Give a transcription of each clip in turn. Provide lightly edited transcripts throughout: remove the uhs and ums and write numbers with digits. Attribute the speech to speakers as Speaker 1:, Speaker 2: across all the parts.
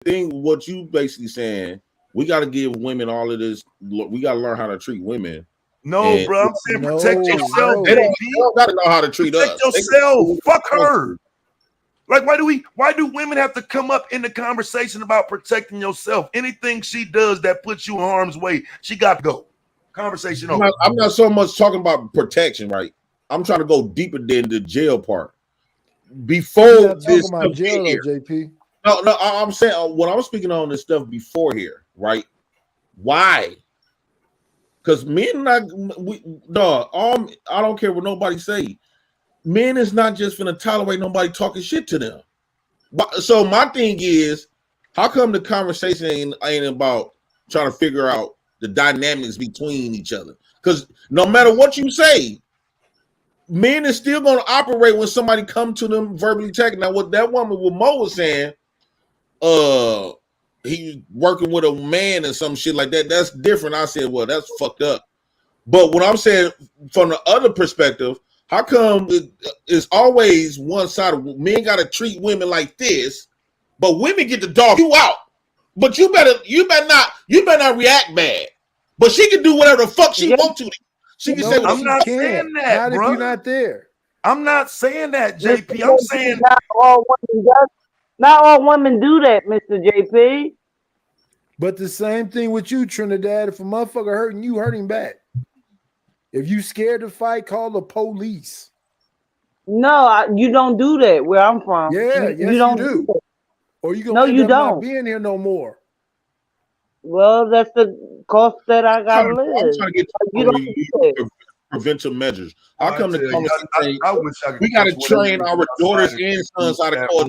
Speaker 1: thing, what you basically saying, we got to give women all of this. We got to learn how to treat women.
Speaker 2: No, bro. I'm saying protect yourself.
Speaker 1: They don't got to know how to treat
Speaker 2: protect
Speaker 1: us.
Speaker 2: Yourself. Fuck her. Like, why do women have to come up in the conversation about protecting yourself? Anything she does that puts you in harm's way, she got to go. Conversation over.
Speaker 1: I'm not so much talking about protection, right? I'm trying to go deeper than the jail part. Before this
Speaker 3: about jail, though, JP.
Speaker 1: No, I'm saying when I'm speaking on this stuff before here, right? Why? Because men I don't care what nobody say. Men is not just gonna tolerate nobody talking shit to them. So my thing is, how come the conversation ain't about trying to figure out the dynamics between each other? Because no matter what you say, men is still gonna operate when somebody come to them verbally attacking. Now, what that woman with Mo was saying, he's working with a man and some shit like that. That's different. I said, well, that's fucked up. But what I'm saying from the other perspective, how come it's always one side of men got to treat women like this, but women get to dog you out? But you better not react bad. But she can do whatever the fuck she want to. She can say,
Speaker 2: I'm not saying that, bro.
Speaker 3: If you're not there.
Speaker 2: I'm not saying that, JP. I'm saying
Speaker 4: not all women do that, Mr. JP.
Speaker 3: But the same thing with you, Trinidad. If a motherfucker hurting you, hurt him back. If you scared to fight, call the police.
Speaker 4: No, you don't do that where I'm from.
Speaker 3: Yeah,
Speaker 4: you don't
Speaker 3: do. Or you
Speaker 4: no, you don't.
Speaker 3: Not being here no more.
Speaker 4: Well, that's the cost that I gotta live.
Speaker 1: I'm trying to get to preventive measures. How come the conversation? We got to train our daughters and sons how to call.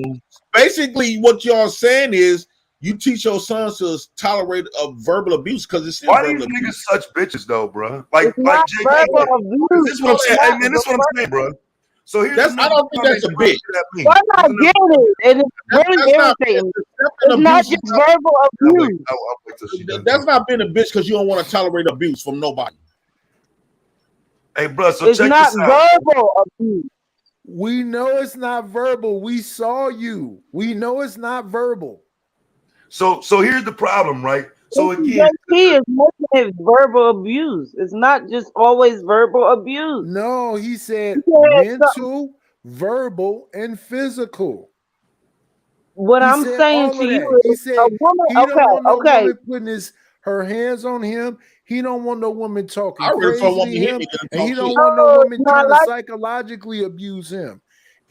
Speaker 1: Basically, what y'all saying is you teach your sons to tolerate a verbal abuse because it's
Speaker 2: why these niggas such bitches though, bro? Like JP. This is what I'm saying. Hey, man, this is what I'm saying, bro. So here's
Speaker 1: I don't think that's a bitch.
Speaker 4: Why not get it? And it's really irritating. It's not just verbal abuse.
Speaker 1: That's not being a bitch because you don't want to tolerate abuse from nobody.
Speaker 2: Hey, bro, so
Speaker 4: it's
Speaker 2: check
Speaker 4: not
Speaker 2: this out.
Speaker 4: verbal abuse.
Speaker 3: We know it's not verbal. We saw you. We know it's not verbal.
Speaker 2: So here's the problem, right? So again,
Speaker 4: he is making it verbal abuse. It's not just always verbal abuse.
Speaker 3: No, he said mental, verbal, and physical.
Speaker 4: What I'm saying to you
Speaker 3: is, he said he don't want no woman putting her hands on him. He don't want no woman talking crazy to him, and he don't want no woman trying to psychologically abuse him.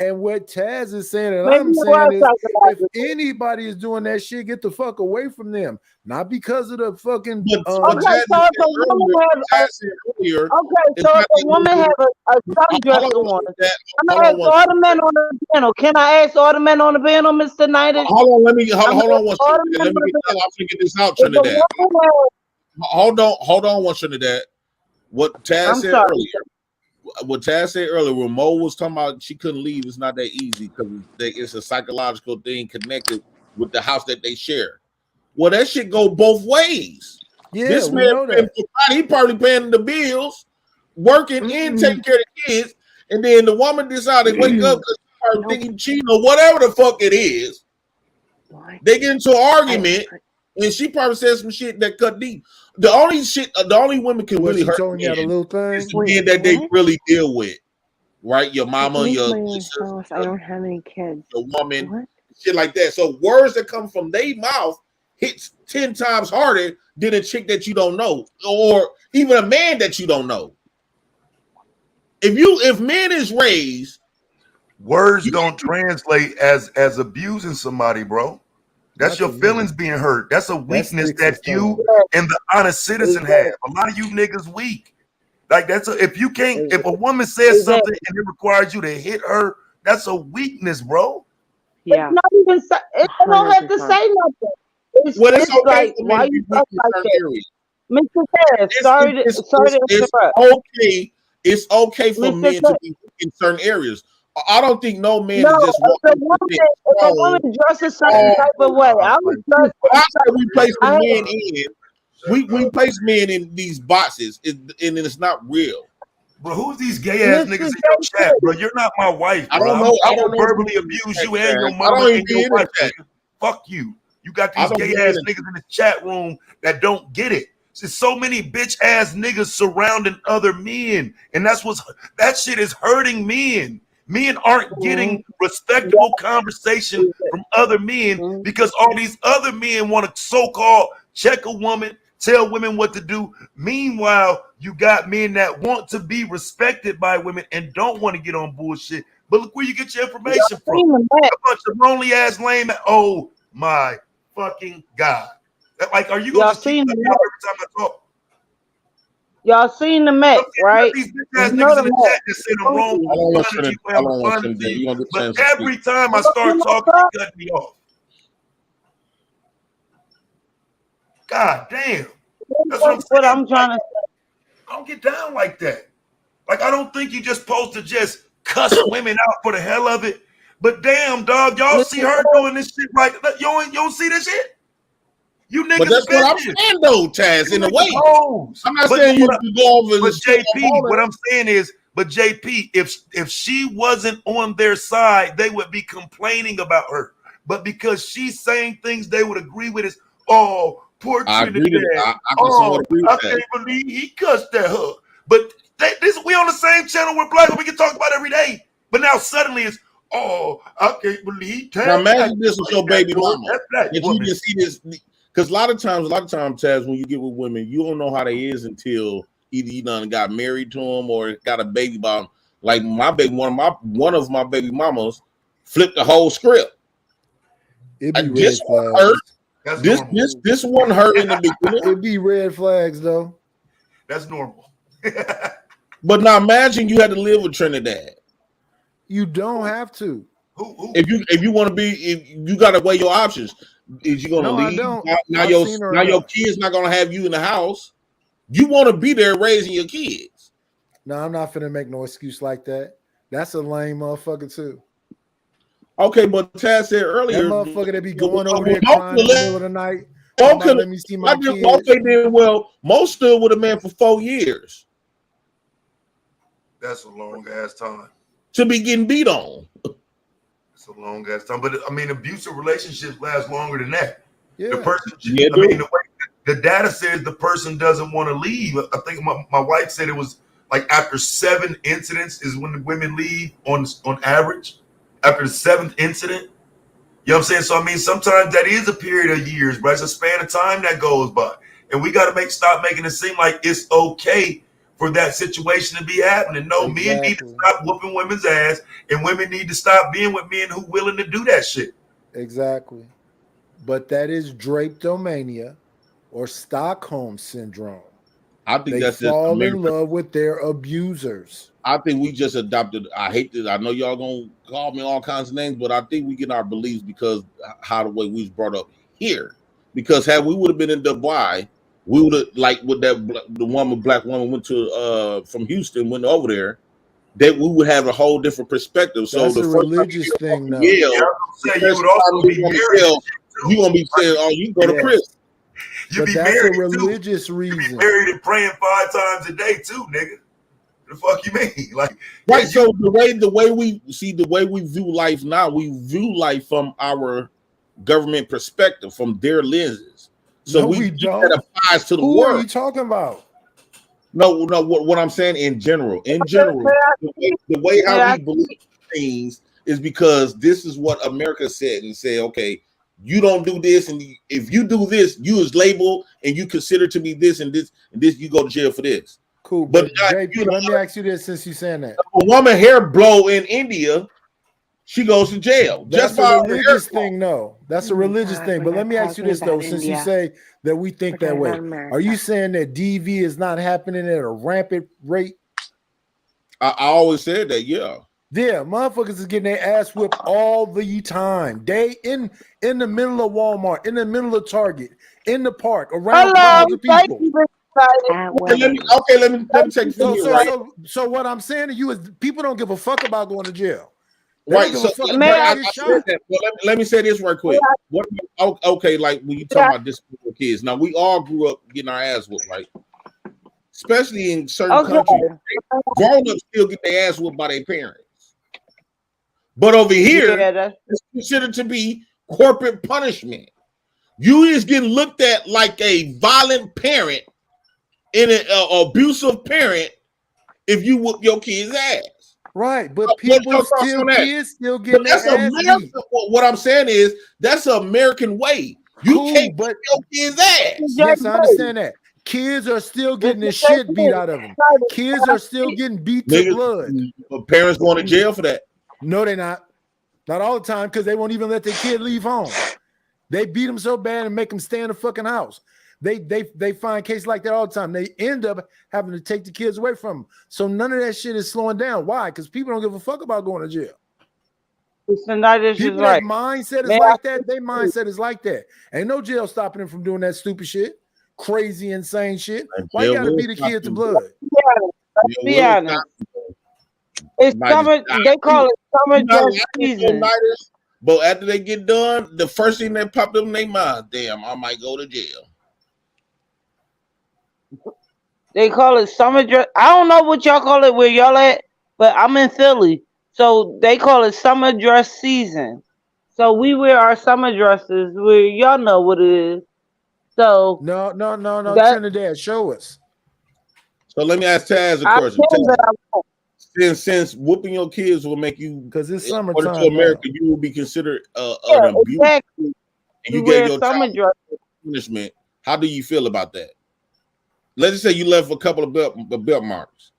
Speaker 3: And what Taz is saying, and I'm saying is, if anybody is doing that shit, get the fuck away from them. Not because of the fucking.
Speaker 4: So if a woman have a sundress on, I'm gonna ask all the men on the panel. Can I ask all the men on the panel, Mr. Knight?
Speaker 1: Hold on one second. Let me get this out, Trinidad. Hold on one Trinidad. What Taz said earlier. What Taz said earlier, when Mo was talking about she couldn't leave, it's not that easy because it's a psychological thing connected with the house that they share. Well, that shit go both ways.
Speaker 3: Yeah,
Speaker 1: this man, he probably paying the bills, working and taking care of the kids, and then the woman decided to wake up because she started thinking cheating or whatever the fuck it is. They get into an argument, and she probably said some shit that cut deep. The only women can really hurt men is the men that they really deal with, right? Your mama, your sister,
Speaker 5: I don't have any kids.
Speaker 1: Your woman, shit like that. So words that come from their mouth hits 10 times harder than a chick that you don't know, or even a man that you don't know. If men is raised,
Speaker 2: words don't translate as abusing somebody, bro. That's your feelings being hurt. That's a weakness that you and the honest citizen have. A lot of you niggas weak. Like if a woman says something and it requires you to hit her, that's a weakness, bro.
Speaker 4: Yeah. It's not even. It don't have to say nothing. It's okay, like why you talk like that, Mr. Harris? Sorry to interrupt.
Speaker 1: It's okay for men to be in certain areas. I don't think no man is just
Speaker 4: walking. If a woman dresses a certain type of way,
Speaker 1: we place the men in. We place men in these boxes, and it's not real.
Speaker 2: Bro, who's these gay ass niggas in your chat, bro? You're not my wife, bro. I don't verbally abuse you and your mother and your wife. Fuck you. You got these gay ass niggas in the chat room that don't get it. There's so many bitch ass niggas surrounding other men, and that shit is hurting men. Men aren't getting respectable conversation from other men because all these other men want to so-called check a woman, tell women what to do. Meanwhile, you got men that want to be respected by women and don't want to get on bullshit. But look where you get your information from. A bunch of lonely ass lame. Oh my fucking God. Like, are you going to see every time I talk?
Speaker 4: Y'all seen the Met, right?
Speaker 2: These bitch ass niggas in the chat just say I'm wrong. But every time I start talking, they cut me off. God damn. That's what I'm trying to say. I don't get down like that. Like, I don't think you just supposed to just cuss women out for the hell of it. But damn, dog, y'all see her doing this shit right? You don't see this shit? You niggas,
Speaker 1: but that's what I'm saying, though, Taz. In a way, I'm not saying you can go over.
Speaker 2: But JP, what I'm saying is, but JP, if she wasn't on their side, they would be complaining about her. But because she's saying things they would agree with, is poor Trinidad. I can't believe he cussed at her. But we on the same channel with black, we can talk about every day. But now suddenly it's I can't believe.
Speaker 1: Now imagine this was your baby mama. If you can see this. Because a lot of times, Taz, when you get with women, you don't know how they is until either you done got married to them or got a baby by them. Like my baby, one of my baby mamas flipped the whole script. This one hurt. This one hurt in the beginning.
Speaker 3: It'd be red flags though.
Speaker 2: That's normal.
Speaker 1: But now imagine you had to live with Trinidad.
Speaker 3: You don't have to.
Speaker 1: If you want to be, if you got to weigh your options. Is you gonna leave? Now your kids not gonna have you in the house. You want to be there raising your kids.
Speaker 3: No, I'm not finna make no excuse like that. That's a lame motherfucker too.
Speaker 1: Okay, but Taz said earlier,
Speaker 3: that motherfucker that be going over there crying in the middle of the night. Let me see my kids.
Speaker 1: Okay, then most stood with a man for 4 years.
Speaker 2: That's a long ass time
Speaker 1: to be getting beat on.
Speaker 2: A long ass time, but I mean, abusive relationships last longer than that.
Speaker 3: Yeah.
Speaker 2: The person, I mean, the way the data says the person doesn't want to leave. I think my wife said it was like after 7 incidents is when the women leave on average. After the 7th incident, you know what I'm saying? So I mean, sometimes that is a period of years, but it's a span of time that goes by, and we got to stop making it seem like it's okay for that situation to be happening. No, men need to stop whooping women's ass, and women need to stop being with men who willing to do that shit.
Speaker 3: Exactly. But that is drapetomania or Stockholm syndrome.
Speaker 1: I think
Speaker 3: they
Speaker 1: that's
Speaker 3: fall just in love with their abusers.
Speaker 1: I think we just adopted. I hate this. I know y'all gonna call me all kinds of names, but I think we get our beliefs because how the way we was brought up here. Because had we would have been in Dubai, we would have, like with that black woman went to from Houston, went over there, that we would have a whole different perspective. So
Speaker 3: that's
Speaker 1: the
Speaker 3: a religious thing now.
Speaker 2: You would also be married.
Speaker 1: You're gonna be saying, "Oh, you go to prison."
Speaker 3: You be married a religious reason.
Speaker 2: You be married and praying 5 times a day too, nigga. The fuck you mean? Like,
Speaker 1: right? So the way we view life now, we view life from our government perspective, from their lenses. So we don't. That applies to the world.
Speaker 3: Who are you talking about?
Speaker 1: No. What I'm saying in general, the way how we believe things is because this is what America said and say, okay, you don't do this, and if you do this, you is labeled and you consider to be this and this and this, you go to jail for this.
Speaker 3: Cool, but JP, let me ask you this: since you're saying that,
Speaker 1: a woman hair blow in India, she goes to jail.
Speaker 3: That's a religious thing, no. That's a religious thing. But let me ask you this though: since you say that we think that way, are you saying that DV is not happening at a rampant rate?
Speaker 1: I always said that, yeah.
Speaker 3: Yeah, motherfuckers is getting their ass whipped all the time. They in the middle of Walmart, in the middle of Target, in the park, around crowds of people.
Speaker 1: Let me take
Speaker 3: so what I'm saying to you is people don't give a fuck about going to jail.
Speaker 1: Right. So let me say this right quick. Okay, like when you talk about this with kids. Now we all grew up getting our ass whooped, right? Especially in certain countries. Grown-ups still get their ass whooped by their parents. But over here, it's considered to be corporate punishment. You is getting looked at like a violent parent and an abusive parent if you whoop your kid's ass.
Speaker 3: Right, but kids still getting their ass beat.
Speaker 1: What I'm saying is that's an American way. You can't beat your kid's ass.
Speaker 3: Yes, I understand that. Kids are still getting the shit beat out of them. Kids are still getting beat to blood.
Speaker 1: Parents going to jail for that.
Speaker 3: No, they're not. Not all the time, because they won't even let their kid leave home. They beat them so bad and make them stay in the fucking house. They find cases like that all the time. They end up having to take the kids away from them. So none of that shit is slowing down. Why? Because people don't give a fuck about going to jail.
Speaker 4: People that
Speaker 3: mindset is like that. Their mindset is like that. Ain't no jail stopping them from doing that stupid shit, crazy, insane shit. Why you gotta beat a kid to blood?
Speaker 4: Be honest. It's summer. They call it summer dress season.
Speaker 1: But after they get done, the first thing that popped up in their mind, damn, I might go to jail.
Speaker 4: They call it summer dress. I don't know what y'all call it where y'all at, but I'm in Philly. So they call it summer dress season. So we wear our summer dresses where y'all know what it is. So
Speaker 3: no, Trinidad, show us.
Speaker 1: So let me ask Taz a question. Since whooping your kids will make you,
Speaker 3: because it's summertime
Speaker 1: to America, you will be considered an abuse.
Speaker 4: Exactly.
Speaker 1: And you gave your child punishment. How do you feel about that? Let's just say you left a couple of belt marks.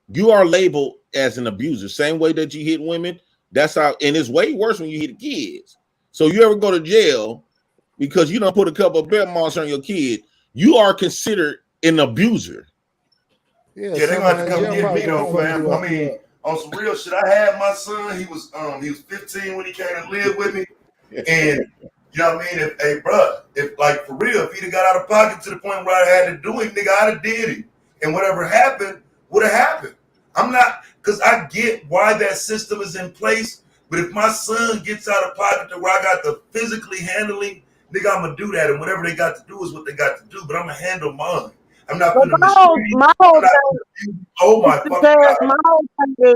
Speaker 1: You are labeled as an abuser, same way that you hit women. That's how, and it's way worse when you hit kids. So you ever go to jail because you don't put a couple of belt marks on your kid, you are considered an abuser.
Speaker 2: Yeah, they're gonna have to come get me though, fam. I mean, on some real shit. I had my son. He was 15 when he came to live with me, and you know what I mean. If like for real, if he'd have got out of pocket to the point where I had to do it, nigga, I'd have did it, and whatever happened would have happened. I'm not, because I get why that system is in place, but if my son gets out of pocket to where I got to physically handling, nigga, I'm gonna do that, and whatever they got to do is what they got to do. But I'm gonna handle mine. I'm not putting
Speaker 4: my whole thing. Oh my fucking God. My whole thing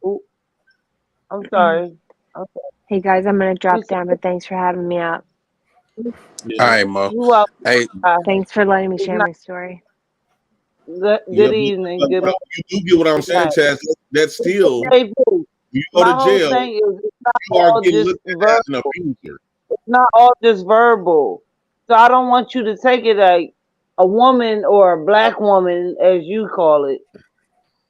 Speaker 4: is. I'm sorry. Okay.
Speaker 5: Hey guys, I'm gonna drop down, but thanks for having me up.
Speaker 6: All right, Mo. Hey,
Speaker 5: thanks for letting me share my story.
Speaker 4: Good evening.
Speaker 1: You do get what I'm saying, Chaz. That's still you go to jail. You are getting looked at as an abuser.
Speaker 4: It's not all just verbal. So I don't want you to take it like a woman or a black woman, as you call it.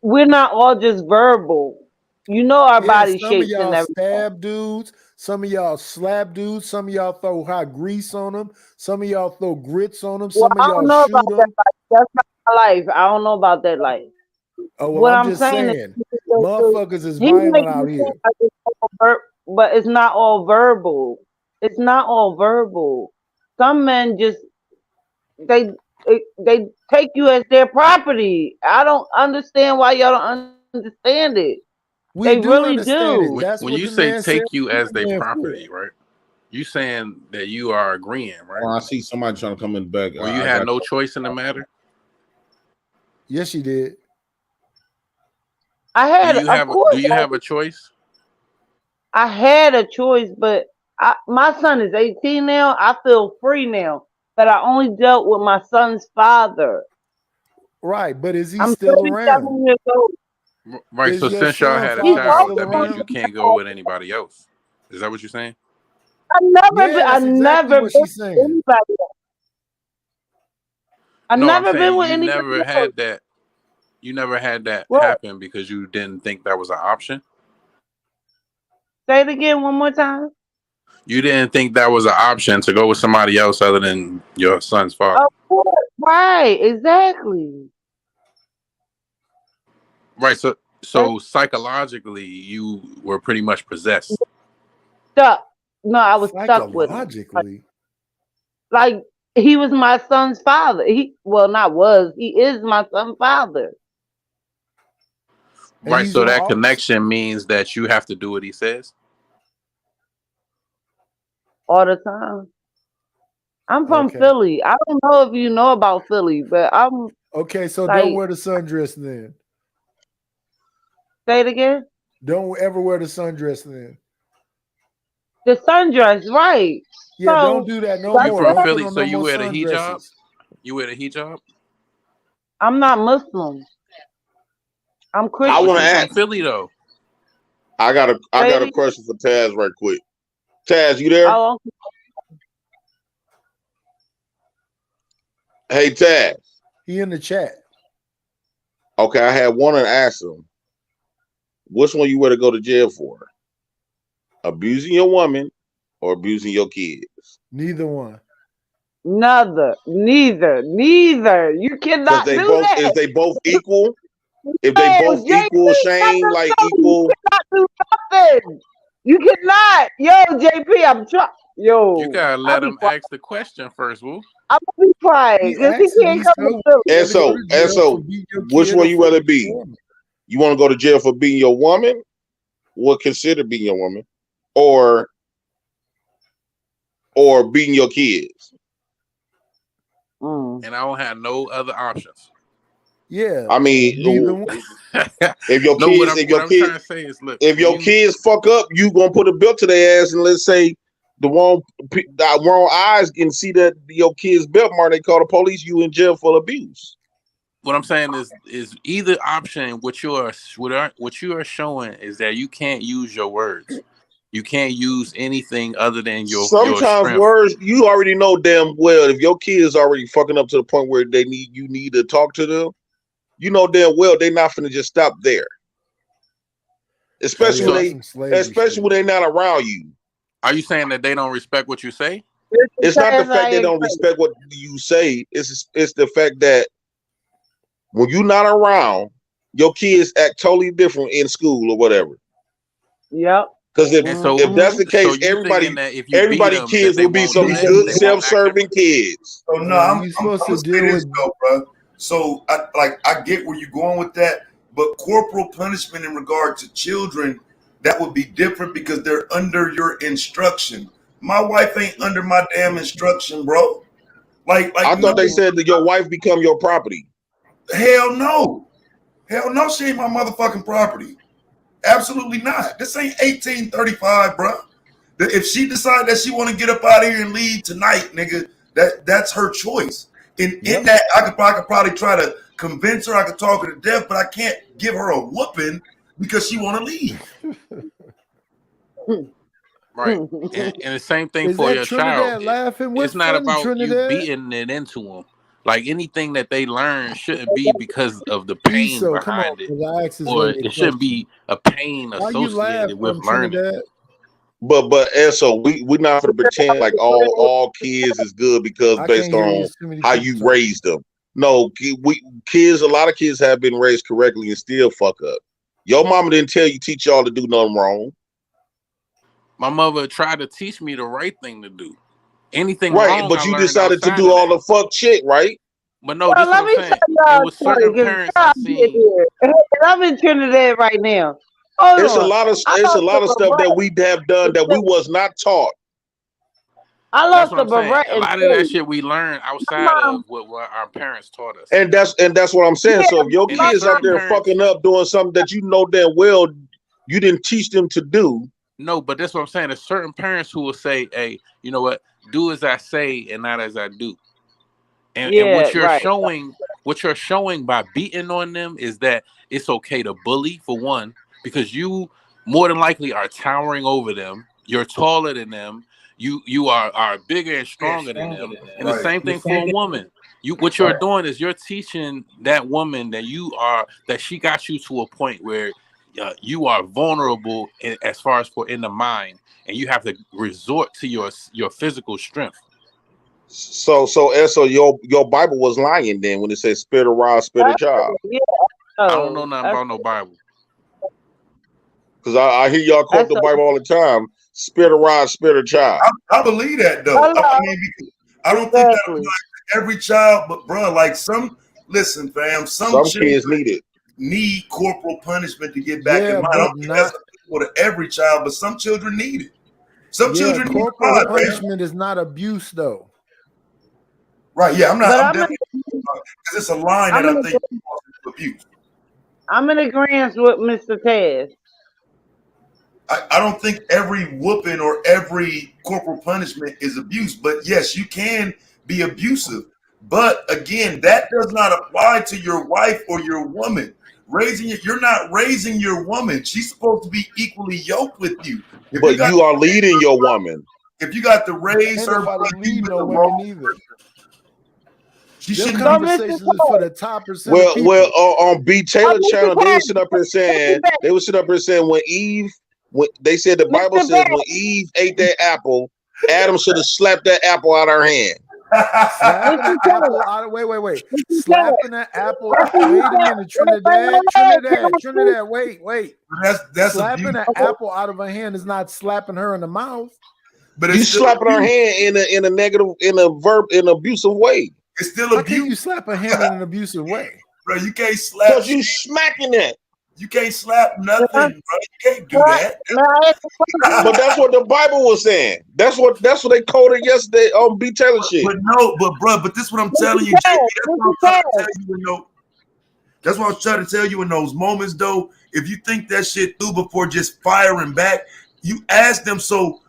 Speaker 4: We're not all just verbal. You know our body shapes and everything.
Speaker 3: Stab dudes. Some of y'all slap dudes. Some of y'all throw hot grease on them. Some of y'all throw grits on them. Some of y'all shoot them.
Speaker 4: That's not my life. I don't know about that life.
Speaker 3: Oh, well, what I'm just saying motherfuckers is violent out here.
Speaker 4: But it's not all verbal. It's not all verbal. Some men just they take you as their property. I don't understand why y'all don't understand it. They really do.
Speaker 6: When you say take you as their property, right? You saying that you are agreeing, right?
Speaker 1: Well, I see somebody trying to come in back.
Speaker 6: Well, you had no choice in the matter.
Speaker 3: Yes, you did.
Speaker 4: I had.
Speaker 6: Do you have a choice?
Speaker 4: I had a choice, but my son is 18 now. I feel free now, but I only dealt with my son's father.
Speaker 3: Right, but is he still around?
Speaker 4: Years old.
Speaker 6: Right, so since y'all had a child, that means you can't go with anybody else. Is that what you're saying?
Speaker 4: I never been with anybody else. I never been with anybody else.
Speaker 6: You never had that happen because you didn't think that was an option?
Speaker 4: Say it again one more time.
Speaker 6: You didn't think that was an option to go with somebody else other than your son's father?
Speaker 4: Of course. Right, exactly.
Speaker 6: Right, so psychologically, you were pretty much possessed.
Speaker 4: Stuck. No, I was stuck with him.
Speaker 3: Psychologically?
Speaker 4: Like, he was my son's father. He is my son's father.
Speaker 6: Right, so that connection means that you have to do what he says?
Speaker 4: All the time. I'm from Philly. I don't know if you know about Philly, but I'm...
Speaker 3: Okay, so don't wear the sundress then.
Speaker 4: Say it again?
Speaker 3: Don't ever wear the sundress then.
Speaker 4: The sundress, right?
Speaker 3: Yeah,
Speaker 4: So,
Speaker 3: don't do that no
Speaker 4: like
Speaker 3: more.
Speaker 6: You from
Speaker 3: Don't
Speaker 6: Philly,
Speaker 3: put on
Speaker 6: so
Speaker 3: no
Speaker 6: you
Speaker 3: more
Speaker 6: wear the hijab?
Speaker 3: sundresses.
Speaker 6: You wear the hijab?
Speaker 4: I'm not Muslim. I'm Christian.
Speaker 1: I want
Speaker 6: But
Speaker 1: to
Speaker 6: you from
Speaker 1: ask.
Speaker 6: Philly though.
Speaker 1: I got a
Speaker 4: Lady?
Speaker 1: question for Taz right quick. Taz, you there?
Speaker 4: Oh,
Speaker 1: Hey, Taz.
Speaker 3: He in the chat.
Speaker 1: Okay, I had one and ask him. Which one you want to go to jail for? Abusing your woman or abusing your kids?
Speaker 3: Neither one.
Speaker 4: neither. You
Speaker 1: Because
Speaker 4: cannot do that.
Speaker 1: is they both equal? If they
Speaker 4: No,
Speaker 1: both
Speaker 4: JP,
Speaker 1: equal, Shane, like equal.
Speaker 4: You cannot do nothing. You cannot. Yo, JP, I'm trying. Yo,
Speaker 6: You gotta let him ask the question first, Woo.
Speaker 4: I'm gonna be quiet
Speaker 3: He
Speaker 4: because he
Speaker 3: asking,
Speaker 4: can't
Speaker 3: he
Speaker 4: come
Speaker 3: told
Speaker 4: to Philly.
Speaker 1: And so, which one you rather be? You want to go to jail for being your woman? What consider being your woman, or beating your kids?
Speaker 4: Mm.
Speaker 6: And I don't have no other options.
Speaker 3: Yeah.
Speaker 1: I mean,
Speaker 3: Neither one.
Speaker 1: if your
Speaker 6: No,
Speaker 1: kids,
Speaker 6: what I'm trying to say is, look,
Speaker 1: if your kids fuck up, you gonna put a belt to their ass, and let's say the wrong eyes can see that your kids' belt mark. They call the police. You in jail for abuse.
Speaker 6: What I'm saying is either option. What you are showing is that you can't use your words. You can't use anything other than your
Speaker 1: Sometimes
Speaker 6: strength.
Speaker 1: words you already know damn well. If your kids already fucking up to the point where you need to talk to them, you know damn well they're not finna just stop there. Especially when they're not around you.
Speaker 6: Are you saying that they don't respect what you say?
Speaker 1: It's not the fact they don't respect what you say. It's the fact that when you're not around, your kids act totally different in school or whatever.
Speaker 4: Yep.
Speaker 1: Because if that's the case, everybody kids will be some good self-serving kids.
Speaker 2: So no, I'm supposed to deal with though, bro. So I get where you're going with that, but corporal punishment in regard to children, that would be different because they're under your instruction. My wife ain't under my damn instruction, bro. Like
Speaker 1: I thought they said that your wife become your property.
Speaker 2: Hell no, she ain't my motherfucking property. Absolutely not. This ain't 1835, bro. If she decide that she want to get up out of here and leave tonight, nigga, that's her choice. In that, I could probably try to convince her. I could talk her to death, but I can't give her a whooping because she want to leave.
Speaker 6: Right, and the same thing for your child. It's not about you beating it into them. Like anything that they learn shouldn't be because of the pain behind it, or it shouldn't be a pain associated with learning.
Speaker 1: But and so we're not going to pretend like all kids is good because based on how you raised them. No, kids. A lot of kids have been raised correctly and still fuck up. Your mama didn't teach y'all to do nothing wrong.
Speaker 6: My mother tried to teach me the right thing to do. Anything
Speaker 1: right,
Speaker 6: wrong,
Speaker 1: but
Speaker 6: I
Speaker 1: you
Speaker 6: learned
Speaker 1: decided to do
Speaker 6: of
Speaker 1: all the fuck shit, right?
Speaker 6: But no, this is what I'm saying. It was certain parents I seen.
Speaker 4: I'm in Trinidad right now.
Speaker 1: It's a lot of stuff that we have done that we was not taught.
Speaker 4: I lost
Speaker 6: a lot of that shit we learned outside of what our parents taught us.
Speaker 1: And that's what I'm saying. So if your kids out there fucking up doing something that you know damn well you didn't teach them to do.
Speaker 6: No, but that's what I'm saying. There's certain parents who will say, "Hey, you know what? Do as I say and not as I do." And what you're showing by beating on them is that it's okay to bully, for one, because you more than likely are towering over them. You're taller than them. You are bigger and stronger than them. And the same thing for a woman. What you're doing is you're teaching that woman that she got you to a point where you are vulnerable as far as in the mind, and you have to resort to your physical strength.
Speaker 1: So your Bible was lying then when it says spirit of rod, spirit of child.
Speaker 4: Yeah.
Speaker 6: I don't know nothing about no Bible.
Speaker 1: Because I hear y'all quote the Bible all the time. Spirit of rod, spirit of child.
Speaker 2: I believe that though. I mean, I don't think that applies to every child, but bro, like listen, fam, some
Speaker 1: kids
Speaker 2: need corporal punishment to get back in mind. I don't think that's for every child, but some children need it. Some children need
Speaker 3: corporal punishment is not abuse though.
Speaker 2: Right, yeah, I'm definitely because it's a line that I think is abuse.
Speaker 4: I'm in agreement with Mr. Taz.
Speaker 2: I don't think every whooping or every corporal punishment is abuse, but yes, you can be abusive. But again, that does not apply to your wife or your woman. You're not raising your woman. She's supposed to be equally yoked with you.
Speaker 7: But you are leading your woman.
Speaker 2: If you got to raise her,
Speaker 3: lead no women either.
Speaker 2: She shouldn't.
Speaker 3: Conversations is for the top percent.
Speaker 7: Well, on B Taylor channel, they were sitting up here saying when they said the Bible says when Eve ate that apple, Adam should have slapped that apple out of her hand.
Speaker 3: Slapping that apple out of, wait. Slapping that apple. Wait a minute, Trinidad. Wait.
Speaker 2: That's
Speaker 3: slapping that apple out of her hand is not slapping her in the mouth.
Speaker 7: But you slapping her hand in a negative, in an abusive way.
Speaker 2: It's still
Speaker 3: abuse. How can you slap a hand in an abusive way?
Speaker 2: Bro, you can't slap.
Speaker 7: Because you smacking it.
Speaker 2: You can't slap nothing, bro. You can't do that.
Speaker 7: But that's what the Bible was saying. That's what they quoted yesterday on B Taylor shit.
Speaker 2: But this is what I'm telling you, JP. That's what I was trying to tell you in those moments, though. If you think that shit through before just firing back, you ask them. So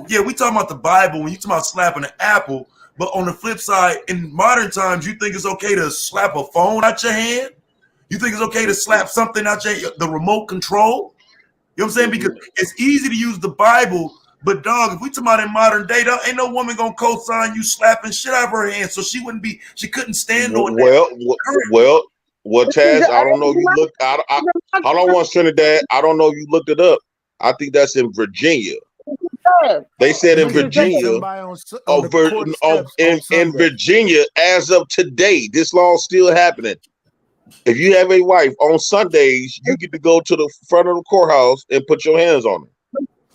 Speaker 2: yeah, we talking about the Bible when you talking about slapping an apple. But on the flip side, in modern times, you think it's okay to slap a phone out your hand? You think it's okay to slap something out the remote control? You know what I'm saying? Because it's easy to use the Bible, but dog, if we talking about in modern day, ain't no woman gonna co-sign you slapping shit out of her hand, so she couldn't stand on that.
Speaker 7: Well, Taz, I don't know. You looked. I don't want Trinidad. I don't know. You looked it up. I think that's in Virginia. They said in Virginia, in Virginia, as of today, this law is still happening. If you have a wife on Sundays, you get to go to the front of the courthouse and put your hands on her.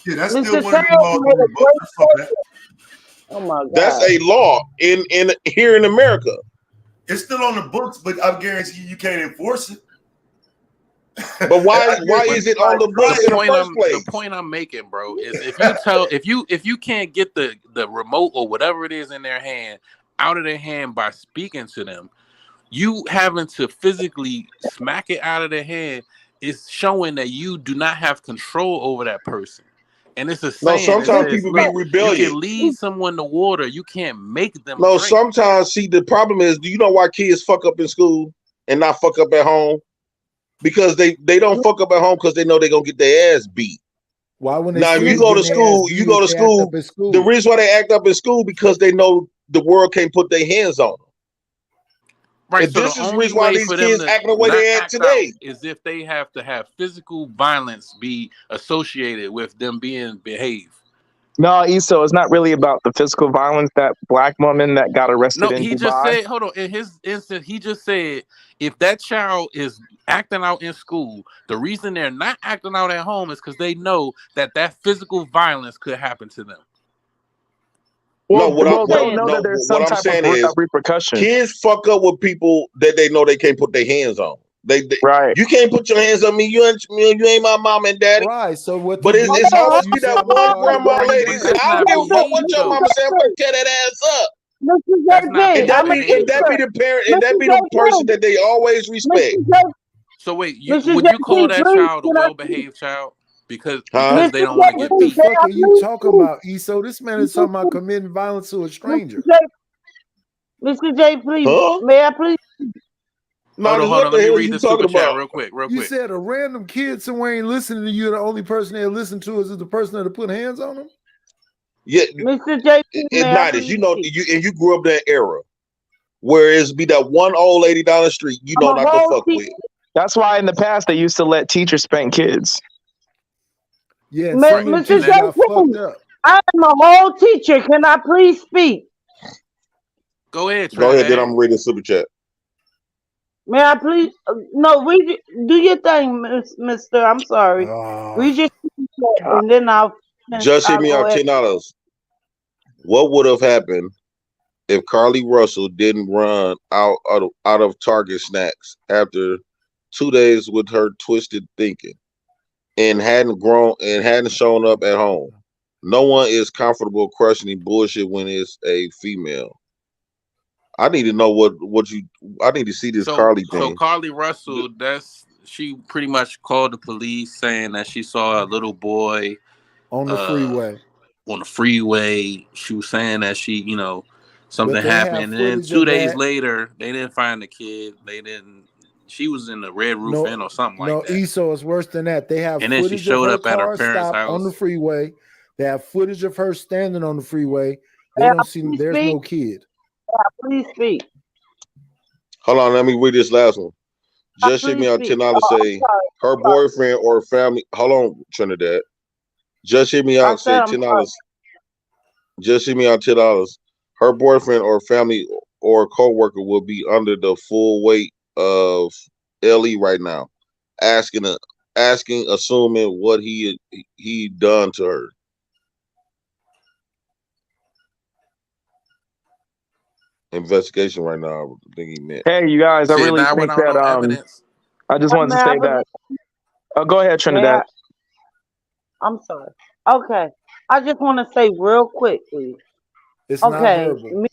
Speaker 2: Yeah, that's still one of the laws.
Speaker 4: Oh my God.
Speaker 7: That's a law in here in America.
Speaker 2: It's still on the books, but I guarantee you can't enforce it.
Speaker 7: But why is it on the books in the first place?
Speaker 6: The point I'm making, bro, is if you can't get the remote or whatever it is in their hand out of their hand by speaking to them, you having to physically smack it out of their hand is showing that you do not have control over that person. And it's a saying.
Speaker 7: No, sometimes people be rebellious.
Speaker 6: You can lead someone to water. You can't make them.
Speaker 7: No,
Speaker 6: drink.
Speaker 7: sometimes, see, the problem is, do you know why kids fuck up in school and not fuck up at home? Because they don't fuck up at home because they know they're going to get their ass beat.
Speaker 3: Why when
Speaker 7: now, if you go to school, the reason why they act up in school because they know the world can't put their hands on them.
Speaker 6: Right,
Speaker 7: so this is the reason why these kids act the way they act today.
Speaker 6: Is if they have to have physical violence be associated with them being behaved.
Speaker 8: No, Eso, it's not really about the physical violence. That black woman that got arrested in Dubai.
Speaker 6: No, he just said, hold on. In his instance, he just said if that child is acting out in school, the reason they're not acting out at home is because they know that physical violence could happen to them.
Speaker 7: What I'm saying is
Speaker 8: repercussion.
Speaker 7: Kids fuck up with people that they know they can't put their hands on.
Speaker 8: Right.
Speaker 7: You can't put your hands on me. You ain't my mom and daddy.
Speaker 3: Right. So what?
Speaker 7: But it's always be that one grandma lady. I don't give a fuck what your mama said. I'm gonna tear that ass up. And that be the parent, and that be the person that they always respect.
Speaker 6: So wait, would you call that child a well-behaved child? Because they don't want to get beat.
Speaker 3: What the fuck are you talking about, Eso? This man is talking about committing violence to a stranger.
Speaker 4: Mr. J, please, may I please?
Speaker 6: Hold on. Let me read the super chat real quick.
Speaker 3: You said a random kid somewhere ain't listening to you. The only person they listen to is the person that put hands on them.
Speaker 7: Yeah,
Speaker 4: Mr. J,
Speaker 7: it's not. You know, you grew up that era where it's be that one old lady down the street you know not to fuck with.
Speaker 8: That's why in the past they used to let teachers spank kids.
Speaker 3: Yeah,
Speaker 4: Mr. J, I am a whole teacher. Can I please speak?
Speaker 6: Go ahead.
Speaker 7: Go ahead. Then I'm reading super chat.
Speaker 4: May I please? No, do your thing, Mister. I'm sorry. Read your and then I'll.
Speaker 7: Just hit me out $10. What would have happened if Carly Russell didn't run out of Target snacks after 2 days with her twisted thinking and hadn't shown up at home? No one is comfortable questioning bullshit when it's a female. I need to know what you. I need to see this Carly thing.
Speaker 6: So Carly Russell, she pretty much called the police saying that she saw a little boy
Speaker 3: on the freeway.
Speaker 6: On the freeway, she was saying that she, something happened, and then 2 days later, they didn't find the kid. They didn't. She was in the Red Roof Inn or something like that.
Speaker 3: No, ESO, it's worse than that. They have
Speaker 6: and then she showed up at her parents' house
Speaker 3: on the freeway. They have footage of her standing on the freeway. They don't see. There's no kid.
Speaker 4: Please speak.
Speaker 7: Hold on, let me read this last one. Just hit me on $10 say her boyfriend or family. Hold on, Trinidad. Just hit me out. Say $10. Just hit me out $10. Her boyfriend or family or coworker will be under the full weight of LE right now, asking, assuming what he done to her. Investigation right now. I think he meant.
Speaker 8: Hey, you guys, I really think that. I just wanted to say that. Go ahead, Trinidad.
Speaker 4: I'm sorry. Okay, I just want to say real quickly.
Speaker 3: It's okay, not verbal.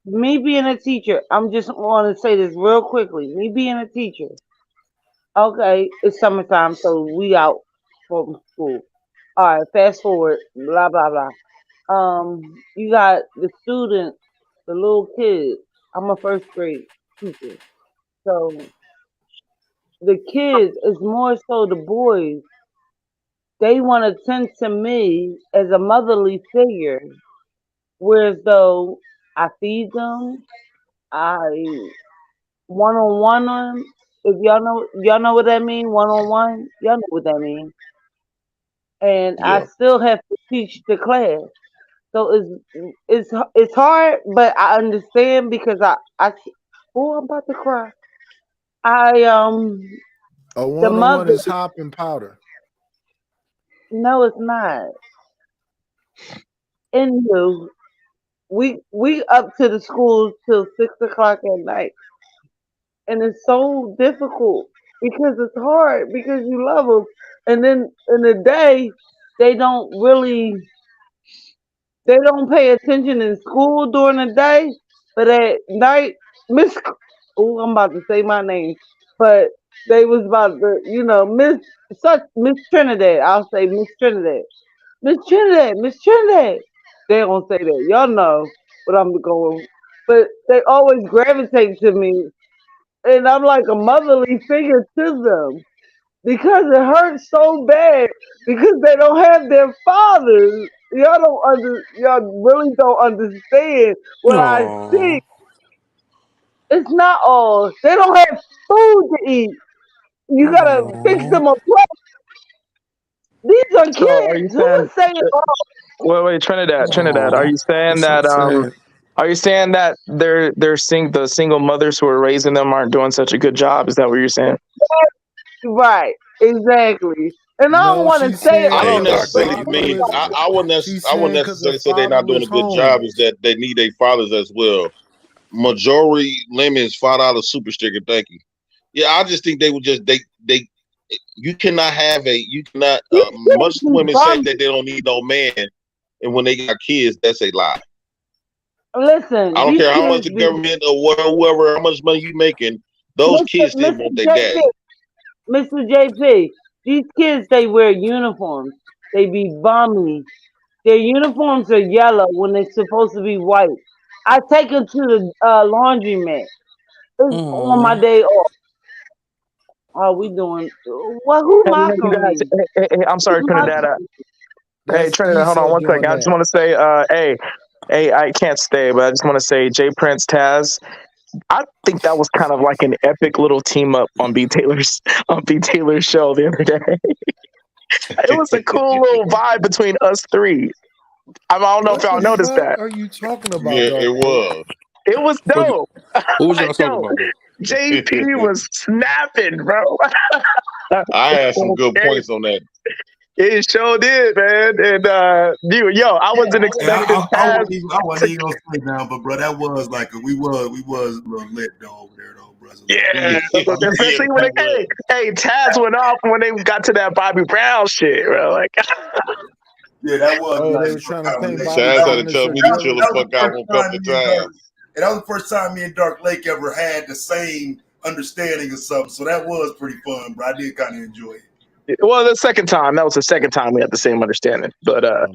Speaker 4: Me being a teacher, I'm just want to say this real quickly. Me being a teacher. Okay, it's summertime, so we out from school. All right, fast forward. Blah blah blah. You got the students, the little kids. I'm a first grade teacher, so the kids is more so the boys. They want to tend to me as a motherly figure, whereas though I feed them, I one-on-one them. If y'all know what that mean, one-on-one, y'all know what that mean. And yeah. I still have to teach the class, so it's hard, but I understand because I'm about to cry.
Speaker 3: A one-on-one is hop and powder.
Speaker 4: No, it's not. Anywho, we up to the school till 6 o'clock at night, and it's so difficult because it's hard because you love them, and then in the day they don't pay attention in school during the day, but at night, I'm about to say my name, but they was about to, Miss Trinidad. I'll say Miss Trinidad. Miss Trinidad. They don't say that. Y'all know what I'm going. But they always gravitate to me. And I'm like a motherly figure to them. Because it hurts so bad. Because they don't have their fathers. Y'all really don't understand what I see. It's not all. They don't have food to eat. You gotta fix them a plate. These are kids. Who is saying?
Speaker 8: Wait, Trinidad. Are you saying that? Are you saying that the single mothers who are raising them aren't doing such a good job? Is that what you're saying?
Speaker 4: Right. Exactly. And I don't want to say.
Speaker 7: I don't necessarily mean. I wouldn't necessarily say they're not doing a good job. Is that they need their fathers as well. Majority Lemons $5 super sticker. Thank you. Yeah, I just think they would just they. You cannot have much women say that they don't need no man, and when they got kids, that's a lie.
Speaker 4: Listen,
Speaker 7: I don't care how much the government or whoever, how much money you making, those kids still want their daddy.
Speaker 4: Mr. JP, these kids, they wear uniforms. They be bummy. Their uniforms are yellow when they're supposed to be white. I take them to the laundromat. It's on my day off. Are we doing? Well, who mocking me?
Speaker 8: Hey, I'm sorry, Trinidad. Hey, Trinidad, hold on one second. I just want to say, hey, I can't stay, but I just want to say, J Prince, Taz. I think that was kind of like an epic little team up on B Taylor's show the other day. It was a cool little vibe between us three. I don't know if y'all noticed that.
Speaker 3: What are you talking about?
Speaker 7: Yeah, it was.
Speaker 8: It was dope.
Speaker 6: Who was y'all talking about?
Speaker 8: JP was snapping, bro.
Speaker 7: I had some good points on that.
Speaker 8: It sure did, man. And I wasn't expecting.
Speaker 2: I wasn't even gonna say now, but bro, that was like we was a little lit though over there, though, bro.
Speaker 8: Yeah, especially when Taz went off when they got to that Bobby Brown shit, bro. Like,
Speaker 2: yeah, that was.
Speaker 3: They were trying to paint Bobby
Speaker 7: Taz
Speaker 3: Brown
Speaker 7: had to tell me to chill the fuck out a couple of times.
Speaker 2: And that was the first time me and Dark Lake ever had the same understanding of something. So that was pretty fun, bro. I did kind of enjoy it.
Speaker 8: Well, the second time, that was the second time we had the same understanding. But
Speaker 7: I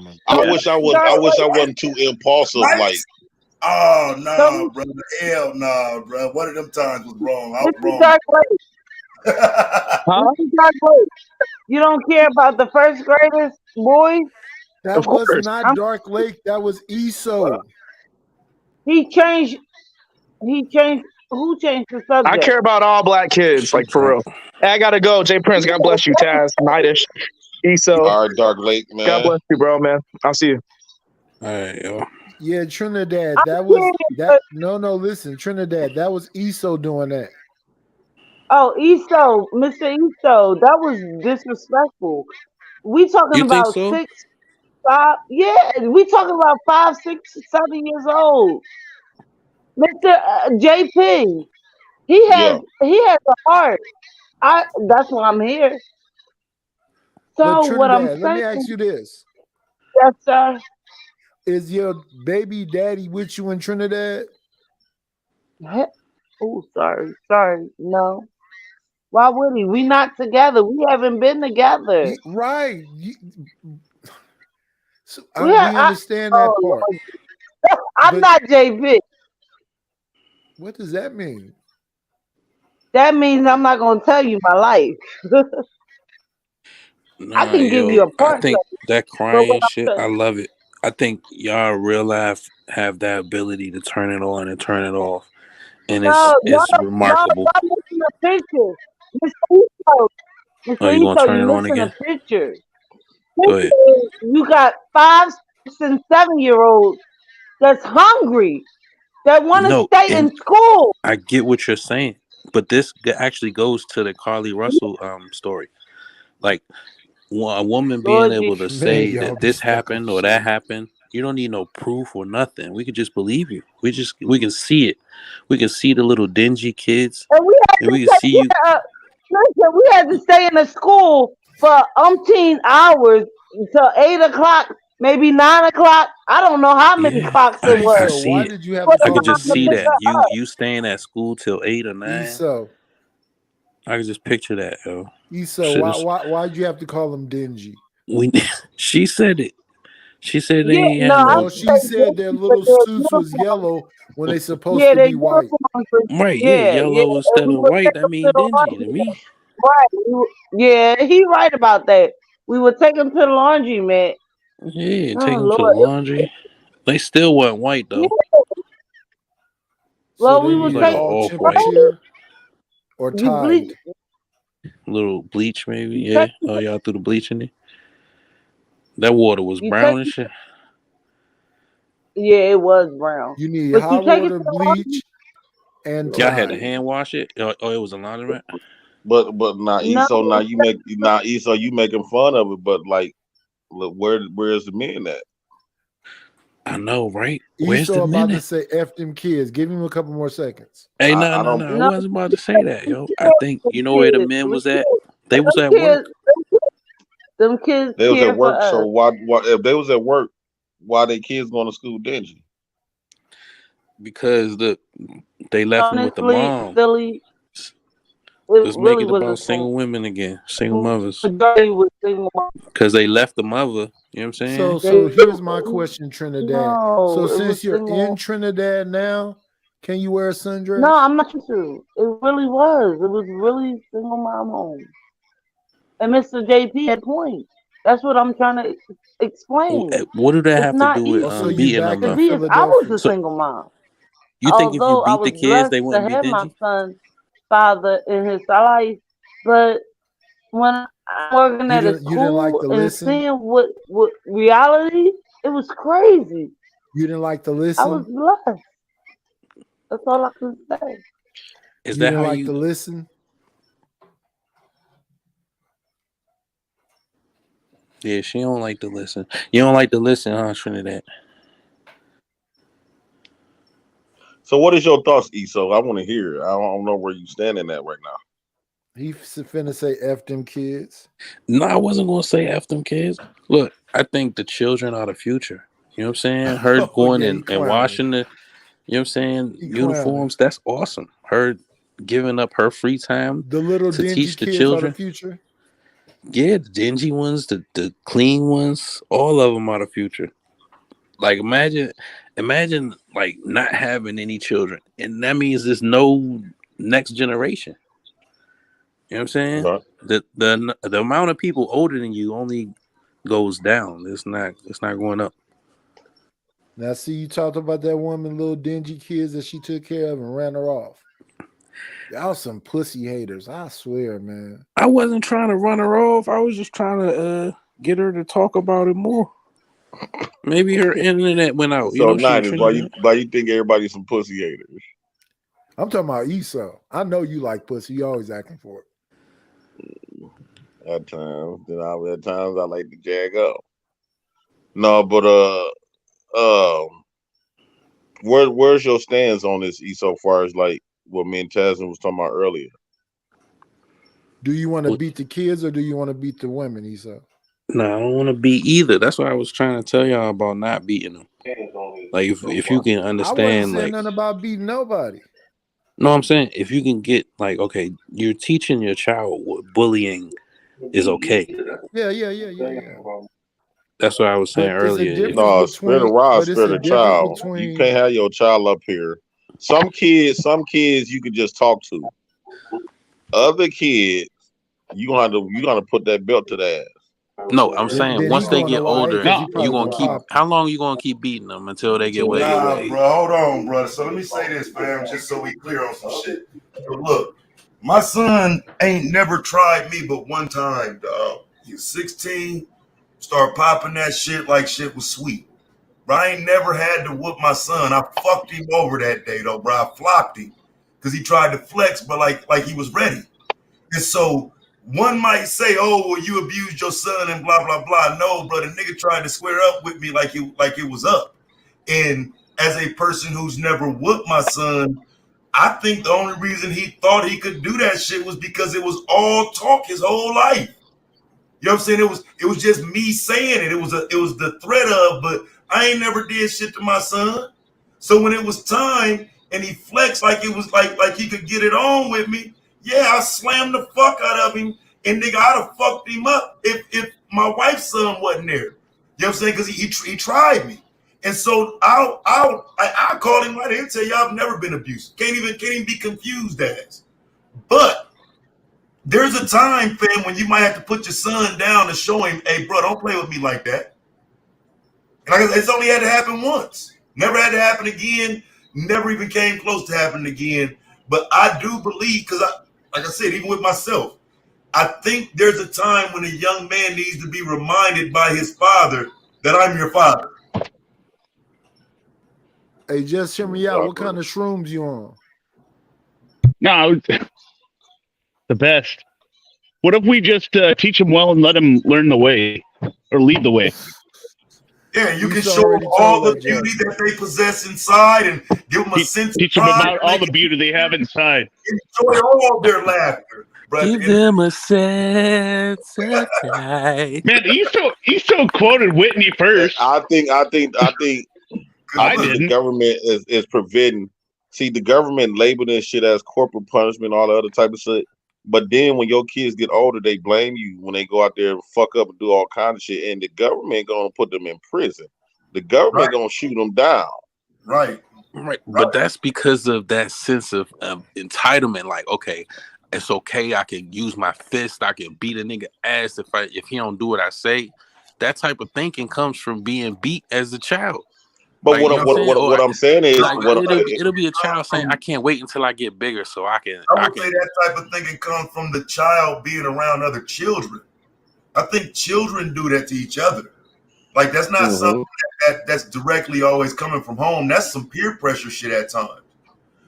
Speaker 7: wish I wasn't too impulsive.
Speaker 2: Right?
Speaker 7: Like,
Speaker 2: oh no, bro, hell no, bro. One of them times was wrong. I was wrong.
Speaker 4: You don't care about the first graders, boys?
Speaker 3: That was not Dark Lake. That was ESO.
Speaker 4: He changed. Who changed the subject?
Speaker 8: I care about all black kids, like for real. Hey, I gotta go. Jay Prince, God bless you. Taz, Nightish, ESO.
Speaker 7: All right, Dark Lake, man.
Speaker 8: God bless you, bro, man. I'll see you.
Speaker 6: All right, yo.
Speaker 3: Yeah, Trinidad. That was that. No, listen, Trinidad. That was ESO doing that.
Speaker 4: Oh, ESO, Mr. ESO, that was disrespectful. We talking about
Speaker 6: so?
Speaker 4: 6, 5. Yeah, we talking about 5, 6, 7 years old. Mr. JP, he has a heart. That's why I'm here. So what I'm saying,
Speaker 3: let me ask you this.
Speaker 4: Yes, sir.
Speaker 3: Is your baby daddy with you in Trinidad?
Speaker 4: Oh, sorry. No. Why would he? We not together. We haven't been together.
Speaker 3: Right. So, we understand that part.
Speaker 4: I'm not JP.
Speaker 3: What does that mean?
Speaker 4: That means I'm not going to tell you my life. I can give you a part.
Speaker 6: I think that crying shit, I love it. I think y'all real life have that ability to turn it on and turn it off. And it's remarkable.
Speaker 4: No, missing a picture. Mr.
Speaker 6: You gonna turn it on again?
Speaker 4: Picture.
Speaker 6: Go ahead.
Speaker 4: You got 5, 6, and 7-year-olds that's hungry, that want to stay in school.
Speaker 6: I get what you're saying, but this actually goes to the Carly Russell story. Like a woman being able to say that this happened or that happened. You don't need no proof or nothing. We could just believe you. We can see it. We can see the little dingy kids, and we can see you.
Speaker 4: Listen, we had to stay in the school for umpteen hours until 8 o'clock, maybe 9 o'clock. I don't know how many clocks it was.
Speaker 6: I see
Speaker 3: why
Speaker 6: it.
Speaker 3: did you have
Speaker 6: I could just see that you staying at school till 8 or 9.
Speaker 3: ESO.
Speaker 6: I could just picture that, yo.
Speaker 3: ESO, why'd you have to call them dingy?
Speaker 6: She said it. She said they ain't
Speaker 3: she said their little suits was yellow when they supposed to be white.
Speaker 6: Right, yellow instead of white. That means dingy to me.
Speaker 4: Right. Yeah, he right about that. We would take him to the laundry, man.
Speaker 6: Yeah, take them to the laundry. They still weren't white though.
Speaker 4: Yeah. Well, we would take
Speaker 6: off white
Speaker 3: or Tide.
Speaker 6: Little bleach, maybe. Yeah. Oh, y'all threw the bleach in it. That water was brown and shit.
Speaker 4: Yeah, it was brown.
Speaker 3: You need hot water, bleach, and
Speaker 6: y'all had to hand wash it. Oh, it was a laundromat.
Speaker 7: But now ESO, ESO, you making fun of it. But like, look, where's the men at?
Speaker 6: I know, right? Where's
Speaker 3: ESO
Speaker 6: the men
Speaker 3: about
Speaker 6: at?
Speaker 3: to say F them kids. Give him a couple more seconds.
Speaker 6: Hey, no. I wasn't about to say that, yo. I think you know where the men was at. They was at work.
Speaker 4: Them kids.
Speaker 7: They was at work. So why if they was at work, why they kids going to school dingy?
Speaker 6: Because they left them with the mom.
Speaker 4: Silly.
Speaker 6: Let's make it about single women again, single mothers. Because they left the mother. You know what I'm saying?
Speaker 3: So here's my question, Trinidad. So since you're in Trinidad now, can you wear a sundress?
Speaker 4: No, I'm not sure. It really was. It was really single mom home. And Mr. JP had points. That's what I'm trying to explain.
Speaker 6: What do that have to do with beating them?
Speaker 4: I was a single mom.
Speaker 6: You think if you beat the kids, they wouldn't be dingy?
Speaker 4: My son's father in his life, but when I'm working at a school and seeing what reality, it was crazy.
Speaker 3: You didn't like to listen?
Speaker 4: I was blessed. That's all I can say.
Speaker 3: You didn't like to listen?
Speaker 6: Yeah, she don't like to listen. You don't like to listen, huh, Trinidad?
Speaker 7: So what is your thoughts, ESO? I want to hear. I don't know where you standing at right now.
Speaker 3: He finna say F them kids.
Speaker 6: No, I wasn't gonna say F them kids. Look, I think the children are the future. You know what I'm saying? Her going and washing the, you know what I'm saying, uniforms, that's awesome. Her giving up her free time
Speaker 3: the little
Speaker 6: to
Speaker 3: dingy
Speaker 6: teach the
Speaker 3: kids
Speaker 6: children.
Speaker 3: are the future.
Speaker 6: Yeah, the dingy ones, the clean ones, all of them are the future. Like imagine like not having any children, and that means there's no next generation. You know what I'm saying?
Speaker 7: Right.
Speaker 6: The amount of people older than you only goes down. It's not going up.
Speaker 3: Now, see, you talked about that woman, little dingy kids that she took care of and ran her off. Y'all some pussy haters, I swear, man.
Speaker 6: I wasn't trying to run her off. I was just trying to get her to talk about it more. Maybe her internet went out.
Speaker 7: So, why you think everybody's some pussy haters?
Speaker 3: I'm talking about Esau. I know you like pussy. You always acting for it.
Speaker 7: At times, at times I like to jag up. No, but where's your stance on this, so far as like what me and Tasman was talking about earlier?
Speaker 3: Do you want to beat the kids or do you want to beat the women, Esau?
Speaker 6: No, I don't want to beat either. That's why I was trying to tell y'all about not beating them. Like if you can understand,
Speaker 3: I wasn't saying nothing about beating nobody.
Speaker 6: No, I'm saying if you can get like, okay, you're teaching your child what bullying is okay.
Speaker 3: Yeah.
Speaker 6: That's what I was saying earlier.
Speaker 7: No, spirit of rod, spirit of child. You can't have your child up here. Some kids you can just talk to. Other kids, you gonna put that belt to their ass.
Speaker 6: No, I'm saying once they get older, you gonna keep. How long you gonna keep beating them until they get way?
Speaker 2: Nah, bro, hold on, brother. So let me say this, fam, just so we clear on some shit. So look, my son ain't never tried me but one time, dog. He was 16, started popping that shit like shit was sweet. Bro, I ain't never had to whoop my son. I fucked him over that day, though, bro. I flopped him because he tried to flex, but like he was ready. And so one might say, "Oh, well, you abused your son and blah blah blah." No, bro, the nigga tried to square up with me like it was up. And as a person who's never whooped my son, I think the only reason he thought he could do that shit was because it was all talk his whole life. You know what I'm saying? It was just me saying it. It was the threat of, but I ain't never did shit to my son. So when it was time and he flexed like it was like he could get it on with me, yeah, I slammed the fuck out of him, and nigga, I'd have fucked him up if my wife's son wasn't there. You know what I'm saying? Because he tried me, and so I call him right here and tell you I've never been abused. Can't even be confused as. But there's a time, fam, when you might have to put your son down and show him, hey, bro, don't play with me like that. And it's only had to happen once. Never had to happen again. Never even came close to happening again. But I do believe, because like I said, even with myself, I think there's a time when a young man needs to be reminded by his father that I'm your father.
Speaker 3: Hey, just hear me out. What kind of shrooms you on?
Speaker 9: No, the best. What if we just teach him well and let him learn the way or lead the way?
Speaker 7: Yeah, you can show them all the beauty that they possess inside and give them a sense
Speaker 9: of pride. Teach them about all the beauty they have inside.
Speaker 7: Enjoy all their laughter.
Speaker 6: Give them a sense of pride.
Speaker 9: Man, you still quoted Whitney first.
Speaker 7: I think the government is preventing. See, the government labeled this shit as corporal punishment, all the other type of shit. But then when your kids get older, they blame you when they go out there and fuck up and do all kinds of shit. And the government gonna put them in prison. The government gonna shoot them down.
Speaker 2: Right.
Speaker 6: But that's because of that sense of entitlement. Like, okay, it's okay. I can use my fist. I can beat a nigga ass if he don't do what I say. That type of thinking comes from being beat as a child.
Speaker 7: But like, what I'm saying is,
Speaker 6: like, it'll be a child saying, "I can't wait until I get bigger so I can."
Speaker 2: I would say that type of thinking comes from the child being around other children. I think children do that to each other. Like that's not something that's directly always coming from home. That's some peer pressure shit at times.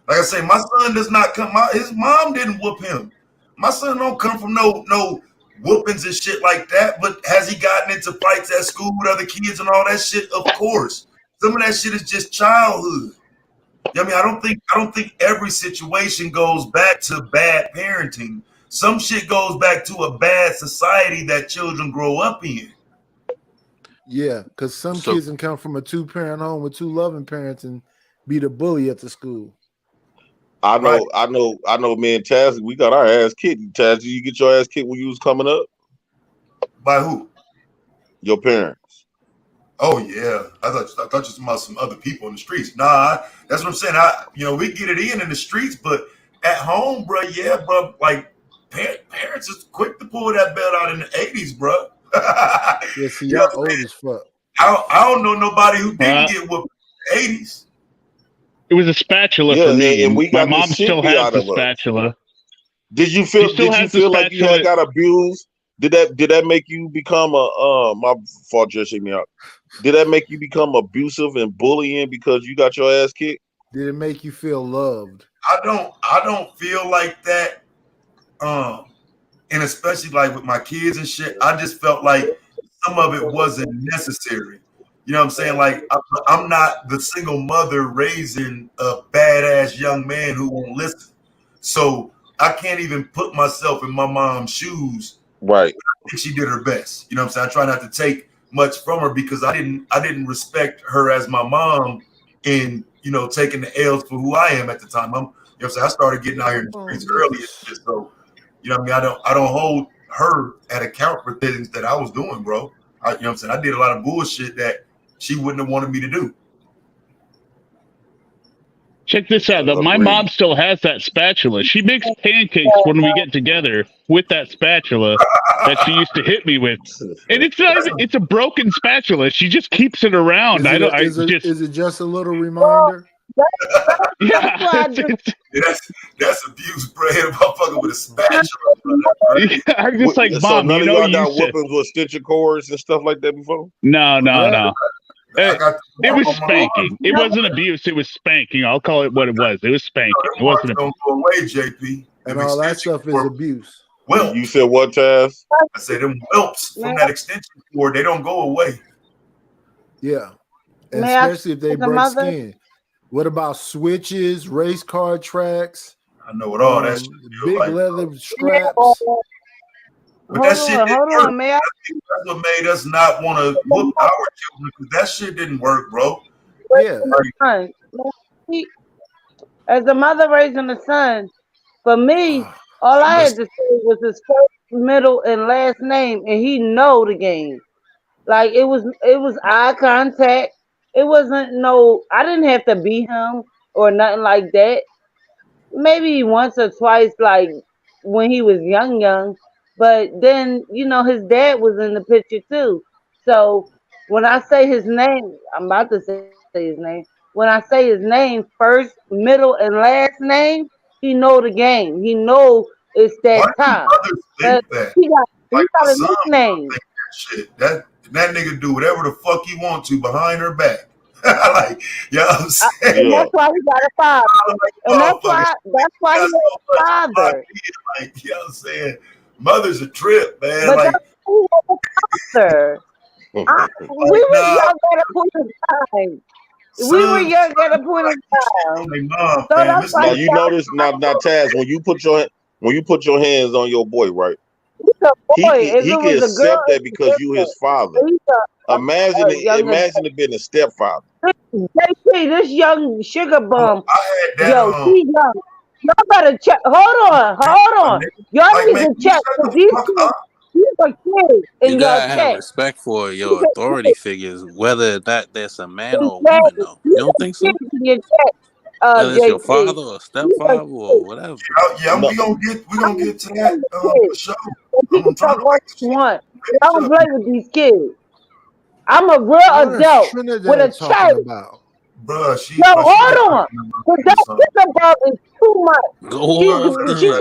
Speaker 2: Like I say, my son does not come. His mom didn't whoop him. My son don't come from no whoopings and shit like that. But has he gotten into fights at school with other kids and all that shit? Of course. Some of that shit is just childhood. I mean, I don't think every situation goes back to bad parenting. Some shit goes back to a bad society that children grow up in.
Speaker 3: Yeah, because some kids can come from a 2-parent home with 2 loving parents and be the bully at the school.
Speaker 7: I know. Me and Taz, we got our ass kicked. Taz, did you get your ass kicked when you was coming up?
Speaker 2: By who?
Speaker 7: Your parents.
Speaker 2: Oh yeah, I thought you were talking about some other people in the streets. Nah, that's what I'm saying. We get it in the streets, but at home, bro, yeah, bro, like parents is quick to pull that belt out in the 80s, bro.
Speaker 3: Yeah, see, y'all old as fuck.
Speaker 2: I don't know nobody who didn't get whooped in the 80s.
Speaker 9: It was a spatula for me.
Speaker 7: And we got
Speaker 9: my mom still has the spatula.
Speaker 7: Did you feel like you had got abused? Did that make you become my fault, just shake me out. Did that make you become abusive and bullying because you got your ass kicked?
Speaker 3: Did it make you feel loved?
Speaker 2: I don't feel like that. And especially like with my kids and shit, I just felt like some of it wasn't necessary. You know what I'm saying? Like I'm not the single mother raising a badass young man who won't listen. So I can't even put myself in my mom's shoes.
Speaker 7: Right.
Speaker 2: I think she did her best. You know what I'm saying? I try not to take much from her because I didn't respect her as my mom in, taking the L's for who I am at the time. I started getting out here in the streets early and shit. So, I don't hold her at account for things that I was doing, bro. I did a lot of bullshit that she wouldn't have wanted me to do.
Speaker 9: Check this out. My mom still has that spatula. She makes pancakes when we get together with that spatula that she used to hit me with. And it's a broken spatula. She just keeps it around.
Speaker 3: Is it just a little reminder?
Speaker 9: Yeah.
Speaker 2: That's abuse, bro. A motherfucker with a spatula.
Speaker 9: Yeah, I'm just like, Mom,
Speaker 7: so none of y'all got whoopings with stitcher cords and stuff like that before?
Speaker 9: No. It was spanking. It wasn't abuse. It was spanking. I'll call it what it was. It was spanking. It wasn't abuse.
Speaker 2: Don't go away, JP.
Speaker 3: And all that stuff is abuse.
Speaker 7: Well, you said what, Taz?
Speaker 2: I said them whelps from that extension cord. They don't go away.
Speaker 3: Yeah, and especially if they break skin. What about switches, race car tracks?
Speaker 2: I know what all that shit
Speaker 3: big
Speaker 2: like.
Speaker 3: leather straps.
Speaker 2: But that shit didn't work. That's what made us not want to whoop our children because that shit didn't work, bro.
Speaker 3: Yeah.
Speaker 4: As a mother raising a son, for me, all I had to say was his first, middle, and last name, and he know the game. Like it was eye contact. It wasn't I didn't have to beat him or nothing like that. Maybe once or twice, like when he was young. But then, his dad was in the picture too. So when I say his name, I'm about to say his name. When I say his name, first, middle, and last name, he know the game. He know it's that time. He got a nickname.
Speaker 2: Shit, that nigga do whatever the fuck he want to behind her back. Like, you know what I'm saying?
Speaker 4: And that's why he got a father. And that's why he has a father.
Speaker 2: Like, you know what I'm saying? Mother's a trip, man.
Speaker 4: But
Speaker 2: like,
Speaker 4: that's who was a father. We were young at a point in time. We were young at a point in time.
Speaker 7: So that's why you notice now, Taz, when you put your hands on your boy, right? He can accept that because you his father. Imagine it being a stepfather.
Speaker 4: JP, this young sugar bum. He young. Y'all better check. Hold on. Y'all need to check. He's a kid.
Speaker 6: You gotta have respect for your authority figures, whether that's a man or a woman. Though you don't think so? Whether it's your father or stepfather or whatever.
Speaker 2: Yeah, we gonna get to that for sure.
Speaker 4: I'm talk what you want. I don't play with these kids. I'm a real adult with a child.
Speaker 2: Bruh,
Speaker 4: hold on. But that chicken bug is too much. She's a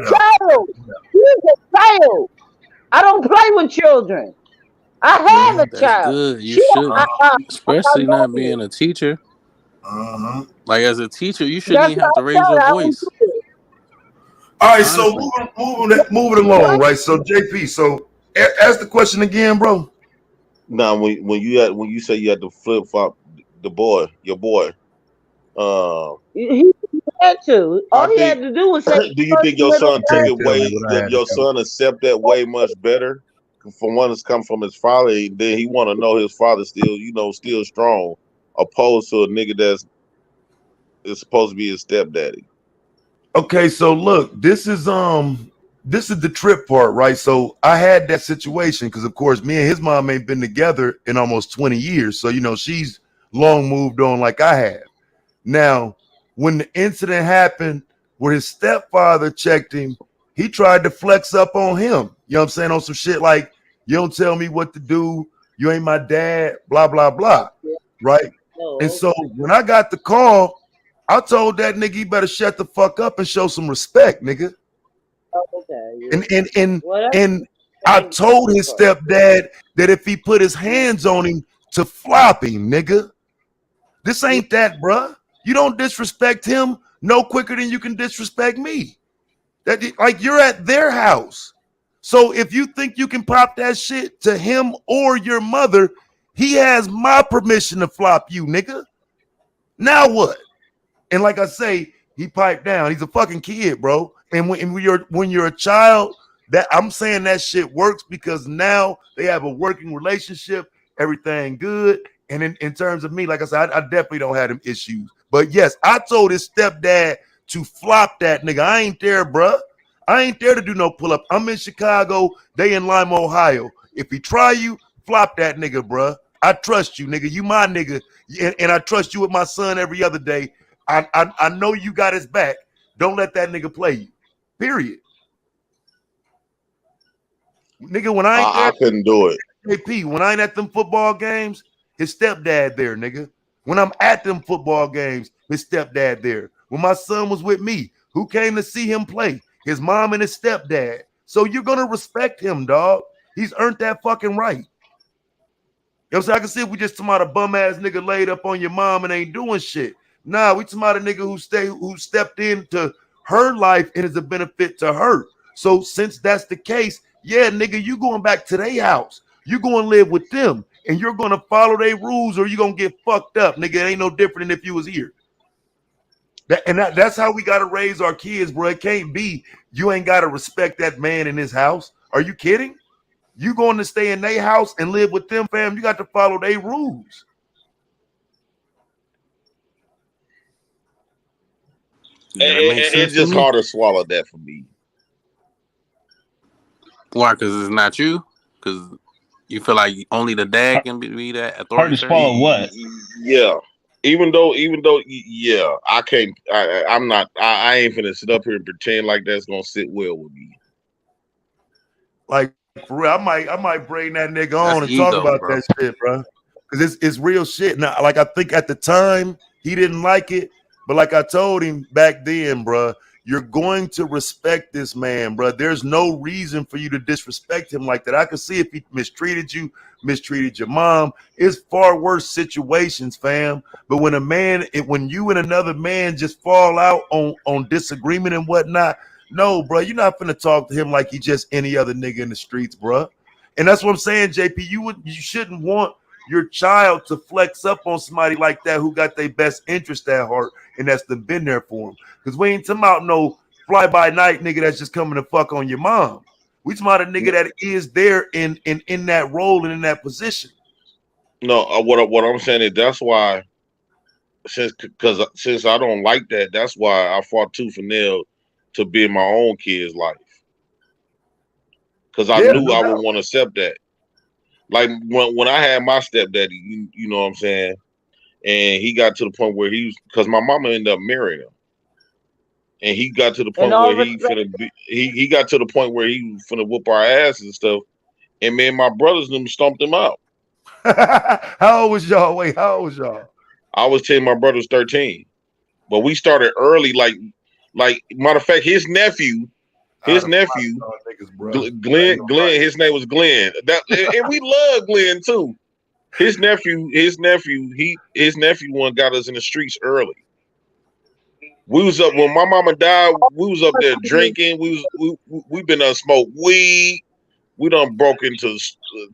Speaker 4: child. She's a child. I don't play with children. I have a child.
Speaker 6: Good. You should, especially not being a teacher. Like as a teacher, you shouldn't even have to raise your voice.
Speaker 2: All right, so moving along, right? So JP, so ask the question again, bro.
Speaker 7: Now, when you say you had to flip flop your boy,
Speaker 4: he had to. All he had to do was say.
Speaker 7: Do you think your son took it way? Did your son accept that way much better? For one, it's come from his father. Then he want to know his father still, still strong, opposed to a nigga that's is supposed to be his stepdaddy.
Speaker 2: Okay, so look, this is the trip part, right? So I had that situation because, of course, me and his mom ain't been together in almost 20 years. So, she's long moved on like I have. Now, when the incident happened where his stepfather checked him, he tried to flex up on him. You know what I'm saying? On some shit like, you don't tell me what to do. You ain't my dad, blah, blah, blah. Right? And so when I got the call, I told that nigga, you better shut the fuck up and show some respect, nigga. And I told his stepdad that if he put his hands on him to flop him, nigga. This ain't that, bruh. You don't disrespect him no quicker than you can disrespect me. That like you're at their house. So if you think you can pop that shit to him or your mother, he has my permission to flop you, nigga. Now what? And like I say, he piped down. He's a fucking kid, bro. And when you're a child, that I'm saying that shit works because now they have a working relationship, everything good. And in terms of me, like I said, I definitely don't have them issues. But yes, I told his stepdad to flop that nigga. I ain't there, bruh. I ain't there to do no pull-up. I'm in Chicago. They in Lima, Ohio. If he try you, flop that nigga, bruh. I trust you, nigga. You my nigga. And I trust you with my son every other day. I know you got his back. Don't let that nigga play you. Period. Nigga, when I
Speaker 7: couldn't do it.
Speaker 2: JP, when I ain't at them football games, his stepdad there, nigga. When I'm at them football games, his stepdad there. When my son was with me, who came to see him play? His mom and his stepdad. So you're gonna respect him, dog. He's earned that fucking right. You know what I'm saying? I can see if we just talking about a bum ass nigga laid up on your mom and ain't doing shit. Nah, we talking about a nigga who stepped into her life and is a benefit to her. So since that's the case, yeah, nigga, you going back to their house. You going to live with them and you're going to follow their rules or you going to get fucked up. Nigga, it ain't no different than if you was here. That's how we got to raise our kids, bro. It can't be you ain't got to respect that man in his house. Are you kidding? You going to stay in their house and live with them, fam. You got to follow their rules.
Speaker 7: It's just hard to swallow that for me.
Speaker 6: Why? Because it's not you? Because you feel like only the dad can be that authority?
Speaker 9: Hard to swallow what?
Speaker 7: Yeah. Even though, yeah, I can't. I'm not. I ain't finna sit up here and pretend like that's gonna sit well with me.
Speaker 2: Like for real, I might bring that nigga on and talk about that shit, bro. Because it's real shit. Now, like I think at the time he didn't like it, but like I told him back then, bro, you're going to respect this man, bro. There's no reason for you to disrespect him like that. I could see if he mistreated you, mistreated your mom. It's far worse situations, fam. But when when you and another man just fall out on disagreement and whatnot, no, bro, you're not finna talk to him like he just any other nigga in the streets, bro. And that's what I'm saying, JP. You shouldn't want your child to flex up on somebody like that who got their best interest at heart and that's been there for him. Because we ain't talking about no fly-by-night nigga that's just coming to fuck on your mom. We talking about a nigga that is there in that role and in that position.
Speaker 7: No, what I'm saying is that's why, since I don't like that, that's why I fought tooth and nail to be in my own kid's life. Because I knew I would want to accept that. Like when I had my stepdaddy, you know what I'm saying, and he got to the point where because my mama ended up marrying him, and he got to the point where he got to the point where he was finna whoop our asses and stuff, and me and my brothers them stomped him out.
Speaker 2: How old was y'all? Wait, how old was y'all?
Speaker 7: I was 10, my brother was 13, but we started early. Like matter of fact, his nephew. Glenn, his name was Glenn. And we love Glenn too. His nephew one got us in the streets early. We was up when my mama died. We was up there drinking. We been smoked weed. We done broke into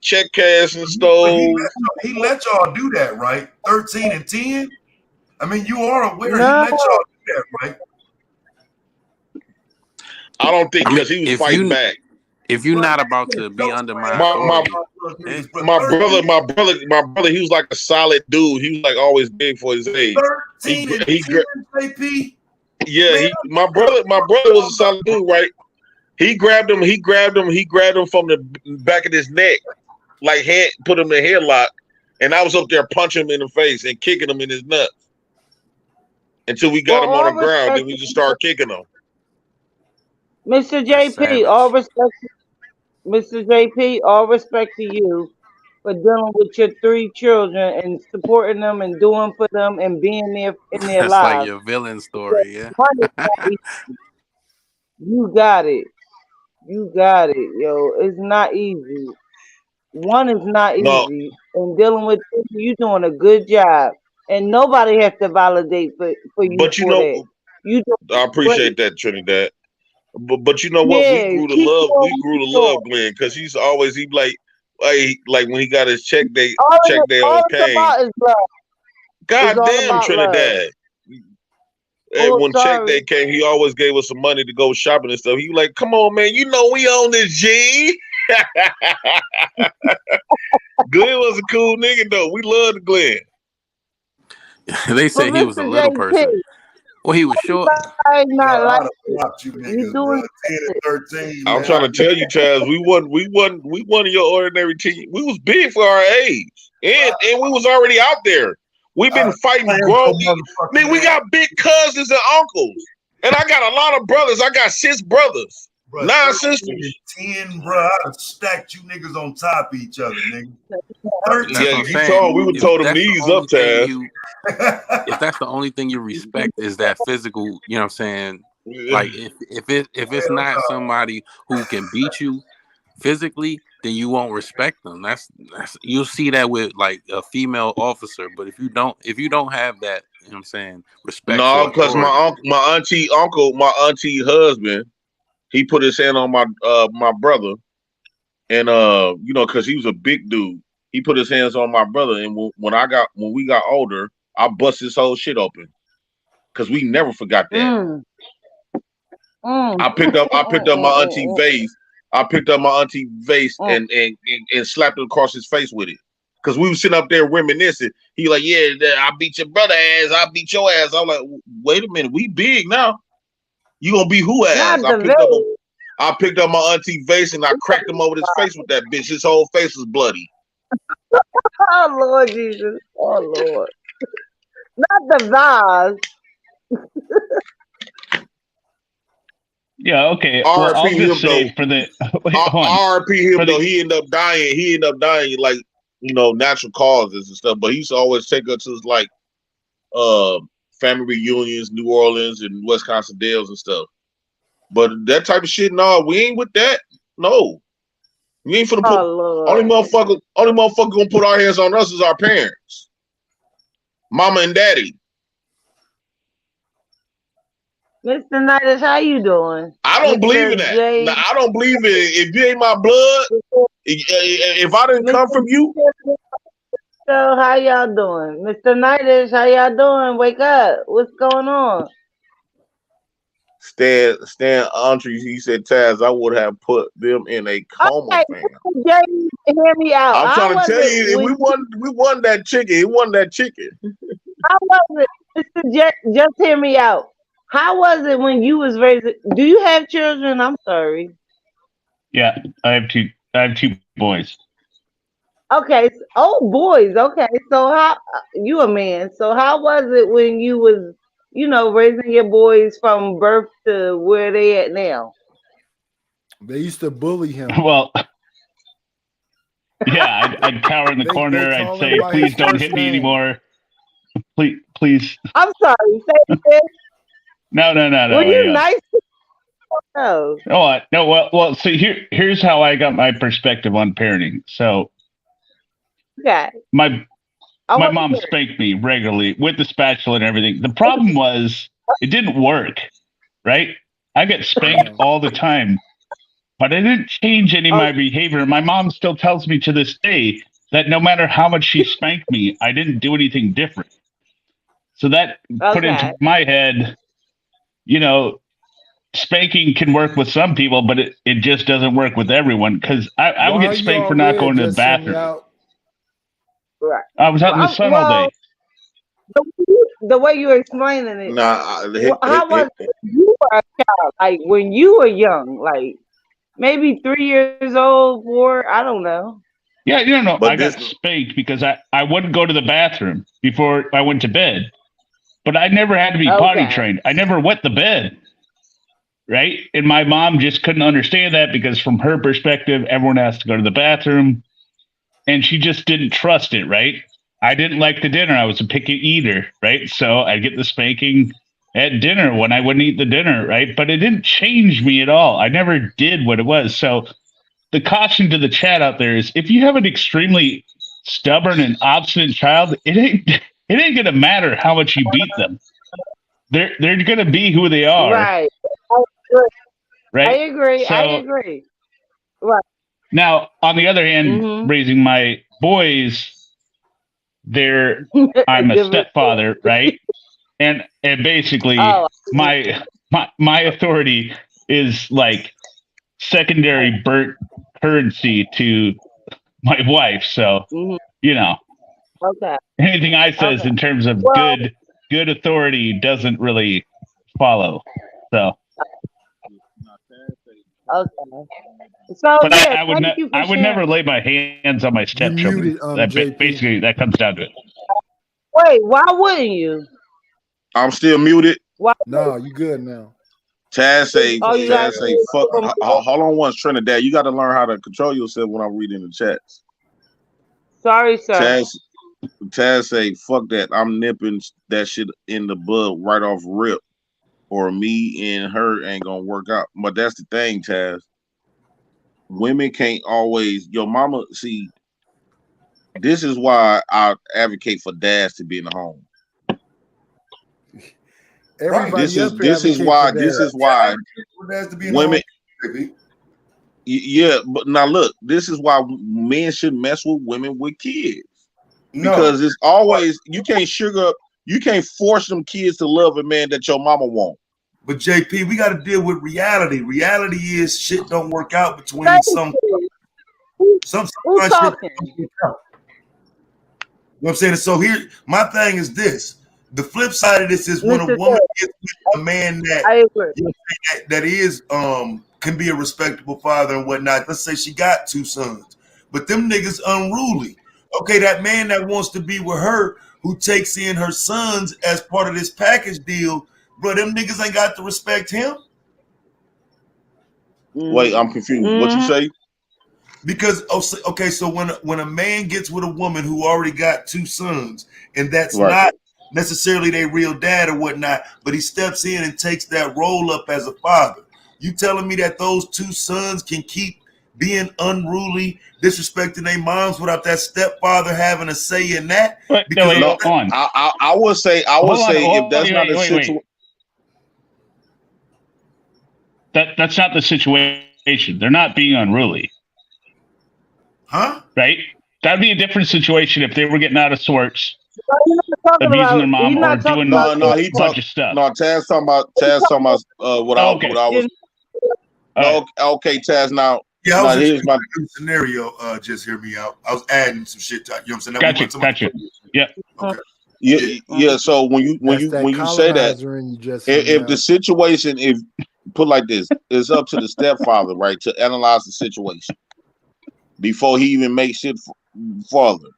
Speaker 7: check cash and stove.
Speaker 2: He let y'all do that, right? 13 and 10. I mean, you are aware he let y'all do that, right?
Speaker 7: I don't think because he was fighting back.
Speaker 6: if you're not about to be under my authority,
Speaker 7: my brother, he was like a solid dude. He was like always big for his age. My brother was a solid dude, right? He grabbed him from the back of his neck, like put him in a headlock, and I was up there punching him in the face and kicking him in his nuts until we got him on the ground. Then we just started kicking him.
Speaker 4: Mr. JP, all respect. Mr. JP, all respect to you for dealing with your 3 children and supporting them and doing for them and being there in their
Speaker 6: That's
Speaker 4: lives.
Speaker 6: like your villain story, yeah.
Speaker 4: You got it. You got it, yo. It's not easy. One is not easy. And dealing with you doing a good job. And nobody has to validate for you.
Speaker 7: But you know, I appreciate that, Trinidad. But you know what?
Speaker 4: Yeah,
Speaker 7: we grew to love Glenn, because he like when he got his check day on Kane. God damn, Trinidad. And when check day came, he always gave us some money to go shopping and stuff. He was like, come on, man, you know we own this G. Glenn was a cool nigga though. We loved Glenn.
Speaker 6: They said he was a little person. Well, he was short.
Speaker 4: Not like
Speaker 2: you doing 10 and 13.
Speaker 7: I'm trying to tell you, Chaz, we won your ordinary team. We was big for our age. And we was already out there. We've been fighting grown. Man, we got big cousins and uncles. And I got a lot of brothers. I got 6 brothers.
Speaker 2: Bro,
Speaker 7: 9 sisters.
Speaker 2: 10, bro. I'd have stacked you niggas on top of each other, nigga. 13.
Speaker 7: Yeah, we would told them knees up, Chaz.
Speaker 6: If that's the only thing you respect is that physical, you know what I'm saying? Like if it's not somebody who can beat you physically, then you won't respect them. That's you'll see that with like a female officer, but if you don't have that, you know what I'm saying, respect.
Speaker 7: No, because my auntie husband, he put his hand on my brother, and you know, because he was a big dude, he put his hands on my brother, and when we got older, I bust his whole shit open, because we never forgot that. I picked up my auntie vase. I picked up my auntie vase and slapped it across his face with it, because we were sitting up there reminiscing. He like, yeah, I beat your brother ass, I beat your ass. I'm like, wait a minute, we big now. You gonna be who ass? I picked up my auntie vase and I cracked him over his face with that bitch. His whole face was bloody.
Speaker 4: Oh Lord Jesus! Oh Lord! Not the vase.
Speaker 9: Yeah. Okay. Well, I'll just say for the
Speaker 7: RP him though. He ended up dying like, you know, natural causes and stuff. But he used to always take us to like family reunions, New Orleans and Wisconsin Dells and stuff. But that type of shit, no, we ain't with that. No, we ain't finna put. Only motherfucker gonna put our hands on us is our parents, mama and daddy.
Speaker 4: Mr. Nidus, how you doing?
Speaker 7: I don't believe in that. No, I don't believe in it. If you ain't my blood, if I didn't come from you.
Speaker 4: So how y'all doing? Mr. Nidus, how y'all doing? Wake up. What's going on?
Speaker 7: Stan Andre, he said, Taz, I would have put them in a coma.
Speaker 4: Okay, hear me out.
Speaker 7: I'm trying to tell you, we won that chicken. He won that chicken.
Speaker 4: How was it? Mr. Just hear me out. How was it when you was raising? Do you have children? I'm sorry.
Speaker 9: Yeah, I have two boys.
Speaker 4: Okay. Oh, boys. Okay. So how you a man? So how was it when you was, you know, raising your boys from birth to where they at now?
Speaker 3: They used to bully him.
Speaker 9: Well, yeah, I'd cower in the corner. I'd say, "Please don't hit me anymore. Please."
Speaker 4: I'm sorry. Say it.
Speaker 9: No.
Speaker 4: Were you nice? No.
Speaker 9: No. Well. So here's how I got my perspective on parenting. So, my mom spanked me regularly with the spatula and everything. The problem was it didn't work, right? I get spanked all the time, but I didn't change any of my behavior. My mom still tells me to this day that no matter how much she spanked me, I didn't do anything different. So that put into my head, you know, spanking can work with some people, but it just doesn't work with everyone. Because I would get spanked for not going to the bathroom.
Speaker 4: Right.
Speaker 9: I was out in the sun all day.
Speaker 4: The way you're explaining it,
Speaker 7: Nah,
Speaker 4: how was it when you were a child? Like when you were young, like maybe 3 years old, 4, I don't know.
Speaker 9: Yeah, you don't know. I got spanked because I wouldn't go to the bathroom before I went to bed. But I never had to be potty trained. I never wet the bed. Right? And my mom just couldn't understand that because from her perspective, everyone has to go to the bathroom. And she just didn't trust it, right? I didn't like the dinner. I was a picky eater, right? So I'd get the spanking at dinner when I wouldn't eat the dinner, right? But it didn't change me at all. I never did what it was. So the caution to the chat out there is if you have an extremely stubborn and obstinate child, it ain't gonna matter how much you beat them. They're gonna be who they are.
Speaker 4: Right.
Speaker 9: Right.
Speaker 4: I agree.
Speaker 9: So,
Speaker 4: I agree. Right.
Speaker 9: Now, on the other hand, raising my boys, I'm a stepfather, right? And basically my authority is like secondary burnt currency to my wife. So you know, anything I says in terms of good authority doesn't really follow. So
Speaker 4: So
Speaker 9: but I would never lay my hands on my stepchildren. Basically, that comes down to it.
Speaker 4: Wait, why wouldn't you?
Speaker 7: I'm still muted.
Speaker 4: Why?
Speaker 3: No, you good now.
Speaker 7: Taz say, fuck. Hold on once, Trinidad. You got to learn how to control yourself when I'm reading the chats.
Speaker 4: Sorry, sir.
Speaker 7: Taz say, fuck that. I'm nipping that shit in the bud right off rip. Or me and her ain't gonna work out. But that's the thing, Taz. Women can't always, your mama, see, this is why I advocate for dads to be in the home. This is why women, yeah, but now look, this is why men should mess with women with kids. Because it's always, you can't force them kids to love a man that your mama won't.
Speaker 2: But JP, we got to deal with reality. Reality is shit don't work out between some shit don't work out. You know what I'm saying? So here, my thing is this. The flip side of this is when a woman gets with a man that is can be a respectable father and whatnot. Let's say she got 2 sons, but them niggas unruly. Okay, that man that wants to be with her, who takes in her sons as part of this package deal, bro, them niggas ain't got to respect him.
Speaker 7: Wait, I'm confused. What you say?
Speaker 2: Because okay, so when a man gets with a woman who already got 2 sons, and that's not necessarily their real dad or whatnot, but he steps in and takes that role up as a father. You telling me that those 2 sons can keep being unruly, disrespecting their moms without that stepfather having a say in that?
Speaker 7: Because I would say if that's not the situation.
Speaker 9: That's not the situation. They're not being unruly.
Speaker 2: Huh?
Speaker 9: Right? That'd be a different situation if they were getting out of sorts, abusing their mom, or doing a bunch of stuff.
Speaker 7: No, Taz talking about what I was. Okay, Taz. Now,
Speaker 2: here's my scenario. Just hear me out. I was adding some shit to, you know what I'm saying?
Speaker 9: Gotcha. Yeah.
Speaker 2: Okay.
Speaker 7: Yeah. So when you say that, if the situation, if put like this, it's up to the stepfather, right, to analyze the situation before he even makes shit farther.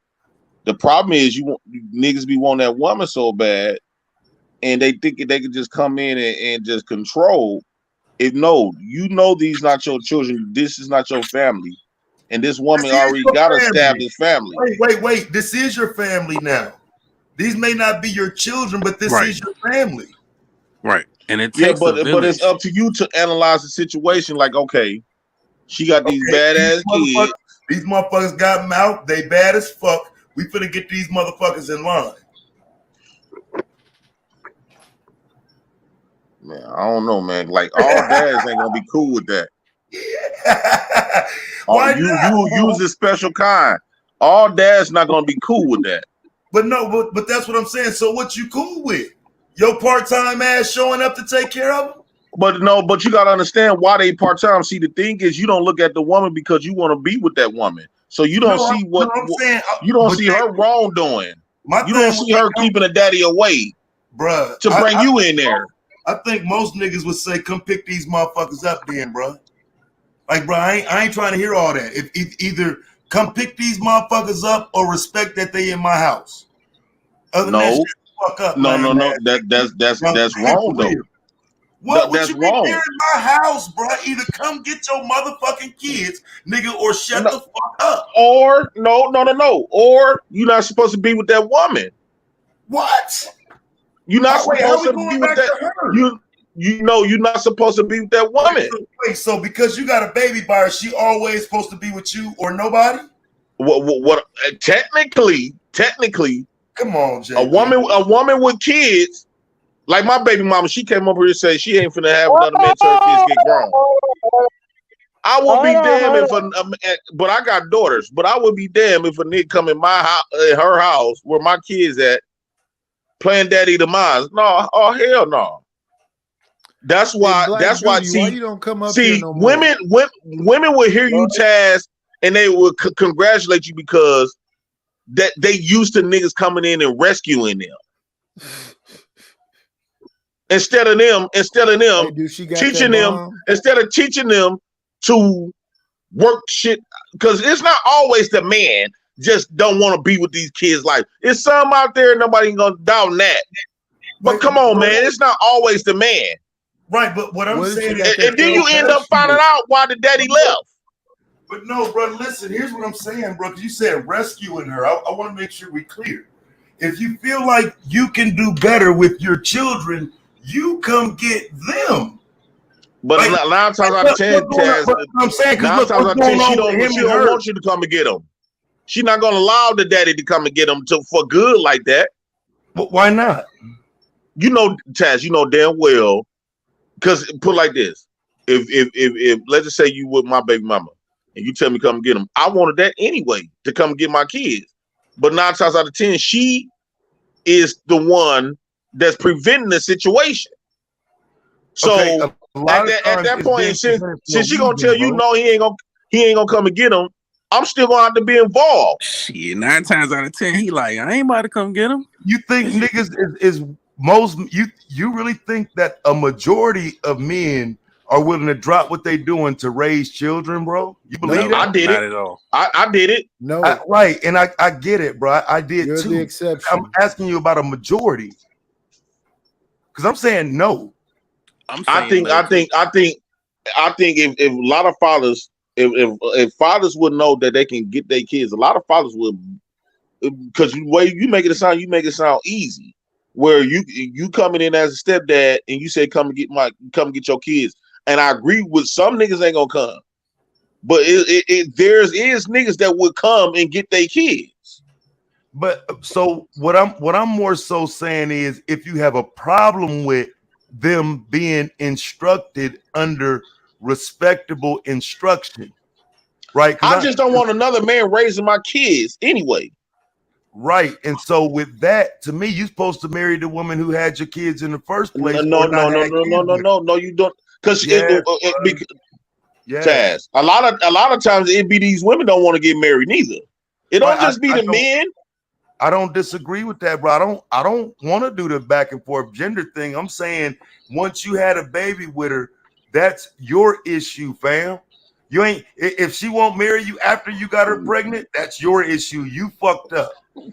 Speaker 7: The problem is you niggas be wanting that woman so bad, and they think they can just come in and just control. If these not your children, this is not your family, and this woman already got established family.
Speaker 2: Wait, this is your family now. These may not be your children, but this is your family.
Speaker 6: Right. And it takes
Speaker 7: but it's up to you to analyze the situation. Like, okay, she got these badass kids.
Speaker 2: These motherfuckers got mouth. They bad as fuck. We finna get these motherfuckers in line.
Speaker 7: Man, I don't know, man. Like, all dads ain't gonna be cool with that. You use a special kind. All dads not gonna be cool with that.
Speaker 2: But no, but that's what I'm saying. So what you cool with? Your part-time ass showing up to take care of them?
Speaker 1: But you gotta understand why they part time. See, the thing is, you don't look at the woman because you want to be with that woman, so you don't see what
Speaker 2: I'm saying.
Speaker 1: You don't see her wrongdoing. You don't see her keeping a daddy away,
Speaker 2: bruh,
Speaker 1: to bring you in there.
Speaker 2: I think most niggas would say, "Come pick these motherfuckers up, then, bruh." Like, bro, I ain't trying to hear all that. If either come pick these motherfuckers up or respect that they in my house. Other than that, fuck up.
Speaker 1: No. That's wrong though.
Speaker 2: What
Speaker 1: that's
Speaker 2: you
Speaker 1: wrong.
Speaker 2: There in my house, bro? Either come get your motherfucking kids, nigga, or shut the fuck up.
Speaker 1: Or no. Or you're not supposed to be with that woman.
Speaker 2: What?
Speaker 1: You're not supposed to be with that. You know you're not supposed to be with that woman.
Speaker 2: Wait, so because you got a baby by her, she always supposed to be with you or nobody?
Speaker 1: What technically,
Speaker 2: come on, Jay.
Speaker 1: A woman with kids, like my baby mama, she came over here and said she ain't finna have another man till her kids get grown. I will be damned if but I got daughters, but I would be damned if a nigga come in my house, her house, where my kids at, playing daddy to mine. No, oh hell no. That's why. That's why.
Speaker 3: Why you don't come up
Speaker 1: see,
Speaker 3: here no more?
Speaker 1: women will hear you Taz, and they will congratulate you because that they used to niggas coming in and rescuing them. Instead of them teaching them, instead of teaching them to work shit, because it's not always the man just don't want to be with these kids' life. It's some out there, nobody gonna doubt that. But come on, man, it's not always the man.
Speaker 2: Right, but what I'm saying
Speaker 1: is, and then you end up finding out why the daddy left.
Speaker 2: But no, bro, listen, here's what I'm saying, bro. You said rescuing her. I want to make sure we're clear. If you feel like you can do better with your children, you come get them.
Speaker 1: But like, 9 times out of 10, Taz,
Speaker 2: I'm saying,
Speaker 1: 9 times out of 10, she don't want you to come and get them. She's not gonna allow the daddy to come and get them for good like that.
Speaker 2: But why not?
Speaker 1: You know, Taz, you know damn well. Because put it like this, if let's just say you with my baby mama and you tell me come get them, I wanted that anyway to come get my kids. But 9 times out of 10, she is the one that's preventing the situation. So
Speaker 2: okay,
Speaker 1: at that point, since she gonna tell you no, he ain't gonna come and get them, I'm still gonna have to be involved.
Speaker 6: Shit, 9 times out of 10, he like, I ain't about to come get him.
Speaker 2: You think niggas is most you really think that a majority of men are willing to drop what they doing to raise children, bro? You believe that?
Speaker 1: I did it.
Speaker 6: Not at all.
Speaker 1: I did it.
Speaker 3: No,
Speaker 2: right, and I get it, bro. I did
Speaker 3: You're
Speaker 2: too.
Speaker 3: the exception.
Speaker 2: I'm asking you about a majority because I'm saying no.
Speaker 1: I think if a lot of fathers, if fathers would know that they can get their kids, a lot of fathers would, because the way you make it sound easy. Where you coming in as a stepdad and you say come and get your kids, and I agree with some niggas ain't gonna come, but there's niggas that would come and get their kids.
Speaker 2: But so what I'm more so saying is, if you have a problem with them being instructed under respectable instruction, right?
Speaker 1: I just don't want another man raising my kids anyway.
Speaker 2: Right, and so with that, to me, you're supposed to marry the woman who had your kids in the first place.
Speaker 1: No, you don't, because Taz, a lot of times it be these women don't want to get married neither. It don't just be the men.
Speaker 2: I don't disagree with that, bro. I don't want to do the back and forth gender thing. I'm saying once you had a baby with her, that's your issue, fam. You ain't, if she won't marry you after you got her pregnant, that's your issue. You fucked up.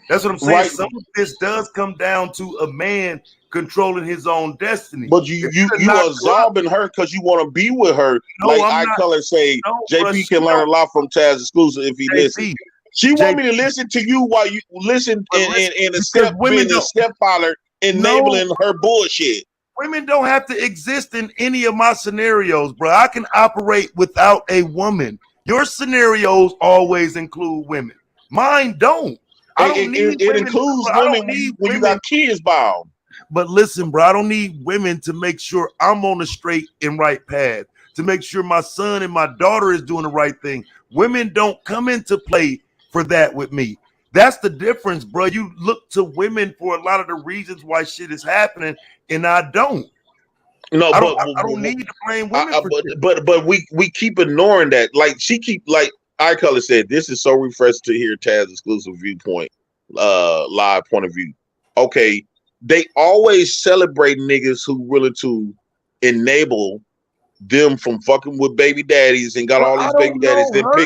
Speaker 2: That's what I'm saying.
Speaker 1: Right.
Speaker 2: Some of this does come down to a man controlling his own destiny.
Speaker 1: But you absorbing her because you want to be with her.
Speaker 2: No,
Speaker 1: like
Speaker 2: I
Speaker 1: color say, JP can learn a lot from Taz Exclusive if he listens. She want me to listen to you while you listen and a stepfather enabling her bullshit.
Speaker 2: Women don't have to exist in any of my scenarios, bro. I can operate without a woman. Your scenarios always include women. Mine don't.
Speaker 1: It includes women when you got kids bound.
Speaker 2: But listen, bro, I don't need women to make sure I'm on the straight and right path, to make sure my son and my daughter is doing the right thing. Women don't come into play for that with me. That's the difference, bro. You look to women for a lot of the reasons why shit is happening, and I don't.
Speaker 7: No,
Speaker 2: I don't need to blame women for shit.
Speaker 7: But we keep ignoring that. Like she keep like iColor said, this is so refreshing to hear Taz exclusive viewpoint, live point of view. Okay, they always celebrate niggas who willing to enable them from fucking with baby daddies and got all these baby daddies. What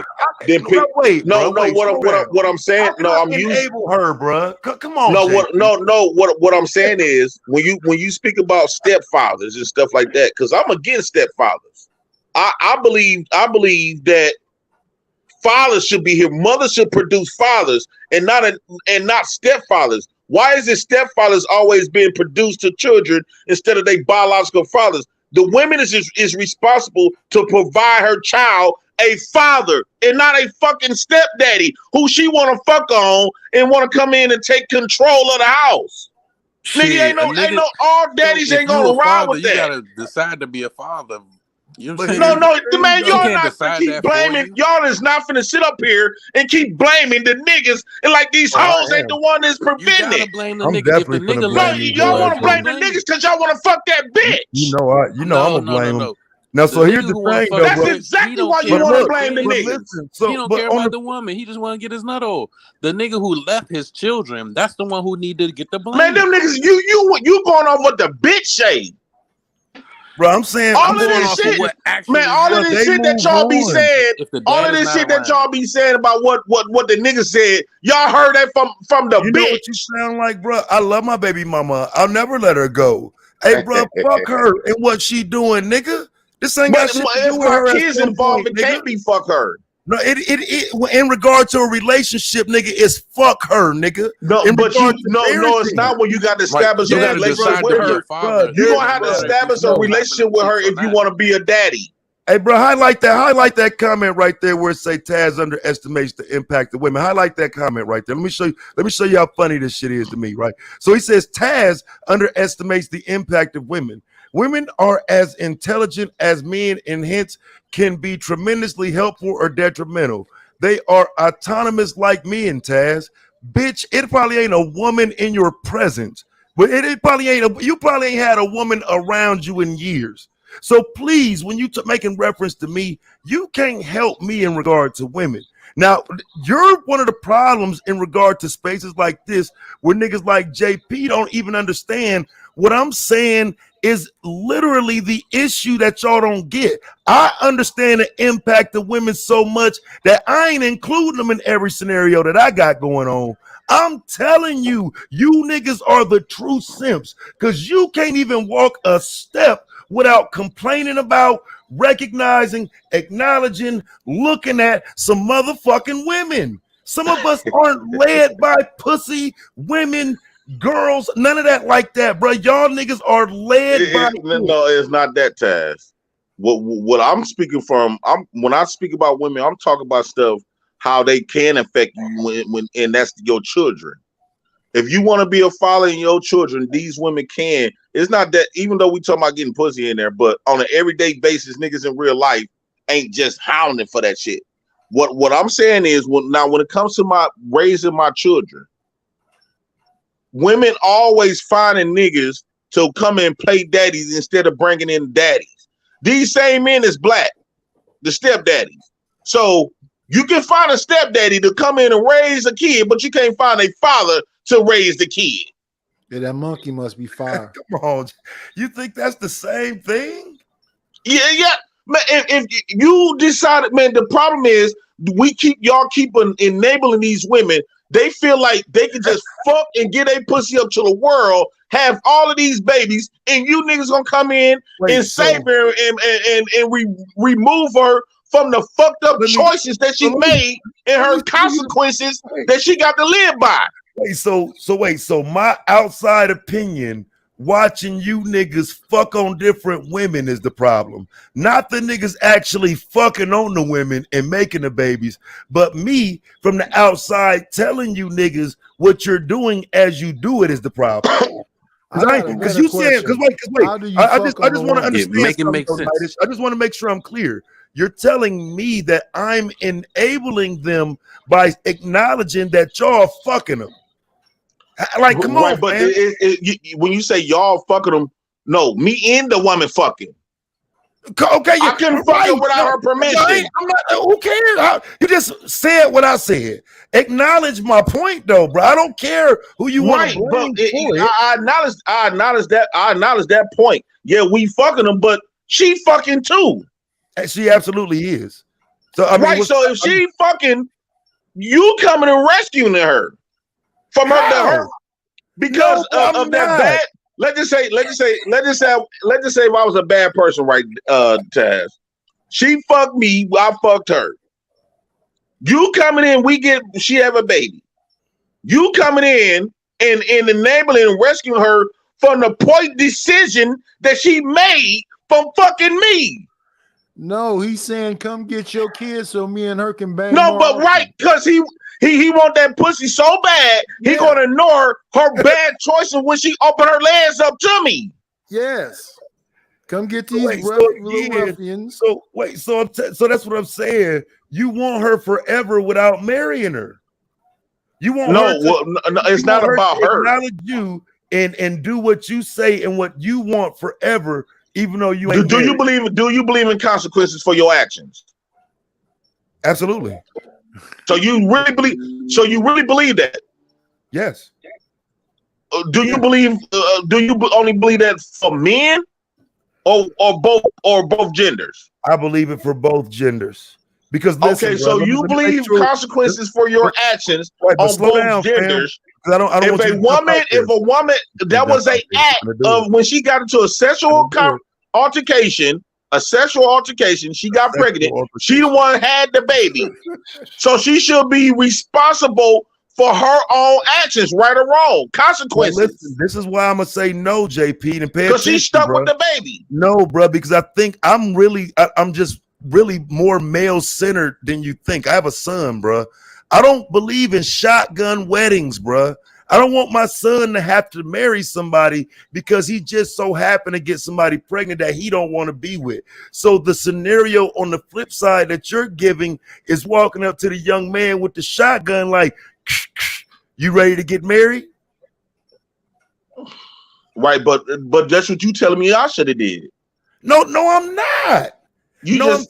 Speaker 7: I'm saying. No, I'm
Speaker 2: enable her, bro. Come on.
Speaker 7: What I'm saying is when you speak about stepfathers and stuff like that, because I'm against stepfathers. I believe that fathers should be here. Mothers should produce fathers and not stepfathers. Why is it stepfathers always being produced to children instead of their biological fathers? The woman is responsible to provide her child a father and not a fucking stepdaddy who she want to fuck on and want to come in and take control of the house.
Speaker 6: Shit,
Speaker 7: ain't no all daddies ain't gonna ride with that.
Speaker 6: You gotta decide to be a father. You know what I'm
Speaker 7: saying? Man, y'all not gonna keep blaming. Y'all is not finna sit up here and keep blaming the niggas and like these hoes ain't the one that's preventing it.
Speaker 6: Blame the niggas. If the nigga
Speaker 7: y'all want to blame the niggas because y'all want to fuck that bitch.
Speaker 2: You know, I'm gonna blame them. Now, so here's the thing, though.
Speaker 7: That's exactly why you want to blame the niggas.
Speaker 6: He don't care about the woman. He just want to get his nut off. The nigga who left his children, that's the one who need to get the blame.
Speaker 7: Man, them niggas, you going off what the bitch say.
Speaker 2: Bro, I'm saying
Speaker 7: all of this shit, man. All of this shit that y'all be saying, all of this shit that y'all be saying about what the niggas said, y'all heard that from the bitch.
Speaker 2: You know what you sound like, bro? I love my baby mama. I'll never let her go. Hey, bro, fuck her and what she doing, nigga. This ain't got shit to do with her.
Speaker 7: Kids involved, it can't be fuck her.
Speaker 2: No, it in regard to a relationship, nigga, it's fuck her, nigga.
Speaker 7: No, but it's not when you got to establish a relationship with her. You're gonna have to establish a relationship with her if you want to be a daddy.
Speaker 2: Hey, bro, highlight that comment right there where it say Taz underestimates the impact of women. Highlight that comment right there. Let me show you how funny this shit is to me, right? So he says Taz underestimates the impact of women. Women are as intelligent as men and hence can be tremendously helpful or detrimental. They are autonomous like men, Taz. Bitch, it probably ain't a woman in your presence, but it probably ain't you probably ain't had a woman around you in years. So please, when you making reference to me, you can't help me in regard to women. Now, you're one of the problems in regard to spaces like this where niggas like JP don't even understand what I'm saying is literally the issue that y'all don't get. I understand the impact of women so much that I ain't including them in every scenario that I got going on. I'm telling you, you niggas are the true simps because you can't even walk a step without complaining about, recognizing, acknowledging, looking at some motherfucking women. Some of us aren't led by pussy women, girls, none of that like that, bro. Y'all niggas are led by.
Speaker 7: No, it's not that, Taz. What I'm speaking from, when I speak about women, I'm talking about stuff how they can affect you when and that's your children. If you want to be a father in your children, these women can. It's not that, even though we talking about getting pussy in there, but on an everyday basis, niggas in real life ain't just hounding for that shit. What I'm saying is, when it comes to my raising my children, women always finding niggas to come and play daddies instead of bringing in daddies. These same men is black, the stepdaddies. So you can find a stepdaddy to come in and raise a kid, but you can't find a father to raise the kid.
Speaker 3: Yeah, that monkey must be fired.
Speaker 2: Come on, you think that's the same thing?
Speaker 7: Yeah. Man, if you decided, man, the problem is y'all keep enabling these women. They feel like they can just fuck and get a pussy up to the world, have all of these babies, and you niggas gonna come in and save her and remove her from the fucked up choices that she made and her consequences that she got to live by.
Speaker 2: So my outside opinion, watching you niggas fuck on different women is the problem. Not the niggas actually fucking on the women and making the babies, but me from the outside telling you niggas what you're doing as you do it is the problem. Because you said, wait, I just want to understand.
Speaker 6: Make it make sense.
Speaker 2: I just want to make sure I'm clear. You're telling me that I'm enabling them by acknowledging that y'all fucking them. Like, come on,
Speaker 7: but
Speaker 2: man.
Speaker 7: when you say y'all fucking them, No, me and the woman fucking.
Speaker 2: Okay,
Speaker 7: I couldn't fuck her without her permission.
Speaker 2: Who cares? You just said what I said. Acknowledge my point, though, bro. I don't care who you want to blame for it.
Speaker 7: I acknowledge that point. Yeah, we fucking them, but she fucking too.
Speaker 2: And she absolutely is. So I mean,
Speaker 7: right. So if she fucking, you coming and rescuing her from her to her because of that bad. Let's just say if I was a bad person, right, Taz. She fucked me, I fucked her. You coming in, she have a baby. You coming in and enabling and rescuing her from the point decision that she made from fucking me.
Speaker 3: No, he's saying come get your kids so me and her can bang.
Speaker 7: No, but right, because he want that pussy so bad, he gonna ignore her bad choices when she open her legs up to me.
Speaker 3: Yes. Come get these ruffians.
Speaker 2: So that's what I'm saying. You want her forever without marrying her. You want
Speaker 7: it's not about her.
Speaker 2: Acknowledge you and do what you say and what you want forever, even though you ain't.
Speaker 7: Do you believe in consequences for your actions?
Speaker 2: Absolutely.
Speaker 7: So you really believe that?
Speaker 2: Yes.
Speaker 7: Do you believe? Do you only believe that for men, or both genders?
Speaker 2: I believe it for both genders. Because listen,
Speaker 7: so you believe consequences for your actions on both genders.
Speaker 2: I don't
Speaker 7: if a woman, that was an act of when she got into a sexual altercation. A sexual altercation, she got pregnant. She the one had the baby, so she should be responsible for her own actions, right or wrong, consequences.
Speaker 2: Well, listen, this is why I'm gonna say no, JP, and pay
Speaker 7: because she's stuck with the baby.
Speaker 2: No, bro, because I think I'm just really more male centered than you think. I have a son, bro. I don't believe in shotgun weddings, bro. I don't want my son to have to marry somebody because he just so happened to get somebody pregnant that he don't want to be with. So the scenario on the flip side that you're giving is walking up to the young man with the shotgun like, you ready to get married?
Speaker 7: Right, but that's what you telling me I should have did.
Speaker 2: No, I'm not.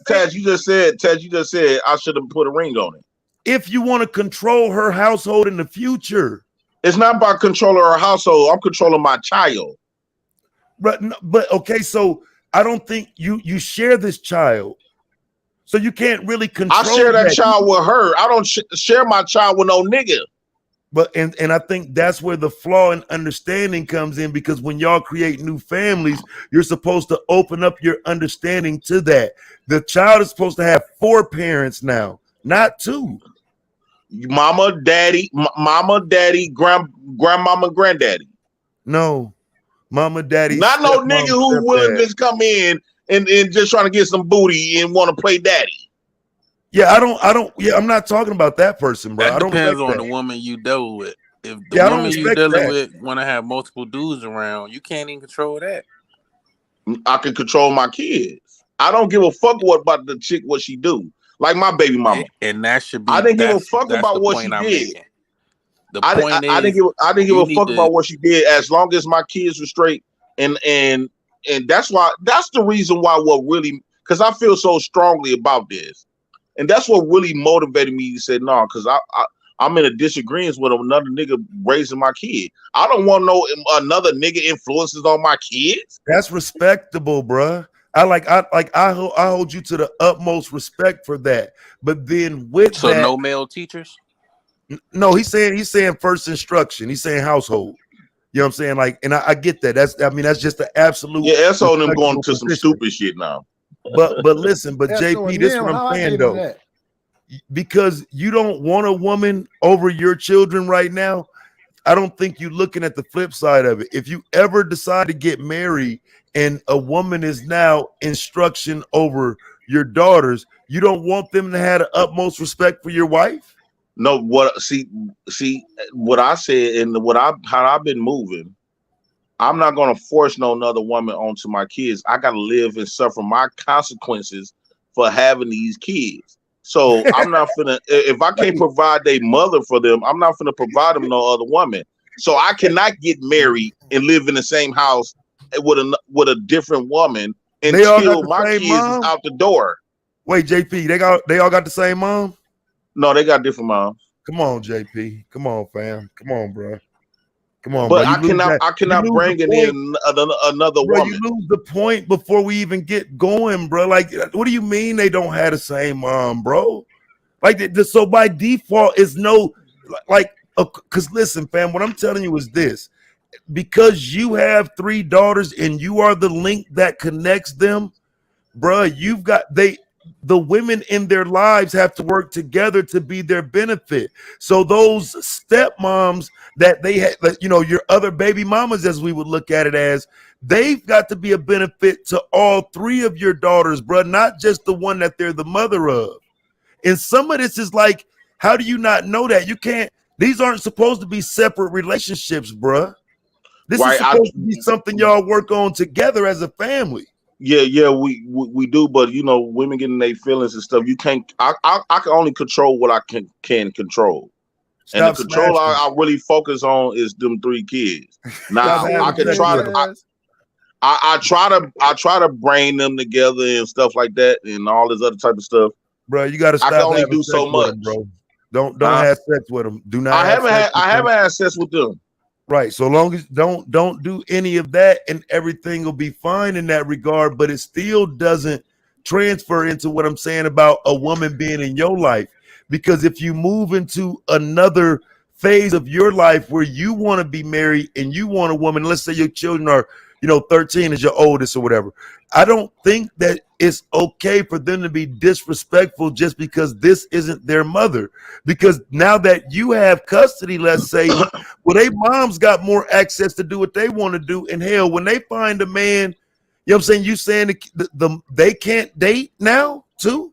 Speaker 7: Taz, you just said I should have put a ring on it.
Speaker 2: If you want to control her household in the future.
Speaker 7: It's not about controlling her household. I'm controlling my child.
Speaker 2: But okay, so I don't think you share this child, so you can't really control.
Speaker 7: I share that child with her. I don't share my child with no nigga.
Speaker 2: But and I think that's where the flaw in understanding comes in, because when y'all create new families, you're supposed to open up your understanding to that. The child is supposed to have 4 parents now, not 2.
Speaker 7: Mama, daddy, grandmama, granddaddy.
Speaker 2: No, mama, daddy.
Speaker 7: Not no nigga who will just come in and just trying to get some booty and want to play daddy.
Speaker 2: Yeah, I don't. Yeah, I'm not talking about that person, bro.
Speaker 6: That
Speaker 2: I don't
Speaker 6: depends on the woman you deal with. If the woman you dealing with want to have multiple dudes around, you can't even control that.
Speaker 7: I can control my kids. I don't give a fuck about the chick what she do. Like my baby mama,
Speaker 6: and that should be.
Speaker 7: I didn't give a fuck about what she did.
Speaker 6: I
Speaker 7: didn't give a fuck about what she did as long as my kids were straight, and that's the reason why because I feel so strongly about this, and that's what really motivated me to say no, because I'm in a disagreement with another nigga raising my kid. I don't want another nigga influences on my kids.
Speaker 2: That's respectable, bruh. I hold you to the utmost respect for that. But then with
Speaker 6: that, no male teachers?
Speaker 2: No, he's saying first instruction. He's saying household. You know what I'm saying? Like, and I get that. That's just the absolute.
Speaker 7: Yeah, that's on them going to some stupid shit now.
Speaker 2: But listen, JP, this is what I'm saying though. Because you don't want a woman over your children right now, I don't think you're looking at the flip side of it. If you ever decide to get married and a woman is now instruction over your daughters, you don't want them to have the utmost respect for your wife?
Speaker 7: No, see what I said and how I've been moving. I'm not gonna force no another woman onto my kids. I gotta live and suffer my consequences for having these kids. So I'm not finna, if I can't provide a mother for them, I'm not finna provide them no other woman. So I cannot get married and live in the same house with a different woman
Speaker 2: they all
Speaker 7: until
Speaker 2: got the
Speaker 7: my
Speaker 2: same
Speaker 7: kids
Speaker 2: mom?
Speaker 7: is out the door.
Speaker 2: Wait, JP, they all got the same mom?
Speaker 7: No, they got different moms.
Speaker 2: Come on, JP. Come on, fam. Come on, bro. Come on,
Speaker 7: But
Speaker 2: bro.
Speaker 7: I cannot bring in another
Speaker 2: bro,
Speaker 7: woman.
Speaker 2: You lose the point before we even get going, bro. Like, what do you mean they don't have the same mom, bro? Like, so by default, it's no, like, because listen, fam, what I'm telling you is this. Because you have 3 daughters and you are the link that connects them, bro, the women in their lives have to work together to be their benefit. So those stepmoms that they had, your other baby mamas, as we would look at it as, they've got to be a benefit to all 3 of your daughters, bro, not just the one that they're the mother of. And some of this is like, how do you not know that? You can't, these aren't supposed to be separate relationships, bro. This is supposed to be something y'all work on together as a family.
Speaker 7: Yeah, we do, but women getting their feelings and stuff. You can't. I can only control what I can control, and the control I really focus on is them 3 kids. Now I can try to. I try to brain them together and stuff like that, and all this other type of stuff.
Speaker 2: Bro, you got to stop.
Speaker 7: I can only do so much,
Speaker 2: them, bro. Don't have sex with them. Do not.
Speaker 7: I haven't had sex with them.
Speaker 2: Right. So long as don't do any of that, and everything will be fine in that regard. But it still doesn't transfer into what I'm saying about a woman being in your life. Because if you move into another phase of your life where you want to be married and you want a woman, let's say your children are, 13 is your oldest or whatever. I don't think that it's okay for them to be disrespectful just because this isn't their mother. Because now that you have custody, let's say, well, they moms got more access to do what they want to do. And hell, when they find a man, you saying they can't date now too,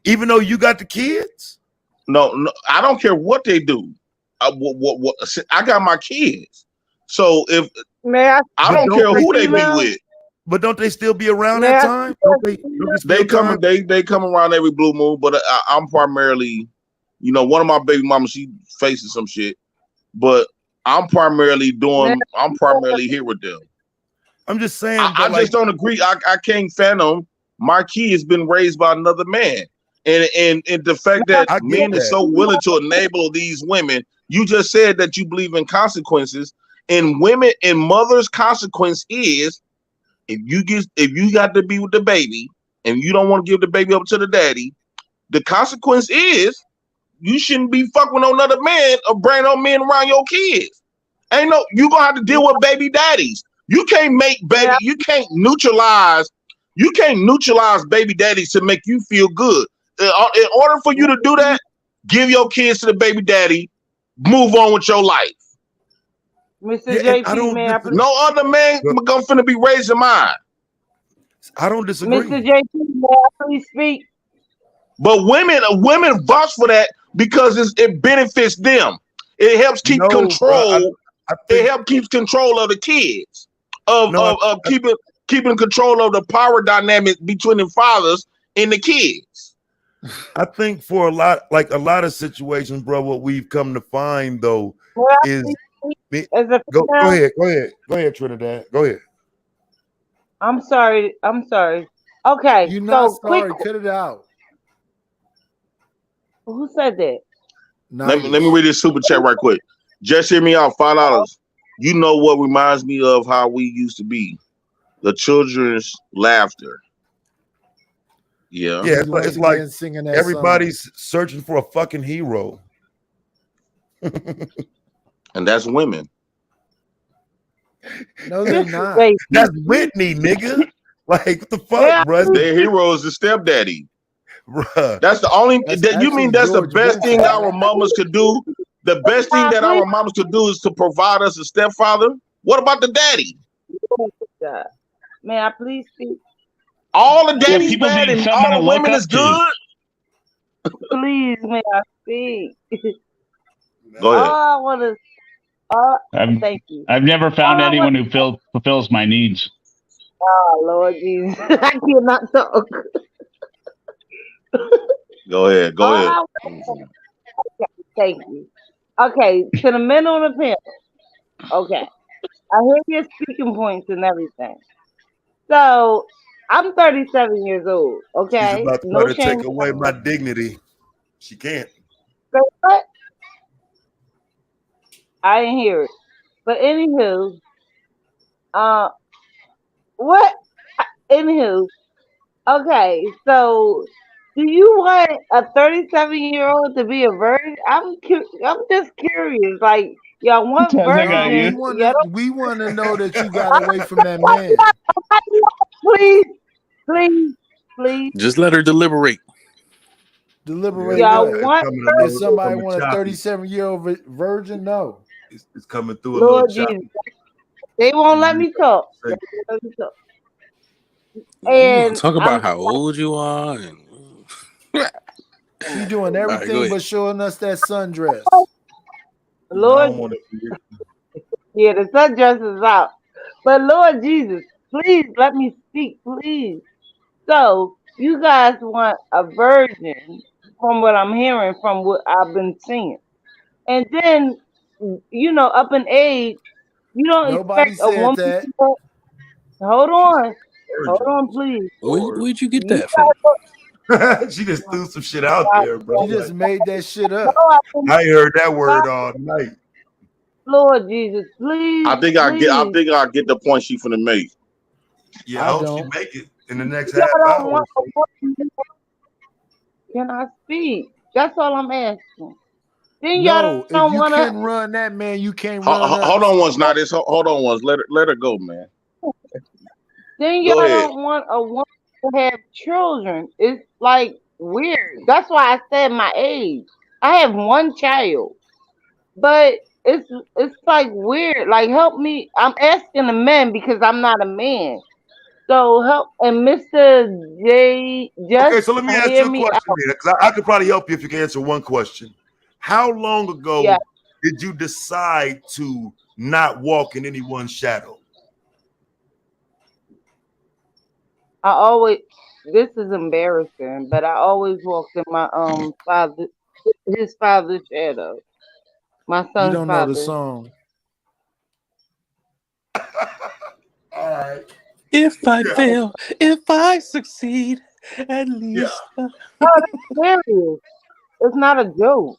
Speaker 2: even though you got the kids?
Speaker 7: No, I don't care what they do. I got my kids, so if I don't care who they be with.
Speaker 2: But don't they still be around that time?
Speaker 7: They come around every blue moon. But I'm primarily, one of my baby mamas, she faces some shit. But I'm primarily here with them.
Speaker 2: I'm just saying.
Speaker 7: I just don't agree. I can't fathom my kid has been raised by another man, and the fact that men is so willing to enable these women. You just said that you believe in consequences, and women and mothers' consequence is if you got to be with the baby and you don't want to give the baby up to the daddy, the consequence is you shouldn't be fucking with no another man or bring no men around your kids. You gonna have to deal with baby daddies. You can't make you can't neutralize baby daddies to make you feel good. In order for you to do that, give your kids to the baby daddy, move on with your life.
Speaker 4: Mr. JP, man,
Speaker 7: no other man finna be raising mine.
Speaker 2: I don't disagree.
Speaker 4: Mr. JP, may I please speak?
Speaker 7: But women vouch for that because it benefits them. It helps keep control. It helps keep control of the kids. Of keeping control of the power dynamic between the fathers and the kids.
Speaker 2: I think for a lot of situations, bro, what we've come to find though is. Go ahead, Trinidad. Go ahead.
Speaker 4: I'm sorry. Okay,
Speaker 3: you're not sorry. Cut it out.
Speaker 4: Who said that?
Speaker 7: Let me read this super chat right quick. Just hear me out. $5. You know what reminds me of how we used to be? The children's laughter. Yeah.
Speaker 2: Yeah, it's like everybody's searching for a fucking hero.
Speaker 7: And that's women.
Speaker 3: No, they're not.
Speaker 2: That's Whitney, nigga. Like, what the fuck, bro?
Speaker 7: Their hero is the stepdaddy.
Speaker 2: Bruh.
Speaker 7: That's the only. That's the best thing our mamas could do? The best thing that our mamas could do is to provide us a stepfather. What about the daddy?
Speaker 4: May I please speak?
Speaker 7: All the daddies bad and all the women is good.
Speaker 4: Please, may I speak?
Speaker 7: Go ahead.
Speaker 4: I want to. Thank you.
Speaker 9: I've never found anyone who fulfills my needs.
Speaker 4: Oh, Lord Jesus. I cannot talk.
Speaker 7: Go ahead.
Speaker 4: Okay, thank you. Okay, to the men on the panel. Okay. I hear your speaking points and everything. So I'm 37 years old.
Speaker 2: She's
Speaker 4: Okay,
Speaker 2: about to try
Speaker 4: no
Speaker 2: to
Speaker 4: shame.
Speaker 2: take away my dignity. She can't.
Speaker 4: So what? I didn't hear it. But anywho, what? Anywho, okay. So, do you want a 37-year-old to be a virgin? I'm just curious. Like, y'all want
Speaker 9: Taz, I got
Speaker 4: virgins?
Speaker 9: you.
Speaker 3: We want to know that you got away from that man.
Speaker 4: Please, please, please.
Speaker 6: Just let her deliberate.
Speaker 3: Deliberate
Speaker 4: Y'all
Speaker 3: what?
Speaker 4: want
Speaker 3: If somebody want a 37-year-old virgin, no.
Speaker 2: It's coming through a
Speaker 4: Lord
Speaker 2: little choppy.
Speaker 4: Jesus. They won't let me talk. They won't let me talk. And
Speaker 6: Talk about how old you are. And...
Speaker 3: She doing everything but showing us that sundress.
Speaker 4: Lord, yeah, the sundress is out. But Lord Jesus, please let me speak, please. So you guys want a virgin, from what I'm hearing, from what I've been seeing, and then up in age, you don't
Speaker 3: Nobody
Speaker 4: expect a woman.
Speaker 3: that.
Speaker 4: Hold on, please.
Speaker 6: Where'd you get that from?
Speaker 2: She just threw some shit out there, bro.
Speaker 3: She just made that shit up.
Speaker 2: I ain't heard that word all night.
Speaker 4: Lord Jesus, please.
Speaker 7: I think I get the point she finna make.
Speaker 2: Yeah, I hope she make it in the next half hour.
Speaker 4: Can I speak? That's all I'm asking. Then
Speaker 3: No,
Speaker 4: y'all
Speaker 3: if you can run that man, you can't run us.
Speaker 7: Hold on once, not this. Hold on once. Let her go, man.
Speaker 4: Then y'all don't want a woman to have children. It's like weird. That's why I said my age. I have one child, but it's like weird. Like help me. I'm asking the men because I'm not a man. So help and Mr. J. Just
Speaker 2: okay, so let me ask you a question then, because I could probably help you if you can answer one question. How long ago did you decide to not walk in anyone's shadow?
Speaker 4: This is embarrassing, but I always walked in my his father's shadow. My son's father.
Speaker 3: You don't know the song.
Speaker 2: All right.
Speaker 6: If I fail, if I succeed, at least.
Speaker 4: No, that's serious. It's not a joke.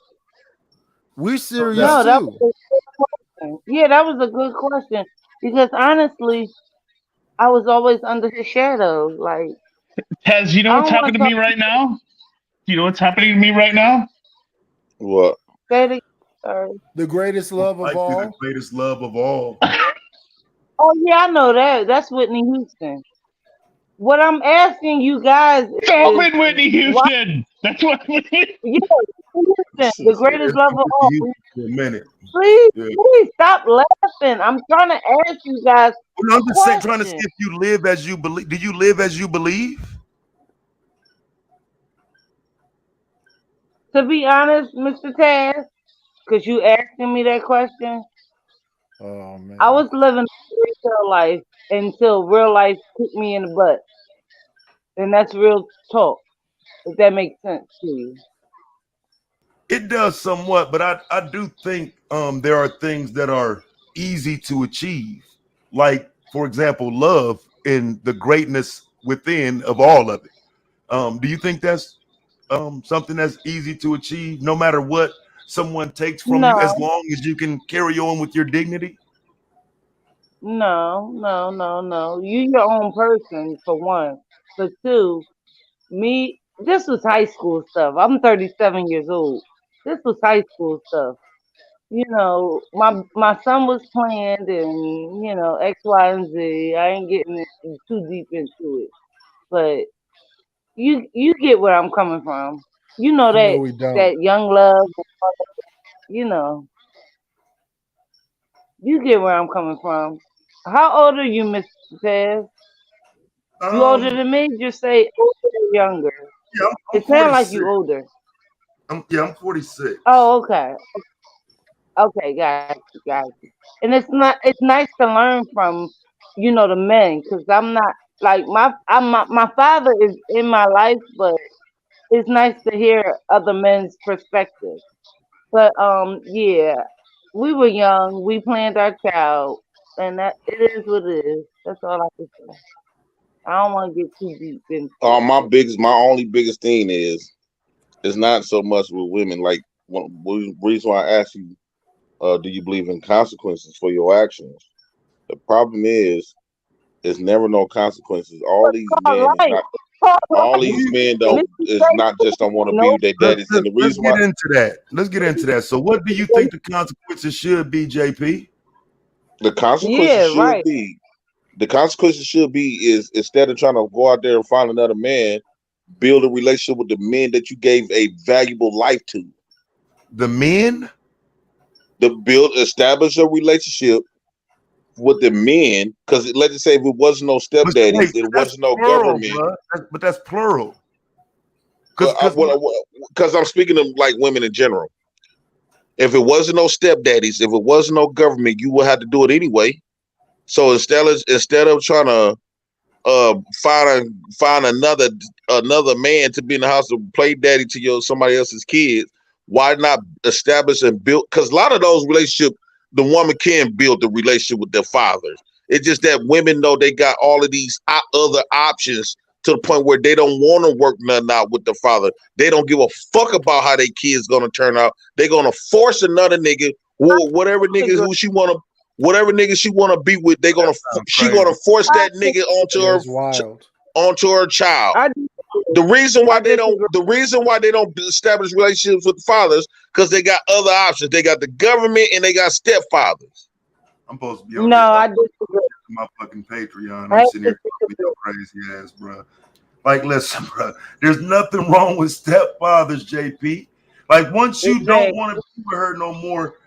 Speaker 3: We're serious
Speaker 4: no, that
Speaker 3: too.
Speaker 4: was a good question. Yeah, that was a good question because honestly, I was always under his shadow. Like,
Speaker 9: Taz, you know what's happening to me right now? You know what's happening to me right now?
Speaker 7: What?
Speaker 4: The
Speaker 3: greatest love of all.
Speaker 2: The greatest love of all.
Speaker 4: Oh yeah, I know that. That's Whitney Houston. What I'm asking you guys is
Speaker 9: Whitney Houston. That's what.
Speaker 4: Yeah, the greatest love of all.
Speaker 2: For a minute.
Speaker 4: Please stop laughing. I'm trying to ask you guys.
Speaker 2: I'm just trying to see if you live as you believe. Do you live as you believe?
Speaker 4: To be honest, Mr. Taz, because you asking me that question.
Speaker 3: Oh man.
Speaker 4: I was living real life until real life kicked me in the butt. And that's real talk. If that makes sense to you.
Speaker 2: It does somewhat, but I do think there are things that are easy to achieve. Like, for example, love and the greatness within of all of it. Do you think that's something that's easy to achieve no matter what someone takes from you, as long as you can carry on with your dignity?
Speaker 4: No. You're your own person, for one. For two, this was high school stuff. I'm 37 years old. This was high school stuff. My son was planned and, X, Y, and Z. I ain't getting too deep into it. But you get where I'm coming from. You know that young love, you get where I'm coming from. How old are you, Mr. Taz? You older than me? Just say older or younger.
Speaker 2: Yeah, I'm
Speaker 4: it sounds like you older.
Speaker 2: I'm 46.
Speaker 4: Oh, okay. Okay, got you. And it's nice to learn from, the men, because I'm not like my father is in my life, but it's nice to hear other men's perspectives. But yeah, we were young. We planned our child. and that it is what it is. That's all I can say. I don't want to get too deep into
Speaker 7: my only biggest thing is it's not so much with women. Like one reason why I asked you, do you believe in consequences for your actions? The problem is, there's never no consequences. All these men don't want to be with their daddies. And the reason
Speaker 2: let's get into that. So, what do you think the consequences should be, JP?
Speaker 7: The consequences should be is instead of trying to go out there and find another man, build a relationship with the men that you gave a valuable life to.
Speaker 2: The men?
Speaker 7: Establish a relationship with the men, because let's say if it wasn't no stepdaddies, it wasn't no government.
Speaker 2: But that's plural.
Speaker 7: Because I'm speaking of like women in general. If it wasn't no stepdaddies, if it wasn't no government, you would have to do it anyway. So instead of trying to find another man to be in the house to play daddy to somebody else's kids, why not establish and build? Because a lot of those relationships, the woman can build the relationship with their fathers. It's just that women know they got all of these other options to the point where they don't want to work nothing out with the father. They don't give a fuck about how their kids gonna turn out. They're gonna force another nigga, whatever nigga she wanna be with. She gonna force that nigga onto her child. The reason why they don't establish relationships with fathers, because they got other options. They got the government and they got stepfathers.
Speaker 2: I'm supposed to be
Speaker 4: on I disagree.
Speaker 2: My fucking Patreon. I'm sitting here with your crazy ass, bro. Like, listen, bro. There's nothing wrong with stepfathers, JP. Like, once you don't want to be with her no more,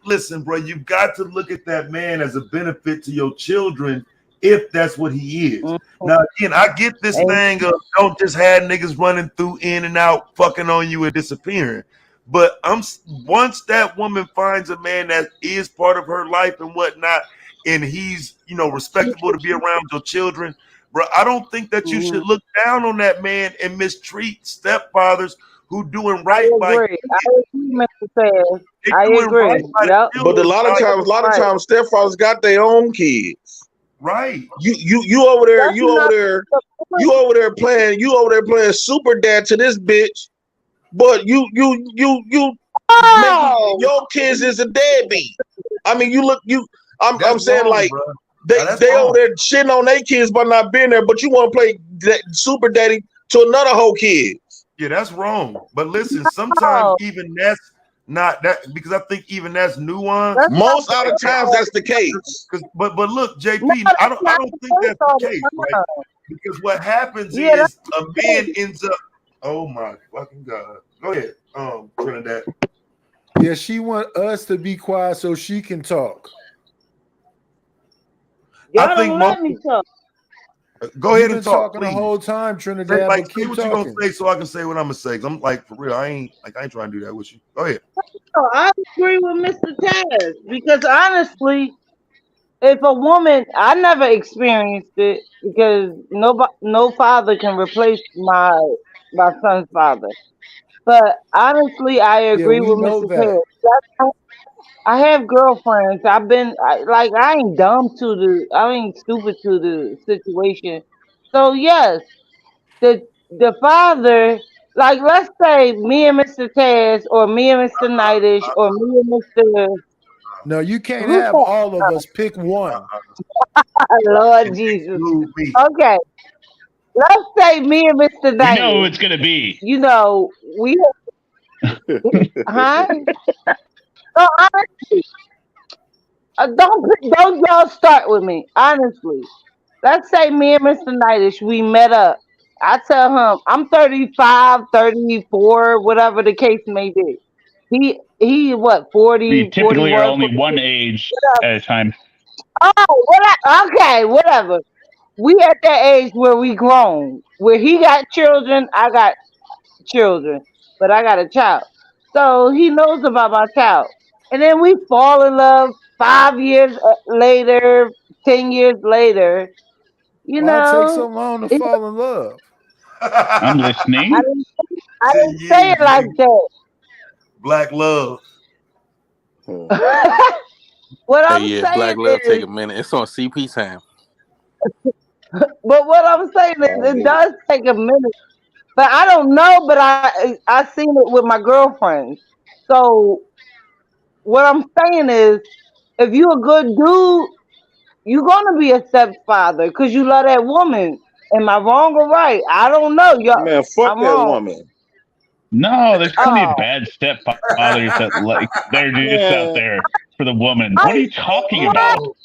Speaker 2: listen, bro. You've got to look at that man as a benefit to your children. If that's what he is. Now, again, I get this thing of don't just have niggas running through in and out, fucking on you and disappearing. But once that woman finds a man that is part of her life and whatnot, and he's, respectable to be around your children, bro, I don't think that you should look down on that man and mistreat stepfathers who doing right by you.
Speaker 4: I agree, Mr. Taz. I agree.
Speaker 7: But a lot of times, stepfathers got their own kids.
Speaker 2: Right.
Speaker 7: You over there playing super dad to this bitch, but you your kids is a deadbeat. I mean, I'm saying wrong, like bro. they over there shitting on their kids by not being there, but you want to play super daddy to another whole kid.
Speaker 2: Yeah, that's wrong. But listen, sometimes even that's not that, because I think even that's nuanced.
Speaker 7: Most of the times that's the case.
Speaker 2: But look, JP, I don't think that's the case, right? Because what happens is a man ends up. Oh my fucking God! Go ahead, Trinidad.
Speaker 3: Yeah, she want us to be quiet so she can talk.
Speaker 4: Y'all don't let me talk.
Speaker 2: Go ahead and talk,
Speaker 3: talking the whole time, Trinidad.
Speaker 2: Like,
Speaker 3: but keep
Speaker 2: what
Speaker 3: talking.
Speaker 2: you gonna say so I can say what I'm gonna say? I'm like, for real, I ain't trying to do that with you. Go ahead.
Speaker 4: I agree with Mr. Taz, because honestly, if a woman, I never experienced it because no father can replace my son's father. But honestly, I agree with Mr. Taz. I have girlfriends. I ain't stupid to the situation. So yes, the father, like, let's say me and Mr. Taz, or me and Mr. Nightish, or me and Mr.
Speaker 3: No, you can't have all of us. Pick one.
Speaker 4: Lord Jesus. Okay. Let's say me and Mr. Nightish.
Speaker 9: You know who it's gonna be.
Speaker 4: We huh? So honestly, don't y'all start with me. Honestly, let's say me and Mr. Nightish, we met up. I tell him I'm 35, 34, whatever the case may be. He what, 40?
Speaker 9: We typically
Speaker 4: 41,
Speaker 9: are only one age at a time.
Speaker 4: Oh, okay, whatever. We at that age where we grown, where he got children, I got children, but I got a child. So he knows about my child. And then we fall in love 5 years later, 10 years later.
Speaker 3: Why it take so long to fall in love?
Speaker 9: I'm listening.
Speaker 4: I didn't say it like that.
Speaker 2: Black love.
Speaker 4: What I'm
Speaker 6: Black
Speaker 4: saying
Speaker 6: Love
Speaker 4: is,
Speaker 6: take a minute. It's on CP time.
Speaker 4: but what I'm saying is, it does take a minute. But I don't know. But I seen it with my girlfriends. So what I'm saying is, if you a good dude, you're gonna be a stepfather because you love that woman. Am I wrong or right? I don't know.
Speaker 7: Man, fuck
Speaker 4: I'm
Speaker 7: that
Speaker 4: wrong.
Speaker 7: woman.
Speaker 9: No, there's plenty
Speaker 4: Oh.
Speaker 9: of bad stepfathers that like they're just out there for the woman. What are you talking about?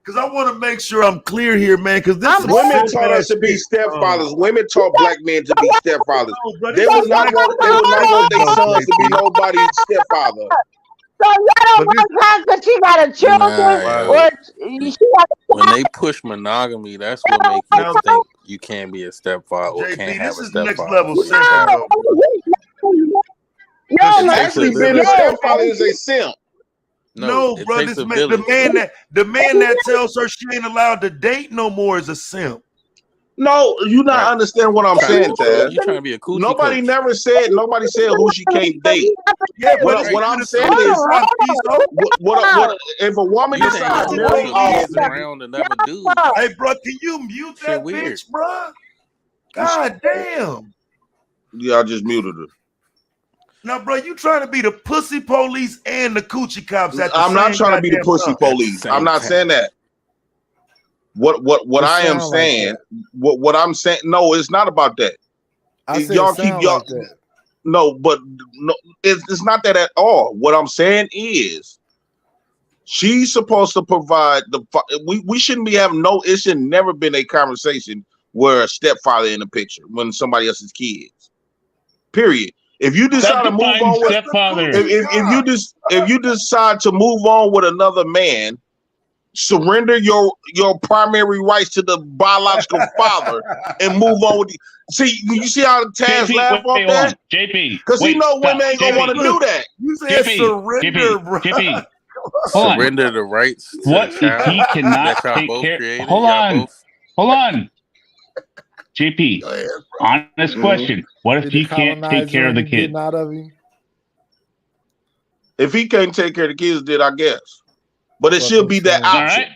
Speaker 2: Because I want to make sure I'm clear here, man. Because this is
Speaker 7: women taught us to be stepfathers. Women taught black men to be stepfathers. They was not want their sons to be nobody's stepfather.
Speaker 4: So you don't want her because she got a children, or she got
Speaker 6: when they push monogamy, that's what makes you think you can't be a stepfather or
Speaker 2: JP,
Speaker 6: can't have
Speaker 2: this
Speaker 6: a
Speaker 2: is next
Speaker 6: stepfather.
Speaker 2: level simple,
Speaker 7: No, actually, being a stepfather is a simp.
Speaker 2: No, bro, the man that tells her she ain't allowed to date no more is a simp.
Speaker 7: No, you not understand what I'm saying, Taz.
Speaker 6: You trying to be a coochie
Speaker 7: Nobody
Speaker 6: coach.
Speaker 7: nobody said who she can't date.
Speaker 2: Yeah,
Speaker 7: what I'm saying is, if a woman
Speaker 6: You
Speaker 7: decides to
Speaker 6: think
Speaker 7: marry
Speaker 6: kids around another dude?
Speaker 2: Hey, bro, can you mute that bitch, bro? God damn.
Speaker 7: Yeah, I just muted her.
Speaker 2: Now, bro, you trying to be the pussy police and the coochie cops at the
Speaker 7: I'm
Speaker 2: same
Speaker 7: not trying to be the
Speaker 2: goddamn
Speaker 7: pussy
Speaker 2: time.
Speaker 7: police. I'm not saying that. What I am saying, what I'm saying, no, it's not about that. Y'all keep y'all
Speaker 3: like that.
Speaker 7: No, but no, it's not that at all. What I'm saying is, she's supposed to provide we shouldn't be having it should never been a conversation where a stepfather in the picture when somebody else's kids. Period. If you decide to move on with
Speaker 9: stepfather,
Speaker 7: if you decide to move on with another man, surrender your primary rights to the biological father and move on with you see how Taz laugh off that?
Speaker 9: JP,
Speaker 7: because he know women ain't gonna want to do that.
Speaker 2: You said surrender, bro.
Speaker 6: Surrender the rights to
Speaker 9: what
Speaker 6: the child
Speaker 9: if he cannot
Speaker 6: that y'all
Speaker 9: take
Speaker 6: both
Speaker 9: care?
Speaker 6: created?
Speaker 9: Hold on. JP, honest question. What if he can't take care of the kid?
Speaker 3: Out of him?
Speaker 7: If he can't take care of the kids, then I guess. But it should be that option.
Speaker 9: Right.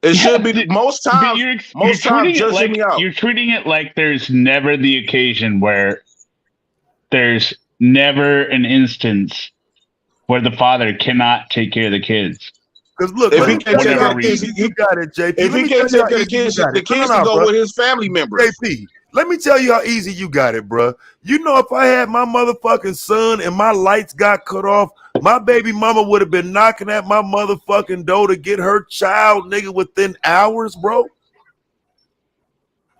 Speaker 7: It should be most times.
Speaker 9: You're treating it like there's never the occasion where there's never an instance where the father cannot take care of the kids.
Speaker 2: Because look,
Speaker 7: if he can't take care of the kids,
Speaker 2: you got it, JP.
Speaker 7: If he can't take care of the kids can go with his family members.
Speaker 2: JP, let me tell you how easy you got it, bro. You know, if I had my motherfucking son and my lights got cut off, my baby mama would have been knocking at my motherfucking door to get her child, nigga, within hours, bro.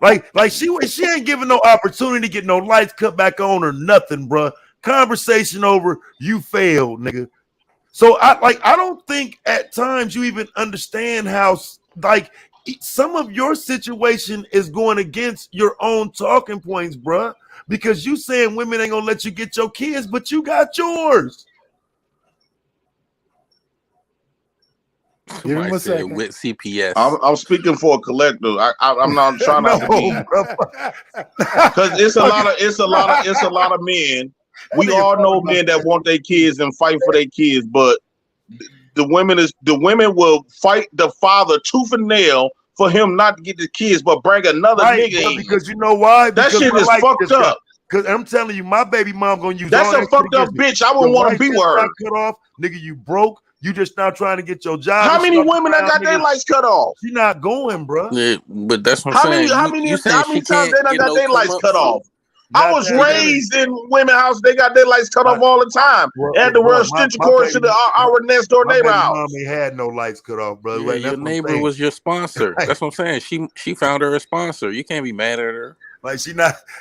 Speaker 2: Like she ain't giving no opportunity to get no lights cut back on or nothing, bro. Conversation over, you failed, nigga. So I don't think at times you even understand how some of your situation is going against your own talking points, bruh. Because you saying women ain't gonna let you get your kids, but you got yours.
Speaker 6: Give him a second. With CPS.
Speaker 7: I'm speaking for a collective. I'm not trying not to be, because it's a lot of men. We all know men that want their kids and fight for their kids, but the women will fight the father tooth and nail for him not to get the kids, but bring another nigga in.
Speaker 2: Because you know why?
Speaker 7: That
Speaker 2: because
Speaker 7: shit is fucked up.
Speaker 2: Because I'm telling you, my baby mom gonna use
Speaker 7: that's
Speaker 2: all
Speaker 7: a fucked up bitch. I wouldn't want to be with her.
Speaker 2: Cut off, nigga. You broke. You just now trying to get your job.
Speaker 7: How many women that got their lights cut off?
Speaker 2: She not going, bro.
Speaker 6: Yeah, but that's what I'm saying.
Speaker 7: How many times they done got their lights cut off? I was raised in women's house. They got their lights cut off all the time. Had to wear extension cords to our next door neighbor house.
Speaker 2: Mom ain't had no lights cut off, bro.
Speaker 6: Yeah, your neighbor was your sponsor. That's what I'm saying. She found her a sponsor. You can't be mad at her.
Speaker 2: Like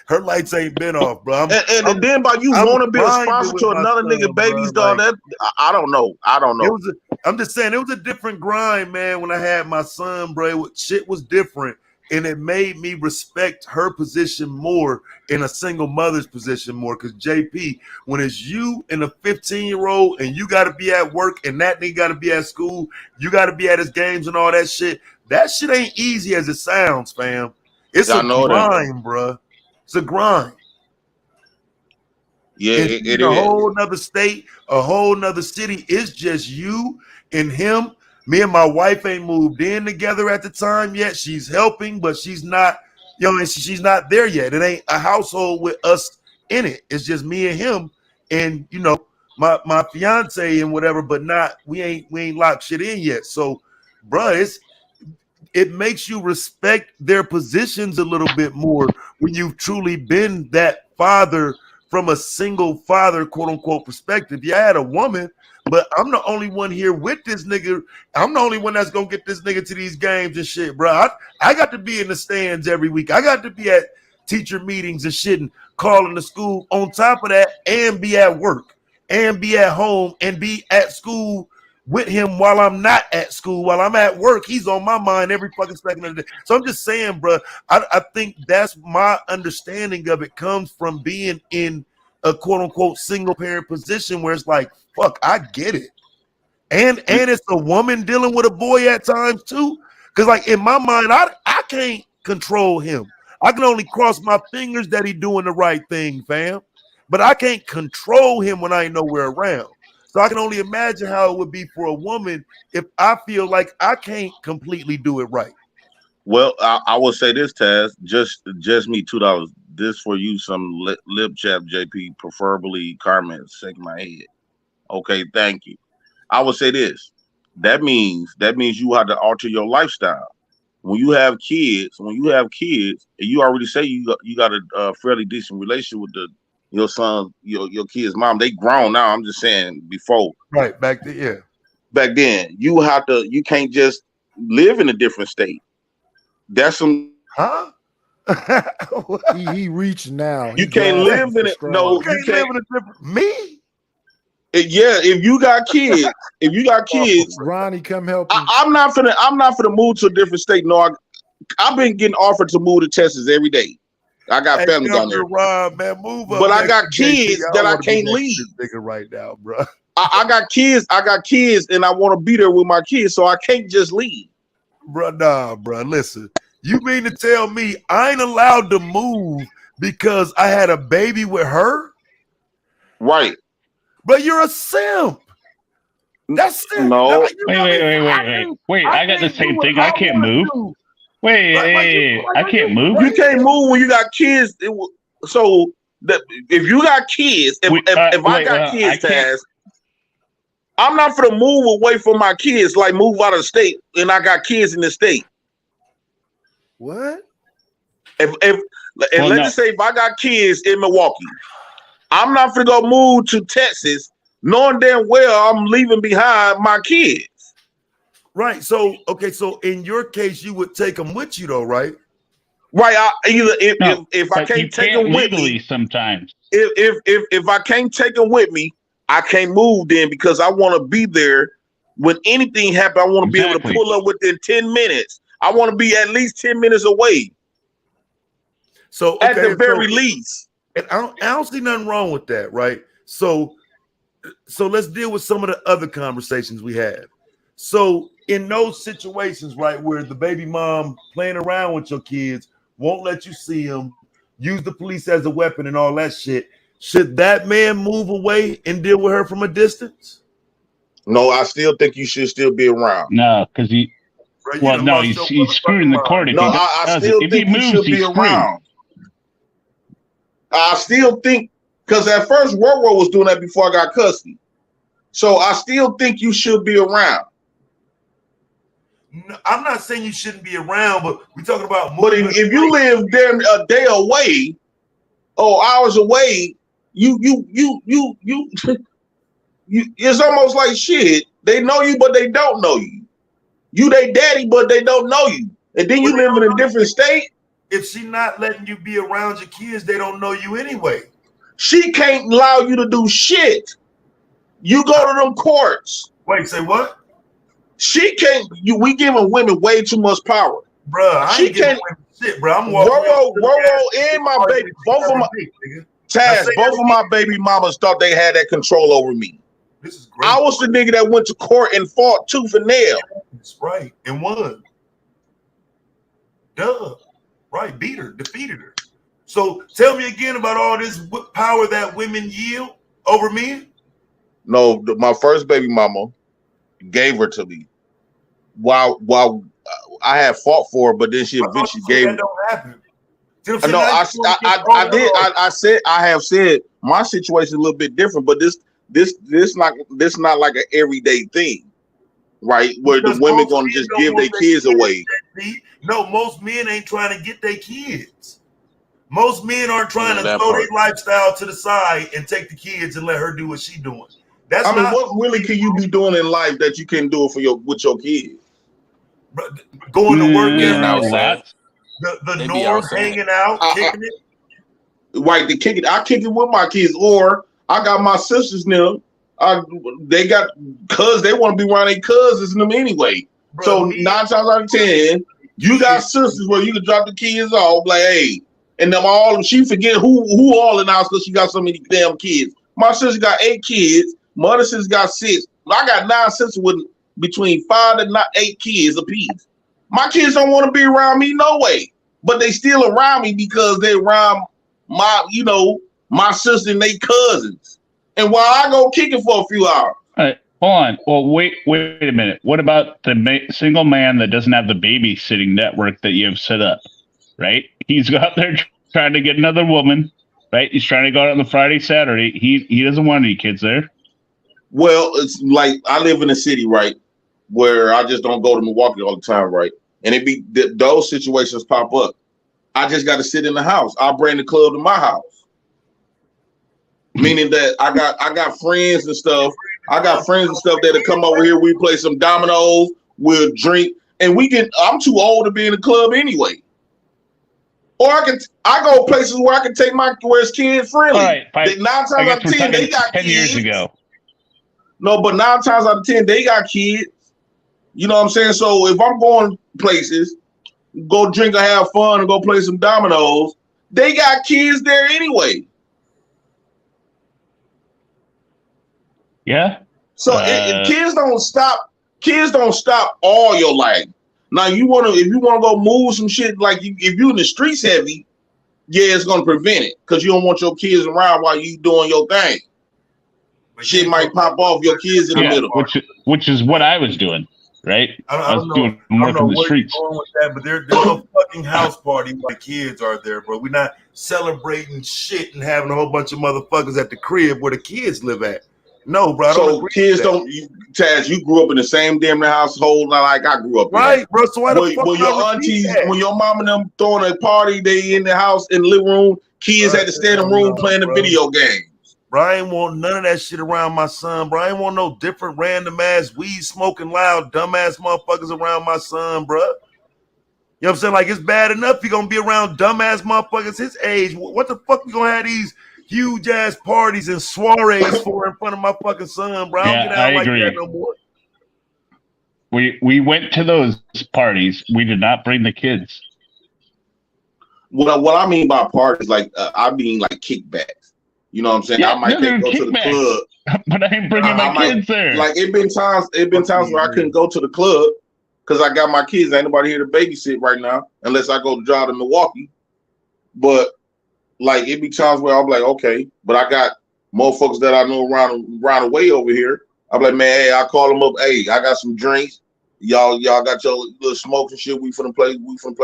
Speaker 2: her lights ain't been off, bro.
Speaker 7: And then by you want to be a sponsor to another nigga baby's dog, that I don't know.
Speaker 2: I'm just saying it was a different grind, man. When I had my son, bro, shit was different. And it made me respect her position more in a single mother's position more. Because JP, when it's you and a 15-year-old and you got to be at work and that nigga got to be at school, you got to be at his games and all that shit ain't easy as it sounds, fam. It's a grind, bro. It's a grind.
Speaker 7: Yeah,
Speaker 2: it's
Speaker 7: it
Speaker 2: a
Speaker 7: is.
Speaker 2: whole nother state, a whole nother city. It's just you and him. Me and my wife ain't moved in together at the time yet. She's helping, but she's not, and she's not there yet. It ain't a household with us in it. It's just me and him, and my fiance and whatever, but we ain't locked shit in yet. So, bruh, it makes you respect their positions a little bit more when you've truly been that father from a single father, quote unquote, perspective. Yeah, I had a woman, but I'm the only one here with this nigga. I'm the only one that's gonna get this nigga to these games and shit, bro. I got to be in the stands every week. I got to be at teacher meetings and shit and calling the school. On top of that, and be at work and be at home and be at school with him while I'm not at school. While I'm at work, he's on my mind every fucking second of the day. So I'm just saying, bro, I think that's my understanding of it comes from being in a quote unquote single parent position where it's like, fuck, I get it. And it's a woman dealing with a boy at times too. Cause like in my mind, I can't control him. I can only cross my fingers that he doing the right thing, fam. But I can't control him when I ain't nowhere around. So I can only imagine how it would be for a woman if I feel like I can't completely do it right.
Speaker 7: Well, I will say this, Taz, just me $2. This for you, some lip chap, JP, preferably Carmen, shaking my head. Okay, thank you. I will say this. That means you have to alter your lifestyle. When you have kids, and you already say you got a fairly decent relationship with your son, your kid's mom. They grown now. I'm just saying before.
Speaker 2: Right, back then, yeah.
Speaker 7: Back then, you can't just live in a different state. That's some
Speaker 3: he reached now.
Speaker 7: You can't live in it. No,
Speaker 2: you can't live in a different me.
Speaker 7: Yeah, if you got kids,
Speaker 3: Ronnie, come help.
Speaker 7: I'm not finna move to a different state. No, I've been getting offered to move to Texas every day. I got family down there.
Speaker 2: Rob, man, move up.
Speaker 7: But I got kids that I can't leave.
Speaker 2: Nigga right now, bro.
Speaker 7: I got kids, and I want to be there with my kids, so I can't just leave.
Speaker 2: Bro, nah, bro. Listen, you mean to tell me I ain't allowed to move because I had a baby with her?
Speaker 7: Right.
Speaker 9: But you're a simp. That's simp.
Speaker 7: No.
Speaker 9: Wait. I got the same thing. I can't move. Wait, I can't move.
Speaker 7: You can't move when you got kids. So if you got kids, if I got kids, Taz, I'm not gonna move away from my kids, like move out of the state, and I got kids in the state.
Speaker 3: What?
Speaker 7: Let's say if I got kids in Milwaukee, I'm not gonna go move to Texas, knowing damn well I'm leaving behind my kids.
Speaker 2: Right. So so in your case, you would take them with you, though, right?
Speaker 7: Right. If I can't take them with me,
Speaker 9: sometimes.
Speaker 7: If I can't take them with me, I can't move then because I want to be there when anything happens. I want to be able to pull up within 10 minutes. I want to be at least 10 minutes away.
Speaker 2: So
Speaker 7: at the very least,
Speaker 2: and I don't see nothing wrong with that, right? So let's deal with some of the other conversations we had. So in those situations, right, where the baby mom playing around with your kids won't let you see them, use the police as a weapon and all that shit, should that man move away and deal with her from a distance?
Speaker 7: No, I still think you should still be around.
Speaker 9: No, because he's screwing the court.
Speaker 7: No, I still think he should be around. I still think, because at first Roro was doing that before I got custody. So I still think you should be around.
Speaker 2: No, I'm not saying you shouldn't be around, but we're talking about.
Speaker 7: But if you live there a day away, or hours away, you it's almost like shit. They know you, but they don't know you. You they daddy, but they don't know you. And then you live in a different state.
Speaker 2: If she not letting you be around your kids, they don't know you anyway.
Speaker 7: She can't allow you to do shit. You go to them courts.
Speaker 2: Wait, say what?
Speaker 7: She can't. We giving women way too much power,
Speaker 2: bro. I ain't giving women shit, bro. I'm walking.
Speaker 7: Roro and my baby, both of my Taz, both of my baby mamas thought they had that control over me.
Speaker 2: This is great.
Speaker 7: I was the nigga that went to court and fought tooth and nail.
Speaker 2: That's right, and won. Duh. Right, beat her, defeated her. So tell me again about all this power that women yield over men.
Speaker 7: No, my first baby mama gave her to me. While I had fought for her, but then she eventually gave her.
Speaker 2: That don't happen.
Speaker 7: No, I did. I said I have said my situation is a little bit different, but this not like an everyday thing, right? Where the women gonna just give their kids away.
Speaker 2: No, most men ain't trying to get their kids. Most men aren't trying to throw their lifestyle to the side and take the kids and let her do what she's doing. That's
Speaker 7: what really can you be doing in life that you can do it with your kids?
Speaker 2: Going to work
Speaker 6: being outside.
Speaker 2: The norm, hanging out, kicking it.
Speaker 7: Right, to kick it. I kick it with my kids, or I got my sisters now. They got they want to be around their cousins and them anyway. Bro, so 9 times out of 10, you got sisters where you can drop the kids off, like, hey, and them all. She forget who all in the house because she got so many damn kids. My sister got 8 kids. My other sister got 6. I got 9 sisters with between 5 and 8 kids apiece. My kids don't want to be around me no way, but they still around me because they around my sister and they cousins. And while I go kicking for a few hours.
Speaker 9: All right, hold on. Well, wait a minute. What about the single man that doesn't have the babysitting network that you have set up, right? He's out there trying to get another woman, right? He's trying to go out on the Friday, Saturday. He doesn't want any kids there.
Speaker 7: Well, it's like I live in a city, right, where I just don't go to Milwaukee all the time, right? And it be those situations pop up. I just got to sit in the house. I'll bring the club to my house. Meaning that I got friends and stuff. I got friends and stuff that'll come over here. We play some dominoes. We'll drink, and I'm too old to be in the club anyway. Or I go places where I can take where it's kid friendly.
Speaker 9: All right,
Speaker 7: 9 times out of 10 they got
Speaker 9: 10
Speaker 7: kids.
Speaker 9: years ago.
Speaker 7: No, but 9 times out of 10 they got kids. You know what I'm saying? So if I'm going places, go drink or have fun and go play some dominoes, they got kids there anyway.
Speaker 9: Yeah.
Speaker 7: So kids don't stop. Kids don't stop all your life. Now if you want to go move some shit, like if you in the streets heavy, yeah, it's gonna prevent it because you don't want your kids around while you doing your thing. Shit might pop off your kids in the middle,
Speaker 9: which is what I was doing. Right,
Speaker 2: I was doing work in the streets. Going with that, but there's no fucking house party where kids are there, bro. We're not celebrating shit and having a whole bunch of motherfuckers at the crib where the kids live at. No, bro.
Speaker 7: So kids don't. Taz, you grew up in the same damn household like I grew up.
Speaker 2: Right, bro. So why the fuck
Speaker 7: when your aunties, when your mom and them throwing a party, they in the house in the living room. Kids had to stay in the room playing the video game.
Speaker 2: Bro, I ain't want none of that shit around my son, bro. I ain't want no different random ass weed smoking loud dumbass motherfuckers around my son, bro. You know what I'm saying? Like, it's bad enough you're gonna be around dumbass motherfuckers his age. What the fuck we gonna have these huge ass parties and soirees for in front of my fucking son, bro? I don't get out like that no more.
Speaker 9: We went to those parties. We did not bring the kids.
Speaker 7: What I mean by parties, like I mean like kickbacks. You know what I'm saying?
Speaker 9: Yeah,
Speaker 7: I might go to the club,
Speaker 9: but I ain't bringing my kids there.
Speaker 7: Like it been times where I couldn't go to the club because I got my kids. Ain't nobody here to babysit right now, unless I go to drive to Milwaukee. But like it be times where I'm like, okay, but I got motherfuckers that I know around the way over here. I'm like, man, hey, I call them up. Hey, I got some drinks. Y'all got your little smoke and shit. We finna play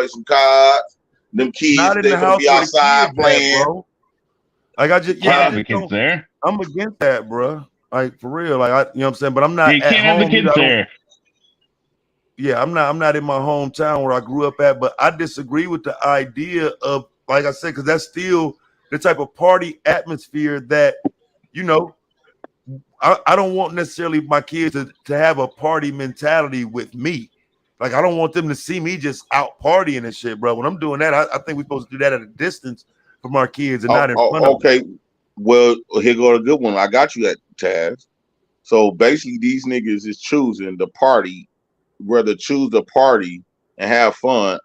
Speaker 7: some cards. Them kids, they gonna be outside playing,
Speaker 2: bro. Like I just
Speaker 9: have the kids there.
Speaker 2: I'm against that, bro. Like for real. Like you know what I'm saying. But I'm not.
Speaker 9: You can't have the kids there.
Speaker 2: Yeah, I'm not in my hometown where I grew up at. But I disagree with the idea of, like I said, because that's still the type of party atmosphere that, you know, I don't want necessarily my kids to have a party mentality with me. Like I don't want them to see me just out partying and shit, bro. When I'm doing that, I think we're supposed to do that at a distance from our kids and not in front of them.
Speaker 7: Okay, well, here go a good one. I got you at Taz. So basically, these niggas is choosing the party, whether choose the party and have fun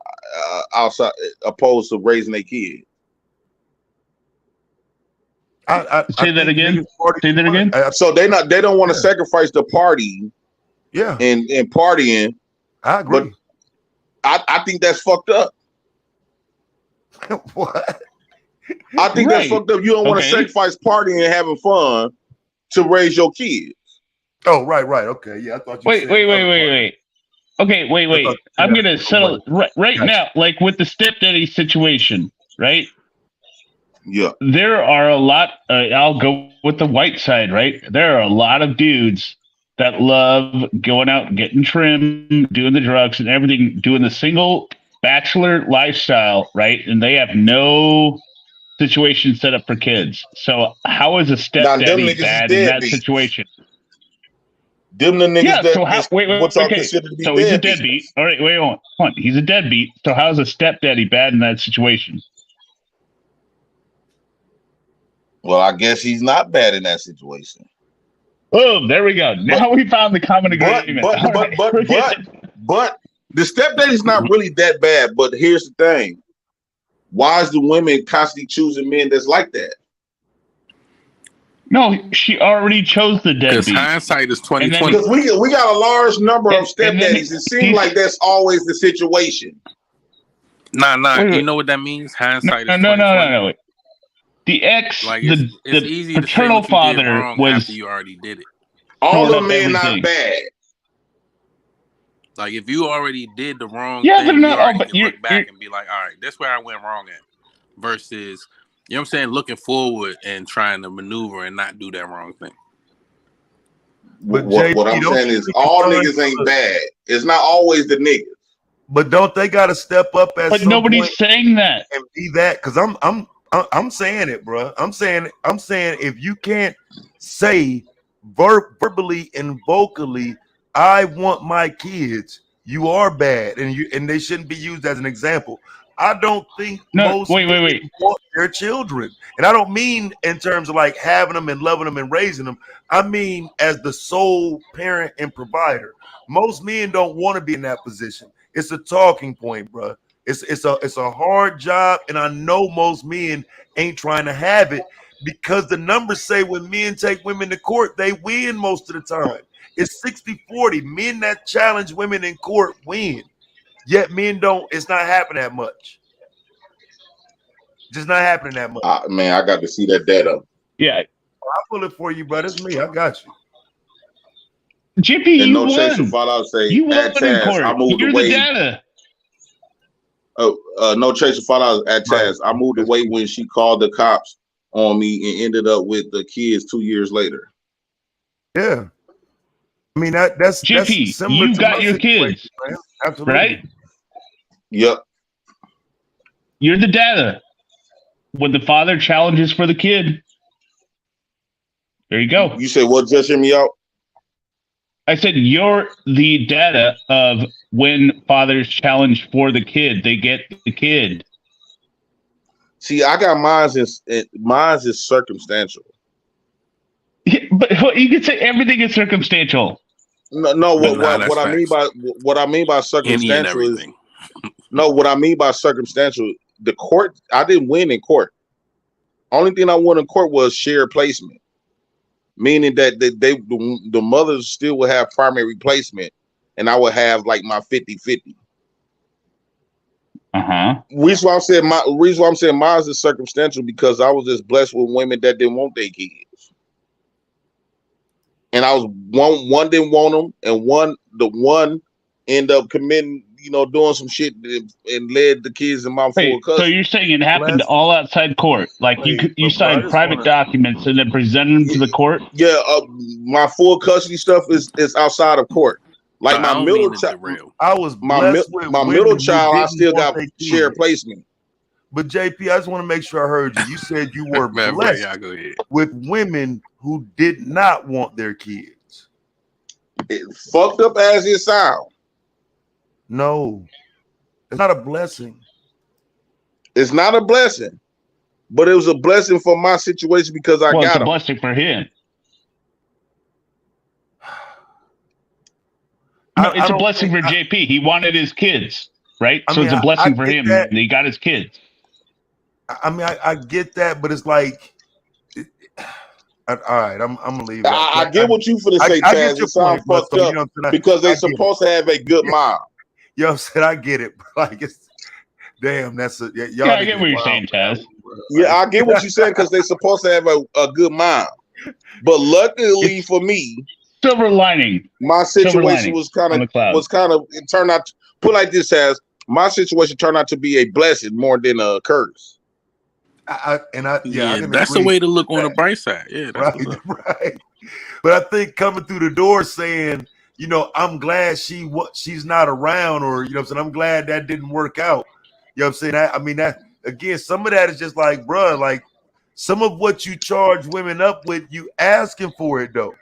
Speaker 7: outside, opposed to raising their kids.
Speaker 9: Say that again. Say that again.
Speaker 7: So they don't want to sacrifice the party, and partying.
Speaker 2: I agree.
Speaker 7: But I think that's fucked up.
Speaker 2: What?
Speaker 7: I think that's fucked up. You don't want to sacrifice partying and having fun to raise your kids.
Speaker 2: Oh, right. Okay, yeah. I thought you
Speaker 9: wait. Okay, wait. I'm gonna settle right now, like with the stepdaddy situation, right?
Speaker 7: Yeah.
Speaker 9: There are a lot. I'll go with the white side, right? There are a lot of dudes that love going out, getting trim, doing the drugs and everything, doing the single bachelor lifestyle, right? And they have no situation set up for kids. So how is a stepdaddy bad in that situation?
Speaker 7: Them the niggas that
Speaker 9: so how, wait,
Speaker 7: what y'all
Speaker 9: okay.
Speaker 7: consider to be
Speaker 9: So he's a deadbeat. All right, wait, hold on. He's a deadbeat. So how's a stepdaddy bad in that situation?
Speaker 7: Well, I guess he's not bad in that situation.
Speaker 9: Oh, there we go. Now we found the common agreement.
Speaker 7: But the stepdaddy's not really that bad. But here's the thing: why is the women constantly choosing men that's like that?
Speaker 9: No, she already chose the deadbeat.
Speaker 6: Because hindsight is 20/20.
Speaker 7: Because we got a large number of stepdaddies. It seems like that's always the situation.
Speaker 6: Nah.
Speaker 9: Wait.
Speaker 6: You know what that means? Hindsight is 20/20.
Speaker 9: No. The ex,
Speaker 6: like
Speaker 9: the
Speaker 6: easy
Speaker 9: paternal
Speaker 6: to say what you did
Speaker 9: father
Speaker 6: wrong
Speaker 9: was.
Speaker 6: after you already did it.
Speaker 7: All the men not bad.
Speaker 6: Like if you already did the wrong
Speaker 9: Yeah,
Speaker 6: thing,
Speaker 9: they're not all.
Speaker 6: you look back and be like, all right, that's where I went wrong at. Versus, you know what I'm saying, looking forward and trying to maneuver and not do that wrong thing.
Speaker 7: But what I'm saying is all niggas ain't bad. It's not always the niggas.
Speaker 2: But don't they got to step up at
Speaker 9: But
Speaker 2: some
Speaker 9: nobody's
Speaker 2: point
Speaker 9: saying that
Speaker 2: and be that? Because I'm saying it, bro. I'm saying if you can't say verbally and vocally, I want my kids, you are bad, and they shouldn't be used as an example. I don't think most
Speaker 9: wait.
Speaker 2: want their children, and I don't mean in terms of like having them and loving them and raising them. I mean as the sole parent and provider. Most men don't want to be in that position. It's a talking point, bro. It's a hard job, and I know most men ain't trying to have it because the numbers say when men take women to court, they win most of the time. It's 60-40. Men that challenge women in court win. Yet men don't. It's not happening that much. Just not happening that much.
Speaker 7: Man, I got to see that data.
Speaker 9: Yeah,
Speaker 2: I'll pull it for you, bro. It's me. I got you.
Speaker 9: GP,
Speaker 7: and
Speaker 9: you
Speaker 7: no
Speaker 9: won.
Speaker 7: Chaser Fallout say
Speaker 9: You won
Speaker 7: at
Speaker 9: in
Speaker 7: Taz,
Speaker 9: court.
Speaker 7: I moved
Speaker 9: You're
Speaker 7: away.
Speaker 9: the data.
Speaker 7: No Chaser Fallout at Taz. I moved away when she called the cops on me and ended up with the kids 2 years later.
Speaker 2: Yeah. I mean that's
Speaker 9: GP,
Speaker 2: that's similar
Speaker 9: you
Speaker 2: to
Speaker 9: got
Speaker 2: my
Speaker 9: your
Speaker 2: situation,
Speaker 9: kids.
Speaker 2: man. Absolutely.
Speaker 9: Right?
Speaker 7: Yep.
Speaker 9: You're the data. When the father challenges for the kid, there you go.
Speaker 7: You said what? Just hear me out.
Speaker 9: I said you're the data of when fathers challenge for the kid, they get the kid.
Speaker 7: See, I got mine's is circumstantial.
Speaker 9: Yeah, but you can say everything is circumstantial.
Speaker 7: No. What I mean by circumstantial is what I mean by circumstantial. The court, I didn't win in court. Only thing I won in court was shared placement, meaning that the mothers still would have primary placement, and I would have like my 50-50. Reason why I'm saying mine is circumstantial because I was just blessed with women that didn't want their kids, and I was one didn't want them, and one ended up committing, doing some shit and led the kids in my full cousin.
Speaker 9: So you're saying it happened all outside court? Like you signed private documents and then presented them to the court?
Speaker 7: Yeah, my full custody stuff is outside of court. Like my middle child,
Speaker 2: I was
Speaker 7: my middle child. I still got shared placement.
Speaker 2: But JP, I just want to make sure I heard you. You said you were blessed with women who did not want their kids.
Speaker 7: It fucked up as it sounds.
Speaker 2: No, it's not a blessing.
Speaker 7: It's not a blessing, but it was a blessing for my situation because I got
Speaker 9: it's a
Speaker 7: him.
Speaker 9: Blessing for him. No, it's a blessing for JP. He wanted his kids, right? So it's a blessing for him that he got his kids.
Speaker 2: I mean, I get that, but it's like, all right, I'm gonna leave.
Speaker 7: I get what you for to say, Taz. It sounds fucked up because they're supposed to have a good mom.
Speaker 2: You know what I'm saying? I get it, but like Damn, that's a y'all.
Speaker 9: Yeah, I get what you're saying, Taz.
Speaker 7: Yeah, I get what you said because they're supposed to have a good mind. But luckily for me,
Speaker 9: silver lining.
Speaker 7: My situation was kind of it turned out put like this as my situation turned out to be a blessing more than a curse.
Speaker 2: I
Speaker 6: that's the way to look on the bright side. Yeah, that's
Speaker 2: right. But I think coming through the door saying, you know, I'm glad she's not around, or you know what I'm saying, I'm glad that didn't work out. You know what I'm saying? I mean that again, some of that is just like, bruh, like some of what you charge women up with, you asking for it though.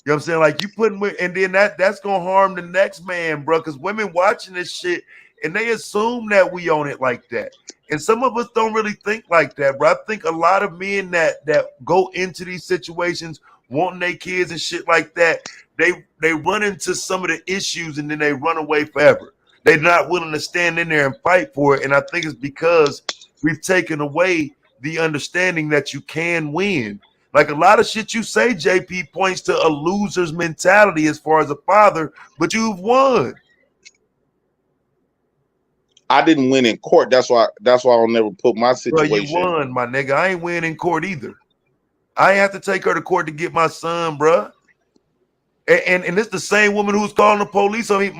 Speaker 2: You know what I'm saying? Like you putting, and then that's gonna harm the next man, bro. Because women watching this shit and they assume that we own it like that. And some of us don't really think like that, bro. I think a lot of men that go into these situations wanting their kids and shit like that, they run into some of the issues and then they run away forever. They're not willing to stand in there and fight for it. And I think it's because we've taken away the understanding that you can win. Like a lot of shit you say, JP, points to a loser's mentality as far as a father, but you've won.
Speaker 7: I didn't win in court. That's why I'll never put my situation.
Speaker 2: Bro, you won, my nigga. I ain't win in court either. I have to take her to court to get my son, bro. And it's the same woman who's calling the police on me.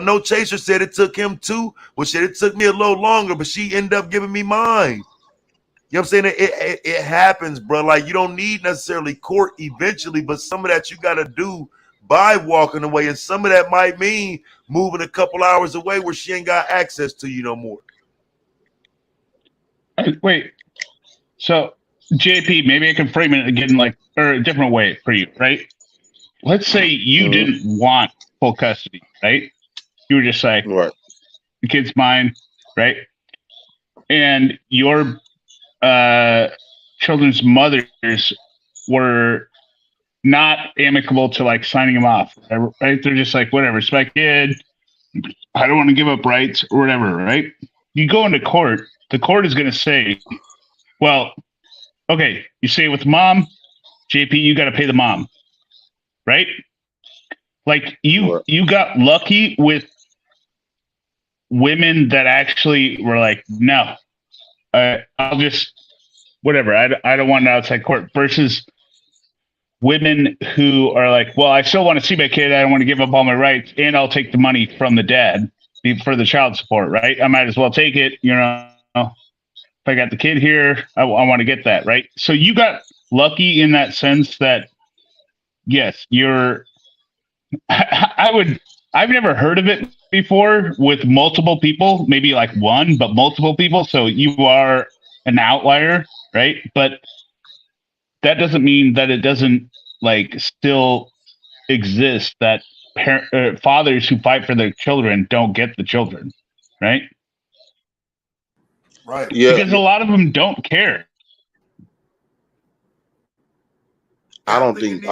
Speaker 2: No Chaser said it took him too. Well, shit, it took me a little longer, but she ended up giving me mine. You know what I'm saying? It happens, bro. Like you don't need necessarily court eventually, but some of that you got to do by walking away, and some of that might mean moving a couple hours away where she ain't got access to you no more.
Speaker 9: Wait, so JP, maybe I can frame it again, or a different way for you, right? Let's say you didn't want full custody, right? You were just like,
Speaker 7: right,
Speaker 9: the kid's mine, right? And your children's mothers were not amicable to like signing him off, right? They're just like, whatever, it's my kid. I don't want to give up rights or whatever, right? You go into court, the court is going to say, well, okay, you say with mom, JP, you got to pay the mom, right? Like you got lucky with women that actually were like, no, I'll just, whatever. I don't want an outside court versus women who are like, well, I still want to see my kid. I don't want to give up all my rights, and I'll take the money from the dad for the child support, right? I might as well take it. You know, if I got the kid here, I want to get that, right? So you got lucky in that sense that, yes, you're. I've never heard of it before with multiple people, maybe like one, but multiple people. So you are an outlier, right? But that doesn't mean that it doesn't like still exist that fathers who fight for their children don't get the children, right?
Speaker 2: Right.
Speaker 7: Yeah.
Speaker 9: Because a lot of them don't care.
Speaker 7: I don't think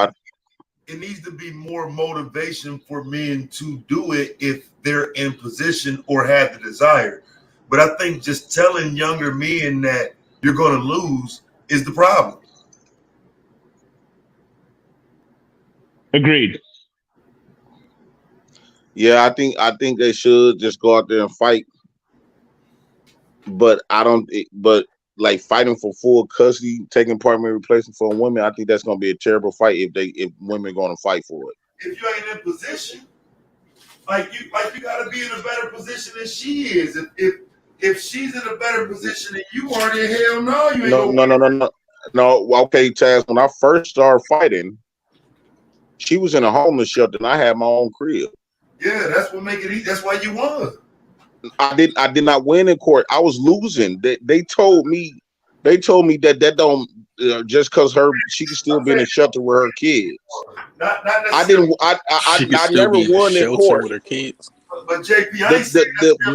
Speaker 2: it needs to be more motivation for men to do it if they're in position or have the desire. But I think just telling younger men that you're going to lose is the problem.
Speaker 9: Agreed.
Speaker 7: Yeah, I think they should just go out there and fight. But like fighting for full custody, taking primary replacement for women, I think that's going to be a terrible fight if women are going to fight for it.
Speaker 2: If you ain't in position, like you got to be in a better position than she is. If she's in a better position than you are, then hell no, you ain't.
Speaker 7: No. Okay, Taz. When I first started fighting, she was in a homeless shelter, and I had my own crib.
Speaker 2: Yeah, that's what make it easy. That's why you won.
Speaker 7: I did not win in court. I was losing. They told me that don't just because she could still be in a shelter with her kids. I never won in court
Speaker 6: with her kids.
Speaker 2: But JP, I ain't saying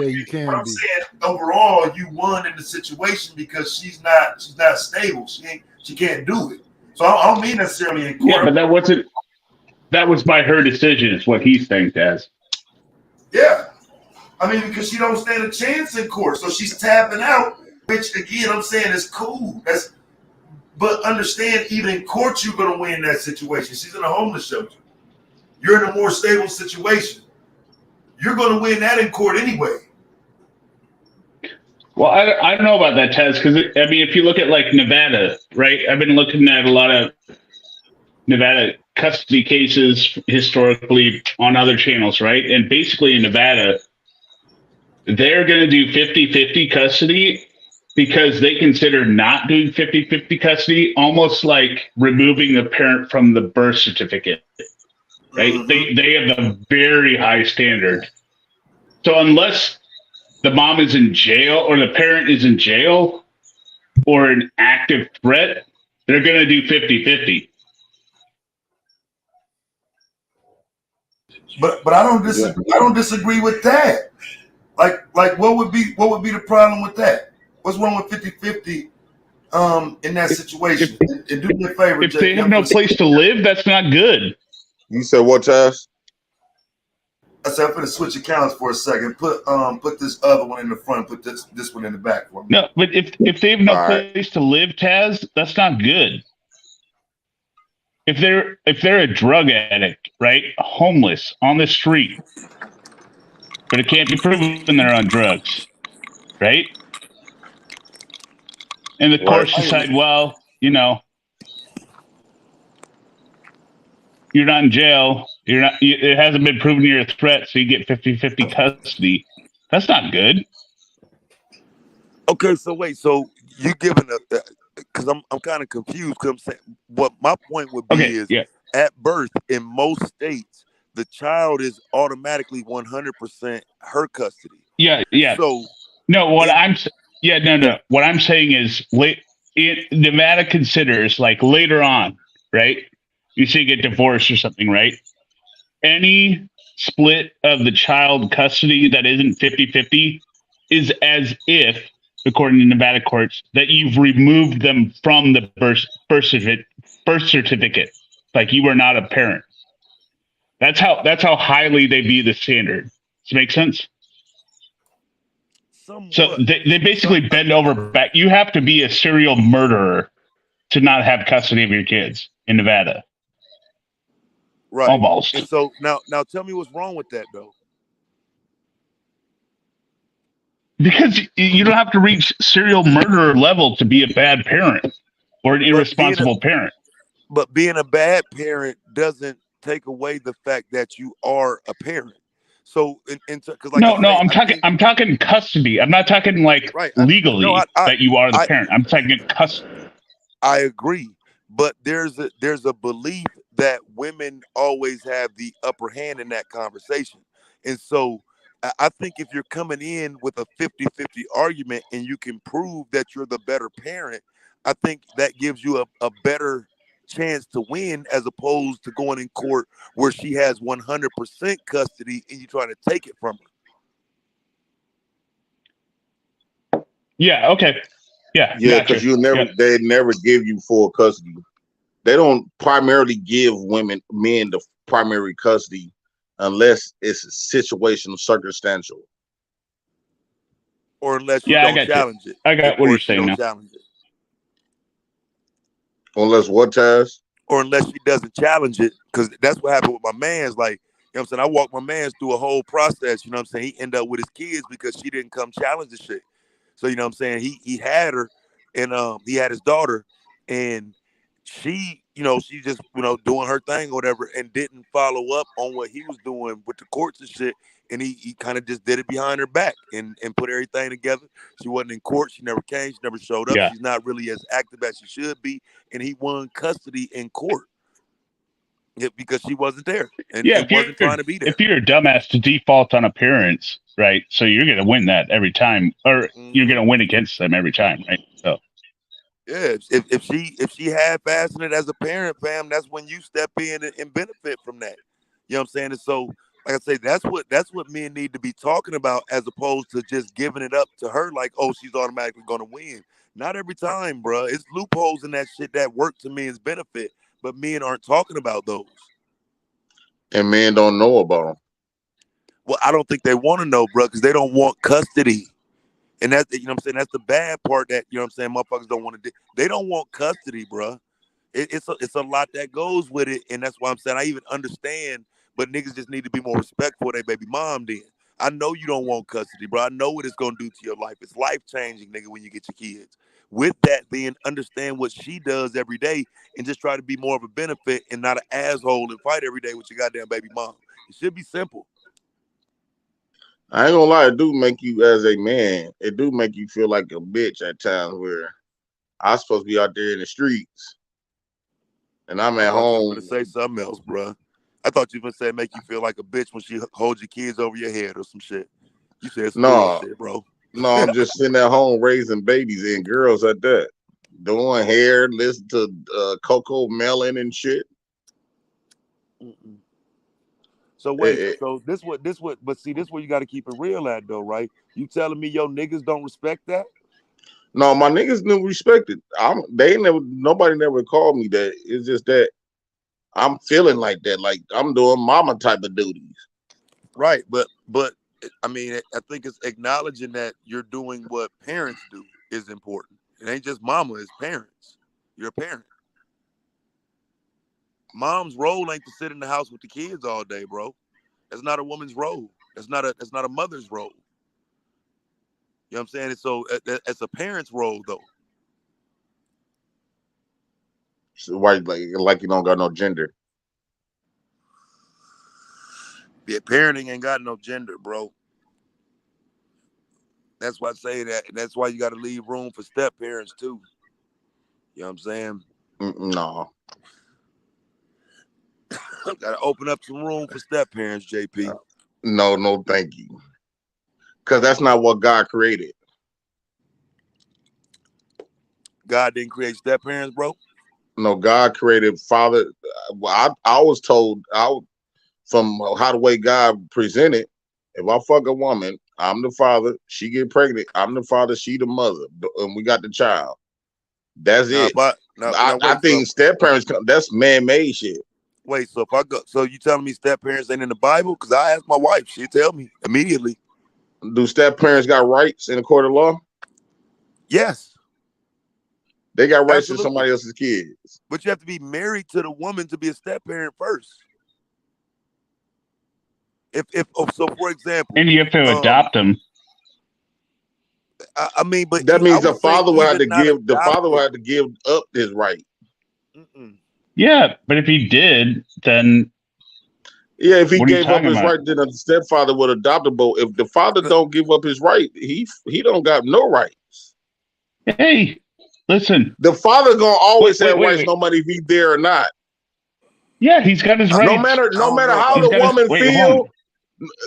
Speaker 2: you can. I'm saying overall you won in the situation because she's not stable. She can't do it. So I don't mean necessarily in court.
Speaker 9: Yeah, but that was by her decision, is what he's saying, Taz.
Speaker 2: Yeah. I mean, because she don't stand a chance in court. So she's tapping out, which again, I'm saying is cool. But understand, even in court, you're going to win that situation. She's in a homeless shelter. You're in a more stable situation. You're going to win that in court anyway.
Speaker 9: Well, I don't know about that, Taz, because I mean, if you look at like Nevada, right? I've been looking at a lot of Nevada custody cases historically on other channels, right? And basically in Nevada, they're going to do 50-50 custody because they consider not doing 50-50 custody almost like removing the parent from the birth certificate, right?
Speaker 2: Mm-hmm.
Speaker 9: They have a very high standard. So unless the mom is in jail or the parent is in jail or an active threat, they're going to do 50-50.
Speaker 2: But I don't disagree with that. Like what would be the problem with that? What's wrong with 50-50 in that situation? And do me a favor,
Speaker 9: if they have no place to live, that's not good.
Speaker 7: You said what, Taz?
Speaker 2: I said I'm gonna switch accounts for a second. Put this other one in the front. Put this one in the back for me.
Speaker 9: No, but if they have no place to live, Taz, that's not good. If they're a drug addict, right, homeless on the street, but it can't be proven they're on drugs, right? And the courts decide, well, you know, you're not in jail. It hasn't been proven you're a threat, so you get 50-50 custody. That's not good.
Speaker 10: Okay, so wait, so you giving because I'm kind of confused because I'm saying what my point would be at birth in most states the child is automatically 100% her custody.
Speaker 9: Yeah.
Speaker 10: So
Speaker 9: no, what I'm saying is Nevada considers like later on, right? You say you get divorced or something, right? Any split of the child custody that isn't 50-50 is as if, according to Nevada courts, that you've removed them from the birth certificate. Like you were not a parent. That's how highly they view the standard. Does it make sense?
Speaker 10: Somewhat.
Speaker 9: So they basically bend over back. You have to be a serial murderer to not have custody of your kids in Nevada.
Speaker 10: Right.
Speaker 9: Almost.
Speaker 10: And so now tell me what's wrong with that though.
Speaker 9: Because you don't have to reach serial murderer level to be a bad parent or an irresponsible parent.
Speaker 10: But being a bad parent doesn't take away the fact that you are a parent. So,
Speaker 9: I'm talking custody. I'm not talking like legally that you are the parent. I'm talking custody.
Speaker 10: I agree, but there's a belief that women always have the upper hand in that conversation, and so I think if you're coming in with a 50-50 argument and you can prove that you're the better parent, I think that gives you a better chance to win as opposed to going in court where she has 100% custody and you trying to take it from
Speaker 9: her. Yeah. Okay. Yeah.
Speaker 7: Yeah, because they never give you full custody. They don't primarily give men the primary custody unless it's situational, circumstantial,
Speaker 10: or unless you don't challenge it.
Speaker 9: I got what you're saying now.
Speaker 7: Unless what, Taz?
Speaker 10: Or unless she doesn't challenge it, because that's what happened with my man's. Like, you know what I'm saying? I walked my man's through a whole process, you know what I'm saying? He ended up with his kids because she didn't come challenge the shit. So, you know what I'm saying? He had her, and he had his daughter, and she, she just, doing her thing or whatever, and didn't follow up on what he was doing with the courts and shit. And he kind of just did it behind her back and put everything together. She wasn't in court. She never came. She never showed up. Yeah. She's not really as active as she should be. And he won custody in court because she wasn't there and wasn't trying to be there.
Speaker 9: If you're a dumbass to default on appearance, right? So you're going to win that every time, or you're going to win against them every time, right? So.
Speaker 10: Yeah, if she half-assing it as a parent, fam, that's when you step in and benefit from that. You know what I'm saying? And so, like I say, that's what men need to be talking about as opposed to just giving it up to her like, oh, she's automatically going to win. Not every time, bro. It's loopholes in that shit that work to men's benefit, but men aren't talking about those.
Speaker 7: And men don't know about them.
Speaker 10: Well, I don't think they want to know, bro, because they don't want custody. And that's, you know what I'm saying? That's the bad part that, you know what I'm saying, motherfuckers don't want to do. They don't want custody, bro. It's a lot that goes with it. And that's why I'm saying I even understand, but niggas just need to be more respectful of their baby mom then. I know you don't want custody, bro. I know what it's gonna do to your life. It's life changing, nigga, when you get your kids. With that, then understand what she does every day and just try to be more of a benefit and not an asshole and fight every day with your goddamn baby mom. It should be simple.
Speaker 7: I ain't gonna lie, it do make you, as a man, it do make you feel like a bitch at times where I'm supposed to be out there in the streets and I'm at home.
Speaker 10: I was gonna say something else, bro. I thought you were gonna say make you feel like a bitch when she holds your kids over your head or some shit. You said some bullshit, bro.
Speaker 7: No, I'm just sitting at home raising babies and girls at that, doing hair, listen to Coco Melon and shit.
Speaker 10: So wait, so this what, but see, this where you got to keep it real at though, right? You telling me your niggas don't respect that?
Speaker 7: No, my niggas never respect it. Nobody never called me that. It's just that I'm feeling like that, like I'm doing mama type of duties.
Speaker 10: Right, but I mean, I think it's acknowledging that you're doing what parents do is important. It ain't just mama, it's parents. You're a parent. Mom's role ain't to sit in the house with the kids all day, bro. That's not a woman's role. That's not a mother's role. You know what I'm saying? And so it's a parent's role, though.
Speaker 7: So why, like you don't got no gender?
Speaker 10: Yeah, parenting ain't got no gender, bro. That's why I say that. And that's why you got to leave room for step parents too. You know what I'm saying?
Speaker 7: No.
Speaker 10: Got to open up some room for step parents, JP.
Speaker 7: No, thank you. Because that's not what God created.
Speaker 10: God didn't create step parents, bro?
Speaker 7: No, God created father. I was told from how the way God presented, if I fuck a woman, I'm the father, she get pregnant, I'm the father, she the mother, and we got the child. That's it. I think step parents, that's man-made shit.
Speaker 10: Wait, so you telling me step parents ain't in the Bible? Because I asked my wife, she'd tell me immediately.
Speaker 7: Do step parents got rights in the court of law?
Speaker 10: Yes.
Speaker 7: They got rights to somebody else's kids.
Speaker 10: But you have to be married to the woman to be a step parent first. So for example,
Speaker 9: and you have to adopt them.
Speaker 10: I mean, but
Speaker 7: that means the father will have to give up his right.
Speaker 9: Yeah, but if he did, then
Speaker 7: yeah, if he gave up his right, then the stepfather would adopt him. But if the father don't give up his right, he don't got no rights.
Speaker 9: Hey, listen,
Speaker 7: the father gonna always have rights, no matter if he's there or not.
Speaker 9: Yeah, he's got his rights.
Speaker 7: No matter how the woman feel.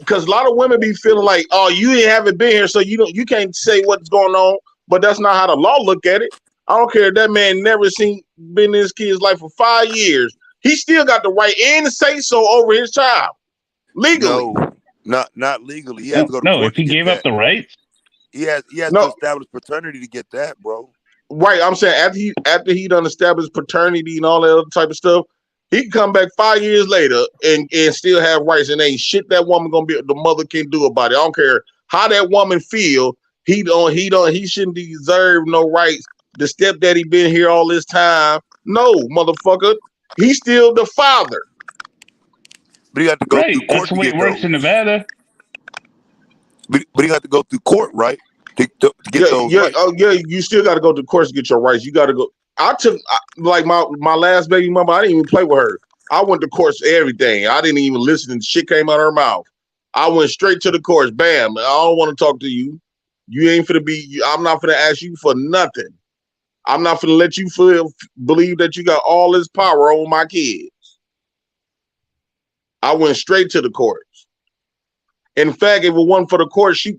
Speaker 7: Because a lot of women be feeling like, oh, you haven't been here, so you can't say what's going on. But that's not how the law look at it. I don't care if that man never been in his kid's life for 5 years. He still got the right and to say so over his child legally.
Speaker 10: No, not legally. He has to go to court.
Speaker 9: No, if he gave up the rights,
Speaker 10: he has to establish paternity to get that, bro.
Speaker 7: Right, I'm saying after he done established paternity and all that other type of stuff. He can come back 5 years later and still have rights, and ain't shit that woman gonna be. The mother can do about it. I don't care how that woman feel. He shouldn't deserve no rights. The stepdaddy been here all this time. No, motherfucker, he's still the father.
Speaker 10: But he got to go through court.
Speaker 9: That's the way it works in Nevada.
Speaker 10: But he got to go through court, right? To get those rights.
Speaker 7: Oh yeah, you still got to go to court to get your rights. You got to go. I took like my last baby mama. I didn't even play with her. I went to courts for everything. I didn't even listen. Shit came out of her mouth. I went straight to the courts. Bam. I don't want to talk to you. You ain't finna be. I'm not finna ask you for nothing. I'm not finna let you believe that you got all this power over my kids. I went straight to the courts. In fact, if it wasn't for the court, she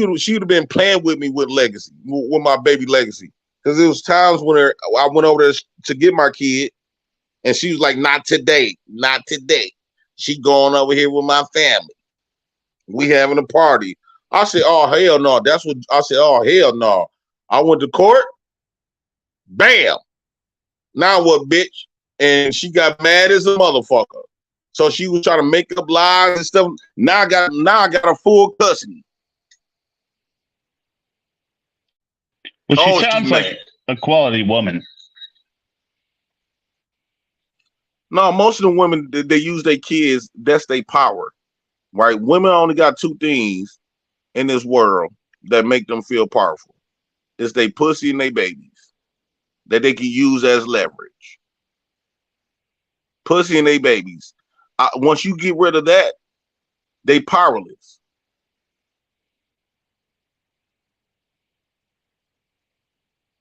Speaker 7: would have been playing with me with Legacy, with my baby Legacy. Because there was times when I went over there to get my kid, and she was like, not today, not today. She going over here with my family. We having a party. I said, oh, hell no. That's what I said, oh, hell no. I went to court. Bam. Now what, bitch? And she got mad as a motherfucker. So she was trying to make up lies and stuff. Now I got a full custody.
Speaker 9: Well, she sounds like a quality woman.
Speaker 7: No, most of the women, they use their kids. That's their power. right? Women only got two things in this world that make them feel powerful. It's they pussy and they babies that they can use as leverage. Pussy and they babies. Once you get rid of that, they powerless.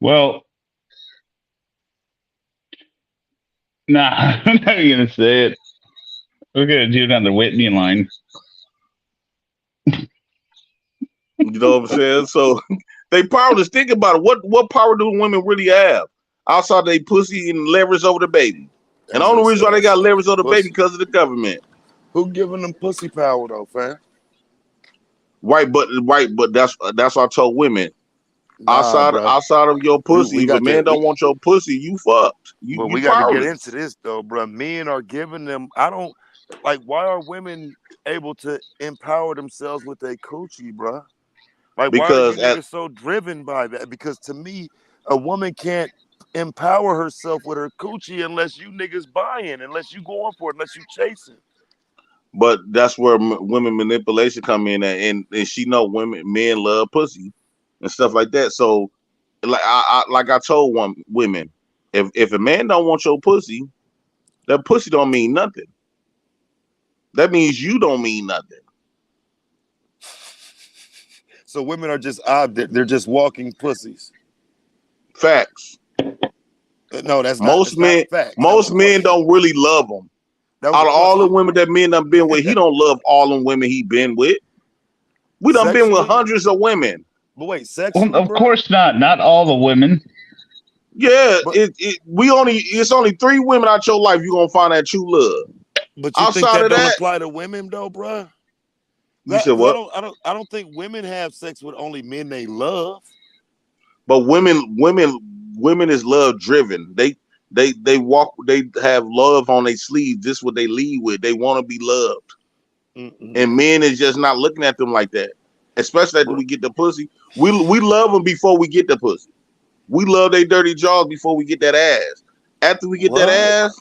Speaker 9: Well, nah, I'm not even gonna say it. We're gonna do another Whitney line.
Speaker 7: You know what I'm saying? So they powerless. Think about it. What power do women really have outside they pussy and leverage over the baby? And the only reason why they got leverage over the baby because of the government.
Speaker 10: Who giving them pussy power though, fam?
Speaker 7: Right, but that's what I told women. Outside of your pussy, if a man don't want your pussy, you fucked.
Speaker 10: We got to get into this though, bro. Men are giving them. I don't like. Why are women able to empower themselves with their coochie, bro? Like,
Speaker 7: because
Speaker 10: why are you niggas so driven by that? Because to me, a woman can't empower herself with her coochie unless you niggas buying, unless you going for it, unless you chasing.
Speaker 7: But that's where women manipulation come in, and she know men love pussy and stuff like that. So, like I told women, if a man don't want your pussy, that pussy don't mean nothing. That means you don't mean nothing.
Speaker 10: So women are just they're just walking pussies.
Speaker 7: Facts.
Speaker 10: No, that's
Speaker 7: most men.
Speaker 10: Not fact.
Speaker 7: Most men don't really love them. Out of all the women that men done been with, he don't love all the women he been with. We done been with hundreds of women.
Speaker 10: But wait, sexually,
Speaker 9: well, of course not. Not all the women.
Speaker 7: Yeah, it's only 3 women out your life you gonna find that true love.
Speaker 10: But you think that don't apply to women though, bro?
Speaker 7: You said what?
Speaker 10: I don't think women have sex with only men they love.
Speaker 7: But women is love driven. They have love on their sleeves. This is what they lead with. They want to be loved. And men is just not looking at them like that. Especially after we get the pussy. We love them before we get the pussy. We love their dirty jaws before we get that ass. After we get that ass,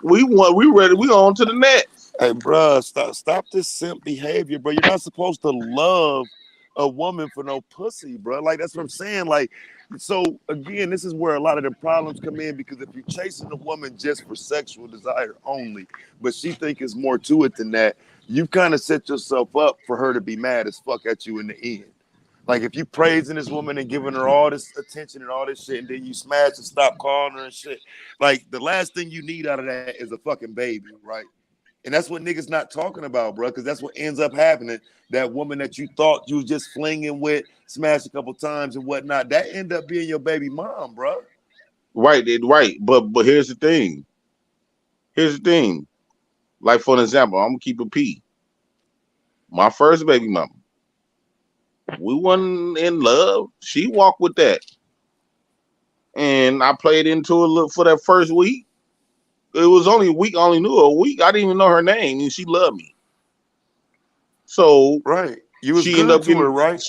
Speaker 7: we ready. We on to the next.
Speaker 10: Hey, bro, stop this simp behavior, bro. You're not supposed to love a woman for no pussy, bro. Like, that's what I'm saying. Like, so again, this is where a lot of the problems come in, because if you're chasing a woman just for sexual desire only, but she think it's more to it than that, you kind of set yourself up for her to be mad as fuck at you in the end. Like, if you praising this woman and giving her all this attention and all this shit, and then you smash and stop calling her and shit, like, the last thing you need out of that is a fucking baby, right? And that's what niggas not talking about, bro, because that's what ends up happening. That woman that you thought you was just flinging with, smashed a couple times and whatnot, that end up being your baby mom, bro.
Speaker 7: Right. But here's the thing. Like, for an example, I'm gonna keep a P. My first baby mama. We wasn't in love. She walked with that. And I played into it for that first week. It was only a week. I only knew her a week. I didn't even know her name, and she loved me. So
Speaker 10: right, you was good to her, right?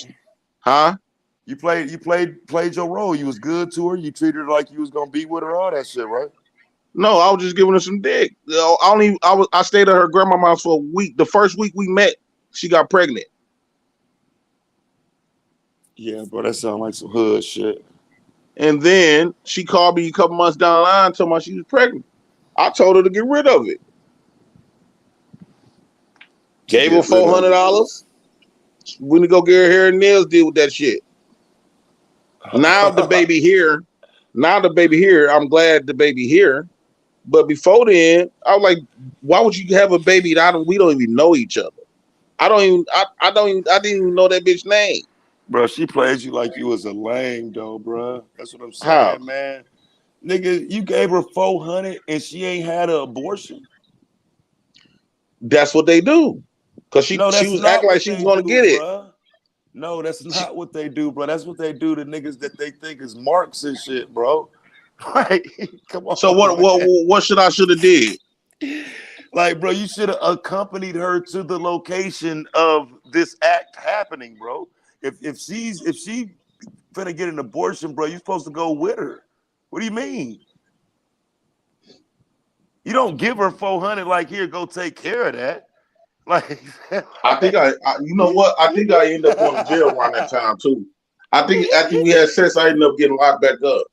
Speaker 7: Huh?
Speaker 10: You played your role. You was good to her. You treated her like you was gonna be with her, all that shit, right?
Speaker 7: No, I was just giving her some dick. I stayed at her grandma's house for a week. The first week we met, she got pregnant.
Speaker 10: Yeah, bro, that sounds like some hood shit.
Speaker 7: And then she called me a couple months down the line, told me she was pregnant. I told her to get rid of it. Gave her $400. Went to go get her hair and nails, deal with that shit. Now the baby here. I'm glad the baby here. But before then, I was like, why would you have a baby that we don't even know each other? I didn't even know that bitch name.
Speaker 10: Bro, she played you like you was a lame though, bro. That's what I'm saying, man. Nigga, you gave her $400 and she ain't had an abortion.
Speaker 7: That's what they do. Because she was acting like she was gonna get it.
Speaker 10: Bro. No, that's not what they do, bro. That's what they do to niggas that they think is marks and shit, bro. Right? Come on.
Speaker 7: So what should have did?
Speaker 10: Like, bro, you should have accompanied her to the location of this act happening, bro. If she finna get an abortion, bro, you're supposed to go with her. What do you mean? You don't give her $400 like, here, go take care of that. Like,
Speaker 7: I think you know what? I think I ended up going to jail around that time too. I think after we had sex, I ended up getting locked back up.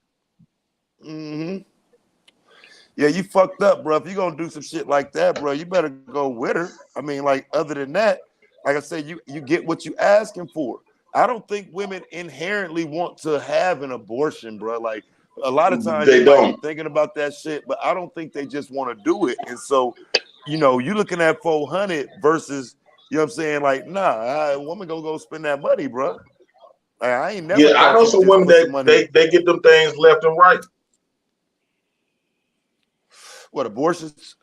Speaker 10: Mm-hmm. Yeah, you fucked up, bro. If you're gonna do some shit like that, bro, you better go with her. I mean, like, other than that, like I said, you get what you asking for. I don't think women inherently want to have an abortion, bro. Like, a lot of times
Speaker 7: They
Speaker 10: they might
Speaker 7: don't.
Speaker 10: be thinking about that shit, but I don't think they just want to do it. And so, you know, you looking at 400 versus, you know what I'm saying? Like, nah, a woman gonna go spend that money, bro. Like, I ain't never.
Speaker 7: Yeah, I know some women that they get them things left and right.
Speaker 10: What, abortions?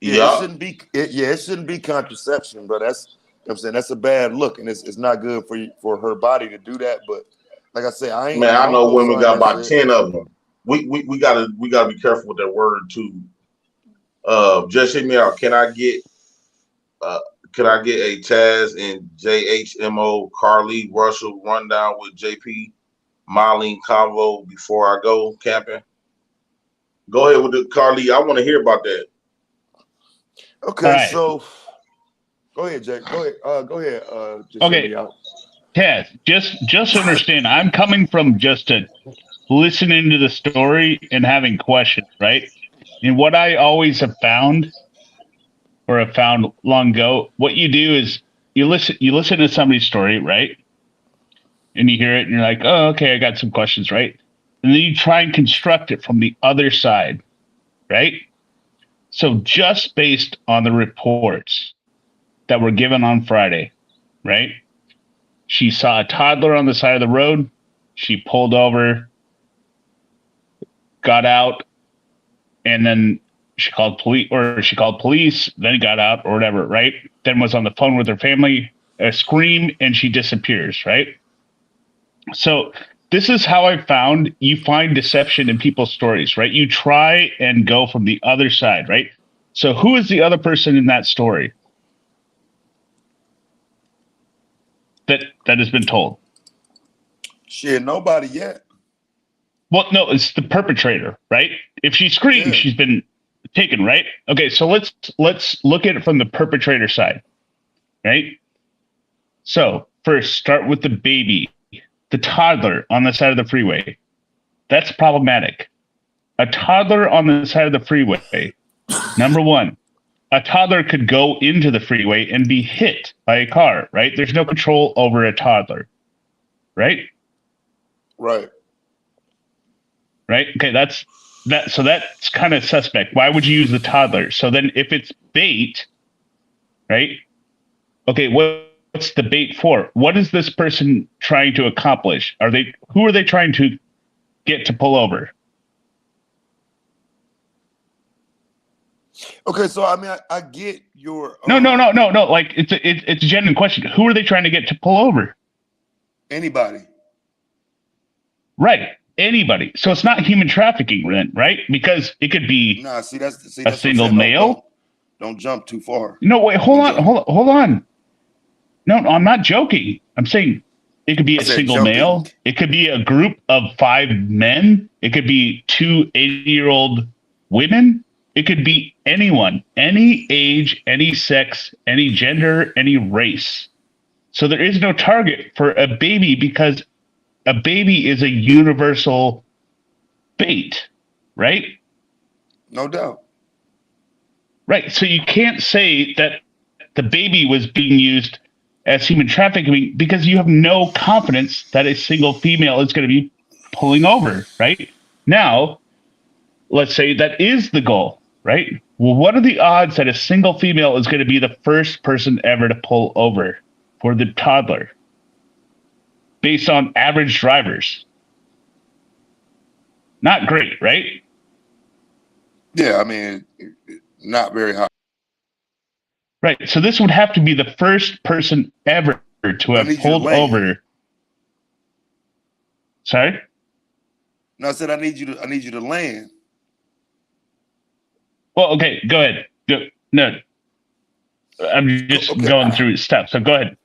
Speaker 7: Yeah,
Speaker 10: it shouldn't be. It shouldn't be contraception, but that's, you know what I'm saying, that's a bad look, and it's not good for her body to do that. But like I say, I
Speaker 7: know women got about
Speaker 10: shit.
Speaker 7: 10 of them. We gotta be careful with that word too. Just hit me out. Can I get a Taz and JHMO Carly Russell rundown with JP Marlene convo before I go camping? Go ahead with the Carly. I want to hear about that.
Speaker 10: Okay,
Speaker 9: right.
Speaker 10: so go ahead, Jake. Go ahead. Just
Speaker 9: Okay.
Speaker 10: hear me out.
Speaker 9: Taz, just understand, I'm coming from just listening to the story and having questions, right? And what I always have found, or have found long ago, what you do is you listen to somebody's story, right? And you hear it and you're like, oh, okay, I got some questions, right? And then you try and construct it from the other side, right? So just based on the reports that were given on Friday, right? She saw a toddler on the side of the road. She pulled over, got out, and then she called police, then got out or whatever, right? Then was on the phone with her family, a scream, and she disappears, right? So this is how I found you find deception in people's stories, right? You try and go from the other side, right? So who is the other person in that story that has been told?
Speaker 10: Shit, nobody yet.
Speaker 9: Well, no, it's the perpetrator, right? If she screams, she's been taken, right? Okay, so let's look at it from the perpetrator side, right? So first, start with the baby, the toddler on the side of the freeway. That's problematic. A toddler on the side of the freeway. Number one, a toddler could go into the freeway and be hit by a car, right? There's no control over a toddler, right?
Speaker 10: Right.
Speaker 9: Right? Okay, that's kind of suspect. Why would you use the toddler? So then if it's bait, right? Okay, what's the bait for? What is this person trying to accomplish? Who are they trying to get to pull over?
Speaker 10: Okay, so I mean, I get your
Speaker 9: No. Like it's a genuine question. Who are they trying to get to pull over?
Speaker 10: Anybody.
Speaker 9: Right. Anybody. So it's not human trafficking then, right? Because it could be
Speaker 10: that's
Speaker 9: a single male.
Speaker 10: Don't jump too far.
Speaker 9: No, wait, hold on. No, I'm not joking. I'm saying it could be a single male. It could be a group of 5 men. It could be 2 80-year-old women. It could be anyone, any age, any sex, any gender, any race. So there is no target for a baby because a baby is a universal bait, right?
Speaker 10: No doubt.
Speaker 9: Right. So you can't say that the baby was being used as human trafficking because you have no confidence that a single female is going to be pulling over, right? Now, let's say that is the goal, right? Well, what are the odds that a single female is going to be the first person ever to pull over for the toddler based on average drivers? Not great, right?
Speaker 10: Yeah, I mean, not very high.
Speaker 9: Right. So this would have to be the first person ever to have pulled over. Sorry?
Speaker 10: No, I said I need you to land.
Speaker 9: Well, okay, go ahead. No. I'm just going through steps. So go ahead.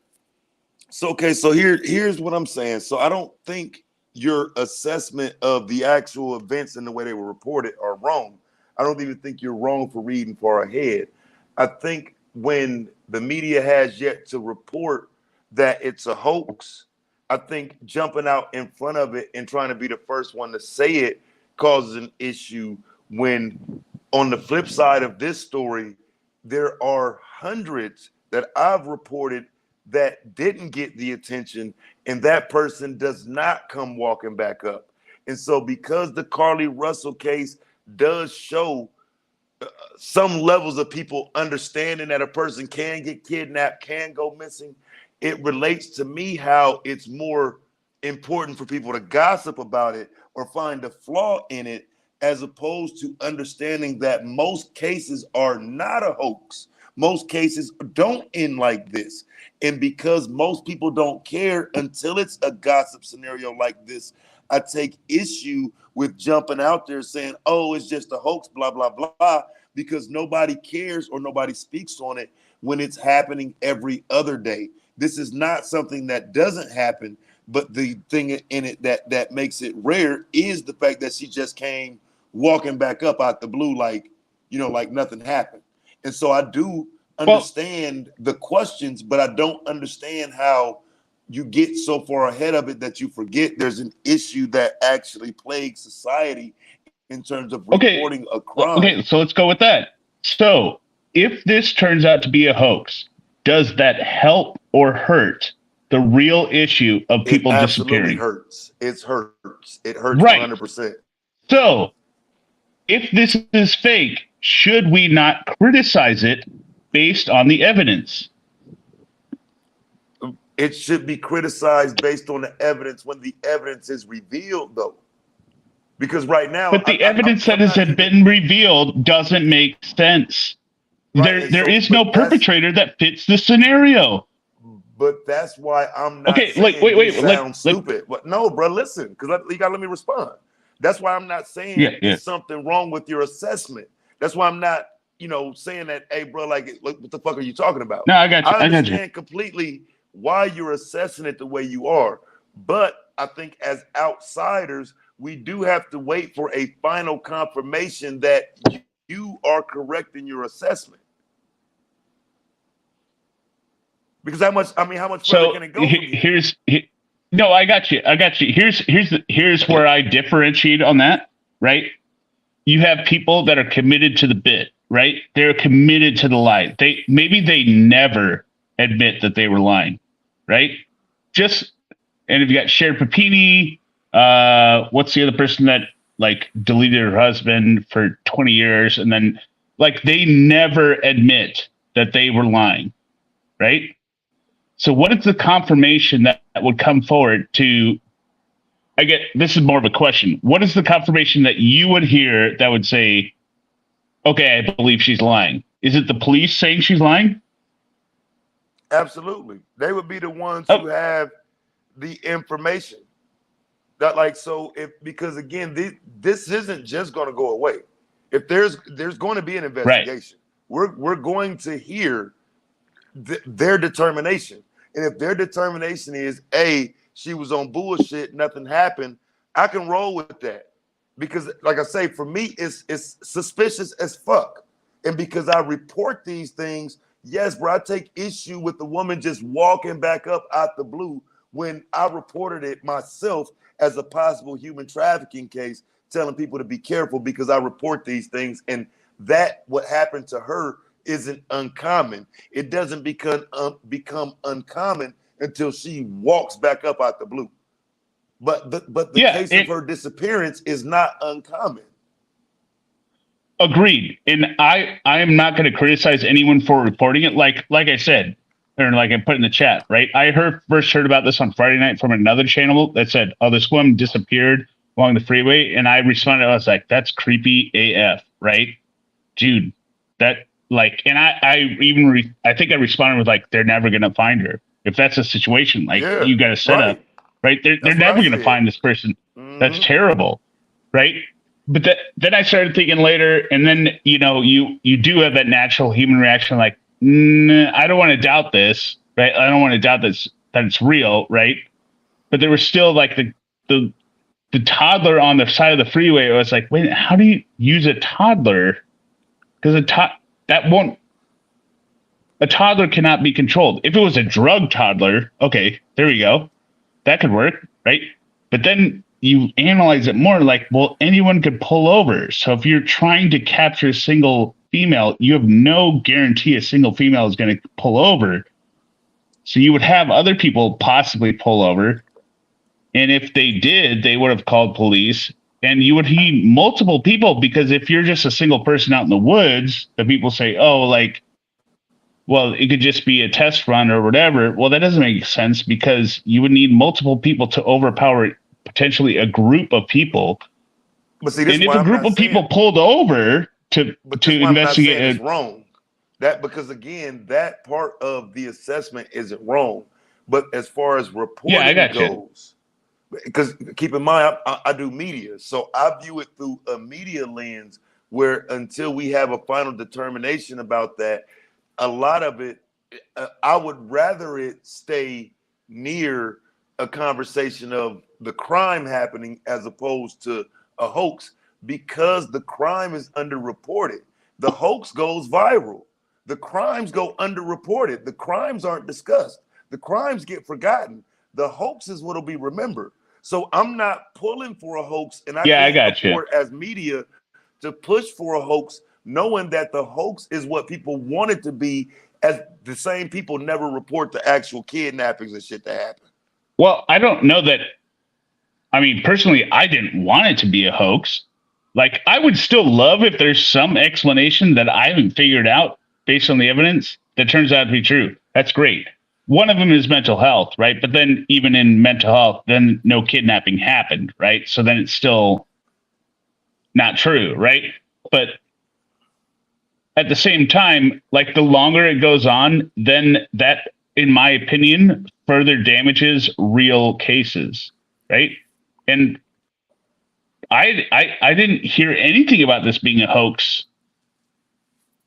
Speaker 10: So so here's what I'm saying. So I don't think your assessment of the actual events and the way they were reported are wrong. I don't even think you're wrong for reading far ahead. I think when the media has yet to report that it's a hoax, I think jumping out in front of it and trying to be the first one to say it causes an issue, when on the flip side of this story, there are hundreds that I've reported that didn't get the attention, and that person does not come walking back up. And so because the Carlee Russell case does show some levels of people understanding that a person can get kidnapped, can go missing, it relates to me how it's more important for people to gossip about it or find a flaw in it, as opposed to understanding that most cases are not a hoax. Most cases don't end like this. And because most people don't care until it's a gossip scenario like this, I take issue with jumping out there saying, oh, it's just a hoax, blah, blah, blah, because nobody cares or nobody speaks on it when it's happening every other day. This is not something that doesn't happen, but the thing in it that makes it rare is the fact that she just came walking back up out the blue like nothing happened. And so I do understand the questions, but I don't understand how you get so far ahead of it that you forget there's an issue that actually plagues society in terms of reporting a crime.
Speaker 9: Okay, so let's go with that. So if this turns out to be a hoax, does that help or hurt the real issue of people disappearing?
Speaker 10: It hurts. It hurts. It hurts 100%.
Speaker 9: So if this is fake, should we not criticize it based on the evidence?
Speaker 10: It should be criticized based on the evidence when the evidence is revealed, though. Because right now,
Speaker 9: but the evidence that has been revealed doesn't make sense. Right, there is no perpetrator that fits the scenario.
Speaker 10: But that's why I'm not saying wait, sound stupid. No, bro, listen, because you gotta let me respond. That's why I'm not saying there's something wrong with your assessment. That's why I'm not, saying that, hey, bro, like, what the fuck are you talking about?
Speaker 9: No, I got you.
Speaker 10: I understand completely why you're assessing it the way you are. But I think as outsiders, we do have to wait for a final confirmation that you are correct in your assessment. Because how much further can it go?
Speaker 9: No, I got you. Here's where I differentiate on that, right? You have people that are committed to the bit, right? They're committed to the lie. Maybe they never admit that they were lying, right? And if you got Sherry Papini, what's the other person that deleted her husband for 20 years and then they never admit that they were lying, right? So what is the confirmation that would come forward to, this is more of a question. What is the confirmation that you would hear that would say, okay, I believe she's lying? Is it the police saying she's lying?
Speaker 10: Absolutely. They would be the ones who have the information. Because again, this isn't just going to go away. If there's going to be an investigation, we're going to hear their determination. And if their determination is, she was on bullshit, nothing happened, I can roll with that. Because like I say, for me, it's suspicious as fuck. And because I report these things, yes, bro, I take issue with the woman just walking back up out the blue when I reported it myself as a possible human trafficking case, telling people to be careful because I report these things. And that what happened to her isn't uncommon. It doesn't become uncommon until she walks back up out the blue. But the case of her disappearance is not uncommon.
Speaker 9: Agreed. And I am not going to criticize anyone for reporting it. Like I said, or like I put in the chat, right? I first heard about this on Friday night from another channel that said, oh, this woman disappeared along the freeway. And I responded, I was like, that's creepy AF, right? Dude, and I think I responded with they're never going to find her. If that's a situation, you got to set up, right? They're never going to find this person. Mm-hmm. That's terrible, right? But then I started thinking later, and then, you do have that natural human reaction, I don't want to doubt this, right? I don't want to doubt that it's real, right? But there was still the toddler on the side of the freeway. I was like, wait, how do you use a toddler? Because that won't a toddler cannot be controlled. If it was a drug toddler, okay, there we go. That could work, right? But then you analyze it more like, well, anyone could pull over. So if you're trying to capture a single female, you have no guarantee a single female is going to pull over. So you would have other people possibly pull over. And if they did, they would have called police. And you would need multiple people, because if you're just a single person out in the woods, the people say, oh, like, well, it could just be a test run or whatever. Well, that doesn't make sense, because you would need multiple people to overpower potentially a group of people.
Speaker 2: But see, this
Speaker 9: and if a group of people pulled over to investigate,
Speaker 2: it's wrong. That because again, that part of the assessment isn't wrong. But as far as reporting goes, because keep in mind, I do media, so I view it through a media lens, where until we have a final determination about that, a lot of it, I would rather it stay near a conversation of the crime happening as opposed to a hoax, because the crime is underreported. The hoax goes viral. The crimes go underreported. The crimes aren't discussed. The crimes get forgotten. The hoax is what'll be remembered. So I'm not pulling for a hoax, and I can't afford as media to push for a hoax, knowing that the hoax is what people want it to be, as the same people never report the actual kidnappings and shit that happen.
Speaker 9: Well, I don't know that. I mean, personally, I didn't want it to be a hoax. Like, I would still love if there's some explanation that I haven't figured out based on the evidence that turns out to be true. That's great. One of them is mental health, right? But then even in mental health, then no kidnapping happened, right? So then it's still not true, right? But at the same time, like, the longer it goes on, then that, in my opinion, further damages real cases, right? And I didn't hear anything about this being a hoax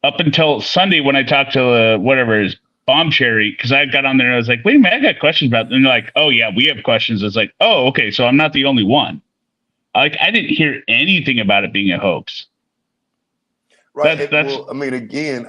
Speaker 9: up until Sunday when I talked to whatever is Bomb Cherry, because I got on there and I was like, wait a minute, I got questions about it. And they're like, oh yeah, we have questions. It's like, oh, okay, so I'm not the only one. Like, I didn't hear anything about it being a hoax.
Speaker 2: Right. Well, I mean, again,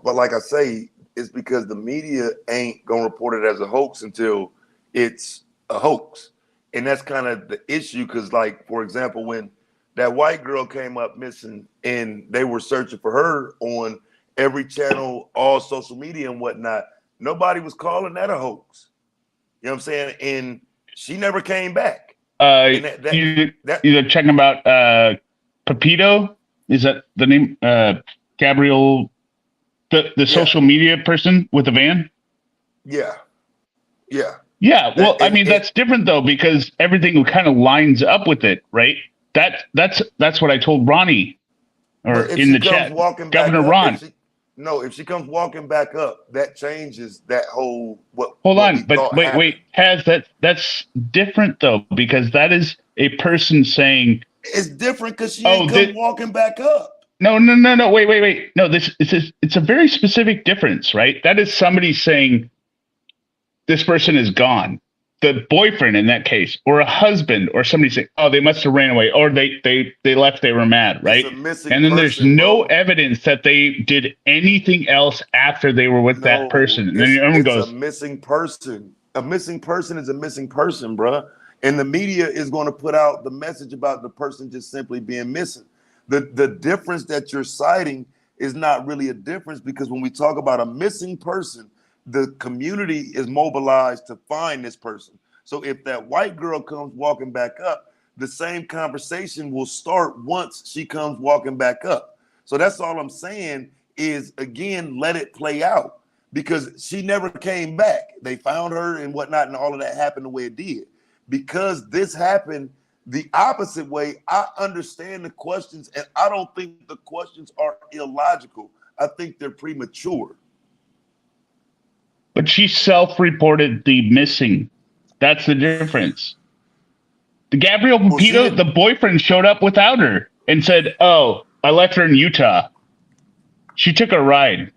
Speaker 2: but like I say, it's because the media ain't gonna report it as a hoax until it's a hoax. And that's kind of the issue, because, like, for example, when that white girl came up missing and they were searching for her on every channel, all social media and whatnot, nobody was calling that a hoax. You know what I'm saying? And she never came back.
Speaker 9: You're checking about Pepito? Is that the name? Gabriel, the social media person with the van?
Speaker 2: Yeah. Yeah.
Speaker 9: Yeah, well, I mean, that's different though, because everything kind of lines up with it, right? That's what I told Ronnie, or in the chat, Governor Ron.
Speaker 2: If she comes walking back up, that changes that whole
Speaker 9: Hold on, but wait, that's different though, because that is a person saying
Speaker 2: it's different because she ain't come walking back up.
Speaker 9: No, wait. No, it's a very specific difference, right? That is somebody saying this person is gone. The boyfriend in that case, or a husband, or somebody saying, oh, they must have ran away, or they left, they were mad, right? And then there's no evidence that they did anything else after they were with that person. And then everyone goes,
Speaker 2: a missing person. A missing person is a missing person, bruh. And the media is going to put out the message about the person just simply being missing. The difference that you're citing is not really a difference, because when we talk about a missing person, the community is mobilized to find this person. So if that white girl comes walking back up, the same conversation will start once she comes walking back up. So that's all I'm saying is, again, let it play out, because she never came back. They found her and whatnot, and all of that happened the way it did. Because this happened the opposite way, I understand the questions, and I don't think the questions are illogical. I think they're premature.
Speaker 9: But she self-reported the missing. That's the difference. The Gabriel Pepito, the boyfriend, showed up without her and said, oh, I left her in Utah. She took a ride.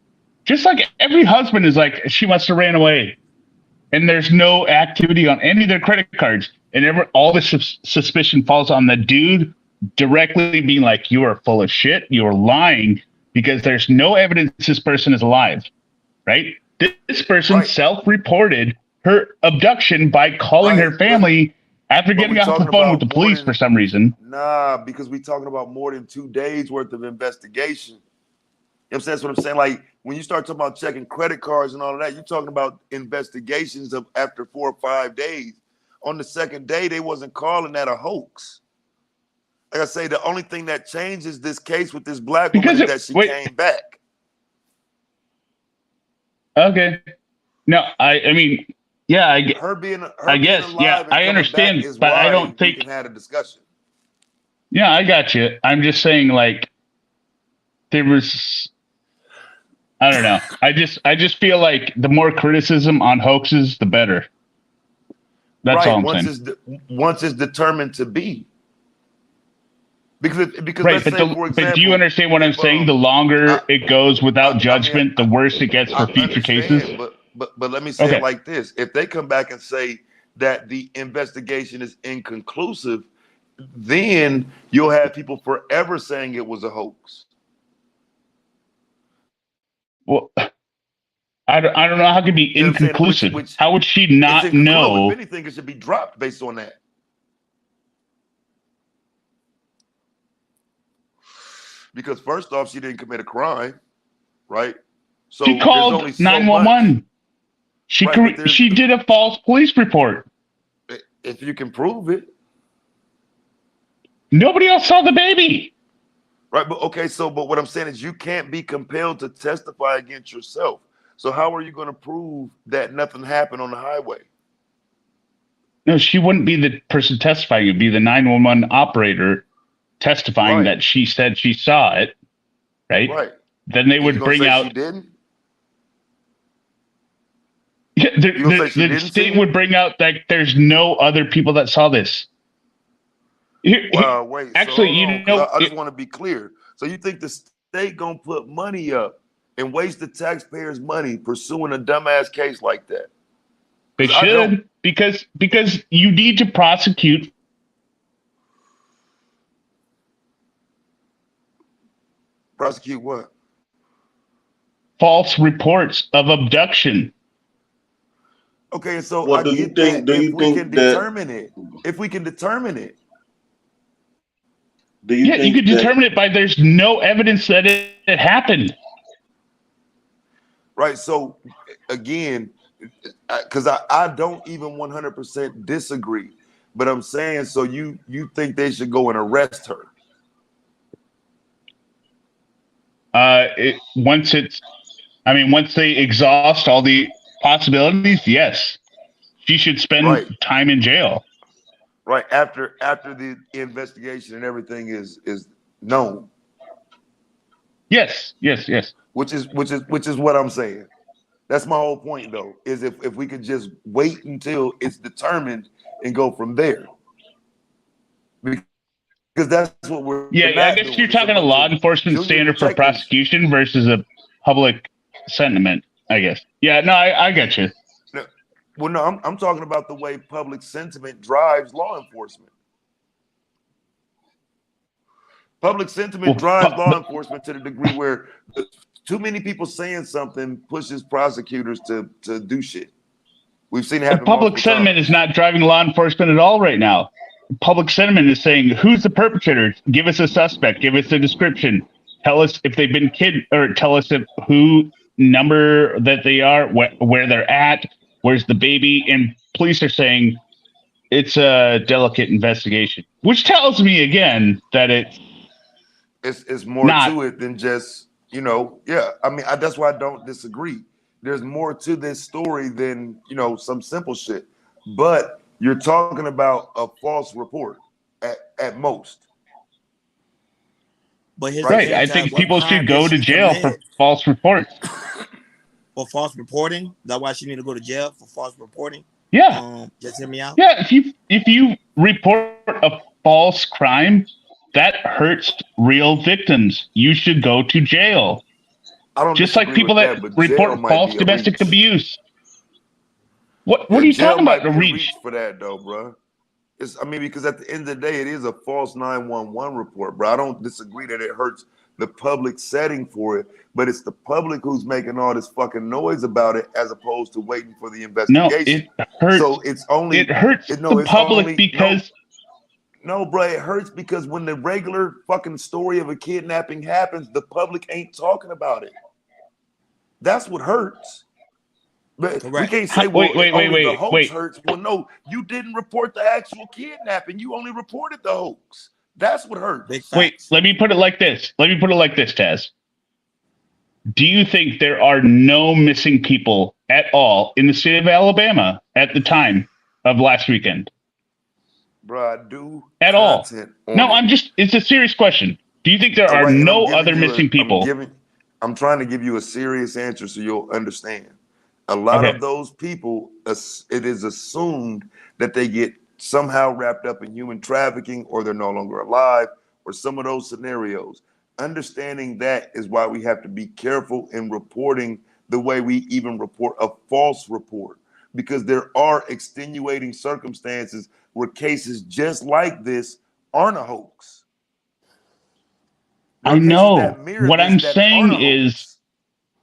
Speaker 9: Just like every husband is like, she must have ran away. And there's no activity on any of their credit cards. And all the suspicion falls on the dude directly being like, you are full of shit. You are lying, because there's no evidence this person is alive. right? This person self-reported her abduction by calling her family after getting off the phone with the police for some reason.
Speaker 10: Nah, because we're talking about more than 2 days worth of investigation. You know what I'm saying? That's what I'm saying. Like when you start talking about checking credit cards and all of that, you're talking about investigations of after 4 or 5 days. On the second day, they wasn't calling that a hoax. Like I say, the only thing that changes this case with this black woman is that she came back.
Speaker 9: Okay. No, I mean, yeah, I guess, yeah, I understand, but I don't think
Speaker 10: we can have a discussion.
Speaker 9: Yeah, I got you. I'm just saying, like, there was, I don't know. I just feel like the more criticism on hoaxes, the better. That's all I'm saying.
Speaker 10: Once it's determined to be. Because
Speaker 9: right, but, for example, but do you understand what I'm saying? The longer it goes without judgment, the worse it gets for future cases.
Speaker 10: But let me say it like this: if they come back and say that the investigation is inconclusive, then you'll have people forever saying it was a hoax.
Speaker 9: Well, I don't know how it could be inconclusive. How would she not know?
Speaker 10: If anything, it should be dropped based on that. Because first off, she didn't commit a crime, right? So
Speaker 9: she called 911. She did a false police report.
Speaker 10: If you can prove it.
Speaker 9: Nobody else saw the baby.
Speaker 10: Right, but but what I'm saying is you can't be compelled to testify against yourself. So how are you going to prove that nothing happened on the highway?
Speaker 9: No, she wouldn't be the person testifying. It'd be the 911 operator testifying that she said she saw it, right?
Speaker 10: Right.
Speaker 9: Then they would bring out.
Speaker 10: She didn't?
Speaker 9: Yeah, the state would bring out that there's no other people that saw this.
Speaker 10: Wait.
Speaker 9: Actually,
Speaker 10: I just want to be clear. So you think the state gonna put money up and waste the taxpayers' money pursuing a dumbass case like that?
Speaker 9: They should, because you need to prosecute.
Speaker 10: Prosecute what?
Speaker 9: False reports of abduction.
Speaker 10: Okay, so
Speaker 7: what do you think? Do you think that
Speaker 10: if we can determine it?
Speaker 7: Do you think
Speaker 9: you can determine it by there's no evidence that it happened.
Speaker 10: Right. So again, because I don't even 100% disagree, but I'm saying, so you think they should go and arrest her?
Speaker 9: Once they exhaust all the possibilities, yes, she should spend time in jail.
Speaker 10: Right, after the investigation and everything is known.
Speaker 9: Yes.
Speaker 10: Which is what I'm saying. That's my whole point, though. Is if we could just wait until it's determined and go from there. Because that's what we're.
Speaker 9: Yeah, I guess you're talking a law enforcement standard for prosecution versus a public sentiment, I guess. Yeah, no, I get you.
Speaker 10: Well, no, I'm talking about the way public sentiment drives law enforcement. Public sentiment drives law enforcement to the degree where too many people saying something pushes prosecutors to do shit. We've seen it happen.
Speaker 9: Public sentiment is not driving law enforcement at all right now. Public sentiment is saying, who's the perpetrator? Give us a suspect. Give us a description. Tell us if they've been or tell us who number that they are, where they're at. Where's the baby? And police are saying it's a delicate investigation, which tells me again that
Speaker 10: it's more to it than just, yeah. I mean, that's why I don't disagree. There's more to this story than, some simple shit. But you're talking about a false report at most.
Speaker 11: But
Speaker 9: I think people should go to jail for false reports.
Speaker 11: For false reporting? That's why she need to go to jail for false reporting?
Speaker 9: Yeah.
Speaker 11: Just hear me out.
Speaker 9: Yeah, if you report a false crime, that hurts real victims. You should go to jail.
Speaker 10: I don't
Speaker 9: just like people that report false domestic abuse. What are you talking about? The reach
Speaker 10: for that though, bro. Because at the end of the day, it is a false 911 report, bro. I don't disagree that it hurts
Speaker 2: the public setting for it, but it's the public who's making all this fucking noise about it as opposed to waiting for the investigation.
Speaker 9: No, it hurts.
Speaker 2: So it's only
Speaker 9: it hurts the public because
Speaker 2: no, bro, it hurts because when the regular fucking story of a kidnapping happens, the public ain't talking about it. That's what hurts. But we can't say, well, the hoax hurts. Well, no, you didn't report the actual kidnapping. You only reported the hoax. That's what hurts.
Speaker 9: Wait, let me put it like this. Taz. Do you think there are no missing people at all in the state of Alabama at the time of last weekend?
Speaker 2: Bro, I do.
Speaker 9: At all? No, it's a serious question. Do you think there are no other missing people?
Speaker 2: I'm trying to give you a serious answer so you'll understand. A lot of those people, it is assumed that they get somehow wrapped up in human trafficking or they're no longer alive or some of those scenarios. Understanding that is why we have to be careful in reporting the way we even report a false report, because there are extenuating circumstances where cases just like this aren't a hoax.
Speaker 9: I know. What I'm saying is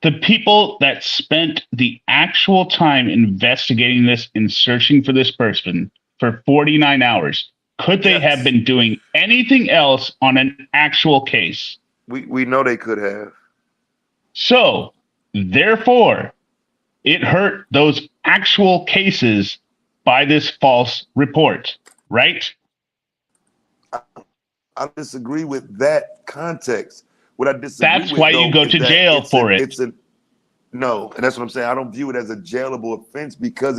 Speaker 9: the people that spent the actual time investigating this and searching for this person for 49 hours, could they have been doing anything else on an actual case?
Speaker 2: We know they could have.
Speaker 9: So, therefore, it hurt those actual cases by this false report, right?
Speaker 2: I disagree with that context. What I disagree
Speaker 9: That's why you go to jail for it.
Speaker 2: No, and that's what I'm saying. I don't view it as a jailable offense because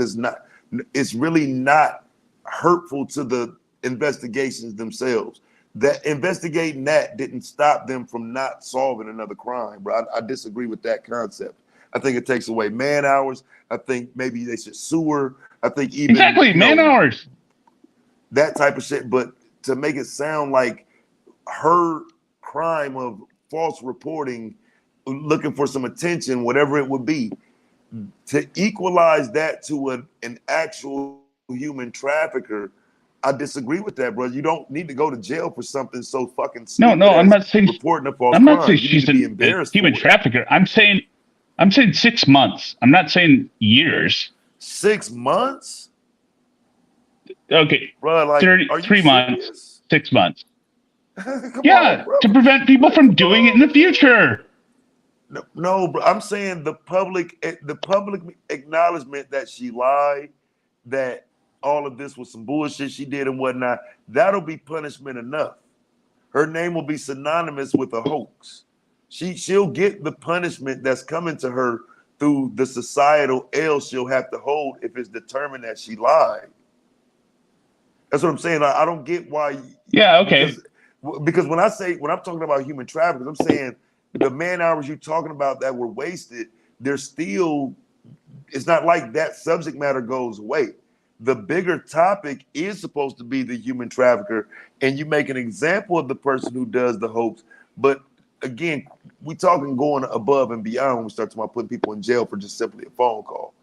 Speaker 2: it's really not hurtful to the investigations themselves. That investigating that didn't stop them from not solving another crime, bro. I disagree with that concept. I think it takes away man hours. I think maybe they should sue her. I think even
Speaker 9: man hours,
Speaker 2: that type of shit. But to make it sound like her crime of false reporting, looking for some attention, whatever it would be, to equalize that to an actual human trafficker, I disagree with that, bro. You don't need to go to jail for something so fucking stupid.
Speaker 9: No, I'm not saying
Speaker 2: reporting a false
Speaker 9: I'm not
Speaker 2: crime.
Speaker 9: saying she's a human trafficker. I'm saying 6 months. I'm not saying years.
Speaker 2: 6 months?
Speaker 9: Okay,
Speaker 2: bro, like
Speaker 9: 3 months, 6 months. Yeah, on, to prevent people from doing it in the future.
Speaker 2: No, bro. I'm saying the public acknowledgement that she lied, that all of this was some bullshit she did and whatnot, that'll be punishment enough. Her name will be synonymous with a hoax. She'll get the punishment that's coming to her through the societal L she'll have to hold if it's determined that she lied. That's what I'm saying. I don't get why.
Speaker 9: Yeah, okay.
Speaker 2: Because when I'm talking about human traffickers, I'm saying the man hours you're talking about that were wasted, it's not like that subject matter goes away. The bigger topic is supposed to be the human trafficker, and you make an example of the person who does the hoax. But again, we talking going above and beyond when we start talking about putting people in jail for just simply a phone call,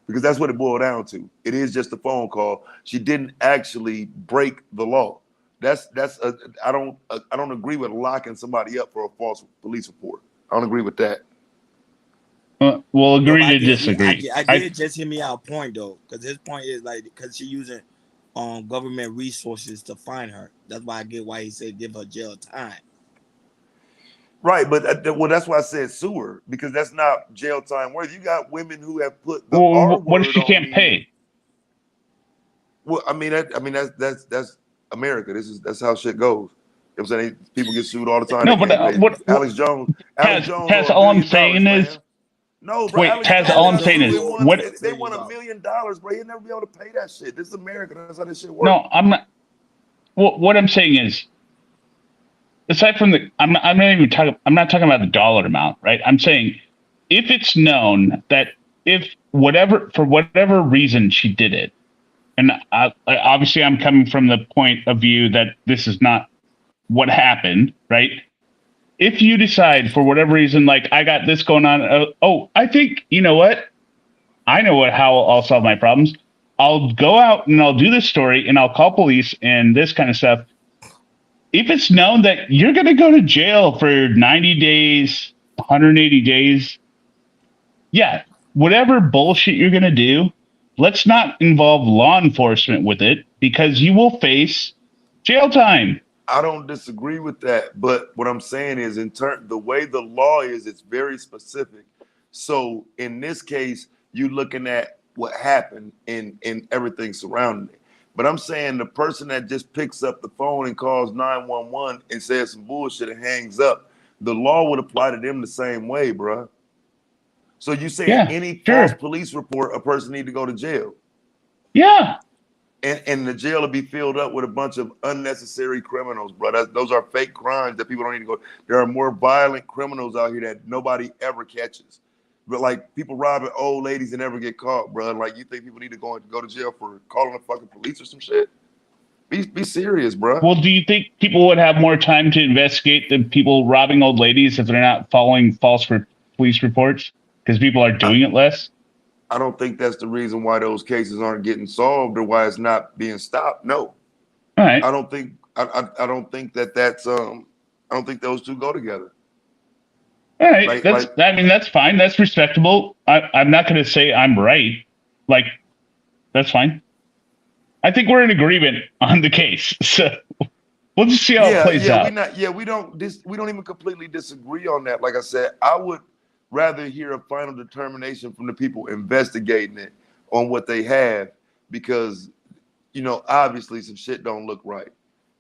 Speaker 2: because that's what it boiled down to. It is just a phone call. She didn't actually break the law. I don't agree with locking somebody up for a false police report. I don't agree with that.
Speaker 9: We'll agree to disagree.
Speaker 11: I did just hear me out point though, because his point is like because she's using government resources to find her. That's why I get why he said give her jail time.
Speaker 2: Right, but that's why I said sue her, because that's not jail time worth. You got women who have put the
Speaker 9: what if she can't pay?
Speaker 2: Well, I mean that's America. That's how shit goes. You know what I'm saying? People get sued all the time.
Speaker 9: No, but
Speaker 2: Alex Jones.
Speaker 9: Taz, all I'm saying is.
Speaker 2: No, bro.
Speaker 9: Wait, Taz, all I'm saying is
Speaker 2: they won $1 million, bro. You'll never be able to pay that shit. This is America. That's how this shit works.
Speaker 9: No, I'm not. What I'm saying is, aside from I'm not talking about the dollar amount, right? I'm saying if it's known that for whatever reason she did it, and obviously I'm coming from the point of view that this is not what happened, right? If you decide for whatever reason, like I got this going on, I think, you know what? I know how I'll solve my problems. I'll go out and I'll do this story and I'll call police and this kind of stuff. if it's known that you're going to go to jail for 90 days, 180 days, yeah, whatever bullshit you're going to do, let's not involve law enforcement with it because you will face jail time.
Speaker 2: I don't disagree with that, but what I'm saying is, the way the law is, it's very specific. So in this case, you're looking at what happened in everything surrounding it. But I'm saying the person that just picks up the phone and calls 911 and says some bullshit and hangs up, the law would apply to them the same way, bro. So you say any false police report, a person need to go to jail?
Speaker 9: Yeah.
Speaker 2: And the jail will be filled up with a bunch of unnecessary criminals, bro. Those are fake crimes that people don't need to go. There are more violent criminals out here that nobody ever catches. But like people robbing old ladies and never get caught, bro. Like you think people need to go to jail for calling the fucking police or some shit? Be serious, bro.
Speaker 9: Well, do you think people would have more time to investigate the people robbing old ladies if they're not following false police reports because people are doing it less?
Speaker 2: I don't think that's the reason why those cases aren't getting solved or why it's not being stopped. No,
Speaker 9: all right.
Speaker 2: I don't think that's I don't think those two go together.
Speaker 9: All right, that's fine. That's respectable. I'm not going to say I'm right. Like, that's fine. I think we're in agreement on the case, so we'll just see how it plays out.
Speaker 2: We don't even completely disagree on that. Like I said, I would rather hear a final determination from the people investigating it on what they have, because obviously some shit don't look right.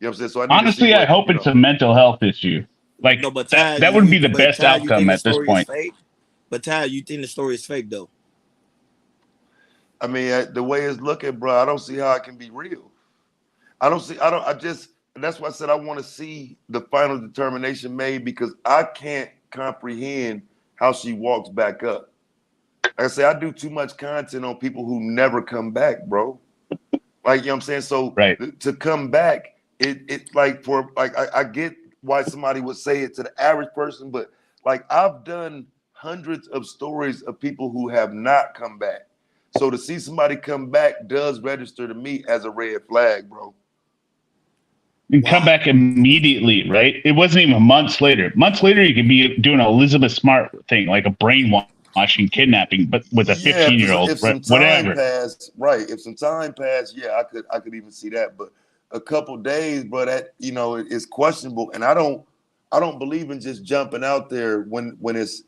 Speaker 2: You know what I'm saying? So
Speaker 9: honestly, I hope it's a mental health issue. Like no, but Ty, that would be the best outcome at this point.
Speaker 11: But Ty, you think the story is fake though?
Speaker 2: I mean, the way it's looking, bro, I don't see how it can be real. That's why I said I want to see the final determination made, because I can't comprehend how she walks back up. Like I say, I do too much content on people who never come back, bro. Like, you know what I'm saying? So to come back, I get why somebody would say it to the average person, but like I've done hundreds of stories of people who have not come back. So to see somebody come back does register to me as a red flag, bro.
Speaker 9: And come back immediately, right? It wasn't even months later. Months later, you could be doing an Elizabeth Smart thing, like a brainwashing, kidnapping, but with a 15-year-old, whatever.
Speaker 2: If some time passed, yeah, I could even see that. But a couple days, bro, that is questionable, and I don't believe in just jumping out there when it's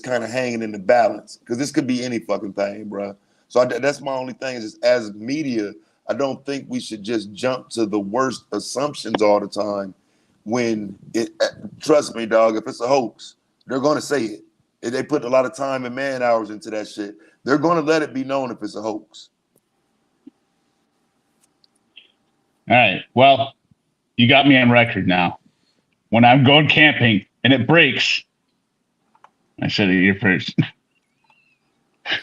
Speaker 2: kind of hanging in the balance, because this could be any fucking thing, bro. So that's my only thing is, as media, I don't think we should just jump to the worst assumptions all the time. When trust me, dog, if it's a hoax, they're gonna say it. If they put a lot of time and man hours into that shit, they're gonna let it be known if it's a hoax.
Speaker 9: All right. Well, you got me on record now. When I'm going camping and it breaks, I said it here first.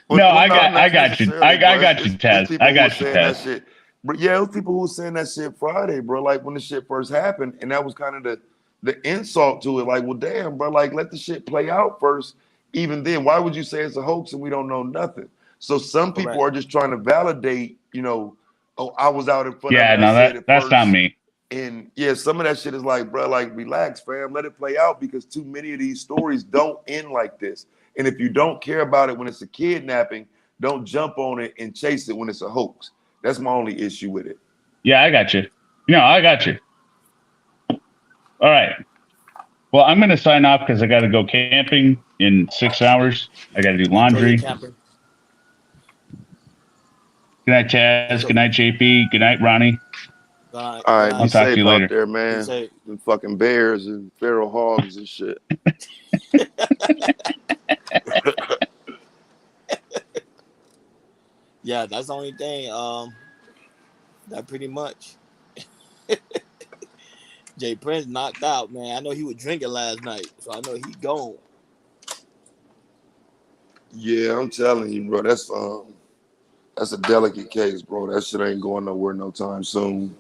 Speaker 9: I got you. I got you, Taz. I got you, Taz.
Speaker 2: But yeah, those people who were saying that shit Friday, bro, like when the shit first happened, and that was kind of the insult to it. Like, well, damn, bro, like let the shit play out first. Even then, why would you say it's a hoax and we don't know nothing? So some people are just trying to validate, I was out in front of it.
Speaker 9: Yeah, no, that's not me.
Speaker 2: And yeah, some of that shit is like, bro, like relax, fam, let it play out, because too many of these stories don't end like this. And if you don't care about it when it's a kidnapping, don't jump on it and chase it when it's a hoax. That's my only issue with it.
Speaker 9: Yeah, I got you. I got you. All right. Well, I'm going to sign off because I got to go camping in 6 hours. I got to do laundry. Good night, Chaz. Good night, JP. Good night, Ronnie.
Speaker 2: All right,
Speaker 9: I'll talk to you later.
Speaker 2: Out there, man. The fucking bears and feral hogs and shit.
Speaker 11: Yeah, that's the only thing. That pretty much. Jay Prince knocked out, man. I know he was drinking last night, so I know he gone.
Speaker 2: Yeah, I'm telling you, bro. That's a delicate case, bro. That shit ain't going nowhere no time soon.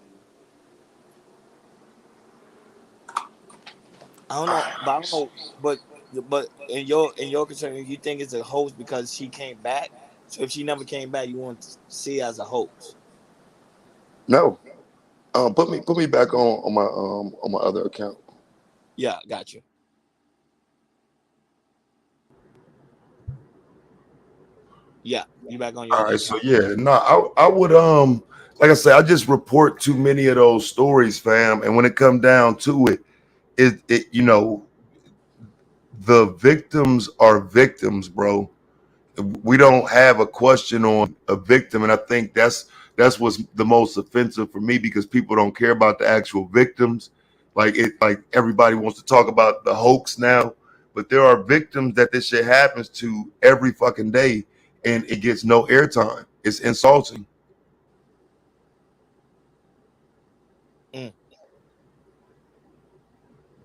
Speaker 11: I don't know, but in your concern, you think it's a hoax because she came back? So if she never came back, you want to see it as a hoax?
Speaker 2: No.
Speaker 12: Put me back on my other account.
Speaker 11: Yeah, got you. Yeah, you back on your
Speaker 2: all right. So yeah, no, I would like I said, I just report too many of those stories, fam. And when it come down to it, it you know, the victims are victims, bro. We don't have a question on a victim, and I think that's what's the most offensive for me, because people don't care about the actual victims. Like everybody wants to talk about the hoax now, but there are victims that this shit happens to every fucking day, and it gets no airtime. It's insulting.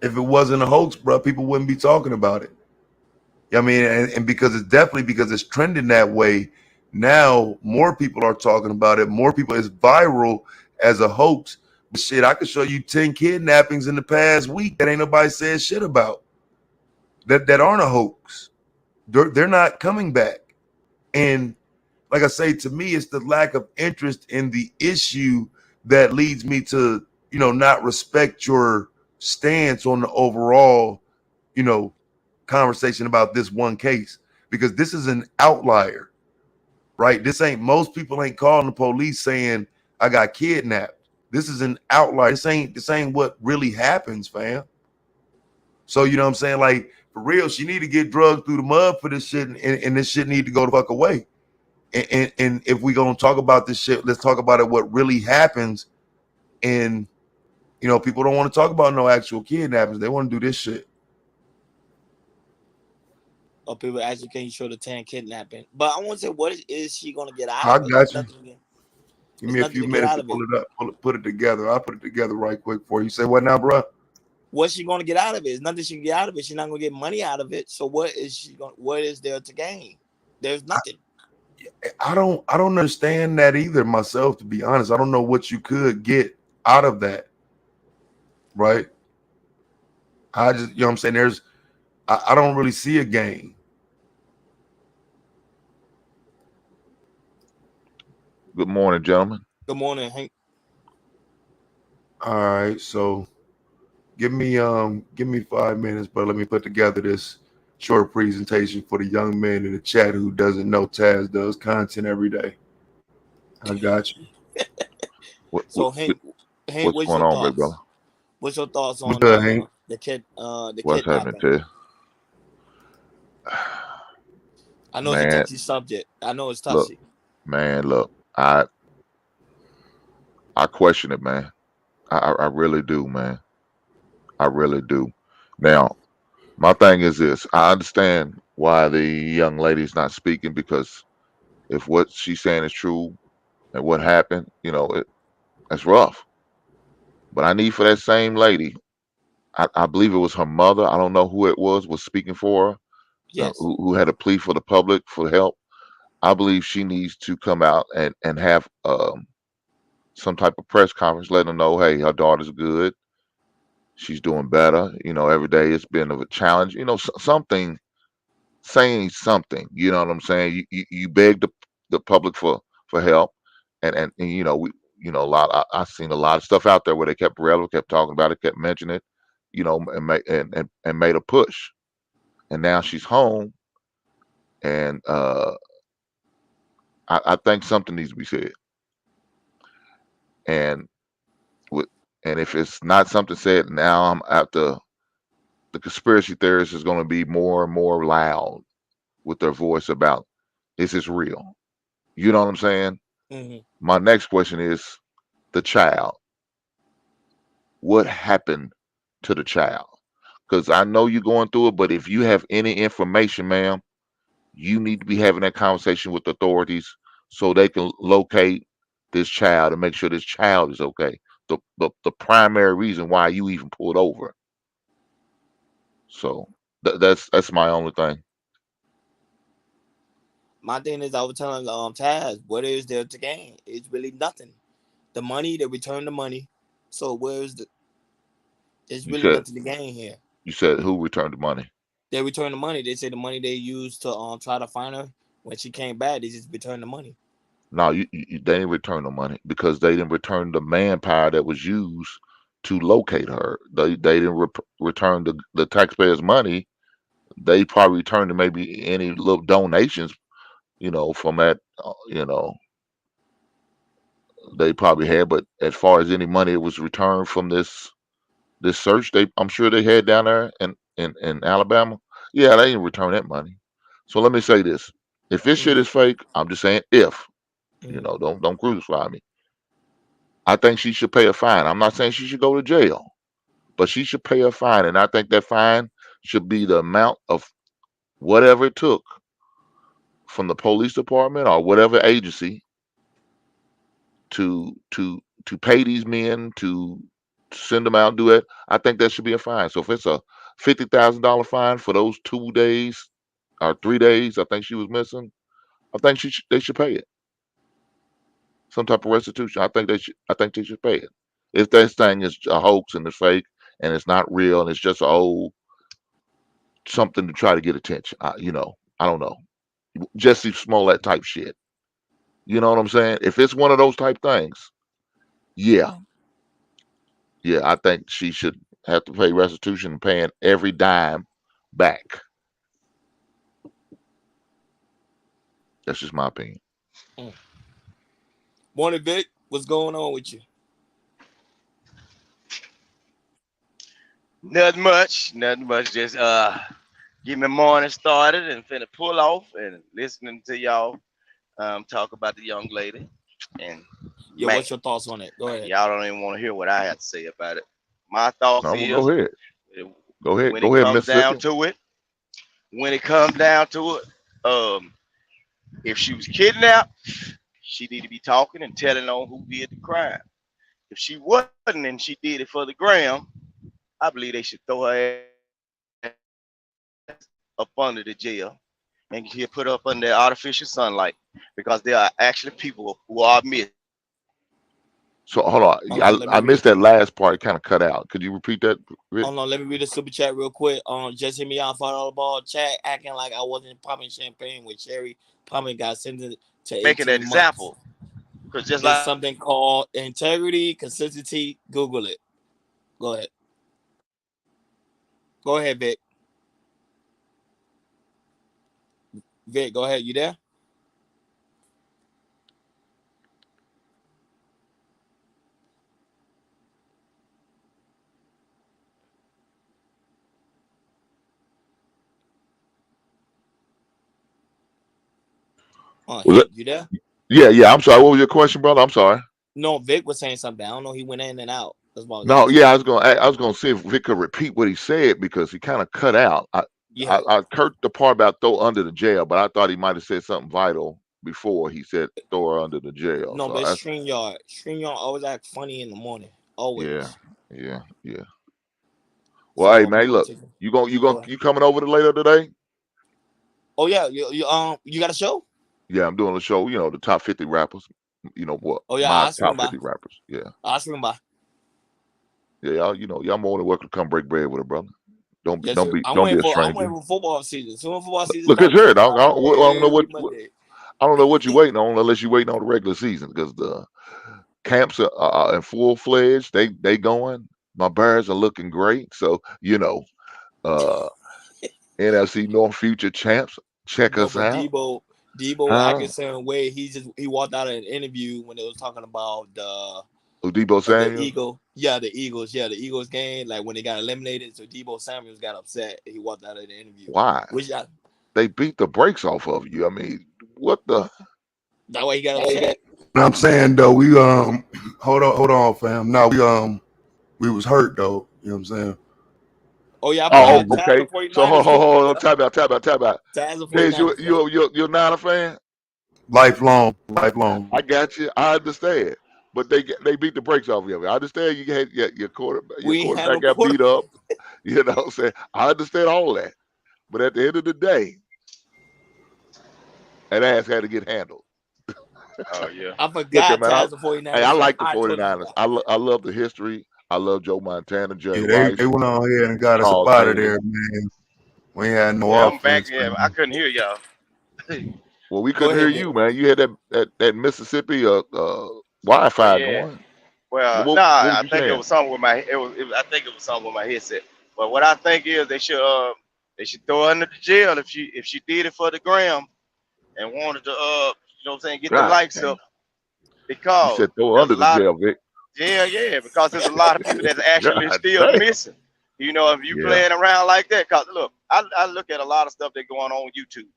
Speaker 2: If it wasn't a hoax, bro, people wouldn't be talking about it. I mean, and because it's trending that way now, more people are talking about it. More people, it's viral as a hoax. But shit, I could show you 10 kidnappings in the past week that ain't nobody said shit about. That aren't a hoax. They're not coming back. And like I say, to me, it's the lack of interest in the issue that leads me to, not respect your stance on the overall, conversation about this one case, because this is an outlier, right? Most people ain't calling the police saying I got kidnapped. This is an outlier. This ain't what really happens, fam. So you know what I'm saying? Like, for real, she need to get drugged through the mud for this shit, and this shit need to go the fuck away. And if we gonna talk about this shit, let's talk about it, what really happens. And people don't want to talk about no actual kidnappings. They want to do this shit.
Speaker 11: Or people actually, can you show the 10 kidnapping? But I want to say, what is she gonna get out
Speaker 2: I
Speaker 11: of it?
Speaker 2: got you. Give me a
Speaker 11: nothing
Speaker 2: few
Speaker 11: to get
Speaker 2: minutes
Speaker 11: out
Speaker 2: to
Speaker 11: of
Speaker 2: pull
Speaker 11: it.
Speaker 2: it up, put it together. I'll put it together right quick for you. You say what now, bro?
Speaker 11: What's she gonna get out of it? There's nothing she can get out of it. She's not gonna get money out of it. So what is there to gain? There's nothing.
Speaker 2: I don't understand that either myself, to be honest. I don't know what you could get out of that, right? I just, what I'm saying, I don't really see a gain.
Speaker 13: Good morning, gentlemen.
Speaker 11: Good morning, Hank.
Speaker 2: All right, so give me 5 minutes, but let me put together this short presentation for the young men in the chat who doesn't know Taz does content every day. I got you.
Speaker 11: Hank,
Speaker 13: what's going on, big brother?
Speaker 11: What's your thoughts on the kid?
Speaker 13: What's happening, Ted?
Speaker 11: I know it's a touchy subject. I know it's touchy.
Speaker 13: Look, I question it, man. I really do, man. I really do. Now, my thing is this: I understand why the young lady's not speaking, because if what she's saying is true and what happened, that's rough. But I need for that same lady, I believe it was her mother, I don't know who it was speaking for her,
Speaker 11: yes,
Speaker 13: who had a plea for the public for help. I believe she needs to come out and have some type of press conference, letting them know, hey, her daughter's good. She's doing better. Every day it's been of a challenge. Something, saying something. You know what I'm saying? You beg the public for help, and we a lot. I've seen a lot of stuff out there where they kept relevant, kept talking about it, kept mentioning it, and made a push. And now she's home, and I think something needs to be said. And if it's not something said now, I'm after the conspiracy theorists is going to be more and more loud with their voice about, is this real? You know what I'm saying?
Speaker 11: Mm-hmm.
Speaker 13: My next question is the child. What happened to the child? Because I know you're going through it, but if you have any information, ma'am, you need to be having that conversation with authorities so they can locate this child and make sure this child is okay. The primary reason why you even pulled over. So that's my only thing.
Speaker 11: My thing is, I was telling Taz, what is there to gain? It's really nothing. The money, they return the money. So there's really nothing to gain here.
Speaker 13: You said who returned the money?
Speaker 11: They returned the money. They say the money they used to try to find her, when she came back, they just returned the money.
Speaker 13: No, they didn't return the money because they didn't return the manpower that was used to locate her. They didn't return the taxpayers' money. They probably returned maybe any little donations, from that, they probably had. But as far as any money that was returned from this search, I'm sure they had down there in Alabama. Yeah, they didn't return that money. So let me say this: if this shit is fake, I'm just saying if. Don't crucify me. I think she should pay a fine. I'm not saying she should go to jail, but she should pay a fine, and I think that fine should be the amount of whatever it took from the police department or whatever agency to pay these men to send them out and do it. I think that should be a fine. So if it's a $50,000 fine for those 2 days or 3 days, I think she was missing. I think they should pay it. Some type of restitution. I think they should pay it. If this thing is a hoax and it's fake and it's not real and it's just something to try to get attention. I don't know. Jesse Smollett type shit. You know what I'm saying? If it's one of those type things, yeah, I think she should have to pay restitution and paying every dime back. That's just my opinion.
Speaker 11: Morning, Vic. What's going on with you?
Speaker 14: Nothing much. Just get my morning started and finna pull off and listening to y'all talk about the young lady. And
Speaker 11: what's your thoughts on it? Go ahead.
Speaker 14: Y'all don't even want to hear what I have to say about it. My thoughts is
Speaker 13: go ahead.
Speaker 14: When it comes down to it, if she was kidnapped, she need to be talking and telling on who did the crime. If she wasn't and she did it for the gram, I believe they should throw her up under the jail and she'll put her up under artificial sunlight because there are actually people who are missing.
Speaker 13: So hold on, I missed that last part. It kind of cut out. Could you repeat that?
Speaker 11: Hold on, let me read the super chat real quick. Just hit me out $5 ball chat, acting like I wasn't popping champagne with Cherry. Probably got sentenced to
Speaker 14: making an example. Because
Speaker 11: just like something called integrity, consistency. Google it. Go ahead. Go ahead, Vic. Vic, go ahead. You there? You there?
Speaker 13: Yeah. I'm sorry. What was your question, brother? I'm sorry.
Speaker 11: No, Vic was saying something. I don't know. He went in and out.
Speaker 13: No, yeah, I was gonna see if Vic could repeat what he said because he kind of cut out. I heard the part about throw under the jail, but I thought he might have said something vital before he said throw her under the jail.
Speaker 11: No, but StreamYard always act funny in the morning. Always.
Speaker 13: Yeah. Well, hey man, look, you coming over later today?
Speaker 11: Oh yeah, you got a show?
Speaker 13: Yeah, I'm doing a show. The top 50 rappers. You know what?
Speaker 11: Oh yeah,
Speaker 13: my top 50 rappers. Yeah.
Speaker 11: I'll swing by.
Speaker 13: Yeah, y'all more than welcome to come break bread with a brother. Don't be a stranger.
Speaker 11: I'm waiting for football season. Soon football season.
Speaker 13: Look at here. I don't know what you're waiting on unless you're waiting on the regular season because the camps are in full fledged. They going. My Bears are looking great. So NFC North future champs. Check us out.
Speaker 11: Debo acting a certain way. He walked out of an interview when they was talking about
Speaker 13: Debo Samuel.
Speaker 11: The Eagles game, like when they got eliminated. So Debo Samuels got upset. He walked out of the interview.
Speaker 13: Why? They beat the brakes off of you. I mean, what the?
Speaker 11: That way he got upset.
Speaker 10: I'm saying though, we hold on, fam. No, we was hurt though. You know what I'm saying?
Speaker 11: Oh yeah.
Speaker 13: Okay. So hold on. Time out. You're not a fan.
Speaker 10: Lifelong.
Speaker 13: I got you. I understand. But they beat the brakes off of you. I understand you had your quarterback got beat up. You know what I'm saying? I understand all that. But at the end of the day, that ass had to get handled.
Speaker 14: Oh yeah.
Speaker 11: I forgot the 49ers.
Speaker 13: Hey, I like the 49ers. I love the history. I love Joe Montana, Jerry Rice.
Speaker 10: They went on here and got us up out of there, man. We had no offense.
Speaker 14: I'm back here. I couldn't hear y'all.
Speaker 13: Well, we
Speaker 11: Go
Speaker 13: couldn't hear
Speaker 11: ahead, Nick.
Speaker 13: you, man. You had that Mississippi Wi-Fi going.
Speaker 14: Well,
Speaker 13: What
Speaker 14: nah,
Speaker 13: was
Speaker 14: I
Speaker 13: you
Speaker 14: think it
Speaker 13: saying?
Speaker 14: was something with my I think it was something with my headset. But what I think is they should throw her into the jail if she did it for the gram and wanted to you know what I'm saying, get the
Speaker 13: God
Speaker 14: likes
Speaker 13: damn.
Speaker 14: up,
Speaker 13: You
Speaker 14: because
Speaker 13: said throw
Speaker 14: there's
Speaker 13: under
Speaker 14: a
Speaker 13: the
Speaker 14: lot of
Speaker 13: jail, Vic.
Speaker 14: because there's a lot of people that's actually
Speaker 13: God
Speaker 14: still
Speaker 13: damn.
Speaker 14: missing. You know, if you
Speaker 13: Yeah.
Speaker 14: playing around like that, cause look, I look at a lot of stuff that's going on YouTube,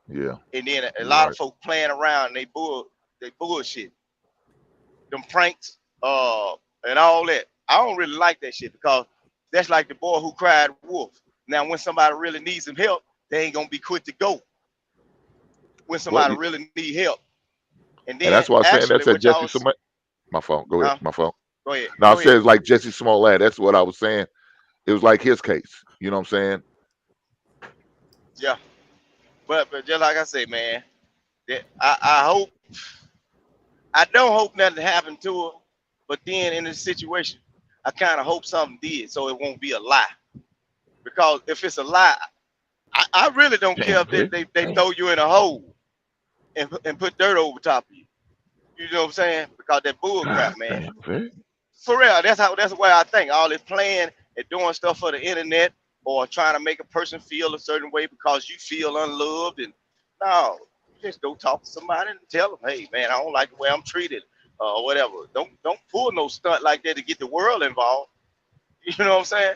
Speaker 13: Yeah.
Speaker 14: and then a
Speaker 13: You're
Speaker 14: lot
Speaker 13: right.
Speaker 14: of folks playing around and they bullshit, them pranks, and all that. I don't really like that shit, because that's like the boy who cried wolf. Now, when somebody really needs some help, they ain't gonna be quick to go when
Speaker 13: Well,
Speaker 14: somebody really need help. And
Speaker 13: and
Speaker 14: then
Speaker 13: that's why I'm saying
Speaker 14: actually,
Speaker 13: that's that
Speaker 14: what y'all
Speaker 13: Jesse
Speaker 14: was,
Speaker 13: Smollett. My phone. Go ahead.
Speaker 14: huh?
Speaker 13: My phone.
Speaker 14: Go ahead,
Speaker 13: No, I
Speaker 14: go
Speaker 13: said
Speaker 14: ahead.
Speaker 13: it's like Jesse Smollett. That's what I was saying. It was like his case. You know what I'm saying?
Speaker 14: Yeah, but just like I say, man, that I don't hope nothing happened to her, but then in this situation, I kind of hope something did, so it won't be a lie. Because if it's a lie, I really don't care
Speaker 13: Damn,
Speaker 14: if
Speaker 13: Vic.
Speaker 14: they
Speaker 13: Damn.
Speaker 14: throw you in a hole and put dirt over top of you. You know what I'm saying? Because that bull crap,
Speaker 13: God
Speaker 14: man.
Speaker 13: damn, Vic.
Speaker 14: For real, that's the way I think. All this playing and doing stuff for the internet, or trying to make a person feel a certain way because you feel unloved, and no, you just go talk to somebody and tell them, hey man, I don't like the way I'm treated, or whatever. Don't pull no stunt like that to get the world involved. You know what I'm saying?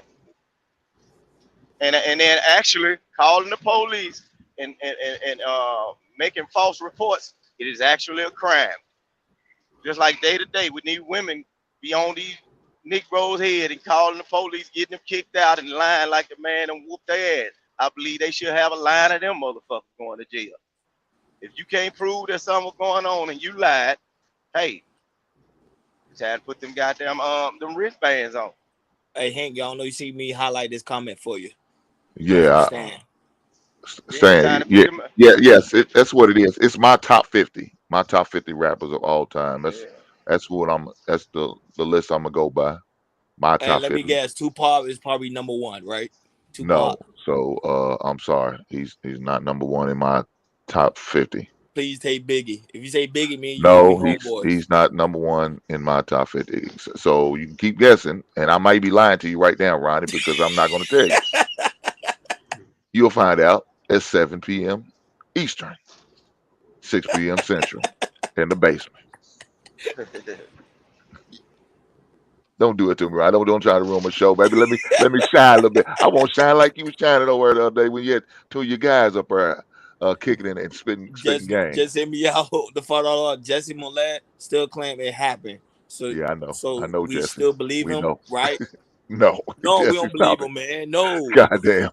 Speaker 14: And then actually calling the police and making false reports, it is actually a crime. Just like day to day, we need women be on these Negroes' head and calling the police, getting them kicked out and lying like the man and whoop their ass. I believe they should have a line of them motherfuckers going to jail. If you can't prove that something was going on and you lied, hey, it's time to put them goddamn them wristbands on.
Speaker 11: Hey Hank, y'all know you see me highlight this comment for you.
Speaker 13: Yeah.
Speaker 11: Understand?
Speaker 13: Saying yes. That's what it is. It's my top 50. My top 50 rappers of all time. That's what That's the list I'm gonna go by. My
Speaker 11: Hey,
Speaker 13: top
Speaker 11: let
Speaker 13: 50.
Speaker 11: me guess. Tupac is probably number one, right? Tupac.
Speaker 13: No. So I'm sorry. He's not number one in my top 50.
Speaker 11: Please take Biggie. If you say Biggie, me and you
Speaker 13: No,
Speaker 11: gonna be homeboys.
Speaker 13: he's not number one in my top 50. So you can keep guessing, and I might be lying to you right now, Ronnie, because I'm not gonna tell you. You'll find out at 7 p.m. Eastern, 6 p.m. Central, in the basement. Don't do it to me, right? Don't try to ruin my show, baby. Let me shine a little bit. I won't shine like you was shining over the other day when you had two of your guys up there kicking in and spitting game.
Speaker 11: Just hit me out. The photo Jesse Smollett still claim it happened. So
Speaker 13: yeah, I know.
Speaker 11: So
Speaker 13: I know
Speaker 11: we
Speaker 13: Jesse.
Speaker 11: still believe him,
Speaker 13: know.
Speaker 11: right?
Speaker 13: No,
Speaker 11: No,
Speaker 13: Jesse,
Speaker 11: we don't believe him, man. No.
Speaker 13: Goddamn.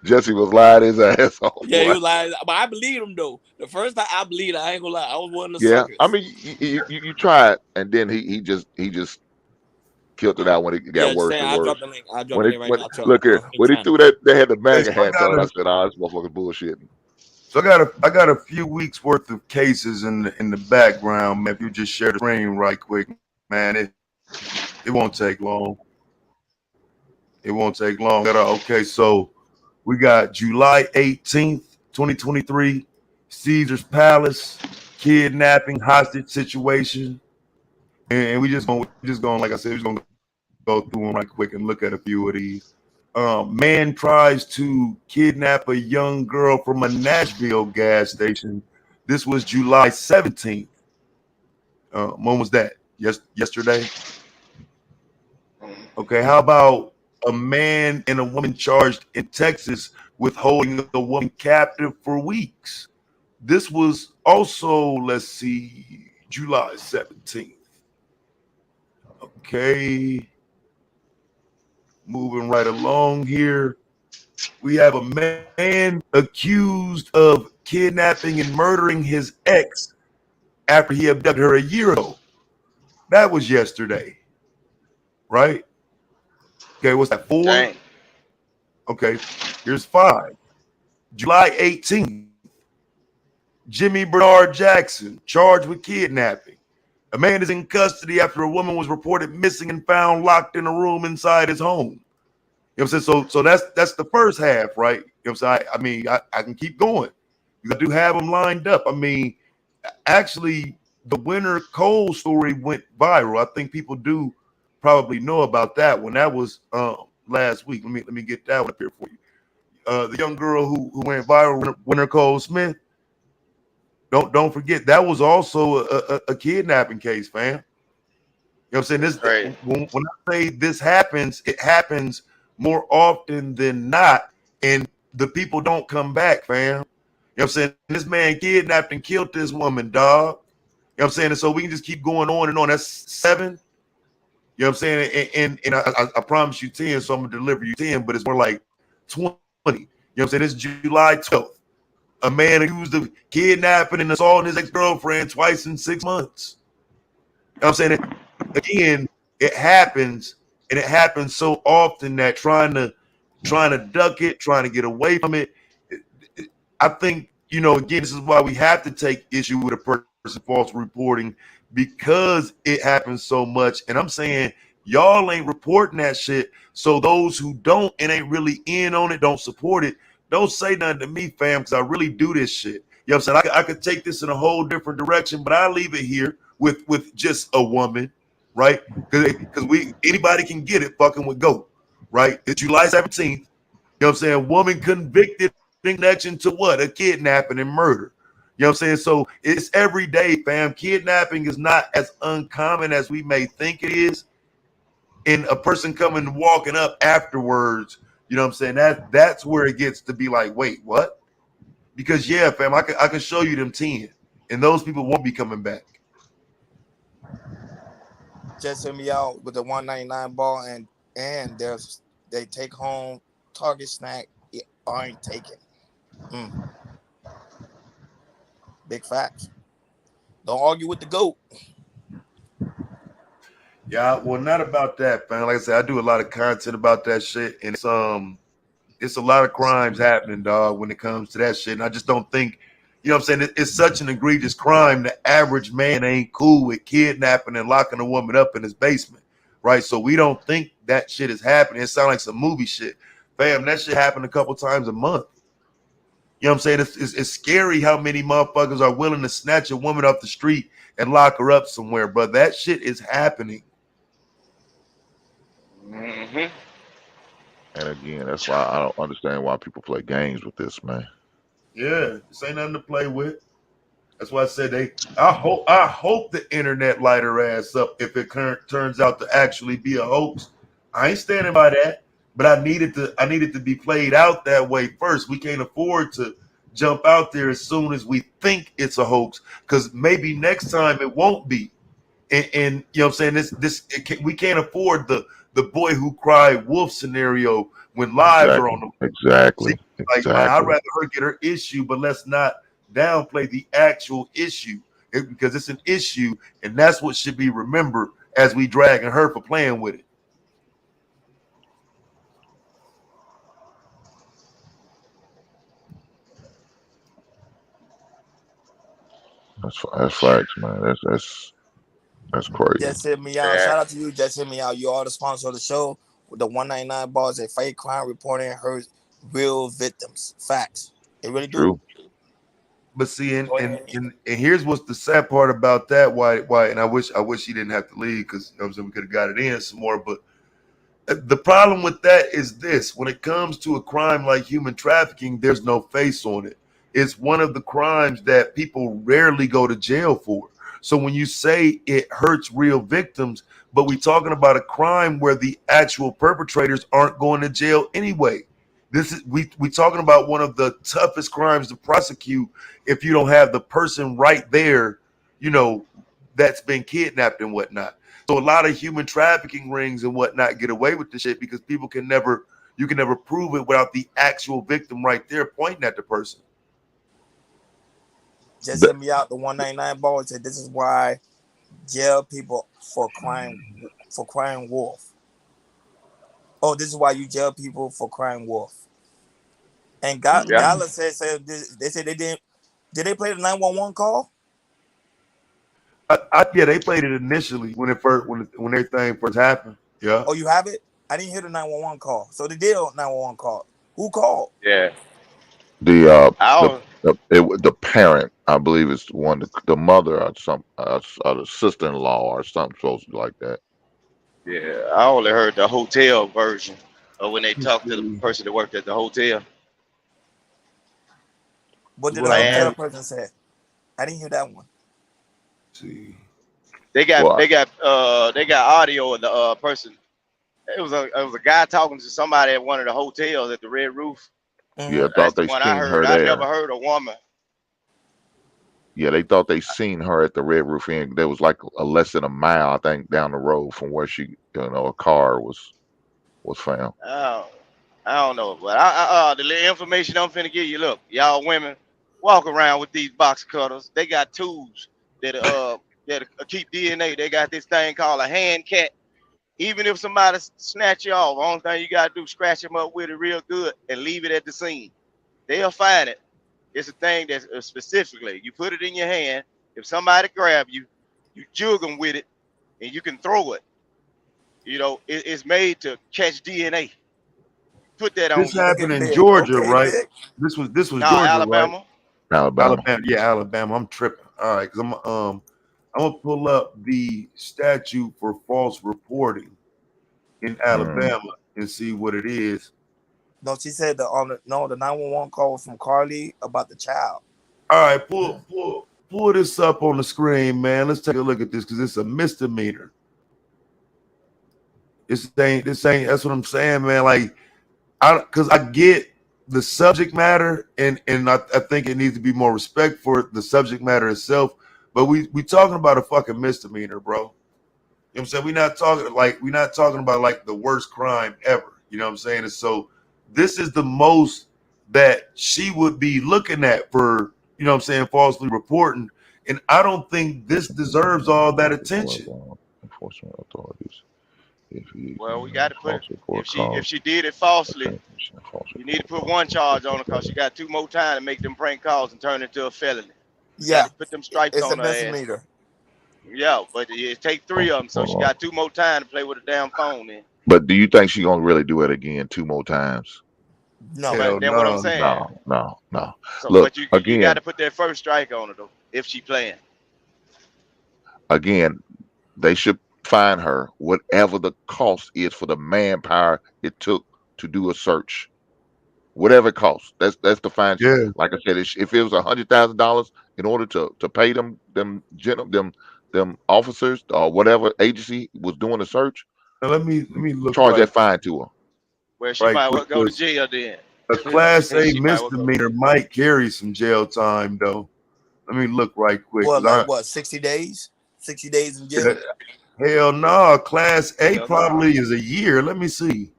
Speaker 13: Jesse was lying his ass off.
Speaker 11: Yeah, he was lying, but I believe him though. The first time I believed, I ain't gonna lie, I was one of the
Speaker 13: Yeah,
Speaker 11: suckers.
Speaker 13: I mean, you tried, and then he just killed it out when it got worse and
Speaker 11: I'll
Speaker 13: worse.
Speaker 11: drop the link. I'll drop the link right now.
Speaker 13: Look here, when he threw that, they had the MAGA hats on. I said, "Oh, this motherfucker's bullshitting."
Speaker 2: So I got a few weeks worth of cases in the background. Man, if you just share the screen right quick, man, it won't take long. It won't take long. Okay, so we got July 18th, 2023, Caesar's Palace, kidnapping, hostage situation. And we just going, like I said, we're just gonna go through them right quick and look at a few of these. Man tries to kidnap a young girl from a Nashville gas station. This was July 17th. When was that? Yesterday? Okay, how about a man and a woman charged in Texas with holding a woman captive for weeks? This was also, let's see, July 17th. Okay. Moving right along here. We have a man accused of kidnapping and murdering his ex after he abducted her a year ago. That was yesterday. Right? Okay, what's that, 4?
Speaker 14: Dang.
Speaker 2: Okay, here's 5. July 18th. Jimmy Bernard Jackson, charged with kidnapping. A man is in custody after a woman was reported missing and found locked in a room inside his home. You know what I'm saying? So that's the first half, right? You know what I'm saying? I mean, I can keep going. I do have them lined up. I mean, actually, the Winter Cole story went viral. I think people do probably know about that one. That was last week. Let me get that one up here for you. The young girl who went viral, Winter Cole Smith. Don't forget that was also a kidnapping case, fam. You know what I'm saying? This
Speaker 14: Right.
Speaker 2: when I say this happens, it happens more often than not, and the people don't come back, fam. You know what I'm saying? This man kidnapped and killed this woman, dog. You know what I'm saying? And so we can just keep going on and on. That's 7. You know what I'm saying? And I promise you 10, so I'm gonna deliver you 10, but it's more like 20. You know what I'm saying? It's July 12th. A man accused of kidnapping and assaulting his ex-girlfriend twice in 6 months. You know what I'm saying? Again, it happens, and it happens so often that trying to duck it, trying to get away from it. I think, you know, again, this is why we have to take issue with a person false reporting, because it happens so much. And I'm saying y'all ain't reporting that shit. So those who don't and ain't really in on it, don't support it, don't say nothing to me, fam, because I really do this shit. You know what I'm saying? I could take this in a whole different direction, but I leave it here with just a woman, right? Because anybody can get it fucking with GOAT, right? It's July 17th. You know what I'm saying? Woman convicted in connection to what? A kidnapping and murder. You know what I'm saying? So it's every day, fam. Kidnapping is not as uncommon as we may think it is. And a person coming and walking up afterwards, you know what I'm saying? That's where it gets to be like, wait, what? Because yeah, fam, I can show you them 10, and those people won't be coming back.
Speaker 11: Just hit me out with the 199 ball, and they take home Target snack. It aren't taken. Big facts. Don't argue with the GOAT.
Speaker 2: Yeah, well, not about that, fam. Like I said, I do a lot of content about that shit, and it's a lot of crimes happening, dog, when it comes to that shit. And I just don't think, you know what I'm saying? It's such an egregious crime. The average man ain't cool with kidnapping and locking a woman up in his basement, right? So we don't think that shit is happening. It sounds like some movie shit. Fam, that shit happened a couple times a month. You know what I'm saying? It's scary how many motherfuckers are willing to snatch a woman off the street and lock her up somewhere, but that shit is happening.
Speaker 14: Mm-hmm.
Speaker 13: And again, that's why I don't understand why people play games with this, man.
Speaker 2: Yeah, this ain't nothing to play with. That's why I said I hope the internet light her ass up if it turns out to actually be a hoax. I ain't standing by that, but I needed to be played out that way first. We can't afford to jump out there as soon as we think it's a hoax, because maybe next time it won't be. And you know what I'm saying? We can't afford the boy who cried wolf scenario when lives are on the
Speaker 13: exactly.
Speaker 2: Like, I'd rather her get her issue, but let's not downplay the actual issue, because it's an issue, and that's what should be remembered as we dragging her for playing with it.
Speaker 13: That's facts, man. That's crazy.
Speaker 11: Just hit me out. Shout out to you. Just hit me out. You are the sponsor of the show. With the 199 bars, a fake crime reporting her real victims. Facts. It really
Speaker 13: True.
Speaker 11: do.
Speaker 2: But see, and here's what's the sad part about that. Why? And I wish he didn't have to leave, because you know what I'm saying, we could have got it in some more. But the problem with that is this: when it comes to a crime like human trafficking, there's no face on it. It's one of the crimes that people rarely go to jail for. So when you say it hurts real victims, but we're talking about a crime where the actual perpetrators aren't going to jail anyway. This is we talking about one of the toughest crimes to prosecute if you don't have the person right there, you know, that's been kidnapped and whatnot. So a lot of human trafficking rings and whatnot get away with this shit because you can never prove it without the actual victim right there pointing at the person.
Speaker 11: Just hit me out. The 199 ball said this is why jail people for crying wolf. Oh, this is why you jail people for crying wolf. And Gala said they said they didn't. Did they play the 911 call?
Speaker 2: Yeah, they played it initially when everything first happened. Yeah.
Speaker 11: Oh, you have it? I didn't hear the 911 call. So they did 911 call. Who called?
Speaker 14: Yeah.
Speaker 13: The parent, I believe, is one, the mother or some or the sister-in-law or something supposed to be like that.
Speaker 14: Yeah, I only heard the hotel version of when they talked to the person that worked at the hotel.
Speaker 11: What did the hotel person say? I didn't hear that one.
Speaker 3: See,
Speaker 14: they got audio of the person. It was a guy talking to somebody at one of the hotels at the Red Roof.
Speaker 13: Yeah,
Speaker 14: That's
Speaker 13: thought
Speaker 14: the
Speaker 13: they
Speaker 14: one
Speaker 13: seen
Speaker 14: I heard.
Speaker 13: her
Speaker 14: I
Speaker 13: there.
Speaker 14: never heard a woman.
Speaker 13: Yeah, they thought they seen her at the Red Roof Inn. There was like a less than a mile, I think, down the road from where she, a car was found.
Speaker 14: I don't know, but the little information I'm finna give you. Look, y'all women walk around with these box cutters. They got tools that keep DNA. They got this thing called a hand cat. Even if somebody snatch you off, only thing you gotta do is scratch them up with it real good and leave it at the scene. They'll find it. It's a thing that's specifically, you put it in your hand. If somebody grab you, you jug them with it, and you can throw it. It's made to catch DNA. Put that on.
Speaker 2: This happened in Georgia, right? This was Georgia,
Speaker 14: Alabama.
Speaker 2: Right?
Speaker 13: Alabama.
Speaker 2: Yeah, Alabama. I'm tripping. All right, because I'm gonna pull up the statute for false reporting in Alabama and see what it is.
Speaker 11: No, she said the 911 call was from Carly about the child.
Speaker 2: All right, pull this up on the screen, man. Let's take a look at this because it's a misdemeanor. This ain't. That's what I'm saying, man. Like, because I get the subject matter, and I think it needs to be more respect for the subject matter itself. But we talking about a fucking misdemeanor, bro. You know what I'm saying? We're not talking about like the worst crime ever. You know what I'm saying? And so this is the most that she would be looking at for, you know what I'm saying, falsely reporting. And I don't think this deserves all that attention.
Speaker 13: Enforcement authorities.
Speaker 14: Well, we got to put if she did it falsely, you need to put one charge on her because she got 2 more time to make them prank calls and turn it into a felony.
Speaker 11: Yeah,
Speaker 14: put them stripes on her ass. Yeah, but it take 3 of them, so she got 2 more time to play with a damn phone. Then.
Speaker 13: But do you think she's gonna really do it again 2 more times?
Speaker 11: No,
Speaker 14: that's what I'm saying.
Speaker 13: No.
Speaker 14: So,
Speaker 13: Look,
Speaker 14: but you got to put that first strike on her though, if she playing.
Speaker 13: Again, they should fine her whatever the cost is for the manpower it took to do a search. Whatever it costs, that's the fine.
Speaker 2: Yeah.
Speaker 13: Like I said, if it was $100,000 in order to pay them officers or whatever agency was doing the search,
Speaker 2: now let me look.
Speaker 13: Charge that fine to her.
Speaker 14: Well, she might well go to jail then.
Speaker 2: A Class A misdemeanor might carry some jail time though. Let me look right quick.
Speaker 11: What, 60 days? 60 days in jail?
Speaker 2: Hell no. Class A probably is a year. Let me see.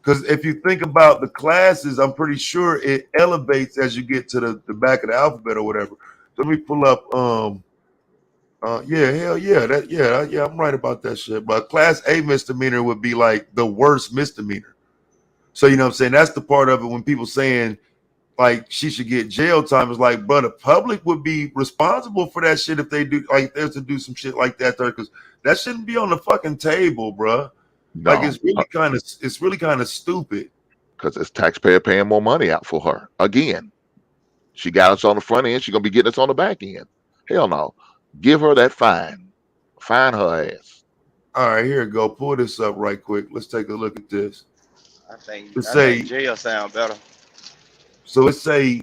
Speaker 2: Because if you think about the classes, I'm pretty sure it elevates as you get to the back of the alphabet or whatever. So let me pull up. I'm right about that shit. But Class A misdemeanor would be like the worst misdemeanor. So you know what I'm saying? That's the part of it when people saying like she should get jail time. Is like, but the public would be responsible for that shit if they do like there's to do some shit like that there, because that shouldn't be on the fucking table, bruh.
Speaker 13: No,
Speaker 2: like it's really kind of stupid.
Speaker 13: Because it's taxpayer paying more money out for her. Again, she got us on the front end. She's gonna be getting us on the back end. Hell no. Give her that fine. Fine her ass.
Speaker 2: All right, here we go. Pull this up right quick. Let's take a look at this.
Speaker 14: I think jail sound better.
Speaker 2: So let's say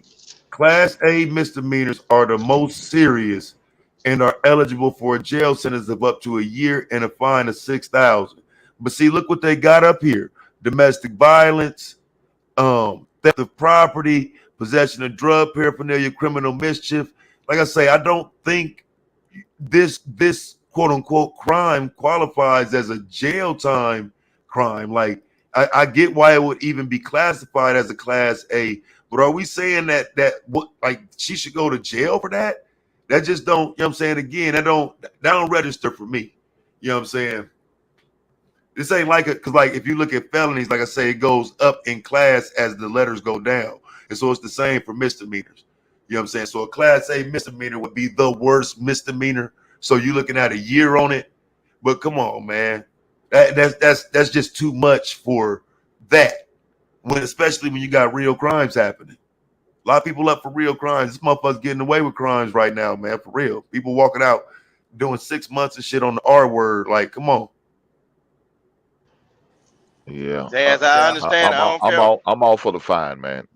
Speaker 2: Class A misdemeanors are the most serious and are eligible for a jail sentence of up to a year and a fine of $6,000. But see, look what they got up here: domestic violence, theft of property, possession of drug paraphernalia, criminal mischief. Like I say, I don't think this quote unquote crime qualifies as a jail time crime. Like I get why it would even be classified as a Class A, but are we saying that like she should go to jail for that? That just don't, you know what I'm saying? Again, that don't register for me. You know what I'm saying? This ain't like it, because like if you look at felonies, like I say, it goes up in class as the letters go down. And so it's the same for misdemeanors. You know what I'm saying? So a Class A misdemeanor would be the worst misdemeanor. So you're looking at a year on it. But come on, man. That's just too much for that. Especially when you got real crimes happening. A lot of people up for real crimes. This motherfucker's getting away with crimes right now, man. For real. People walking out doing 6 months and shit on the R word. Like, come on.
Speaker 13: Yeah.
Speaker 14: As I understand,
Speaker 13: I'm all for the fine, man.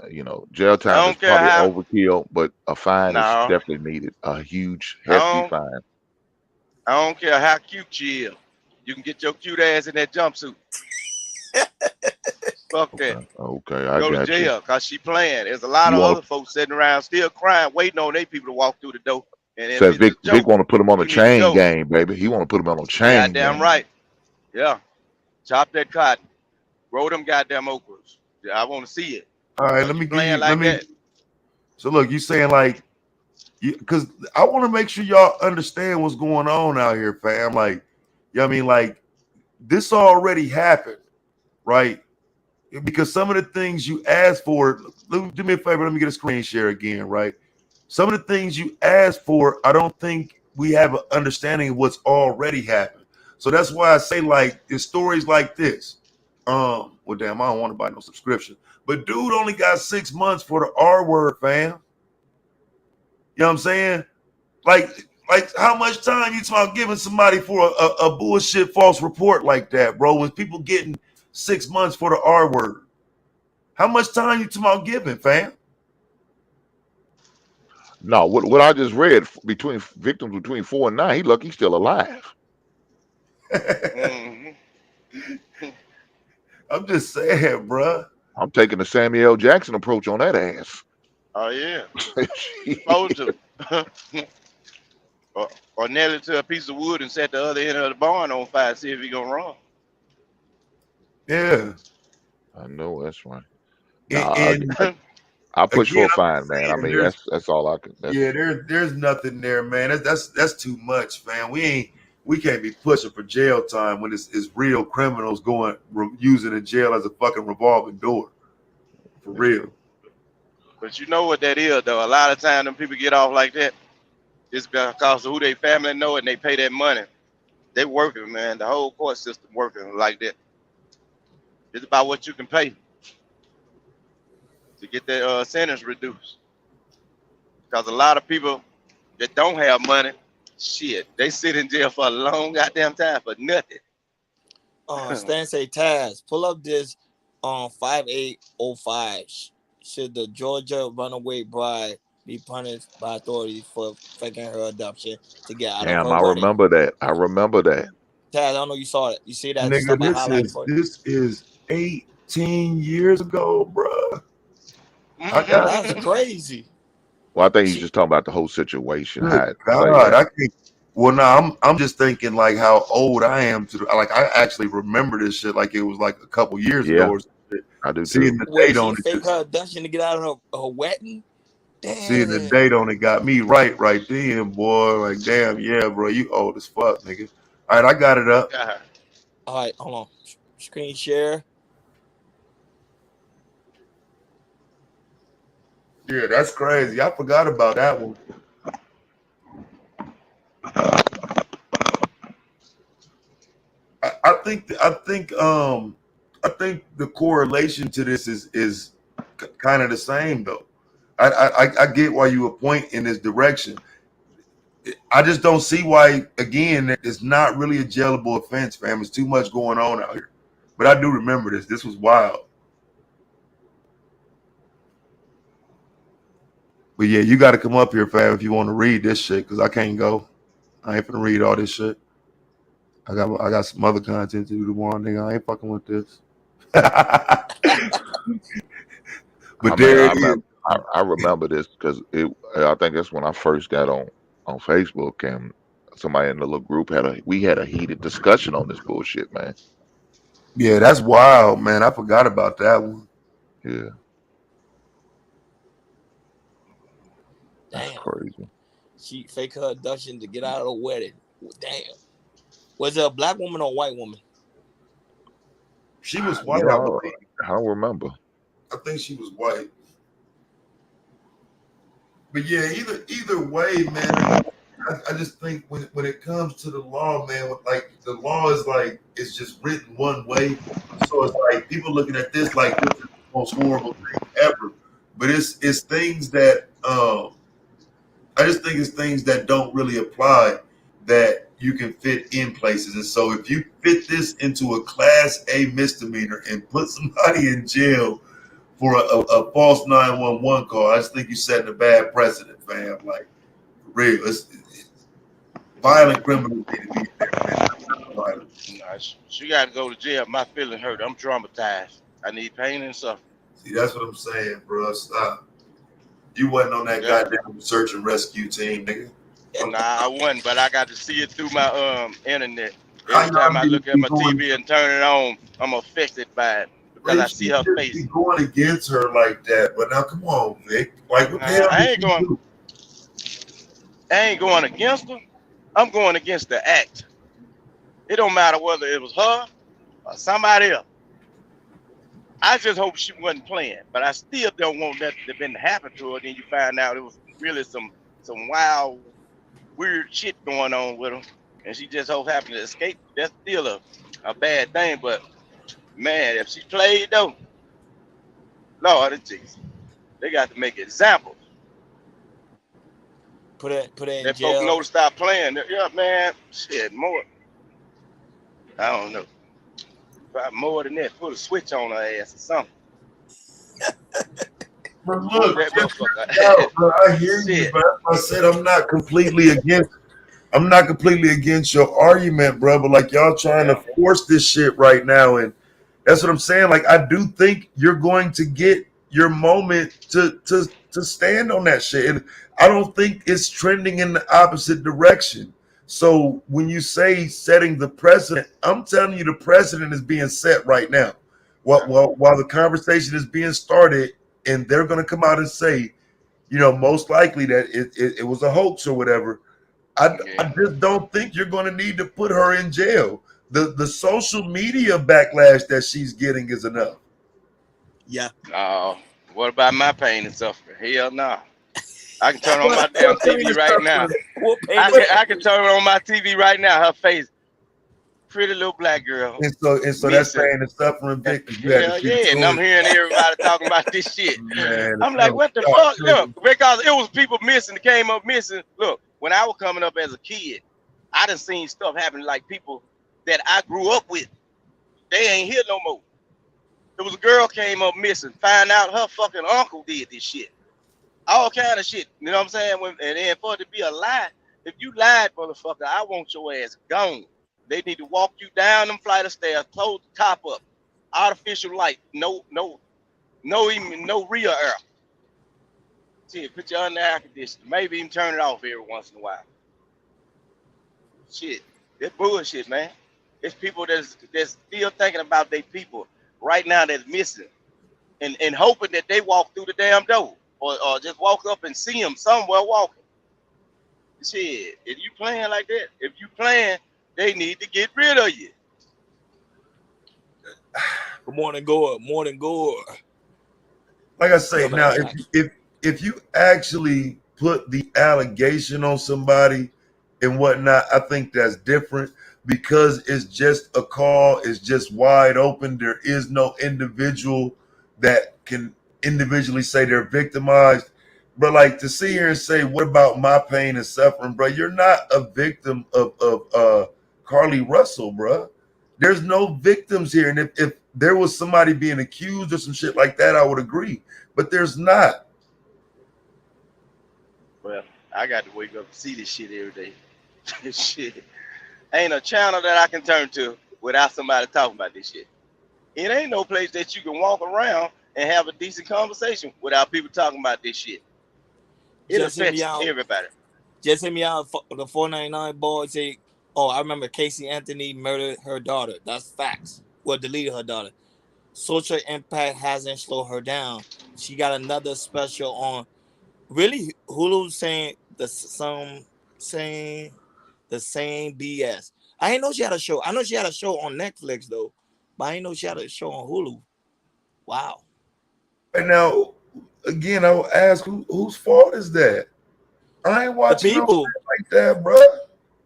Speaker 13: You know, jail time is probably overkill, but a fine is definitely needed. A huge, hefty fine.
Speaker 14: I don't care how cute she is. You can get your cute ass in that jumpsuit. Fuck that.
Speaker 13: Okay, I
Speaker 14: go
Speaker 13: got
Speaker 14: to jail because she playing. There's a lot of other folks sitting around still crying, waiting on their people to walk through the door. And
Speaker 13: said Vic want to put him on a chain gang, baby. He want to put him on a chain.
Speaker 14: Goddamn right. Yeah. Chop that cotton. Grow them goddamn okras. Yeah, I want to see it.
Speaker 2: All right, let me. So look, you saying like, because I want to make sure y'all understand what's going on out here, fam. Like, you know what I mean? Like, this already happened, right? Because some of the things you asked for, do me a favor, let me get a screen share again, right? Some of the things you asked for, I don't think we have an understanding of what's already happened. So that's why I say, like, it's stories like this. Well, damn, I don't want to buy no subscription. But dude only got 6 months for the R word, fam. You know what I'm saying? Like how much time you talking about giving somebody for a bullshit false report like that, bro? When people getting 6 months for the R word, how much time you talking about giving, fam?
Speaker 13: No, what I just read between victims between 4 and 9, he lucky he's still alive.
Speaker 2: I'm just saying, bro.
Speaker 13: I'm taking the Samuel L. Jackson approach on that ass.
Speaker 14: Oh yeah, supposed to. or nail it to a piece of wood and set the other end of the barn on fire, see if he gonna run.
Speaker 2: Yeah,
Speaker 13: I know that's right. I push for a fine, man. I mean, that's all I can.
Speaker 2: There's nothing there, man. That's too much, man. We can't be pushing for jail time when it's real criminals using the jail as a fucking revolving door. For real.
Speaker 14: But you know what that is, though. A lot of times, them people get off like that. It's because of who they family know and they pay that money. They working, man. The whole court system working like that. It's about what you can pay to get that sentence reduced. Because a lot of people that don't have money, shit, they sit in jail for a long goddamn time for nothing.
Speaker 11: Stan say, Taz, pull up this 5805. Should the Georgia runaway bride be punished by authorities for faking her adoption to get out of her wedding?
Speaker 13: remember that. I remember that.
Speaker 11: Taz, I don't know you saw it. You see that?
Speaker 2: Nigga, this is 18 years ago, bro.
Speaker 11: That's crazy.
Speaker 13: Well, I think he's just talking about the whole situation.
Speaker 2: God, I think. Well, no, I'm just thinking like how old I am I actually remember this shit like it was like a couple years ago or something.
Speaker 13: I do
Speaker 2: seeing the date on it.
Speaker 11: Fake her abduction to get out of her wedding. Damn.
Speaker 2: Seeing the date on it got me right then, boy. Like, damn, yeah, bro, you old as fuck, nigga. All right, I got it up.
Speaker 11: All right, hold on. Screen share.
Speaker 2: Yeah, that's crazy. I forgot about that one. I think the correlation to this is kind of the same though. I get why you would point in this direction. I just don't see why, again, it's not really a jailable offense, fam. It's too much going on out here. But I do remember this. This was wild. But yeah, you got to come up here, fam, if you want to read this shit, because I can't go. I ain't finna read all this shit. I got some other content to do tomorrow, nigga. I ain't fucking with this. But
Speaker 13: I remember this because I think that's when I first got on Facebook, and somebody in the little group we had a heated discussion on this bullshit, man.
Speaker 2: Yeah, that's wild, man. I forgot about that one.
Speaker 13: Yeah.
Speaker 11: Damn.
Speaker 13: That's crazy.
Speaker 11: She faked her abduction to get out of the wedding. Damn. Was it a black woman or a white woman?
Speaker 2: She was white.
Speaker 13: I don't remember.
Speaker 2: I think she was white. But yeah, either way, man, I just think when it comes to the law, man, like the law is like it's just written one way. So it's like people looking at this like this is the most horrible thing ever. But it's things that I just think it's things that don't really apply that you can fit in places. And so if you fit this into a class A misdemeanor and put somebody in jail for a false 911 call, I just think you're setting a bad precedent, fam. Like, for real. It's violent criminals need to be there.
Speaker 14: She got to go to jail. My feeling hurt. I'm traumatized. I need pain and suffering.
Speaker 2: See, that's what I'm saying, bro. Stop. You wasn't on that goddamn search and rescue team, nigga.
Speaker 14: Nah, I wasn't, but I got to see it through my internet. Every time I look at my TV and turn it on, I'm affected by it because I see her face.
Speaker 2: Be going against her like that, but now come on, Vic. Like, what the hell?
Speaker 14: I ain't going against her. I'm going against the act. It don't matter whether it was her or somebody else. I just hope she wasn't playing, but I still don't want that to been happen to her. Then you find out it was really some wild, weird shit going on with her, and she just so happened to escape. That's still a bad thing. But man, if she played though, Lord Jesus, they got to make examples.
Speaker 11: Put it in
Speaker 14: that
Speaker 11: jail.
Speaker 14: Folks know to stop playing. Yeah, man, shit, more. I don't know. Probably more than that. Put a switch on her ass or something.
Speaker 2: But look, I hear you, but I said I'm not completely against your argument, bro. But like y'all trying to force this shit right now, and that's what I'm saying. Like I do think you're going to get your moment to stand on that shit, and I don't think it's trending in the opposite direction. So when you say setting the precedent, I'm telling you the precedent is being set right now. While the conversation is being started, and they're going to come out and say, you know, most likely that it was a hoax or whatever. I just don't think you're going to need to put her in jail. The social media backlash that she's getting is enough.
Speaker 11: Yeah.
Speaker 14: What about my pain and suffering? Hell no. I can turn on my damn TV right now. I can turn on my TV right now. Her face, pretty little black girl.
Speaker 2: And so that's pain and suffering, Vic.
Speaker 14: Hell yeah, and I'm hearing everybody talking about this shit. Man, I'm like, what the fuck? Look, because it was people missing, that came up missing. Look, when I was coming up as a kid, I done seen stuff happen like people that I grew up with. They ain't here no more. There was a girl came up missing, find out her fucking uncle did this shit. All kind of shit, you know what I'm saying? And then for it to be a lie, if you lied, motherfucker, I want your ass gone. They need to walk you down them flight of stairs, close the top up, artificial light, no real air. See, put you on the air conditioner, maybe even turn it off every once in a while. Shit, that's bullshit, man. It's people that's still thinking about their people right now that's missing, and hoping that they walk through the damn door. Or just walk up and see them somewhere walking. Shit, if you playing like that, they need to get rid of you.
Speaker 11: Good morning, Gore. Morning, Gore.
Speaker 2: Like I say, now if you actually put the allegation on somebody and whatnot, I think that's different because it's just a call. It's just wide open. There is no individual that can individually say they're victimized. But like to sit here and say, what about my pain and suffering, bro? You're not a victim of Carlee Russell, bro. There's no victims here. And if there was somebody being accused or some shit like that, I would agree. But there's not.
Speaker 14: Well, I got to wake up and see this shit every day. Shit. Ain't a channel that I can turn to without somebody talking about this shit. It ain't no place that you can walk around and have a decent conversation without people talking about this shit. It affects everybody.
Speaker 11: Just hit me out. The 499 boy say, "Oh, I remember Casey Anthony murdered her daughter. That's facts. Well, deleted her daughter. Social impact hasn't slowed her down. She got another special on. Really, Hulu saying the same BS. I didn't know she had a show. I know she had a show on Netflix though, but I didn't know she had a show on Hulu. Wow.
Speaker 2: And now, again, I will ask, whose fault is that? I ain't watching
Speaker 11: the people.
Speaker 2: like that, bro.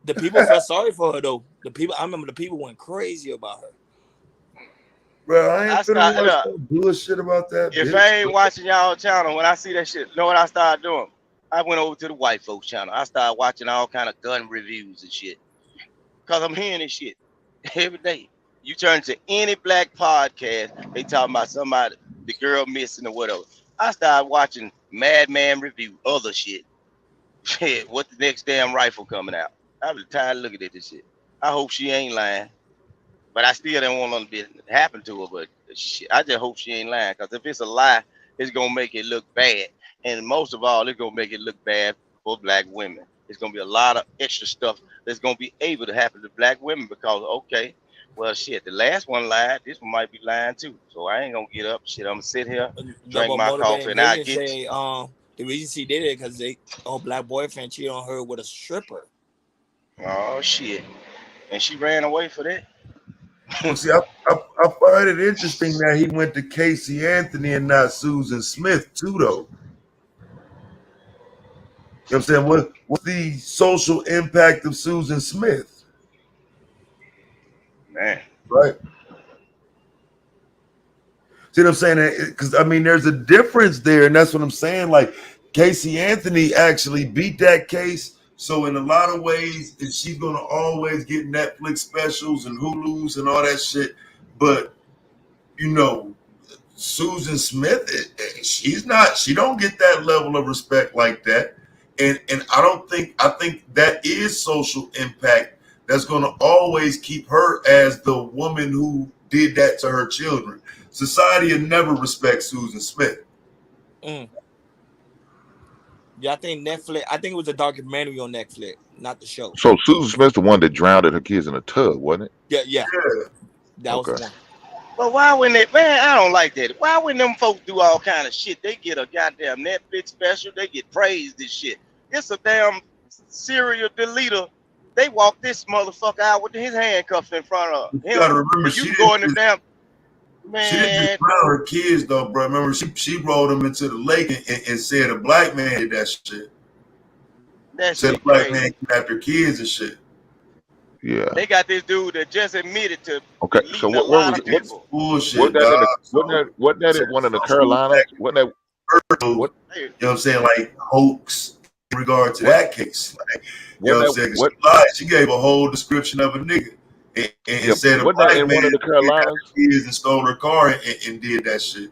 Speaker 11: The people felt sorry for her though. I remember the people went crazy about her.
Speaker 2: Bro, I ain't finna watch no bullshit about that.
Speaker 14: If
Speaker 2: bitch.
Speaker 14: I ain't watching y'all channel, when I see that shit, know what I started doing? I went over to the white folks channel. I started watching all kind of gun reviews and shit. Cause I'm hearing this shit every day. You turn to any black podcast, they talking about somebody, the girl missing or whatever. I started watching Madman review, other shit. Shit, what the next damn rifle coming out? I was tired of looking at this shit. I hope she ain't lying. But I still don't want nothing to happen to her. But shit, I just hope she ain't lying. Because if it's a lie, it's going to make it look bad. And most of all, it's going to make it look bad for black women. It's going to be a lot of extra stuff that's going to be able to happen to black women. Because, okay, well, shit, the last one lied. This one might be lying too. So I ain't going to get up. Shit, I'm going to sit here, drink my coffee, and I get
Speaker 11: say, the reason she did it because her black boyfriend cheated on her with a stripper.
Speaker 14: Oh, shit. And she ran away for that?
Speaker 2: Well, see, I find it interesting that he went to Casey Anthony and not Susan Smith too, though. You know what I'm saying? What's the social impact of Susan Smith?
Speaker 14: Man.
Speaker 2: Right. See what I'm saying? Because, I mean, there's a difference there, and that's what I'm saying. Like, Casey Anthony actually beat that case. So in a lot of ways, she's going to always get Netflix specials and Hulu's and all that shit. But, you know, Susan Smith, she don't get that level of respect like that. And I think that is social impact that's going to always keep her as the woman who did that to her children. Society will never respect Susan Smith.
Speaker 11: Yeah, I think it was a documentary on Netflix, not the show.
Speaker 13: So Susan Smith's the one that drowned her kids in a tub, wasn't it?
Speaker 11: Yeah. That was the one.
Speaker 14: But why wouldn't it, man? I don't like that. Why wouldn't them folks do all kind of shit? They get a goddamn Netflix special. They get praised and shit. It's a damn serial deleter. They walk this motherfucker out with his handcuffs in front of him.
Speaker 2: You gotta remember,
Speaker 14: you go in the damn. Man.
Speaker 2: She didn't just drown her kids though, bro. Remember, she rolled them into the lake and said a black man did that shit. Said a black man kidnapped her kids and shit.
Speaker 13: Yeah.
Speaker 14: They got this dude that just admitted to.
Speaker 13: Okay, so what was it?
Speaker 2: Bullshit,
Speaker 13: wasn't that in one of the Carolinas? Wasn't that?
Speaker 2: You know what I'm saying? Like hoax in regard to that case. Like, you know what I'm saying? She lied. She gave a whole description of a nigga. And said a black man in the Carolinas kids and stole her car and did that shit.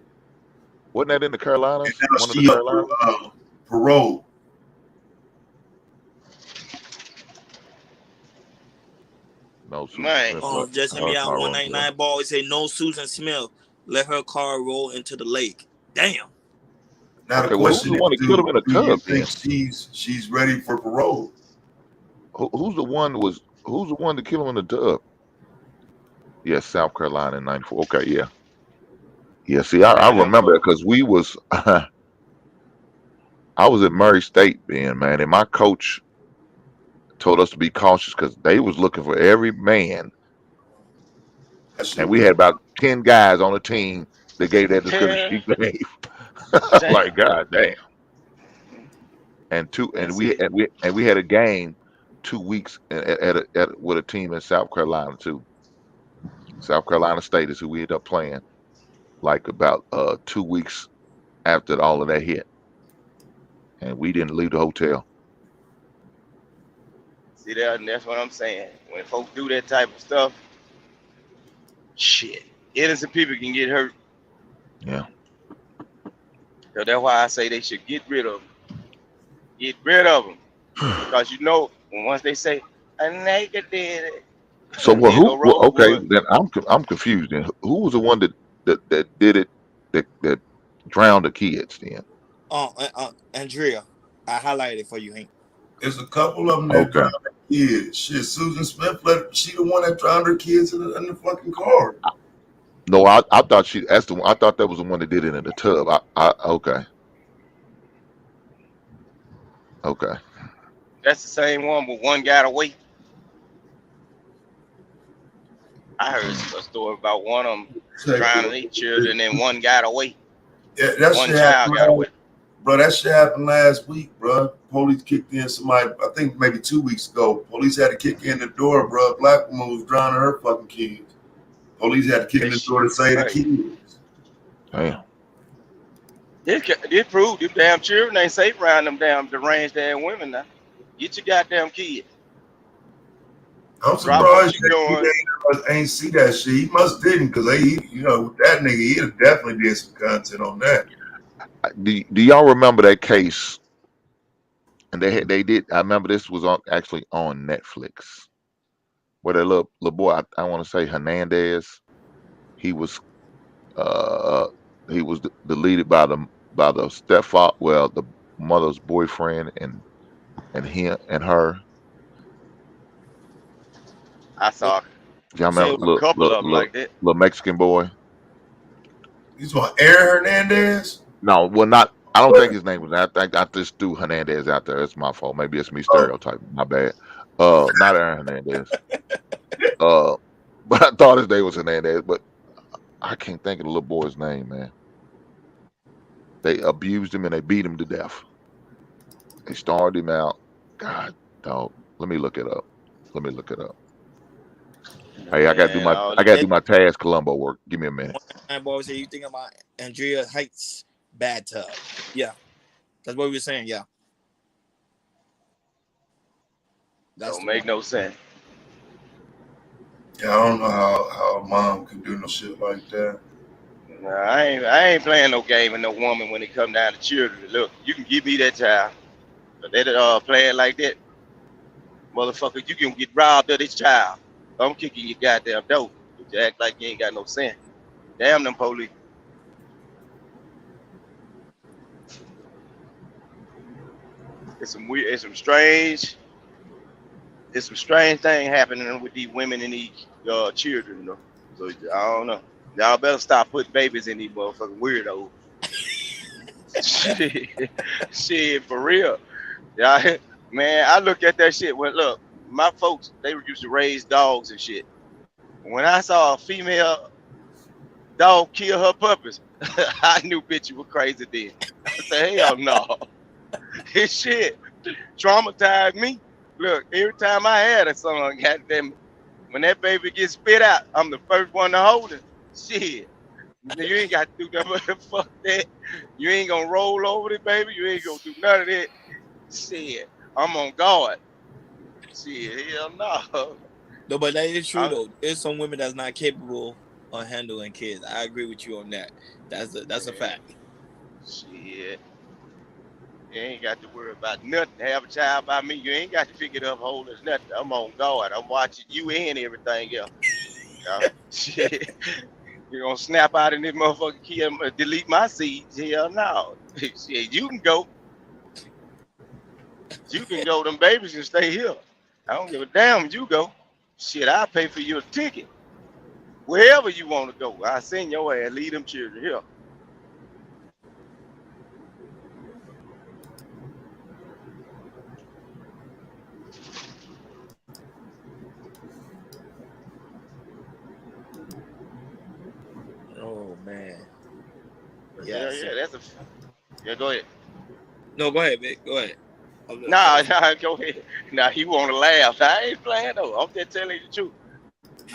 Speaker 13: Wasn't that in the Carolinas?
Speaker 2: And now she up for parole.
Speaker 13: No,
Speaker 11: just hit me out 199 ball. It say no Susan Smith. Let her car roll into the lake. Damn.
Speaker 2: Now the question is, do you think she's ready for parole?
Speaker 13: Who's the one to kill him in the tub? Yes, South Carolina in '94. Okay, yeah. Yeah, see, I remember it because we was I was at Murray State then, man, and my coach told us to be cautious because they was looking for every man. And we had about 10 guys on the team that gave that description she gave. Like, God damn. And we had a game 2 weeks with a team in South Carolina too. South Carolina State is who we ended up playing like about 2 weeks after all of that hit. And we didn't leave the hotel.
Speaker 14: See that, and that's what I'm saying. When folks do that type of stuff, shit, innocent people can get hurt.
Speaker 13: Yeah.
Speaker 14: So that's why I say they should get rid of them. Get rid of them. Because you know, once they say, a nigga did it.
Speaker 13: So okay, then I'm confused. Then who was the one that did it that drowned the kids then?
Speaker 11: Andrea, I highlighted it for you, Hank.
Speaker 2: There's a couple of them that drowned their kids. Shit, Susan Smith, she the one that drowned her kids in the fucking car.
Speaker 13: No, I thought that's the one. I thought that was the one that did it in the tub. Okay.
Speaker 14: That's the same one, but one got away. I heard a story about one of them drowning their children and one got away.
Speaker 2: Yeah, that's
Speaker 14: one child got away.
Speaker 2: Bro, that shit happened last week, bro. Police kicked in somebody, I think maybe 2 weeks ago. Police had to kick in the door, bro. A black woman was drowning her fucking kids. Police had to kick in the door to save the kids.
Speaker 13: Damn.
Speaker 14: It proved them damn children ain't safe around them damn deranged damn women now. Get your goddamn kids.
Speaker 2: I'm surprised that he ain't see that shit. He must didn't, because that nigga, he definitely did some content on that.
Speaker 13: Do y'all remember that case? And they did. I remember this was actually on Netflix, where that little boy, I want to say Hernandez, he was deleted by the stepfather, well, the mother's boyfriend, and him and her.
Speaker 14: I saw
Speaker 13: Y'all remember
Speaker 14: a couple of them like that.
Speaker 13: Little Mexican boy.
Speaker 2: He's what, Aaron Hernandez?
Speaker 13: No, well, not. I don't think his name was that. I just threw Hernandez out there. It's my fault. Maybe it's me stereotyping. My bad. Not Aaron Hernandez. But I thought his name was Hernandez, but I can't think of the little boy's name, man. They abused him and they beat him to death. They starved him out. God, dog. Let me look it up. Hey, I gotta do my Taz Colombo work. Give me a minute.
Speaker 11: Boy, say you think about Andrea Heights bathtub? Yeah, that's what we were saying. Yeah,
Speaker 14: Don't make no sense.
Speaker 2: Yeah, I don't know how a mom can do no shit like that.
Speaker 14: Nah, I ain't playing no game with no woman when it come down to children. Look, you can give me that child, but they playing like that, motherfucker. You can get robbed of this child. I'm kicking your goddamn door. You act like you ain't got no sense. Damn them police. It's some weird. It's some strange thing happening with these women and these children, though. So I don't know. Y'all better stop putting babies in these motherfucking weirdos. shit, for real. Yeah, man, I look at that shit. Well, look, my folks, they used to raise dogs and shit. When I saw a female dog kill her puppies, I knew bitch you were crazy then. I said, hell no. This shit traumatized me. Look, every time I had a son, goddamn, when that baby gets spit out, I'm the first one to hold it. Shit. You ain't got to do nothing. Fuck that. You ain't gonna roll over the baby. You ain't gonna do none of that. Shit. I'm on guard. Shit, hell no.
Speaker 11: No, but that is true though. There's some women that's not capable of handling kids. I agree with you on that. That's a fact.
Speaker 14: Shit. You ain't got to worry about nothing. Have a child by me. You ain't got to pick it up, hold it, nothing. I'm on guard. I'm watching you and everything else. Shit. You gonna snap out in this motherfucking kid, delete my seeds? Hell no. Shit, you can go. You can go. Them babies can stay here. I don't give a damn. You go. Shit, I'll pay for your ticket. Wherever you want to go, I'll send your ass. Leave them children here.
Speaker 11: Oh man.
Speaker 14: Yeah, that's yeah. Go ahead.
Speaker 11: No, go ahead, Vic. Go ahead.
Speaker 14: Nah, go ahead. Nah, he want to laugh. I ain't playing though. I'm just telling you the truth.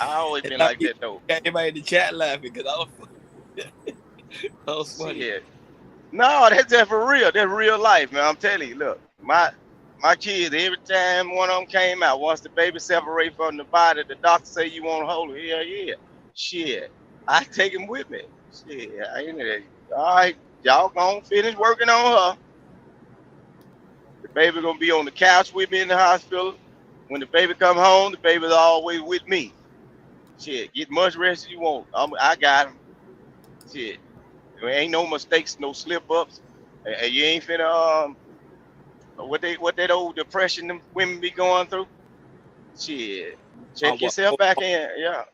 Speaker 14: I always been like that though.
Speaker 11: Got everybody in the chat laughing because that was funny.
Speaker 14: Yeah. No, that's just for real. That's real life, man. I'm telling you. Look, my kids. Every time one of them came out, once the baby separate from the body, the doctor say you want to hold it. Hell yeah. Shit, I take him with me. Shit, I ain't there. All right, y'all gonna finish working on her. The baby gonna be on the couch with me in the hospital. When the baby come home, the baby's always with me. Shit, get much rest as you want. I got him. Shit, there ain't no mistakes, no slip ups. And you ain't finna what that old depression them women be going through. Shit, check yourself back in. Yeah.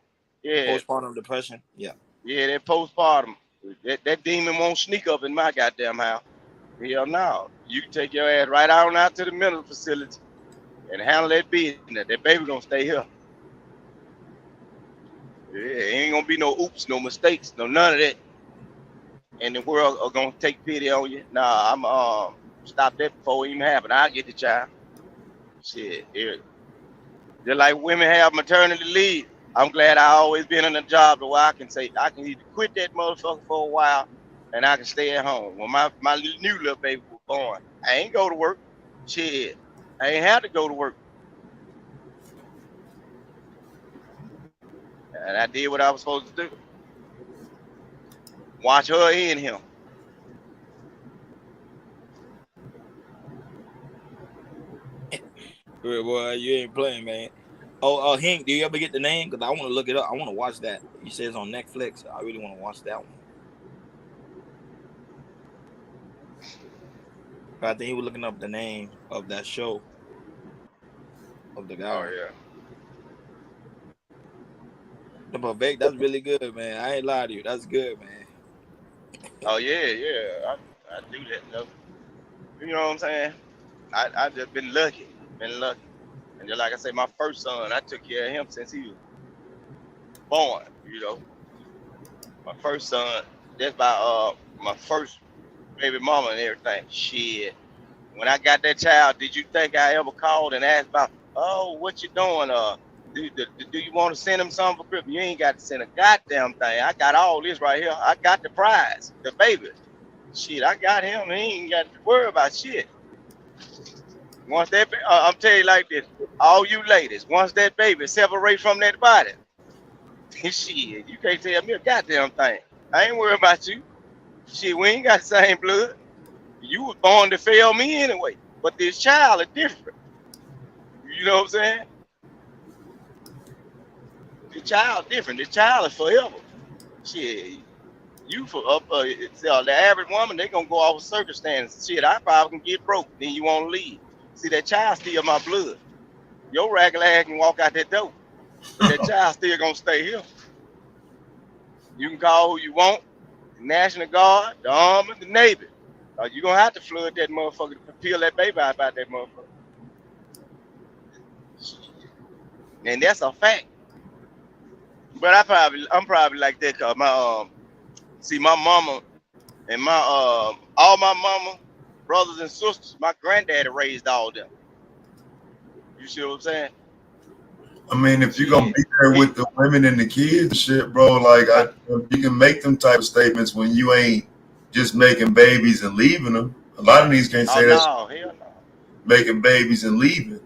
Speaker 11: Postpartum depression. Yeah.
Speaker 14: Yeah, that postpartum. That demon won't sneak up in my goddamn house. Hell no. You can take your ass right on out to the mental facility and handle that business. That baby gonna stay here. Yeah, ain't gonna be no oops, no mistakes, no none of that. and the world are gonna take pity on you. Nah, I'm stop that before it even happen. I'll get the child. Shit, here. Just like women have maternity leave. I'm glad I always been in a job where I can say I can either quit that motherfucker for a while and I can stay at home. When my new little baby was born, I ain't go to work. Shit, I ain't had to go to work. And I did what I was supposed to do. Watch her and him.
Speaker 11: Good boy, you ain't playing, man. Oh, Hank, do you ever get the name? Because I want to look it up. I want to watch that. He says on Netflix. I really want to watch that one. But I think he was looking up the name of that show. Of the guy.
Speaker 14: Oh, yeah.
Speaker 11: But Vic, that's really good, man. I ain't lie to you. That's good, man.
Speaker 14: Oh, yeah. I do that, though. You know what I'm saying? I just been lucky. And just like I say, my first son, I took care of him since he was born, you know. My first son, that's by my first baby mama and everything. Shit. When I got that child, did you think I ever called and asked about, oh, what you doing? Do you want to send him something for Christmas? You ain't got to send a goddamn thing. I got all this right here. I got the prize, the baby. Shit, I got him. He ain't got to worry about shit. Once that, I'm telling you like this, all you ladies, once that baby separate from that body, shit, you can't tell me a goddamn thing. I ain't worried about you. Shit, we ain't got the same blood. You was born to fail me anyway. But this child is different. You know what I'm saying? The child different. The child is forever. Shit, you for the average woman, they gonna go off of circumstances. Shit, I probably can get broke, then you won't leave. See, that child still my blood. Your regular ass can walk out that door, but that child still gonna stay here. You can call who you want, the National Guard, the Army, the Navy. You gonna have to flood that motherfucker to peel that baby out about that motherfucker. And that's a fact. But I'm probably like that cause my see my mama and my all my mama, brothers and sisters, my granddaddy raised all them. You see what I'm saying?
Speaker 2: I mean, if you're gonna be there with the women and the kids, shit, bro, like you can make them type of statements when you ain't just making babies and leaving them. A lot of these can't say that.
Speaker 14: Hell no.
Speaker 2: Making babies and leaving.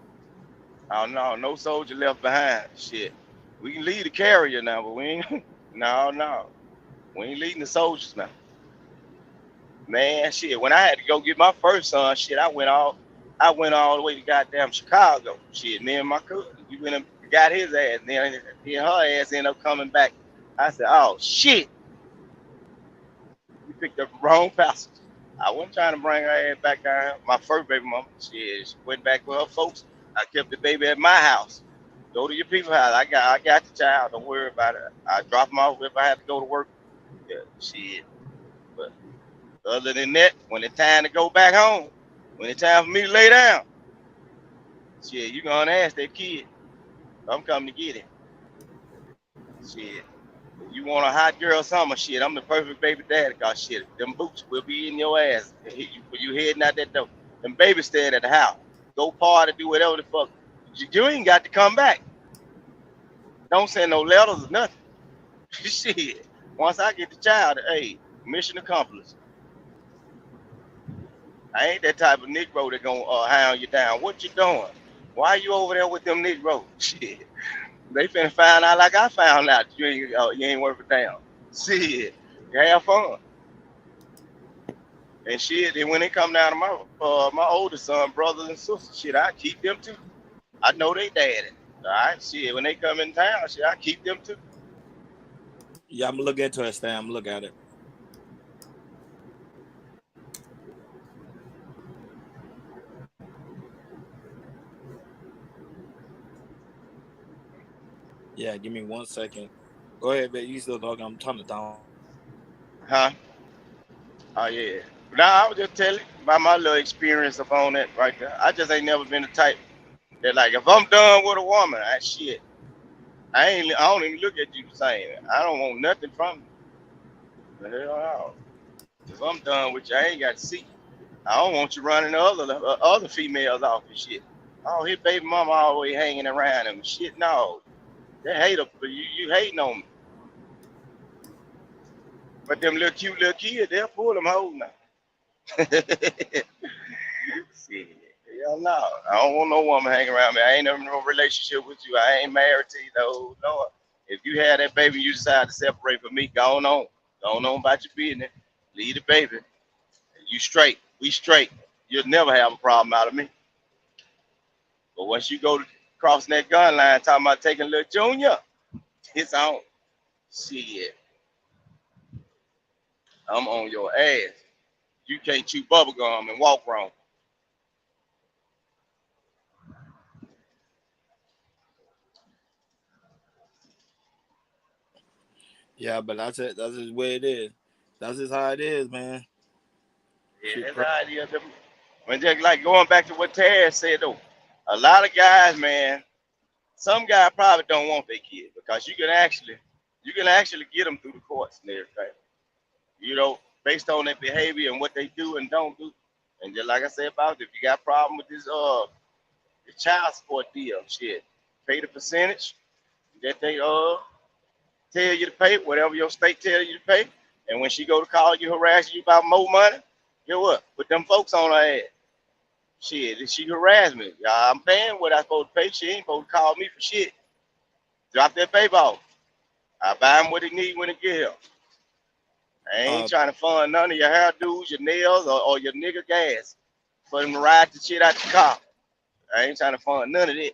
Speaker 14: Oh no soldier left behind. Shit, we can lead the carrier now, but we ain't. No, we ain't leading the soldiers now. Man, shit. When I had to go get my first son, shit, I went all the way to goddamn Chicago. Shit, me and my cousin, we went and got his ass. Then he and her ass ended up coming back. I said, oh shit, we picked up the wrong passage. I wasn't trying to bring her ass back down here. My first baby mama, she went back with her folks. I kept the baby at my house. Go to your people's house. I got the child. Don't worry about it. I drop him off if I have to go to work. Yeah, shit. But other than that, when it's time to go back home, when it's time for me to lay down, shit, you gonna ask that kid. I'm coming to get him. Shit. If you want a hot girl summer, shit, I'm the perfect baby daddy. Cause shit, them boots will be in your ass. You heading out that door. Them babies staying at the house. Go party, do whatever the fuck. You ain't got to come back. Don't send no letters or nothing. Shit. Once I get the child, hey, mission accomplished. I ain't that type of Negro that gonna hound you down. What you doing? Why you over there with them Negroes? Shit. They finna find out like I found out. You ain't worth a damn. Shit. You have fun. And shit, and when they come down to my oldest son, brothers and sisters, shit, I keep them too. I know they daddy. All right, shit. When they come in town, shit, I keep them too.
Speaker 11: Yeah, I'm gonna look into it, Stan. I'm gonna look at it. Yeah, give me 1 second. Go ahead, baby. You still talking? I'm turning it down.
Speaker 14: Huh? Oh yeah. Nah, I was just telling about my little experience upon that right there. I just ain't never been the type that like if I'm done with a woman, I don't even look at you the same. I don't want nothing from you. The hell no. If I'm done with you, I ain't got to see you. I don't want you running the other females off and shit. Oh, his baby mama always hanging around him. Shit, no. They hate her, but you hating on me. But them little cute little kids, they'll pull them hoes now. Shit, hell no. I don't want no woman hanging around me. I ain't in no relationship with you. I ain't married to you, though. No. If you had that baby, you decide to separate from me, go on. Go on about your business. Leave the baby. You straight. We straight. You'll never have a problem out of me. But once you go crossing that gun line, talking about taking little Junior, it's on. Shit. I'm on your ass. You can't chew bubble gum and walk wrong.
Speaker 11: Yeah, but that's it. That's just where it is. That's just how it is, man.
Speaker 14: Yeah, that's how it is. When just like going back to what Taz said though, a lot of guys, man, some guys probably don't want their kid because you can actually get them through the courts and everything. You know, based on their behavior and what they do and don't do. And just like I said about it, if you got a problem with this the child support deal, shit, pay the percentage that they tell you to pay, whatever your state tell you to pay. And when she go to call you, harass you about more money, get what? Put them folks on her ass. Shit, she harassed me. I'm paying what I supposed to pay. She ain't supposed to call me for shit. Drop that paper off. I buy him what he need when he get here. I ain't trying to fund none of your hairdos, your nails, or your nigga gas for them to ride the shit out the car. I ain't trying to fund none of that.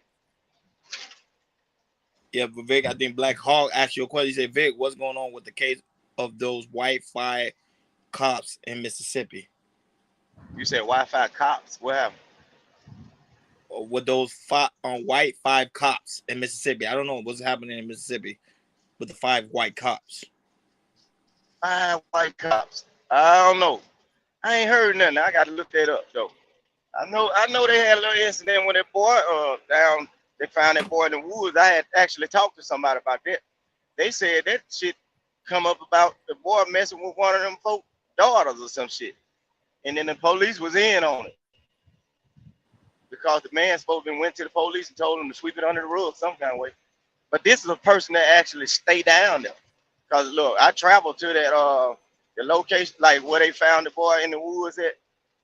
Speaker 11: Yeah, but Vic, I think Black Hawk asked you a question. He said, Vic, what's going on with the case of those Wi-Fi cops in Mississippi?
Speaker 14: You said Wi-Fi cops? What happened?
Speaker 11: With those white 5 cops in Mississippi. I don't know what's happening in Mississippi with the 5 white cops.
Speaker 14: 5 white cops. I don't know. I ain't heard nothing. I got to look that up though. I know they had a little incident when that boy down. They found that boy in the woods. I had actually talked to somebody about that. They said that shit come up about the boy messing with one of them folk daughters or some shit. And then the police was in on it. Because the man supposed to went to the police and told them to sweep it under the rug some kind of way. But this is a person that actually stay down there. Because look, I traveled to that the location, like where they found the boy in the woods at.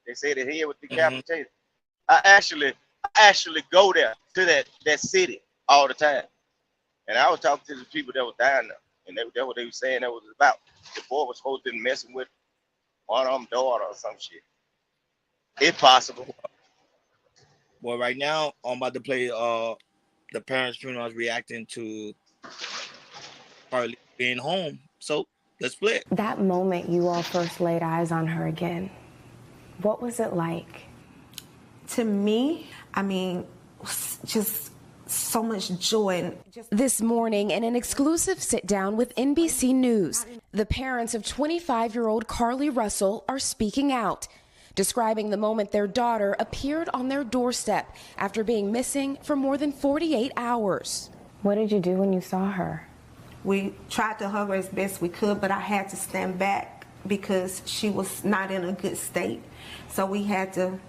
Speaker 14: They said his head was decapitated. I actually go there to that city all the time. And I was talking to the people that were down there. And that's what they were saying that was about. The boy was supposed to be messing with one of them daughter or some shit. If possible.
Speaker 11: Well, right now, I'm about to play the parents' funerals reacting to Carly being home. So let's play it.
Speaker 15: That moment you all first laid eyes on her again, what was it like?
Speaker 16: To me, I mean, just so much joy.
Speaker 15: This morning, in an exclusive sit-down with NBC News, the parents of 25-year-old Carly Russell are speaking out, describing the moment their daughter appeared on their doorstep after being missing for more than 48 hours. What did you do when you saw her?
Speaker 16: We tried to hug her as best we could, but I had to stand back because she was not in a good state. So we had to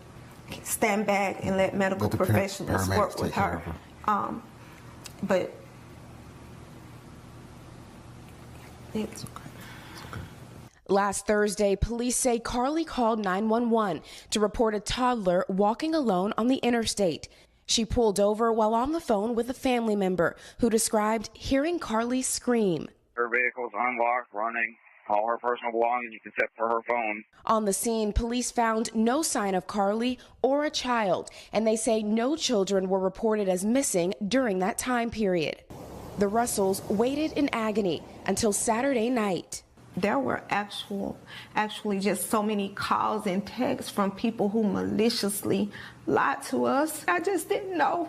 Speaker 16: stand back and let medical professionals work with her. But it's okay.
Speaker 15: Last Thursday, police say Carly called 911 to report a toddler walking alone on the interstate. She pulled over while on the phone with a family member who described hearing Carly scream.
Speaker 17: Her vehicle's unlocked, running. All her personal belongings except for her phone.
Speaker 15: On the scene, police found no sign of Carly or a child, and they say no children were reported as missing during that time period. The Russells waited in agony until Saturday night.
Speaker 16: There were actually just so many calls and texts from people who maliciously lied to us. I just didn't know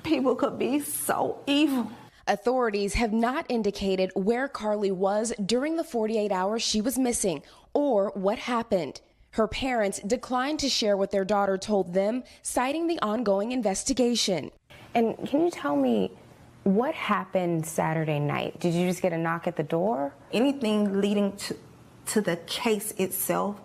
Speaker 16: people could be so evil.
Speaker 15: Authorities have not indicated where Carly was during the 48 hours she was missing or what happened. Her parents declined to share what their daughter told them, citing the ongoing investigation. And can you tell me what happened Saturday night? Did you just get a knock at the door?
Speaker 16: Anything leading to the case itself,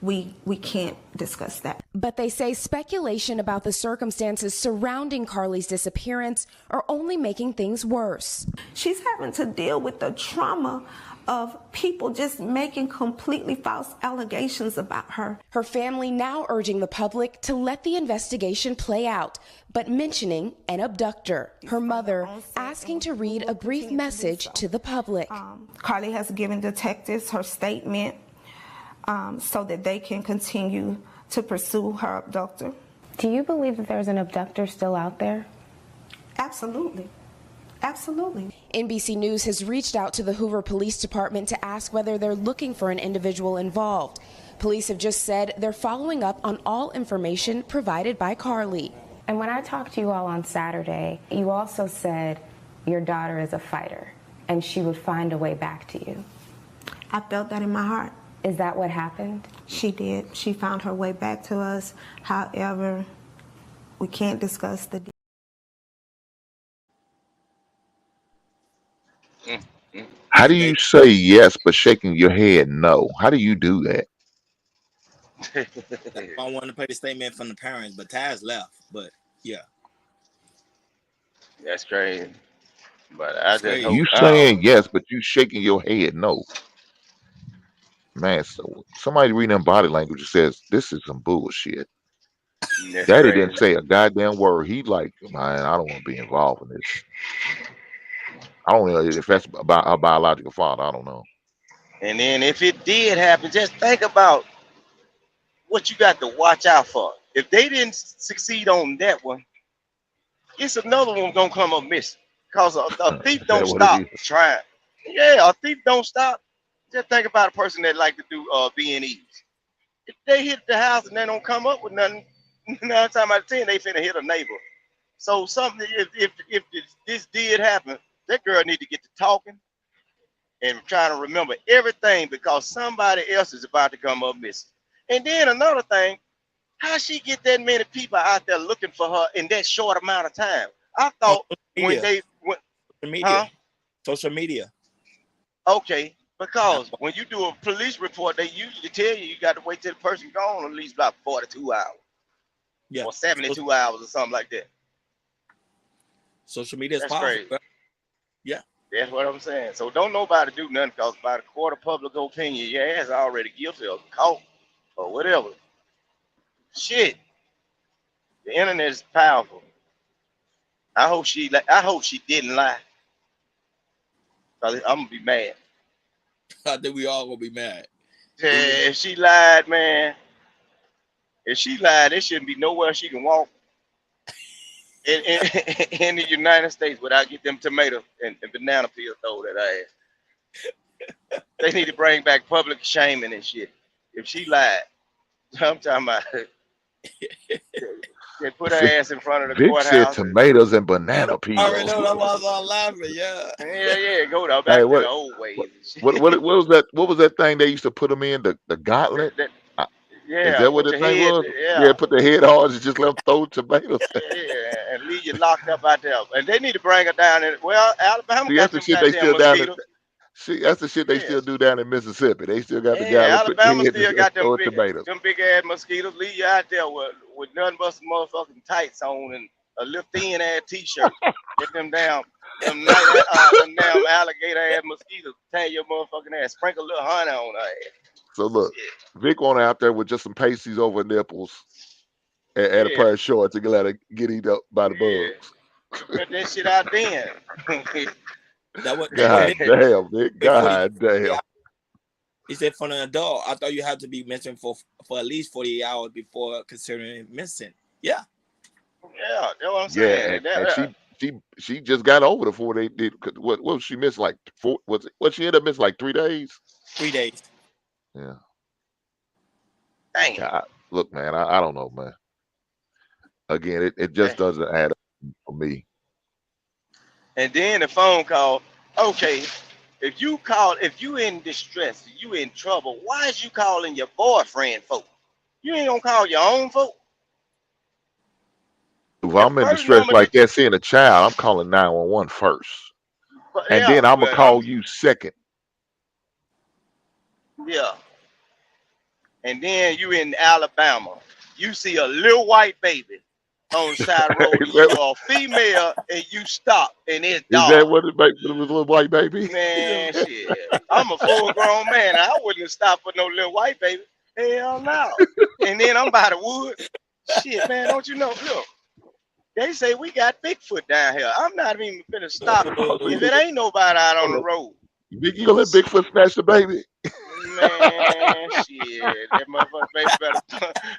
Speaker 16: we can't discuss that.
Speaker 15: But they say speculation about the circumstances surrounding Carly's disappearance are only making things worse.
Speaker 16: She's having to deal with the trauma of people just making completely false allegations about her.
Speaker 15: Her family now urging the public to let the investigation play out, but mentioning an abductor. Her mother asking to read a brief message to the public.
Speaker 16: Carly has given detectives her statement so that they can continue to pursue her abductor.
Speaker 15: Do you believe that there's an abductor still out there?
Speaker 16: Absolutely. Absolutely.
Speaker 15: NBC News has reached out to the Hoover Police Department to ask whether they're looking for an individual involved. Police have just said they're following up on all information provided by Carly.
Speaker 18: And when I talked to you all on Saturday, you also said your daughter is a fighter and she would find a way back to you.
Speaker 16: I felt that in my heart.
Speaker 18: Is that what happened?
Speaker 16: She did. She found her way back to us. However, we can't discuss the
Speaker 13: How do you say yes but shaking your head no? How do you do that?
Speaker 11: I wanted to play the statement from the parents, but Taz left. But yeah,
Speaker 14: That's crazy. But I just hope
Speaker 13: You saying yes, but you shaking your head no. Man, so somebody reading them body language says this is some bullshit.
Speaker 14: that's
Speaker 13: Daddy
Speaker 14: crazy.
Speaker 13: didn't say a goddamn word. He like, man, I don't want to be involved in this. I don't know if that's about her biological father. I don't know.
Speaker 14: And then if it did happen, just think about what you got to watch out for. If they didn't succeed on that one, it's another one gonna come up missing. Cause a thief
Speaker 13: Is
Speaker 14: don't
Speaker 13: that what
Speaker 14: stop
Speaker 13: it is?
Speaker 14: trying. Yeah, a thief don't stop. Just think about a person that like to do B&Es. If they hit the house and they don't come up with nothing, 9 times out of 10 they finna hit a neighbor. So something if this did happen, that girl need to get to talking and trying to remember everything because somebody else is about to come up missing. And then another thing, how she get that many people out there looking for her in that short amount of time? I thought when they went,
Speaker 11: social media, social media.
Speaker 14: Okay, because when you do a police report, they usually tell you got to wait till the person gone at least about 42 hours.
Speaker 11: Yeah.
Speaker 14: Or 72 hours or something like that.
Speaker 11: Social media is
Speaker 14: That's
Speaker 11: powerful.
Speaker 14: crazy.
Speaker 11: Bro. Yeah.
Speaker 14: That's what I'm saying. So don't nobody do nothing because by the court of public opinion, your ass already guilty or caught or whatever. Shit. The internet is powerful. I hope she didn't lie. Cause I'm gonna be mad.
Speaker 11: I think we all gonna be mad.
Speaker 14: Yeah, if she lied, man. If she lied, there shouldn't be nowhere she can walk in the United States without get them tomato and banana peel thrown at her ass. They need to bring back public shaming and shit. If she lied, I'm talking about they put her ass in front of the
Speaker 13: Vic said
Speaker 14: courthouse.
Speaker 13: tomatoes and banana peels.
Speaker 11: I already know that was all laughing. Yeah.
Speaker 14: Yeah, go down back
Speaker 13: Hey,
Speaker 14: to
Speaker 13: what,
Speaker 14: the old ways.
Speaker 13: what was that? What was that thing they used to put them in? The gauntlet?
Speaker 14: Yeah,
Speaker 13: Is that what
Speaker 14: put
Speaker 13: the
Speaker 14: your
Speaker 13: thing
Speaker 14: head,
Speaker 13: was?
Speaker 14: yeah.
Speaker 13: Put the head on and just let them throw tomatoes.
Speaker 14: Yeah, and leave you locked up out there. And they need to bring her down in. Well, Alabama
Speaker 13: See,
Speaker 14: got
Speaker 13: that's the
Speaker 14: some
Speaker 13: shit they
Speaker 14: goddamn
Speaker 13: still down in.
Speaker 14: mosquitoes.
Speaker 13: See, that's the shit they still do down in Mississippi. They still got the guy
Speaker 14: Yeah,
Speaker 13: that put the
Speaker 14: Alabama
Speaker 13: head
Speaker 14: still
Speaker 13: and
Speaker 14: got
Speaker 13: throw
Speaker 14: them
Speaker 13: tomatoes.
Speaker 14: big ass mosquitoes. Leave you out there with nothing but some motherfucking tights on and a little thin ass t-shirt. Get them damn them damn alligator ass mosquitoes. Tan your motherfucking ass. Sprinkle a little honey on her ass.
Speaker 13: So look, Vic went out there with just some pasties over nipples and a
Speaker 14: Yeah.
Speaker 13: pair of shorts and let her get eaten up by the bugs.
Speaker 14: Put that shit out then.
Speaker 13: God damn, Vic. God damn.
Speaker 11: He said for an adult, I thought you had to be missing for at least 48 hours before considering missing. Yeah.
Speaker 14: Yeah, that's what I'm
Speaker 13: Yeah,
Speaker 14: saying.
Speaker 13: and she just got over the 4 days. What was she missed like 4? What she ended up missing like 3 days?
Speaker 11: 3 days.
Speaker 13: Yeah.
Speaker 14: Dang.
Speaker 13: Yeah, look, man, I don't know, man. Again, it just doesn't add up for me.
Speaker 14: And then the phone call. Okay, if you in distress, you in trouble, why is you calling your boyfriend folk? You ain't gonna call your own folk.
Speaker 13: If I'm in distress like that, seeing a child, I'm calling 911 first. And then I'm going to call you second.
Speaker 14: Yeah. And then you in Alabama. You see a little white baby on the side of the road. And you are a female and you stop and it's
Speaker 13: Is
Speaker 14: dark.
Speaker 13: that what it was, a little white baby?
Speaker 14: Man, shit. I'm a full grown man. I wouldn't have stopped for no little white baby. Hell no. And then I'm by the woods. Shit, man, don't you know? Look, they say we got Bigfoot down here. I'm not even finna stop if it ain't nobody out on the road.
Speaker 13: You gonna let Bigfoot snatch the baby?
Speaker 14: Man, shit. That motherfucker baby better.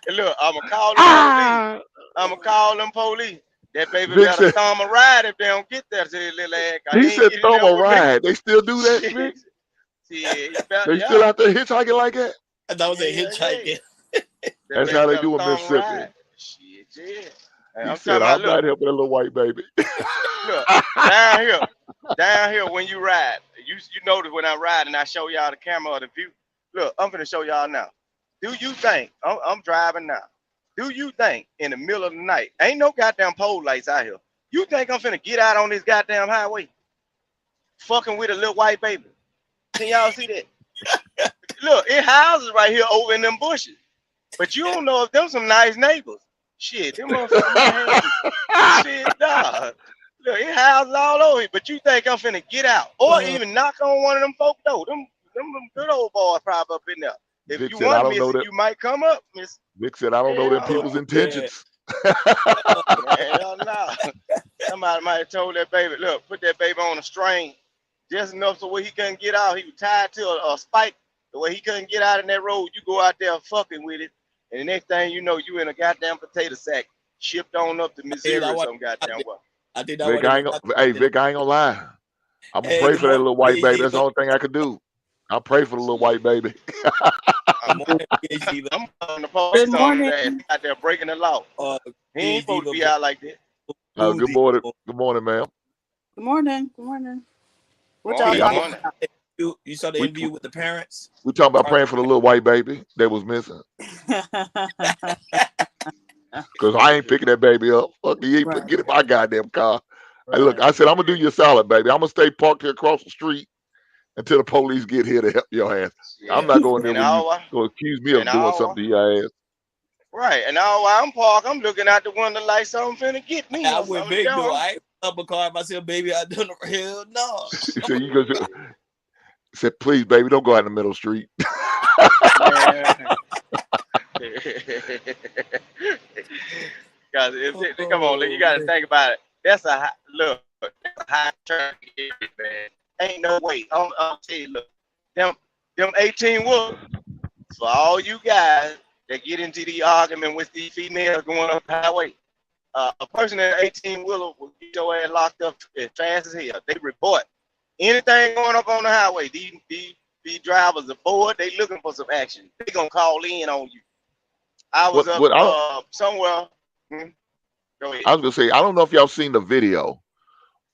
Speaker 14: And look, I'ma call them police. I'ma call them police. That baby
Speaker 13: Vic
Speaker 14: better
Speaker 13: said-
Speaker 14: thumb a ride if they don't get there to his little ass.
Speaker 13: He said throw a ride. They still do that, Vic? They still out there hitchhiking like that?
Speaker 11: That was a hitchhiking.
Speaker 13: That's how they do in Mississippi.
Speaker 14: Shit, yeah.
Speaker 13: He
Speaker 14: I'm
Speaker 13: said,
Speaker 14: talking
Speaker 13: I'm
Speaker 14: about,
Speaker 13: not helping that little white baby.
Speaker 14: Look, down here when you ride, you notice when I ride and I show y'all the camera or the view. Look, I'm gonna show y'all now. Do you think I'm driving now? Do you think in the middle of the night, ain't no goddamn pole lights out here? You think I'm finna get out on this goddamn highway, fucking with a little white baby? Can y'all see that? Look, it houses right here over in them bushes, but you don't know if them some nice neighbors. Shit, them motherfuckers. Shit, dog. Look, it houses all over here, but you think I'm finna get out or even knock on one of them folk door? Them good old boys probably up in there. If
Speaker 13: Vic
Speaker 14: you
Speaker 13: said,
Speaker 14: want
Speaker 13: I don't
Speaker 14: miss
Speaker 13: know
Speaker 14: it,
Speaker 13: that.
Speaker 14: you might come up, miss.
Speaker 13: Vic said, I don't know them people's intentions.
Speaker 14: Hell no. Somebody might have told that baby, look, put that baby on a string just enough so where he couldn't get out. He was tied to a spike the way he couldn't get out in that road. You go out there fucking with it, and the next thing you know, you in a goddamn potato sack shipped on up to Missouri or some goddamn way.
Speaker 11: I think
Speaker 13: Vic, Vic, I ain't gonna lie. I'm gonna pray for that little white baby. That's the only thing I could do. I'll pray for the little white baby.
Speaker 14: I'm on the police on that out there breaking the law. He ain't supposed to be out like that.
Speaker 13: Good morning. Good morning, ma'am.
Speaker 19: Good morning. Good morning. What
Speaker 14: Morning,
Speaker 19: y'all
Speaker 14: morning.
Speaker 19: talking about?
Speaker 11: You saw the interview with the parents?
Speaker 13: We talking about praying for the little white baby that was missing. Cause I ain't picking that baby up. Fuck, he ain't get in my goddamn car. Hey, look, I said I'm gonna do you a solid, baby. I'm gonna stay parked here across the street until the police get here to help your ass. I'm not going there when you go accuse me of doing something to your ass.
Speaker 14: Right, and now while I'm parked, I'm looking out the window like something finna get me.
Speaker 11: I went big though. I ain't up a car myself, baby. I done hell no.
Speaker 13: So you go. Said, please, baby, don't go out in the middle of the street.
Speaker 14: Guys, come on, you gotta think about it. That's a high, look, that's a high traffic area, man. Ain't no way. I'll tell you, look, them 18 wheelers. For all you guys that get into the argument with these females going up the highway, a person in an 18 wheeler will get your ass locked up as fast as hell. They report anything going up on the highway. These drivers are bored. They looking for some action. They gonna call in on you. I was somewhere. Go ahead.
Speaker 13: I was gonna say, I don't know if y'all seen the video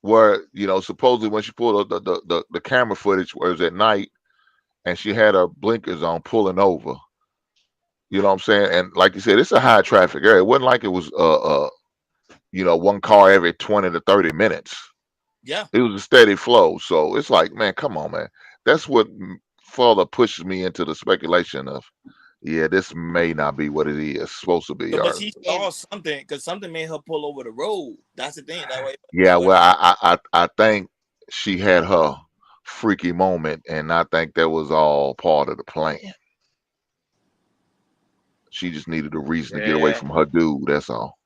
Speaker 13: where, you know, supposedly when she pulled the camera footage where it was at night and she had her blinkers on pulling over. You know what I'm saying? And like you said, it's a high traffic area. It wasn't like it was you know, one car every 20 to 30 minutes.
Speaker 11: Yeah.
Speaker 13: It was a steady flow. So it's like, man, come on, man. That's what further pushes me into the speculation of, yeah, this may not be what it is supposed to be.
Speaker 11: But she saw something because something made her pull over the road. That's the thing. That way.
Speaker 13: Yeah, well, I think she had her freaky moment, and I think that was all part of the plan. She just needed a reason to get away from her dude. That's all.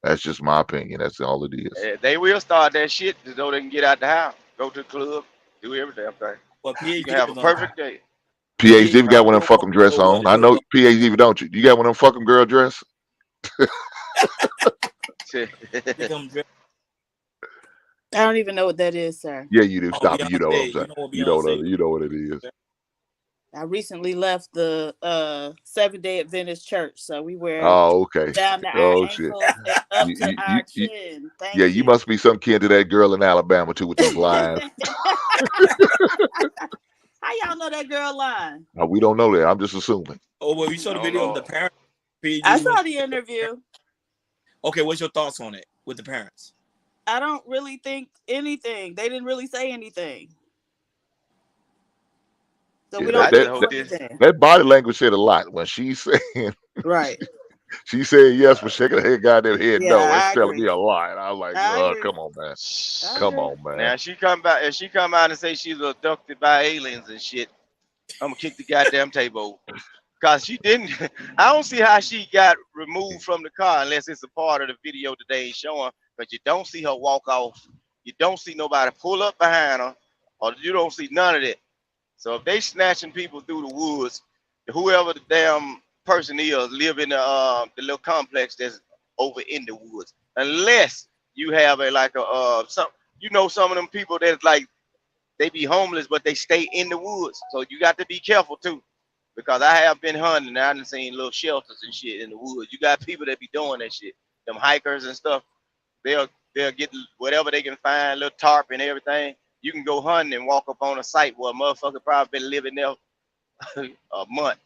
Speaker 13: That's just my opinion. That's all it is.
Speaker 14: They will start that shit so they can get out the house, go to the club, do every damn thing.
Speaker 11: Well,
Speaker 14: you can have a perfect day.
Speaker 13: PhD got one of them fuck 'em dress on. I know PhD, don't you? You got one of them fuck 'em girl dress?
Speaker 19: I don't even know what that is, sir.
Speaker 13: Yeah, you do. Stop it. You know what I'm saying. You know what it is.
Speaker 19: I recently left the Seventh-day Adventist church, so we wear
Speaker 13: okay.
Speaker 19: down to our ankles and up to our
Speaker 13: you,
Speaker 19: chin.
Speaker 13: Yeah, you must be some kin to that girl in Alabama too with those lines.
Speaker 19: How y'all know that girl line?
Speaker 13: We don't know that. I'm just assuming.
Speaker 11: Oh, well, you saw the video of the parents.
Speaker 19: I saw the interview.
Speaker 11: Okay, what's your thoughts on it with the parents?
Speaker 19: I don't really think anything. They didn't really say anything. So
Speaker 13: Yeah,
Speaker 19: we don't
Speaker 13: that,
Speaker 19: do
Speaker 13: that,
Speaker 19: anything.
Speaker 13: that body language said a lot when she's saying
Speaker 19: Right.
Speaker 13: she said yes, but shaking her head, goddamn head
Speaker 19: Yeah,
Speaker 13: no. That's
Speaker 19: I
Speaker 13: telling
Speaker 19: agree.
Speaker 13: me a lot. I was like,
Speaker 19: I agree.
Speaker 13: come on, man.
Speaker 19: I
Speaker 13: Come
Speaker 19: agree.
Speaker 13: on, man.
Speaker 14: Now she come back and she come out and say she's abducted by aliens and shit. I'm gonna kick the goddamn table. Cause she didn't. I don't see how she got removed from the car unless it's a part of the video that they ain't showing. But you don't see her walk off. You don't see nobody pull up behind her, or you don't see none of that. So if they snatching people through the woods, whoever the damn person is live in the little complex that's over in the woods. Unless you have some of them people that like they be homeless but they stay in the woods. So you got to be careful too. Because I have been hunting and I done seen little shelters and shit in the woods. You got people that be doing that shit. Them hikers and stuff. They'll get whatever they can find, little tarp and everything. You can go hunting and walk up on a site where a motherfucker probably been living there a month.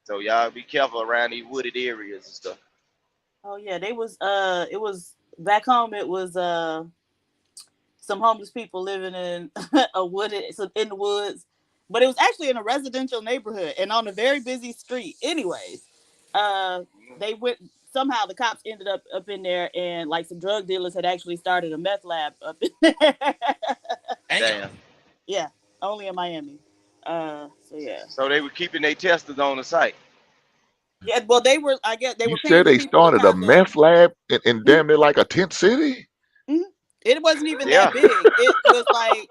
Speaker 14: So y'all be careful around these wooded areas and stuff.
Speaker 19: Oh yeah, it was back home. It was some homeless people living in in the woods, but it was actually in a residential neighborhood and on a very busy street. Anyways, they went somehow. The cops ended up in there, and like some drug dealers had actually started a meth lab up in there.
Speaker 14: Damn.
Speaker 19: Yeah, only in Miami. So yeah.
Speaker 14: So they were keeping their testers on the site.
Speaker 19: Yeah, well, they were. I guess they
Speaker 13: You
Speaker 19: were paying
Speaker 13: said
Speaker 19: the
Speaker 13: they
Speaker 19: people to
Speaker 13: started a
Speaker 19: kind of.
Speaker 13: meth lab in damn near like a tent city?
Speaker 19: It wasn't even
Speaker 14: Yeah.
Speaker 19: that big. It was like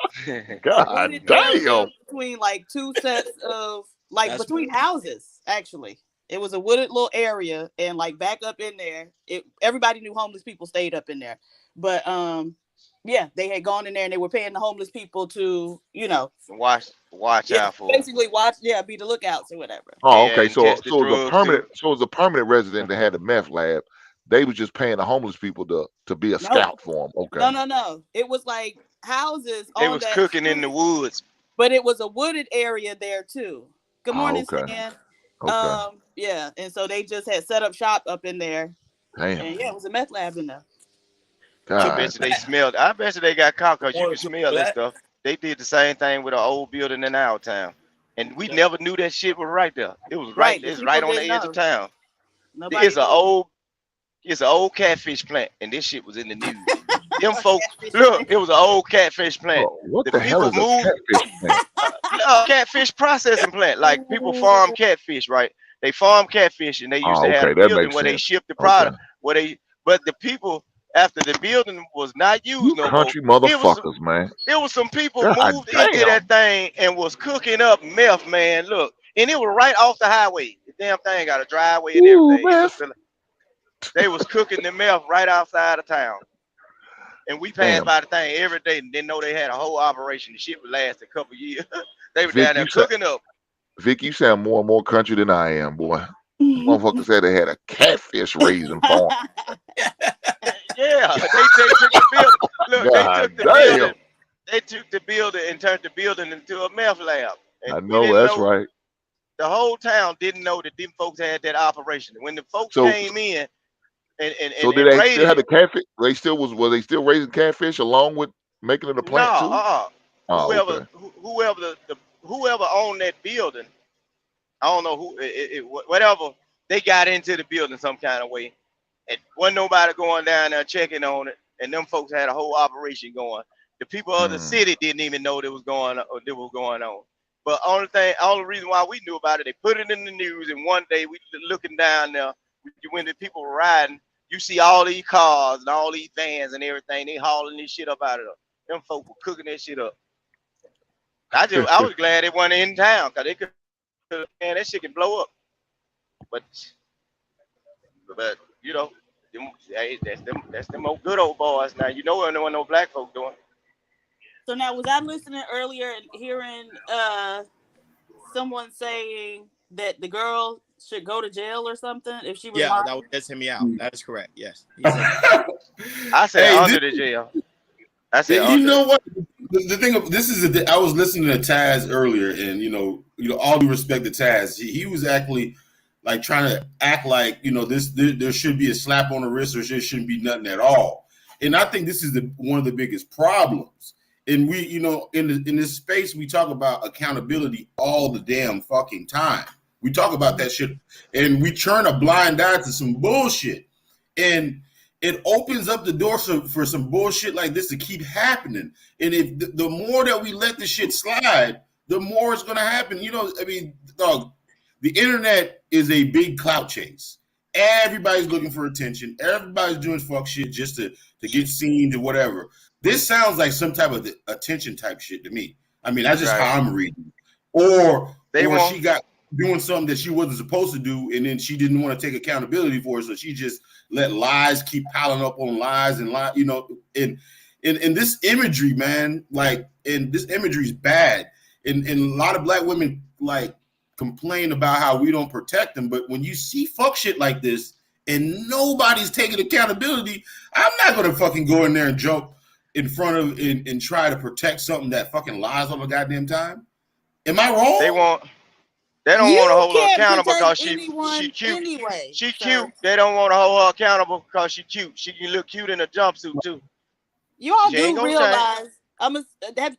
Speaker 13: God
Speaker 19: a wooded area
Speaker 13: damn.
Speaker 19: between like two sets of between houses. Actually, it was a wooded little area, and like back up in there, everybody knew homeless people stayed up in there. But yeah, they had gone in there and they were paying the homeless people to
Speaker 14: watch out for them.
Speaker 19: basically be the lookouts or whatever.
Speaker 13: Oh,
Speaker 14: Yeah,
Speaker 13: okay.
Speaker 14: and
Speaker 13: So
Speaker 14: test the
Speaker 13: so the
Speaker 14: drugs
Speaker 13: permanent
Speaker 14: too.
Speaker 13: so it was a permanent resident that had a meth lab. They was just paying the homeless people to be a scout for them. Okay.
Speaker 19: No. It was like houses
Speaker 14: They
Speaker 19: on
Speaker 14: was
Speaker 19: that
Speaker 14: cooking in the
Speaker 19: street.
Speaker 14: woods.
Speaker 19: But it was a wooded area there too. Good morning,
Speaker 13: okay.
Speaker 19: Stan.
Speaker 13: Okay.
Speaker 19: Yeah, and so they just had set up shop up in there.
Speaker 13: Damn.
Speaker 19: And yeah, it was a meth lab in there.
Speaker 14: I
Speaker 13: God.
Speaker 14: bet you they smelled. I bet you they got caught because you can smell that stuff. They did the same thing with an old building in our town, and we never knew that shit was right there. It was right.
Speaker 19: the
Speaker 14: It's
Speaker 19: people
Speaker 14: right on the
Speaker 19: didn't
Speaker 14: edge
Speaker 19: know.
Speaker 14: of town.
Speaker 19: Nobody
Speaker 14: It's an old catfish plant, and this shit was in the news. Them folks, look, it was an old catfish plant.
Speaker 13: Bro, what
Speaker 14: The
Speaker 13: the hell
Speaker 14: people
Speaker 13: is a
Speaker 14: moved.
Speaker 13: catfish plant?
Speaker 14: Catfish processing plant. Like people farm catfish, right? They farm catfish, and they used
Speaker 13: Oh,
Speaker 14: to have
Speaker 13: okay.
Speaker 14: a
Speaker 13: That
Speaker 14: building
Speaker 13: makes
Speaker 14: where they
Speaker 13: sense.
Speaker 14: ship the
Speaker 13: Okay.
Speaker 14: product. But the people after the building was not used
Speaker 13: You
Speaker 14: no more.
Speaker 13: country motherfuckers, man.
Speaker 14: It was some people
Speaker 13: God
Speaker 14: moved into
Speaker 13: damn.
Speaker 14: that thing and was cooking up meth, man. Look, and it was right off the highway. The damn thing got a driveway and
Speaker 13: Ooh,
Speaker 14: everything.
Speaker 13: meth.
Speaker 14: They was cooking the meth right outside of town. And we passed
Speaker 13: Damn.
Speaker 14: by the thing every day and didn't know they had a whole operation. The shit would last a couple years. They were
Speaker 13: Vic,
Speaker 14: down there cooking up.
Speaker 13: Vic, you sound more and more country than I am, boy. Motherfuckers said they had a catfish raising farm.
Speaker 14: Yeah, they took the building. Look,
Speaker 13: God
Speaker 14: they took the
Speaker 13: damn.
Speaker 14: building. They took the building and turned the building into a meth lab. And
Speaker 13: I
Speaker 14: we
Speaker 13: know
Speaker 14: didn't
Speaker 13: that's
Speaker 14: know.
Speaker 13: right.
Speaker 14: The whole town didn't know that them folks had that operation. When the folks
Speaker 13: So
Speaker 14: came in and
Speaker 13: so did they still
Speaker 14: raided
Speaker 13: have the
Speaker 14: it,
Speaker 13: catfish? Were they still raising catfish along with making it a plant too? Oh, okay.
Speaker 14: Whoever owned that building, I don't know whatever, they got into the building some kind of way. And wasn't nobody going down there checking on it, and them folks had a whole operation going. The people of the city didn't even know that was going on. But only reason why we knew about it, they put it in the news, and one day we looking down there, when the people were riding, you see all these cars and all these vans and everything, they hauling this shit up out of them. Them folks were cooking that shit up. I was glad they weren't in town, because they could, man, that shit can blow up. But you know, that's them old good old boys. Now you know there no black folk doing.
Speaker 19: So now, was I listening earlier and hearing someone saying that the girl should go to jail or something if she was lying?
Speaker 11: That would piss me out. That is correct. Yes.
Speaker 14: I said under the jail. I said
Speaker 20: you know what? The thing of this is I was listening to Taz earlier, and you know, all due respect to Taz, he was actually like trying to act like there should be a slap on the wrist, or there shouldn't be nothing at all. And I think this is one of the biggest problems And we, you know, in this space, we talk about accountability all the damn fucking time. We talk about that shit, and we turn a blind eye to some bullshit, and it opens up the door for some bullshit like this to keep happening. And if the more that we let the shit slide, the more it's gonna happen. You know, I mean, dog, the internet is a big clout chase. Everybody's looking for attention. Everybody's doing fuck shit just to get seen to whatever. This sounds like some type of attention type shit to me. I mean, that's just how I'm reading. Or she got doing something that she wasn't supposed to do, and then she didn't want to take accountability for it, so she just let lies keep piling up on lies and lie. You know, and this imagery, man, like, and this imagery is bad. And a lot of black women like complain about how we don't protect them, but when you see fuck shit like this and nobody's taking accountability, I'm not gonna fucking go in there and jump in front of and try to protect something that fucking lies all the goddamn time. Am I wrong?
Speaker 14: They don't want to hold her accountable because she cute.
Speaker 19: Anyway,
Speaker 14: she cute. They don't want to hold her accountable because she cute. She can look cute in a jumpsuit too.
Speaker 19: You all
Speaker 14: She ain't
Speaker 19: do
Speaker 14: gonna
Speaker 19: realize.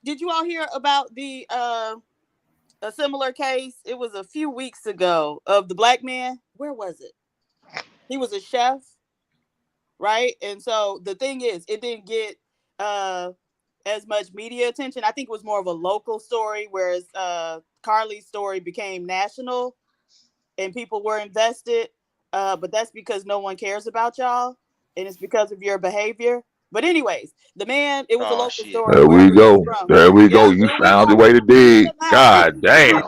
Speaker 19: Did you all hear about the a similar case? It was a few weeks ago of the black man. Where was it? He was a chef, right? And so the thing is, it didn't get as much media attention. I think it was more of a local story, whereas Carly's story became national and people were invested. But that's because no one cares about y'all, and it's because of your behavior. But anyways, the man, it was a local story.
Speaker 13: There we go. There we go. You found your way to dig. God damn.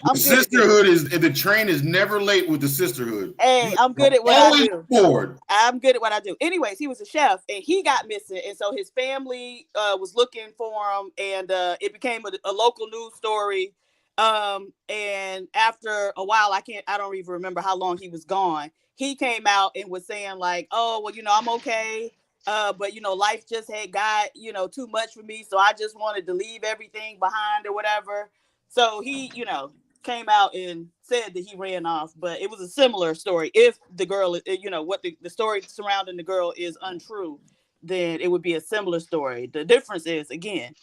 Speaker 20: The sisterhood is the train is never late with the sisterhood.
Speaker 19: Hey, I'm good at what I do.
Speaker 20: Forward.
Speaker 19: I'm good at what I do. Anyways, he was a chef and he got missing, and so his family was looking for him, and it became a local news story. And after a while, I don't even remember how long he was gone. He came out and was saying like, "Oh, well, you know, I'm okay. But you know, life just had got, you know, too much for me, so I just wanted to leave everything behind or whatever." So he, you know, came out and said that he ran off, but it was a similar story. If the girl, you know, what the story surrounding the girl is untrue, then it would be a similar story. The difference is, again,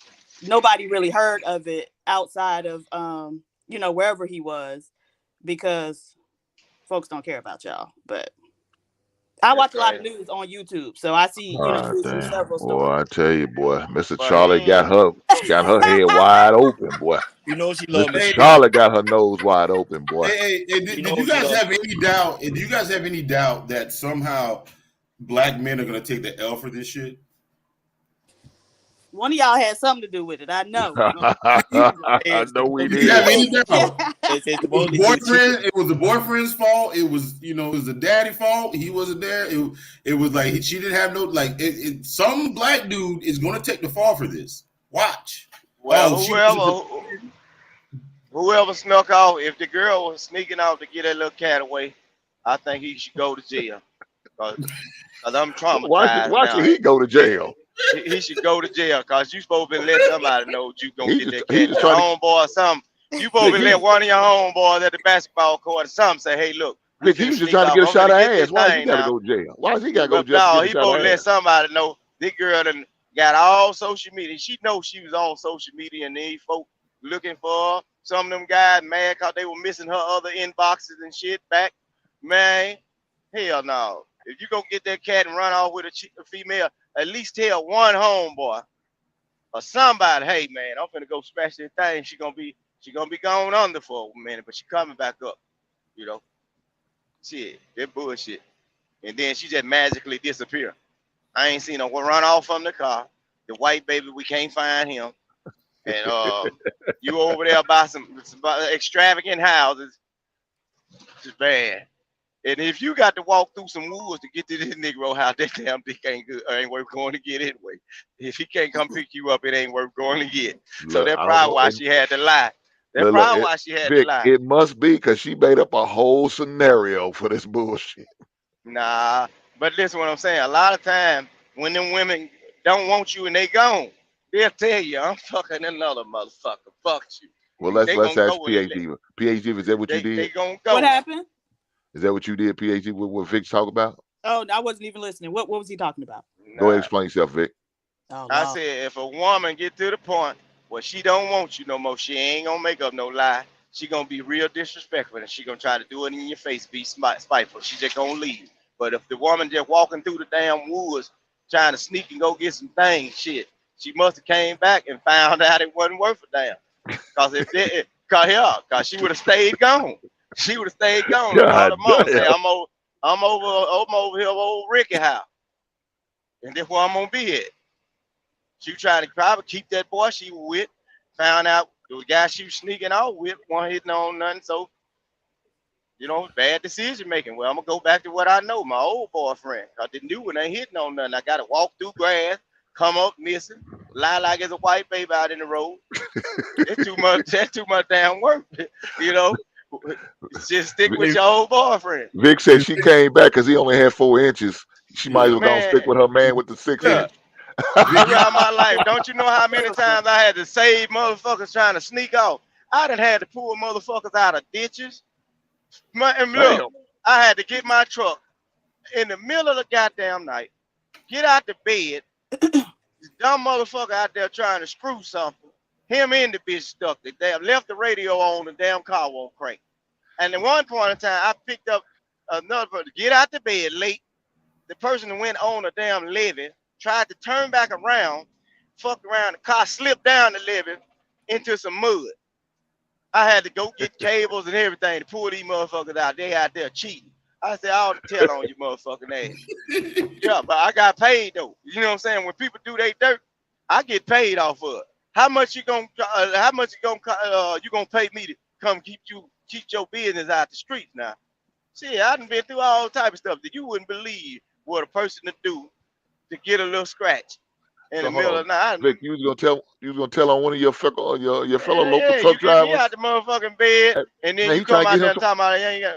Speaker 19: nobody really heard of it outside of, you know, wherever he was, because folks don't care about y'all. But I watch a lot of news on YouTube, so I see, you know, several stories.
Speaker 13: Boy, I tell you, boy, Mr. Charlotte got her head wide open, boy.
Speaker 20: You know she loves
Speaker 13: Mr. Charlotte got her nose wide open, boy.
Speaker 20: Hey, did you guys have any doubt? Do you guys have any doubt that somehow black men are gonna take the L for this shit?
Speaker 19: One of y'all had something to do with it. I know.
Speaker 13: I know we did.
Speaker 20: You have any doubt? It was the boyfriend's fault. It was, you know, it was the daddy fault. He wasn't there. It was like she didn't have no, like, some black dude is gonna take the fall for this. Watch.
Speaker 14: Well, whoever snuck off, if the girl was sneaking out to get that little cat away, I think he should go to jail. Cause I'm traumatized.
Speaker 13: Why should he go to jail?
Speaker 14: He should go to jail because you supposed to let somebody know you gonna get that cat. Your homeboy or something. You supposed to let one of your homeboys at the basketball court or something say, "Hey, look."
Speaker 13: Vic, he was just trying to get a shot of ass. Why he gotta go to jail? Why does he gotta go to jail?
Speaker 14: No, he supposed to let somebody know. This girl done got all social media. She knows she was on social media, and these folk looking for her. Some of them guys mad because they were missing her other inboxes and shit back. Man, hell no. If you go get that cat and run off with a female, at least tell one homeboy or somebody, "Hey man, I'm finna go smash that thing. She gonna be going under for a minute, but she coming back up." You know, shit, that bullshit. And then she just magically disappear. I ain't seen her run off from the car. The white baby, we can't find him. And you over there by some extravagant houses, just bad. And if you got to walk through some woods to get to this Negro house, that damn dick ain't worth going to get anyway. If he can't come pick you up, it ain't worth going to get. So that's probably why she had to lie. That's probably why she had to lie.
Speaker 13: It must be because she made up a whole scenario for this bullshit.
Speaker 14: Nah, but listen what I'm saying. A lot of times when them women don't want you and they gone, they'll tell you, "I'm fucking another motherfucker. Fuck you."
Speaker 13: Well, let's ask PhD. PhD, is that what you did?
Speaker 14: They gonna go.
Speaker 19: What happened?
Speaker 13: Is that what you did, PhD? What Vic's talk about?
Speaker 19: Oh, I wasn't even listening. What was he talking about?
Speaker 13: Go ahead, explain yourself, Vic.
Speaker 19: Oh,
Speaker 14: I
Speaker 19: no.
Speaker 14: said, if a woman get to the point where she don't want you no more, she ain't gonna make up no lie. She gonna be real disrespectful, and she gonna try to do it in your face, be spiteful. She just gonna leave. But if the woman just walking through the damn woods trying to sneak and go get some things, shit, she must have came back and found out it wasn't worth a damn. Cause she would have stayed gone. She would have stayed gone. And called her mom and say, I'm over here old Ricky house. And that's where I'm gonna be at. She tried to probably keep that boy she was with. Found out the guy she was sneaking out with wasn't hitting on nothing. So, bad decision making. Well, I'm gonna go back to what I know, my old boyfriend. Cause the new one ain't hitting on nothing. I gotta walk through grass, come up missing, lie like it's a white baby out in the road. That's too much. That's too much damn work. Just stick with your old boyfriend.
Speaker 13: Vic said she came back because he only had 4 inches. She might as well go stick with her man with the 6 inch.
Speaker 14: Throughout my life, don't you know how many times I had to save motherfuckers trying to sneak off? I done had to pull motherfuckers out of ditches. And look, I had to get my truck in the middle of the goddamn night, get out the bed. This dumb motherfucker out there trying to screw something. Him in the bitch stuck. They left the radio on, the damn car won't crank. And at one point in time, I picked up another person to get out the bed late. The person that went on a damn levee tried to turn back around, fucked around, the car slipped down the levee into some mud. I had to go get cables and everything to pull these motherfuckers out. They out there cheating. I said, I ought to tell on you motherfucking ass. Yeah, but I got paid though. You know what I'm saying? When people do they dirt, I get paid off of it. How much you gonna pay me to come keep your business out the streets now? See, I done been through all type of stuff that you wouldn't believe what a person to do to get a little scratch in the middle of the night.
Speaker 13: Vic, you was gonna tell on one of your fellow local
Speaker 14: You
Speaker 13: truck
Speaker 14: get me
Speaker 13: drivers.
Speaker 14: out the motherfucking bed, and then
Speaker 13: Man,
Speaker 14: you come out there and talking about you ain't got.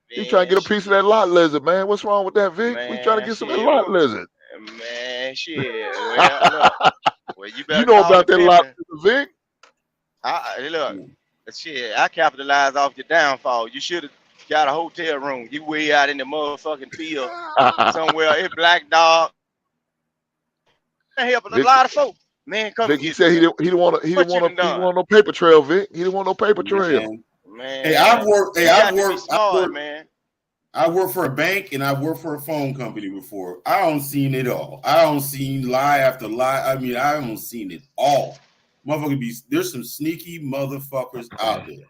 Speaker 13: He trying to get a piece of that lot lizard, man. What's wrong with that, Vic? We trying to get some of that lot lizard.
Speaker 14: Man, shit. Well, you better
Speaker 13: You know
Speaker 14: call
Speaker 13: about
Speaker 14: the
Speaker 13: that lot
Speaker 14: pimpin'.
Speaker 13: lizard, Vic?
Speaker 14: Look, shit, I capitalized off your downfall. You should have got a hotel room. You way out in the motherfucking field somewhere. It's Black Dog. Helping a lot of folks. Man, come
Speaker 13: Vic, he said he didn't want no paper trail, Vic. He didn't want no paper trail.
Speaker 14: Man,
Speaker 20: Hey, I've worked for a bank and I've worked for a phone company before. I don't seen it all. I don't seen lie after lie. I mean, I don't seen it all. There's some sneaky motherfuckers out there,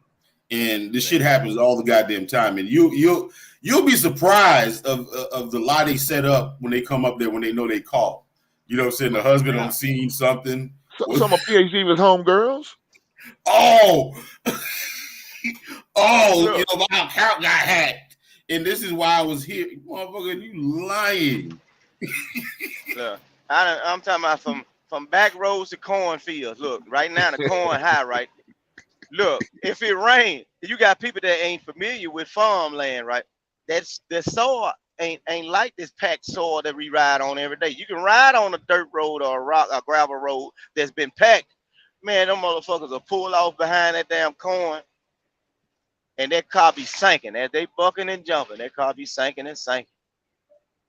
Speaker 20: and this shit happens all the goddamn time. And you'll be surprised of the lie they set up when they come up there when they know they call. You know what I'm saying? The husband on scene something.
Speaker 13: Some of PhD with homegirls.
Speaker 20: Oh, you know, my account got hacked. And this is why I was here. Motherfucker, you lying.
Speaker 14: Look, I'm talking about from back roads to cornfields. Look, right now the corn high, right? Look, if it rains, you got people that ain't familiar with farmland, right? That's the soil ain't like this packed soil that we ride on every day. You can ride on a dirt road or a gravel road that's been packed. Man, them motherfuckers will pull off behind that damn corn, and that car be sinking. As they bucking and jumping, that car be sinking and sinking.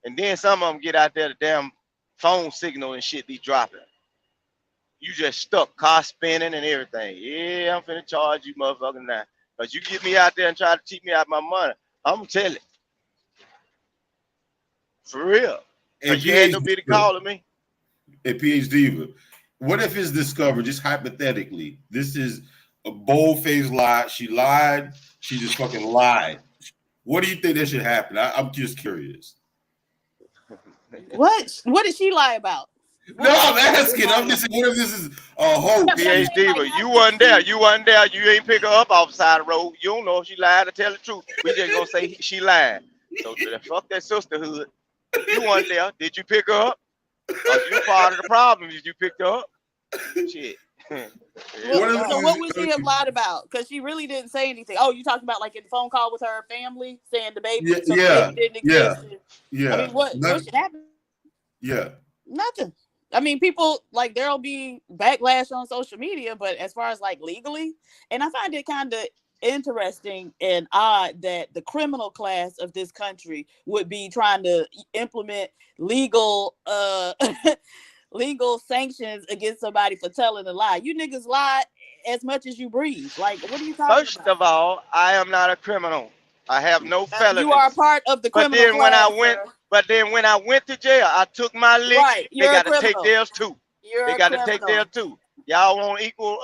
Speaker 14: And then some of them get out there, the damn phone signal and shit be dropping. You just stuck, car spinning and everything. Yeah, I'm finna charge you motherfucking now. Because you get me out there and try to cheat me out my money, I'm going to tell it. For real.
Speaker 20: And
Speaker 14: you had no bit of calling me.
Speaker 20: Hey, PhD, what if it's discovered, just hypothetically, this is a bold-faced lie. She lied. She just fucking lied. What do you think that should happen? I'm just curious.
Speaker 19: What did she lie about?
Speaker 20: No, I'm asking. I'm just saying, what if this is a hoax?
Speaker 14: PhD, but you wasn't there. You wasn't there. You ain't pick her up off the side of the road. You don't know if she lied or tell the truth. We just gonna say she lied. So fuck that sisterhood. You weren't there. Did you pick her up? You part of the problem. Did you pick her up? Shit.
Speaker 19: What would she have lied about? Because she really didn't say anything. Oh, you talked about like in the phone call with her family saying the baby, the baby didn't exist.
Speaker 20: Yeah.
Speaker 19: I mean, what should happen?
Speaker 20: Yeah.
Speaker 19: Nothing. I mean, people like there'll be backlash on social media, but as far as like legally, and I find it kind of interesting and odd that the criminal class of this country would be trying to implement legal legal sanctions against somebody for telling a lie. You niggas lie as much as you breathe. Like, what are you talking
Speaker 14: First of all, I am not a criminal. I have no felonies.
Speaker 19: You are a part of the criminal
Speaker 14: But then when
Speaker 19: class,
Speaker 14: I went to jail, I took my licks.
Speaker 19: Right,
Speaker 14: They
Speaker 19: you're a
Speaker 14: got to take
Speaker 19: criminal.
Speaker 14: theirs too. They got to take theirs too. Y'all want equal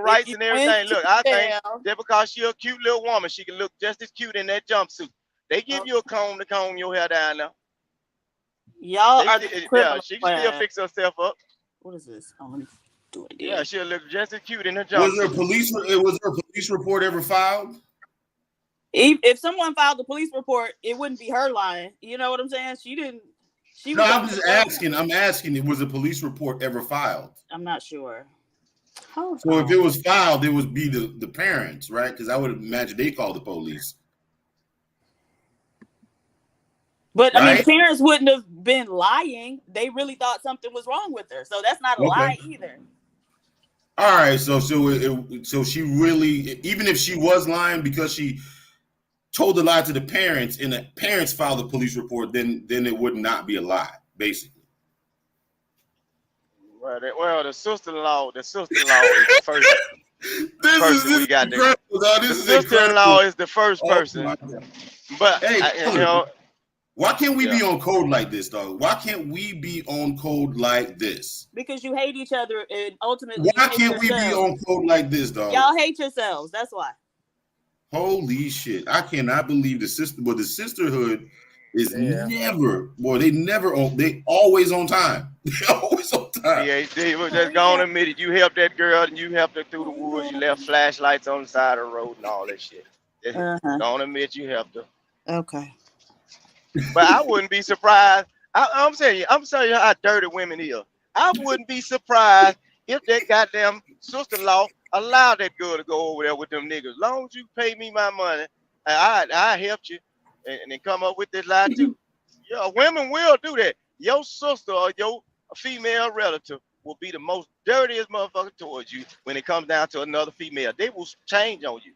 Speaker 14: rights and everything. Look, I think that because she's a cute little woman, she can look just as cute in that jumpsuit. They give you a comb to comb your hair down there.
Speaker 19: Y'all are the criminal
Speaker 14: she can still
Speaker 19: class.
Speaker 14: fix herself up.
Speaker 19: What is this? Oh, let me do it again.
Speaker 14: Yeah, she'll look just as cute in her
Speaker 20: Was there
Speaker 14: jumpsuit.
Speaker 20: was there a police report ever filed?
Speaker 19: If someone filed a police report, it wouldn't be her lying. You know what I'm saying? She didn't. She
Speaker 20: No,
Speaker 19: was
Speaker 20: I'm just asking. I'm asking. Was a police report ever filed?
Speaker 19: I'm not sure.
Speaker 20: So if it was filed, it would be the parents, right? Because I would imagine they called the police.
Speaker 19: But I mean,
Speaker 20: Right?
Speaker 19: the parents wouldn't have been lying. They really thought something was wrong with her. So that's not a lie either.
Speaker 20: All right. So she really, even if she was lying because she told the lie to the parents and the parents filed a police report, then it would not be a lie, basically.
Speaker 14: Well, the sister-in-law is the first person we got there. The sister-in-law is the first person. But
Speaker 20: Hey,
Speaker 14: you know,
Speaker 20: why can't we be on code like this, dog? Why can't we be on code like this?
Speaker 19: Because you hate each other and ultimately.
Speaker 20: Why can't we be on code like this, dog?
Speaker 19: Y'all hate yourselves. That's why.
Speaker 20: Holy shit! I cannot believe the sisterhood is never. Boy, they always on time. They always on time.
Speaker 14: PhD was just gonna admit it. You helped that girl and you helped her through the woods. You left flashlights on the side of the road and all that shit. Don't admit you helped her.
Speaker 19: Okay.
Speaker 14: But I wouldn't be surprised. I'm telling you how dirty women is. I wouldn't be surprised if that goddamn sister-in-law allowed that girl to go over there with them niggas. As long as you pay me my money, I helped you and then come up with this lie too. Yeah, women will do that. Your sister or your female relative will be the most dirtiest motherfucker towards you when it comes down to another female. They will change on you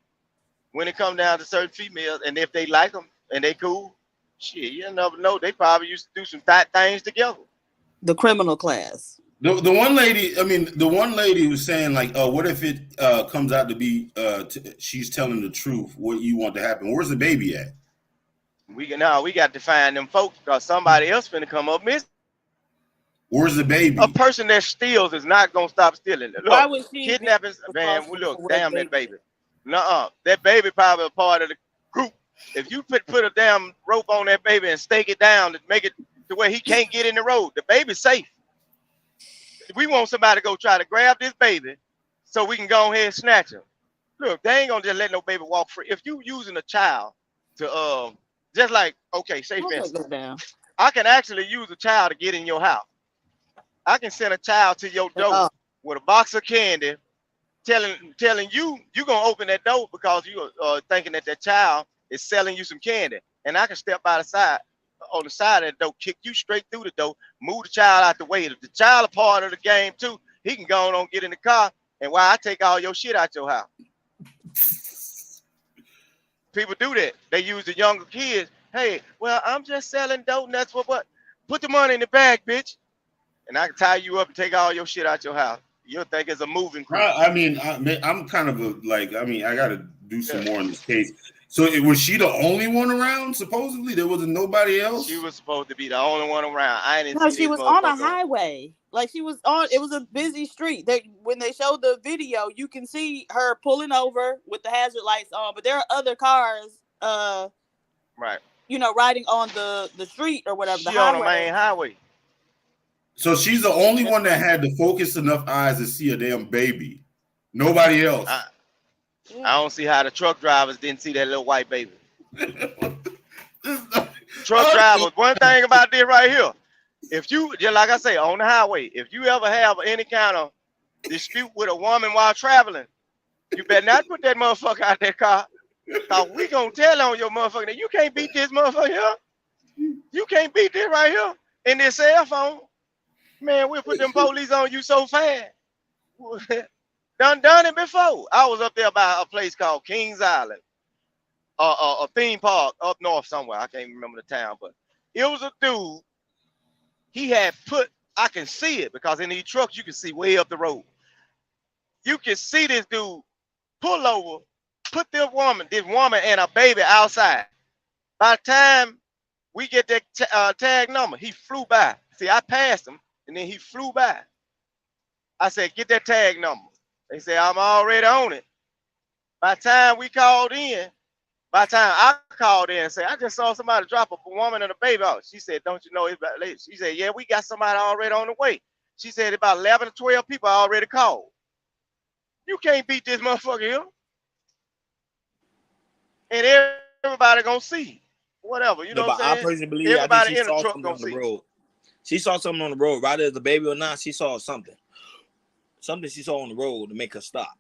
Speaker 14: when it comes down to certain females, and if they like them and they cool, shit, you never know. They probably used to do some tight things together.
Speaker 19: The criminal class.
Speaker 20: The one lady was saying like, what if it comes out to be she's telling the truth? What you want to happen? Where's the baby at?
Speaker 14: We got to find them folks because somebody else finna come up missing.
Speaker 20: Where's the baby?
Speaker 14: A person that steals is not gonna stop stealing. Look,
Speaker 19: Why would she
Speaker 14: kidnapping, man. Look, damn that baby. Nuh-uh, that baby probably a part of the group. If you put a damn rope on that baby and stake it down to make it to where he can't get in the road, the baby's safe. We want somebody to go try to grab this baby so we can go ahead and snatch him. Look, they ain't gonna just let no baby walk free. If you using a child to just like, okay, say for instance, I can actually use a child to get in your house. I can send a child to your door with a box of candy, telling you gonna open that door because you are thinking that child is selling you some candy, and I can step by the side on the side of the door, kick you straight through the door, move the child out the way. If the child a part of the game too, he can go on get in the car, and while I take all your shit out your house. People do that. They use the younger kids. Hey, well, I'm just selling dope nuts for what? Put the money in the bag, bitch. And I can tie you up and take all your shit out your house. You'll think it's a moving crew.
Speaker 20: I mean, I'm kind of I got to do some more in this case. So was she the only one around? Supposedly there wasn't nobody else.
Speaker 14: She was supposed to be the only one around. I didn't.
Speaker 19: No, she was on a highway. Like she was on. It was a busy street. When they showed the video, you can see her pulling over with the hazard lights on. But there are other cars.
Speaker 14: Right.
Speaker 19: You know, riding on the street or whatever.
Speaker 14: She on the main highway.
Speaker 20: So she's the only one that had the focused enough eyes to see a damn baby. Nobody else.
Speaker 14: I don't see how the truck drivers didn't see that little white baby. Truck drivers, one thing about this right here, if you, just like I say, on the highway, if you ever have any kind of dispute with a woman while traveling, you better not put that motherfucker out that car. Cause we gonna tell on your motherfucker that you can't beat this motherfucker here. You can't beat this right here in this cell phone. Man, we'll put them police on you so fast. Done it before. I was up there by a place called Kings Island, a theme park up north somewhere. I can't remember the town, but it was a dude. He had put I can see it because in these trucks you can see way up the road. You can see this dude pull over, put this woman and a baby outside. By the time we get that tag number, he flew by. See, I passed him, and then he flew by. I said, get that tag number. They said, I'm already on it. By the time we called in, by the time I called in and said, I just saw somebody drop a woman and a baby out. She said, don't you know it's about late? She said, yeah, we got somebody already on the way. She said about 11 to 12 people already called. You can't beat this motherfucker here. And everybody gonna see. Whatever, you know what I'm saying?
Speaker 11: I personally believe
Speaker 14: everybody
Speaker 11: she
Speaker 14: in the
Speaker 11: saw
Speaker 14: truck
Speaker 11: something
Speaker 14: gonna
Speaker 11: on the
Speaker 14: see.
Speaker 11: road. She saw something on the road, whether it's a baby or not. She saw something. Something she saw on the road to make her stop.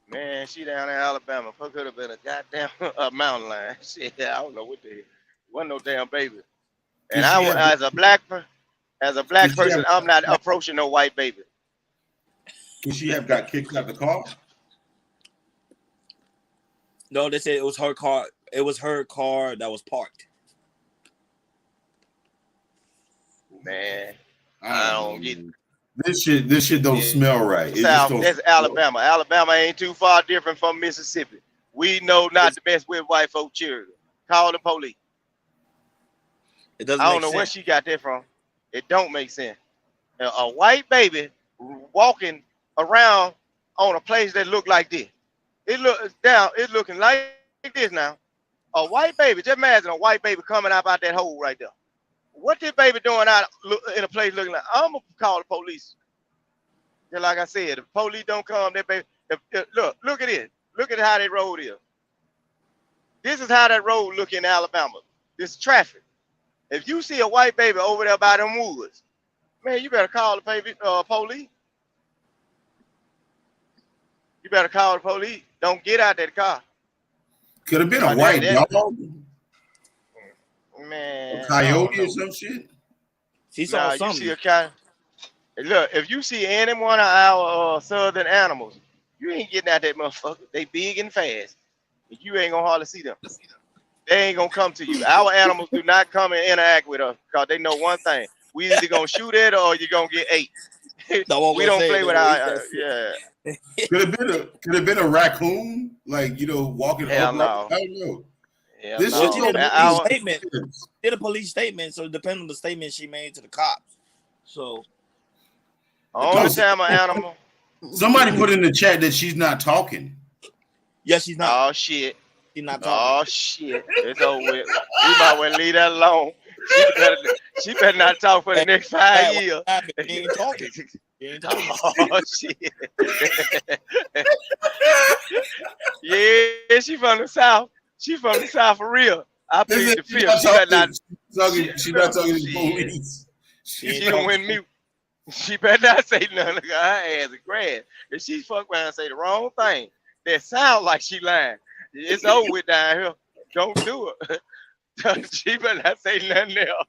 Speaker 14: Man, she down in Alabama. Fuck, could have been a goddamn mountain lion. Shit, I don't know what the hell. Wasn't no damn baby. And as a black person, I'm not approaching no white baby.
Speaker 20: Could she have got kicked out the car?
Speaker 11: No, they said it was her car. It was her car that was parked.
Speaker 14: Man, I don't get
Speaker 20: this shit don't smell right. It just
Speaker 14: South,
Speaker 20: don't
Speaker 14: that's Alabama. Alabama ain't too far different from Mississippi. We know not the best with white folk children. Call the police.
Speaker 11: It doesn't.
Speaker 14: I don't know where she got that from. It don't make sense. A white baby walking around on a place that look like this. It's looking like this now. A white baby. Just imagine a white baby coming out that hole right there. What this baby doing out in a place looking like? I'm gonna call the police. Just like I said, if the police don't come, that baby. Look at it. Look at how that road is. This is how that road look in Alabama. This traffic. If you see a white baby over there by them woods, man, you better call the police. You better call the police. Don't get out that car.
Speaker 20: Could have been a white dog.
Speaker 14: Man,
Speaker 20: a coyote or some shit.
Speaker 11: She saw something.
Speaker 14: You see a coyote. Look, if you see any one of our southern animals, you ain't getting out that motherfucker. They big and fast. You ain't gonna hardly see them. They ain't gonna come to you. Our animals do not come and interact with us because they know one thing: we either gonna shoot it or you're gonna get ate. We don't play with our
Speaker 20: Could have been a raccoon, like walking.
Speaker 14: Hell no.
Speaker 20: I don't know.
Speaker 14: Yeah,
Speaker 20: this
Speaker 14: no.
Speaker 11: Did a police statement, so it depends on the statement she made to the cops. So
Speaker 14: only time an animal.
Speaker 20: Somebody put in the chat that she's not talking.
Speaker 11: Yes, she's not.
Speaker 14: Oh shit.
Speaker 11: She's not talking.
Speaker 14: Oh shit. It's over with. We might well leave that alone. She better not talk for the next 5 years.
Speaker 11: She ain't talking. She ain't talking.
Speaker 14: Oh shit. Yeah, she from the South. She from the South for real. I plead the fifth.
Speaker 20: She's not talking to the police.
Speaker 14: She don't win mute. She better not say nothing. Her ass is grass. If she fuck around and say the wrong thing, that sound like she lying. It's over with down here. Don't do it. She better not say nothing else.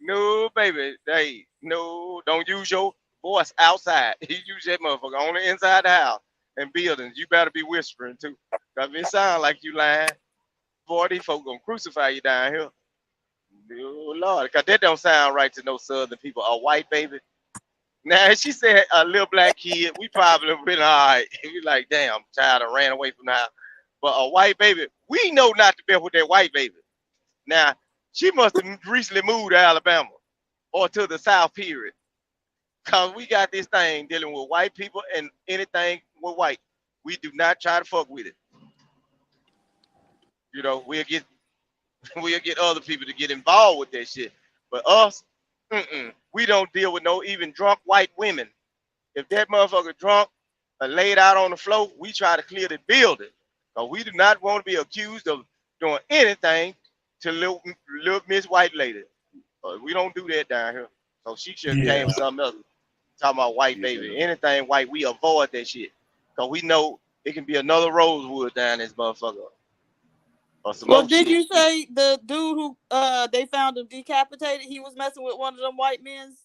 Speaker 14: No, baby. Hey, no, don't use your voice outside. You use that motherfucker on the inside the house and buildings. You better be whispering too. Cause if it sound like you lying, boy, these folks gonna crucify you down here. Oh Lord, cause that don't sound right to no southern people. A white baby. Now, if she said a little black kid, we probably would have been all right. We like, damn, child ran away from the house. But a white baby, we know not to be with that white baby. Now, she must have recently moved to Alabama or to the South, period. Because we got this thing dealing with white people and anything with white. We do not try to fuck with it. We'll get other people to get involved with that shit. But us, we don't deal with no even drunk white women. If that motherfucker drunk or laid out on the floor, we try to clear the building. Because we do not want to be accused of doing anything to little Miss White Lady. We don't do that down here. So she should have came with something else. Talking about white baby. Anything white, we avoid that shit. Because we know it can be another Rosewood down this motherfucker.
Speaker 19: Well, did you say the dude who they found him decapitated, he was messing with one of them white men?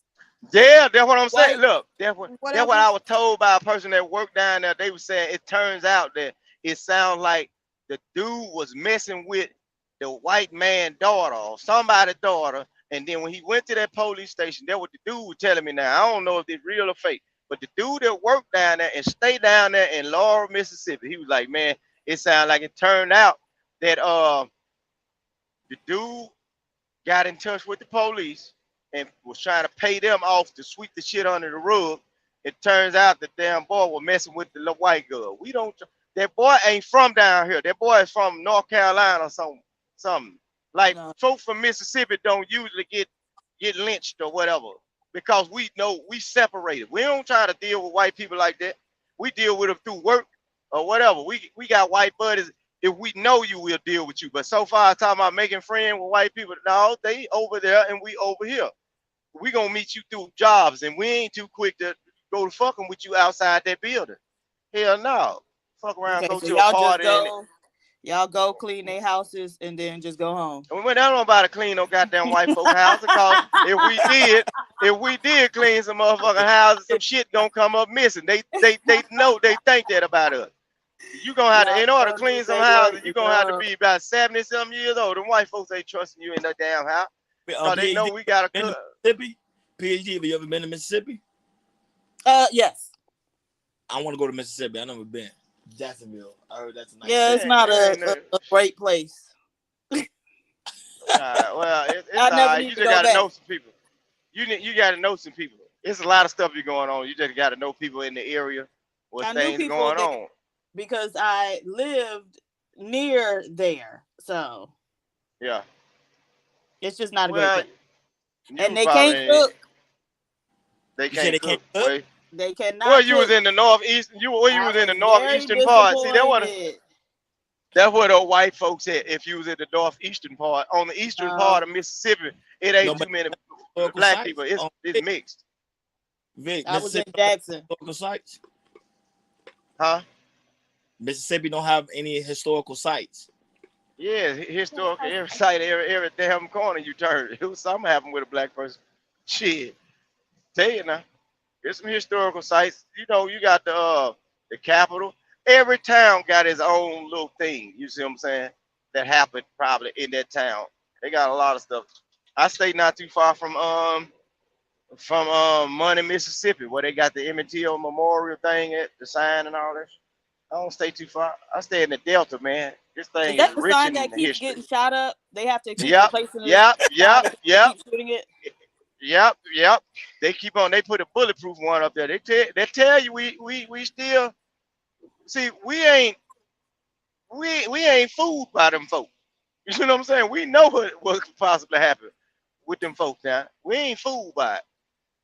Speaker 14: Yeah, that's what I'm saying. Look, that's what I was told by a person that worked down there. They were saying it turns out that it sounds like the dude was messing with the white man's daughter or somebody's daughter And then when he went to that police station, that what the dude was telling me now. I don't know if it's real or fake, but the dude that worked down there and stayed down there in Laurel, Mississippi, he was like, man, it sounded like it turned out that the dude got in touch with the police and was trying to pay them off to sweep the shit under the rug. It turns out the damn boy was messing with the little white girl. That boy ain't from down here. That boy is from North Carolina or something. Like folks from Mississippi don't usually get lynched or whatever because we know we separated. We don't try to deal with white people like that. We deal with them through work or whatever. We got white buddies. If we know you, we'll deal with you. But so far, talking about making friends with white people, no, they over there and we over here. We gonna meet you through jobs, and we ain't too quick to go to fucking with you outside that building. Hell no. Fuck around, go to a party.
Speaker 19: Y'all go clean their houses and then just go home.
Speaker 14: We don't know about to clean no goddamn white folk house because if we did clean some motherfucking houses, some shit gonna come up missing. They know, they think that about us. You gonna have to, in order to clean some houses, you gonna have to be about 70-something years old. Them white folks ain't trusting you in that damn house. So they know we gotta cook.
Speaker 11: Mississippi? PhD, have you ever been to Mississippi?
Speaker 19: Yes.
Speaker 11: I want to go to Mississippi. I've never been. Jacksonville. I heard that's a nice
Speaker 19: Yeah, it's not a great place.
Speaker 14: Well, it's all right. You just gotta know some people. You gotta know some people. It's a lot of stuff going on. You just gotta know people in the area. What things going on?
Speaker 19: Because I lived near there, so
Speaker 14: yeah,
Speaker 19: it's just not a great place. And they can't cook.
Speaker 14: They can't cook.
Speaker 19: They cannot.
Speaker 14: Well, you was in the northeast. You was in the northeastern part. See, that's what the white folks said. If you was in the northeastern part, on the eastern part of Mississippi, it ain't too many black people. It's mixed.
Speaker 11: Vic,
Speaker 19: I was in Jackson.
Speaker 11: Historical sites?
Speaker 14: Huh?
Speaker 11: Mississippi don't have any historical sites.
Speaker 14: Yeah, historical. Every site, every damn corner you turn. It was something happened with a black person. Shit. Tell you now. There's some historical sites. You know, you got the Capitol. Every town got its own little thing. You see what I'm saying? That happened probably in that town. They got a lot of stuff. I stay not too far from Money, Mississippi, where they got the Emmett Till Memorial thing at the sign and all that. I don't stay too far. I stay in the Delta, man. This thing is
Speaker 19: the
Speaker 14: rich
Speaker 19: sign
Speaker 14: in
Speaker 19: that keeps
Speaker 14: history.
Speaker 19: getting shot up? They have to keep replacing it.
Speaker 14: Yep.
Speaker 19: Keep shooting it.
Speaker 14: Yep. They keep on. They put a bulletproof one up there. They tell you we still see we ain't fooled by them folks. You know what I'm saying? We know what could possibly happen with them folks now. We ain't fooled by it.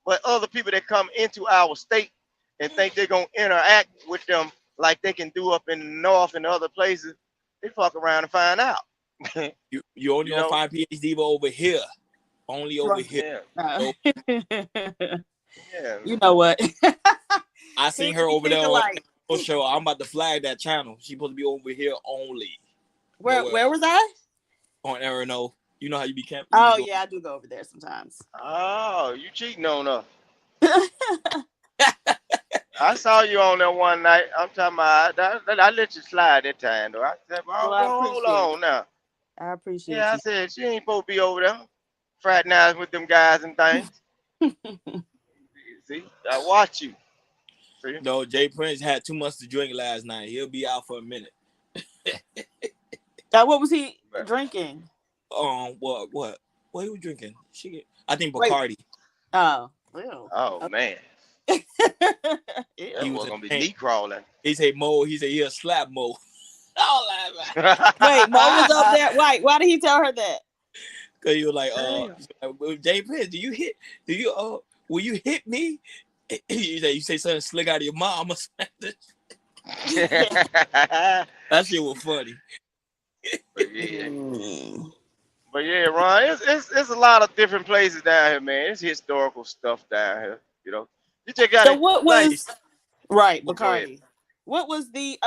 Speaker 14: But other people that come into our state and think they're gonna interact with them like they can do up in the north and other places, they fuck around and find out.
Speaker 11: you only gonna find PhD over here. Only over here.
Speaker 19: Yeah. You know what?
Speaker 11: I seen her over there on the show. I'm about to flag that channel. She's supposed to be over here only.
Speaker 19: Where was I?
Speaker 11: On Arano. You know how you be camping?
Speaker 19: Oh yeah, I do go over there sometimes.
Speaker 14: Oh, you cheating on her. I saw you on there one night. I'm talking about I let you slide that time though. I said, hold on now.
Speaker 19: I appreciate
Speaker 14: I said she ain't supposed to be over there fraternizing with them guys and things. See, I watch you. See?
Speaker 11: No, Jay Prince had too much to drink last night. He'll be out for a minute.
Speaker 19: What was he drinking?
Speaker 11: What he was drinking? I think Bacardi.
Speaker 19: Oh,
Speaker 14: man.
Speaker 11: He was
Speaker 14: gonna be knee crawling.
Speaker 11: He said he'll slap Mo.
Speaker 19: Wait, Mo was up there. Why did he tell her that?
Speaker 11: Cause he was like, Jay Prince, will you hit me? You say something slick out of your mom or something. That shit was funny.
Speaker 14: But yeah, Ron, it's a lot of different places down here, man. It's historical stuff down here, you know. You just got
Speaker 19: Bacardi. What was the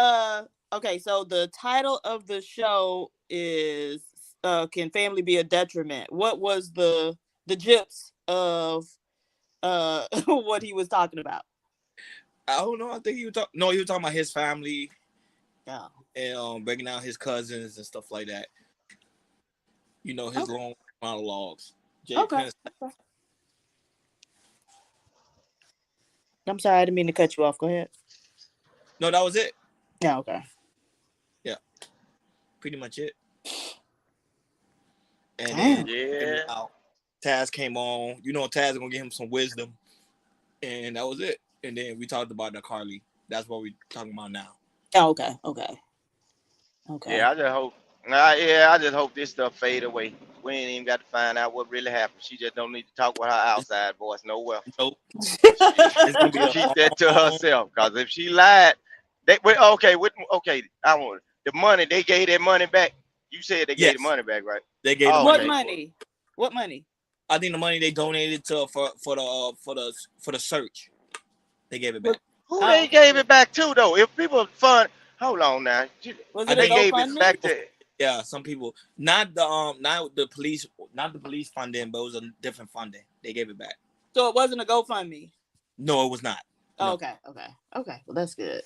Speaker 19: okay, so the title of the show is Can Family Be a Detriment? What was the gist of what he was talking about?
Speaker 11: I don't know. I think he was talking about his family. Yeah. And breaking down his cousins and stuff like that. You know, his long monologues.
Speaker 19: Okay. I'm sorry, I didn't mean to cut you off. Go ahead.
Speaker 11: No, that was it.
Speaker 19: Yeah, okay.
Speaker 11: Yeah. Pretty much it. And
Speaker 19: Damn.
Speaker 11: then Taz came on. You know, Taz gonna give him some wisdom. And that was it. And then we talked about the Carly. That's what we're talking about now.
Speaker 19: Oh, okay.
Speaker 14: Yeah, I just hope. I just hope this stuff fade away. We ain't even got to find out what really happened. She just don't need to talk with her outside voice nowhere.
Speaker 11: Nope.
Speaker 14: Keep that to herself. Because if she lied, I want the money. They gave that money back. You said they gave the money back, right?
Speaker 11: They gave
Speaker 19: What money? What money?
Speaker 11: I think the money they donated to for the search. They gave it back.
Speaker 14: Who they gave it back to though? If people fund, hold on now.
Speaker 11: They gave it back to. Yeah, some people, not the police funding, but it was a different funding. They gave it back.
Speaker 19: So it wasn't a GoFundMe.
Speaker 11: No, it was not.
Speaker 19: Oh, okay. Well, that's good.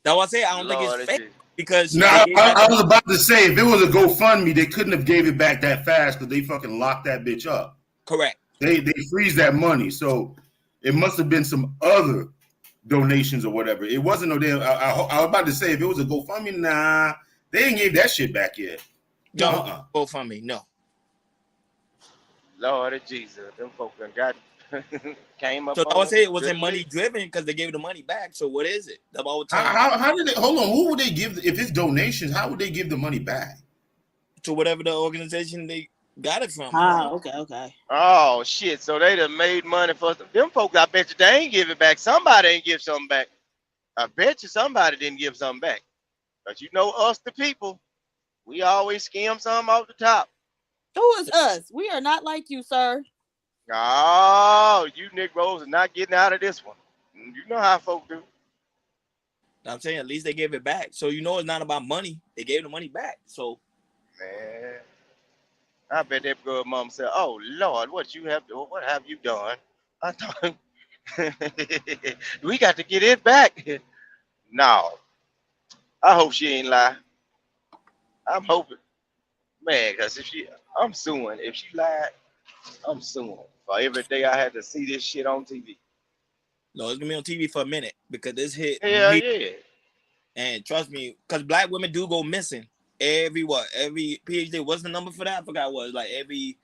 Speaker 11: That's what I say. I don't think it's fake because.
Speaker 20: No, I was about to say if it was a GoFundMe, they couldn't have gave it back that fast because they fucking locked that bitch up.
Speaker 11: Correct.
Speaker 20: They freeze that money, so it must have been some other donations or whatever. It wasn't no damn. I was about to say if it was a GoFundMe, nah. They ain't gave that shit back yet.
Speaker 11: No, GoFundMe, no.
Speaker 14: Lord Jesus, them folks done got came up.
Speaker 11: So I would say it wasn't money driven because they gave the money back. So what is it?
Speaker 20: How did they? Hold on, who would they give if it's donations? How would they give the money back?
Speaker 11: To whatever the organization they got it from.
Speaker 19: Okay.
Speaker 14: Oh shit! So they done made money for them folks. I bet you they ain't give it back. Somebody ain't give something back. I bet you somebody didn't give something back. But you know us, the people, we always skim something off the top.
Speaker 19: Who is us? We are not like you, sir.
Speaker 14: Oh, you Negroes are not getting out of this one. You know how folks do.
Speaker 11: I'm saying at least they gave it back. So you know it's not about money. They gave the money back. So
Speaker 14: man, I bet that girl mom said, "Oh Lord, what have you done?" I thought we got to get it back. No. I hope she ain't lie. I'm hoping, man, because I'm suing. If she lied, I'm suing for every day I had to see this shit on TV.
Speaker 11: No, it's gonna be on TV for a minute because this hit.
Speaker 14: Hell yeah.
Speaker 11: And trust me, because black women do go missing every PhD. What's the number for that? I forgot what. Like every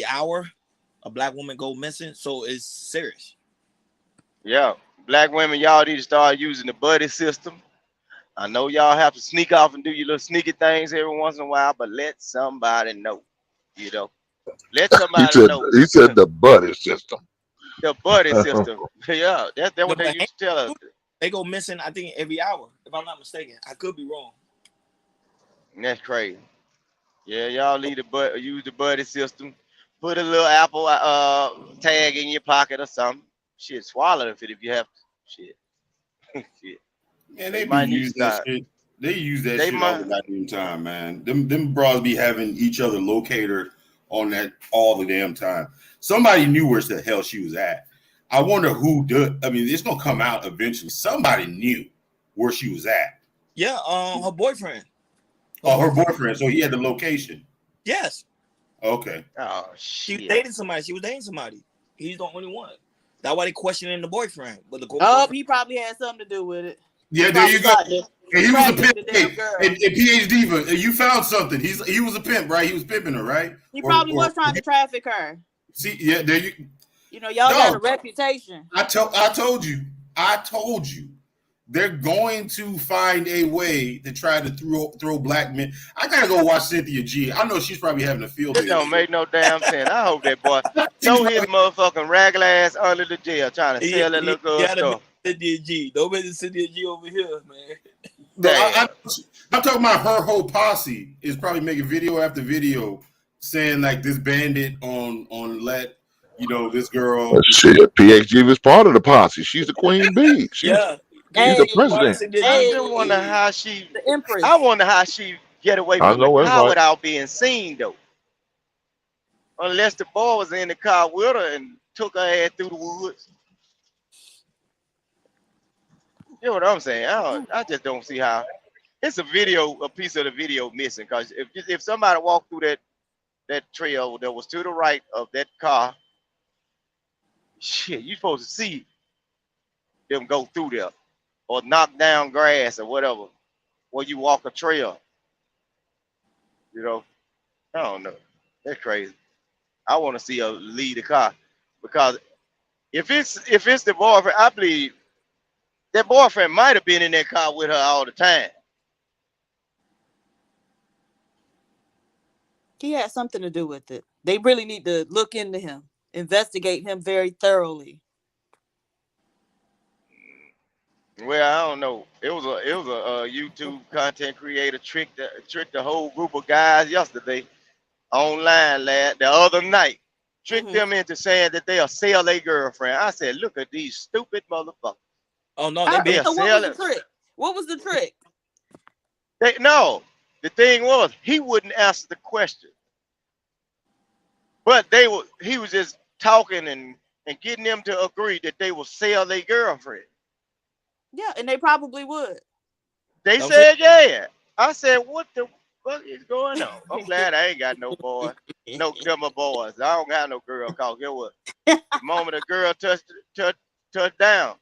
Speaker 11: hour, a black woman go missing. So it's serious.
Speaker 14: Yeah, black women, y'all need to start using the buddy system. I know y'all have to sneak off and do your little sneaky things every once in a while, but let somebody know. You know, let somebody know.
Speaker 13: He said the buddy system.
Speaker 14: The buddy system. Yeah, that's what they used to tell us.
Speaker 11: They go missing, I think, every hour, if I'm not mistaken. I could be wrong.
Speaker 14: That's crazy. Yeah, y'all need to use the buddy system. Put a little Apple tag in your pocket or something. Shit, swallow it if you have to. Shit.
Speaker 20: Man, they use that shit. They use that shit all the goddamn time, man. Them bras be having each other locator on that all the damn time. Somebody knew where the hell she was at. I wonder who did. I mean, it's gonna come out eventually. Somebody knew where she was at.
Speaker 11: Yeah, her boyfriend.
Speaker 20: Oh, her boyfriend. So he had the location.
Speaker 11: Yes.
Speaker 20: Okay.
Speaker 14: Oh shit.
Speaker 11: She dated somebody. She was dating somebody. He's the only one. That's why they questioning the boyfriend. But
Speaker 19: he probably had something to do with it.
Speaker 20: Yeah, there you go. And he was a pimp. And PhD, but you found something. He was a pimp, right? He was pimping her, right?
Speaker 19: He probably was trying to traffic her.
Speaker 20: See, yeah, there you.
Speaker 19: You know, y'all got a reputation.
Speaker 20: I told you. They're going to find a way to try to throw black men. I gotta go watch Cynthia G. I know she's probably having a field day.
Speaker 14: It don't make no damn sense. I hope that boy throw his motherfucking ragged ass under the jail trying to sell that little girl stuff.
Speaker 11: Cynthia G. Don't make the Cynthia G over here, man.
Speaker 20: I'm talking about her whole posse is probably making video after video saying like this bandit on let this girl.
Speaker 13: Shit, PhD was part of the posse. She's the queen bee. She's the president.
Speaker 14: I just wonder how she. I wonder how she get away from the car without being seen though. Unless the boy was in the car with her and took her ass through the woods. You know what I'm saying? I just don't see how. It's a piece of the video missing. Because if somebody walked through that trail that was to the right of that car. Shit, you supposed to see them go through there or knock down grass or whatever, or you walk a trail. You know, I don't know. That's crazy. I want to see her lead the car because if it's the boyfriend, I believe that boyfriend might have been in that car with her all the time.
Speaker 19: He had something to do with it. They really need to look into him, investigate him very thoroughly.
Speaker 14: Well, I don't know. It was a YouTube content creator tricked the whole group of guys yesterday online the other night. Tricked them into saying that they'll sell their girlfriend. I said, look at these stupid motherfuckers.
Speaker 11: Oh no,
Speaker 19: So what was the trick? What was the trick?
Speaker 14: The thing was he wouldn't answer the question. But he was just talking and getting them to agree that they will sell their girlfriend.
Speaker 19: Yeah, and they probably would.
Speaker 14: They said, yeah. I said, what the fuck is going on? I'm glad I ain't got no boys, no dumber boys. I don't got no girl call. Get what? The moment a girl touched down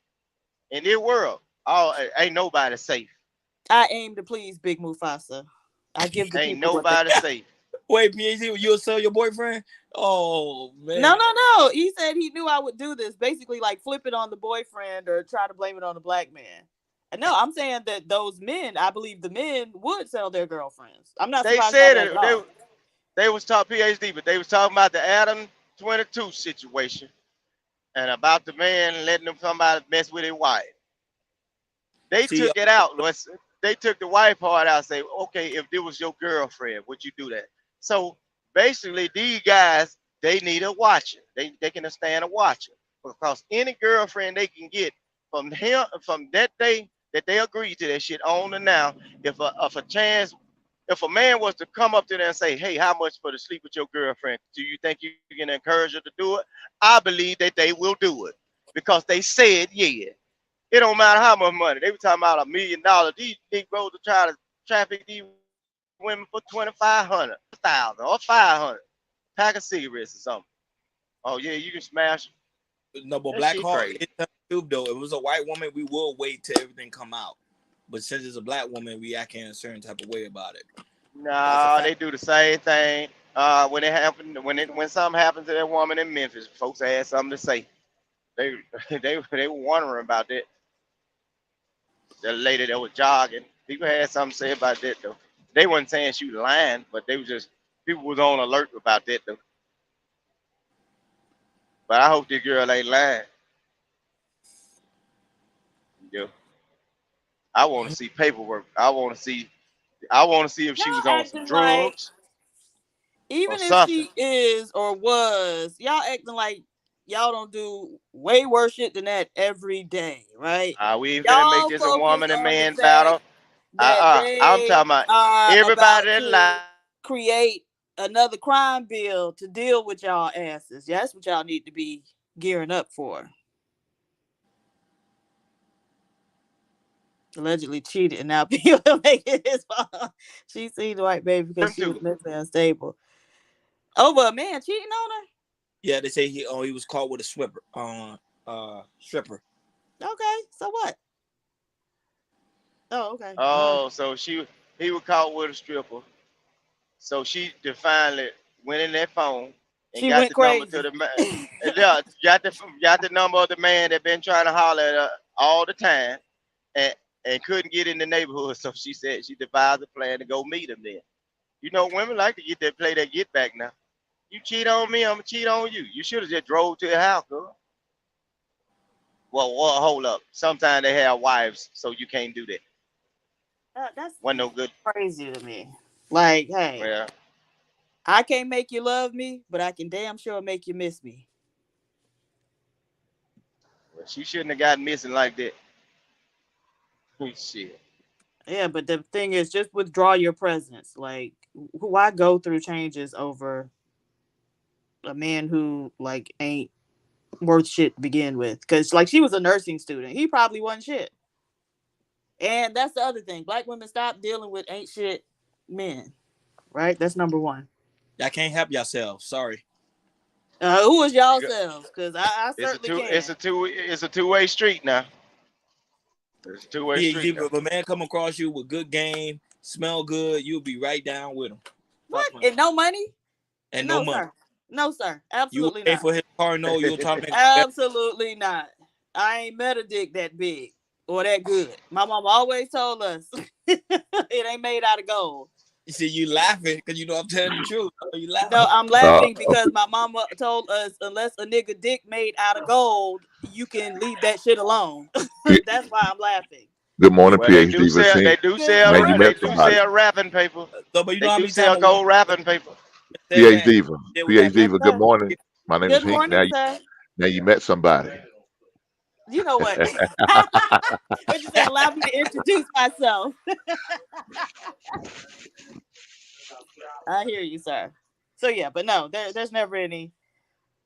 Speaker 14: in this world, ain't nobody safe.
Speaker 19: I aim to please Big Mufasa. I give the
Speaker 14: ain't
Speaker 19: people
Speaker 14: nobody safe.
Speaker 11: Wait, PhD, you'll sell your boyfriend? Oh man.
Speaker 19: No. He said he knew I would do this. Basically, like flip it on the boyfriend or try to blame it on the black man. And no, I'm saying that those men, I believe the men would sell their girlfriends. I'm not.
Speaker 14: They said it. They was talking PhD, but they was talking about the Adam 22 situation and about the man letting somebody mess with his wife. They took it out. They took the wife part out and say, okay, if it was your girlfriend, would you do that? So basically, these guys, they need a watcher. They can stand a watcher because any girlfriend they can get from that day that they agree to that shit on and now, if a man was to come up to them and say, hey, how much for to sleep with your girlfriend? Do you think you can encourage her to do it? I believe that they will do it because they said, yeah. It don't matter how much money. They were talking about $1 million. These Negroes to try to traffic these women for $2,500, $1,000, or $500. Pack of cigarettes or something. Oh yeah, you can smash.
Speaker 11: No, but Black Hawk, though, if it was a white woman, we will wait till everything come out. But since it's a black woman, we act in a certain type of way about it.
Speaker 14: Nah, they do the same thing. When it happened, when something happened to that woman in Memphis, folks had something to say. They were wondering about that. The lady that was jogging, people had something to say about that though. They wasn't saying she was lying, but they was just people was on alert about that though. But I hope this girl ain't lying. Yeah. I want to see paperwork. I want to see if she was on some drugs.
Speaker 19: Even if she is or was, y'all acting like y'all don't do way worse shit than that every day, right?
Speaker 14: We ain't finna make this a woman and man battle. I'm talking about everybody that lies.
Speaker 19: Create another crime bill to deal with y'all asses. Yeah, that's what y'all need to be gearing up for. Allegedly cheated, and now people make it his fault. She seen the white baby because she was mentally unstable. Over a man cheating on her?
Speaker 11: Yeah, they say he was caught with a stripper.
Speaker 19: Okay, so what? Oh, okay.
Speaker 14: Oh, so he was caught with a stripper. So she finally went in that phone and got the number to the man. got the number of the man that been trying to holler at her all the time, and couldn't get in the neighborhood. So she said she devised a plan to go meet him there. You know, women like to play that get back now. You cheat on me, I'm gonna cheat on you. You should have just drove to the house, girl. Well, hold up. Sometimes they have wives, so you can't do that.
Speaker 19: That's
Speaker 14: no good.
Speaker 19: Crazy to me. Like, hey,
Speaker 14: yeah.
Speaker 19: I can't make you love me, but I can damn sure make you miss me.
Speaker 14: Well, she shouldn't have gotten missing like that. Shit.
Speaker 19: Yeah, but the thing is, just withdraw your presence. Like, why go through changes over a man who like ain't worth shit to begin with? Because like she was a nursing student, he probably wasn't shit. And that's the other thing. Black women, stop dealing with ain't shit men. Right? That's number one.
Speaker 11: Y'all can't help yourselves. Sorry.
Speaker 19: Who is y'all selves? Because I certainly can.
Speaker 14: It's a two-way street now. It's a two-way street.
Speaker 11: If a man come across you with good game, smell good, you'll be right down with him.
Speaker 19: What? And no money?
Speaker 11: And no money.
Speaker 19: Sir. No, sir. Absolutely
Speaker 11: you pay
Speaker 19: not.
Speaker 11: for his car, no, you'll talk to him.
Speaker 19: Absolutely not. I ain't met a dick that big or that good. My mom always told us it ain't made out of gold.
Speaker 11: You see, you laughing because you know I'm telling the truth. You laughing.
Speaker 19: No, I'm laughing because my mama told us unless a nigga dick made out of gold, you can leave that shit alone. That's why I'm laughing.
Speaker 13: Good morning,
Speaker 14: Well,
Speaker 13: PhD.
Speaker 14: they do sell wrapping paper.
Speaker 11: So, but you know
Speaker 14: they do sell gold wrapping paper.
Speaker 13: PhD Diva. PhD Diva. Good morning. My name is Hank. Now you met somebody.
Speaker 19: You know what? What you say? Allow me to introduce myself. I hear you, sir. So yeah, but no, there's never any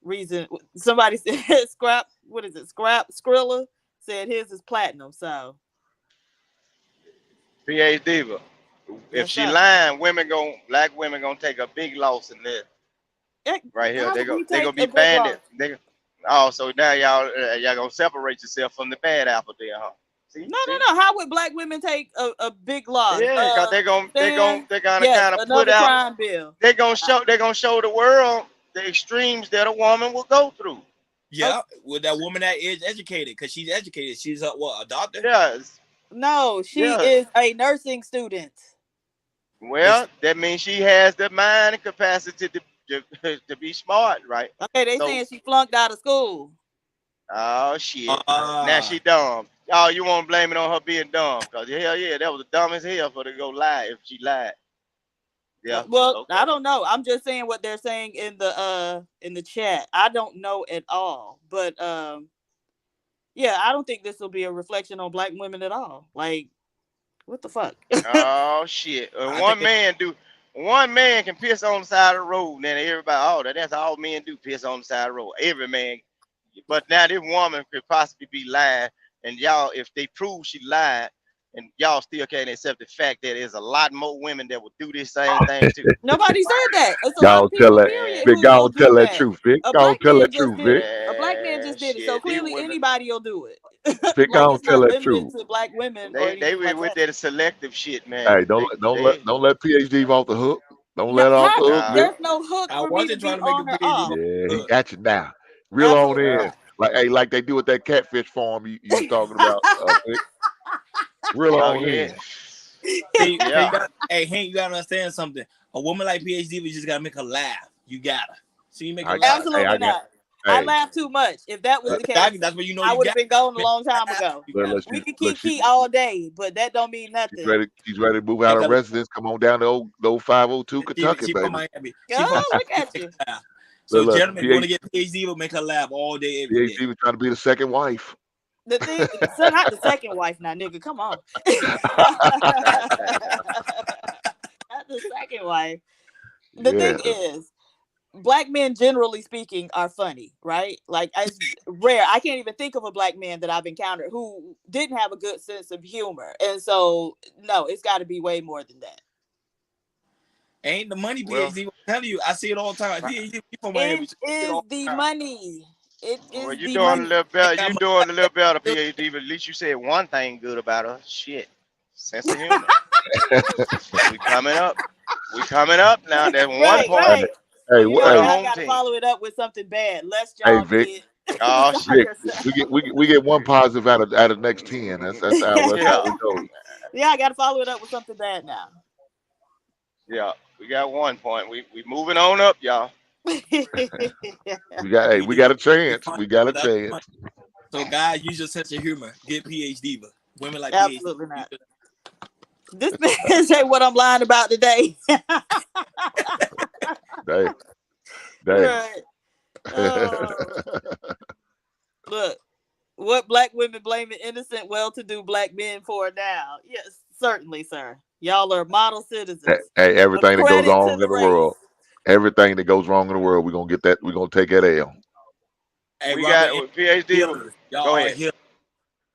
Speaker 19: reason. Somebody said Scrap. What is it? Skrilla said his is platinum. So
Speaker 14: PA Diva. If she lying, black women gonna take a big loss in this. Right here, they gonna be banded. So now y'all gonna separate yourself from the bad apple there, huh? See?
Speaker 19: No. How would black women take a big loss?
Speaker 14: Yeah, because they're gonna kind of put
Speaker 19: out
Speaker 14: crime
Speaker 19: bill.
Speaker 14: They're gonna show the world the extremes that a woman will go through.
Speaker 11: Yeah, with that woman that is educated, because she's educated. She's a doctor?
Speaker 14: Yes.
Speaker 19: No, she is a nursing student.
Speaker 14: Well, that means she has the mind and capacity to be smart, right?
Speaker 19: Okay, they saying she flunked out of school.
Speaker 14: Oh shit! Now she dumb. Oh, you want to blame it on her being dumb? Cause hell yeah, that was the dumbest hell for her to go lie if she lied. Yeah.
Speaker 19: Well, I don't know. I'm just saying what they're saying in the chat. I don't know at all, but yeah, I don't think this will be a reflection on black women at all. Like, what the fuck?
Speaker 14: Oh shit! One man can piss on the side of the road, and then everybody, that's all men do, piss on the side of the road. Every man. But now this woman could possibly be lying, and y'all, if they prove she lied, and y'all still can't accept the fact that there's a lot more women that will do this same thing too.
Speaker 19: Nobody said that. It's a
Speaker 13: Y'all
Speaker 19: lot of people,
Speaker 13: Vic, y'all tell that truth, Vic. Y'all tell that truth, Vic.
Speaker 19: A black man just did it, so clearly anybody will do it.
Speaker 13: Vic, y'all tell that truth.
Speaker 19: To black women.
Speaker 14: They with that selective shit, man.
Speaker 13: Hey, don't let PhD off the hook. Don't let her off the hook.
Speaker 19: There's no hook for me to be on her off.
Speaker 13: Yeah, he got you now. Real on in. Like they do with that catfish farm you talking about. Real on in.
Speaker 11: Hey, Hank, you gotta understand something. A woman like PhD, we just gotta make her laugh. You gotta. So you make her laugh.
Speaker 19: Absolutely not. I laugh too much. If that was the case,
Speaker 11: that's what you know.
Speaker 19: I would have been gone a long time ago. We could keep all day, but that don't mean nothing.
Speaker 13: She's ready to move out of residence. Come on down to old 502 Kentucky, baby.
Speaker 19: Miami. Oh, look at you.
Speaker 11: So gentlemen, you want to get PhD, will make her laugh all day, every day.
Speaker 13: PhD was trying to be the second wife.
Speaker 19: The thing, so not the second wife now, nigga. Come on. Not the second wife. The thing is, black men, generally speaking, are funny, right? Like, it's rare. I can't even think of a black man that I've encountered who didn't have a good sense of humor. And so, no, it's got to be way more than that.
Speaker 11: Ain't the money, PhD? I'm telling you, I see it all the time. PhD,
Speaker 19: it is the money. It is
Speaker 14: you're doing a little better. You're doing a little better, PhD. But at least you said one thing good about her. Shit, sense of humor. We coming up. We coming up now. That's one point.
Speaker 19: Right.
Speaker 13: Hey,
Speaker 19: I gotta follow it up with something bad. Let's job.
Speaker 13: Hey, Vic.
Speaker 14: Oh
Speaker 13: shit. We get one positive out of next 10. That's how it goes.
Speaker 19: Yeah, I gotta follow it up with something bad now.
Speaker 14: Yeah, we got 1 point. We moving on up, y'all.
Speaker 13: we got a chance. We got a chance.
Speaker 11: So guys, use your sense of humor. Get PhD, but women like
Speaker 19: absolutely
Speaker 11: PhD.
Speaker 19: Not. This man say what I'm lying about today.
Speaker 13: Dang.
Speaker 19: Right. Look, what black women blaming innocent, well-to-do black men for now? Yes, certainly, sir. Y'all are model citizens.
Speaker 13: Hey, everything that goes wrong in the world. Everything that goes wrong in the world, we're gonna get that. We're gonna take that L.
Speaker 11: Hey,
Speaker 14: we
Speaker 11: Robert,
Speaker 14: got PhD.
Speaker 11: Y'all
Speaker 14: Go ahead.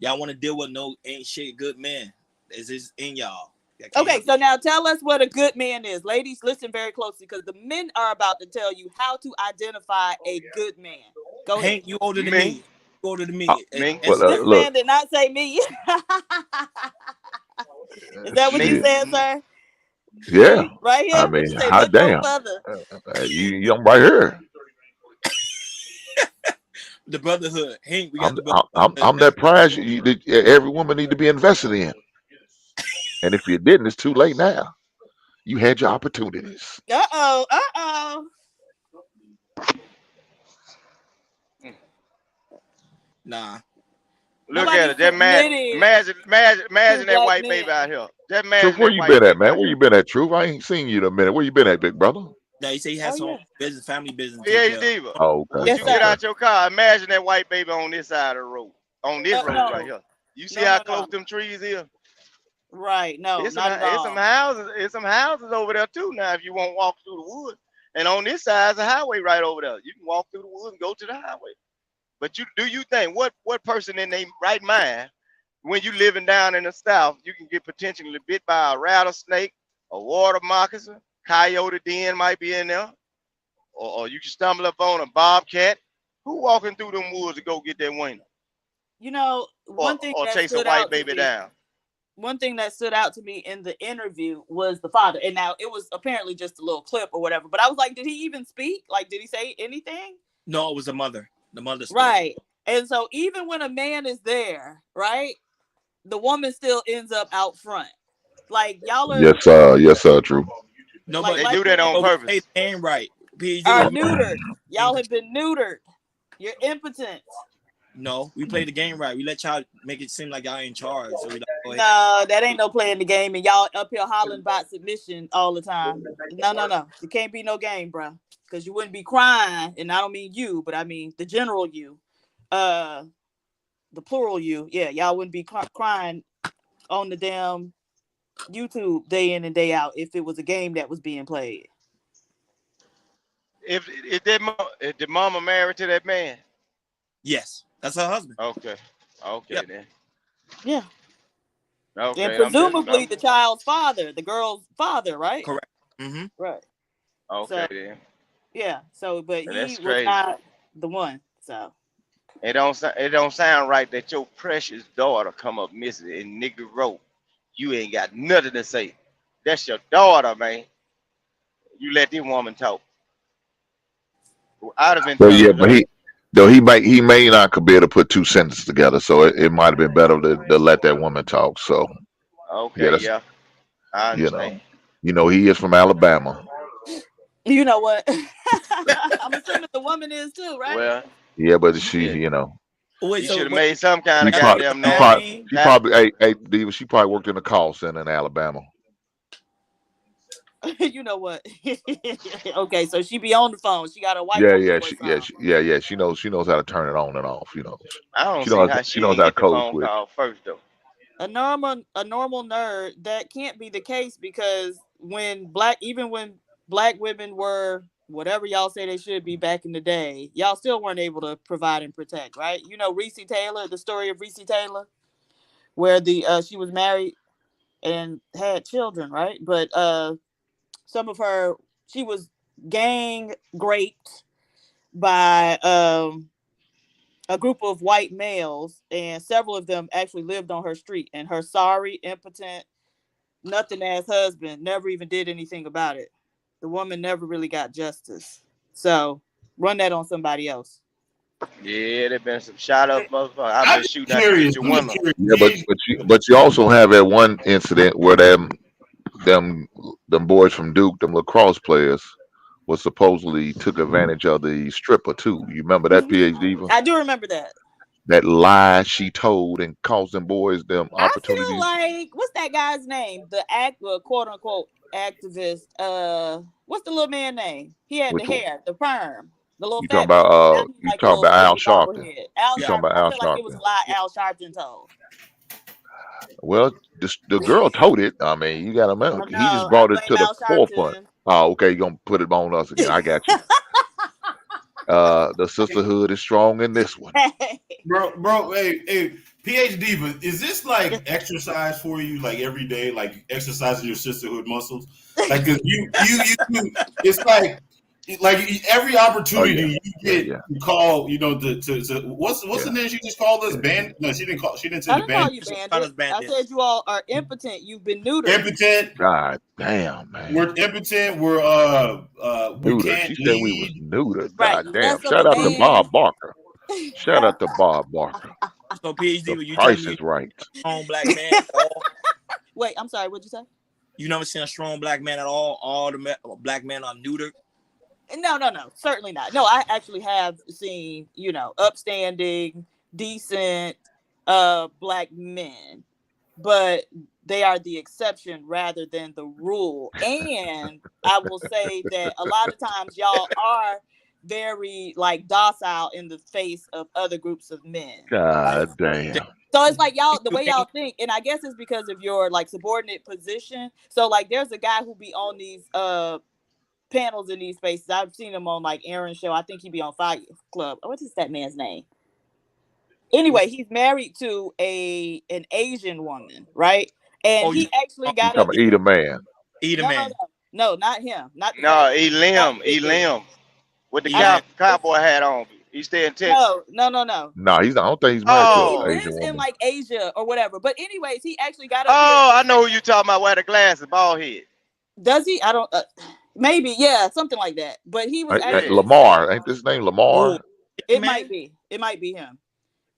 Speaker 11: Y'all want to deal with no ain't shit good men? Is this in y'all?
Speaker 19: Okay, so now tell us what a good man is. Ladies, listen very closely because the men are about to tell you how to identify a good man. Go ahead.
Speaker 11: Hank, you older than me. You older than me.
Speaker 19: This man did not say me. Is that what you said, sir?
Speaker 13: Yeah.
Speaker 19: Right here?
Speaker 13: I mean,
Speaker 19: You say,
Speaker 13: hot
Speaker 19: look no
Speaker 13: damn.
Speaker 19: further.
Speaker 13: I'm right here.
Speaker 11: The brotherhood. Hank, we got the brotherhood.
Speaker 13: I'm that prize every woman need to be invested in. And if you didn't, it's too late now. You had your opportunities.
Speaker 19: Uh-oh.
Speaker 11: Nah.
Speaker 14: Look at it. That man, imagine that white baby out here. That man.
Speaker 13: Truth, where you been at, man? Where you been at, Truth? I ain't seen you in a minute. Where you been at, big brother?
Speaker 11: Yeah, he say he has some business, family business.
Speaker 14: PhD Diva.
Speaker 13: Oh, okay.
Speaker 14: When you get out your car, imagine that white baby on this side of the road. On this road right here. You see how close them trees is?
Speaker 19: Right. No,
Speaker 14: It's
Speaker 19: not at all.
Speaker 14: some houses over there too now if you want to walk through the woods. And on this side is a highway right over there. You can walk through the woods and go to the highway. But you think what person in their right mind, when you living down in the South, you can get potentially bit by a rattlesnake, a water moccasin, coyote den might be in there, or you can stumble up on a bobcat. Who walking through them woods to go get that wiener?
Speaker 19: You know, one thing
Speaker 14: or
Speaker 19: that
Speaker 14: chase a
Speaker 19: stood
Speaker 14: white
Speaker 19: out
Speaker 14: baby
Speaker 19: to me,
Speaker 14: down.
Speaker 19: One thing that stood out to me in the interview was the father. And now it was apparently just a little clip or whatever. But I was like, did he even speak? Like, did he say anything?
Speaker 11: No, it was the mother. The mother spoke.
Speaker 19: Right. And so even when a man is there, right, the woman still ends up out front. Like y'all are
Speaker 13: Yes, sir, True.
Speaker 11: No,
Speaker 19: Like,
Speaker 11: but
Speaker 14: they do that on purpose.
Speaker 11: And right.
Speaker 19: Are neutered. Y'all have been neutered. You're impotent.
Speaker 11: No, we play the game right. We let y'all make it seem like y'all in charge. So we like, go ahead.
Speaker 19: No, that ain't no playing the game, and y'all up here hollering about submission all the time. No. It can't be no game, bro. Because you wouldn't be crying, and I don't mean you, but I mean the general you. The plural you. Yeah, y'all wouldn't be crying on the damn YouTube day in and day out if it was a game that was being played.
Speaker 14: If the mama married to that man?
Speaker 11: Yes, that's her husband.
Speaker 14: Okay, then.
Speaker 19: Yeah.
Speaker 14: Okay.
Speaker 19: And presumably the child's father, the girl's father, right?
Speaker 11: Correct. Mm-hmm.
Speaker 19: Right.
Speaker 14: Okay,
Speaker 19: so,
Speaker 14: then.
Speaker 19: Yeah. So, but
Speaker 14: And
Speaker 19: he
Speaker 14: that's
Speaker 19: was
Speaker 14: crazy.
Speaker 19: not the one. So.
Speaker 14: It don't sound right that your precious daughter come up missing in nigga road. You ain't got nothing to say. That's your daughter, man. You let this woman talk. I'd have been.
Speaker 13: But yeah, but he may not could be able to put two sentences together. So it might have been better to let that woman talk. So
Speaker 14: okay, yeah. I understand.
Speaker 13: You know, he is from Alabama.
Speaker 19: You know what? I'm assuming the woman is too, right?
Speaker 14: Well.
Speaker 13: Yeah, but she, you know.
Speaker 14: Wait, should have made some kind of goddamn
Speaker 13: noise. She probably, hey, Diva, she probably worked in a call center in Alabama.
Speaker 19: You know what? Okay, so she be on the phone. She got a white.
Speaker 13: Yeah. She knows how to turn it on and off. You know.
Speaker 14: I don't see how she knows how to code switch. First though.
Speaker 19: A normal nerd, that can't be the case because when black women were whatever y'all say they should be back in the day, y'all still weren't able to provide and protect, right? You know Reese Taylor, the story of Reese Taylor, where she was married and had children, right? But she was gang raped by a group of white males, and several of them actually lived on her street, and her sorry, impotent, nothing ass husband never even did anything about it. The woman never really got justice. So run that on somebody else.
Speaker 14: Yeah, there been some shot up motherfuckers. I've been shooting at your woman.
Speaker 13: Yeah, but you also have that one incident where them boys from Duke, them lacrosse players, was supposedly took advantage of the stripper too. You remember that, PhD?
Speaker 19: I do remember that.
Speaker 13: That lie she told and caused them boys them opportunities.
Speaker 19: I feel like, what's that guy's name? The quote unquote activist. What's the little man name? He had the hair, the perm, the little.
Speaker 13: You talking about Al Sharpton?
Speaker 19: You talking about Al Sharpton? I feel like it was a lie Al Sharpton told.
Speaker 13: Well, the girl told it. I mean, you got to remember, he just brought it to the forefront. Oh, okay, you're gonna put it on us again. I got you. The sisterhood is strong in this one.
Speaker 20: Bro, hey, PH Diva, is this like exercise for you, like every day, like exercising your sisterhood muscles? Like, cause you, it's like every opportunity you get to call, you know, to what's the name she just called us? Band? No, she didn't say
Speaker 19: I
Speaker 20: the
Speaker 19: didn't call
Speaker 20: band.
Speaker 19: you bandit. I said you all are impotent. You've been neutered.
Speaker 20: Impotent.
Speaker 13: God damn, man.
Speaker 20: We're impotent. We're we
Speaker 13: Neutered.
Speaker 20: can't
Speaker 13: She said we was
Speaker 20: lead.
Speaker 13: neutered.
Speaker 19: Right.
Speaker 13: God damn.
Speaker 19: Less of
Speaker 13: Shout
Speaker 19: a
Speaker 13: out to
Speaker 19: man.
Speaker 13: Bob Barker. Shout out to Bob Barker.
Speaker 11: So PhD,
Speaker 13: The
Speaker 11: you
Speaker 13: price
Speaker 11: telling me
Speaker 13: is right.
Speaker 11: strong black man at all?
Speaker 19: Wait, I'm sorry. What'd you say?
Speaker 11: You never seen a strong black man at all? All the black men are neutered.
Speaker 19: No, certainly not. No, I actually have seen, you know, upstanding, decent, black men, but they are the exception rather than the rule. And I will say that a lot of times y'all are very like docile in the face of other groups of men.
Speaker 13: God damn.
Speaker 19: So it's like y'all, the way y'all think, and I guess it's because of your like subordinate position. So like there's a guy who be on these panels in these spaces. I've seen him on like Aaron's show. I think he be on Fight Club. What is that man's name? Anyway, he's married to an Asian woman, right? And he actually got
Speaker 13: You talking about Eat a Man.
Speaker 11: Eat a Man.
Speaker 19: No, not him. Not the
Speaker 14: No, Elim with the cowboy hat on. He stay in Texas.
Speaker 19: No.
Speaker 13: No, I don't think he's married to an Asian
Speaker 19: Lives in
Speaker 13: woman.
Speaker 19: like Asia or whatever. But anyways, he actually got
Speaker 14: I know who you talking about. Wear the glasses, bald head.
Speaker 19: Does he? I don't. Maybe, yeah, something like that. But he was actually
Speaker 13: Lamar, ain't this name Lamar?
Speaker 19: It might be. It might be him.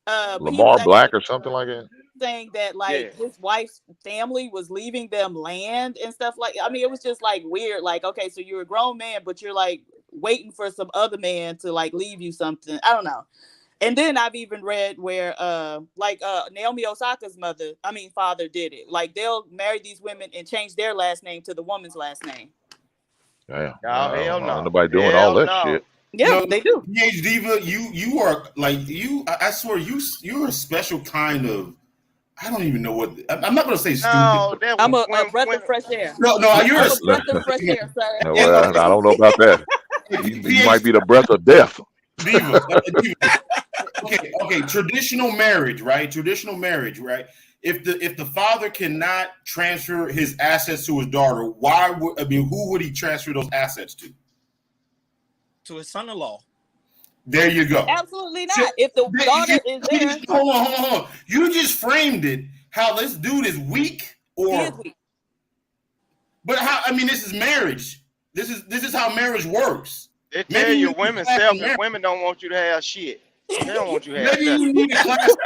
Speaker 13: Lamar Black or something like that.
Speaker 19: Saying that like his wife's family was leaving them land and stuff like. I mean, it was just like weird. Like, okay, so you're a grown man, but you're like waiting for some other man to like leave you something. I don't know. And then I've even read where Naomi Osaka's father did it. Like they'll marry these women and change their last name to the woman's last name.
Speaker 13: Damn.
Speaker 14: Hell no.
Speaker 13: Nobody doing all that shit.
Speaker 19: Yeah, they do.
Speaker 20: PH Diva, you are like I swear you're a special kind of. I don't even know what. I'm not going to say stupid.
Speaker 14: No,
Speaker 19: I'm a breath of fresh air.
Speaker 20: No, you're a
Speaker 19: breath of fresh air, sir.
Speaker 13: No, well, I don't know about that. You might be the breath of death.
Speaker 20: Diva. Okay. Traditional marriage, right? If the father cannot transfer his assets to his daughter, who would he transfer those assets to?
Speaker 11: To his son-in-law.
Speaker 20: There you go.
Speaker 19: Absolutely not. If the daughter is there.
Speaker 20: Hold on. You just framed it how this dude is weak or.
Speaker 19: He is weak.
Speaker 20: But how? I mean, this is marriage. This is how marriage works.
Speaker 14: They tell you women selfish. Women don't want you to have shit. They don't want you to have
Speaker 20: Maybe you need a class.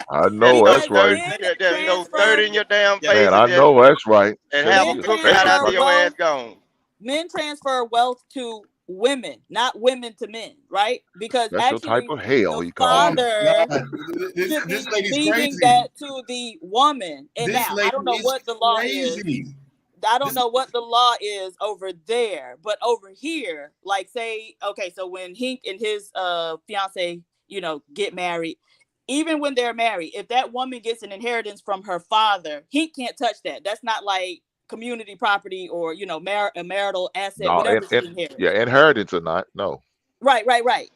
Speaker 13: I know that's right.
Speaker 14: There's no 30 in your damn face.
Speaker 13: Man, I know that's right.
Speaker 14: And have a cookie out after your ass gone.
Speaker 19: Men transfer wealth to women, not women to men, right? Because
Speaker 13: that's
Speaker 19: actually,
Speaker 13: the type of hell you call
Speaker 19: it. This lady's leaving that to the woman. And now I don't know what the law is. I don't know what the law is over there, but over here, like say, okay, so when Hink and his fiance, get married, even when they're married, if that woman gets an inheritance from her father, Hink can't touch that. That's not like community property or a marital asset, whatever she inherits.
Speaker 13: Yeah, inheritance or not, no.
Speaker 19: Right.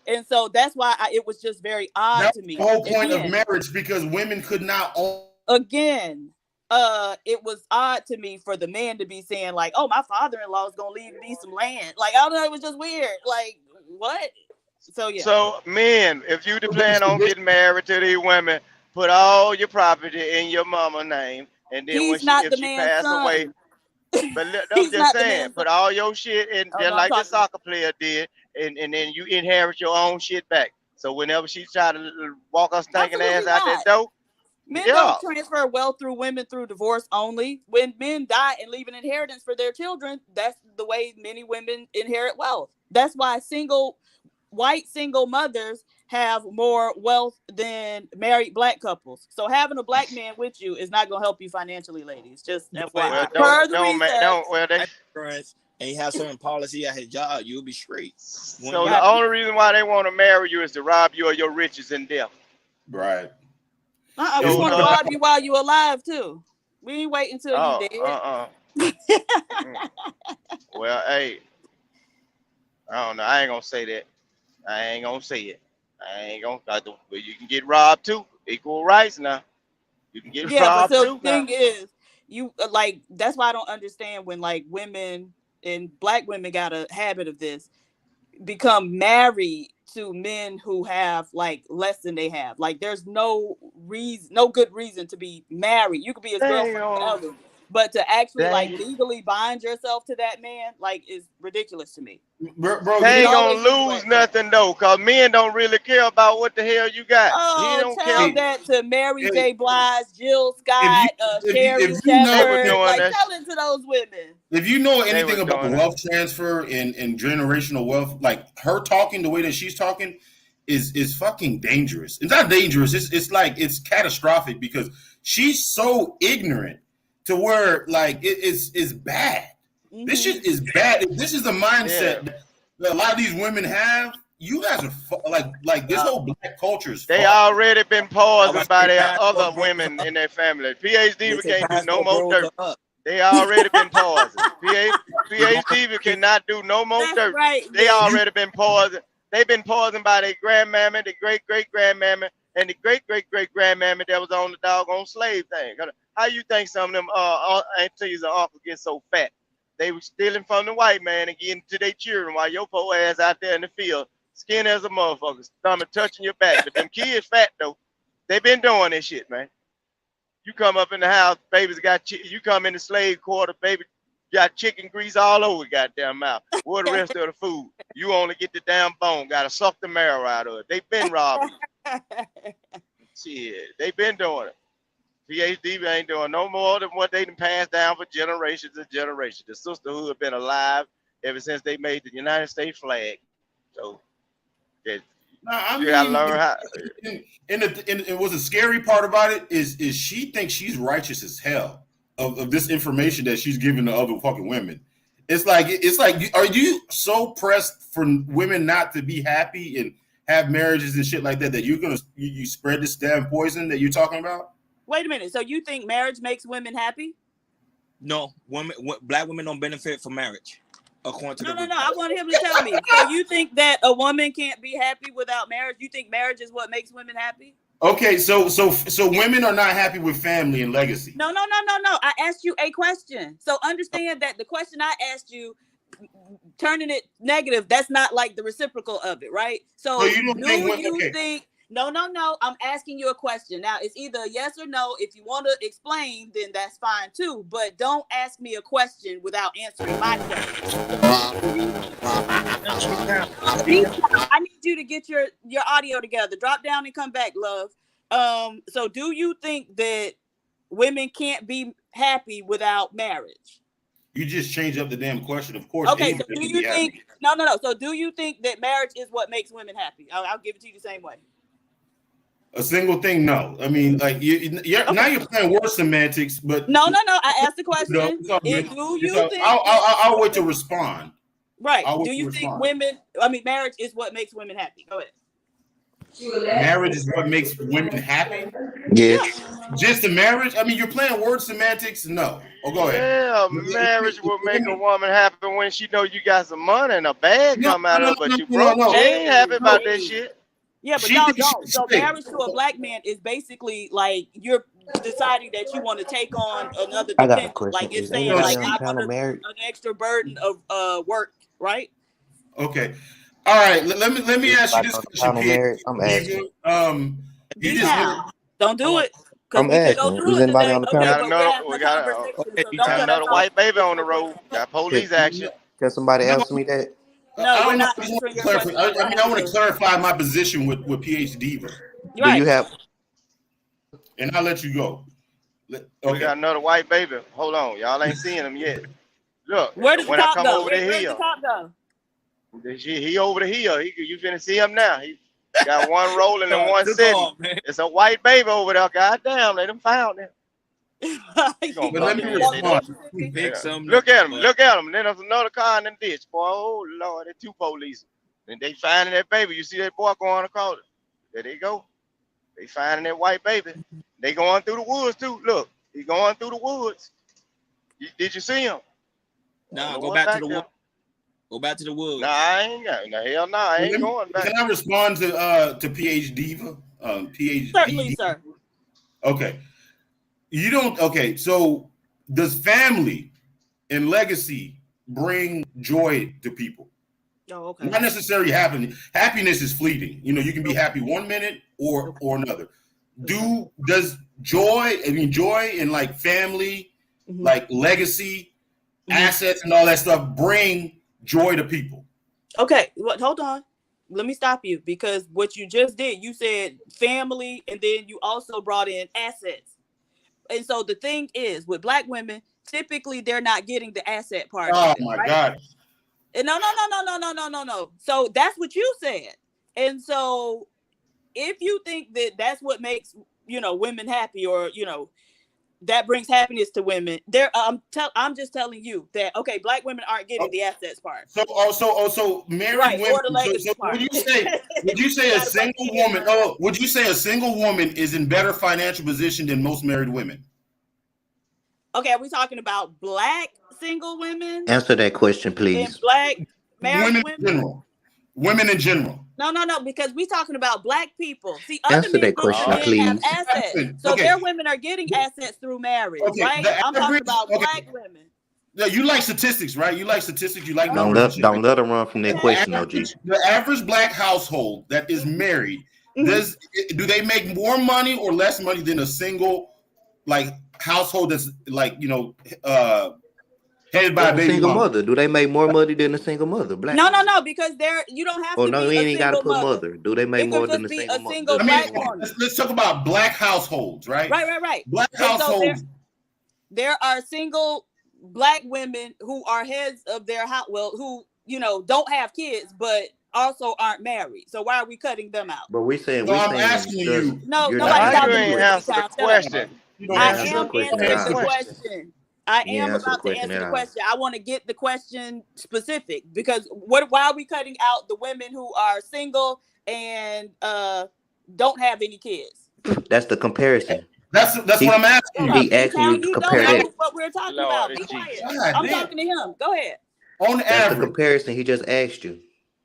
Speaker 19: And so that's why it was just very odd to me.
Speaker 20: The whole point of marriage, because women could not own.
Speaker 19: Again, it was odd to me for the man to be saying like, "Oh, my father-in-law is gonna leave me some land." Like, I don't know, it was just weird. Like, what? So yeah.
Speaker 14: So men, if you plan on getting married to these women, put all your property in your mama's name, and then if she pass away. But I'm just saying, put all your shit in just like the soccer player did, and then you inherit your own shit back. So whenever she try to walk her stinking ass out that door.
Speaker 19: Men don't transfer wealth through women through divorce only. When men die and leave an inheritance for their children, that's the way many women inherit wealth. That's why white single mothers have more wealth than married black couples. So having a black man with you is not going to help you financially, ladies. Just FYI.
Speaker 11: And he has certain policy at his job, you'll be straight.
Speaker 14: So the only reason why they want to marry you is to rob you of your riches and death.
Speaker 20: Right.
Speaker 19: We want to rob you while you're alive too. We ain't waiting until you dead.
Speaker 14: Well, hey, I don't know. I ain't gonna say that. I ain't gonna say it. I ain't gonna. You can get robbed too. Equal rights now. You can get
Speaker 19: Yeah, but
Speaker 14: robbed
Speaker 19: so
Speaker 14: too
Speaker 19: the thing
Speaker 14: now.
Speaker 19: is, you like that's why I don't understand when like women and black women got a habit of this, become married to men who have like less than they have. Like there's no good reason to be married. You could be his girlfriend forever, but to actually like legally bind yourself to that man like is ridiculous to me.
Speaker 20: Bro,
Speaker 14: They ain't gonna lose nothing though, cause men don't really care about what the hell you got. He
Speaker 19: Oh,
Speaker 14: don't
Speaker 19: tell
Speaker 14: care.
Speaker 19: that to Mary J. Blige, Jill Scott, Sherry
Speaker 20: if you know,
Speaker 19: Shepherd.
Speaker 14: doing
Speaker 19: Like
Speaker 14: that
Speaker 19: tell it to those women.
Speaker 20: if you know
Speaker 14: They
Speaker 20: anything
Speaker 14: was
Speaker 20: about
Speaker 14: doing
Speaker 20: wealth transfer and generational wealth, like her talking the way that she's talking is fucking dangerous. It's not dangerous. It's like it's catastrophic because she's so ignorant to where like it's bad. This shit is bad. If this is the mindset that a lot of these women have, you guys are like this whole black culture is.
Speaker 14: They already been poisoned by their other women in their family. PhD can't do no more dirt. They already been poisoned. PhD cannot do no more dirt.
Speaker 19: Right,
Speaker 14: they already been poisoned. They've been poisoned by their grandmammy, the great grandmammy, and the great grandmammy that was on the doggone slave thing. How you think some of them aunties and uncles get so fat? They were stealing from the white man and getting to their children while your poor ass out there in the field, skin as a motherfucker, stomach touching your back. But them kids fat though. They been doing this shit, man. You come up in the house, baby's got you come in the slave quarter, baby got chicken grease all over your goddamn mouth. What the rest of the food? You only get the damn bone, gotta suck the marrow out of it. They been robbing. Shit, they been doing it. PhD ain't doing no more than what they done passed down for generations and generations. The sisterhood been alive ever since they made the United States flag. So you gotta learn how.
Speaker 20: And what's the scary part about it is she thinks she's righteous as hell of this information that she's giving to other fucking women. It's like are you so pressed for women not to be happy and have marriages and shit like that that you're gonna you spread this damn poison that you're talking about?
Speaker 19: Wait a minute. So you think marriage makes women happy?
Speaker 11: No, black women don't benefit from marriage. According to
Speaker 19: No. I want him to tell me. So you think that a woman can't be happy without marriage? You think marriage is what makes women happy?
Speaker 20: Okay, so women are not happy with family and legacy.
Speaker 19: No. I asked you a question. So understand that the question I asked you, turning it negative, that's not like the reciprocal of it, right? So
Speaker 20: you don't
Speaker 19: think No. I'm asking you a question. Now, it's either a yes or no. If you want to explain, then that's fine too. But don't ask me a question without answering my question. I need you to get your audio together. Drop down and come back, love. So do you think that women can't be happy without marriage?
Speaker 20: You just change up the damn question. Of course.
Speaker 19: Okay, so do you think no. So do you think that marriage is what makes women happy? I'll give it to you the same way.
Speaker 20: A single thing, no. I mean, like now you're playing word semantics, but
Speaker 19: no. I asked the question.
Speaker 20: I'll wait to respond.
Speaker 19: Right. Do you think marriage is what makes women happy? Go ahead.
Speaker 20: Marriage is what makes women happy?
Speaker 12: Yeah.
Speaker 20: Just the marriage? I mean, you're playing word semantics? No. Oh, go ahead.
Speaker 14: Yeah, marriage will make a woman happy when she know you got some money and a bag come out of it, but you broke. She ain't happy about that shit.
Speaker 19: Yeah, but y'all don't. So marriage to a black man is basically like you're deciding that you want to take on another dependent. Like it's saying like I'm under an extra burden of work, right?
Speaker 20: Okay. All right. Let me ask you this question.
Speaker 12: I'm asking.
Speaker 19: Don't do it.
Speaker 12: I'm asking. Is anybody on the panel?
Speaker 14: We got another white baby on the road. Got police action.
Speaker 12: Can somebody answer me that?
Speaker 19: No, we're not.
Speaker 20: I want to clarify my position with PhD Diva.
Speaker 12: Do you have?
Speaker 20: And I'll let you go.
Speaker 14: Okay. We got another white baby. Hold on, y'all ain't seeing him yet. Look,
Speaker 19: where does the
Speaker 14: when
Speaker 19: top
Speaker 14: I come
Speaker 19: go?
Speaker 14: over the hill, he over the hill. You finna see him now. He got one rolling and one sitting. It's a white baby over there. God damn, they done found him.
Speaker 20: Let me respond.
Speaker 14: Look at him. Look at him. Then there's another car in the ditch. Boy, oh Lord, there's two police. And they finding that baby. You see that boy going across it. There they go. They finding that white baby. They going through the woods too. Look, he going through the woods. Did you see him?
Speaker 11: No, go back to the woods. Go back to the woods.
Speaker 14: Nah, I ain't got. No, hell no, I ain't going back.
Speaker 20: Can I respond to PhD Diva? PhD?
Speaker 19: Certainly, sir.
Speaker 20: Okay. You don't. Okay. So does family and legacy bring joy to people?
Speaker 19: Oh, okay.
Speaker 20: Not necessarily happiness. Happiness is fleeting. You know, you can be happy 1 minute or another. Does joy and like family, like legacy, assets and all that stuff bring joy to people?
Speaker 19: Okay, hold on. Let me stop you, because what you just did, you said family and then you also brought in assets. And so the thing is, with Black women, typically they're not getting the asset part.
Speaker 20: Oh my God.
Speaker 19: No. So that's what you said. And so if you think that that's what makes, women happy, or, that brings happiness to women, I'm just telling you that, okay, Black women aren't getting the assets part.
Speaker 20: So married women. So would you say a single woman? Oh, would you say a single woman is in better financial position than most married women?
Speaker 19: Okay, are we talking about Black single women?
Speaker 12: Answer that question, please.
Speaker 19: And Black married women?
Speaker 20: Women in general.
Speaker 19: No, because we're talking about Black people. See,
Speaker 12: Answer that question, please.
Speaker 19: Have assets. So their women are getting assets through marriage, right? I'm talking about Black women.
Speaker 20: Yeah, you like statistics, right? You like statistics. You like
Speaker 12: don't let her run from that question, OG.
Speaker 20: The average Black household that is married, do they make more money or less money than a single household that's headed by a baby
Speaker 12: single
Speaker 20: mama?
Speaker 12: mother? Do they make more money than a single mother? Black?
Speaker 19: No, because you don't have to.
Speaker 12: No, we ain't got to put mother. Do they make more than a single mother?
Speaker 20: Let's talk about Black households, right?
Speaker 19: Right.
Speaker 20: Black households.
Speaker 19: So there are single Black women who are heads of their house. Well, who don't have kids, but also aren't married. So why are we cutting them out?
Speaker 12: But
Speaker 20: I'm asking you.
Speaker 19: No, nobody
Speaker 14: answer the question.
Speaker 19: I am answering the question. I am about to answer the question. I want to get the question specific, because why are we cutting out the women who are single and don't have any kids?
Speaker 12: That's the comparison.
Speaker 20: That's what I'm asking you.
Speaker 12: He asked you to compare that.
Speaker 19: That's what we're talking about. Be quiet. I'm talking to him. Go ahead.
Speaker 20: On average,
Speaker 12: the comparison he just asked you.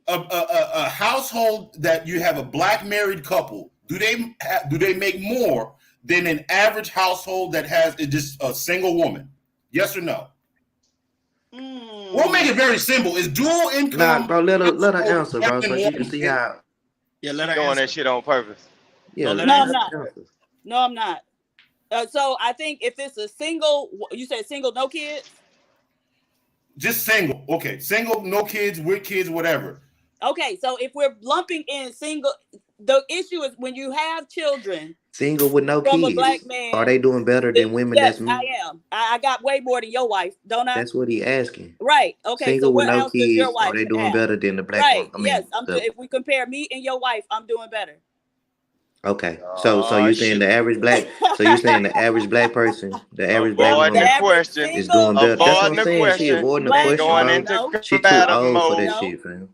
Speaker 20: A household that you have a Black married couple, do they make more than an average household that has just a single woman? Yes or no? We'll make it very simple. Is dual income?
Speaker 12: Nah, bro, let her answer, bro, so you can see how.
Speaker 14: Yeah, let her doing that shit on purpose.
Speaker 12: Yeah,
Speaker 19: no, I'm not. No, I'm not. So I think if it's a single, you said single, no kids?
Speaker 20: Just single. Okay, single, no kids, with kids, whatever.
Speaker 19: Okay, so if we're lumping in single, the issue is when you have children.
Speaker 12: Single with no kids.
Speaker 19: A Black man,
Speaker 12: are they doing better than women?
Speaker 19: Yes,
Speaker 12: that's me?
Speaker 19: I am. I got way more than your wife, don't I?
Speaker 12: That's what he asking.
Speaker 19: Right. Okay.
Speaker 12: Single
Speaker 19: so
Speaker 12: with no
Speaker 19: else does your
Speaker 12: kids.
Speaker 19: wife
Speaker 12: Are they doing
Speaker 19: have?
Speaker 12: better than the Black
Speaker 19: Right.
Speaker 12: woman?
Speaker 19: Yes. If we compare me and your wife, I'm doing better.
Speaker 12: Okay. So you saying the average Black? So you saying the average Black person, the average Black woman is doing better? That's what I'm saying. She avoiding the question, bro. She too old for that shit, fam.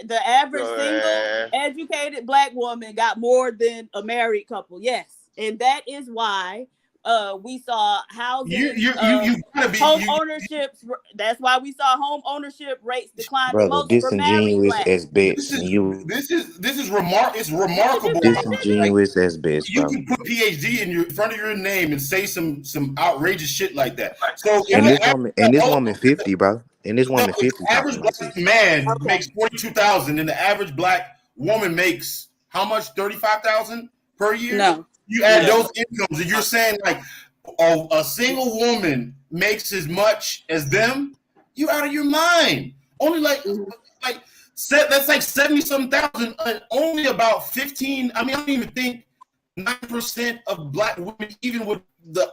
Speaker 19: The average single, educated Black woman got more than a married couple. Yes, and that is why we saw housing, home ownership. That's why we saw home ownership rates decline the most for married Blacks.
Speaker 12: As best.
Speaker 20: This is remarkable.
Speaker 12: Disingenuous as best, bro.
Speaker 20: You can put PhD in front of your name and say some outrageous shit like that. So
Speaker 12: and this woman 50, bro. And this woman 50.
Speaker 20: Average Black man makes 42,000, and the average Black woman makes how much? 35,000 per year.
Speaker 19: No,
Speaker 20: you add those incomes, and you're saying like a single woman makes as much as them. You out of your mind? Only that's like 70-some thousand. Only about 15. I mean, I don't even think 9% of Black women, even with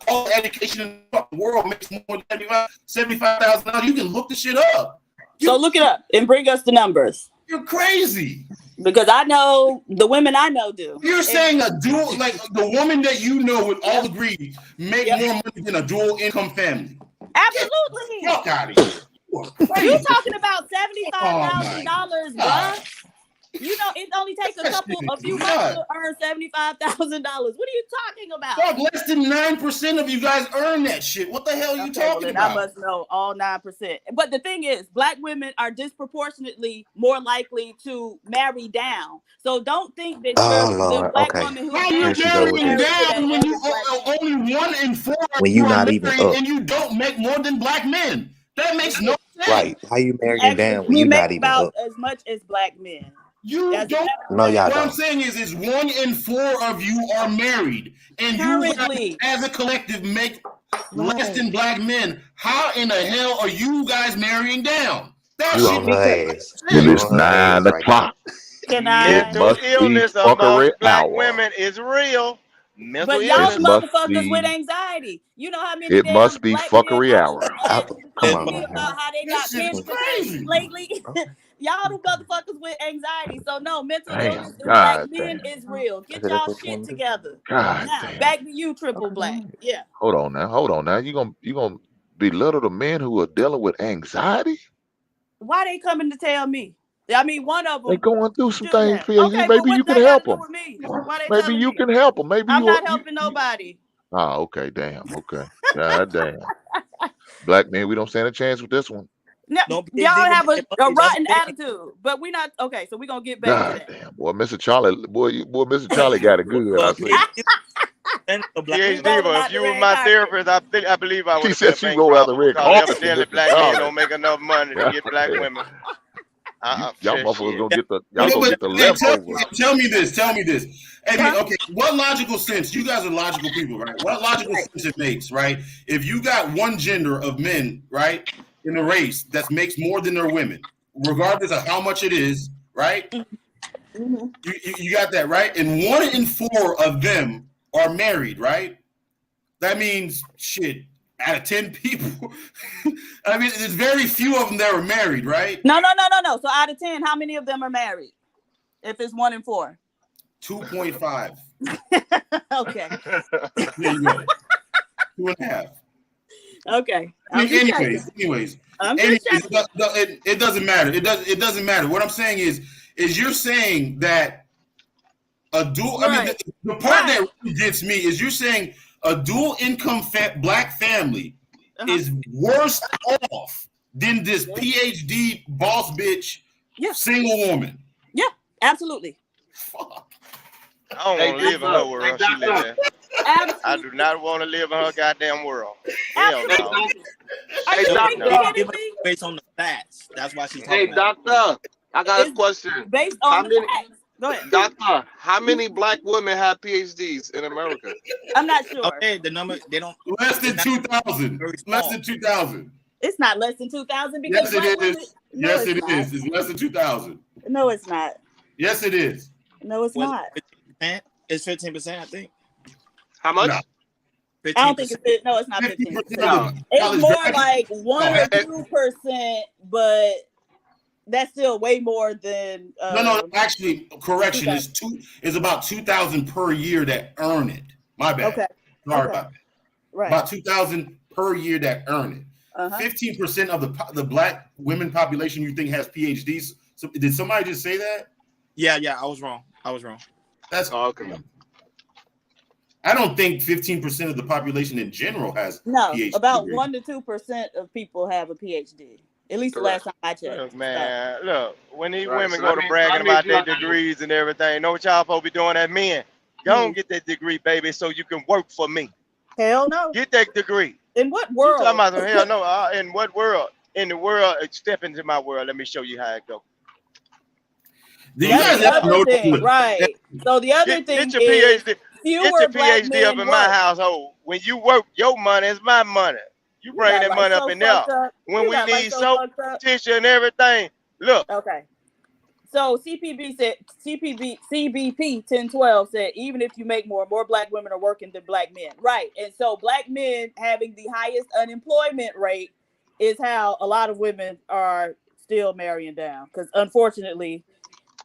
Speaker 20: all the education in the world, makes more than $75,000. You can look the shit up.
Speaker 19: So look it up and bring us the numbers.
Speaker 20: You're crazy.
Speaker 19: Because I know the women I know do.
Speaker 20: You're saying a dual, like the woman that you know would all agree make more money than a dual income family.
Speaker 19: Absolutely.
Speaker 20: Fuck out of here.
Speaker 19: You talking about $75,000, bruh? You know, it only takes a few months to earn $75,000. What are you talking about?
Speaker 20: Dog, less than 9% of you guys earn that shit. What the hell are you talking about?
Speaker 19: I must know all 9%. But the thing is, Black women are disproportionately more likely to marry down. So don't think that the Black woman who
Speaker 20: you're marrying down when you only 1 in 4
Speaker 12: when you're not even up,
Speaker 20: and you don't make more than Black men. That makes no sense.
Speaker 12: Right? How you marrying down when you're not even
Speaker 19: about
Speaker 12: up?
Speaker 19: as much as Black men.
Speaker 20: You don't.
Speaker 12: No, y'all
Speaker 20: what
Speaker 12: don't.
Speaker 20: I'm saying is 1 in 4 of you are married, and you as a collective make less than Black men. How in the hell are you guys marrying down? That
Speaker 12: You
Speaker 20: shit
Speaker 12: on her ass.
Speaker 13: When it's 9 o'clock.
Speaker 14: Mental illness among Black women is real. Mental
Speaker 19: But y'all
Speaker 14: illness.
Speaker 19: motherfuckers with anxiety. You know how many
Speaker 13: It must be fuckery hour.
Speaker 12: Come on,
Speaker 19: about how they got pinched lately. Y'all do motherfuckers with anxiety. So no, mental illness in Black men is real. Get y'all shit together.
Speaker 13: God
Speaker 19: now,
Speaker 13: damn.
Speaker 19: back to you, Triple Black. Yeah.
Speaker 13: Hold on now. You gonna belittle the men who are dealing with anxiety?
Speaker 19: Why they coming to tell me? I mean, one of them.
Speaker 13: They're going through some things, PhD.
Speaker 19: Okay,
Speaker 13: Maybe you can help them. Maybe you can help them. Maybe
Speaker 19: I'm not helping nobody.
Speaker 13: Oh, okay, damn. Okay. God damn. Black men, we don't stand a chance with this one.
Speaker 19: No, y'all have a rotten attitude, but we not okay. So we gonna get back to that.
Speaker 13: Damn, boy, Mr. Charlie, Mr. Charlie got it good. I see.
Speaker 14: PhD, but if you were my therapist, I believe I would.
Speaker 13: She said she go out the red carpet.
Speaker 14: Evidently, Black men don't make enough money to get Black women.
Speaker 13: Y'all motherfuckers gonna get the leftovers.
Speaker 20: Tell me this. Hey, okay, what logical sense? You guys are logical people, right? What logical sense it makes, right? If you got one gender of men, right, in the race that makes more than their women, regardless of how much it is, right? Mm-hmm. You got that, right? And 1 in 4 of them are married, right? That means shit. Out of 10 people, I mean, there's very few of them that are married, right?
Speaker 19: No. So out of 10, how many of them are married? If it's 1 in 4,
Speaker 20: 2.5.
Speaker 19: Okay.
Speaker 20: There you go. 2.5.
Speaker 19: Okay.
Speaker 20: Anyways, it doesn't matter. It doesn't matter. What I'm saying is you're saying that a dual. Right. I mean, the part that really gets me is you're saying a dual income Black family is worse off than this PhD boss bitch single woman.
Speaker 19: Yeah, absolutely.
Speaker 20: Fuck.
Speaker 14: I don't want to live in her world. She live in. I do not want to live in her goddamn world. Hell no.
Speaker 11: Hey, doctor. Based on the facts. That's why she's talking about.
Speaker 21: Doctor, I got a question.
Speaker 19: Based on the facts. Go ahead.
Speaker 21: Doctor, how many Black women have PhDs in America?
Speaker 19: I'm not sure.
Speaker 11: Okay, the number they don't.
Speaker 20: Less than 2,000. Less than 2,000.
Speaker 19: It's not less than 2,000 because
Speaker 20: yes, it is. Yes, it is. It's less than 2,000.
Speaker 19: No, it's not.
Speaker 20: Yes, it is.
Speaker 19: No, it's not.
Speaker 11: 15%? It's 15%, I think.
Speaker 21: How much?
Speaker 20: No.
Speaker 19: I don't think it's no, it's not 15%. It's more like 1 or 2%, but that's still way more than.
Speaker 20: No. Actually, correction is about 2,000 per year that earn it. My bad.
Speaker 19: Okay.
Speaker 20: Sorry about that.
Speaker 19: Right.
Speaker 20: About 2,000 per year that earn it. 15% of the Black women population you think has PhDs. So, did somebody just say that?
Speaker 11: Yeah. I was wrong.
Speaker 20: That's okay. I don't think 15% of the population in general has PhD.
Speaker 19: About 1 to 2% of people have a PhD. At least the last time I checked.
Speaker 14: Look, man, look, when these women go to bragging about their degrees and everything, know what y'all supposed to be doing as men? Go and get that degree, baby, so you can work for me.
Speaker 19: Hell no.
Speaker 14: Get that degree.
Speaker 19: In what world?
Speaker 14: You talking about some hell no. In what world? In the world, step into my world. Let me show you how it goes.
Speaker 19: That's the other thing, right? So the other thing
Speaker 14: get your PhD. Get your
Speaker 19: Black
Speaker 14: PhD up in my household. When you work, your money is my money. You bring that money up in there. When we need soap, tissue, and everything. Look.
Speaker 19: Okay. So CBP 1012 said even if you make more Black women are working than Black men. Right. And so Black men having the highest unemployment rate is how a lot of women are still marrying down. Because unfortunately,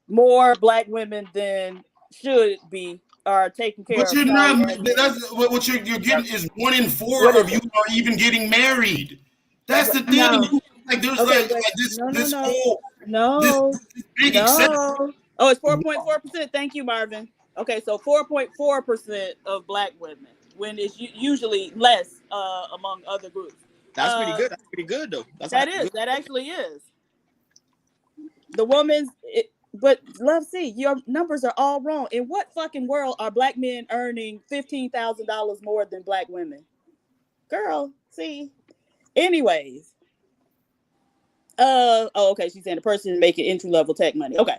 Speaker 19: more Black women than should be are taking care
Speaker 20: but
Speaker 19: of.
Speaker 20: You're not. That's what you're getting is 1 in 4 of you are even getting married. That's the thing.
Speaker 19: No.
Speaker 20: Like there's
Speaker 19: okay,
Speaker 20: like this
Speaker 19: no,
Speaker 20: this
Speaker 19: no,
Speaker 20: whole
Speaker 19: no,
Speaker 20: this big exception.
Speaker 19: Oh, it's 4.4%. Thank you, Marvin. Okay, so 4.4% of black women, when it's usually less among other groups.
Speaker 11: That's pretty good. That's pretty good, though.
Speaker 19: That actually is. The woman's, but Love C, your numbers are all wrong. In what fucking world are black men earning $15,000 more than black women? Girl, see. Anyways. Okay, she's saying the person making entry-level tech money. Okay.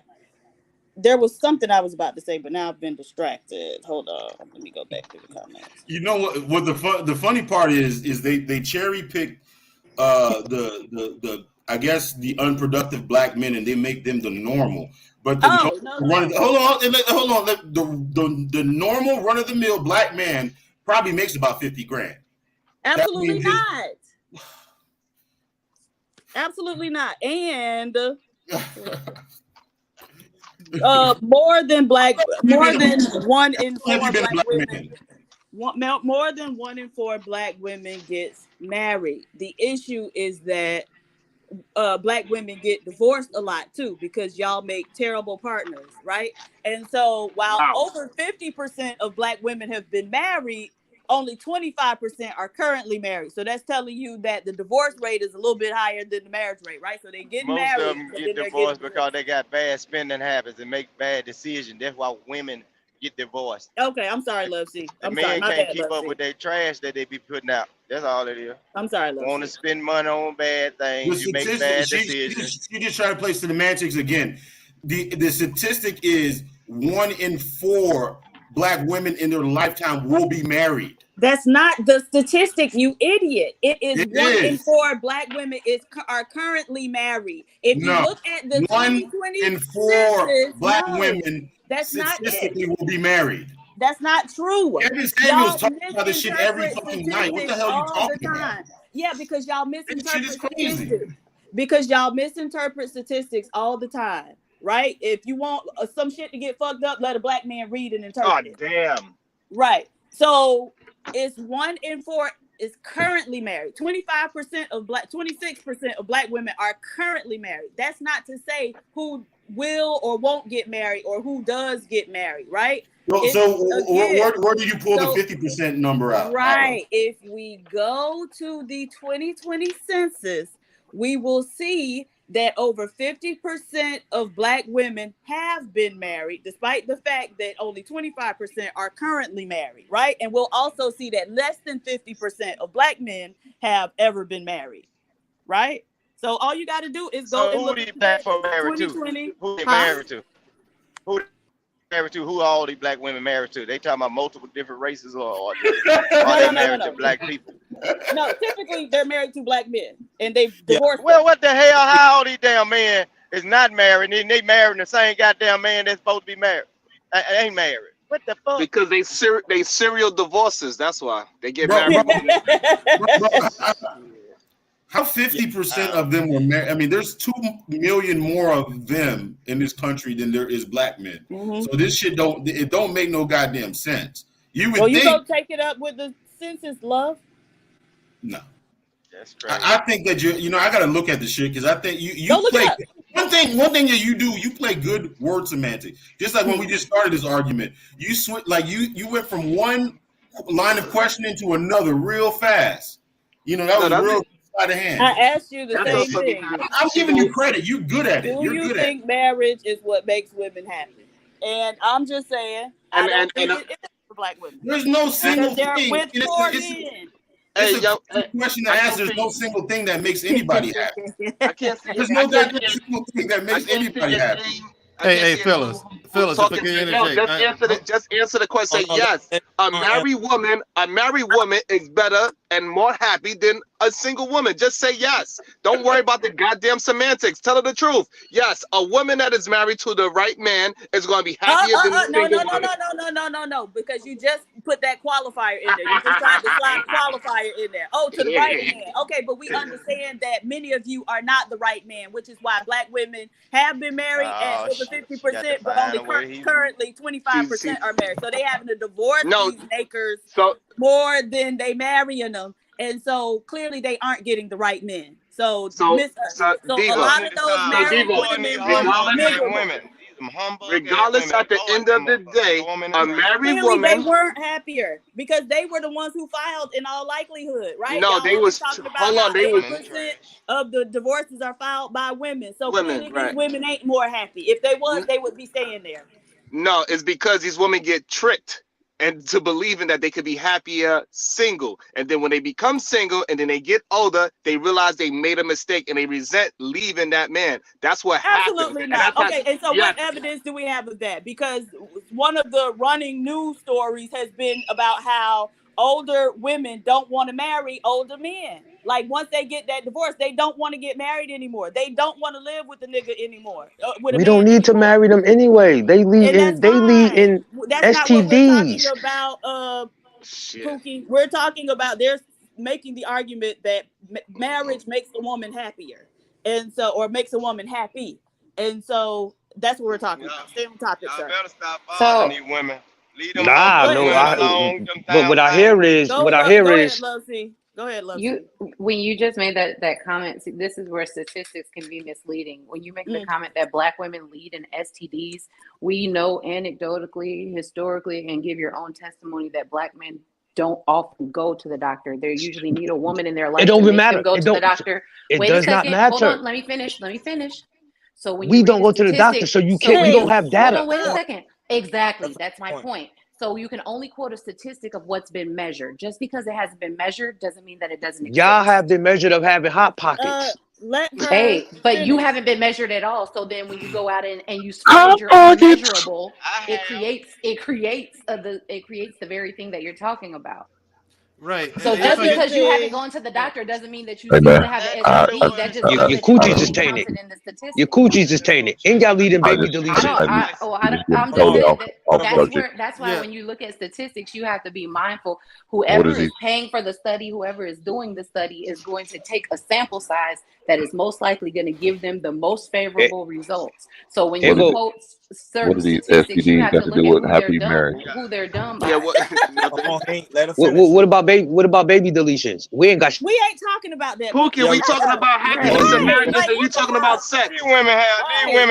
Speaker 19: There was something I was about to say, but now I've been distracted. Hold on. Let me go back to the comments.
Speaker 20: You know what the funny part is they cherry pick the I guess the unproductive black men and they make them the normal. But the the normal run of the mill black man probably makes about 50 grand.
Speaker 19: Absolutely not. Absolutely not. And more than 1 in 4 black women. More than 1 in 4 black women gets married. The issue is that black women get divorced a lot too because y'all make terrible partners, right? And so while over 50% of black women have been married, only 25% are currently married. So that's telling you that the divorce rate is a little bit higher than the marriage rate, right? So they get married.
Speaker 14: Most of them get divorced because they got bad spending habits and make bad decisions. That's why women get divorced.
Speaker 19: Okay, I'm sorry, Love C.
Speaker 14: The men can't keep up with their trash that they be putting out. That's all it is.
Speaker 19: I'm sorry, Love C.
Speaker 14: Want to spend money on bad things. You make bad decisions.
Speaker 20: You just try to play semantics again. The statistic is 1 in 4 black women in their lifetime will be married.
Speaker 19: That's not the statistic, you idiot. It is 1 in 4 black women are currently married. If you look at the
Speaker 20: 1 in 4 black women statistically will be married.
Speaker 19: That's not true.
Speaker 20: Kevin Samuels talking about this shit every fucking night. What the hell are you talking about?
Speaker 19: Yeah, because y'all misinterpret statistics. Because y'all misinterpret statistics all the time, right? If you want some shit to get fucked up, let a black man read and interpret it.
Speaker 14: Damn.
Speaker 19: Right. So it's 1 in 4 is currently married. 26% of black women are currently married. That's not to say who will or won't get married or who does get married, right?
Speaker 20: So where do you pull the 50% number out?
Speaker 19: Right. If we go to the 2020 census, we will see that over 50% of black women have been married, despite the fact that only 25% are currently married, right? And we'll also see that less than 50% of black men have ever been married, right? So all you got to do is go and look at 2020.
Speaker 14: Who they married to? Who they married to? Who are all these black women married to? They talking about multiple different races or they married to black people?
Speaker 19: No, typically they're married to black men and they've divorced.
Speaker 14: Well, what the hell? How all these damn men is not married and they married the same goddamn man that's supposed to be married? Ain't married. What the fuck?
Speaker 21: Because they serial divorces. That's why they get married.
Speaker 20: How 50% of them were married? I mean, there's 2 million more of them in this country than there is black men. Mm-hmm. So this shit don't make no goddamn sense. You would think.
Speaker 19: You go take it up with the census, Love.
Speaker 20: No,
Speaker 14: that's crazy.
Speaker 20: I think that I gotta look at the shit because I think you play one thing that you do. You play good word semantics. Just like when we just started this argument, you you went from one line of questioning to another real fast. That was real. By the hand.
Speaker 19: I asked you the same thing.
Speaker 20: I'm giving you credit. You're good at it.
Speaker 19: Do you think marriage is what makes women happy? And I'm just saying, I don't think it is for black women.
Speaker 20: There's no single thing. It's a question to ask. There's no single thing that makes anybody happy.
Speaker 21: I can't see.
Speaker 20: There's no single thing that makes anybody happy.
Speaker 5: Hey, fellas,
Speaker 21: just answer the question. Yes, a married woman is better and more happy than a single woman. Just say yes. Don't worry about the goddamn semantics. Tell her the truth. Yes, a woman that is married to the right man is going to be happier than a single woman.
Speaker 19: No, because you just put that qualifier in there. You just tried to slide qualifier in there. Oh, to the right man. Okay, but we understand that many of you are not the right man, which is why black women have been married at over 50%, but only currently 25% are married. So they having to divorce these makers more than they marrying them. And so clearly they aren't getting the right men. So a lot of those married women.
Speaker 21: Regardless, at the end of the day, a married woman.
Speaker 19: They weren't happier because they were the ones who filed in all likelihood, right?
Speaker 21: No, they was.
Speaker 19: Talking about
Speaker 21: Hold on, they was.
Speaker 19: 80% of the divorces are filed by women. So
Speaker 21: Women,
Speaker 19: clearly
Speaker 21: right.
Speaker 19: these women ain't more happy. If they was, they would be staying there.
Speaker 21: No, it's because these women get tricked and to believing that they could be happier single. And then when they become single and then they get older, they realize they made a mistake and they resent leaving that man. That's what
Speaker 19: Absolutely
Speaker 21: happened.
Speaker 19: not. Okay, and so
Speaker 21: yeah.
Speaker 19: what evidence do we have of that? Because one of the running news stories has been about how older women don't want to marry older men. Like once they get that divorce, they don't want to get married anymore. They don't want to live with the nigga anymore.
Speaker 5: We don't need to marry them anyway. They lead in. They lead in
Speaker 19: That's not what we're
Speaker 5: STDs.
Speaker 19: talking about, Pookie. We're talking about they're making the argument that marriage makes a woman happier, and so or makes a woman happy, and so that's what we're talking about. Stay on topic, sir.
Speaker 14: Better stop bothering these women. Leave them
Speaker 5: Nah, no. But what I hear is,
Speaker 19: Go ahead, Love C. Go ahead, Love C.
Speaker 22: When you just made that comment, see, this is where statistics can be misleading. When you make the comment that Black women lead in STDs, we know anecdotally, historically, and give your own testimony that Black men don't often go to the doctor. They usually need a woman in their life.
Speaker 5: It don't
Speaker 22: to
Speaker 5: even
Speaker 22: make
Speaker 5: matter.
Speaker 22: them go
Speaker 5: It
Speaker 22: to
Speaker 5: don't.
Speaker 22: the doctor.
Speaker 5: It
Speaker 22: Wait
Speaker 5: does
Speaker 22: a
Speaker 5: not
Speaker 22: second.
Speaker 5: matter.
Speaker 22: Hold on. Let me finish. So when
Speaker 5: We
Speaker 22: you
Speaker 5: don't
Speaker 22: read
Speaker 5: go to the doctor, so you can't. We don't have data.
Speaker 22: Hold on, wait a second. Exactly. That's my point. So you can only quote a statistic of what's been measured. Just because it hasn't been measured doesn't mean that it doesn't exist.
Speaker 5: Y'all have been measured of having hot pockets.
Speaker 22: Hey, but you haven't been measured at all. So then when you go out and you spread your unmeasurable, it creates the very thing that you're talking about.
Speaker 23: Right.
Speaker 22: So
Speaker 23: And
Speaker 22: just
Speaker 23: if I
Speaker 22: because
Speaker 23: get-
Speaker 22: you haven't gone to the doctor doesn't mean that you
Speaker 13: Hey,
Speaker 22: seem
Speaker 13: man.
Speaker 22: to have an STD. That just means
Speaker 5: Your
Speaker 22: that
Speaker 5: coochie's
Speaker 22: you
Speaker 5: just
Speaker 22: don't
Speaker 5: tainted.
Speaker 22: count it in the statistics.
Speaker 5: Your coochie's just tainted. And y'all leading
Speaker 13: I
Speaker 5: baby
Speaker 13: just-
Speaker 5: deletion.
Speaker 22: I'm just
Speaker 13: totally
Speaker 22: saying
Speaker 13: off
Speaker 22: that's
Speaker 13: subject.
Speaker 22: why
Speaker 23: Yeah.
Speaker 22: when you look at statistics, you have to be mindful. Whoever is paying for the study, whoever is doing the study, is going to take a sample size that is most likely going to give them the most favorable results. So when you quote certain
Speaker 13: What do these
Speaker 22: statistics, you
Speaker 13: STDs
Speaker 22: have
Speaker 13: got
Speaker 22: to
Speaker 13: to
Speaker 22: look
Speaker 13: do
Speaker 22: at
Speaker 13: with happy marriage?
Speaker 22: who they're done by.
Speaker 21: Yeah, what?
Speaker 5: What about baby? What about baby deletions? We ain't got.
Speaker 19: We ain't talking about that.
Speaker 21: Pookie, we talking about happiness and marriages, and you talking about sex.
Speaker 14: These women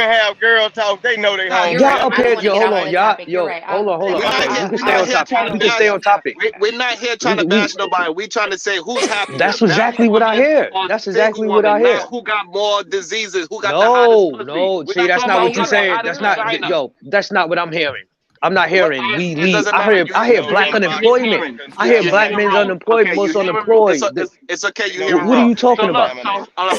Speaker 14: have girl talk. They know they home.
Speaker 5: Y'all up here, yo, hold on, y'all, yo, hold on.
Speaker 21: We're not
Speaker 5: Okay,
Speaker 21: here-
Speaker 5: we can
Speaker 21: we're
Speaker 5: stay
Speaker 21: not
Speaker 5: on
Speaker 21: here
Speaker 5: topic.
Speaker 21: trying to
Speaker 5: We can stay
Speaker 21: bash-
Speaker 5: on topic.
Speaker 21: We're not here trying to
Speaker 5: We-
Speaker 21: bash nobody. We trying to say who's happy.
Speaker 5: That's exactly what I hear. That's exactly what I hear.
Speaker 21: Who got more diseases? Who got the hottest pussy?
Speaker 5: No.
Speaker 21: We're
Speaker 5: See, that's
Speaker 21: talking
Speaker 5: not
Speaker 21: about
Speaker 5: what
Speaker 21: who
Speaker 5: you're
Speaker 21: got the
Speaker 5: saying.
Speaker 21: hottest
Speaker 5: That's not,
Speaker 21: vagina.
Speaker 5: yo. That's not what I'm hearing. I'm not hearing. We
Speaker 21: It
Speaker 5: lead.
Speaker 21: doesn't
Speaker 5: I
Speaker 21: matter.
Speaker 5: hear black unemployment. I hear black men's unemployed, most unemployed.
Speaker 21: It's okay. You hear
Speaker 5: What are you talking about?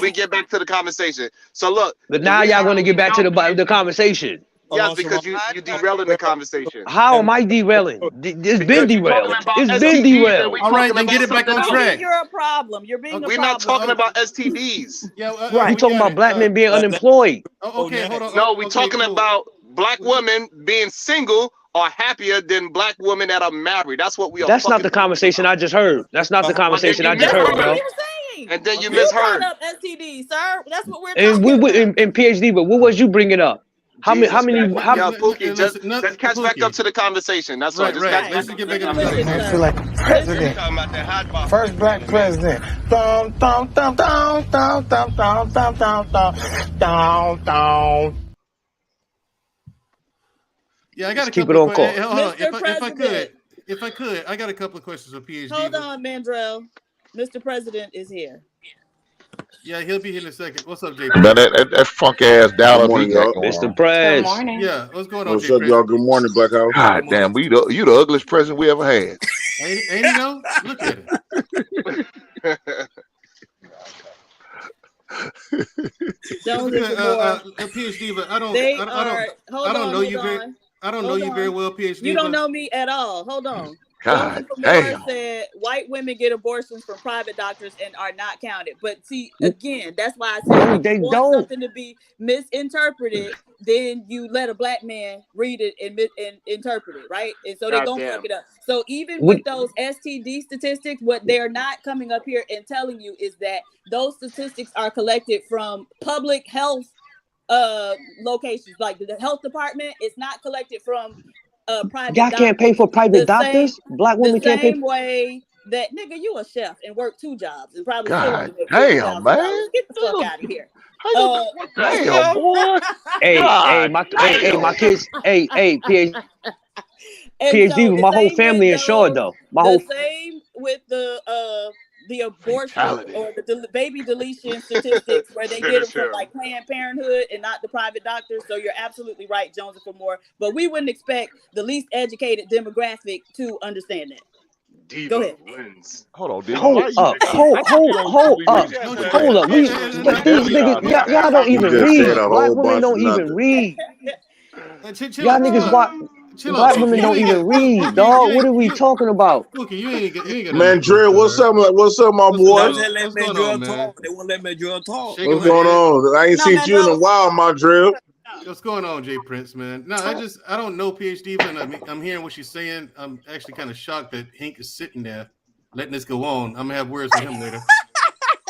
Speaker 21: We get back to the conversation. So look.
Speaker 5: But now y'all gonna get back to the conversation.
Speaker 21: Yes, because you derailing the conversation.
Speaker 5: How am I derailing? It's been derailed. It's been derailed.
Speaker 23: All right, then get it back on track.
Speaker 19: You're a problem. You're being a
Speaker 21: We're
Speaker 19: problem.
Speaker 21: not talking about STDs.
Speaker 5: We talking about black men being unemployed.
Speaker 23: Okay, hold on.
Speaker 21: No, we're talking about black women being single are happier than black women that are married. That's what we are.
Speaker 5: That's not the conversation I just heard. That's not the conversation I just heard, bro.
Speaker 21: And then you
Speaker 19: You
Speaker 21: misheard.
Speaker 19: brought up STD, sir. That's what we're
Speaker 5: And
Speaker 19: talking
Speaker 5: we in PhD, but what was you bringing up? How many?
Speaker 21: Yeah, Pookie, just catch back up to the conversation. That's all. Just catch back up to the conversation.
Speaker 24: I feel like president. First black president. Dum, dum, dum, dum, dum, dum, dum, dum, dum, dum, dum.
Speaker 23: Yeah, I got a
Speaker 5: Keep
Speaker 23: couple
Speaker 5: it on course.
Speaker 23: Hey, hold on.
Speaker 19: Mr.
Speaker 23: If I could, I got a couple of questions for PhD.
Speaker 19: Hold on, Mandrell. Mr. President is here.
Speaker 23: Yeah, he'll be here in a second. What's up, JP?
Speaker 13: Man, that funk ass Dallas he got going
Speaker 5: Mr.
Speaker 13: on.
Speaker 5: Prez.
Speaker 23: Yeah, what's going on,
Speaker 7: What's up, y'all? Good morning, Black House.
Speaker 13: God damn, you the ugliest president we ever had.
Speaker 23: Ain't he though? Look at it.
Speaker 19: Don't
Speaker 23: PhD, but I don't know you very well, PhD.
Speaker 19: You don't know me at all. Hold on.
Speaker 13: God
Speaker 19: Lamar
Speaker 13: damn.
Speaker 19: said white women get abortions from private doctors and are not counted. But see, again, that's why I said if you want something to be misinterpreted, then you let a black man read it and interpret it, right? And so they're gonna fuck it up. So even with those STD statistics, what they're not coming up here and telling you is that those statistics are collected from public health locations, like the health department. It's not collected from private
Speaker 5: Y'all can't pay for private doctors. Black women can't pay.
Speaker 19: The same way that nigga, you a chef and work 2 jobs and probably
Speaker 13: God
Speaker 19: still
Speaker 13: damn, man.
Speaker 19: Get the fuck out of here.
Speaker 13: Damn, boy.
Speaker 5: Hey, my kids. Hey, PhD with my whole family insured though. My whole
Speaker 19: same with the abortion or the baby deletion statistics where they get them from like Planned Parenthood and not the private doctors. So you're absolutely right, Jones and for more. But we wouldn't expect the least educated demographic to understand that.
Speaker 21: Diva
Speaker 19: Go ahead.
Speaker 21: wins.
Speaker 13: Hold on, Diva.
Speaker 5: Hold up. These niggas, y'all don't even read. Black women don't even read. Y'all niggas black women don't even read, dog. What are we talking about?
Speaker 7: Mandrill, what's up, my boy?
Speaker 11: They won't let me talk.
Speaker 7: What's going on? I ain't seen you in a while, Mandrill.
Speaker 23: What's going on, Jay Prince, man? No, I don't know PhD, but I'm hearing what she's saying. I'm actually kind of shocked that Hank is sitting there letting this go on. I'm gonna have words with him later.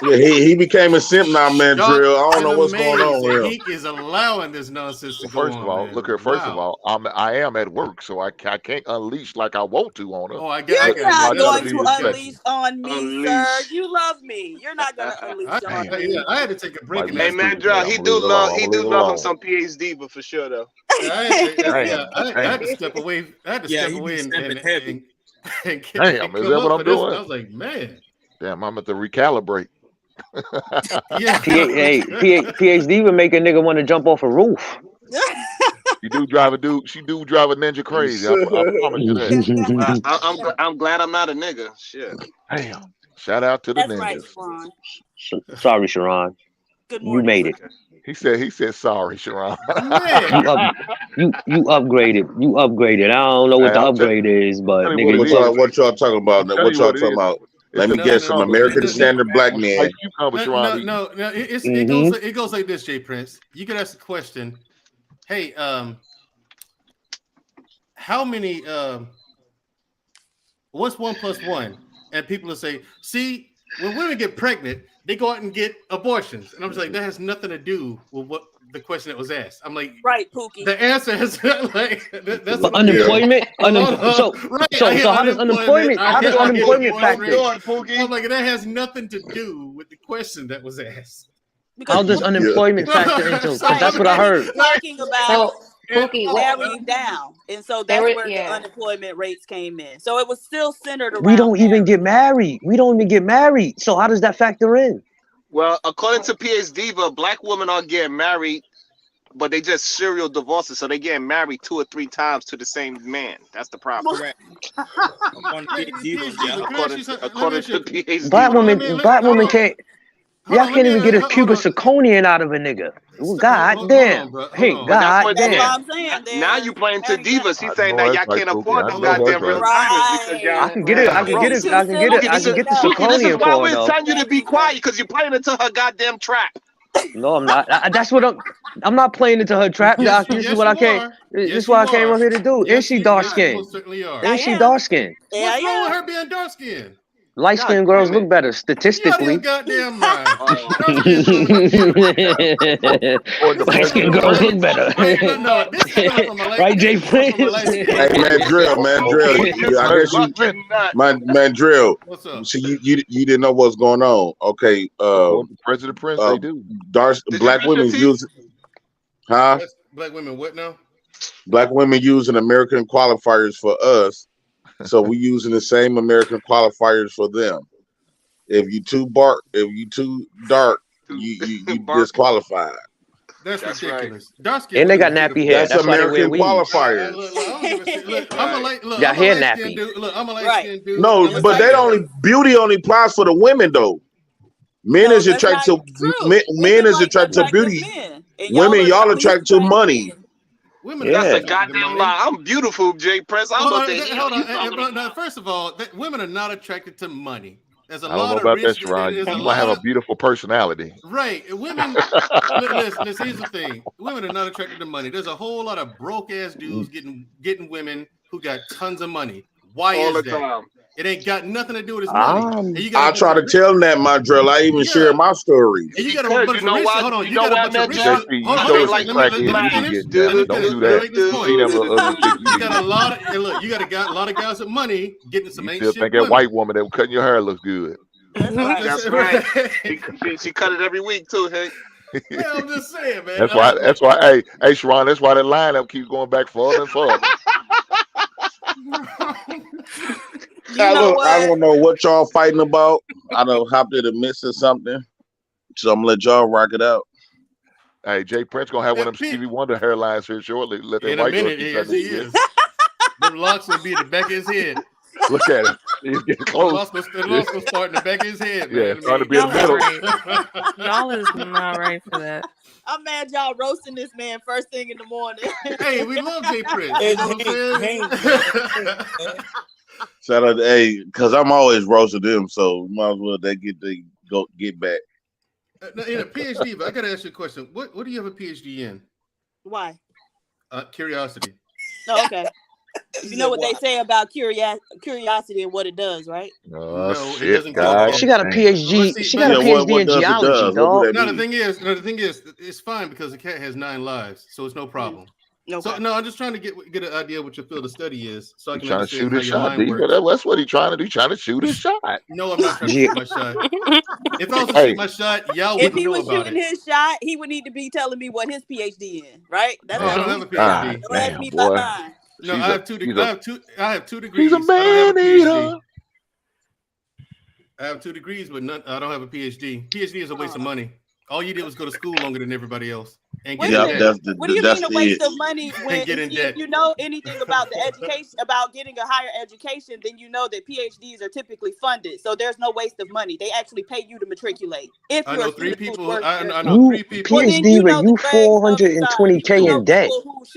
Speaker 7: Yeah, he became a simp now, Mandrill. I don't know what's going on with him.
Speaker 23: Hank is allowing this nonsense to go on.
Speaker 13: First of all, look here. First of all, I am at work, so I can't unleash like I want to on her.
Speaker 23: Oh, I
Speaker 19: You're not going to unleash on me, sir. You love me. You're not going to unleash on me.
Speaker 23: I had to take a break.
Speaker 21: Hey, Mandrill, he do love him some PhD, but for sure though.
Speaker 23: I had to step away. I had to step away and
Speaker 13: damn, is that what I'm doing?
Speaker 23: I was like, man.
Speaker 13: Damn, I'm at the recalibrate.
Speaker 5: PhD would make a nigga want to jump off a roof.
Speaker 13: She do drive a ninja crazy. I promise you that.
Speaker 21: I'm glad I'm not a nigga. Shit.
Speaker 13: Damn. Shout out to the
Speaker 19: That's
Speaker 13: ninjas.
Speaker 19: right, Sharon.
Speaker 5: Sorry, Sharon.
Speaker 19: Good morning.
Speaker 5: You made it.
Speaker 13: He said sorry, Sharon.
Speaker 5: You upgraded. You upgraded. I don't know what the upgrade is, but nigga,
Speaker 7: what y'all talking about? What y'all talking about? Let me guess, some American Standard black man.
Speaker 23: No. It goes like this, Jay Prince. You could ask the question, hey, how many what's 1 + 1? And people will say, see, when women get pregnant, they go out and get abortions. And I'm just like, that has nothing to do with what the question that was asked. I'm like,
Speaker 19: right, Pookie.
Speaker 23: The answer is like that's
Speaker 5: unemployment. So how does unemployment factor?
Speaker 23: I'm like, that has nothing to do with the question that was asked.
Speaker 5: How does unemployment factor into? Because that's what I heard.
Speaker 19: Talking about
Speaker 22: Pookie,
Speaker 19: narrowing down, and so that's where the unemployment rates came in. So it was still centered around.
Speaker 5: We don't even get married. So how does that factor in?
Speaker 21: Well, according to PhD, black women are getting married, but they just serial divorces, so they getting married 2 or 3 times to the same man. That's the problem. According to PhD,
Speaker 5: black women can't. Y'all can't even get a Cuban zirconian out of a nigga. God damn. Hey, God damn.
Speaker 21: Now you playing to divas. He's saying that y'all can't afford no goddamn real timers.
Speaker 5: I can get the zirconian.
Speaker 21: This is why we're telling you to be quiet, because you're playing into her goddamn trap.
Speaker 5: No, I'm not. That's what I'm not playing into her trap. This is what I came. This is what I came up here to do. Is she dark skinned? Is she dark skinned?
Speaker 23: What's wrong with her being dark skinned?
Speaker 5: Light-skinned girls look better statistically.
Speaker 23: Goddamn right.
Speaker 5: Light-skinned girls look better. Right, Jay Prince?
Speaker 7: Hey, Mandrill. Mandrill.
Speaker 23: What's up?
Speaker 7: So you didn't know what's going on. Okay.
Speaker 13: President Prince, they do.
Speaker 7: Black women use
Speaker 23: Black women what now?
Speaker 7: Black women using American qualifiers for us. So we using the same American qualifiers for them. If you too dark, you disqualified.
Speaker 23: That's ridiculous.
Speaker 5: Right. And they got nappy hair.
Speaker 7: That's American qualifiers.
Speaker 23: Yeah,
Speaker 5: hair nappy.
Speaker 23: I'm a light-skinned dude.
Speaker 7: No, but beauty only applies for the women though. Men is attracted to men is attracted to beauty. Women, y'all attracted to money.
Speaker 23: Women,
Speaker 21: that's a goddamn lie. I'm beautiful, Jay Prince.
Speaker 23: Hold on. First of all, women are not attracted to money. There's a lot
Speaker 13: I don't know about that, Sharon. You might have a beautiful personality.
Speaker 23: Right. Women, listen, here's the thing. Women are not attracted to money. There's a whole lot of broke ass dudes getting women who got tons of money. Why is that? It ain't got nothing to do with his money. And you
Speaker 7: I
Speaker 23: got
Speaker 7: try to tell him that, my drill. I even share my stories.
Speaker 23: And you got a bunch of rich. Hold on, you got a bunch of rich.
Speaker 13: You show us the crack in, don't do that. See them little ugly chicks.
Speaker 23: You got a lot of, and look, you got a lot of guys with money getting some
Speaker 13: You
Speaker 23: ain't
Speaker 13: still
Speaker 23: shit
Speaker 13: think that
Speaker 23: women.
Speaker 13: white woman that was cutting your hair looks good.
Speaker 21: That's right. She cut it every week too, Hank.
Speaker 23: Yeah, I'm just saying, man.
Speaker 13: That's why, hey, Sharon, that's why that lineup keeps going back further and further.
Speaker 7: I don't know what y'all fighting about. I done hopped in the midst of something. So I'm gonna let y'all rock it out.
Speaker 13: Hey, Jay Prince gonna have one of them Stevie Wonder hairlines here shortly. Let that
Speaker 23: In a
Speaker 13: white girl
Speaker 23: minute,
Speaker 13: keep
Speaker 23: yes, he
Speaker 13: cutting his
Speaker 23: is. Them locks will be at the back of his head.
Speaker 13: Look at him. He's getting
Speaker 23: The
Speaker 13: close.
Speaker 23: locks will start in the back of his head, man.
Speaker 13: Yeah, starting to be in the middle.
Speaker 1: Y'all is not ready for that.
Speaker 19: I'm mad y'all roasting this man first thing in the morning.
Speaker 23: Hey, we love Jay Prince. You know what I'm saying?
Speaker 7: Shout out to because I'm always roasting them, so might as well they get back.
Speaker 23: In a PhD, but I gotta ask you a question. What do you have a PhD in?
Speaker 19: Why?
Speaker 23: Curiosity.
Speaker 19: Oh, okay. You know what they say about curiosity and what it does, right?
Speaker 23: No,
Speaker 13: shit,
Speaker 23: it doesn't
Speaker 13: guys.
Speaker 5: She got a PhD. She got a PhD in geology, dog.
Speaker 23: No, the thing is, it's fine because the cat has 9 lives, so it's no problem.
Speaker 19: Okay.
Speaker 23: So no, I'm just trying to get an idea what your field of study is, so I can
Speaker 13: Trying to shoot
Speaker 23: understand how
Speaker 13: his
Speaker 23: your
Speaker 13: shot.
Speaker 23: mind works.
Speaker 13: That's what he's trying to do. Trying to shoot his shot.
Speaker 23: No, I'm not trying to shoot my shot. If I was to shoot my shot, y'all
Speaker 19: If
Speaker 23: wouldn't
Speaker 19: he
Speaker 23: know
Speaker 19: was
Speaker 23: about
Speaker 19: shooting
Speaker 23: it.
Speaker 19: his shot, he would need to be telling me what his PhD in, right? That's
Speaker 23: No, I don't have a PhD.
Speaker 19: Don't ask me about mine.
Speaker 23: No, I have 2 degrees. I have 2 degrees.
Speaker 13: He's a man eater.
Speaker 23: I have 2 degrees, but I don't have a PhD. PhD is a waste of money. All you did was go to school longer than everybody else. And get in debt.
Speaker 19: What do you mean a waste of money when
Speaker 23: get in
Speaker 19: if
Speaker 23: debt.
Speaker 19: you know anything about the education, about getting a higher education, then you know that PhDs are typically funded. So there's no waste of money. They actually pay you to matriculate. If
Speaker 23: I
Speaker 19: you're
Speaker 23: know
Speaker 19: a
Speaker 23: 3
Speaker 19: student who's
Speaker 23: people.
Speaker 19: working
Speaker 23: I know 3 people.
Speaker 5: PhD, but you 420K in debt.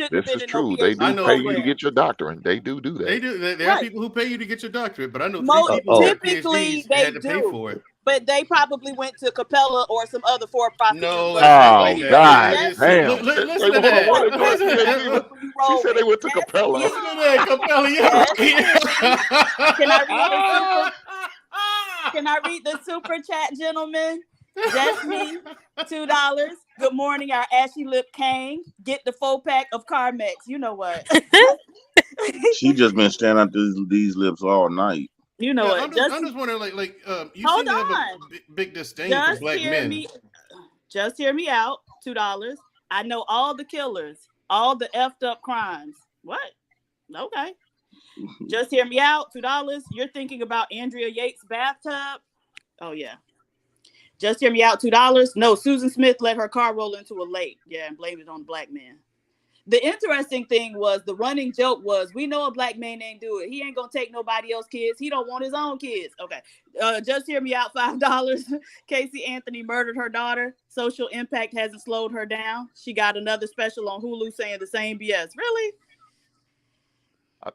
Speaker 13: This is true. They do pay you to get your doctorate. They do that.
Speaker 23: They do. There are people who pay you to get your doctorate, but I know 3 people who have
Speaker 19: typically
Speaker 23: PhDs
Speaker 19: they
Speaker 23: had to pay
Speaker 19: do.
Speaker 23: for it.
Speaker 19: But they probably went to Capella or some other for-profit.
Speaker 23: No.
Speaker 13: Oh, God. Damn.
Speaker 23: Listen to that.
Speaker 13: She said they went to Capella.
Speaker 23: Listen to that, Capella.
Speaker 19: Can I read the super chat, gentlemen? Jasmine, $2. Good morning, our ashy lip king. Get the 4-pack of Carmex. You know what?
Speaker 7: She just been standing out these lips all night.
Speaker 19: You know what?
Speaker 23: I'm just wondering, you seem to have a big disdain for black men.
Speaker 19: Just hear me out. $2. I know all the killers, all the effed up crimes. What? Okay. Just hear me out. $2. You're thinking about Andrea Yates' bathtub? Oh yeah. Just hear me out. $2. No, Susan Smith let her car roll into a lake. Yeah, and blamed it on the black man. The interesting thing was the running joke was we know a black man ain't do it. He ain't gonna take nobody else's kids. He don't want his own kids. Okay. Just hear me out. $5. Casey Anthony murdered her daughter. Social impact hasn't slowed her down. She got another special on Hulu saying the same BS. Really?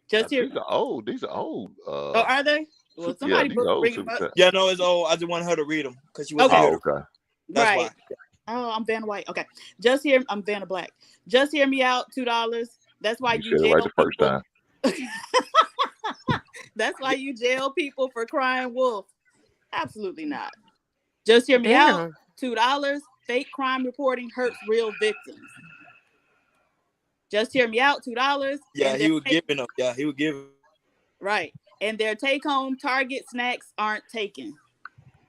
Speaker 19: Just here.
Speaker 13: These are old.
Speaker 19: Oh, are they? Well, somebody bring them up.
Speaker 11: Yeah, no, it's old. I just want her to read them because she was
Speaker 19: okay.
Speaker 13: Okay.
Speaker 19: That's right. Why. Oh, I'm Vanna White. Okay. I'm Vanna Black. Just hear me out. $2. That's why you jail
Speaker 13: right the first time.
Speaker 19: That's why you jail people for crying wolf. Absolutely not. Just hear me out. $2. Fake crime reporting hurts real victims. Just hear me out. $2.
Speaker 11: Yeah, he was giving them. Yeah, he was giving.
Speaker 19: Right. And their take-home Target snacks aren't taken.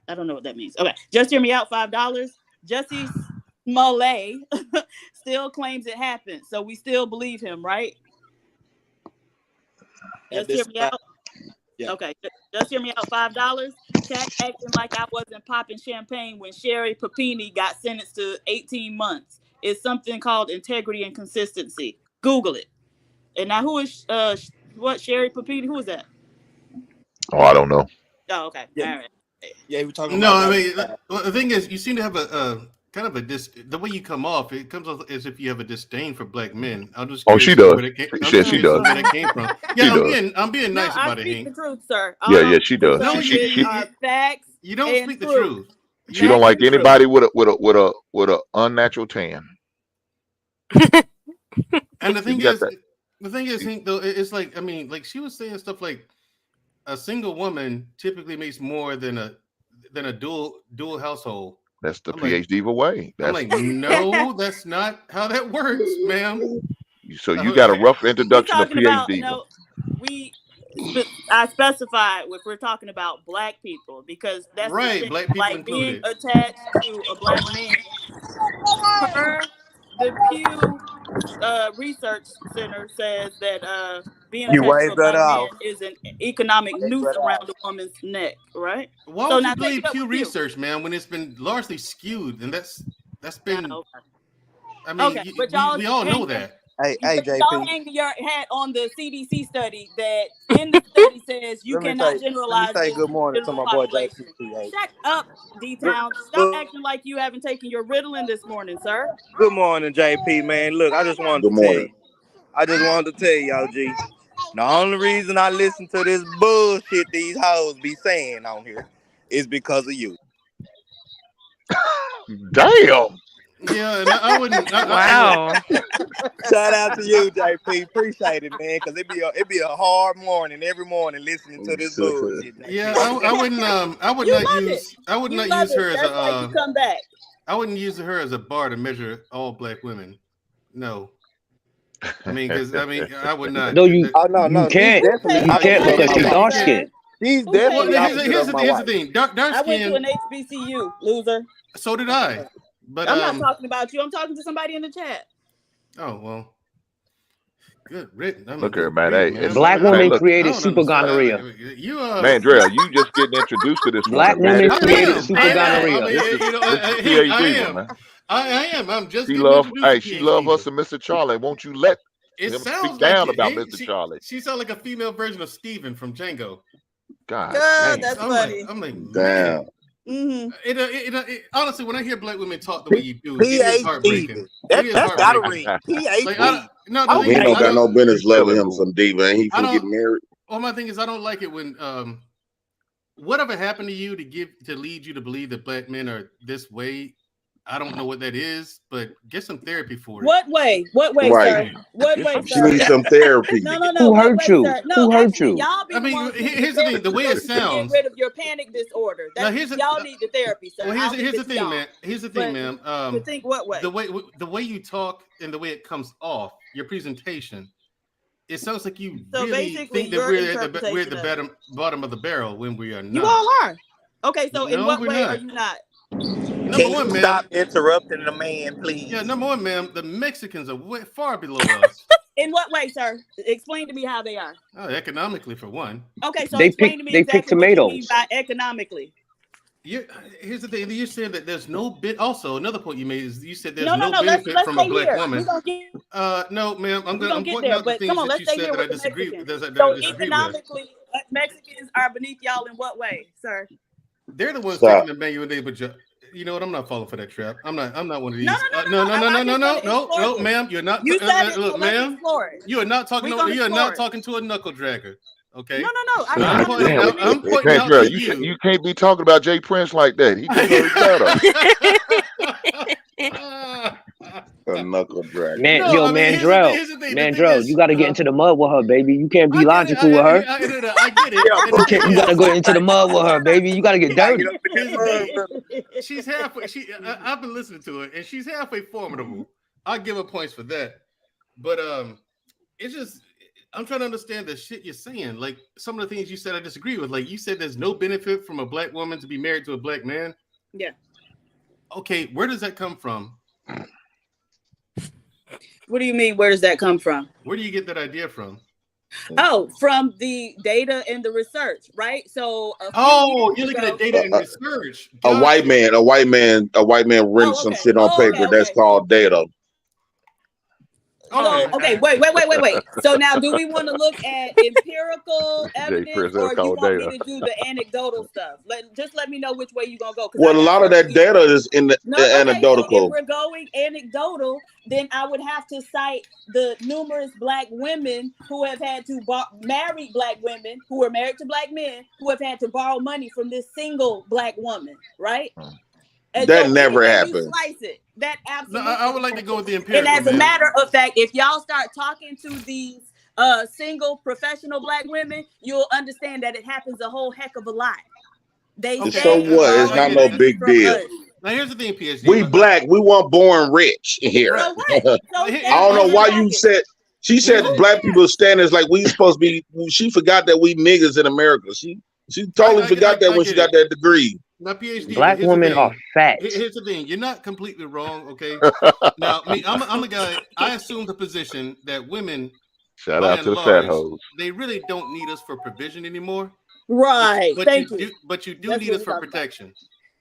Speaker 19: I don't know what that means. Okay. Just hear me out. $5. Jesse Smollett still claims it happened, so we still believe him, right? Just hear me out. Yeah. Okay, just hear me out. $5. Cat acting like I wasn't popping champagne when Sherry Papini got sentenced to 18 months. It's something called integrity and consistency. Google it. And now, who is what Sherry Papini? Who is that?
Speaker 13: Oh, I don't know.
Speaker 19: Oh, okay.
Speaker 11: Yeah.
Speaker 19: All right.
Speaker 11: Yeah, we're talking.
Speaker 23: No,
Speaker 11: about
Speaker 23: I mean, the thing is, you seem to have a kind of the way you come off. It comes off as if you have a disdain for black men. I'm just.
Speaker 13: She does.
Speaker 23: She does. Where that came from. Yeah, I'm being nice about it.
Speaker 19: I speak the truth, sir.
Speaker 13: Yeah, she does.
Speaker 23: No,
Speaker 13: she
Speaker 19: facts.
Speaker 23: You don't speak the truth.
Speaker 13: She don't like anybody with a unnatural tan.
Speaker 23: And the thing is, though, it's like, I mean, like she was saying stuff like, a single woman typically makes more than a dual household.
Speaker 13: That's the PhD way.
Speaker 23: I'm like, no, that's not how that works, ma'am.
Speaker 13: So you got a rough introduction to PhD.
Speaker 19: I specified if we're talking about black people because that's
Speaker 23: right. Black people
Speaker 19: like
Speaker 23: included.
Speaker 19: being attached to a black man. Per the Pew Research Center says that being attached to a black man is an economic noose around a woman's neck, right?
Speaker 23: Why would you believe Pew Research, man, when it's been largely skewed, and that's been. I mean, we all know that.
Speaker 4: Hey, JP.
Speaker 19: Y'all hang your hat on the CDC study that in the study says you cannot generalize.
Speaker 4: Let me say good morning to my boy JP.
Speaker 19: Shut up, D-Town. Stop acting like you haven't taken your Ritalin this morning, sir.
Speaker 4: Good morning, JP, man. Look, I just wanted to tell y'all, G. The only reason I listen to this bullshit these hoes be saying on here is because of you.
Speaker 13: Damn.
Speaker 23: Yeah, I wouldn't.
Speaker 1: Wow.
Speaker 4: Shout out to you, JP. Appreciate it, man, because it be a hard morning every morning listening to this bullshit.
Speaker 23: Yeah, I wouldn't. I would not use her as a.
Speaker 19: Come back.
Speaker 23: I wouldn't use her as a bar to measure all black women. No. I mean, because I would not.
Speaker 5: No, you can't. You can't because she's dark skinned.
Speaker 4: He's definitely.
Speaker 23: Here's the thing. Dark
Speaker 19: I
Speaker 23: skin.
Speaker 19: went to an HBCU, loser.
Speaker 23: So did I. But
Speaker 19: I'm not talking about you. I'm talking to somebody in the chat.
Speaker 23: Oh well. Good written.
Speaker 13: Look here, man. Hey,
Speaker 5: black women created super gonorrhea.
Speaker 13: Man, Dre, you just getting introduced to this.
Speaker 5: Black women created super gonorrhea.
Speaker 23: I am. I'm just.
Speaker 13: She love us and Mr. Charlie. Won't you let him speak down about Mr. Charlie?
Speaker 23: She sounds like a female version of Steven from Django.
Speaker 13: God,
Speaker 19: that's funny.
Speaker 23: I'm like,
Speaker 7: damn.
Speaker 19: Mm-hmm.
Speaker 23: It honestly, when I hear black women talk the way you do, it is heartbreaking.
Speaker 4: That's gotta read. PhD.
Speaker 7: We don't got no business loving him some diva, and he can get married.
Speaker 23: Well, my thing is, I don't like it when whatever happened to you to lead you to believe that black men are this way. I don't know what that is, but get some therapy for it.
Speaker 19: What way? What way,
Speaker 7: Right.
Speaker 19: sir? What way,
Speaker 7: She
Speaker 19: sir?
Speaker 7: needs some therapy.
Speaker 19: No.
Speaker 5: Who hurt you?
Speaker 19: No,
Speaker 5: Who hurt
Speaker 19: actually,
Speaker 5: you?
Speaker 19: y'all be
Speaker 23: I mean,
Speaker 19: ones
Speaker 23: here's the thing. The way it sounds.
Speaker 19: Get rid of your panic disorder. Y'all need the therapy, sir.
Speaker 23: Well, here's the thing, man. Here's the thing, ma'am.
Speaker 19: To think what way?
Speaker 23: The way you talk and the way it comes off, your presentation, it sounds like you
Speaker 19: So
Speaker 23: really
Speaker 19: basically,
Speaker 23: think that
Speaker 19: your
Speaker 23: we're at the
Speaker 19: interpretation
Speaker 23: bottom of the barrel when we are not.
Speaker 19: You all are. Okay, so in
Speaker 23: No,
Speaker 19: what
Speaker 23: we're
Speaker 19: way
Speaker 23: not.
Speaker 19: are you not?
Speaker 23: Number one, ma'am.
Speaker 4: Stop interrupting the man, please.
Speaker 23: Yeah, number one, ma'am. The Mexicans are way far below us.
Speaker 19: In what way, sir? Explain to me how they are.
Speaker 23: Oh, economically, for one.
Speaker 19: Okay, so
Speaker 5: They
Speaker 19: explain
Speaker 5: pick-
Speaker 19: to me
Speaker 5: they
Speaker 19: exactly
Speaker 5: pick
Speaker 19: what you
Speaker 5: tomatoes.
Speaker 19: mean by economically.
Speaker 23: Here's the thing. You said that there's no bit. Also, another point you made is you said there's
Speaker 19: No.
Speaker 23: benefit
Speaker 19: Let's
Speaker 23: from a
Speaker 19: stay
Speaker 23: black
Speaker 19: here.
Speaker 23: woman.
Speaker 19: We gonna get,
Speaker 23: No, ma'am. I'm
Speaker 19: we gonna get
Speaker 23: pointing
Speaker 19: there,
Speaker 23: out the
Speaker 19: but
Speaker 23: things
Speaker 19: come on,
Speaker 23: that
Speaker 19: let's
Speaker 23: you
Speaker 19: stay
Speaker 23: said
Speaker 19: here
Speaker 23: that I
Speaker 19: with the
Speaker 23: disagree.
Speaker 19: Mexicans.
Speaker 23: That
Speaker 19: So
Speaker 23: I disagree with.
Speaker 19: economically, Mexicans are beneath y'all in what way, sir?
Speaker 23: They're the ones
Speaker 7: Stop.
Speaker 23: taking the manual labor job. You know what? I'm not falling for that trap. I'm not one of these.
Speaker 19: No.
Speaker 23: No,
Speaker 19: I just wanna explore
Speaker 23: no,
Speaker 19: this.
Speaker 23: ma'am. You're not.
Speaker 19: You said it, so
Speaker 23: Look,
Speaker 19: let's
Speaker 23: ma'am.
Speaker 19: explore it.
Speaker 23: You are not talking.
Speaker 19: We gonna
Speaker 23: You are
Speaker 19: explore
Speaker 23: not
Speaker 19: it.
Speaker 23: talking to a knuckle dragger. Okay.
Speaker 19: No.
Speaker 23: I'm pointing out. I'm pointing
Speaker 13: Hey,
Speaker 23: out
Speaker 13: Dre,
Speaker 23: to
Speaker 13: you can't be talking about Jay Prince like that. He just better.
Speaker 7: A knuckle drag.
Speaker 5: Man,
Speaker 23: No,
Speaker 5: yo,
Speaker 23: I mean,
Speaker 5: Mandrell,
Speaker 23: here's the thing. The thing
Speaker 5: Mandrell,
Speaker 23: is,
Speaker 5: you got to get into the mud with her, baby. You can't be logical with her.
Speaker 23: I get it.
Speaker 5: You got to go into the mud with her, baby. You got to get dirty.
Speaker 23: Here's the thing. She's halfway. I've been listening to her, and she's halfway formidable. I'll give her points for that. But it's just I'm trying to understand the shit you're saying. Like some of the things you said, I disagree with. Like you said, there's no benefit from a black woman to be married to a black man.
Speaker 19: Yeah.
Speaker 23: Okay, where does that come from?
Speaker 19: What do you mean? Where does that come from?
Speaker 23: Where do you get that idea from?
Speaker 19: Oh, from the data and the research, right? So,
Speaker 23: you're looking at data and research.
Speaker 7: A white man written some shit on paper. That's called data.
Speaker 19: Okay, wait. So now, do we want to look at empirical evidence, or you want me to do the anecdotal stuff? Just let me know which way you're gonna go.
Speaker 7: Well, a lot of that data is in the anecdotal.
Speaker 19: So if we're going anecdotal, then I would have to cite the numerous black women who have had to married black women who are married to black men who have had to borrow money from this single black woman, right? And
Speaker 7: that
Speaker 19: so
Speaker 7: never
Speaker 19: when you
Speaker 7: happened.
Speaker 19: Slice it, that absolutely.
Speaker 23: No, I would like to go with the empirical.
Speaker 19: And as a matter of fact, if y'all start talking to these single professional Black women, you'll understand that it happens a whole heck of a lot. They
Speaker 7: so what? It's not no big deal.
Speaker 23: Now here's the thing, PSG.
Speaker 7: We Black, we weren't born rich here.
Speaker 19: So what? So
Speaker 7: I don't know why you said. She said Black people standards like we supposed to be. She forgot that we niggas in America. She totally forgot that when she got that degree.
Speaker 23: Now, PhD,
Speaker 5: Black women are fat.
Speaker 23: Here's the thing: you're not completely wrong, okay? Now, I'm a guy. I assume the position that women,
Speaker 13: shout out to the fat hoes,
Speaker 23: they really don't need us for provision anymore.
Speaker 19: Right.
Speaker 23: But
Speaker 19: Thank
Speaker 23: you.
Speaker 19: you.
Speaker 23: But you do
Speaker 19: That's
Speaker 23: need
Speaker 19: what
Speaker 23: us
Speaker 19: we're
Speaker 23: for
Speaker 19: talking
Speaker 23: protection.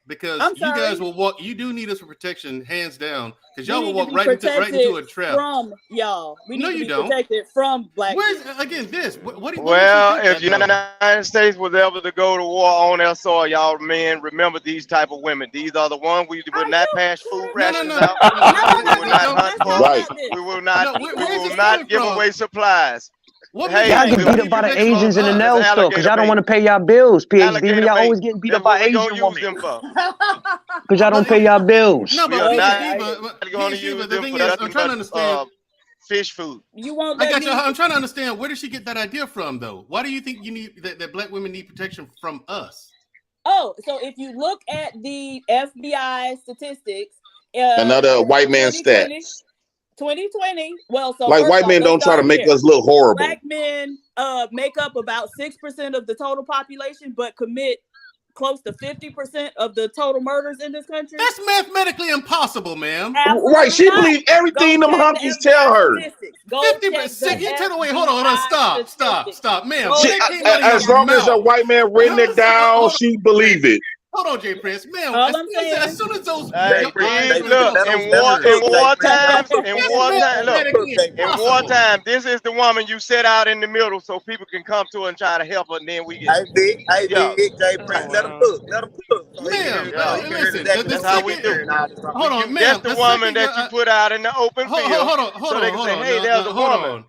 Speaker 23: Because
Speaker 19: I'm
Speaker 23: you
Speaker 19: sorry.
Speaker 23: guys will walk. You do need us for protection, hands down. Because y'all
Speaker 19: We
Speaker 23: will
Speaker 19: need to
Speaker 23: walk
Speaker 19: be
Speaker 23: right into a trap.
Speaker 19: from y'all. We need
Speaker 23: No,
Speaker 19: to
Speaker 23: you
Speaker 19: be
Speaker 23: don't.
Speaker 19: protected from Black
Speaker 23: Where's
Speaker 19: people.
Speaker 23: again this? What do you?
Speaker 14: Well,
Speaker 23: what
Speaker 14: if
Speaker 23: makes you think that,
Speaker 14: the United States was ever to go to war on their soil, y'all men, remember these type of women. These are the ones we would not pass food rations out. We will not hunt for.
Speaker 7: Right.
Speaker 14: We will not.
Speaker 23: where's
Speaker 14: We
Speaker 23: this
Speaker 14: will
Speaker 23: coming
Speaker 14: not give
Speaker 23: from?
Speaker 14: away supplies.
Speaker 23: What
Speaker 14: Hey,
Speaker 5: Y'all
Speaker 23: makes
Speaker 5: get
Speaker 23: you
Speaker 5: beat
Speaker 23: think
Speaker 5: up by the
Speaker 23: protection
Speaker 5: Asians in the
Speaker 23: us?
Speaker 5: nail store because y'all don't want to pay y'all bills. PhD,
Speaker 14: Alligator
Speaker 5: y'all
Speaker 14: bait.
Speaker 5: always getting beat
Speaker 14: That's
Speaker 5: up by
Speaker 14: what we gonna
Speaker 5: Asian
Speaker 14: use
Speaker 5: women
Speaker 14: them for.
Speaker 5: because y'all don't pay y'all bills.
Speaker 23: No,
Speaker 14: We
Speaker 23: but
Speaker 14: are not
Speaker 23: PhD,
Speaker 14: going to use
Speaker 23: but the
Speaker 14: them
Speaker 23: thing
Speaker 14: for
Speaker 23: is,
Speaker 14: nothing
Speaker 23: I'm trying to
Speaker 14: but
Speaker 23: understand.
Speaker 14: fish food.
Speaker 19: You won't
Speaker 23: I
Speaker 19: let
Speaker 23: got
Speaker 19: me.
Speaker 23: you. I'm trying to understand. Where did she get that idea from, though? Why do you think you need that Black women need protection from us?
Speaker 19: Oh, so if you look at the FBI statistics,
Speaker 7: Another white man
Speaker 19: 2020,
Speaker 7: stats.
Speaker 19: 2020. Well, so
Speaker 7: Like
Speaker 19: first
Speaker 7: white
Speaker 19: off,
Speaker 7: men
Speaker 19: let's
Speaker 7: don't try to
Speaker 19: start
Speaker 7: make
Speaker 19: here.
Speaker 7: us look horrible.
Speaker 19: Black men make up about 6% of the total population, but commit close to 50% of the total murders in this country.
Speaker 23: That's mathematically impossible, ma'am.
Speaker 19: Absolutely
Speaker 7: Right, she
Speaker 19: not.
Speaker 7: believe everything
Speaker 19: Go
Speaker 7: them
Speaker 19: check the
Speaker 7: hunkies
Speaker 19: FBI
Speaker 7: tell her.
Speaker 19: statistics. Go
Speaker 23: 50%.
Speaker 19: check the
Speaker 23: You tell wait, hold on, stop, ma'am.
Speaker 19: Go
Speaker 23: When
Speaker 19: check
Speaker 23: that came out of
Speaker 7: As
Speaker 23: your
Speaker 7: long as a
Speaker 23: mouth,
Speaker 7: white man written it down, she believe it.
Speaker 23: hold on, Jay Prince, ma'am.
Speaker 19: All I'm saying.
Speaker 23: As soon as those
Speaker 14: Hey,
Speaker 23: your eyes
Speaker 14: look,
Speaker 23: those
Speaker 14: in
Speaker 23: words,
Speaker 14: wartime,
Speaker 23: that's
Speaker 14: look,
Speaker 23: mathematically
Speaker 14: in
Speaker 23: impossible.
Speaker 14: wartime, this is the woman you set out in the middle so people can come to her and try to help her, and then we get.
Speaker 11: Big Jay Prince, let him cook. Let him cook. So
Speaker 23: Ma'am,
Speaker 11: listen,
Speaker 14: That's how we do.
Speaker 23: Hold on,
Speaker 14: That's
Speaker 23: ma'am.
Speaker 14: the woman that you put out in the open field, so they can say, "Hey, there's a woman."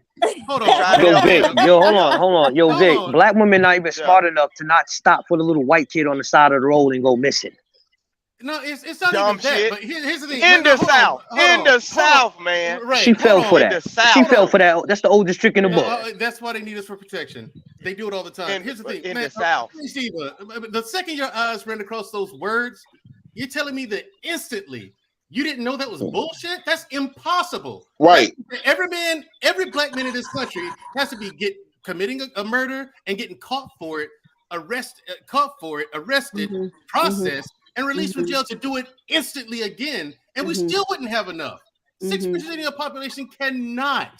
Speaker 23: Hold
Speaker 14: Try to
Speaker 5: Yo,
Speaker 14: help
Speaker 5: Vic,
Speaker 14: her.
Speaker 5: hold on. Yo,
Speaker 23: Hold
Speaker 5: Vic,
Speaker 23: on.
Speaker 5: Black women not even smart enough to not stop for the little white kid on the side of the road and go missing.
Speaker 23: No, it's not
Speaker 14: Dumb
Speaker 23: even that.
Speaker 14: shit.
Speaker 23: But here's the thing.
Speaker 14: In the
Speaker 23: Hold
Speaker 14: South,
Speaker 23: on, hold
Speaker 14: in
Speaker 23: on,
Speaker 14: the
Speaker 23: hold
Speaker 14: South,
Speaker 23: on.
Speaker 14: man.
Speaker 23: Right.
Speaker 5: She fell for
Speaker 14: In
Speaker 5: that.
Speaker 14: the South.
Speaker 5: She fell for that. That's the oldest trick in the book.
Speaker 23: That's why they need us for protection. They do it all the time. Here's the thing,
Speaker 14: in
Speaker 23: man.
Speaker 14: the South.
Speaker 23: Steve, the second your eyes ran across those words, you're telling me that instantly you didn't know that was bullshit? That's impossible.
Speaker 7: Right.
Speaker 23: Every Black man in this country has to be committing a murder and getting caught for it, arrested, processed, and released from jail to do it instantly again, and we still wouldn't have enough. 6% of the population cannot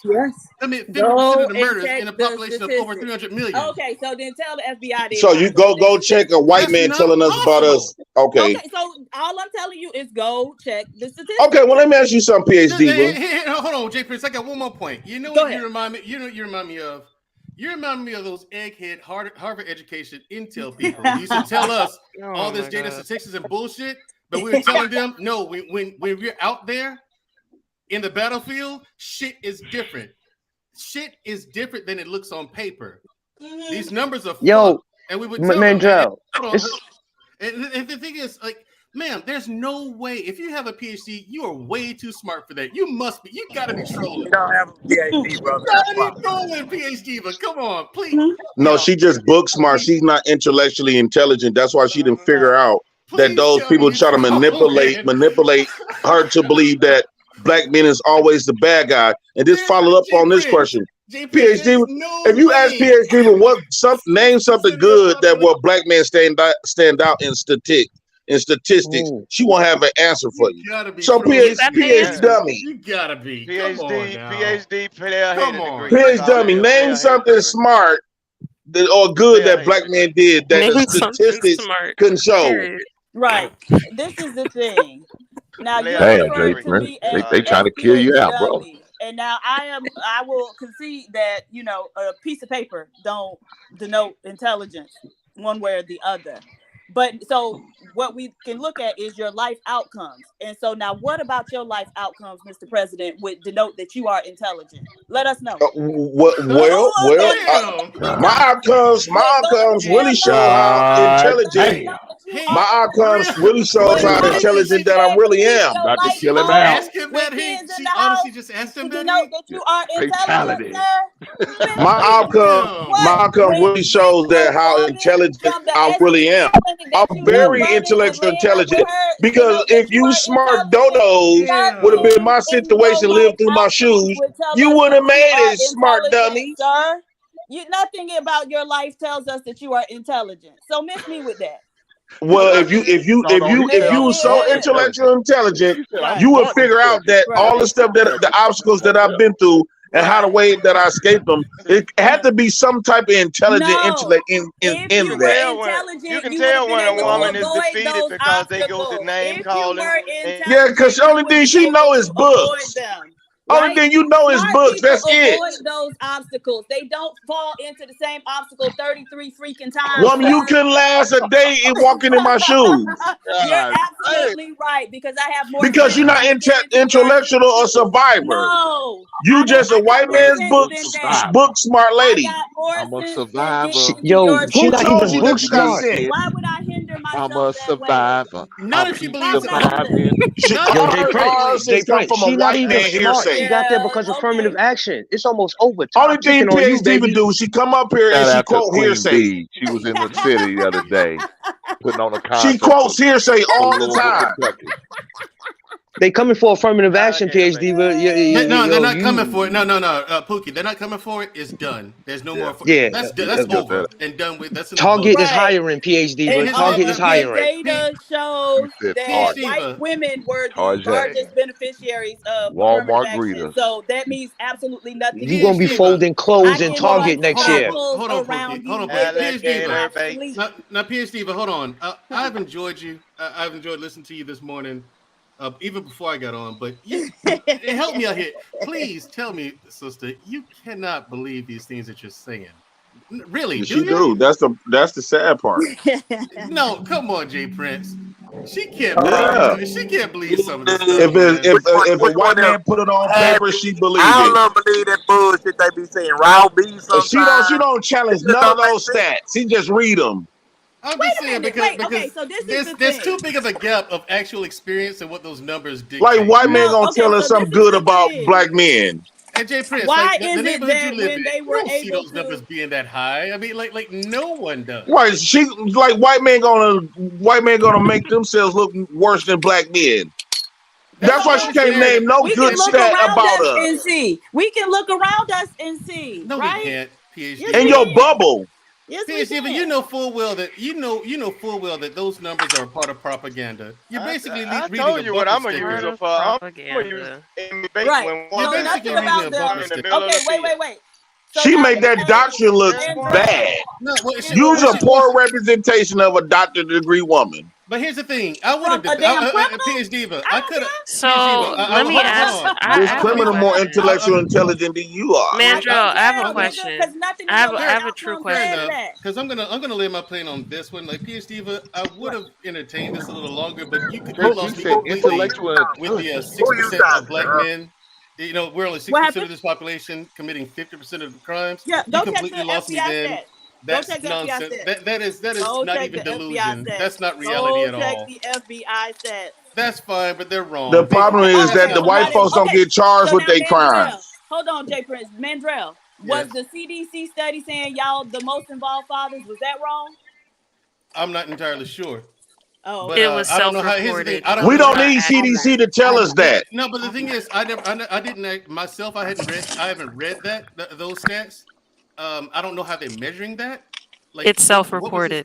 Speaker 23: commit 50% of the murders in a population of over 300 million.
Speaker 19: Okay, so then tell the FBI.
Speaker 7: So you go check a white man telling us about us. Okay.
Speaker 19: Okay, so all I'm telling you is go check the statistics.
Speaker 7: Okay, well let me ask you something, PhD.
Speaker 23: Hold on, Jay Prince. I got one more point. You know what you remind me? You remind me of? You remind me of those egghead Harvard education intel people who used to tell us all this data statistics and bullshit, but we were telling them, no, when we're out there in the battlefield, shit is different. Shit is different than it looks on paper. These numbers are fucked, and we would tell them. And the thing is, like, ma'am, there's no way. If you have a PhD, you are way too smart for that. You must be. You gotta be trolling.
Speaker 11: You don't have a PhD, brother.
Speaker 23: You gotta be trolling, PhD, but come on, please.
Speaker 7: No, she just book smart. She's not intellectually intelligent. That's why she didn't figure out that those people try to manipulate her to believe that Black men is always the bad guy. And just follow up on this question. PhD, if you ask PhD, name something good that what Black men stand out in statistics, she won't have an answer for you. So PhD dummy.
Speaker 23: You gotta be.
Speaker 14: PhD player
Speaker 23: Come on.
Speaker 7: PhD dummy. Name something smart or good that Black men did that the statistics couldn't show.
Speaker 19: Right. This is the thing. Now you're
Speaker 13: damn, Jay Prince. They trying to kill you out, bro.
Speaker 19: And now I will concede that, a piece of paper don't denote intelligence one way or the other. But so what we can look at is your life outcomes. And so now what about your life outcomes, Mr. President, would denote that you are intelligent? Let us know.
Speaker 7: My outcomes really show how intelligent. My outcomes really shows how intelligent that I really am.
Speaker 13: About to kill him out.
Speaker 23: Ask him that. She honestly just asked him that.
Speaker 19: That you are intelligent,
Speaker 7: My outcome really shows that how intelligent I really am. I'm very intellectual intelligent because if you smart dodos would have been my situation, lived through my shoes, you would have made it, smart dummy.
Speaker 19: Sir, nothing about your life tells us that you are intelligent. So miss me with that.
Speaker 7: Well, if you were so intellectual intelligent, you would figure out that all the stuff the obstacles that I've been through and how the way that I escaped them, it had to be some type of intelligent intellect in that.
Speaker 14: You can tell when a woman is defeated because they go to name calling.
Speaker 7: Yeah, because the only thing she know is books. Only thing you know is books. That's it.
Speaker 19: Avoid those obstacles. They don't fall into the same obstacle 33 freaking times.
Speaker 7: Woman, you couldn't last a day in walking in my shoes.
Speaker 19: You're absolutely right because I have more.
Speaker 7: Because you're not intellectual or survivor.
Speaker 19: No,
Speaker 7: you just a white man's book smart lady.
Speaker 13: I'm a survivor.
Speaker 5: Yo, she's not even book smart.
Speaker 19: Why would I hinder myself?
Speaker 13: I'm a survivor.
Speaker 23: None of you believes
Speaker 13: surviving.
Speaker 5: Jay Prince, she's not even smart. She got there because of affirmative action. It's almost over.
Speaker 7: Only thing PhD would do, she come up here and she quote hearsay.
Speaker 13: She was in the city the other day putting on a concert.
Speaker 7: She quotes hearsay all the time.
Speaker 5: They coming for affirmative action, PhD. But
Speaker 23: no, they're not coming for it. No, Pookie, they're not coming for it. It's done. There's no more. That's over and done with. That's
Speaker 5: Target is hiring, PhD. But Target is hiring.
Speaker 19: Data shows that white women were the largest beneficiaries of Walmart action. So that means absolutely nothing.
Speaker 5: You're gonna be folding clothes in Target next year.
Speaker 23: Hold on, PhD. Now, PhD, but hold on. I've enjoyed you. I've enjoyed listening to you this morning. Even before I got on, but help me out here. Please tell me, sister, you cannot believe these things that you're saying. Really?
Speaker 7: She do. That's the sad part.
Speaker 23: No, come on, Jay Prince. She can't believe. She can't believe some of this stuff.
Speaker 7: If a white man put it on paper, she believes it.
Speaker 14: I don't believe that bullshit they be saying. Raw beef sometimes.
Speaker 7: She don't challenge none of those stats. She just read them.
Speaker 23: I'm just saying because
Speaker 19: so
Speaker 23: there's too big of a gap of actual experience and what those numbers dictate.
Speaker 7: Like white men gonna tell us something good about black men.
Speaker 23: And Jay Prince,
Speaker 19: why
Speaker 23: the
Speaker 19: is it
Speaker 23: neighborhood
Speaker 19: that
Speaker 23: you live
Speaker 19: when
Speaker 23: in,
Speaker 19: they were
Speaker 23: you don't see
Speaker 19: able
Speaker 23: those numbers being that high? I mean, like no one does.
Speaker 7: Right? She like white men gonna make themselves look worse than black men. That's why she can't name no good stat about us.
Speaker 19: And see, we can look around us and see.
Speaker 23: No,
Speaker 19: right?
Speaker 23: we can't. PhD.
Speaker 7: In your bubble.
Speaker 19: Yes,
Speaker 23: PhD, but you know full well that those numbers are part of propaganda. You're basically
Speaker 14: I
Speaker 23: reading
Speaker 14: told
Speaker 23: a
Speaker 14: you what I'm gonna
Speaker 23: bumper
Speaker 14: use
Speaker 23: sticker.
Speaker 14: it for. I'm gonna use it
Speaker 19: Right. So nothing about the. Okay, wait. So
Speaker 7: she made that doctrine look bad.
Speaker 23: No,
Speaker 7: Use a poor representation of a doctorate degree woman.
Speaker 23: But here's the thing: I would have PhD, but I could have.
Speaker 1: So let me ask.
Speaker 7: This criminal more intellectual intelligent than you are.
Speaker 1: Mandrell, I have a question. I have a true question.
Speaker 23: Because I'm gonna lay my plane on this one. Like PhD, but I would have entertained this a little longer, but you could have lost me completely with the 6% of black men. You know, we're only 60% of this population committing 50% of the crimes.
Speaker 19: Yeah,
Speaker 23: you
Speaker 19: don't
Speaker 23: completely lost me then. That's nonsense. That is not even delusion. That's not reality at all.
Speaker 19: Check the FBI stats.
Speaker 23: That's fine, but they're wrong.
Speaker 7: The problem is that the white folks don't get charged with their crimes.
Speaker 19: Hold on, Jay Prince. Mandrell, was the CDC study saying y'all the most involved fathers? Was that wrong?
Speaker 23: I'm not entirely sure.
Speaker 19: Oh,
Speaker 23: but,
Speaker 1: it was self-reported.
Speaker 7: We don't need CDC to tell us that.
Speaker 23: No, but the thing is, I didn't myself. I haven't read those stats. I don't know how they're measuring that. Like,
Speaker 1: it's self-reported.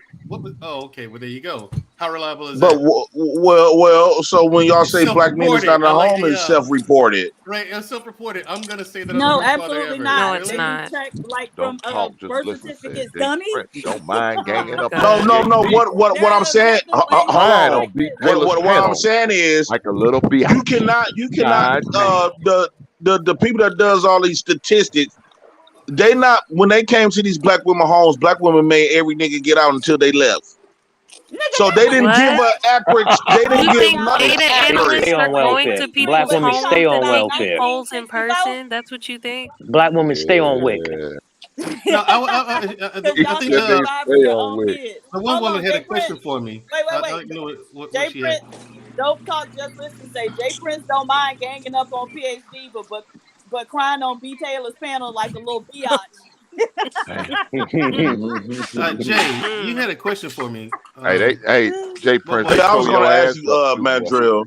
Speaker 23: Okay. Well, there you go. How reliable is
Speaker 7: that?
Speaker 23: But
Speaker 7: well. So when y'all say black men is not at home, it's self-reported.
Speaker 23: Right, it's self-reported. I'm gonna say that.
Speaker 19: No, absolutely not.
Speaker 1: No, it's not.
Speaker 19: Check, like from birth certificates, dummy.
Speaker 13: Don't mind ganging up.
Speaker 7: No. What I'm saying? Hold on. What I'm saying is,
Speaker 13: like a little bit.
Speaker 7: You cannot. The people that does all these statistics. When they came to these black women homes, black women made every nigga get out until they left. So they didn't give an accurate. They didn't
Speaker 1: You
Speaker 7: give
Speaker 1: think
Speaker 7: nothing
Speaker 1: data
Speaker 7: accurate.
Speaker 1: analysts are going to
Speaker 5: Black
Speaker 1: people's
Speaker 5: women
Speaker 1: homes
Speaker 5: stay on
Speaker 1: and taking
Speaker 5: welfare.
Speaker 1: polls in person? That's what you think?
Speaker 5: Black women stay on WIC.
Speaker 23: No, I think the one woman had a question for me.
Speaker 19: Wait.
Speaker 23: What
Speaker 19: Jay
Speaker 23: she had.
Speaker 19: Prince, Dope Talk Just Listen say Jay Prince don't mind ganging up on PhD, but crying on B Taylor's panel like a little biatch.
Speaker 23: Jay, you had a question for me.
Speaker 13: Hey, Jay Prince.
Speaker 7: Hey, I was going to ask you, Mandrill,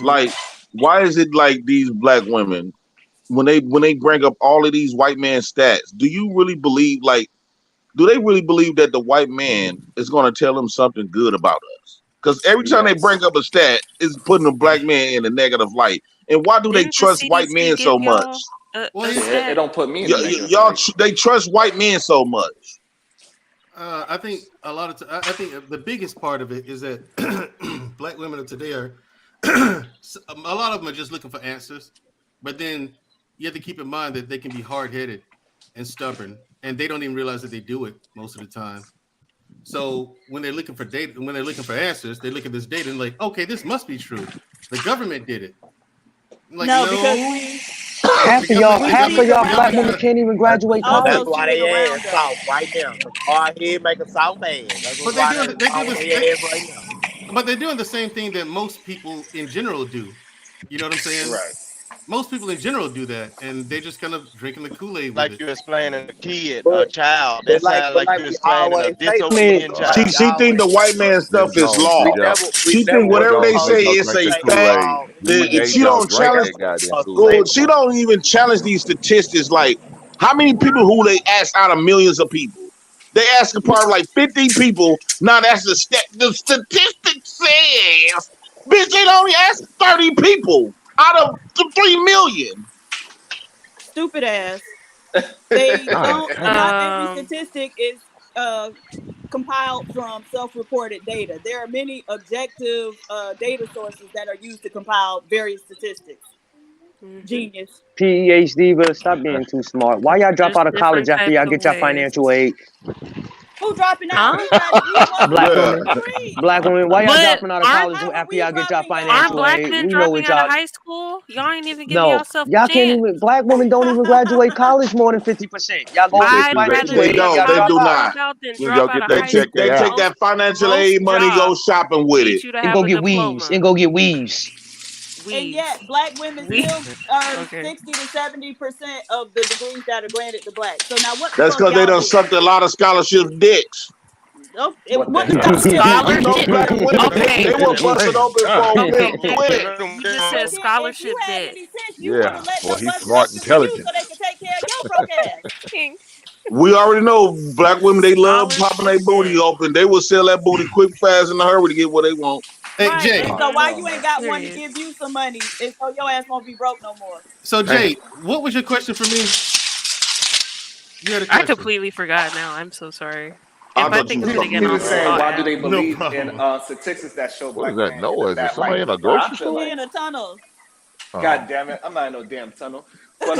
Speaker 7: like, why is it like these black women, when they bring up all of these white man stats, do you really believe, like, do they really believe that the white man is going to tell them something good about us? Because every time they bring up a stat, it's putting a black man in a negative light. And why do they trust white men so much?
Speaker 6: It don't put me in
Speaker 7: They trust white men so much.
Speaker 23: I think a lot of I think the biggest part of it is that black women of today are a lot of them are just looking for answers, but then you have to keep in mind that they can be hard-headed and stubborn, and they don't even realize that they do it most of the time. So when they're looking for data, when they're looking for answers, they look at this data and like, okay, this must be true. The government did it. Like, no,
Speaker 19: because
Speaker 5: half of y'all black women can't even graduate college.
Speaker 11: That's why they ass soft right now. The hard head make a soft ass. That's why
Speaker 23: but they're doing the same thing that most people in general do. You know what I'm saying?
Speaker 14: Right.
Speaker 23: Most people in general do that, and they're just kind of drinking the Kool-Aid.
Speaker 14: Like you're explaining a kid, a child. That sounds like you're explaining a disobedient child.
Speaker 7: She think the white man stuff is law. She think whatever they say is a fact. She don't challenge. She don't even challenge these statistics. Like, how many people who they ask out of millions of people? They ask a part of like 50 people. Now that's the statistic says, bitch, they only ask 30 people out of 3 million.
Speaker 19: Stupid ass. They don't. Not every statistic is compiled from self-reported data. There are many objective data sources that are used to compile various statistics. Genius.
Speaker 5: PhD, but stop being too smart. Why y'all drop out of college after y'all get your financial aid?
Speaker 19: Who dropping out?
Speaker 5: Black women. Why y'all dropping out of college after y'all get your financial aid?
Speaker 1: Aren't black men dropping out of high school? Y'all ain't even giving yourself a
Speaker 5: y'all
Speaker 1: chance.
Speaker 5: can't even. Black women don't even graduate college more than 50%. Y'all go financial aid.
Speaker 7: They do not. They take that financial aid money, go shopping with it,
Speaker 5: and go get weaves.
Speaker 19: And yet, black women still earn 60 to 70% of the degrees that are granted to black. So now what?
Speaker 7: That's because they done sucked a lot of scholarship dicks.
Speaker 19: Oh,
Speaker 7: They were busted open for
Speaker 1: You just said scholarship debt.
Speaker 13: Yeah, well, he's smart, intelligent.
Speaker 19: So they can take care of your broke ass.
Speaker 7: We already know black women, they love popping their booty open. They will sell that booty quick, fast, in a hurry to get what they want.
Speaker 23: Hey,
Speaker 19: right.
Speaker 23: Jay.
Speaker 19: So why you ain't got one to give you some money? And so your ass won't be broke no more.
Speaker 23: So Jay, what was your question for me? You had a question.
Speaker 1: I completely forgot now. I'm so sorry.
Speaker 6: Why do they believe in statistics that show black men?
Speaker 13: What is that noise? Is somebody in a grocery store?
Speaker 19: In a tunnel.
Speaker 6: God damn it! I'm not in no damn tunnel. But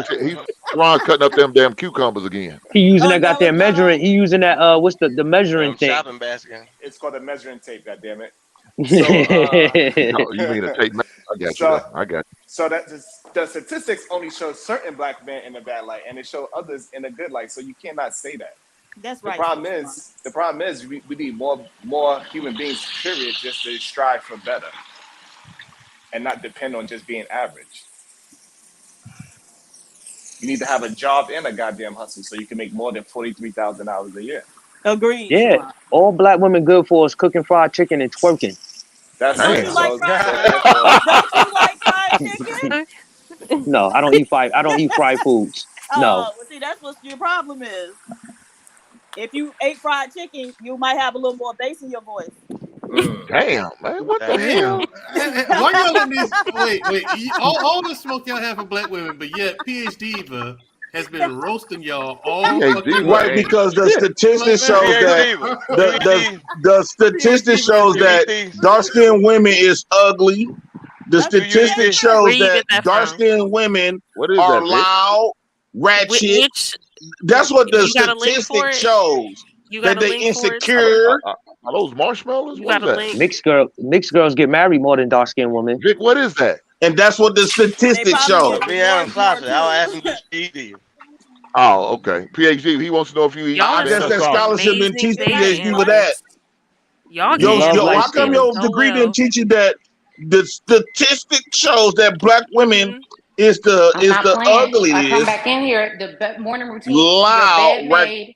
Speaker 13: he's Ron cutting up them damn cucumbers again.
Speaker 5: He using that goddamn measuring. He using that what's the measuring thing?
Speaker 14: Shopping basket.
Speaker 6: It's called a measuring tape. God damn it.
Speaker 13: So, you mean a tape? I got you. I got you.
Speaker 6: So that the statistics only show certain black men in a bad light, and it show others in a good light. So you cannot say that.
Speaker 19: That's right.
Speaker 6: The problem is we need more human beings, period, just to strive for better, and not depend on just being average. You need to have a job and a goddamn hustle so you can make more than $43,000 a year.
Speaker 19: Agreed.
Speaker 5: Yeah, all black women good for is cooking fried chicken and twerking.
Speaker 6: That's
Speaker 19: don't you like fried chicken?
Speaker 5: No, I don't eat fried foods. No.
Speaker 19: Well, see, that's what your problem is. If you ate fried chicken, you might have a little more bass in your voice.
Speaker 13: Damn, man, what the hell?
Speaker 23: Why y'all let these? Wait. All the smoke y'all have for black women, but yet PhD has been roasting y'all all
Speaker 7: right, because the statistics shows that the statistics shows that dark-skinned women is ugly. The statistics shows that dark-skinned women are loud, ratchet. That's what the statistic shows. That they insecure.
Speaker 13: Are those marshmallows?
Speaker 1: You
Speaker 13: What
Speaker 1: got
Speaker 13: is
Speaker 1: a
Speaker 13: that?
Speaker 1: link.
Speaker 5: Mixed girls get married more than dark skinned women.
Speaker 13: Vic, what is that?
Speaker 7: And that's what the statistics show.
Speaker 14: Me Adam Closet. I'll ask him what he did.
Speaker 13: Oh, okay. PhD. He wants to know if you eat.
Speaker 1: Y'all
Speaker 7: That's that scholarship didn't teach
Speaker 1: amazing
Speaker 7: PhD with that.
Speaker 1: Y'all
Speaker 7: Yo,
Speaker 1: get
Speaker 7: how come your
Speaker 1: so
Speaker 7: degree
Speaker 1: well.
Speaker 7: didn't teach you that the statistic shows that black women is the
Speaker 22: I'm not playing. I come
Speaker 7: ugliest,
Speaker 22: back in here, the morning routine,
Speaker 7: loud,
Speaker 22: your bed
Speaker 7: right?
Speaker 22: made,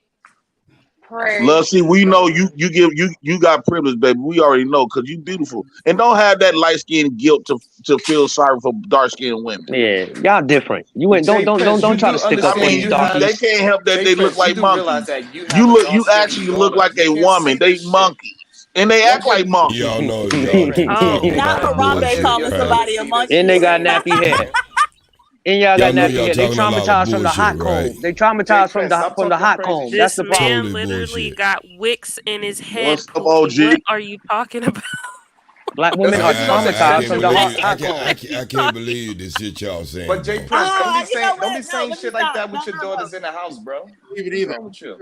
Speaker 22: prayers.
Speaker 7: Love, see, we know you got privilege, baby. We already know because you beautiful, and don't have that light skin guilt to feel sorry for dark skinned women.
Speaker 5: Yeah, y'all different. You ain't don't try to stick up on these darkies.
Speaker 7: They can't help that they look like monkeys.
Speaker 6: You
Speaker 7: You actually look like a woman. They monkeys. And they act like monkeys.
Speaker 3: Y'all know
Speaker 19: Not Harambe calling somebody a monkey.
Speaker 5: And they got nappy hair. And y'all got
Speaker 3: know
Speaker 5: nappy
Speaker 3: y'all
Speaker 5: hair. They
Speaker 3: talking a lot of
Speaker 5: traumatized from the hot
Speaker 3: bullshit, right?
Speaker 5: comb. They traumatized from the hot comb. That's
Speaker 1: This
Speaker 5: the
Speaker 1: man
Speaker 5: problem.
Speaker 1: literally got wicks in his head.
Speaker 7: What's up, OG?
Speaker 1: What are you talking about?
Speaker 5: Black women are traumatized from the hot comb.
Speaker 3: I can't believe this shit y'all saying.
Speaker 6: But Jay Prince, don't be saying shit like that with your daughters in the house, bro.
Speaker 23: Either.
Speaker 6: Wrong with you?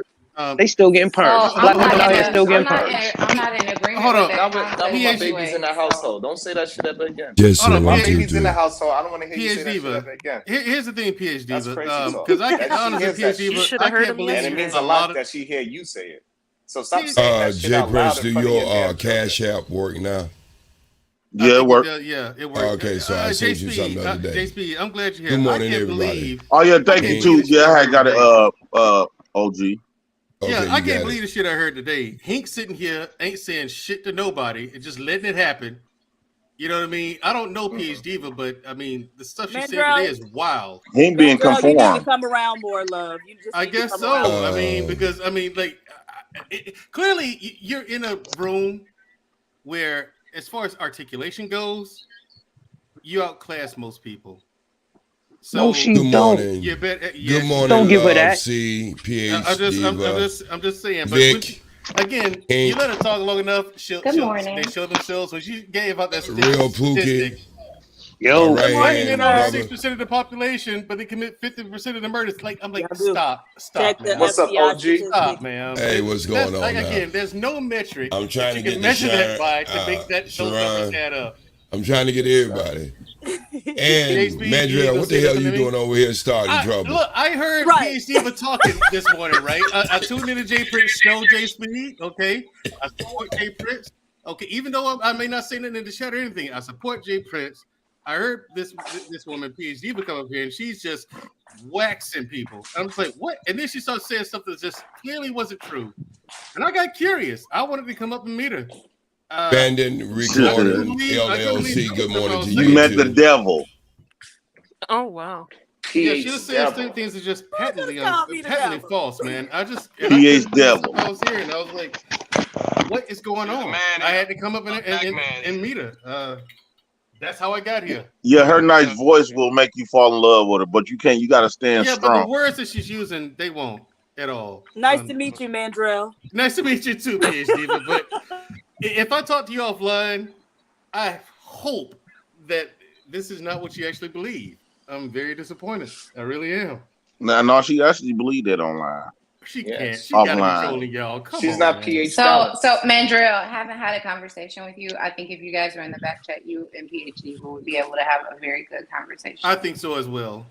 Speaker 5: They still getting purged. Black women out here still getting purged.
Speaker 22: I'm not in agreement
Speaker 23: Hold
Speaker 22: with
Speaker 23: on.
Speaker 6: Not
Speaker 22: that.
Speaker 6: with my babies in the household. Don't say that shit ever again.
Speaker 3: Yes,
Speaker 6: Hold on,
Speaker 3: sir,
Speaker 6: my
Speaker 3: 1, 2,
Speaker 6: babies in
Speaker 3: 3.
Speaker 6: the household. I don't want to hear you say
Speaker 23: PhD,
Speaker 6: that shit ever again.
Speaker 23: Here's the thing, PhD,
Speaker 6: That's crazy talk.
Speaker 23: because I
Speaker 6: And she
Speaker 23: honestly,
Speaker 6: hears that
Speaker 23: PhD,
Speaker 6: shit.
Speaker 23: I can't believe
Speaker 6: And it means a lot that she hear you say it. So stop saying that shit
Speaker 3: Jay
Speaker 6: out
Speaker 3: Prince,
Speaker 6: loud
Speaker 3: do
Speaker 6: in front of your
Speaker 3: your
Speaker 6: damn
Speaker 3: Cash App work now?
Speaker 7: Yeah, it worked.
Speaker 23: It worked.
Speaker 3: Okay, so I sent you something the other day.
Speaker 23: JSP, I'm glad you're here.
Speaker 3: Good morning,
Speaker 23: I can't
Speaker 3: everybody.
Speaker 23: believe.
Speaker 7: Oh yeah, thank you too. Yeah, I got it. OG.
Speaker 23: Yeah, I can't believe the shit I heard today. Hink sitting here ain't saying shit to nobody and just letting it happen. You know what I mean? I don't know PhD, but I mean the stuff she said today is wild.
Speaker 7: Him being
Speaker 19: You need to
Speaker 7: conformed.
Speaker 19: come around more, love. You just
Speaker 23: I
Speaker 19: need to
Speaker 23: guess
Speaker 19: come
Speaker 23: so.
Speaker 19: around.
Speaker 23: I mean, because I mean, like, clearly you're in a room where, as far as articulation goes, you outclass most people. So,
Speaker 5: No, she
Speaker 3: Good
Speaker 5: don't.
Speaker 3: morning.
Speaker 23: You bet,
Speaker 3: Good morning,
Speaker 5: Don't give her
Speaker 3: Love
Speaker 5: that.
Speaker 3: C, PhD.
Speaker 23: I'm just saying. But
Speaker 3: Vic,
Speaker 23: again, you let her talk long enough,
Speaker 22: Good morning.
Speaker 23: they show themselves. When she gave out that
Speaker 3: Real
Speaker 23: statistic,
Speaker 3: Pookie.
Speaker 5: Yo,
Speaker 3: Right
Speaker 23: bringing in over
Speaker 3: brother.
Speaker 23: 6% of the population, but they commit 50% of the murders. Like I'm like,
Speaker 19: Yeah,
Speaker 23: stop,
Speaker 19: Check the
Speaker 23: man.
Speaker 6: What's up,
Speaker 19: FBI
Speaker 6: OG?
Speaker 19: statistics.
Speaker 23: Stop, man.
Speaker 3: Hey, what's going on
Speaker 23: like,
Speaker 3: now?
Speaker 23: again, there's no metric
Speaker 3: I'm trying
Speaker 23: that
Speaker 3: to
Speaker 23: you can
Speaker 3: get the
Speaker 23: measure that
Speaker 3: shine.
Speaker 23: by to make those numbers add up.
Speaker 3: I'm trying to get everybody. And
Speaker 23: JSP,
Speaker 3: Mandrell, what the hell you doing over here starting trouble?
Speaker 23: Look, I heard PhD talking this morning, right? I tuned into Jay Prince show, Jay Speed, okay? I support Jay Prince. Okay, even though I may not say nothing in the chat or anything, I support Jay Prince. I heard this woman, PhD, come up here, and she's just waxing people. I'm just like, what? And then she starts saying something that just clearly wasn't true. And I got curious. I wanted to come up and meet her.
Speaker 3: Bandon Recording LLC. Good morning to you.
Speaker 7: You met the devil.
Speaker 1: Oh wow.
Speaker 23: Yeah, she was saying things that just patently false, man. I
Speaker 7: PH devil.
Speaker 23: I was here and I was like, what is going on? I had to come up and meet her. That's how I got here.
Speaker 7: Yeah, her nice voice will make you fall in love with her, but you can't. You got to stand
Speaker 23: But the
Speaker 7: strong.
Speaker 23: words that she's using, they won't at all.
Speaker 19: Nice to meet you, Mandrell.
Speaker 23: Nice to meet you too, PhD. But if I talk to you offline, I hope that this is not what you actually believe. I'm very disappointed. I really am.
Speaker 7: No, she actually believed that online.
Speaker 23: She can't. She gotta be
Speaker 7: Offline.
Speaker 23: trolling y'all. Come
Speaker 6: She's
Speaker 23: on,
Speaker 6: not
Speaker 23: man.
Speaker 6: PhD.
Speaker 22: So Mandrell, haven't had a conversation with you. I think if you guys are in the back chat, you and PhD will be able to have a very good conversation.
Speaker 23: I think so as well.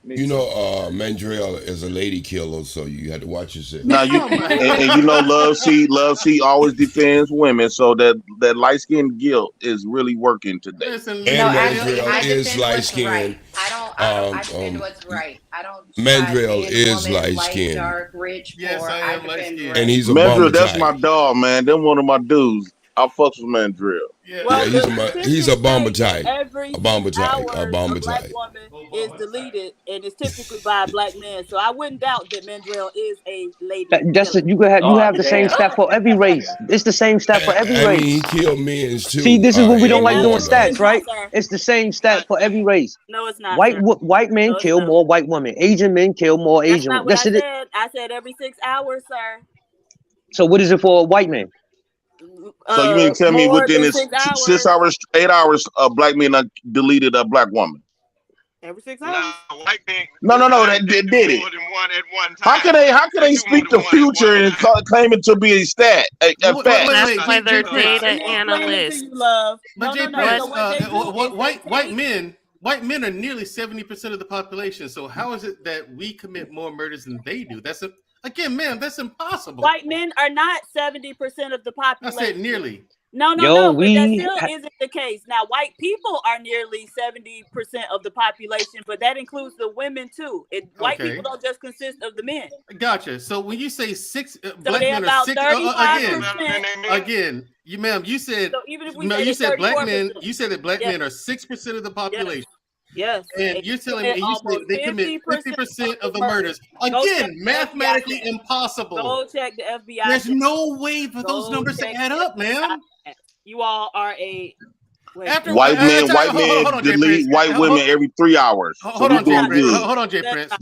Speaker 3: You know, Mandrell is a lady killer, so you had to watch yourself.
Speaker 7: Now you and you know, Love C always defends women, so that light skin guilt is really working today.
Speaker 23: Listen,
Speaker 3: And Mandrell is light skinned.
Speaker 22: Right. I defend what's right. I don't.
Speaker 3: Mandrell is
Speaker 22: woman,
Speaker 3: light
Speaker 22: white,
Speaker 3: skinned.
Speaker 22: dark, rich,
Speaker 23: Yes,
Speaker 22: poor.
Speaker 23: I am light
Speaker 22: defend
Speaker 23: skinned.
Speaker 22: right.
Speaker 3: And he's a
Speaker 7: Mandrell,
Speaker 3: bomber
Speaker 7: that's
Speaker 3: type.
Speaker 7: my dog, man. Them one of my dudes. I fucks with Mandrell.
Speaker 23: Well,
Speaker 3: he's a bomber type.
Speaker 19: Every
Speaker 3: A bomber type. A bomber
Speaker 19: a black
Speaker 3: type.
Speaker 19: woman is deleted, and it's typically by a black man. So I wouldn't doubt that Mandrell is a lady.
Speaker 5: You have the same stat for every race. It's the same stat for every
Speaker 3: I
Speaker 5: race.
Speaker 3: mean, he killed men too.
Speaker 5: See, this is what we don't like doing
Speaker 3: stats,
Speaker 5: stats, right? It's the same stat for every race.
Speaker 19: No, it's not.
Speaker 5: White men kill more white women. Asian men kill more
Speaker 19: That's
Speaker 5: Asian
Speaker 19: not
Speaker 5: women.
Speaker 19: what I said. I said every 6 hours, sir.
Speaker 5: So what is it for a white man?
Speaker 7: So you mean to tell me
Speaker 19: more
Speaker 7: within
Speaker 19: than
Speaker 7: this
Speaker 19: 6 hours.
Speaker 7: 6 hours, 8 hours, a black man deleted a black woman?
Speaker 19: Every 6 hours.
Speaker 14: White man.
Speaker 21: No, that did it.
Speaker 14: More than one at one time.
Speaker 21: How can they speak the future and claim it to be a stat? A fact.
Speaker 1: That's why they're data analysts.
Speaker 23: But Jay Prince, white men are nearly 70% of the population. So how is it that we commit more murders than they do? Again, ma'am, that's impossible.
Speaker 19: White men are not 70% of the population.
Speaker 23: I said nearly.
Speaker 19: No, but that still isn't the case. Now, white people are nearly 70% of the population, but that includes the women too. White people don't just consist of the men.
Speaker 23: Gotcha. So when you say
Speaker 19: black men are 35%.
Speaker 23: Again, you said
Speaker 19: so even if we
Speaker 23: you said black men. You said that black men are 6% of the population.
Speaker 19: Yes.
Speaker 23: And you're telling me they commit 50% of the murders. Again, mathematically impossible.
Speaker 19: Go check the FBI.
Speaker 23: There's no way for those numbers to add up, man.
Speaker 19: You all are a
Speaker 21: white men delete white women every 3 hours.
Speaker 23: Hold on, Jay Prince.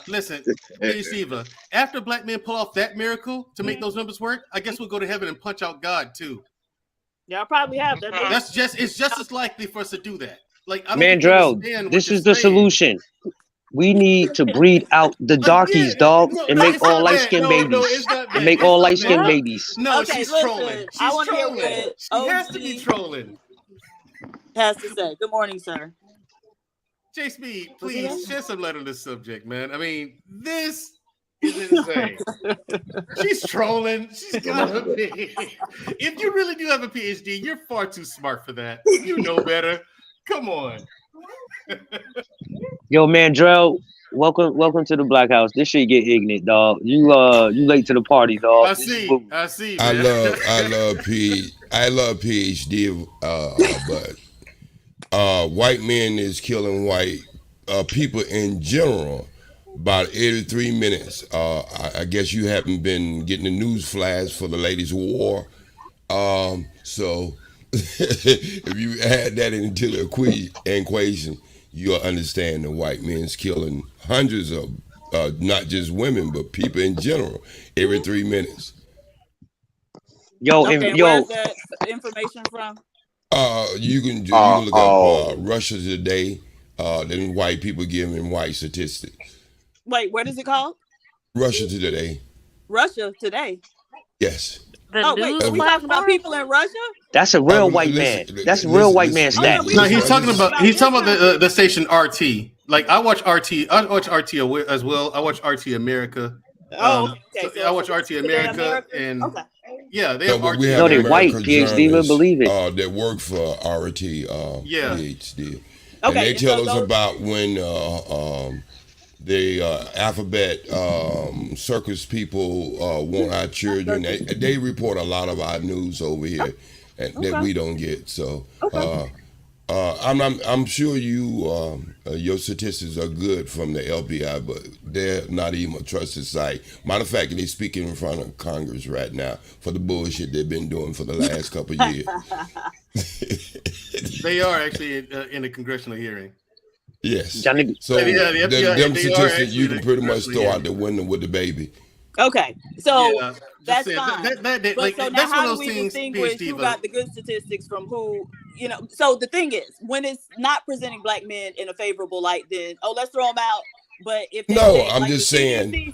Speaker 23: Listen, Eva. After black men pull off that miracle to make those numbers work, I guess we'll go to heaven and punch out God too.
Speaker 19: Y'all probably have that.
Speaker 23: It's just as likely for us to do that.
Speaker 5: Mandrell, this is the solution. We need to breed out the darkies, dog, and make all light-skinned babies. And make all light-skinned babies.
Speaker 23: No, she's trolling.
Speaker 19: I want to hear what
Speaker 23: she has to be trolling.
Speaker 19: Has to say. Good morning, sir.
Speaker 23: J Speed, please shed some light on this subject, man. I mean, this is insane. She's trolling. She's gotta be. If you really do have a PhD, you're far too smart for that. You know better. Come on.
Speaker 5: Yo, Mandrell, welcome to the Black House. This shit get ignorant, dog. You late to the party, dog.
Speaker 23: I see. Man.
Speaker 3: I love PhD, but white men is killing white people in general about every 3 minutes. I guess you haven't been getting the news flash for the ladies' war. So if you add that into the equation, you'll understand the white men's killing hundreds of not just women but people in general every 3 minutes.
Speaker 19: Where's that information from?
Speaker 3: You can look up Russia Today. Then white people giving white statistics.
Speaker 19: Wait, what is it called?
Speaker 3: Russia Today.
Speaker 19: Russia Today.
Speaker 3: Yes.
Speaker 19: Wait, so we talking about people in Russia?
Speaker 5: That's a real white man. That's a real white man stat.
Speaker 23: No, he's talking about the station RT. Like I watch RT. I watch RT as well. I watch RT America. I watch RT America and yeah, they have RT.
Speaker 5: No, they white PhD. But believe it.
Speaker 3: That work for RT. PhD.
Speaker 19: Okay,
Speaker 3: and they tell us about when the alphabet circus people want our children. They report a lot of our news over here that we don't get. So I'm sure your statistics are good from the LBI, but they're not even a trusted site. Matter of fact, they're speaking in front of Congress right now for the bullshit they've been doing for the last couple of years.
Speaker 23: They are actually in a congressional hearing.
Speaker 3: Yes. So them statistics you can pretty much throw out the window with the baby.
Speaker 19: Okay, so that's fine. So now how do we distinguish who got the good statistics from who? So the thing is, when it's not presenting black men in a favorable light, then let's throw them out. But if
Speaker 3: I'm just saying the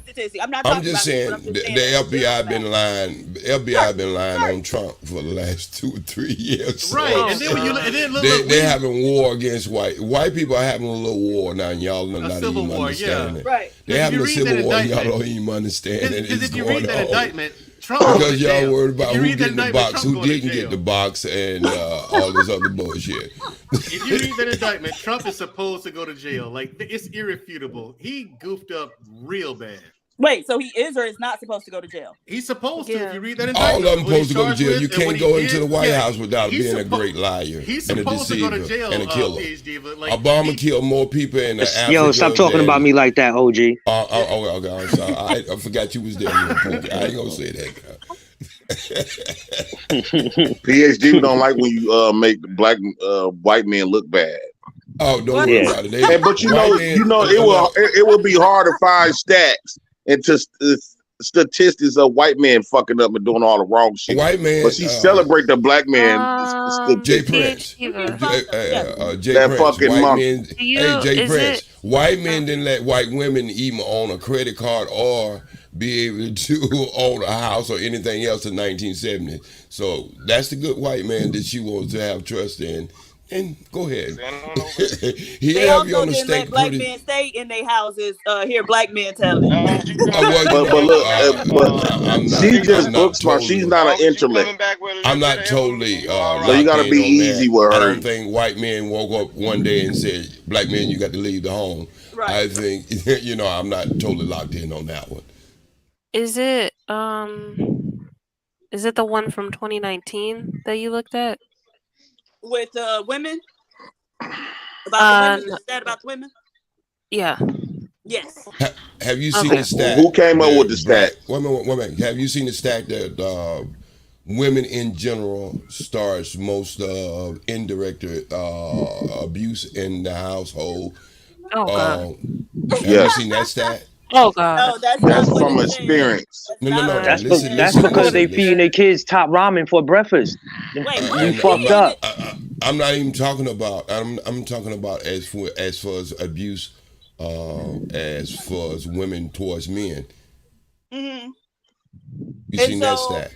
Speaker 3: FBI been lying. FBI been lying on Trump for the last 2 or 3 years.
Speaker 23: Right, and then
Speaker 3: they're having war against white people are having a little war now. And y'all are not even understanding it.
Speaker 19: Right,
Speaker 3: they're having a civil war. Y'all don't even understand it.
Speaker 23: Because if you read that indictment, Trump
Speaker 3: because y'all worried about who getting the box, who didn't get the box, and all this other bullshit.
Speaker 23: If you read that indictment, Trump is supposed to go to jail. Like, it's irrefutable. He goofed up real bad.
Speaker 19: Wait, so he is or is not supposed to go to jail?
Speaker 23: He's supposed to. If you read that indictment,
Speaker 3: all of them supposed to go to jail. You can't go into the White House without being a great liar and a deceiver and a killer. Obama killed more people in the Africa.
Speaker 5: Yo, stop talking about me like that, OG.
Speaker 3: Okay, I'm sorry. I forgot you was there. I ain't gonna say that.
Speaker 7: PhD don't like when you make black white men look bad.
Speaker 3: Oh, don't worry about it.
Speaker 7: But it will be hard to find stats and to statistics of white men fucking up and doing all the wrong shit.
Speaker 3: White man,
Speaker 7: but she celebrate the black man.
Speaker 3: Jay Prince, Jay
Speaker 7: that
Speaker 3: Prince,
Speaker 7: fucking
Speaker 3: white
Speaker 7: monkey.
Speaker 3: men. Hey, Jay Prince, white men didn't let white women even own a credit card or be able to own a house or anything else in 1970. So that's the good white man that she wants to have trust in. And go ahead. He
Speaker 19: They
Speaker 3: have you
Speaker 19: also
Speaker 3: on the
Speaker 19: didn't let
Speaker 3: stake
Speaker 19: black
Speaker 3: pretty.
Speaker 19: men stay in their houses. Hear black men telling it.
Speaker 7: She's just book smart. She's not an intellect.
Speaker 3: I'm not totally.
Speaker 7: So you gotta be easy with
Speaker 3: I
Speaker 7: her.
Speaker 3: don't think white men woke up one day and said, "Black men, you got to leave the home."
Speaker 19: Right.
Speaker 3: I think I'm not totally locked in on that one.
Speaker 1: Is it the one from 2019 that you looked at?
Speaker 19: With women? About the women? Is that about the women?
Speaker 1: Yeah.
Speaker 19: Yes.
Speaker 3: Have you seen the stat?
Speaker 7: Who came up with the stat?
Speaker 3: Wait a minute. Have you seen the stat that women in general starts most indirect abuse in the household?
Speaker 1: Oh God.
Speaker 3: Have you seen that stat?
Speaker 1: Oh God.
Speaker 19: No,
Speaker 7: that's from experience.
Speaker 3: No.
Speaker 5: That's because they feeding their kids top ramen for breakfast. You fucked up.
Speaker 3: I'm not even talking about. I'm talking about as far as abuse, as far as women towards men.
Speaker 19: Mm-hmm.
Speaker 3: You seen that stat?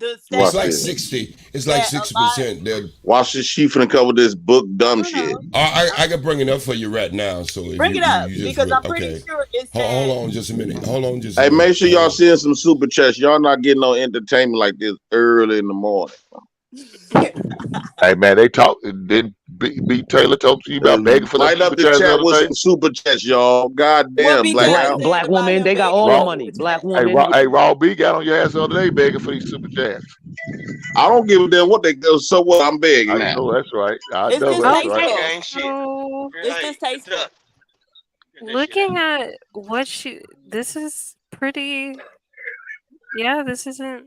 Speaker 3: It's like 60. It's like 60%.
Speaker 7: Watch this. She finna cover this book dumb shit.
Speaker 3: I can bring it up for you right now. So
Speaker 19: bring it up because I'm pretty sure it's.
Speaker 3: Hold on, just a minute.
Speaker 7: Hey, make sure y'all send some super chats. Y'all not getting no entertainment like this early in the morning.
Speaker 13: Hey man, they talk. Didn't B Taylor talk to you about begging for
Speaker 7: light up the chat with some super chats, y'all. Goddamn,
Speaker 5: black woman, they got all the money. Black woman.
Speaker 13: Hey, Raw B got on your ass the other day begging for these super chats.
Speaker 7: I don't give a damn what they do. So what? I'm begging now.
Speaker 13: know that's right. I
Speaker 19: It's
Speaker 13: know
Speaker 19: just
Speaker 13: that's
Speaker 19: tasteful.
Speaker 13: right.
Speaker 1: So,
Speaker 19: It's just tasteful.
Speaker 1: looking at what this is pretty. Yeah, this isn't.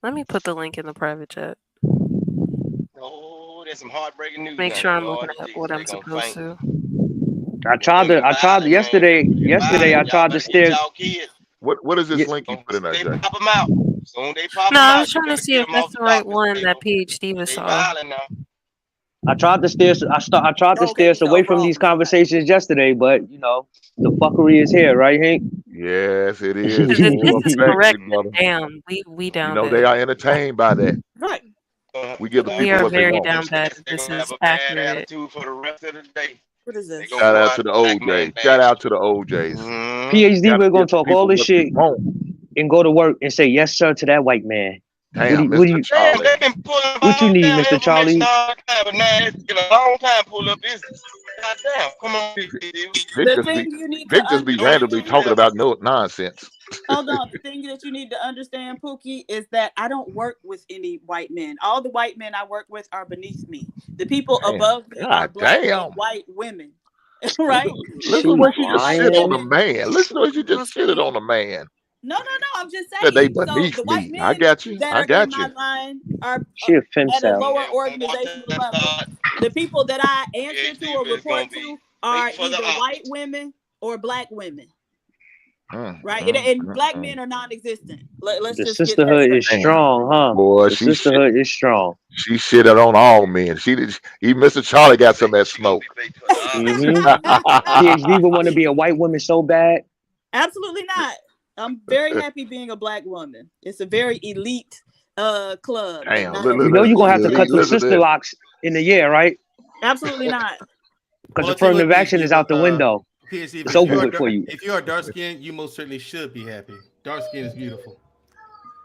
Speaker 1: Let me put the link in the private chat.
Speaker 14: Oh, there's some heartbreaking news.
Speaker 1: Make sure I'm looking at what I'm supposed to.
Speaker 5: I tried yesterday. I tried to steer.
Speaker 13: What is this link you put in there, Jay?
Speaker 14: Pop them out. Soon they pop
Speaker 1: No,
Speaker 14: them
Speaker 1: I
Speaker 14: out.
Speaker 1: was trying to see if that's the right one that PhD was saw.
Speaker 5: I tried to steer. I tried to steer us away from these conversations yesterday, but the fuckery is here, right, Hank?
Speaker 13: Yes, it is.
Speaker 1: If this is correct, damn, we down bad.
Speaker 13: They are entertained by that.
Speaker 19: Right.
Speaker 13: We give the people
Speaker 1: We are
Speaker 13: what they
Speaker 1: very
Speaker 13: want.
Speaker 1: down bad. This is accurate.
Speaker 14: For the rest of the day.
Speaker 19: What is this?
Speaker 13: Shout out to the OJs. Shout out to the OJs.
Speaker 5: PhD, we're gonna talk all this shit and go to work and say yes, sir, to that white man.
Speaker 13: Damn,
Speaker 5: what do you need, Mr. Charlie?
Speaker 14: But now it's been a long time to pull up this. Goddamn, come on,
Speaker 13: Vic just be randomly talking about nonsense.
Speaker 19: Hold on. The thing that you need to understand, Pookie, is that I don't work with any white men. All the white men I work with are beneath me. The people above me are black and white women. Right?
Speaker 13: Listen to what she just said on the man. Listen to what she just said on the man.
Speaker 19: No. I'm just saying.
Speaker 13: They beneath me. I got you.
Speaker 19: That
Speaker 13: I
Speaker 19: are
Speaker 13: got
Speaker 19: in
Speaker 13: you.
Speaker 19: my line are
Speaker 5: She a fem
Speaker 19: at a
Speaker 5: cell.
Speaker 19: lower organizational level. The people that I answer to or report to are either white women or black women. Right? And black men are non-existent. Let's
Speaker 5: The
Speaker 19: just
Speaker 5: sisterhood is strong, huh?
Speaker 13: Boy,
Speaker 5: the sisterhood is strong.
Speaker 13: She shitted on all men. Even Mr. Charlie got some of that smoke.
Speaker 5: PhD would want to be a white woman so bad.
Speaker 19: Absolutely not. I'm very happy being a black woman. It's a very elite club.
Speaker 13: Damn,
Speaker 5: you're gonna have to cut the sister locks in the year, right?
Speaker 19: Absolutely not.
Speaker 5: Because affirmative action is out the window.
Speaker 23: PhD,
Speaker 5: It's over with for you.
Speaker 23: If you are dark skinned, you most certainly should be happy. Dark skin is beautiful.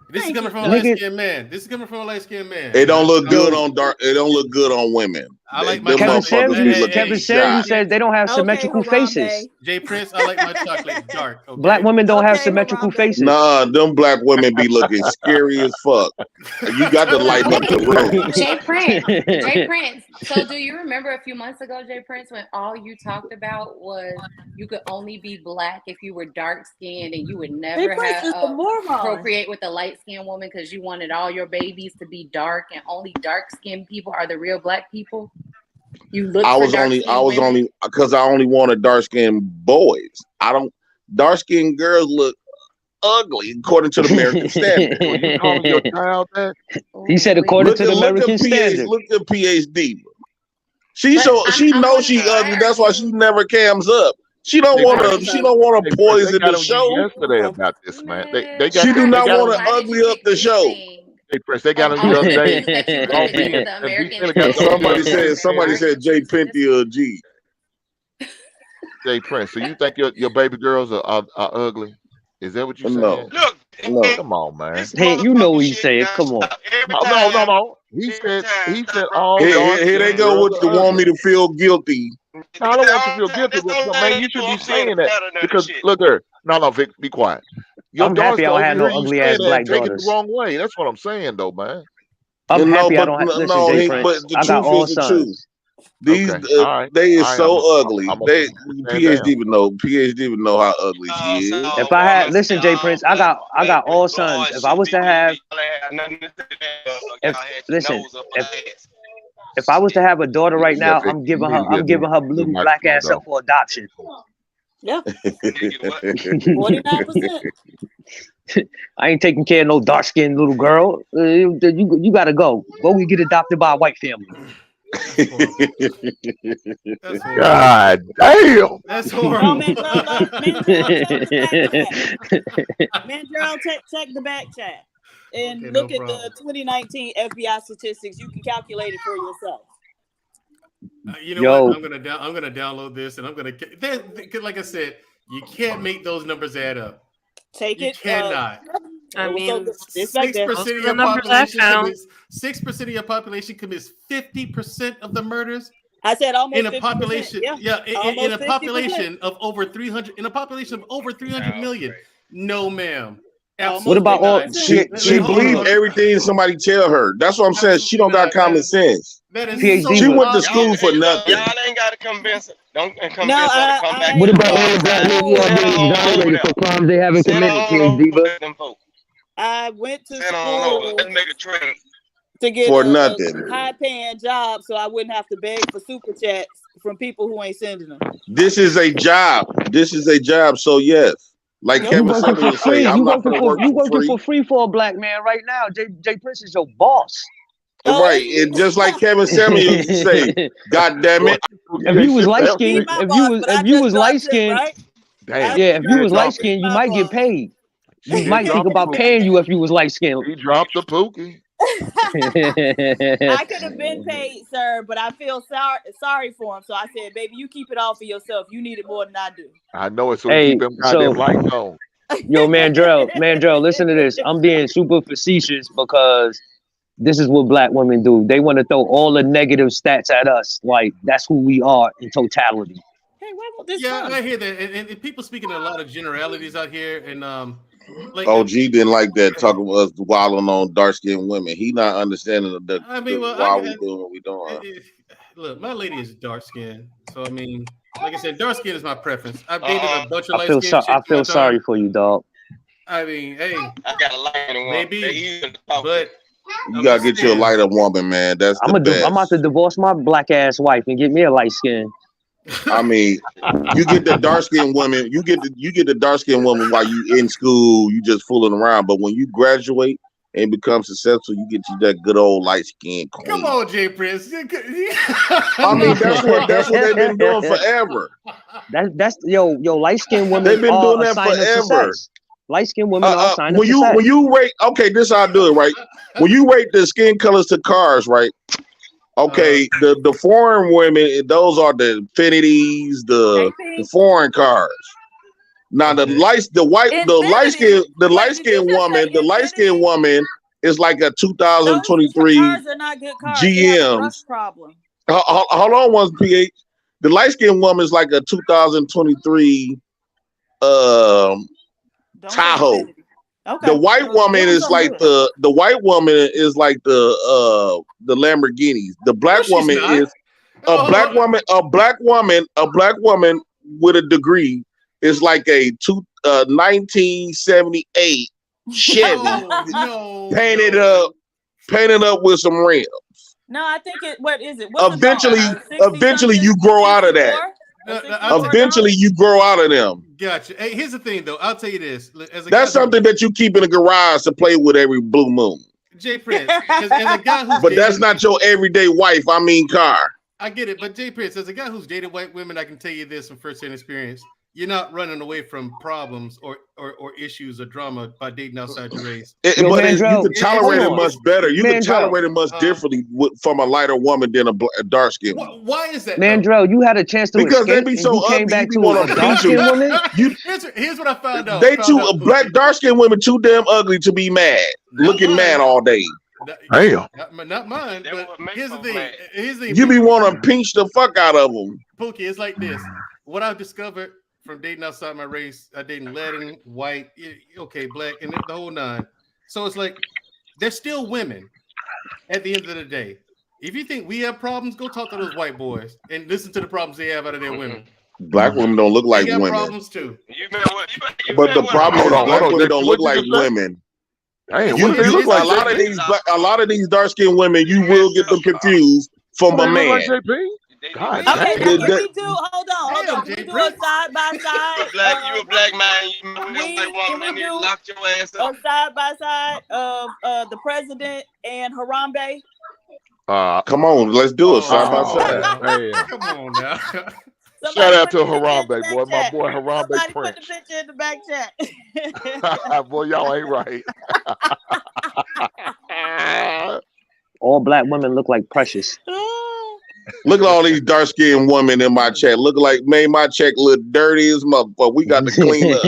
Speaker 23: This
Speaker 19: Thank
Speaker 23: is coming
Speaker 19: you.
Speaker 23: from a light skinned man. This is coming from a light skinned man.
Speaker 7: It don't look good on dark. It don't look good on women.
Speaker 23: I like my
Speaker 5: Kevin
Speaker 23: chocolate.
Speaker 5: Samuels says they don't have symmetrical faces.
Speaker 23: Jay Prince, I like my chocolate dark. Okay?
Speaker 5: Black women don't have symmetrical faces.
Speaker 7: Nah, them black women be looking scary as fuck. You got to lighten up the room.
Speaker 22: Jay Prince. So do you remember a few months ago, Jay Prince, when all you talked about was you could only be black if you were dark skinned and you would never procreate with a light skinned woman because you wanted all your babies to be dark and only dark skinned people are the real black people? You look. I was
Speaker 7: only because I only wanted dark skinned boys. Dark skinned girls look ugly according to the American standard.
Speaker 13: You calling your child that?
Speaker 5: He said according to the American
Speaker 7: PH,
Speaker 5: standard.
Speaker 7: look at PhD. She knows she ugly. That's why she never cams up. She don't want to poison the show.
Speaker 13: Yesterday about this, man.
Speaker 7: She do not want to ugly up the show.
Speaker 13: Hey, Prince, they got him the other day.
Speaker 7: Somebody said Jay Penty or G.
Speaker 13: Jay Prince. So you think your baby girls are ugly? Is that what you saying?
Speaker 7: No.
Speaker 14: Look,
Speaker 13: come on, man.
Speaker 5: Hey, you know what he said. Come on.
Speaker 13: No. He said all.
Speaker 7: Here they go with the want me to feel guilty.
Speaker 13: No, I don't want you to feel guilty, but man, you should be saying that because look here. No, Vic, be quiet.
Speaker 5: I'm happy I don't have no ugly ass black
Speaker 13: daughters. Take it the wrong way. That's what I'm saying, though, man.
Speaker 5: I'm happy I don't have. Listen, Jay Prince,
Speaker 7: but the
Speaker 5: I got all
Speaker 7: truth is the truth.
Speaker 5: sons.
Speaker 7: These they is so ugly. They PhD would know. PhD would know how ugly she is.
Speaker 5: If I had listen, Jay Prince, I got all sons. If I was to have, if I was to have a daughter right now, I'm giving her blue black ass up for adoption.
Speaker 19: Yep. 49%.
Speaker 5: I ain't taking care of no dark skinned little girl. You gotta go. Go and get adopted by a white family.
Speaker 13: God damn.
Speaker 19: That's horrible. Mandrell, check the back chat and look at the 2019 FBI statistics. You can calculate it for yourself.
Speaker 23: You know what? I'm gonna download this, and I'm gonna. Like I said, you can't make those numbers add up.
Speaker 19: Take
Speaker 23: it. Cannot.
Speaker 1: I mean,
Speaker 23: 6% of your population commits 6% of your population commits 50% of the murders.
Speaker 19: I said almost
Speaker 23: in a population. In a population of over 300. In a population of over 300 million. No, ma'am.
Speaker 5: What about all?
Speaker 7: She believe everything somebody tell her. That's what I'm saying. She don't got common sense. She went to school for nothing.
Speaker 14: Y'all ain't got to convince her. Don't convince her to come back.
Speaker 5: What about all the black men who are being exonerated for crimes they haven't committed? PhD.
Speaker 19: I went to school
Speaker 14: Let's make a trade
Speaker 19: to get
Speaker 7: for
Speaker 19: a
Speaker 7: nothing.
Speaker 19: high-paying job, so I wouldn't have to beg for super chats from people who ain't sending them.
Speaker 7: This is a job. So yes. Like Kevin said, I'm not going to work
Speaker 5: you working for free for a black man right now. Jay Prince is your boss.
Speaker 7: Right, and just like Kevin Samuels used to say, God damn it!
Speaker 5: If you was light skinned, if you was light skinned, if you was light skinned, you might get paid. You might think about paying you if you was light skinned.
Speaker 13: He dropped the pookie.
Speaker 19: I could have been paid, sir, but I feel sorry for him. So I said, baby, you keep it all for yourself. You need it more than I do.
Speaker 13: I know it, so keep them goddamn lights on.
Speaker 5: Yo, Mandrell, listen to this. I'm being super facetious because this is what black women do. They want to throw all the negative stats at us. Like, that's who we are in totality.
Speaker 19: Hey, why won't this
Speaker 23: come? I hear that. And people speaking a lot of generalities out here. And like
Speaker 7: OG didn't like that talking about us wilding on dark skinned women. He not understanding why we doing what we doing.
Speaker 23: Look, my lady is dark skinned. So I mean, like I said, dark skin is my preference. I've dated a bunch of light skinned
Speaker 5: I feel sorry for you, dog.
Speaker 23: I mean, hey,
Speaker 14: I got a light one.
Speaker 23: Maybe, but
Speaker 7: you gotta get you a lighter woman, man. That's the best.
Speaker 5: I'm about to divorce my black ass wife and get me a light skin.
Speaker 7: I mean, you get the dark skinned woman. You get the dark skinned woman while you in school. You just fooling around. But when you graduate and become successful, you get you that good old light skinned queen.
Speaker 23: Come on, Jay Prince.
Speaker 7: I mean, that's what they've been doing forever.
Speaker 5: That's light skinned women.
Speaker 7: They've been doing that forever.
Speaker 5: Light skinned women are signing
Speaker 7: when you rate. Okay, this is how I do it. Right, when you rate the skin colors to cars, right. Okay, the foreign women, those are the Infinities, the foreign cars. Now the light skinned woman is like a 2023 GMs. Hold on, one PH. The light skinned woman is like a 2023 Tahoe. Okay. The white woman is like the Lamborghinis. The black woman is a black woman with a degree is like a 1978 Chevy painted up with some rims.
Speaker 19: No, I think it. What is it?
Speaker 7: Eventually, you grow out of that.
Speaker 20: Eventually, you grow out of them.
Speaker 23: Gotcha. Hey, here's the thing, though. I'll tell you this.
Speaker 20: That's something that you keep in the garage to play with every blue moon.
Speaker 23: Jay Prince, as a guy who's
Speaker 20: but that's not your everyday wife. I mean, car.
Speaker 23: I get it, but Jay Prince, as a guy who's dated white women, I can tell you this from firsthand experience. You're not running away from problems or issues or drama by dating outside your race.
Speaker 20: You can tolerate it much better. You can tolerate it much differently from a lighter woman than a dark skinned woman.
Speaker 23: Why is that?
Speaker 5: Mandrell, you had a chance to
Speaker 20: because
Speaker 5: escape
Speaker 20: they be so
Speaker 5: and you came back to
Speaker 20: a
Speaker 5: dark skinned woman.
Speaker 23: Here's what I found out.
Speaker 20: They dark skinned women too damn ugly to be mad, looking mad all day.
Speaker 23: Damn. Not mine. But here's the thing.
Speaker 20: You be want to pinch the fuck out of them.
Speaker 23: Pookie, it's like this. What I've discovered from dating outside my race, I dating Latin, white, okay, black, and the whole nine. So it's like they're still women at the end of the day. If you think we have problems, go talk to those white boys and listen to the problems they have out of their women.
Speaker 20: Black women don't look like
Speaker 23: They got
Speaker 20: women.
Speaker 23: problems too.
Speaker 20: But the problem is black women don't look like women.
Speaker 13: Hey,
Speaker 20: You look like a lot of these dark skinned women. You will get them confused from a man.
Speaker 13: God,
Speaker 19: Okay,
Speaker 20: damn.
Speaker 19: can we do? Hold on. Can we do a side by side?
Speaker 14: You a black man. You locked your ass up.
Speaker 19: A side by side of the president and Harambe.
Speaker 20: Come on, let's do it side by side.
Speaker 23: Come on now.
Speaker 13: Shout out to Harambe, boy. My boy Harambe
Speaker 19: Somebody
Speaker 13: Prince.
Speaker 19: put the picture in the back chat.
Speaker 13: Boy, y'all ain't right.
Speaker 5: All black women look like Precious.
Speaker 20: Look at all these dark skinned women in my chat. Look like made my check look dirty as motherfucker. We got to clean up.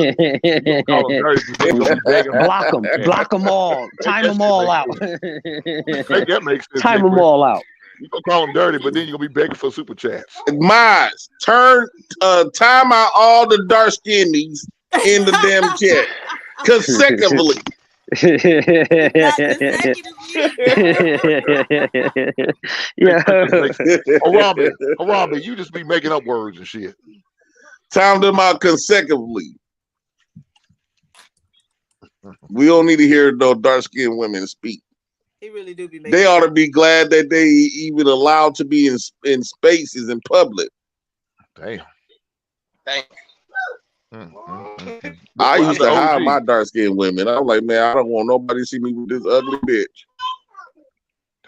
Speaker 5: Block them all. Time them all out.
Speaker 13: That makes sense.
Speaker 5: Time them all out.
Speaker 13: You gonna call them dirty, but then you're gonna be begging for super chats.
Speaker 20: Mines, time out all the dark skinnies in the damn chat consecutively.
Speaker 5: Yeah.
Speaker 13: Harambe, you just be making up words and shit.
Speaker 20: Time them out consecutively. We don't need to hear no dark skinned women speak.
Speaker 19: He really do be making.
Speaker 20: They ought to be glad that they even allowed to be in spaces in public.
Speaker 13: Damn.
Speaker 14: Thank
Speaker 20: I used to hide my dark skinned women. I'm like, man, I don't want nobody to see me with this ugly bitch.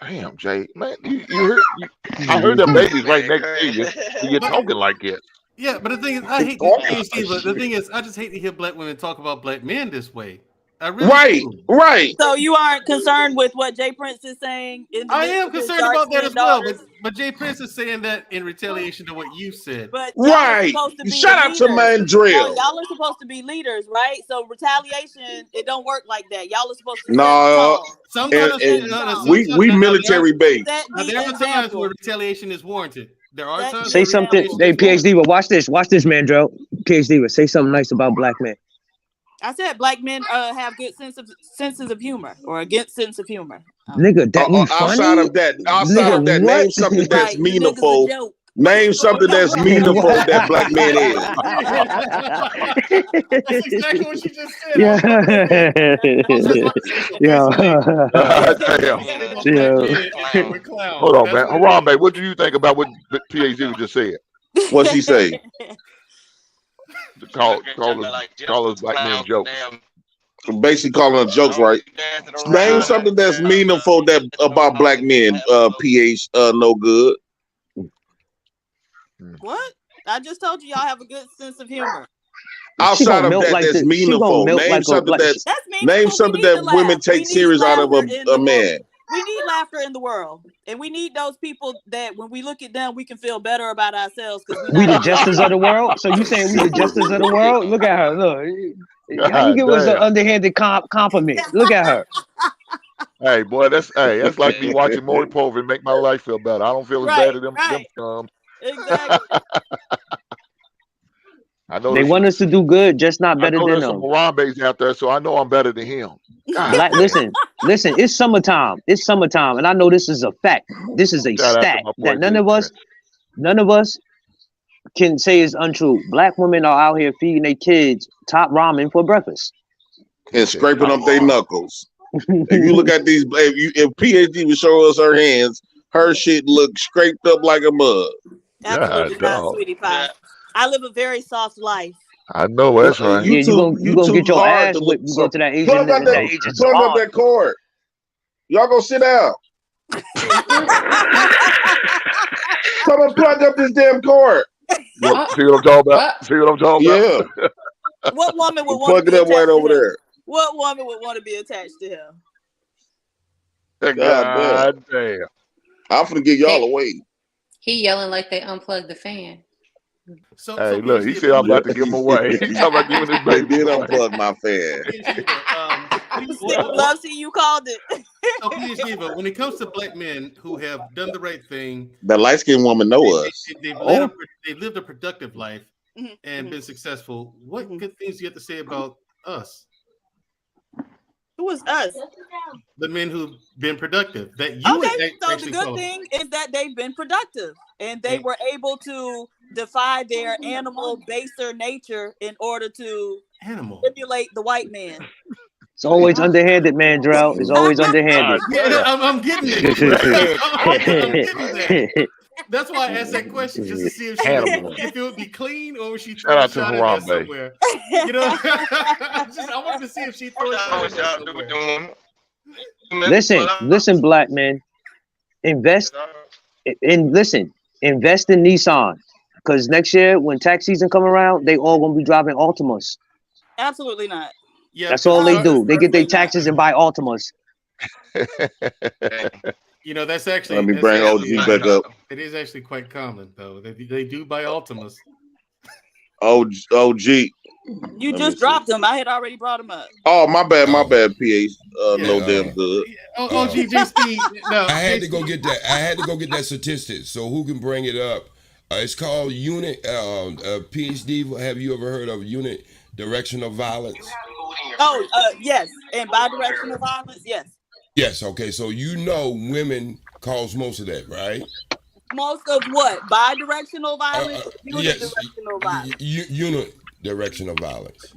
Speaker 13: Damn, Jay, man, I heard that baby's right next to you. And you're talking like it.
Speaker 23: Yeah, but the thing is, I hate the thing is, I just hate to hear black women talk about black men this way. I really do.
Speaker 20: Right.
Speaker 19: So you aren't concerned with what Jay Prince is saying?
Speaker 23: I am concerned about that as well, but Jay Prince is saying that in retaliation to what you said.
Speaker 19: But
Speaker 20: right. Shout out to Mandrell.
Speaker 19: No, y'all are supposed to be leaders, right? So retaliation, it don't work like that. Y'all are supposed to.
Speaker 20: No. We military based.
Speaker 23: There are times where retaliation is warranted. There are times.
Speaker 5: Say something. Hey, PhD, but watch this, Mandrell. PhD, but say something nice about black men.
Speaker 19: I said black men have good senses of humor or a good sense of humor.
Speaker 5: Nigga, that you funny?
Speaker 20: Outside of that, name something that's meaningful. Name something that's meaningful that black men is.
Speaker 23: That's exactly what she just said.
Speaker 13: Hold on, man. Harambe, what do you think about what PhD just said?
Speaker 20: What'd she say?
Speaker 13: Call us black men jokes.
Speaker 20: Basically calling them jokes, right? Name something that's meaningful about black men. PH, no good.
Speaker 19: What? I just told you y'all have a good sense of humor.
Speaker 20: Outside of that, that's meaningful. Name something that women take serious out of a man.
Speaker 19: We need laughter in the world, and we need those people that when we look at them, we can feel better about ourselves.
Speaker 5: We the jesters of the world. So you saying we the jesters of the world? Look at her. Look, how you give us an underhanded compliment? Look at her.
Speaker 13: Hey, boy, that's like me watching Maury Povey make my life feel better. I don't feel as bad as them.
Speaker 19: Exactly.
Speaker 13: I know
Speaker 5: they want us to do good, just not better than them.
Speaker 13: Some Harambe's out there, so I know I'm better than him.
Speaker 5: Like, listen, it's summertime. It's summertime, and I know this is a fact. This is a stat that none of us can say is untrue. Black women are out here feeding their kids top ramen for breakfast
Speaker 20: and scraping up their knuckles. If you look at these, if PhD would show us her hands, her shit look scraped up like a mug.
Speaker 19: Absolutely not, sweetie pie. I live a very soft life.
Speaker 13: I know that's right.
Speaker 5: Yeah, you gonna get your ass whipped. You go to that Asian
Speaker 7: Plug up that cord. Y'all go sit down. Someone plug up this damn cord.
Speaker 13: See what I'm talking about? See what I'm talking about?
Speaker 7: Yeah.
Speaker 19: What woman would want
Speaker 7: Plug
Speaker 19: to be
Speaker 7: it up right
Speaker 19: attached
Speaker 7: over
Speaker 19: to him?
Speaker 7: there.
Speaker 19: What woman would want to be attached to him?
Speaker 7: God
Speaker 13: damn.
Speaker 7: I'm finna get y'all away.
Speaker 22: He yelling like they unplugged the fan.
Speaker 13: Hey, look, he said I'm about to give him away. He's talking about giving his
Speaker 7: They
Speaker 13: baby
Speaker 7: did
Speaker 13: away.
Speaker 7: unplug my fan.
Speaker 19: Love, see, you called it.
Speaker 23: So, PhD, but when it comes to black men who have done the right thing,
Speaker 7: The light skinned woman know us.
Speaker 23: they've lived a productive life and been successful. What good things do you have to say about us?
Speaker 19: Who is us?
Speaker 23: The men who've been productive. That you would
Speaker 19: Okay, so the
Speaker 23: actually
Speaker 19: good
Speaker 23: call
Speaker 19: thing is that they've been productive and they were able to defy their animal baser nature in order to manipulate the white man.
Speaker 5: It's always underhanded, man, Drell. It's always underhanded.
Speaker 23: Yeah, I'm getting it. I'm getting that. That's why I asked that question, just to see if it would be clean or would she throw a shot at us somewhere. You know, I wanted to see if she throw a shot at us somewhere.
Speaker 5: Listen, black men, invest in Nissan, because next year when tax season come around, they all gonna be driving Altimas.
Speaker 19: Absolutely not.
Speaker 23: Yeah,
Speaker 5: that's all they do. They get their taxes and buy Altimas.
Speaker 23: You know, that's actually.
Speaker 7: Let me bring OG back up.
Speaker 23: It is actually quite common, though. They do buy Altimas.
Speaker 7: OG.
Speaker 19: You just dropped him. I had already brought him up.
Speaker 7: Oh, my bad, PH. No damn good.
Speaker 23: No,
Speaker 3: I had to go get that. I had to go get that statistic. So who can bring it up? It's called unit. PhD. Have you ever heard of unit directional violence?
Speaker 19: Oh, yes. And bidirectional violence, yes.
Speaker 3: Yes. Okay. So women cause most of that, right?
Speaker 19: Most of what? Bidirectional violence? Unidirectional violence.
Speaker 3: Unidirectional violence.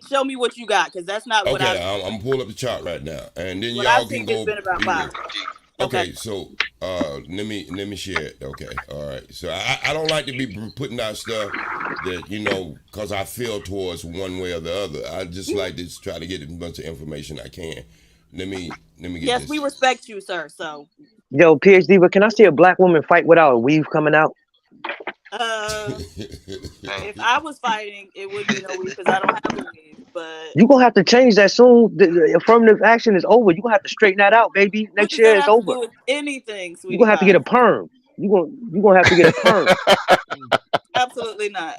Speaker 19: Show me what you got, because that's not what
Speaker 3: I'm pulling up the chart right now, and then
Speaker 19: what
Speaker 3: y'all
Speaker 19: I
Speaker 3: can
Speaker 19: think
Speaker 3: go.
Speaker 19: it's been about violence.
Speaker 3: Okay, so let me share it. Okay, all right. So I don't like to be putting out stuff that because I feel towards one way or the other. I just like to try to get as much information I can. Let me get.
Speaker 19: Yes,
Speaker 3: this.
Speaker 19: we respect you, sir. So.
Speaker 5: Yo, PhD, but can I see a black woman fight without a weave coming out?
Speaker 19: If I was fighting, it would be no weave because I don't have a weave. But
Speaker 5: you gonna have to change that soon. The affirmative action is over. You gonna have to straighten that out, baby. Next year it's over.
Speaker 19: with anything, sweetie.
Speaker 5: You gonna have to get a perm. You gonna have to get a perm.
Speaker 19: Absolutely not.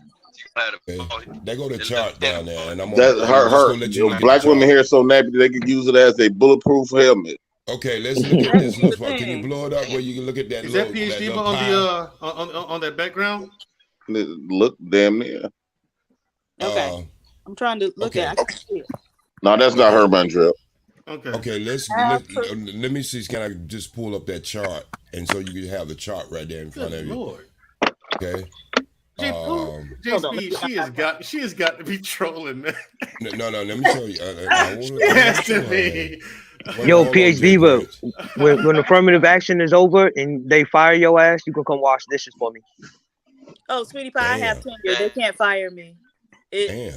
Speaker 3: They go to chart down there, and I'm
Speaker 7: That's her. Black women here so nappy they could use it as a bulletproof helmet.
Speaker 3: Okay, let's look at this. Can you blow it up where you can look at that?
Speaker 23: Is that PhD on that background?
Speaker 7: Look damn near.
Speaker 19: Okay. I'm trying to look at it. I can see it.
Speaker 7: No, that's not her, Mandrell.
Speaker 3: Okay, let me see. Can I just pull up that chart, and so you can have the chart right there in front of you?
Speaker 23: Lord.
Speaker 3: Okay.
Speaker 23: JP, she has got to be trolling, man.
Speaker 3: No. Let me show you.
Speaker 5: Yo, PhD, when affirmative action is over and they fire your ass, you can come wash dishes for me.
Speaker 19: Oh, sweetie pie, I have tenure. They can't fire me.
Speaker 3: They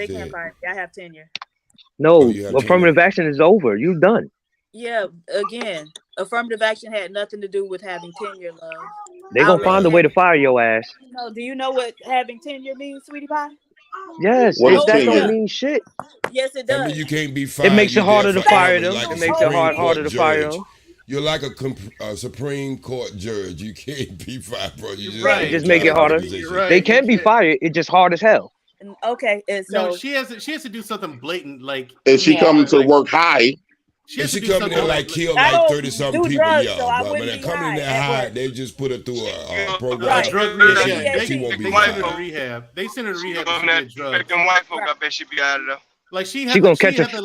Speaker 19: can't fire me. I have tenure.
Speaker 5: No, affirmative action is over. You're done.
Speaker 19: Yeah, again, affirmative action had nothing to do with having tenure, love.
Speaker 5: They're gonna find a way to fire your ass.
Speaker 19: No, do you know what having tenure means, sweetie pie?
Speaker 5: Yes, that don't mean shit.
Speaker 19: Yes, it does.
Speaker 3: I mean, you can't be fired.
Speaker 5: It makes it harder to fire them.
Speaker 3: Like
Speaker 5: it makes it harder to fire them.
Speaker 3: You're like a Supreme Court judge. You can't be fired, bro. You
Speaker 5: just make it harder. They can be fired. It's just hard as hell.
Speaker 19: Okay, and so
Speaker 23: no, she has to do something blatant, like
Speaker 7: if she coming to work high.
Speaker 3: If she coming in like kill like 30-something people, but when they're coming in there high, they just put her through a program.
Speaker 23: Drug
Speaker 3: rehab. She won't be
Speaker 23: rehab. They send her to rehab to get drugs.
Speaker 14: Them white folk, I bet she be out of there.
Speaker 23: Like she
Speaker 5: gonna catch
Speaker 23: had to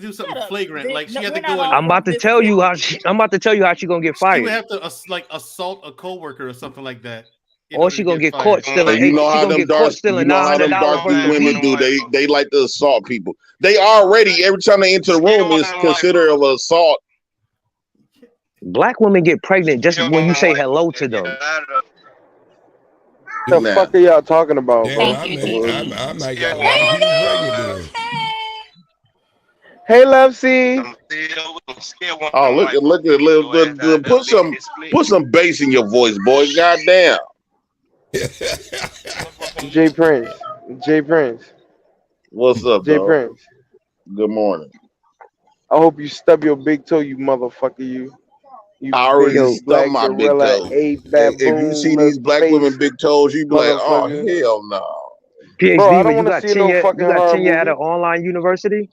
Speaker 23: do something flagrant. Like she had to go.
Speaker 5: I'm about to tell you how she gonna get fired.
Speaker 23: She would have to assault a coworker or something like that.
Speaker 5: Or she gonna get caught stealing.
Speaker 7: You know how them dark women do. They like to assault people. They already every time they enter the room is considered of an assault.
Speaker 5: Black women get pregnant just when you say hello to them.
Speaker 2: The fuck are y'all talking about, bro?
Speaker 3: Damn, I might got a lot of people pregnant then.
Speaker 2: Hey, Love C.
Speaker 7: Oh, look at little. Put some bass in your voice, boys. Goddamn.
Speaker 2: J Prince.
Speaker 7: What's up,
Speaker 2: J
Speaker 7: dog?
Speaker 2: Prince.
Speaker 7: Good morning.
Speaker 2: I hope you stub your big toe, you motherfucker. You
Speaker 7: I already
Speaker 2: big black
Speaker 7: stubbed my big
Speaker 2: gorilla,
Speaker 7: toe.
Speaker 2: ape
Speaker 7: If you see these black women big toes, you be like, oh
Speaker 2: motherfucker.
Speaker 7: hell no.
Speaker 5: PhD,
Speaker 2: Bro, I
Speaker 5: but
Speaker 2: don't want to see no fucking
Speaker 5: you got
Speaker 2: horror
Speaker 5: tenure at
Speaker 2: movie.
Speaker 5: an online university?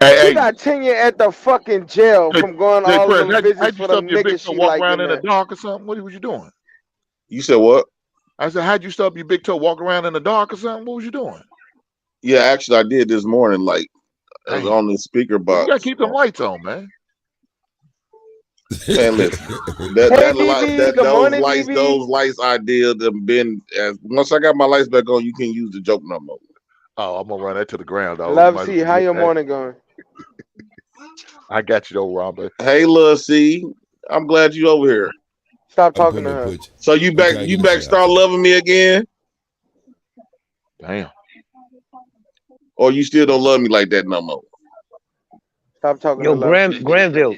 Speaker 2: You got tenure at the fucking jail from going all
Speaker 13: Prince,
Speaker 2: them visits
Speaker 13: how'd
Speaker 2: for
Speaker 13: you
Speaker 2: them
Speaker 13: stub your big
Speaker 2: niggas
Speaker 13: toe
Speaker 2: she
Speaker 13: walk
Speaker 2: like
Speaker 13: around
Speaker 2: in
Speaker 13: in the
Speaker 2: that.
Speaker 13: dark or something? What was you doing?
Speaker 7: You said what?
Speaker 13: I said, how'd you stub your big toe walk around in the dark or something? What was you doing?
Speaker 7: Yeah, actually I did this morning, like on the speaker
Speaker 13: Well, you gotta
Speaker 7: box.
Speaker 13: keep them lights on, man.
Speaker 7: Man, listen, those lights I did have been once I got my lights back on, you can't use the joke no more.
Speaker 13: Oh, I'm gonna run that to the ground, dog.
Speaker 2: Love C, how your morning going?
Speaker 13: I got you though, Robert.
Speaker 7: Hey, Lil C, I'm glad you over here.
Speaker 2: Stop talking to her.
Speaker 7: So you back start loving me again?
Speaker 13: Damn.
Speaker 7: Or you still don't love me like that no more?
Speaker 2: Stop talking
Speaker 5: Yo,
Speaker 2: to Love C.
Speaker 5: Granville.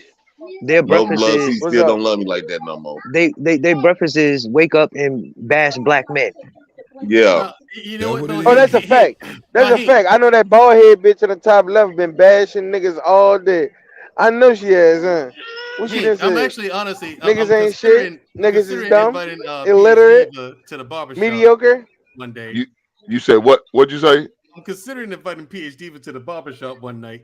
Speaker 5: Their breakfast
Speaker 7: Love C
Speaker 5: is
Speaker 7: still don't love me like that no more.
Speaker 5: they breakfast is wake up and bash black men.
Speaker 7: Yeah.
Speaker 23: You know what?
Speaker 2: Oh, that's a fact. That's a fact. I know that bald head bitch in the top left been bashing niggas all day. I know she has, huh? What she done
Speaker 23: I'm
Speaker 2: said?
Speaker 23: actually honestly
Speaker 2: Niggas
Speaker 23: I'm
Speaker 2: ain't shit. Niggas is dumb,
Speaker 23: inviting,
Speaker 2: illiterate,
Speaker 23: to the barbershop
Speaker 2: mediocre.
Speaker 23: one day.
Speaker 13: You said what? What'd you say?
Speaker 23: I'm considering inviting PhD Diva to the barbershop one night.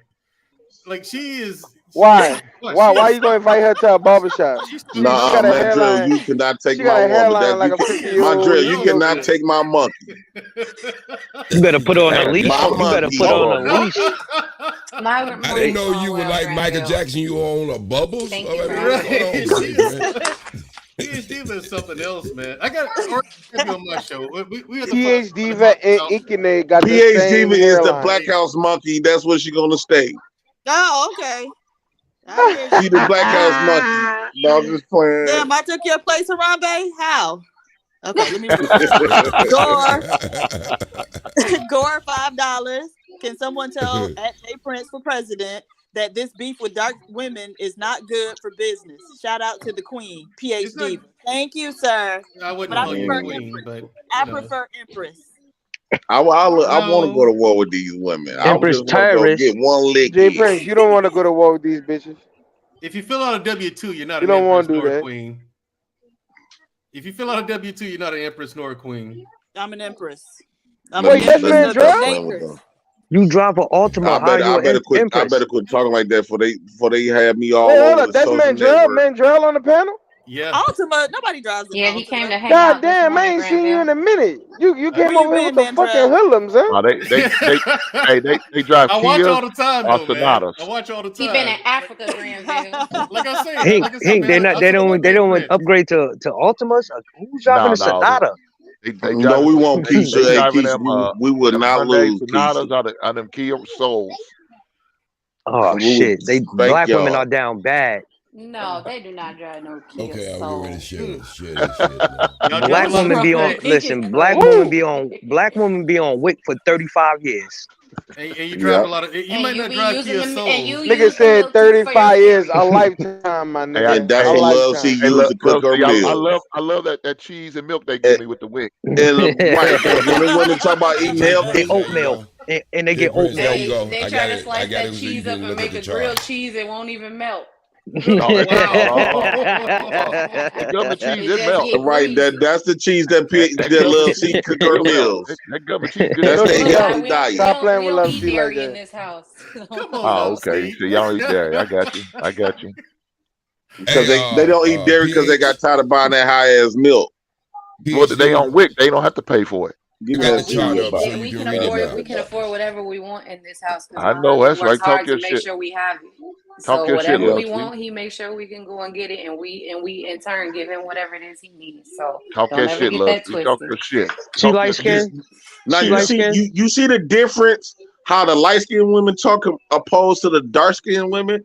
Speaker 23: Like she is.
Speaker 2: Why? Why you gonna invite her to a barbershop?
Speaker 7: Nah, man, Drill, you cannot take
Speaker 2: she
Speaker 7: my
Speaker 2: got a
Speaker 7: woman.
Speaker 2: hairline like a
Speaker 7: My
Speaker 2: 50-year-old.
Speaker 7: Drill, you cannot take my monkey.
Speaker 5: You better put on a leash.
Speaker 7: My
Speaker 5: You better
Speaker 7: monkey.
Speaker 5: put on a leash.
Speaker 3: I didn't know you were like Michael Jackson. You on a bubbles?
Speaker 23: Right. PhD Diva is something else, man. I got on my show. We
Speaker 2: PhD Diva and Ikene got the
Speaker 7: PhD
Speaker 2: same
Speaker 7: Diva is the
Speaker 2: hairline.
Speaker 7: Black House monkey. That's what she gonna stay.
Speaker 19: Oh, okay.
Speaker 7: She the Black House monkey. No, I'm just playing.
Speaker 19: Damn, I took your place, Harambe. How? Okay, let me Gore $5. Can someone tell at J Prince for president that this beef with dark women is not good for business? Shout out to the queen, PhD. Thank you, sir.
Speaker 23: I wouldn't
Speaker 19: But
Speaker 23: call you queen, but
Speaker 19: I prefer Empress.
Speaker 7: I want to go to war with these women.
Speaker 5: Empress
Speaker 7: I just want to go get one lick.
Speaker 2: J Prince, you don't want to go to war with these bitches.
Speaker 23: if you fill out a W-2, you're not
Speaker 2: You
Speaker 23: an
Speaker 2: don't want
Speaker 23: empress
Speaker 2: to do
Speaker 23: nor a
Speaker 2: that.
Speaker 23: queen. If you fill out a W-2, you're not an empress nor a queen.
Speaker 19: I'm an Empress.
Speaker 2: Wait, that's man Drill?
Speaker 5: You drive an Altima.
Speaker 7: I better quit talking like that before they have me all
Speaker 2: Wait, hold
Speaker 7: over
Speaker 2: up.
Speaker 7: the
Speaker 2: That's
Speaker 7: social
Speaker 2: Mandrell?
Speaker 7: network.
Speaker 2: Mandrell on the panel?
Speaker 23: Yeah.
Speaker 19: Ultima, nobody drives.
Speaker 22: Yeah, he came to hang
Speaker 2: God
Speaker 22: out.
Speaker 2: damn, I ain't seen you in a minute. You came over here with the fucking hoodlums, huh?
Speaker 13: No, they drive
Speaker 23: I watch
Speaker 13: Kias
Speaker 23: all the time,
Speaker 13: or
Speaker 23: though, man.
Speaker 13: Sonatas.
Speaker 23: I watch all the time.
Speaker 22: He been in Africa, Granville.
Speaker 23: Like I say,
Speaker 5: Hank, they don't upgrade to Altimas. Who's driving a Sonata?
Speaker 7: No, we won't,
Speaker 13: They
Speaker 7: Keisha. Hey,
Speaker 13: driving
Speaker 7: Keisha,
Speaker 13: them,
Speaker 7: we would
Speaker 13: them
Speaker 7: not
Speaker 13: Hyundai
Speaker 7: lose,
Speaker 13: Sonatas
Speaker 7: Keisha.
Speaker 13: out of them Kia Souls.
Speaker 5: Oh
Speaker 7: We
Speaker 5: shit!
Speaker 7: would
Speaker 5: They
Speaker 7: spank
Speaker 5: black women
Speaker 7: y'all.
Speaker 5: are down bad.
Speaker 22: No, they do not drive no Kia
Speaker 3: Okay, I'm
Speaker 22: Soul.
Speaker 3: ready to share this shit. Man.
Speaker 5: Black women be on. Listen, black women be on WIC for 35 years.
Speaker 23: And you drive a lot of. You might not drive Kia Soul.
Speaker 2: Nigga said 35 years, a lifetime, my nigga.
Speaker 7: And that's
Speaker 2: a
Speaker 7: the love she
Speaker 2: lifetime.
Speaker 7: used to cook her meals.
Speaker 13: I love that cheese and milk they give me with the WIC.
Speaker 7: And right, when they want to talk about eating healthy,
Speaker 5: oatmeal, and they get oatmeal.
Speaker 22: They try to slice that cheese up and make a grilled cheese. It won't even melt.
Speaker 7: Right, that's the cheese that Love C cook her meals. That's the healthy diet.
Speaker 2: Stop playing with Love C like
Speaker 22: in
Speaker 2: that.
Speaker 22: this house.
Speaker 13: Oh, okay. So y'all eat dairy. I got you.
Speaker 7: Because they don't eat dairy because they got tired of buying that high ass milk.
Speaker 13: Well, they on WIC. They don't have to pay for it.
Speaker 7: Give me that chart up.
Speaker 22: We can afford whatever we want in this house.
Speaker 13: I know that's right.
Speaker 22: Talk
Speaker 13: Talk your
Speaker 22: to
Speaker 13: shit.
Speaker 22: make sure we have it.
Speaker 13: Talk
Speaker 22: So
Speaker 13: your shit,
Speaker 22: whatever we
Speaker 13: Love C.
Speaker 22: want, he makes sure we can go and get it, and we in turn give him whatever it is he needs. So
Speaker 13: Talk
Speaker 22: don't
Speaker 13: that
Speaker 22: ever
Speaker 13: shit,
Speaker 22: get
Speaker 13: Love
Speaker 22: that
Speaker 13: C. Talk
Speaker 22: twisted.
Speaker 13: your shit.
Speaker 5: She light skin.
Speaker 7: Now you see the difference how the light skinned women talk opposed to the dark skinned women.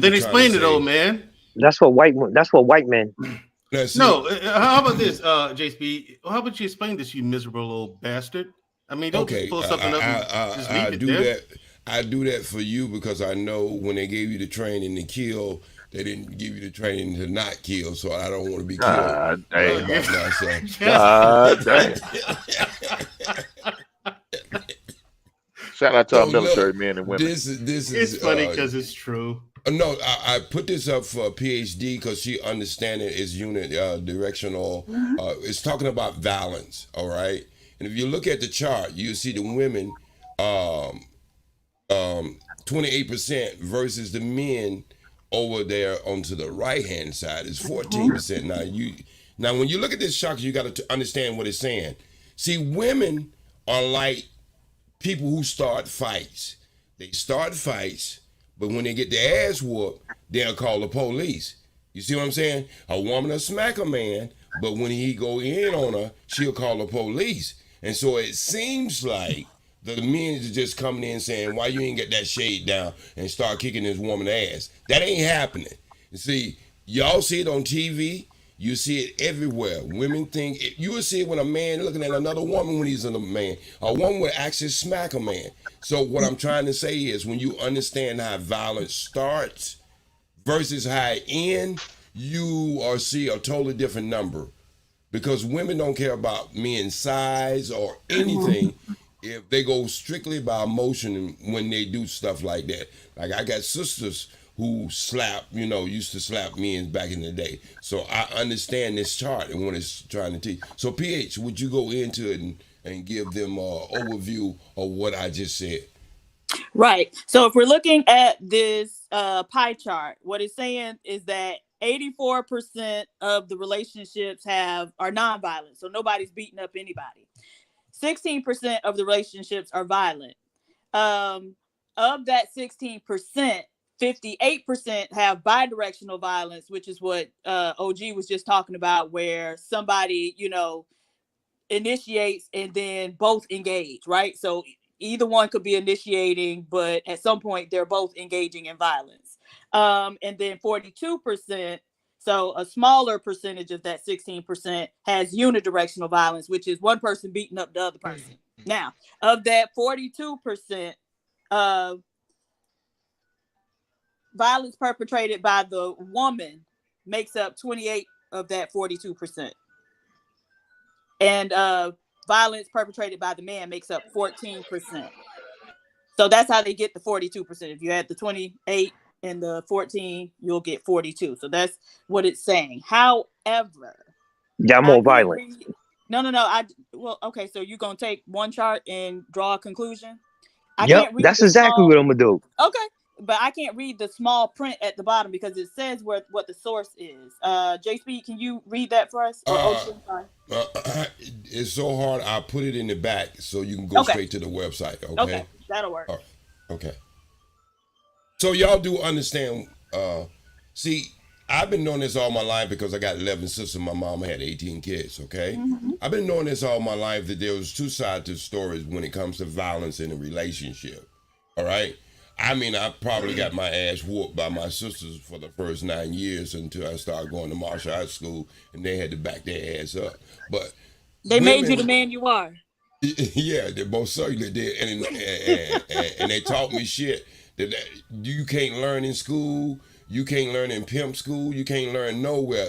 Speaker 23: Then explain it, old man.
Speaker 5: That's for white men.
Speaker 23: No, how about this, JSP? How about you explain this, you miserable little bastard? I mean, don't just pull something up and just leave it there.
Speaker 3: I do that for you because I know when they gave you the training to kill, they didn't give you the training to not kill, so I don't want to be killed.
Speaker 13: God damn.
Speaker 3: God
Speaker 13: damn. Shout out to our military men and women.
Speaker 3: This is
Speaker 23: It's funny because it's true.
Speaker 3: No, I put this up for a PhD because she understands it is unit directional. It's talking about violence, all right? And if you look at the chart, you see the women 28% versus the men over there onto the right-hand side is 14%. Now when you look at this chart, you got to understand what it's saying. See, women are like people who start fights. They start fights, but when they get their ass whooped, they'll call the police. You see what I'm saying? A woman will smack a man, but when he go in on her, she'll call the police. And so it seems like the men is just coming in saying, why you ain't get that shade down and start kicking this woman ass? That ain't happening. You see, y'all see it on TV. You see it everywhere. Women think, you will see it when a man looking at another woman when he's in a man. A woman will actually smack a man. So what I'm trying to say is when you understand how violence starts versus how it ends, you or see a totally different number. Because women don't care about men's size or anything if they go strictly by emotion when they do stuff like that. Like I got sisters who used to slap men back in the day. So I understand this chart and what it's trying to teach. So PH, would you go into it and give them an overview of what I just said?
Speaker 19: Right. So if we're looking at this pie chart, what it's saying is that 84% of the relationships are nonviolent. So nobody's beating up anybody. 16% of the relationships are violent. Of that 16%, 58% have bidirectional violence, which is what OG was just talking about, where somebody, initiates and then both engage, right? So either one could be initiating, but at some point they're both engaging in violence. And then 42%, so a smaller percentage of that 16% has unidirectional violence, which is one person beating up the other person. Now, of that 42%, violence perpetrated by the woman makes up 28 of that 42%. And violence perpetrated by the man makes up 14%. So that's how they get the 42%. If you add the 28 and the 14, you'll get 42. So that's what it's saying. However,
Speaker 5: got more violent.
Speaker 19: No. Okay. So you're gonna take one chart and draw a conclusion.
Speaker 5: Yep, that's exactly what I'm gonna do.
Speaker 19: Okay, but I can't read the small print at the bottom because it says what the source is. JSP, can you read that for us?
Speaker 3: It's so hard. I put it in the back so you can go straight to the website. Okay,
Speaker 19: that'll work.
Speaker 3: Okay. So y'all do understand. See, I've been doing this all my life because I got 11 sisters. My mom had 18 kids. Okay, I've been doing this all my life that there was two sides to stories when it comes to violence in a relationship. All right. I mean, I probably got my ass whooped by my sisters for the first 9 years until I started going to martial arts school, and they had to back their ass up. But
Speaker 19: they made you the man you are.
Speaker 3: Yeah, they most certainly did, and they taught me shit that you can't learn in school. You can't learn in pimp school. You can't learn nowhere.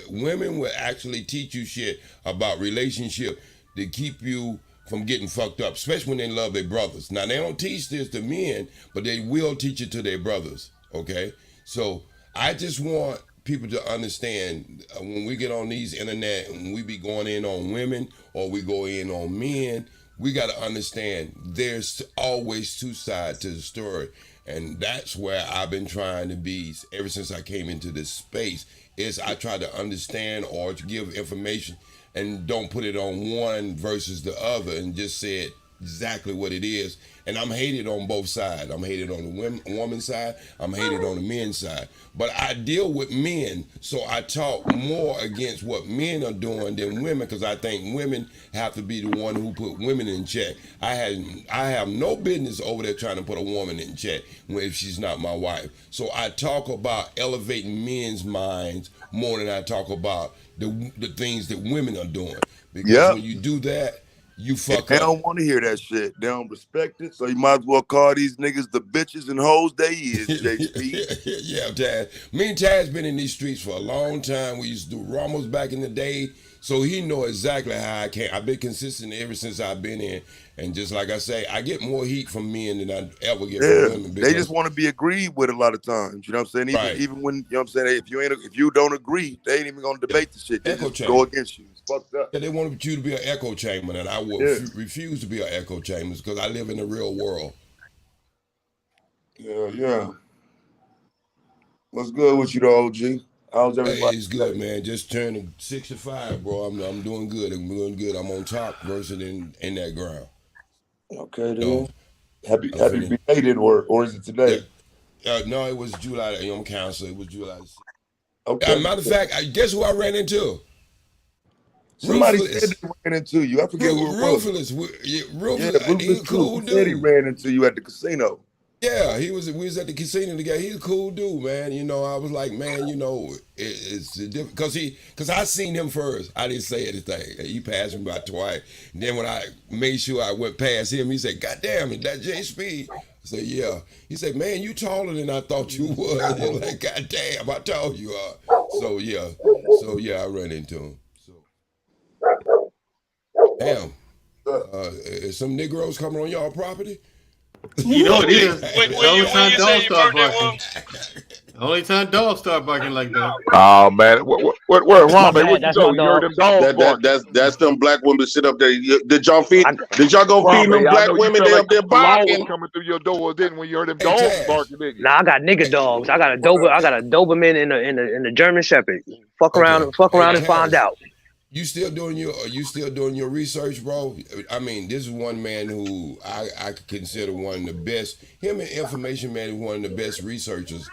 Speaker 3: Women will actually teach you shit about relationship to keep you from getting fucked up, especially when they love their brothers. Now, they don't teach this to men, but they will teach it to their brothers, okay? So I just want people to understand when we get on these internet and we be going in on women or we go in on men, we got to understand there's always two sides to the story. And that's where I've been trying to be ever since I came into this space, is I try to understand or to give information and don't put it on one versus the other and just say it exactly what it is. And I'm hated on both sides. I'm hated on the woman's side. I'm hated on the men's side. But I deal with men, so I talk more against what men are doing than women, because I think women have to be the one who put women in check. I have no business over there trying to put a woman in check if she's not my wife. So I talk about elevating men's minds more than I talk about the things that women are doing. Because when you do that, you fuck
Speaker 8: They
Speaker 3: up.
Speaker 8: don't want to hear that shit. They don't respect it. So you might as well call these niggas the bitches and hoes they is, JP.
Speaker 3: Yeah, Taz. Me and Taz been in these streets for a long time. We used to do Ramos back in the day, so he know exactly how I can. I've been consistent ever since I've been in, and just like I say, I get more heat from men than I ever get from women.
Speaker 8: They just want to be agreed with a lot of times. You know what I'm saying? Even when, you know what I'm saying, if you don't agree, they ain't even gonna debate the shit. They
Speaker 3: Echo
Speaker 8: just
Speaker 3: chamber.
Speaker 8: go against you. It's fucked up.
Speaker 3: Yeah, they want you to be an echo chamber, and I will refuse to be an echo chamber because I live in the real world.
Speaker 8: Yeah. What's good with you, though, OG? How's everybody?
Speaker 3: It's good, man. Just turned 65, bro. I'm doing good. I'm doing good. I'm on top versus in that ground.
Speaker 8: Okay, then. Happy belated, or is it today?
Speaker 3: No, it was July. I'm counselor. It was July.
Speaker 8: Okay.
Speaker 3: Matter of fact, guess who I ran into?
Speaker 8: Somebody said they ran into you. I forget who it was.
Speaker 3: Ruthless.
Speaker 8: Ruthless
Speaker 3: He's a cool dude.
Speaker 8: Said he ran into you at the casino.
Speaker 3: Yeah, we was at the casino together. He's a cool dude, man. You know, I was like, man, you know, it's different because I seen him first. I didn't say anything. He passed me by twice. And then when I made sure I went past him, he said, "God damn it, that J Speed." I said, "Yeah." He said, "Man, you taller than I thought you was." And like, "God damn, I told you." So yeah, I ran into him. So damn, some Negroes coming on y'all property.
Speaker 23: You know it is. The only time dogs start barking like that.
Speaker 13: Oh man, where Ron? Man, what you
Speaker 5: That's
Speaker 13: go?
Speaker 5: my
Speaker 13: You heard them dogs barking.
Speaker 7: That's them black women sit up there. Did y'all go feed them black women? They up there barking.
Speaker 13: Coming through your door, then when you heard them dogs barking, nigga.
Speaker 5: Nah, I got nigga dogs. I got a Doberman in the German Shepherd. Fuck around and find out.
Speaker 3: You still doing your research, bro? I mean, this is one man who I could consider one of the best. Him and Information Man is one of the best researchers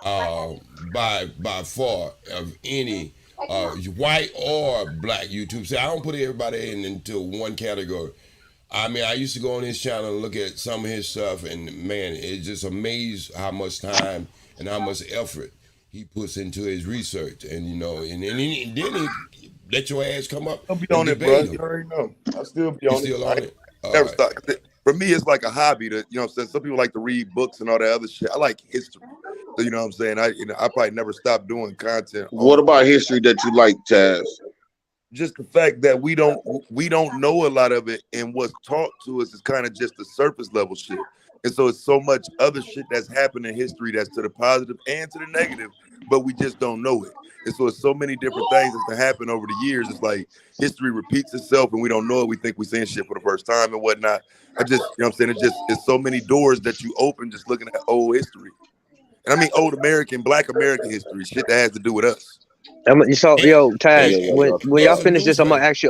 Speaker 3: by far of any white or black YouTube. So I don't put everybody into one category. I mean, I used to go on his channel and look at some of his stuff, and man, it's just amazed how much time and how much effort he puts into his research. And you know, and then he let your ass come up.
Speaker 8: I'll be on it, bro. You already know. I'll still be on it. Never stop. For me, it's like a hobby. You know what I'm saying? Some people like to read books and all that other shit. I like history. So, you know what I'm saying? I probably never stop doing content.
Speaker 7: What about history that you like, Taz?
Speaker 8: Just the fact that we don't know a lot of it, and what's taught to us is kind of just the surface level shit. And so it's so much other shit that's happened in history that's to the positive and to the negative, but we just don't know it. And so it's so many different things that happen over the years. It's like history repeats itself and we don't know it. We think we're seeing shit for the first time and whatnot. You know what I'm saying? It's so many doors that you open just looking at old history. And I mean old American, black American history, shit that has to do with us.
Speaker 5: So, yo, Taz, when y'all finish this, I'm gonna ask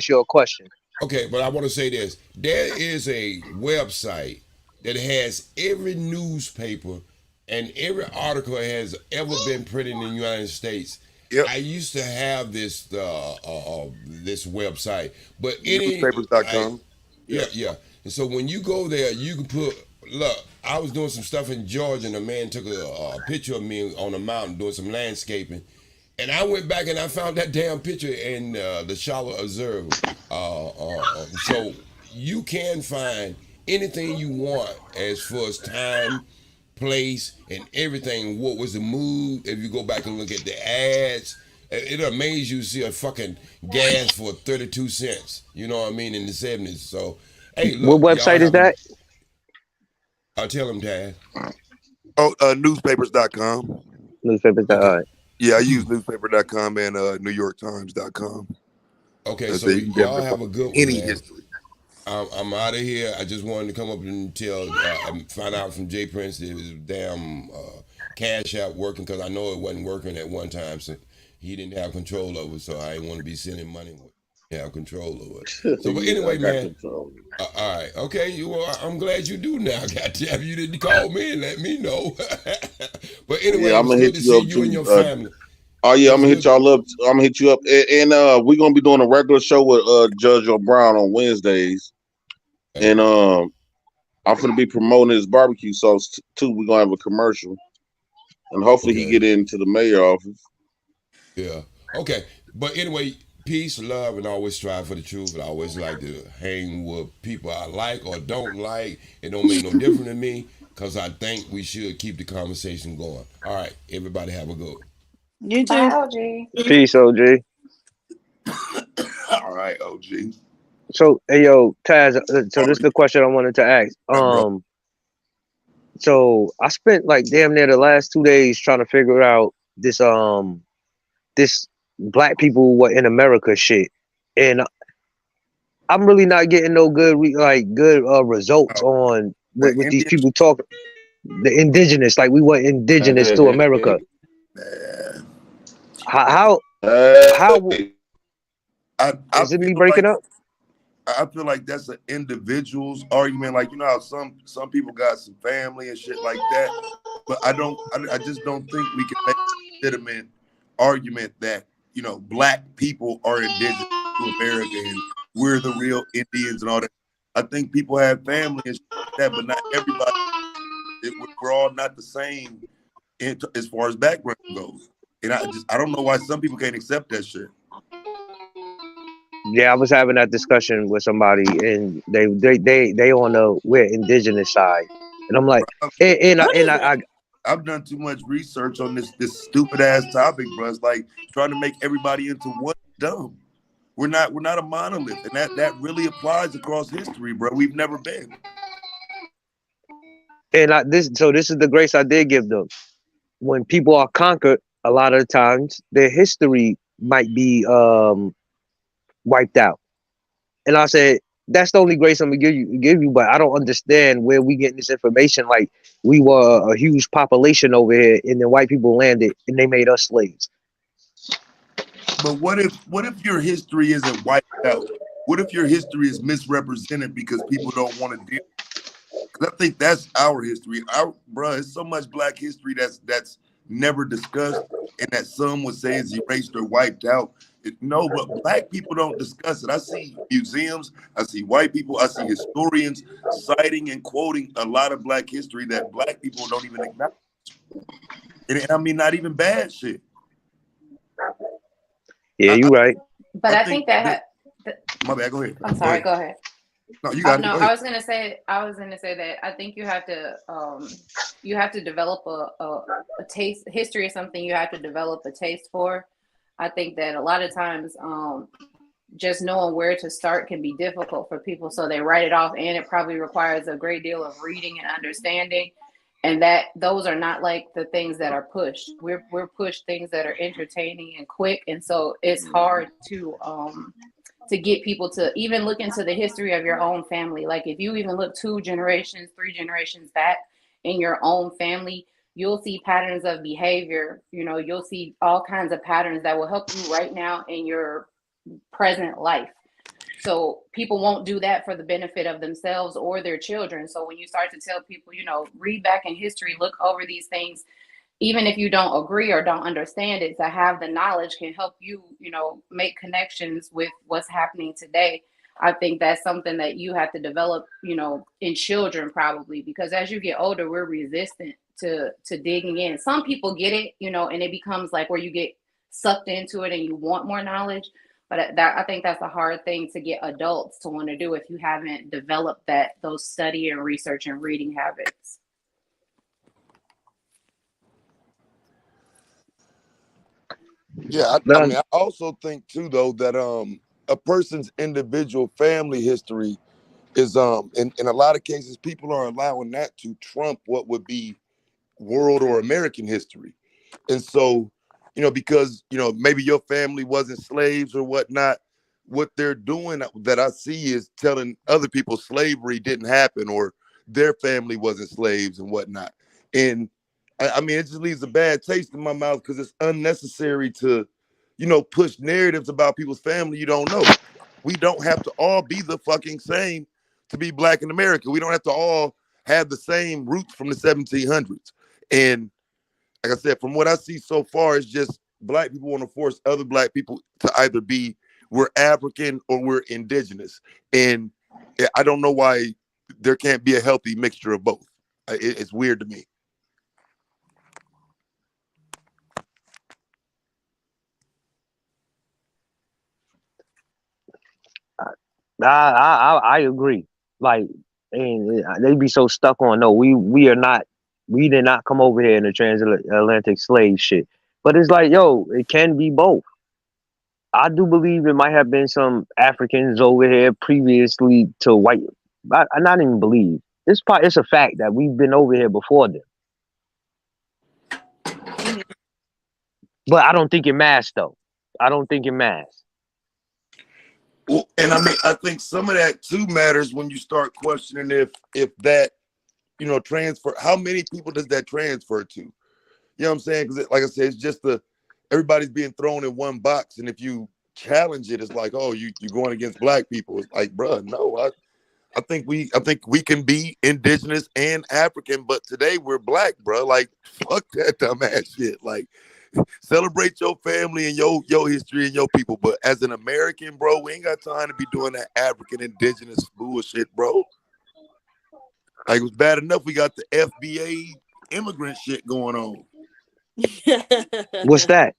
Speaker 5: you a question.
Speaker 3: Okay, but I want to say this. There is a website that has every newspaper and every article that has ever been printed in the United States.
Speaker 8: Yep.
Speaker 3: I used to have this this website, but
Speaker 8: newspapers.com.
Speaker 3: Yeah. And so when you go there, you can look, I was doing some stuff in Georgia, and a man took a picture of me on a mountain doing some landscaping. And I went back and I found that damn picture in the Charlotte Observer. So you can find anything you want as far as time, place, and everything. What was the mood? If you go back and look at the ads, it'll amaze you to see a fucking gas for 32 cents. You know what I mean, in the 70s. So, hey, look,
Speaker 5: what website is that?
Speaker 3: I'll tell him, Dad.
Speaker 8: Newspapers.com.
Speaker 5: Newspapers.com. All right.
Speaker 8: Yeah, I use newspaper.com and NewYorkTimes.com.
Speaker 3: Okay,
Speaker 8: That's
Speaker 3: so
Speaker 8: it. You
Speaker 3: y'all
Speaker 8: can
Speaker 3: have a good one,
Speaker 8: any
Speaker 3: man.
Speaker 8: history.
Speaker 3: I'm out of here. I just wanted to come up and find out from Jay Prince that his damn Cash App working, because I know it wasn't working at one time, so he didn't have control of it, so I didn't want to be sending money have control over it. So, but anyway, man. All right, okay. I'm glad you do now. Goddamn, you didn't call me and let me know. But anyway,
Speaker 7: yeah, I'm gonna hit you up too. And your family. Oh yeah, I'm gonna hit y'all up. I'm gonna hit you up, and we're gonna be doing a regular show with Judge O'Brien on Wednesdays, and I'm gonna be promoting his barbecue sauce too. We're gonna have a commercial, and hopefully he get into the mayor office.
Speaker 3: Yeah. Okay. But anyway, peace, love, and always strive for the truth. And I always like to hang with people I like or don't like. It don't make no difference to me because I think we should keep the conversation going. All right. Everybody have a good one.
Speaker 19: You too.
Speaker 22: Bye, OG.
Speaker 5: Peace, OG.
Speaker 8: All right, OG.
Speaker 5: So, hey, yo, Taz. So this is the question I wanted to ask. So I spent like damn near the last 2 days trying to figure out this this black people what in America shit, and I'm really not getting no good results on what these people talk. The indigenous, like we were indigenous to America. How is it me breaking up?
Speaker 8: I feel like that's an individual's argument. Like, you know how some people got some family and shit like that, but I just don't think we can make a legitimate argument that, you know, black people are indigenous to America and we're the real Indians and all that. I think people have family and shit like that, but not everybody. We're all not the same as far as background goes. And I don't know why some people can't accept that shit.
Speaker 5: Yeah, I was having that discussion with somebody, and they on the we're indigenous side, and I'm like,
Speaker 8: I've done too much research on this stupid ass topic, bro. It's like trying to make everybody into one dumb. We're not a monolith, and that really applies across history, bro. We've never been.
Speaker 5: And this is the grace I did give them. When people are conquered, a lot of the times their history might be wiped out. And I said, that's the only grace I'm gonna give you, but I don't understand where we getting this information. Like we were a huge population over here, and then white people landed and they made us slaves.
Speaker 8: But what if your history isn't wiped out? What if your history is misrepresented because people don't want to deal? Because I think that's our history. Bro, it's so much black history that's never discussed, and that some would say is erased or wiped out. No, but black people don't discuss it. I see museums, I see white people, I see historians citing and quoting a lot of black history that black people don't even acknowledge. And I mean, not even bad shit.
Speaker 5: Yeah, you're right.
Speaker 22: But I think that
Speaker 8: my bad. Go ahead.
Speaker 22: I'm sorry. Go ahead.
Speaker 8: No, you got it.
Speaker 22: No, I was gonna say that I think you have to develop a taste. History is something you have to develop a taste for. I think that a lot of times, just knowing where to start can be difficult for people, so they write it off, and it probably requires a great deal of reading and understanding. And that those are not like the things that are pushed. We're pushed things that are entertaining and quick, and so it's hard to get people to even look into the history of your own family. Like if you even look 2 generations, 3 generations back in your own family, you'll see patterns of behavior. You know, you'll see all kinds of patterns that will help you right now in your present life. So people won't do that for the benefit of themselves or their children. So when you start to tell people, you know, read back in history, look over these things, even if you don't agree or don't understand it, to have the knowledge can help you, you know, make connections with what's happening today. I think that's something that you have to develop, you know, in children probably, because as you get older, we're resistant to digging in. Some people get it, you know, and it becomes like where you get sucked into it and you want more knowledge. But I think that's a hard thing to get adults to want to do if you haven't developed those study and research and reading habits.
Speaker 8: Yeah, I mean, I also think too, though, that a person's individual family history is in a lot of cases people are allowing that to trump what would be world or American history. And so, you know, because, you know, maybe your family wasn't slaves or whatnot, what they're doing that I see is telling other people slavery didn't happen or their family wasn't slaves and whatnot. And I mean, it just leaves a bad taste in my mouth because it's unnecessary to, you know, push narratives about people's family you don't know. we don't have to all be the fucking same to be black in America. We don't have to all have the same roots from the 1700s. And like I said, from what I see so far, it's just black people want to force other black people to either be we're African or we're indigenous. And I don't know why there can't be a healthy mixture of both. It's weird to me.
Speaker 5: I agree. Like, and they be so stuck on no, we did not come over here in the transatlantic slave shit. But it's like, yo, it can be both. I do believe it might have been some Africans over here previously to white. I not even believe. It's a fact that we've been over here before them. But I don't think it matters though. I don't think it matters.
Speaker 8: Well, and I mean, I think some of that too matters when you start questioning if that, transfer, how many people does that transfer to? You know what I'm saying? Because like I said, it's just everybody's being thrown in one box. And if you challenge it, it's like, oh, you're going against black people. It's like, bro, no, I think we can be indigenous and African, but today we're black, bro. Like, fuck that dumbass shit. Like, celebrate your family and your history and your people. But as an American, bro, we ain't got time to be doing that African indigenous bullshit, bro. Like, it was bad enough we got the FBA immigrant shit going on.
Speaker 5: What's that?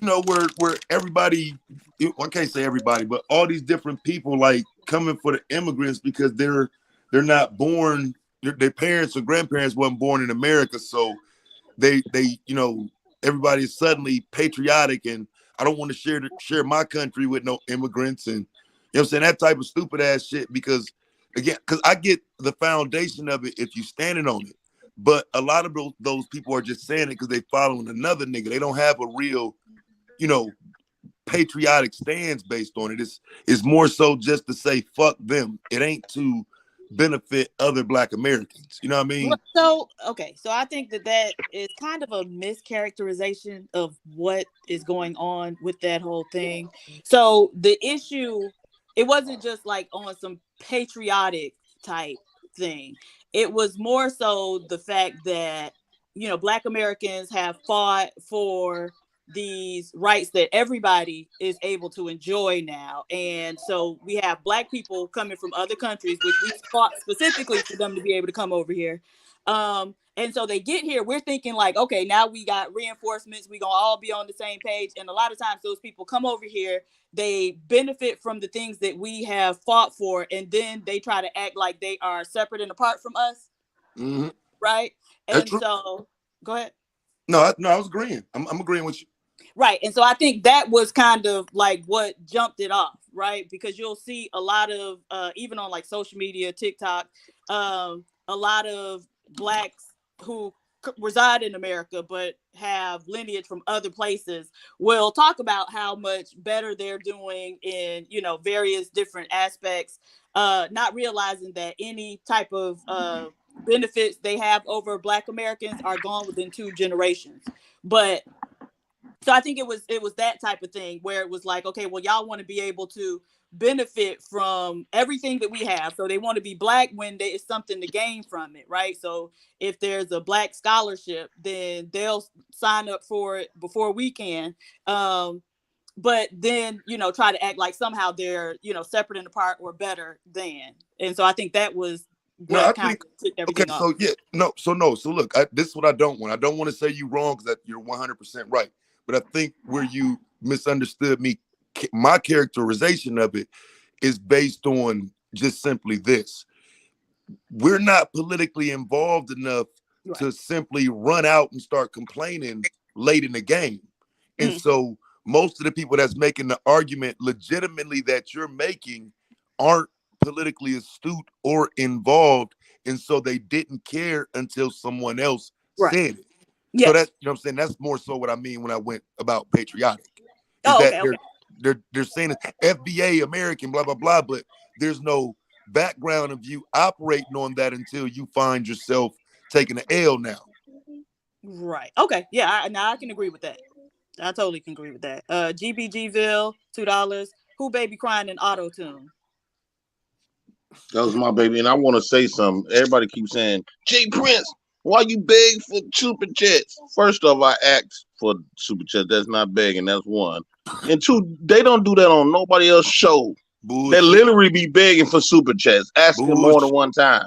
Speaker 8: Where everybody, I can't say everybody, but all these different people like coming for the immigrants because they're not born, their parents or grandparents wasn't born in America, so they everybody's suddenly patriotic and I don't want to share my country with no immigrants, and I'm saying, that type of stupid ass shit. Because I get the foundation of it if you standing on it, but a lot of those people are just saying it because they following another nigga. They don't have a real patriotic stance based on it. It's more so just to say fuck them. It ain't to benefit other black Americans. You know what I mean?
Speaker 19: So I think that is kind of a mischaracterization of what is going on with that whole thing. So the issue, it wasn't just like on some patriotic type thing. It was more so the fact that, black Americans have fought for these rights that everybody is able to enjoy now. And so we have black people coming from other countries, which we fought specifically for them to be able to come over here. And so they get here, we're thinking like, okay, now we got reinforcements, we gonna all be on the same page. And a lot of times those people come over here, they benefit from the things that we have fought for, and then they try to act like they are separate and apart from us.
Speaker 8: Mm-hmm.
Speaker 19: Right? And so, go ahead.
Speaker 8: No, I was agreeing. I'm agreeing with you.
Speaker 19: Right. And so I think that was kind of like what jumped it off, right? Because you'll see a lot of, even on like social media, TikTok, a lot of blacks who reside in America but have lineage from other places will talk about how much better they're doing in, various different aspects, not realizing that any type of benefits they have over black Americans are gone within 2 generations. But so I think it was that type of thing where it was like, okay, well, y'all want to be able to benefit from everything that we have. So they want to be black when there is something to gain from it, right? So if there's a black scholarship, then they'll sign up for it before we can. But then, try to act like somehow they're, separate and apart or better than. And so I think that was what kind of took everything off.
Speaker 8: So look, this is what I don't want. I don't want to say you wrong, because you're 100% right. But I think where you misunderstood me, my characterization of it is based on just simply this. We're not politically involved enough to simply run out and start complaining late in the game. And so most of the people that's making the argument legitimately that you're making aren't politically astute or involved. And so they didn't care until someone else said it. Yes. So that's, what I'm saying, that's more so what I mean when I went about patriotic. They're saying FBA American, blah, blah, blah, but there's no background of you operating on that until you find yourself taking an L now.
Speaker 19: Right. Okay. Yeah, I can agree with that. I totally can agree with that. GBGville, $2. Who Baby crying in auto tune?
Speaker 7: That was my baby, and I want to say something. Everybody keeps saying, "Jay Prince, why you beg for super chats?" First off, I asked for super chats. That's not begging. That's one. And two, they don't do that on nobody else's show.
Speaker 8: Bullshit.
Speaker 7: They literally be begging for super chats, asking more than one time.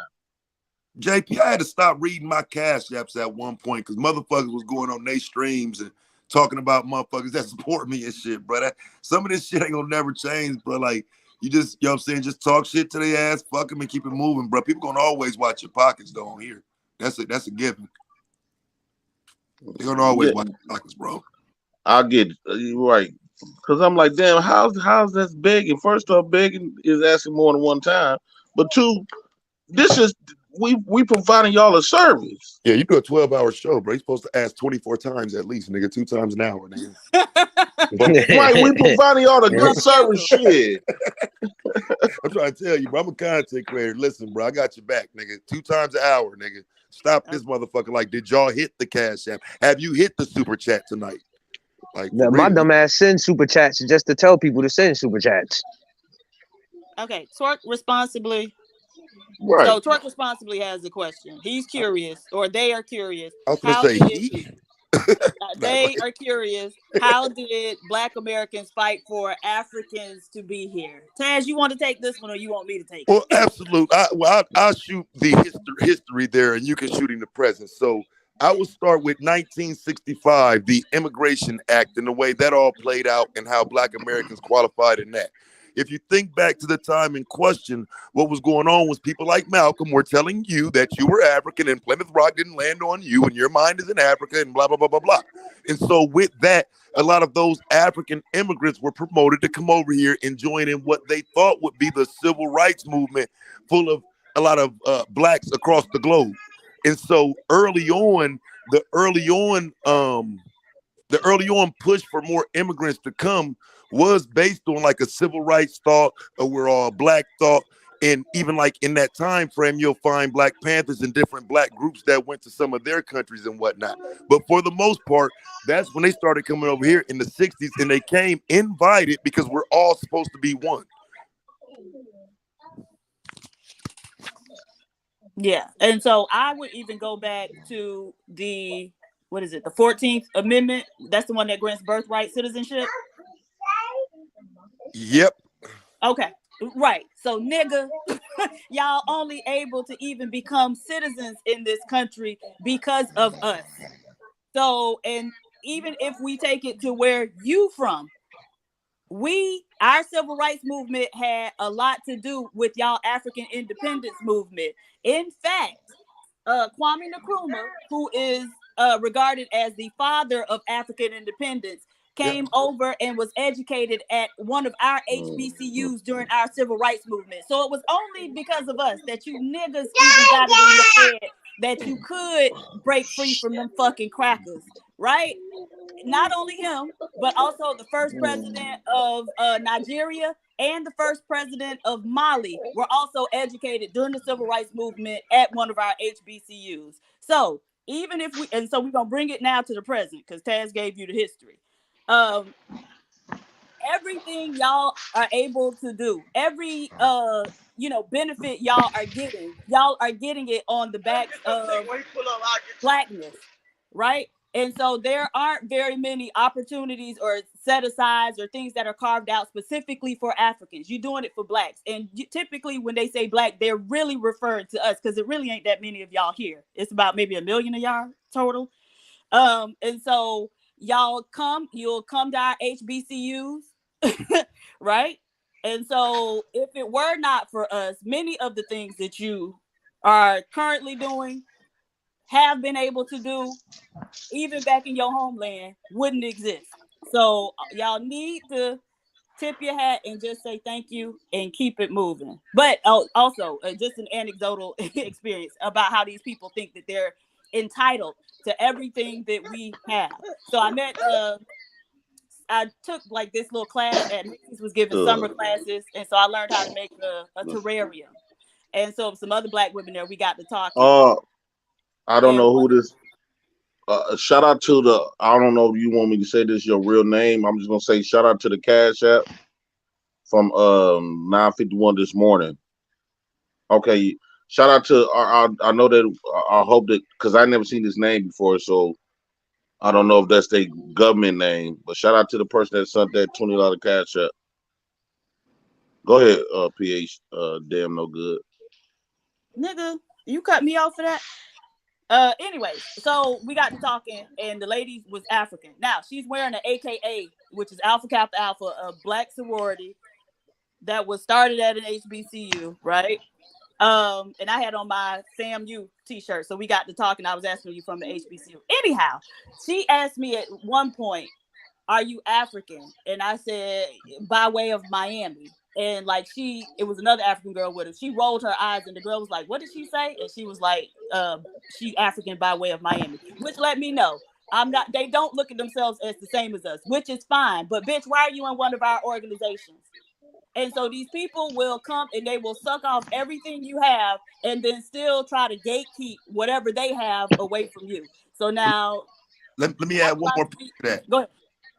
Speaker 8: JP, I had to stop reading my cash apps at one point because motherfuckers was going on their streams and talking about motherfuckers that support me and shit, bro. Some of this shit ain't gonna never change, bro. Like, you just, you know what I'm saying, just talk shit to their ass, fuck them, and keep it moving, bro. People gonna always watch your pockets, though, on here. That's a given. They're gonna always watch your pockets, bro.
Speaker 7: I get it. You're right. Because I'm like, damn, how's that begging? First off, begging is asking more than one time. But two, this is, we providing y'all a service.
Speaker 8: Yeah, you do a 12-hour show, bro. You're supposed to ask 24 times at least, nigga. 2 times an hour, nigga.
Speaker 7: Right, we providing y'all a good service. Shit.
Speaker 8: I'm trying to tell you, bro. I'm a content creator. Listen, bro, I got your back, nigga. 2 times an hour, nigga. Stop this motherfucker. Like, did y'all hit the cash app? Have you hit the super chat tonight? Like,
Speaker 5: yeah, my dumb ass sends super chats just to tell people to send super chats.
Speaker 19: Okay, Twerk responsibly.
Speaker 7: Right.
Speaker 19: So Twerk responsibly has a question. He's curious, or they are curious.
Speaker 8: I was gonna
Speaker 19: How
Speaker 8: say
Speaker 19: did they are curious? How did Black Americans fight for Africans to be here? Taz, you want to take this one, or you want me to take it?
Speaker 8: Well, absolutely. I'll shoot the history there, and you can shoot in the present. So I will start with 1965, the Immigration Act, and the way that all played out, and how Black Americans qualified in that. If you think back to the time in question, what was going on was people like Malcolm were telling you that you were African and Plymouth Rock didn't land on you and your mind is in Africa and blah, blah, blah, blah, blah. And so with that, a lot of those African immigrants were promoted to come over here and join in what they thought would be the civil rights movement full of a lot of blacks across the globe. And so early on push for more immigrants to come was based on like a civil rights thought, or we're all black thought. And even like in that time frame, you'll find Black Panthers and different black groups that went to some of their countries and whatnot. But for the most part, that's when they started coming over here in the 60s, and they came invited because we're all supposed to be one.
Speaker 19: Yeah. And so I would even go back to the 14th Amendment. That's the one that grants birthright citizenship.
Speaker 8: Yep.
Speaker 19: Okay. Right. So nigga, y'all only able to even become citizens in this country because of us. So, and even if we take it to where you from, our civil rights movement had a lot to do with y'all African independence movement. In fact, Kwame Nkrumah, who is regarded as the father of African independence, came over and was educated at one of our HBCUs during our civil rights movement. So it was only because of us that you niggas even got it in your head that you could break free from them fucking crackers, right? Not only him, but also the first president of Nigeria and the first president of Mali were also educated during the civil rights movement at one of our HBCUs. So even if so we're gonna bring it now to the present because Taz gave you the history. Everything y'all are able to do, every benefit y'all are getting it on the backs of blackness, right? And so there aren't very many opportunities or set asides or things that are carved out specifically for Africans. You're doing it for blacks. And typically when they say black, they're really referring to us because it really ain't that many of y'all here. It's about maybe 1 million of y'all total. And so you'll come to our HBCUs, right? And so if it were not for us, many of the things that you are currently doing, have been able to do, even back in your homeland, wouldn't exist. So y'all need to tip your hat and just say thank you and keep it moving. But also just an anecdotal experience about how these people think that they're entitled to everything that we have. So I took like this little class at Macy's, was giving summer classes, and so I learned how to make a terrarium. And so some other black women there, we got to talk.
Speaker 7: I don't know who this. Shout out to the. I don't know if you want me to say this your real name. I'm just gonna say shout out to the Cash App from 9:51 this morning. Okay, shout out to I know that I hope that because I never seen this name before, so I don't know if that's their government name. But shout out to the person that sent that $20 cash up. Go ahead, PH. Damn, no good.
Speaker 19: Nigga, you cut me off for that. Anyway, so we got to talking, and the lady was African. Now she's wearing an AKA, which is Alpha Kappa Alpha, a black sorority that was started at an HBCU, right? And I had on my FAMU t-shirt, so we got to talking. I was asking you from the HBCU. Anyhow, she asked me at one point, "Are you African?" And I said, "By way of Miami." And like it was another African girl with her. She rolled her eyes, and the girl was like, "What did she say?" And she was like, "She African by way of Miami," which let me know I'm not. They don't look at themselves as the same as us, which is fine. But bitch, why are you in one of our organizations? And so these people will come and they will suck off everything you have, and then still try to gatekeep whatever they have away from you. So now,
Speaker 8: let me add one more piece to that.
Speaker 19: Go ahead.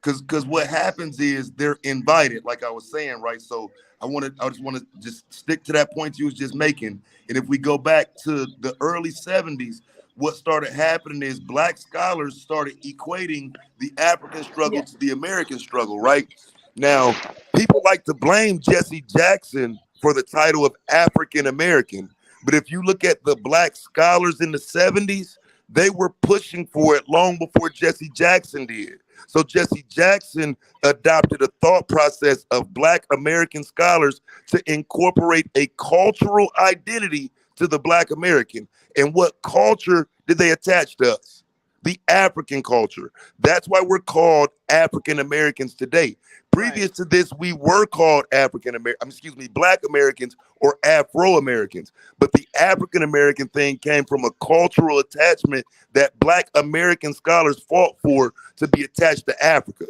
Speaker 8: Because what happens is they're invited, like I was saying, right? So I just want to just stick to that point you was just making. And if we go back to the early 70s, what started happening is black scholars started equating the African struggle to the American struggle, right? Now, people like to blame Jesse Jackson for the title of African American. But if you look at the black scholars in the 70s, they were pushing for it long before Jesse Jackson did. So Jesse Jackson adopted a thought process of black American scholars to incorporate a cultural identity to the black American. And what culture did they attach to us? The African culture. That's why we're called African Americans today. Previous to this, we were called Black Americans or Afro Americans. But the African American thing came from a cultural attachment that Black American scholars fought for to be attached to Africa.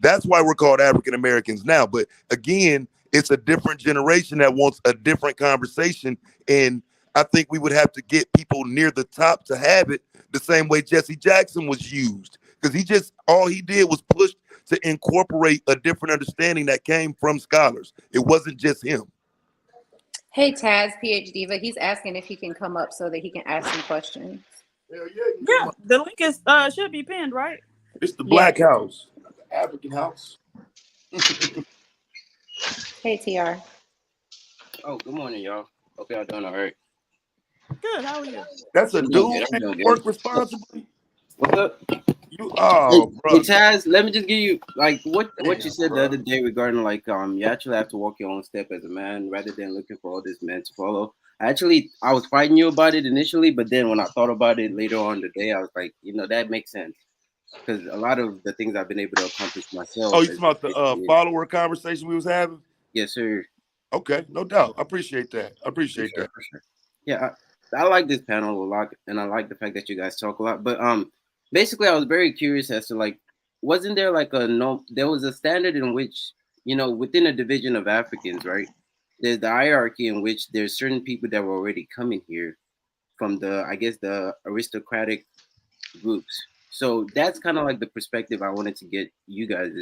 Speaker 8: That's why we're called African Americans now. But again, it's a different generation that wants a different conversation. And I think we would have to get people near the top to have it the same way Jesse Jackson was used. Because all he did was push to incorporate a different understanding that came from scholars. It wasn't just him.
Speaker 22: Hey, Taz, PhD, but he's asking if he can come up so that he can ask some questions.
Speaker 19: Yeah, the link is should be pinned, right?
Speaker 8: It's the Black House, the African House.
Speaker 22: Hey, TR.
Speaker 9: Oh, good morning, y'all. Hope y'all doing all right.
Speaker 19: Good. How are you?
Speaker 8: That's a dude that work responsibly.
Speaker 9: What's up?
Speaker 8: Hey,
Speaker 9: Taz, let me just give you like what you said the other day regarding like you actually have to walk your own step as a man rather than looking for all this men to follow. I was fighting you about it initially, but then when I thought about it later on the day, I was like, that makes sense because a lot of the things I've been able to accomplish myself.
Speaker 8: Oh, you talking about the follower conversation we was having?
Speaker 9: Yes, sir.
Speaker 8: Okay, no doubt. I appreciate that.
Speaker 9: For sure. Yeah, I like this panel a lot, and I like the fact that you guys talk a lot. But basically, I was very curious as to like, wasn't there like there was a standard in which within a division of Africans, right? There's the hierarchy in which there's certain people that were already coming here from the aristocratic groups. So that's kind of like the perspective I wanted to get you guys'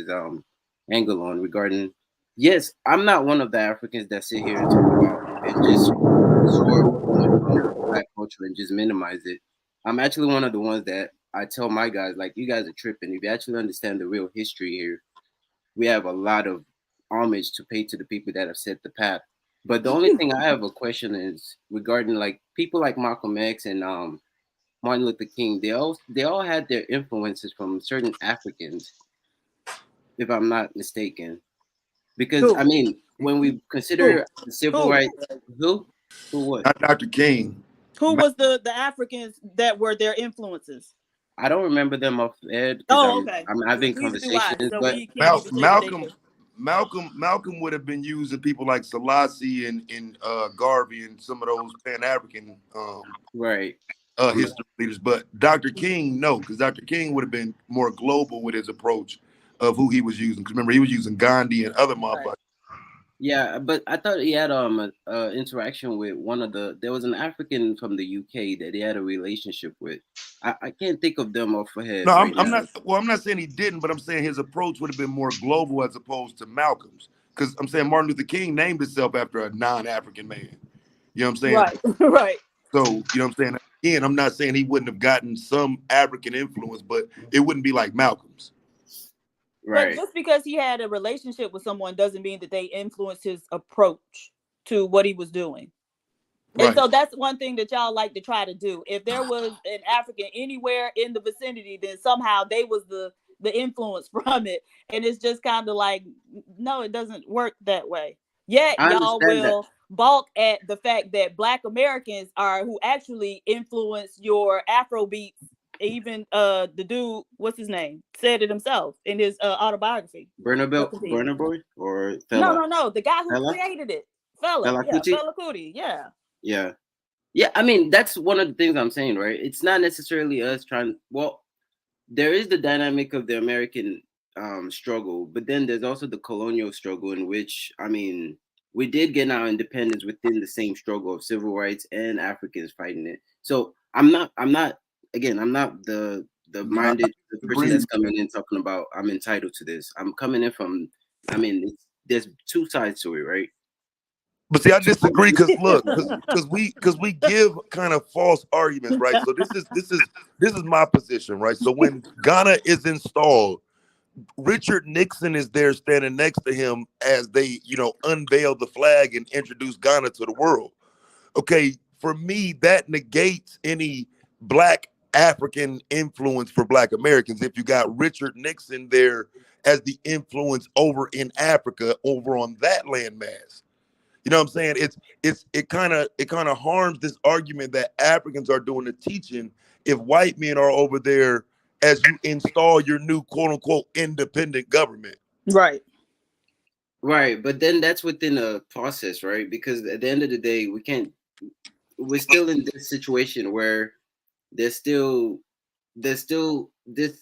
Speaker 9: angle on regarding. Yes, I'm not one of the Africans that sit here and talk about and just absorb Black culture and just minimize it. I'm actually one of the ones that I tell my guys, like, you guys are tripping. If you actually understand the real history here, we have a lot of homage to pay to the people that have set the path. But the only thing I have a question is regarding like people like Malcolm X and Martin Luther King. They all had their influences from certain Africans, if I'm not mistaken. Because I mean, when we consider the civil rights, who was?
Speaker 8: Not Dr. King.
Speaker 19: Who was the Africans that were their influences?
Speaker 9: I don't remember them off Ed.
Speaker 19: Okay.
Speaker 9: I'm having conversations, but
Speaker 8: Malcolm would have been using people like Selassie and Garvey and some of those Pan-African history leaders. But Dr. King, no, because Dr. King would have been more global with his approach of who he was using. Because remember, he was using Gandhi and other motherfuckers.
Speaker 9: Yeah, but I thought he had interaction with there was an African from the UK that he had a relationship with. I can't think of them off my head.
Speaker 8: No, I'm not saying he didn't, but I'm saying his approach would have been more global as opposed to Malcolm's. Because I'm saying Martin Luther King named himself after a non-African man. You know what I'm saying?
Speaker 19: Right, right.
Speaker 8: So, you know what I'm saying? Again, I'm not saying he wouldn't have gotten some African influence, but it wouldn't be like Malcolm's.
Speaker 19: But just because he had a relationship with someone doesn't mean that they influenced his approach to what he was doing. And so that's one thing that y'all like to try to do. If there was an African anywhere in the vicinity, then somehow they was the influence from it. And it's just kind of like, no, it doesn't work that way. Yet y'all will balk at the fact that Black Americans are who actually influence your Afro beats. Even the dude, what's his name, said it himself in his autobiography.
Speaker 9: Burna Boy or Fela?
Speaker 19: No. The guy who
Speaker 9: Fela?
Speaker 19: created it, Fela Kuti.
Speaker 9: Yeah. I mean, that's one of the things I'm saying, right? It's not necessarily us trying. Well, there is the dynamic of the American struggle, but then there's also the colonial struggle, in which, I mean, we did get our independence within the same struggle of civil rights and Africans fighting it. So I'm not the minded the person that's coming in talking about I'm entitled to this. I'm coming in from, I mean, there's two sides to it, right?
Speaker 8: But see, I disagree because look, because we give kind of false arguments, right? So this is my position, right? So when Ghana is installed, Richard Nixon is there standing next to him as they, unveil the flag and introduce Ghana to the world. Okay, for me, that negates any Black African influence for Black Americans. If you got Richard Nixon there as the influence over in Africa, over on that landmass. You know what I'm saying? It kind of harms this argument that Africans are doing the teaching if white men are over there as you install your new quote unquote independent government.
Speaker 19: Right.
Speaker 9: But then that's within a process, right? Because at the end of the day, we're still in this situation where there's still this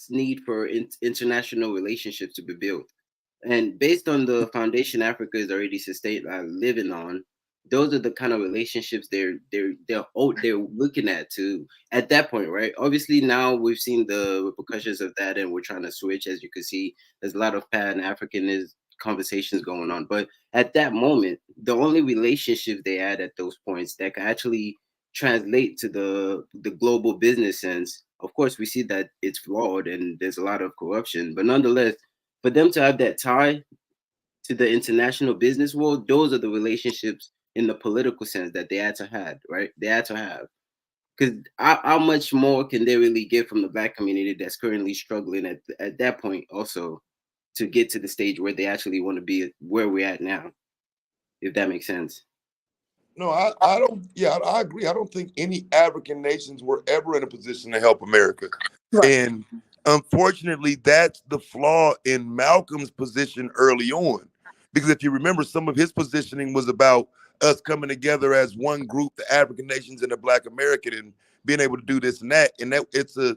Speaker 9: need for international relationships to be built. And based on the foundation Africa is already living on, those are the kind of relationships they're looking at that point, right? Obviously, now we've seen the repercussions of that, and we're trying to switch. As you can see, there's a lot of Pan-Africanist conversations going on. But at that moment, the only relationships they had at those points that can actually translate to the global business sense. Of course, we see that it's flawed and there's a lot of corruption, but nonetheless, for them to have that tie to the international business world, those are the relationships in the political sense that they had to have, right? They had to have. Because how much more can they really get from the Black community that's currently struggling at that point also to get to the stage where they actually want to be where we're at now, if that makes sense?
Speaker 8: No, I don't. Yeah, I agree. I don't think any African nations were ever in a position to help America. Right. And unfortunately, that's the flaw in Malcolm's position early on. Because if you remember, some of his positioning was about us coming together as one group, the African nations and the Black American, and being able to do this and that. And that it's a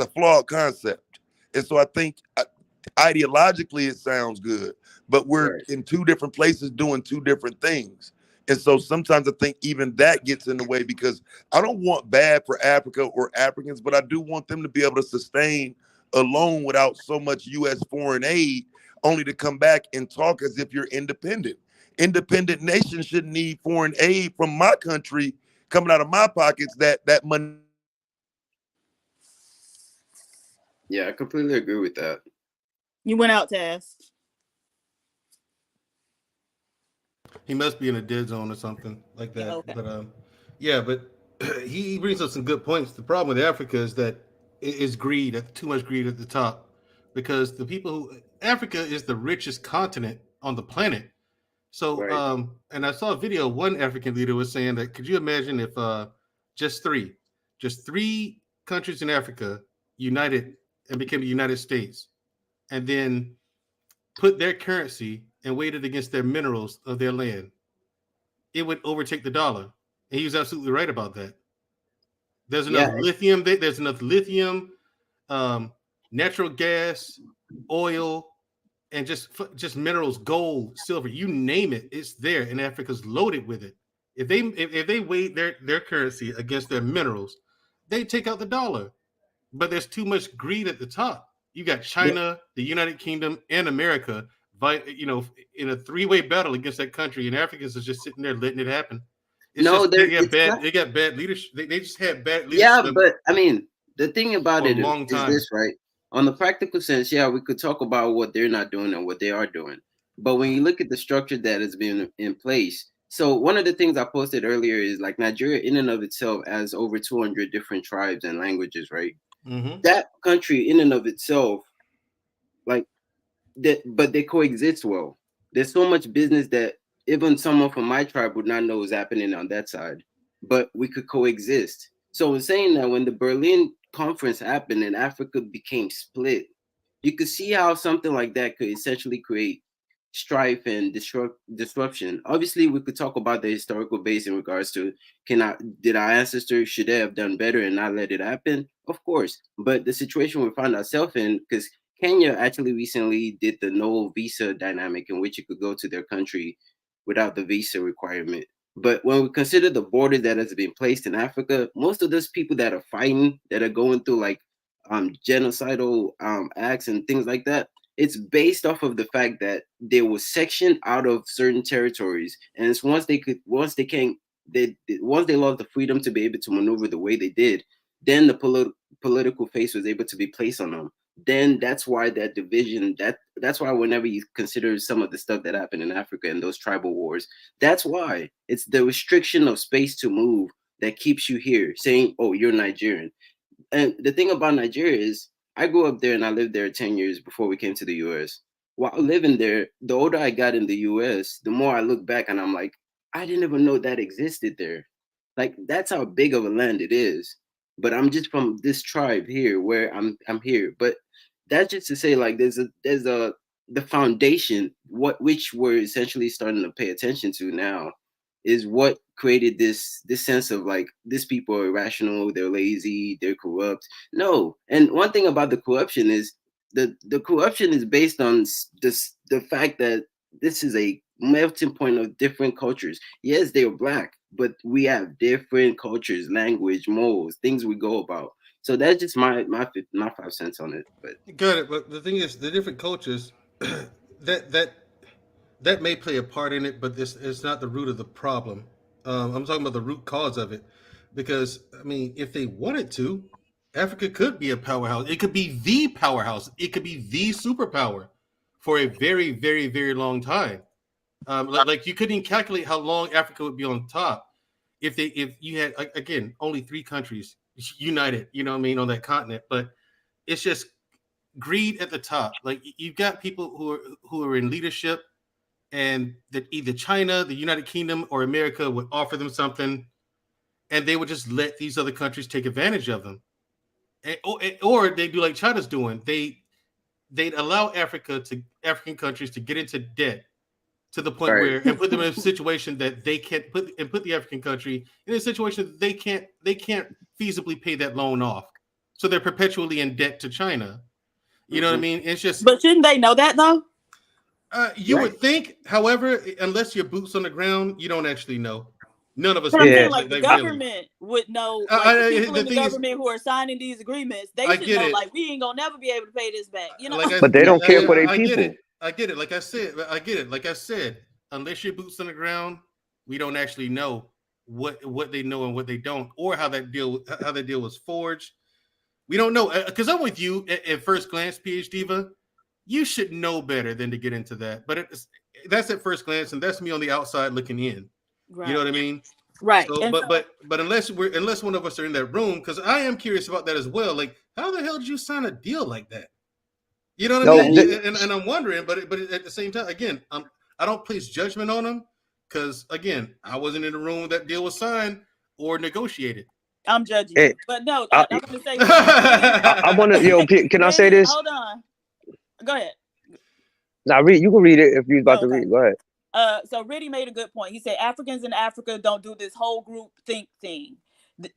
Speaker 8: flawed concept. And so I think ideologically it sounds good, but we're in two different places doing two different things. And so sometimes I think even that gets in the way, because I don't want bad for Africa or Africans, but I do want them to be able to sustain alone without so much U.S. foreign aid, only to come back and talk as if you're independent. Independent nations shouldn't need foreign aid from my country coming out of my pockets, that money.
Speaker 9: Yeah, I completely agree with that.
Speaker 19: You went out, Taz.
Speaker 23: He must be in a dead zone or something like that.
Speaker 19: Yeah,
Speaker 23: okay. But he brings up some good points. The problem with Africa is that it is greed, too much greed at the top, because Africa is the richest continent on the planet. So, and I saw a video, one African leader was saying that, could you imagine if just three countries in Africa united and became the United States, and then put their currency and weighed it against their minerals of their land, it would overtake the dollar. And he was absolutely right about that. There's enough lithium. There's enough lithium, natural gas, oil, and just minerals, gold, silver, you name it, it's there, and Africa's loaded with it. If they weigh their currency against their minerals, they take out the dollar. But there's too much greed at the top. You got China, the United Kingdom, and America in a three-way battle against that country, and Africans are just sitting there letting it happen. It's
Speaker 9: No,
Speaker 23: just
Speaker 9: there.
Speaker 23: they got bad leadership. They just had bad leadership.
Speaker 9: Yeah, but I mean, the thing about
Speaker 23: for a
Speaker 9: it
Speaker 23: long
Speaker 9: is
Speaker 23: time.
Speaker 9: this, right? On the practical sense, yeah, we could talk about what they're not doing and what they are doing. But when you look at the structure that has been in place, so one of the things I posted earlier is like Nigeria in and of itself has over 200 different tribes and languages, right?
Speaker 23: Mhm.
Speaker 9: That country in and of itself, like that, but they coexist well. There's so much business that even someone from my tribe would not know is happening on that side, but we could coexist. So I'm saying that when the Berlin conference happened and Africa became split, you could see how something like that could essentially create strife and disruption. Obviously, we could talk about the historical base in regards to did our ancestors should they have done better and not let it happen? Of course, but the situation we find ourselves in, because Kenya actually recently did the no visa dynamic in which you could go to their country without the visa requirement. But when we consider the border that has been placed in Africa, most of those people that are fighting, that are going through like genocidal acts and things like that, it's based off of the fact that they were sectioned out of certain territories, and it's once they lost the freedom to be able to maneuver the way they did, then the political face was able to be placed on them. Then that's why that division, that's why whenever you consider some of the stuff that happened in Africa and those tribal wars, that's why it's the restriction of space to move that keeps you here, saying, "Oh, you're Nigerian." And the thing about Nigeria is, I grew up there and I lived there 10 years before we came to the US. While living there, the older I got in the US, the more I look back and I'm like, I didn't even know that existed there. Like, that's how big of a land it is. But I'm just from this tribe here where I'm here. But that's just to say, like, there's the foundation, which we're essentially starting to pay attention to now, is what created this sense of like, these people are irrational, they're lazy, they're corrupt. No. And one thing about the corruption is the corruption is based on the fact that this is a melting point of different cultures. Yes, they're black, but we have different cultures, language, morals, things we go about. So that's just my 5 cents on it. But
Speaker 23: Got it. But the thing is, the different cultures that may play a part in it, but this is not the root of the problem. I'm talking about the root cause of it, because I mean, if they wanted to, Africa could be a powerhouse. It could be the powerhouse. It could be the superpower for a very, very, very long time. Like you couldn't calculate how long Africa would be on top if you had, again, only 3 countries united. You know what I mean, on that continent. But it's just greed at the top. Like you've got people who are in leadership, and that either China, the United Kingdom, or America would offer them something, and they would just let these other countries take advantage of them. Or they do like China's doing. They'd allow African countries to get into debt to the point where, and put them in a situation that they can't put the African country in a situation that they can't feasibly pay that loan off. So they're perpetually in debt to China. You know what I mean? It's just.
Speaker 19: But shouldn't they know that though?
Speaker 23: You would think, however, unless you're boots on the ground, you don't actually know. None of us.
Speaker 19: But I'm saying, like, the government would know. Like, the people in the government who are signing these agreements, they should know. Like, we ain't gonna never be able to pay this back. You know.
Speaker 5: But they don't care for their people.
Speaker 23: I get it. Like I said, unless you're boots on the ground, we don't actually know what they know and what they don't, or how that deal was forged. We don't know, because I'm with you at first glance, PH Diva. You should know better than to get into that. But that's at first glance, and that's me on the outside looking in. Right. You know what I mean?
Speaker 19: Right.
Speaker 23: So, but unless one of us are in that room, because I am curious about that as well. Like, how the hell did you sign a deal like that? You know what I mean? And I'm wondering, but at the same time, again, I don't place judgment on them, because again, I wasn't in the room when that deal was signed or negotiated.
Speaker 19: I'm judging you. But no, I'm going to say.
Speaker 5: I want to. Can I say this?
Speaker 19: Hold on. Go ahead.
Speaker 5: Now, read. You can read it if you're about to read. Go ahead.
Speaker 19: So Riddy made a good point. He said Africans in Africa don't do this whole group think thing.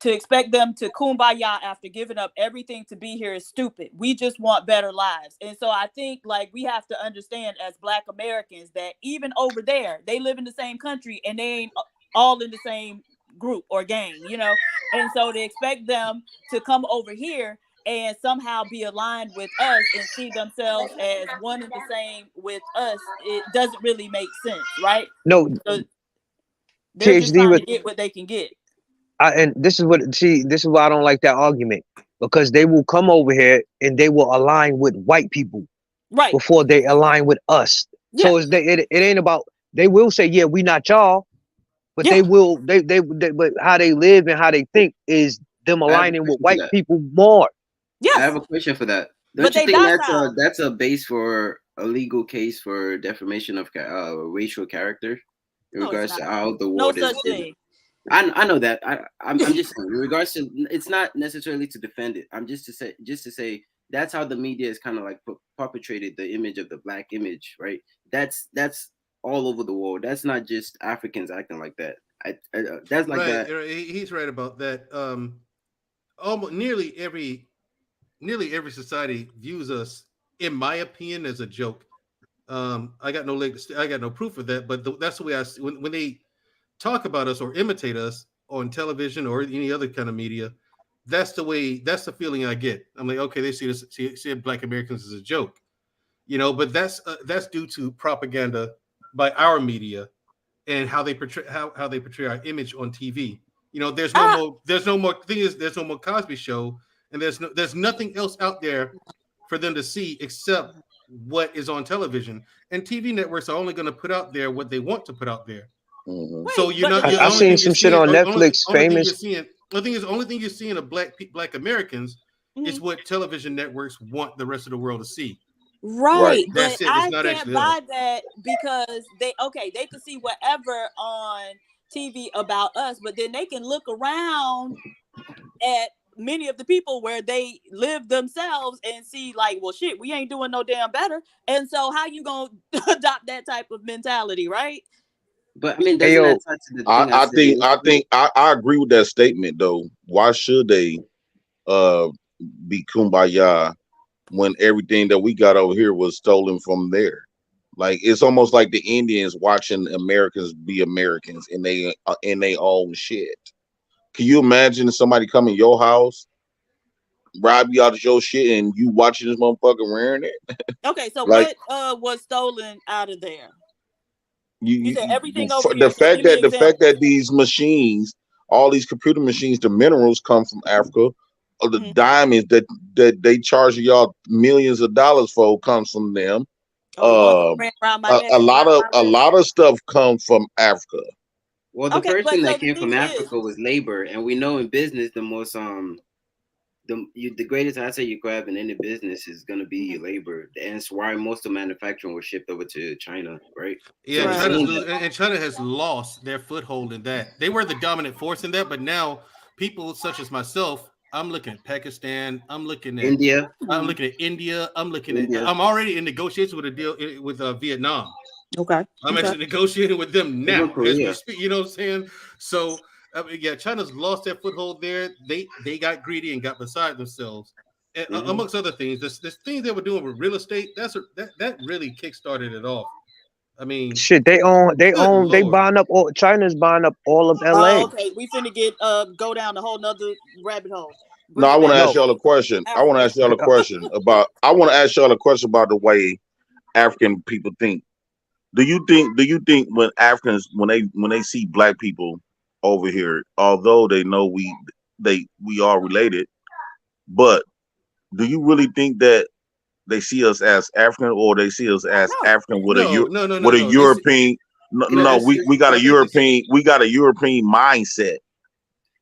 Speaker 19: To expect them to kumbaya after giving up everything to be here is stupid. We just want better lives. And so I think, like, we have to understand as Black Americans that even over there, they live in the same country and they ain't all in the same group or gang, you know. And so to expect them to come over here and somehow be aligned with us and see themselves as one and the same with us, it doesn't really make sense, right?
Speaker 5: No,
Speaker 19: so they're just
Speaker 5: PhD
Speaker 19: trying
Speaker 5: with
Speaker 19: to get what they can get.
Speaker 5: and this is why I don't like that argument, because they will come over here and they will align with white people
Speaker 19: right
Speaker 5: before they align with us.
Speaker 19: Yeah.
Speaker 5: So it ain't about, they will say, yeah, we not y'all, but
Speaker 19: Yeah.
Speaker 5: they will but how they live and how they think is them aligning with white people more.
Speaker 19: Yes.
Speaker 9: I have a question for that. Don't
Speaker 19: But
Speaker 9: you
Speaker 19: they
Speaker 9: think
Speaker 19: docile.
Speaker 9: that's a base for a legal case for defamation of racial character in
Speaker 19: No, it's
Speaker 9: regards to
Speaker 19: not.
Speaker 9: how the
Speaker 19: No
Speaker 9: world
Speaker 19: such
Speaker 9: is?
Speaker 19: thing.
Speaker 9: I know that. I'm just saying, in regards to, it's not necessarily to defend it. I'm just to say that's how the media is kind of like perpetrated the image of the black image, right? That's all over the world. That's not just Africans acting like that. That's like
Speaker 23: right,
Speaker 9: that.
Speaker 23: He's right about that. Almost nearly every society views us, in my opinion, as a joke. I got no proof of that, but that's the way I see when they talk about us or imitate us on television or any other kind of media. That's the feeling I get. I'm like, okay, they see Black Americans as a joke, but that's due to propaganda by our media and how they portray our image on TV. There's no more Cosby Show, and there's nothing else out there for them to see except what is on television. And TV networks are only going to put out there what they want to put out there.
Speaker 7: Mm-hmm.
Speaker 23: So you're not.
Speaker 5: I seen some shit on Netflix. Famous.
Speaker 23: The only thing you're seeing of Black Americans is what television networks want the rest of the world to see.
Speaker 19: Right.
Speaker 23: That's
Speaker 19: But
Speaker 23: it. It's
Speaker 19: I
Speaker 23: not
Speaker 19: can't
Speaker 23: actually
Speaker 19: buy that because they can see whatever on TV about us, but then they can look around at many of the people where they live themselves and see like, well, shit, we ain't doing no damn better. And so how you gonna adopt that type of mentality, right?
Speaker 9: But I mean, doesn't that touch the thing
Speaker 7: I agree with that statement though. Why should they be kumbaya when everything that we got over here was stolen from there? Like, it's almost like the Indians watching Americans be Americans in they own shit. Can you imagine somebody come in your house, rob you out of your shit, and you watching this motherfucker wearing it?
Speaker 19: Okay, so
Speaker 7: like,
Speaker 19: what was stolen out of there?
Speaker 7: You
Speaker 19: said everything over
Speaker 7: the
Speaker 19: here. So
Speaker 7: fact
Speaker 19: give me
Speaker 7: that these machines, all these computer machines, the minerals come from Africa, or the diamonds that they charge y'all millions of dollars for comes from them. A lot of stuff comes from Africa.
Speaker 9: Well, the first thing that came from Africa was labor, and we know in business the most the greatest asset you could have in any business is going to be your labor, and it's why most of manufacturing was shipped over to China, right?
Speaker 23: Yeah, China has lost their foothold in that. They were the dominant force in that, but now people such as myself, I'm looking at Pakistan, I'm looking at
Speaker 9: India,
Speaker 23: I'm already in negotiations with a deal with Vietnam.
Speaker 19: Okay.
Speaker 23: I'm actually negotiating with them now as we
Speaker 9: Korea.
Speaker 23: speak. You know what I'm saying? So yeah, China's lost their foothold there. They got greedy and got beside themselves. And amongst other things, this thing they were doing with real estate, that really kickstarted it off. I mean,
Speaker 5: shit, they buying up all, China's buying up all of LA.
Speaker 19: Oh, okay, we finna get go down a whole nother rabbit hole.
Speaker 7: No, I want to ask y'all a question. I want to ask y'all a question about the way African people think. Do you think when Africans when they see black people over here, although they know we are related, but do you really think that they see us as African, or they see us as African with a European? We got a European mindset.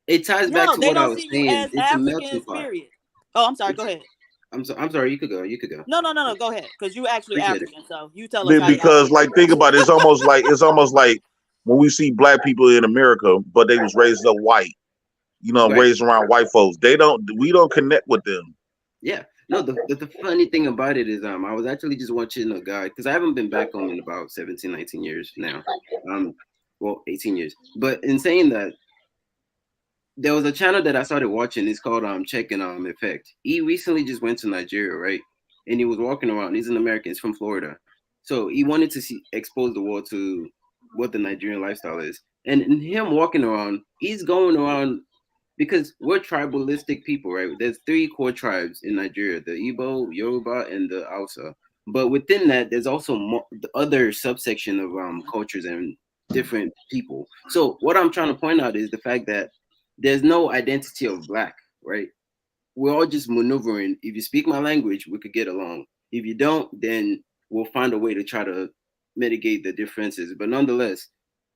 Speaker 9: It ties back to
Speaker 19: they
Speaker 9: what I
Speaker 19: don't
Speaker 9: was
Speaker 19: see
Speaker 9: saying.
Speaker 19: you as
Speaker 9: It's a melting
Speaker 19: Africans,
Speaker 9: pot.
Speaker 19: period. Oh, I'm sorry. Go ahead.
Speaker 9: I'm sorry. You could go.
Speaker 19: No. Go ahead, because you actually
Speaker 9: Appreciate
Speaker 19: African. So you tell us.
Speaker 7: Because like, think about it. It's almost like when we see black people in America, but they was raised up white, raised around white folks. We don't connect with them.
Speaker 9: Yeah. No, the funny thing about it is I was actually just watching a guy, because I haven't been back home in about 17, 19 years now. 18 years. But in saying that, there was a channel that I started watching. It's called Check and Effect. He recently just went to Nigeria, right? And he was walking around. He's an American. He's from Florida. So he wanted to expose the world to what the Nigerian lifestyle is. And in him walking around, he's going around because we're tribalistic people, right? There's 3 core tribes in Nigeria: the Igbo, Yoruba, and the Hausa. But within that, there's also the other subsection of cultures and different people. So what I'm trying to point out is the fact that there's no identity of black, right? We're all just maneuvering. If you speak my language, we could get along. If you don't, then we'll find a way to try to mitigate the differences. But nonetheless,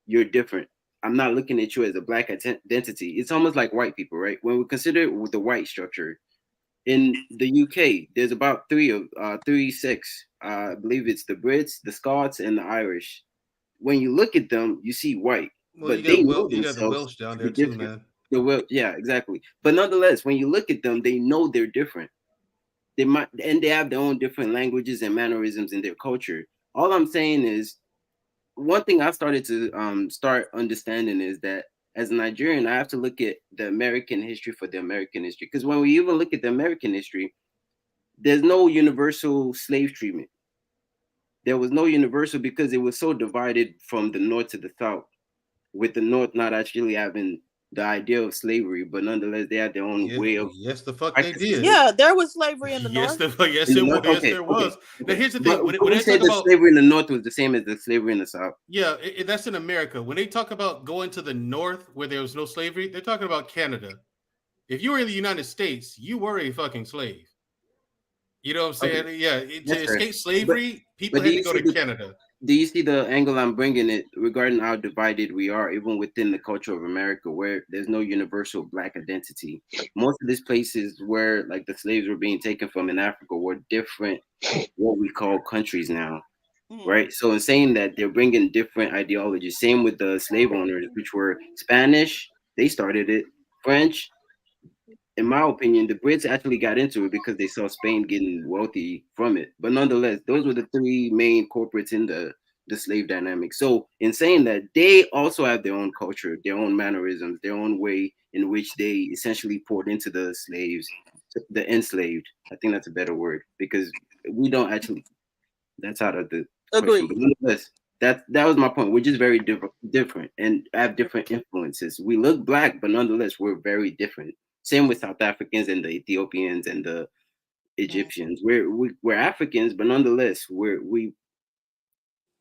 Speaker 9: you're different. I'm not looking at you as a black identity. It's almost like white people, right? When we consider it with the white structure, in the UK, there's about 6. I believe it's the Brits, the Scots, and the Irish. When you look at them, you see white,
Speaker 23: Well,
Speaker 9: but they know
Speaker 23: you got the
Speaker 9: themselves
Speaker 23: Welsh down
Speaker 9: to
Speaker 23: there
Speaker 9: be
Speaker 23: too,
Speaker 9: different.
Speaker 23: man.
Speaker 9: Yeah, exactly. But nonetheless, when you look at them, they know they're different. They have their own different languages and mannerisms in their culture. All I'm saying is, one thing I started to start understanding is that as a Nigerian, I have to look at the American history for the American history. Because when we even look at the American history, there's no universal slave treatment. There was no universal because it was so divided from the north to the south, with the north not actually having the idea of slavery, but nonetheless they had their own way of.
Speaker 23: Yes, the fuck they did.
Speaker 19: Yeah, there was slavery in the
Speaker 23: Yes,
Speaker 19: north.
Speaker 23: yes, it was. Yes, there was. Now, here's the thing.
Speaker 9: But
Speaker 23: When
Speaker 9: we
Speaker 23: they
Speaker 9: say
Speaker 23: talk
Speaker 9: the
Speaker 23: about
Speaker 9: slavery in the north was the same as the slavery in the south.
Speaker 23: yeah, that's in America. When they talk about going to the north where there was no slavery, they're talking about Canada. If you were in the United States, you were a fucking slave. You know what I'm saying?
Speaker 9: Okay.
Speaker 23: Yeah, to escape slavery, people
Speaker 9: but
Speaker 23: had
Speaker 9: do
Speaker 23: to
Speaker 9: you
Speaker 23: go
Speaker 9: see
Speaker 23: to Canada.
Speaker 9: Do you see the angle I'm bringing it regarding how divided we are, even within the culture of America, where there's no universal black identity? Most of these places where like the slaves were being taken from in Africa were different, what we call countries now, right? So in saying that, they're bringing different ideologies. Same with the slave owners, which were Spanish. They started it. French. In my opinion, the Brits actually got into it because they saw Spain getting wealthy from it. But nonetheless, those were the 3 main corporates in the slave dynamic. So in saying that, they also have their own culture, their own mannerisms, their own way in which they essentially poured into the slaves, the enslaved. I think that's a better word, because we don't actually, that's out of the question. But nonetheless, that was my point. We're just very different and have different influences. We look black, but nonetheless, we're very different. Same with South Africans and the Ethiopians and the Egyptians. We're Africans, but nonetheless,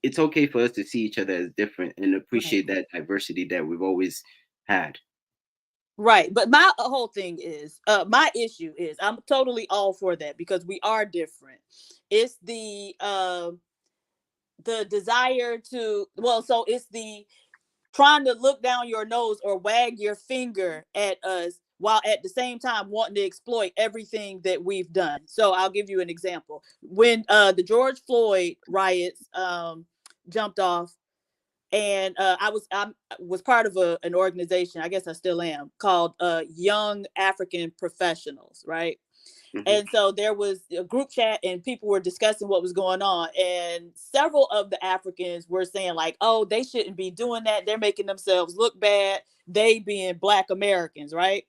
Speaker 9: it's okay for us to see each other as different and appreciate that diversity that we've always had.
Speaker 19: Right. But my whole thing is, my issue is, I'm totally all for that because we are different. It's the desire to, so it's the trying to look down your nose or wag your finger at us while at the same time wanting to exploit everything that we've done. So I'll give you an example. When the George Floyd riots jumped off, and I was part of an organization, I guess I still am, called Young African Professionals, right? Mm-hmm. And so there was a group chat and people were discussing what was going on. And several of the Africans were saying like, oh, they shouldn't be doing that. They're making themselves look bad. They being Black Americans, right?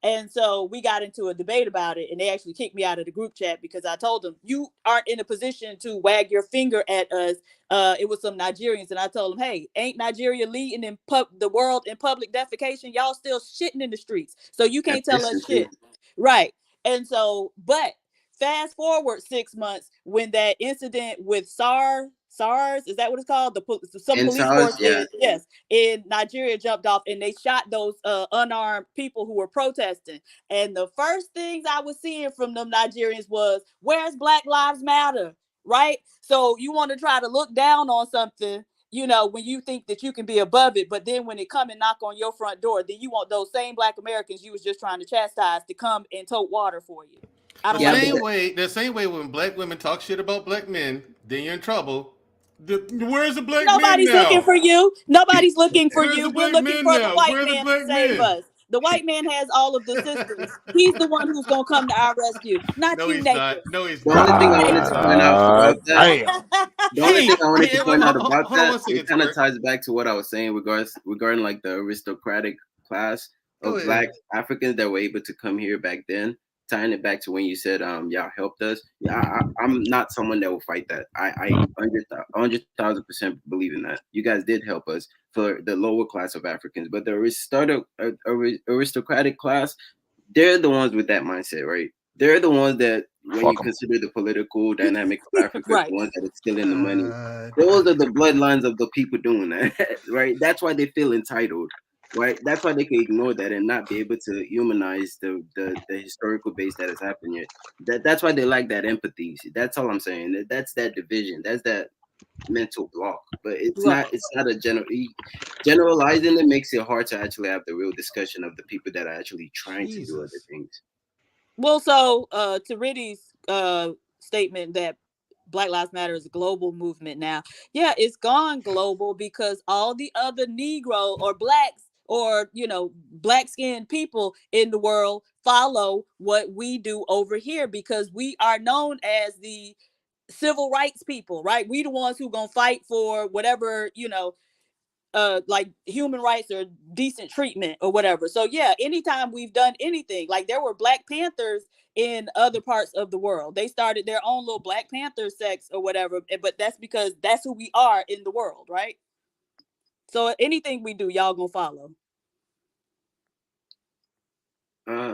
Speaker 19: And so we got into a debate about it, and they actually kicked me out of the group chat because I told them, you aren't in a position to wag your finger at us. It was some Nigerians, and I told them, hey, ain't Nigeria leading in the world in public defecation? Y'all still shitting in the streets, so you can't tell us shit. Right. And so, but fast forward 6 months when that incident with SARS, is that what it's called? Police force, yes, in Nigeria jumped off and they shot those unarmed people who were protesting. And the first things I was seeing from them Nigerians was, where's Black Lives Matter? Right? So you want to try to look down on something, you know, when you think that you can be above it, but then when it come and knock on your front door, then you want those same Black Americans you was just trying to chastise to come and tote water for you.
Speaker 23: The same way when Black women talk shit about Black men, then you're in trouble. Where's the Black
Speaker 19: Nobody's
Speaker 23: men now?
Speaker 19: looking for you. Nobody's looking for you. We're looking for the
Speaker 23: now?
Speaker 19: white
Speaker 23: Where's
Speaker 19: man
Speaker 23: the
Speaker 19: to save us. The white man has all of the systems. He's the one who's gonna come to our rescue, not you, naked.
Speaker 23: No, he's
Speaker 9: not. The only thing I wanted to point out about that, it kind of ties back to what I was saying regarding like the aristocratic class of Black Africans that were able to come here back then. Tying it back to when you said y'all helped us. Yeah, I'm not someone that will fight that. I 100,000% believe in that. You guys did help us, for the lower class of Africans. But the aristocratic class, they're the ones with that mindset, right? They're the ones that, when you consider the political dynamic of Africa, the ones that are stealing the money. Those are the bloodlines of the people doing that, right? That's why they feel entitled, right? That's why they can ignore that and not be able to humanize the historical base that has happened yet. That's why they lack that empathy. That's all I'm saying. That's that division. That's that mental block. But it's not a generalizing it makes it hard to actually have the real discussion of the people that are actually trying to do other things.
Speaker 19: Well, so to Riddy's statement that Black Lives Matter is a global movement now. Yeah, it's gone global because all the other Negro or blacks or, you know, black-skinned people in the world follow what we do over here because we are known as the civil rights people, right? We the ones who gonna fight for whatever, you know, like human rights or decent treatment or whatever. So yeah, anytime we've done anything, like there were Black Panthers in other parts of the world. They started their own little Black Panther sects or whatever, but that's because that's who we are in the world, right? So anything we do, y'all gonna follow.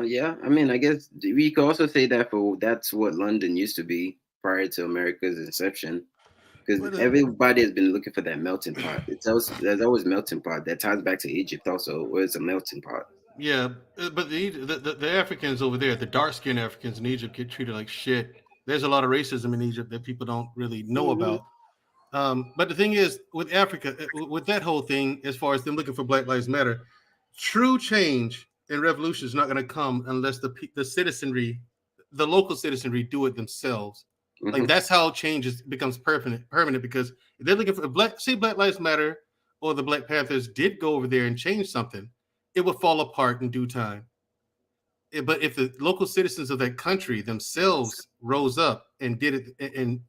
Speaker 9: Yeah, I mean, I guess we could also say that that's what London used to be prior to America's inception. Because everybody has been looking for that melting pot. There's always melting pot. That ties back to Egypt also, where it's a melting pot.
Speaker 23: Yeah, but the Africans over there, the dark-skinned Africans in Egypt get treated like shit. There's a lot of racism in Egypt that people don't really know about. But the thing is, with Africa, with that whole thing, as far as them looking for Black Lives Matter, true change and revolution is not going to come unless the citizenry, the local citizenry, do it themselves. Like that's how change becomes permanent. Because if they're looking for Black Lives Matter or the Black Panthers did go over there and change something, it would fall apart in due time. But if the local citizens of that country themselves rose up and did it and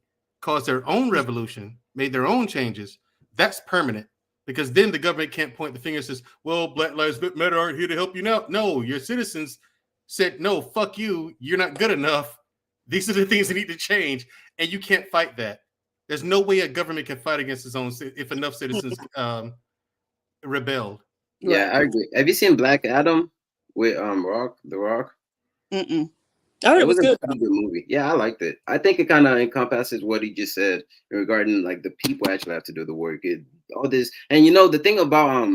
Speaker 23: caused their own revolution, made their own changes, that's permanent. Because then the government can't point the finger and says, well, Black Lives Matter aren't here to help you now. No, your citizens said, no, fuck you. You're not good enough. These are the things that need to change. And you can't fight that. There's no way a government can fight against its own if enough citizens rebelled.
Speaker 9: Yeah, I agree. Have you seen Black Adam with The Rock?
Speaker 19: Mm-mm. I heard it was good.
Speaker 9: A pretty good movie. Yeah, I liked it. I think it kind of encompasses what he just said regarding like the people actually have to do the work. All this, and you know the thing about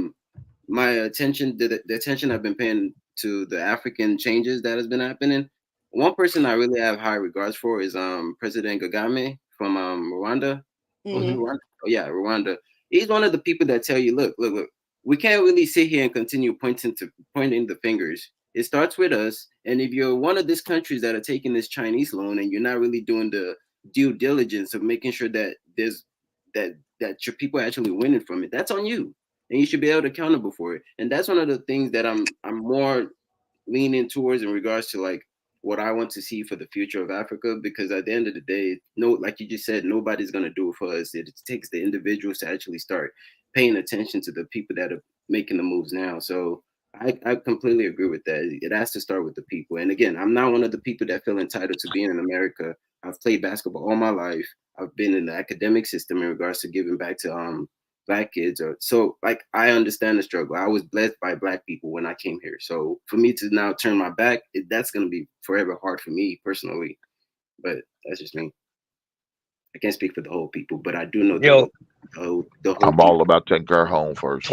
Speaker 9: my attention, the attention I've been paying to the African changes that has been happening. One person I really have high regards for is President Kagame from Rwanda. Rwanda. Oh yeah, Rwanda. He's one of the people that tell you, look. We can't really sit here and continue pointing the fingers. It starts with us. And if you're one of these countries that are taking this Chinese loan and you're not really doing the due diligence of making sure that there's that your people are actually winning from it, that's on you. And you should be held accountable for it. And that's one of the things that I'm more leaning towards in regards to like what I want to see for the future of Africa, because at the end of the day, like you just said, nobody's gonna do it for us. It takes the individuals to actually start paying attention to the people that are making the moves now. So I completely agree with that. It has to start with the people. And again, I'm not one of the people that feel entitled to being in America. I've played basketball all my life. I've been in the academic system in regards to giving back to Black kids. So like I understand the struggle. I was blessed by Black people when I came here. So for me to now turn my back, that's going to be forever hard for me personally. But that's just me. I can't speak for the whole people, but I do know the whole
Speaker 13: I'm all about taking her home first.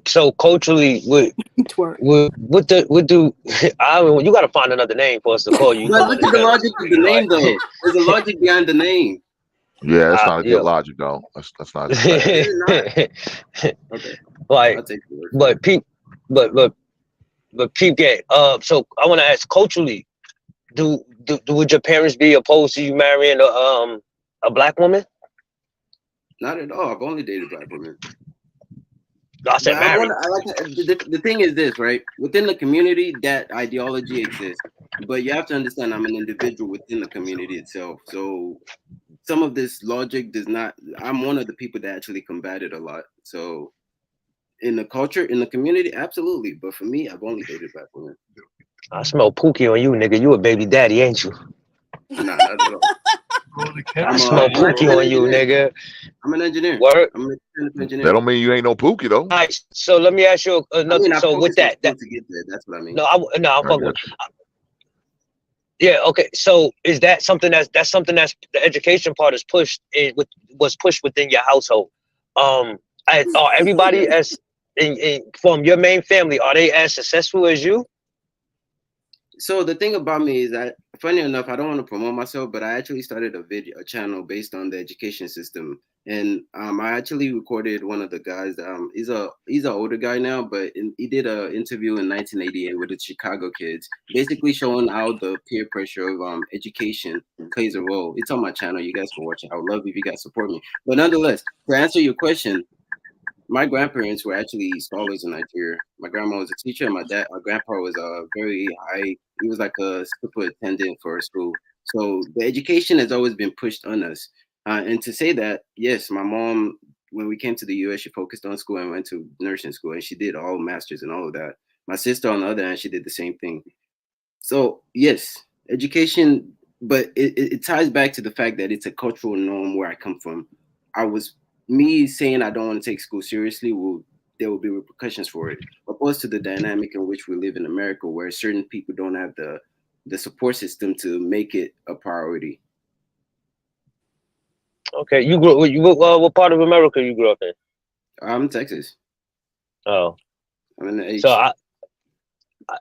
Speaker 5: So culturally, you got to find another name for us to call you.
Speaker 9: But look at the logic of the name, though. There's a logic behind the name.
Speaker 13: Yeah, that's not a good logic, though. That's not.
Speaker 9: Okay.
Speaker 5: Like, but peep game. So I want to ask, culturally, would your parents be opposed to you marrying a Black woman?
Speaker 9: Not at all. I've only dated Black women.
Speaker 5: I said married.
Speaker 9: The thing is this, right? Within the community, that ideology exists, but you have to understand I'm an individual within the community itself. So some of this logic does not. I'm one of the people that actually combat it a lot. So in the culture, in the community, absolutely. But for me, I've only dated Black women.
Speaker 5: I smell Pookie on you, nigga. You a baby daddy, ain't you?
Speaker 9: Nah, not at all.
Speaker 5: I smell Pookie on you, nigga.
Speaker 9: I'm an engineer.
Speaker 5: Word.
Speaker 9: I'm a mechanical engineer.
Speaker 13: That don't mean you ain't no Pookie though.
Speaker 5: All right. So let me ask you another.
Speaker 9: I
Speaker 5: So with
Speaker 9: focused on
Speaker 5: that,
Speaker 9: school to get there. That's what I mean.
Speaker 5: no, I'm
Speaker 13: I
Speaker 5: fucking
Speaker 13: got
Speaker 5: with.
Speaker 13: you.
Speaker 5: Yeah. Okay. So is that something that's something that's the education part is pushed in was pushed within your household? Are everybody as from your main family, are they as successful as you?
Speaker 9: So the thing about me is that, funny enough, I don't want to promote myself, but I actually started a channel based on the education system, and I actually recorded one of the guys. He's an older guy now, but he did an interview in 1988 with the Chicago kids, basically showing how the peer pressure of education plays a role. It's on my channel. You guys can watch it. I would love if you guys support me. But nonetheless, to answer your question, my grandparents were actually scholars in Nigeria. My grandma was a teacher, and my grandpa was very high. He was like a superintendent for a school. So the education has always been pushed on us. And to say that, yes, my mom, when we came to the U.S., she focused on school and went to nursing school, and she did all masters and all of that. My sister, on the other hand, she did the same thing. So yes, education, but it ties back to the fact that it's a cultural norm where I come from. Me saying I don't want to take school seriously there will be repercussions for it, opposed to the dynamic in which we live in America, where certain people don't have the support system to make it a priority.
Speaker 5: Okay, what part of America you grew up in?
Speaker 9: I'm in Texas.
Speaker 5: Oh,
Speaker 9: I'm in the H.
Speaker 5: so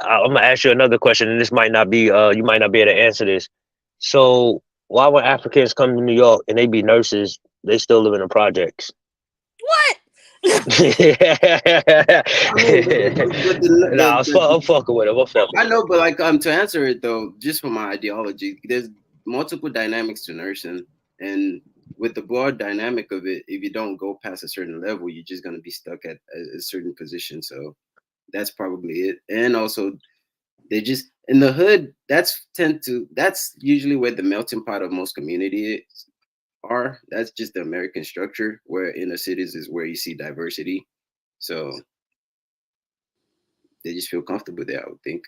Speaker 5: I'm gonna ask you another question, and this might not be you might not be able to answer this. So why when Africans come to New York and they be nurses, they still live in the projects?
Speaker 19: What?
Speaker 5: I'm fucking with him.
Speaker 9: I know, but like to answer it though, just for my ideology, there's multiple dynamics to nursing, and with the broad dynamic of it, if you don't go past a certain level, you're just gonna be stuck at a certain position. So that's probably it. And also, they just in the hood. That's usually where the melting pot of most communities are. That's just the American structure, where inner cities is where you see diversity. So they just feel comfortable there, I would think.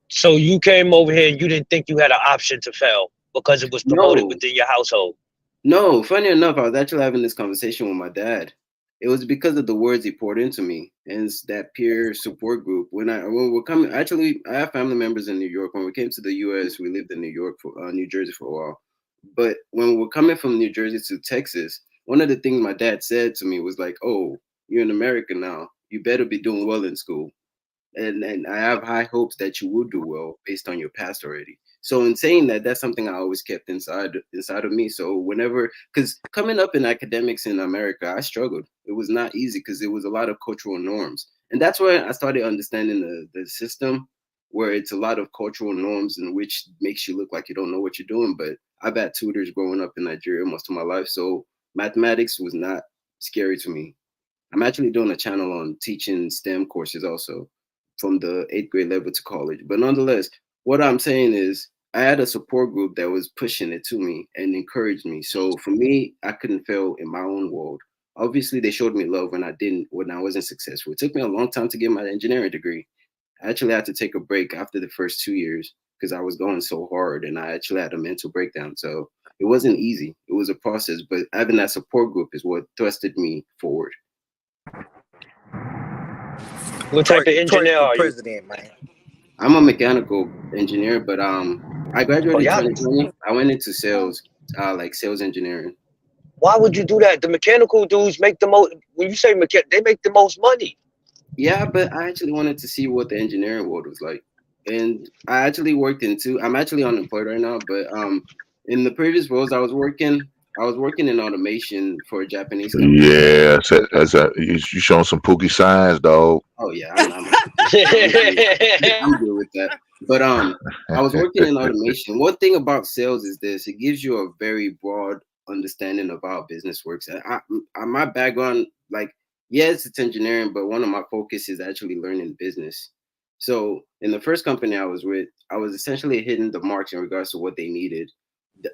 Speaker 5: So you came over here and you didn't think you had an option to fail because it was promoted within your household?
Speaker 9: No, funny enough, I was actually having this conversation with my dad. It was because of the words he poured into me and that peer support group. When we're coming, actually, I have family members in New York. When we came to the U.S., we lived in New Jersey for a while. But when we're coming from New Jersey to Texas, one of the things my dad said to me was like, "Oh, you're in America now. You better be doing well in school, and I have high hopes that you will do well based on your past already." So in saying that, that's something I always kept inside of me. So because coming up in academics in America, I struggled. It was not easy because there was a lot of cultural norms, and that's where I started understanding the system, where it's a lot of cultural norms in which makes you look like you don't know what you're doing. But I've had tutors growing up in Nigeria most of my life, so mathematics was not scary to me. I'm actually doing a channel on teaching STEM courses also from the 8th grade level to college. But nonetheless, what I'm saying is I had a support group that was pushing it to me and encouraged me. So for me, I couldn't fail in my own world. Obviously, they showed me love when I wasn't successful. It took me a long time to get my engineering degree. I actually had to take a break after the first 2 years because I was going so hard and I actually had a mental breakdown. So it wasn't easy. It was a process, but having that support group is what thrusted me forward.
Speaker 5: What type of engineer are you?
Speaker 11: Man.
Speaker 9: I'm a mechanical engineer, but I graduated in 2020. I went into sales, like sales engineering.
Speaker 5: Why would you do that? The mechanical dudes make the most. When you say they make the most money.
Speaker 9: Yeah, but I actually wanted to see what the engineering world was like, and I actually worked I'm actually unemployed right now, but in the previous roles I was working in automation for a Japanese company.
Speaker 13: Yeah, you showing some Pookie signs, dog.
Speaker 9: Oh yeah, I'm good with that. But I was working in automation. One thing about sales is this: it gives you a very broad understanding of how business works. My background, like, yes, it's engineering, but one of my focus is actually learning business. So in the first company I was with, I was essentially hitting the marks in regards to what they needed.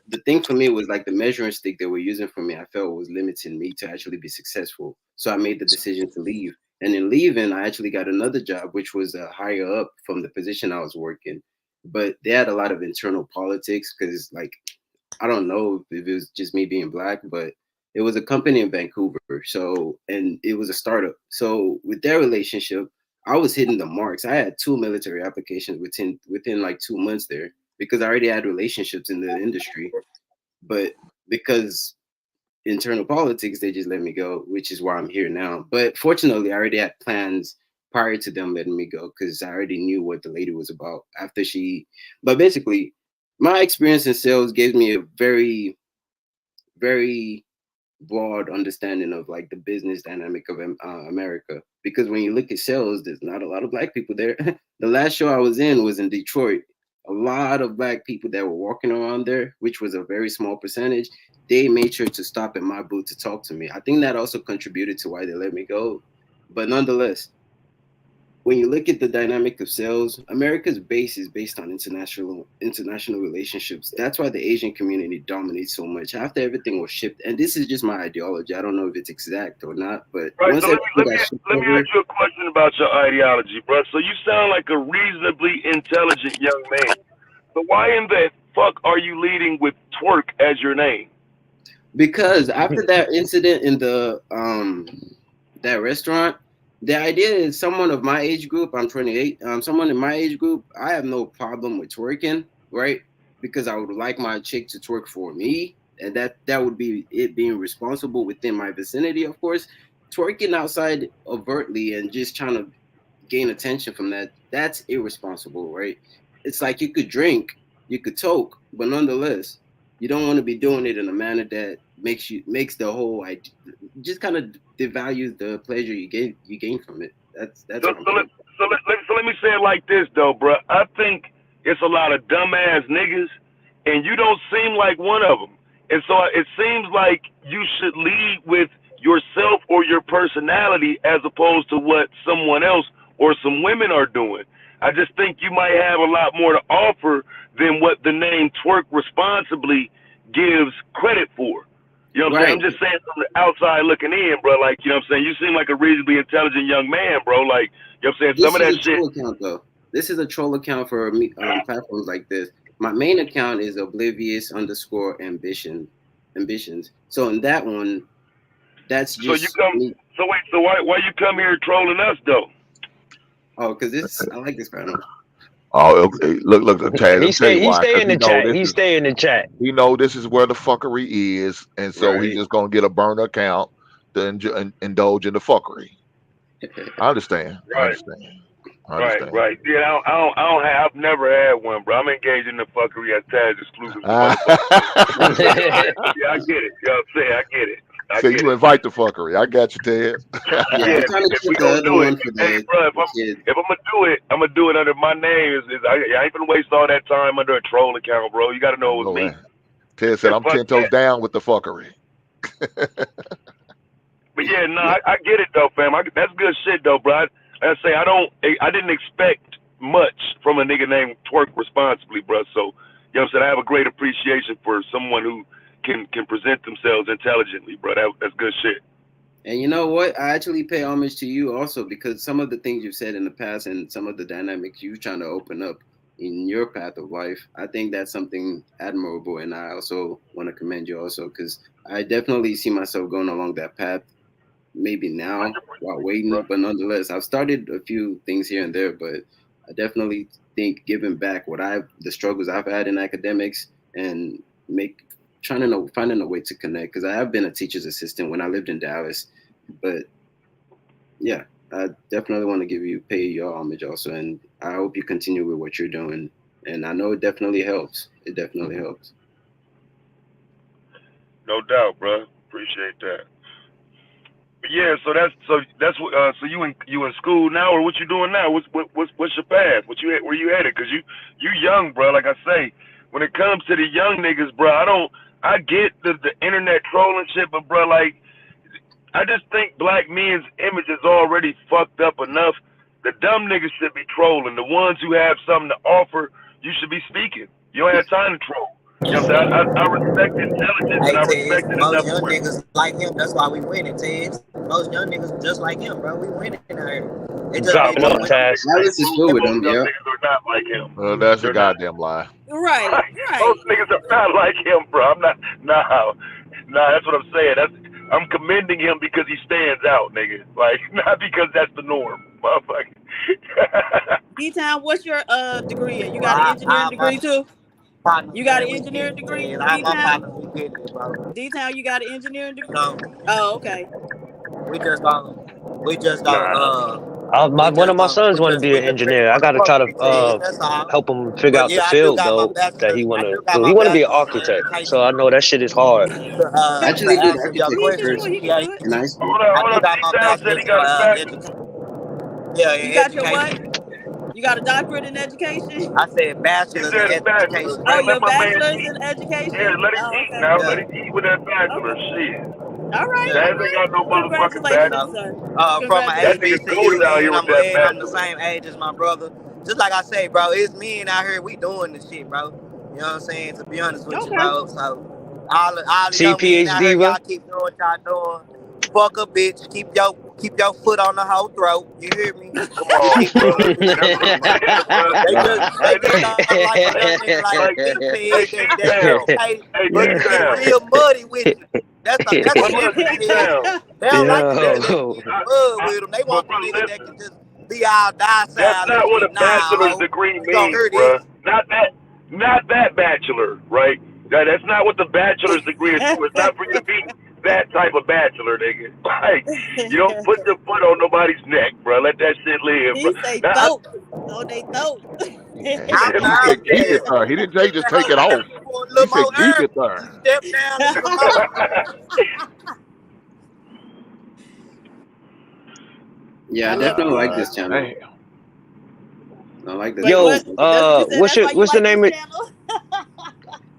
Speaker 9: The thing for me was like the measuring stick they were using for me, I felt was limiting me to actually be successful. So I made the decision to leave. And in leaving, I actually got another job, which was higher up from the position I was working. But they had a lot of internal politics because, like, I don't know if it was just me being black, but it was a company in Vancouver. So, and it was a startup. So with their relationship, I was hitting the marks. I had 2 military applications within like 2 months there because I already had relationships in the industry. But because internal politics, they just let me go, which is why I'm here now. But fortunately, I already had plans prior to them letting me go because I already knew what the lady was about after she. But basically, my experience in sales gave me a very, very broad understanding of like the business dynamic of America. Because when you look at sales, there's not a lot of black people there. The last show I was in Detroit. A lot of black people that were walking around there, which was a very small percentage, they made sure to stop at my booth to talk to me. I think that also contributed to why they let me go. But nonetheless, when you look at the dynamic of sales, America's base is based on international relationships. That's why the Asian community dominates so much. After everything was shipped, and this is just my ideology. I don't know if it's exact or not, but
Speaker 10: Right,
Speaker 9: once
Speaker 10: so let me
Speaker 9: everything got
Speaker 10: let
Speaker 9: shipped
Speaker 10: me
Speaker 9: over,
Speaker 10: ask you a question about your ideology, bro. So you sound like a reasonably intelligent young man. So why in the fuck are you leading with twerk as your name?
Speaker 9: because after that incident in the that restaurant, the idea is someone of my age group, I'm 28, someone in my age group, I have no problem with twerking, right? Because I would like my chick to twerk for me, and that would be it being responsible within my vicinity, of course. Twerking outside overtly and just trying to gain attention from that's irresponsible, right? It's like you could drink, you could toke, but nonetheless, you don't want to be doing it in a manner that makes the whole idea just kind of devalues the pleasure you gain from it. That's
Speaker 10: So,
Speaker 9: what I'm
Speaker 10: so, let,
Speaker 9: getting.
Speaker 10: so let me say it like this, though, bro. I think it's a lot of dumbass niggas, and you don't seem like one of them. And so it seems like you should lead with yourself or your personality as opposed to what someone else or some women are doing. I just think you might have a lot more to offer than what the name Twerk Responsibly gives credit for. You know what I'm saying?
Speaker 9: Right.
Speaker 10: I'm just saying from the outside looking in, bro. Like, you know what I'm saying? You seem like a reasonably intelligent young man, bro. Like, you know what I'm saying?
Speaker 9: This
Speaker 10: Some of
Speaker 9: is
Speaker 10: that
Speaker 9: a
Speaker 10: shit.
Speaker 9: troll account though. This is a troll account for me platforms like this. My main account is oblivious_ambitions. So in that one, that's
Speaker 10: So you
Speaker 9: just
Speaker 10: come.
Speaker 9: me.
Speaker 10: So wait. So why you come here trolling us though?
Speaker 9: Oh, because I like this panel.
Speaker 13: Oh, okay. Look, Taz. Let me tell you
Speaker 5: He
Speaker 13: why.
Speaker 5: stay
Speaker 13: Because
Speaker 5: in the chat. He stay in the chat.
Speaker 13: he know this is where the fuckery is, and so he's
Speaker 9: Right.
Speaker 13: just gonna get a burner account to indulge in the fuckery. I understand. I understand.
Speaker 10: Right. Yeah, I've never had one, bro. I'm engaged in the fuckery as Taz exclusive motherfucker. Yeah, I get it. You know what I'm saying? I get it.
Speaker 13: So you invite the fuckery. I got you, Ted.
Speaker 9: Yeah, I'm trying to
Speaker 10: if we
Speaker 9: keep the
Speaker 10: gonna
Speaker 9: other
Speaker 10: do it,
Speaker 9: one for
Speaker 10: hey,
Speaker 9: the
Speaker 10: bro, if
Speaker 9: kids.
Speaker 10: I'm gonna do it, I'm gonna do it under my name. I ain't gonna waste all that time under a troll account, bro. You gotta know it was me.
Speaker 13: Ted said,
Speaker 10: And
Speaker 13: "I'm
Speaker 10: fuck
Speaker 13: 10 toes
Speaker 10: that.
Speaker 13: down with the fuckery."
Speaker 10: But yeah, no, I get it though, fam. That's good shit though, bro. I say I didn't expect much from a nigga named Twerk Responsibly, bro. So, you know what I'm saying? I have a great appreciation for someone who can present themselves intelligently, bro. That's good shit.
Speaker 9: And you know what? I actually pay homage to you also because some of the things you've said in the past and some of the dynamics you're trying to open up in your path of life, I think that's something admirable. And I also want to commend you also because I definitely see myself going along that path maybe now while waiting. But nonetheless, I've started a few things here and there, but I definitely think giving back the struggles I've had in academics and finding a way to connect because I have been a teacher's assistant when I lived in Dallas. But yeah, I definitely want to pay your homage also, and I hope you continue with what you're doing. And I know it definitely helps. It definitely helps.
Speaker 10: No doubt, bro. Appreciate that. But yeah, so you in school now, or what you doing now? What's your path? Where you headed? Cause you young, bro. Like I say, when it comes to the young niggas, bro, I get the internet trolling shit, but bro, like, I just think black men's image is already fucked up enough. The dumb niggas should be trolling. The ones who have something to offer, you should be speaking. You don't have time to troll. You know what I'm saying? I respect intelligence
Speaker 15: Hey,
Speaker 10: and I
Speaker 15: Tez,
Speaker 10: respect it
Speaker 15: most
Speaker 10: enough
Speaker 15: young
Speaker 10: for it.
Speaker 15: niggas like him. That's why we winning, Tez. Most young niggas just like him, bro. We winning out here. They just
Speaker 5: Dropping
Speaker 15: been
Speaker 5: off,
Speaker 15: doing.
Speaker 5: Taz.
Speaker 9: Alice is cool with
Speaker 10: Most
Speaker 9: him,
Speaker 10: young
Speaker 9: yeah.
Speaker 10: niggas are not like him.
Speaker 13: Well, that's a
Speaker 10: They're not.
Speaker 13: goddamn lie.
Speaker 19: Right, right.
Speaker 10: Most niggas are not like him, bro. I'm not. Nah, that's what I'm saying. I'm commending him because he stands out, nigga. Like, not because that's the norm, motherfucker.
Speaker 19: D-Town, what's your degree in? You
Speaker 15: Well,
Speaker 19: got an engineering degree too?
Speaker 15: partners,
Speaker 19: You got
Speaker 15: man,
Speaker 19: an
Speaker 15: we
Speaker 19: engineering
Speaker 15: getting
Speaker 19: degree,
Speaker 15: it. My
Speaker 19: D-Town?
Speaker 15: partners, we getting it, bro.
Speaker 19: D-Town, you got an engineering degree?
Speaker 15: No,
Speaker 19: Oh, okay.
Speaker 15: we just don't.
Speaker 5: One of my sons want to be an engineer. I gotta try to
Speaker 15: That's all.
Speaker 5: help him figure
Speaker 15: But
Speaker 5: out the
Speaker 15: yeah, I do
Speaker 5: field
Speaker 15: got my
Speaker 5: though that
Speaker 15: bachelor's.
Speaker 5: he
Speaker 15: I
Speaker 5: wanna
Speaker 15: do got
Speaker 5: do.
Speaker 15: my
Speaker 5: He wanna be an
Speaker 15: bachelor's in
Speaker 5: architect,
Speaker 15: education.
Speaker 5: so I know that shit is hard.
Speaker 9: I
Speaker 15: To
Speaker 9: actually did
Speaker 15: answer your
Speaker 9: architecture
Speaker 19: He can
Speaker 15: question,
Speaker 19: do it. He can
Speaker 15: yeah,
Speaker 19: do it.
Speaker 9: in high school.
Speaker 15: I do got my
Speaker 10: D-Town said
Speaker 15: bachelor's
Speaker 10: he got his
Speaker 15: in
Speaker 10: bachelor's.
Speaker 15: education. Yeah, in
Speaker 19: You got your what?
Speaker 15: education.
Speaker 19: You got a doctorate in education?
Speaker 15: I said
Speaker 10: He
Speaker 15: bachelor's
Speaker 10: said
Speaker 15: in
Speaker 10: bachelor's.
Speaker 15: education.
Speaker 19: Oh,
Speaker 10: Man, let
Speaker 19: your
Speaker 10: my man
Speaker 19: bachelor's
Speaker 10: eat.
Speaker 19: in
Speaker 10: Yeah,
Speaker 19: education?
Speaker 10: let him
Speaker 19: Oh,
Speaker 10: eat
Speaker 19: okay.
Speaker 10: now.
Speaker 15: Yeah.
Speaker 10: Let him eat with that bachelor's. Shit.
Speaker 19: All right,
Speaker 10: That
Speaker 19: all
Speaker 10: ain't
Speaker 19: right.
Speaker 10: got no motherfucking
Speaker 19: Congratulations,
Speaker 10: bachelor's.
Speaker 19: sir.
Speaker 15: From an
Speaker 10: That nigga goaded out
Speaker 15: HBCU,
Speaker 10: here
Speaker 15: and
Speaker 10: with that
Speaker 15: I'm the
Speaker 10: bachelor's.
Speaker 15: same age as my brother. Just like I say, bro, it's men out here. We doing this shit, bro. You know what I'm saying? To be honest with you,
Speaker 19: Okay.
Speaker 15: bro. So all the young men
Speaker 5: CPHD,
Speaker 15: out here,
Speaker 5: bro.
Speaker 15: y'all keep doing what y'all doing. Fuck a bitch. Keep your foot on the whole throat. You hear me?
Speaker 10: Come on, bro. That's what I'm saying, bro.
Speaker 15: They just
Speaker 10: Hey,
Speaker 15: don't like a young nigga like me,
Speaker 10: hey,
Speaker 15: Ted, that's
Speaker 10: D-Town.
Speaker 15: educated,
Speaker 10: Hey,
Speaker 15: but get
Speaker 10: D-Town.
Speaker 15: real muddy with you. That's the
Speaker 10: But look,
Speaker 15: difference, Ted.
Speaker 10: D-Town.
Speaker 15: They don't like a nigga that
Speaker 5: Yo.
Speaker 15: can get mud with them. They
Speaker 10: But
Speaker 15: want the
Speaker 10: bro,
Speaker 15: nigga that
Speaker 10: listen.
Speaker 15: can just be all
Speaker 10: That's
Speaker 15: docile and
Speaker 10: not what a
Speaker 15: shit.
Speaker 10: bachelor's
Speaker 15: Nah,
Speaker 10: degree
Speaker 15: you gonna
Speaker 10: means,
Speaker 15: hear
Speaker 10: bruh.
Speaker 15: this.
Speaker 10: Not that bachelor, right? That's not what the bachelor's degree is for. It's not for you to be that type of bachelor, nigga. Like, you don't put your foot on nobody's neck, bruh. Let that shit live,
Speaker 19: He
Speaker 10: bruh.
Speaker 19: say
Speaker 10: Now,
Speaker 19: throat. Oh, they throat.
Speaker 13: Yeah, he said keep it there. He didn't say just take it off. He said keep it there.
Speaker 15: Step down and some more.
Speaker 9: Yeah, I definitely like this channel.
Speaker 13: Damn.
Speaker 9: I like this.
Speaker 5: Yo,
Speaker 19: What's
Speaker 5: what's the name of?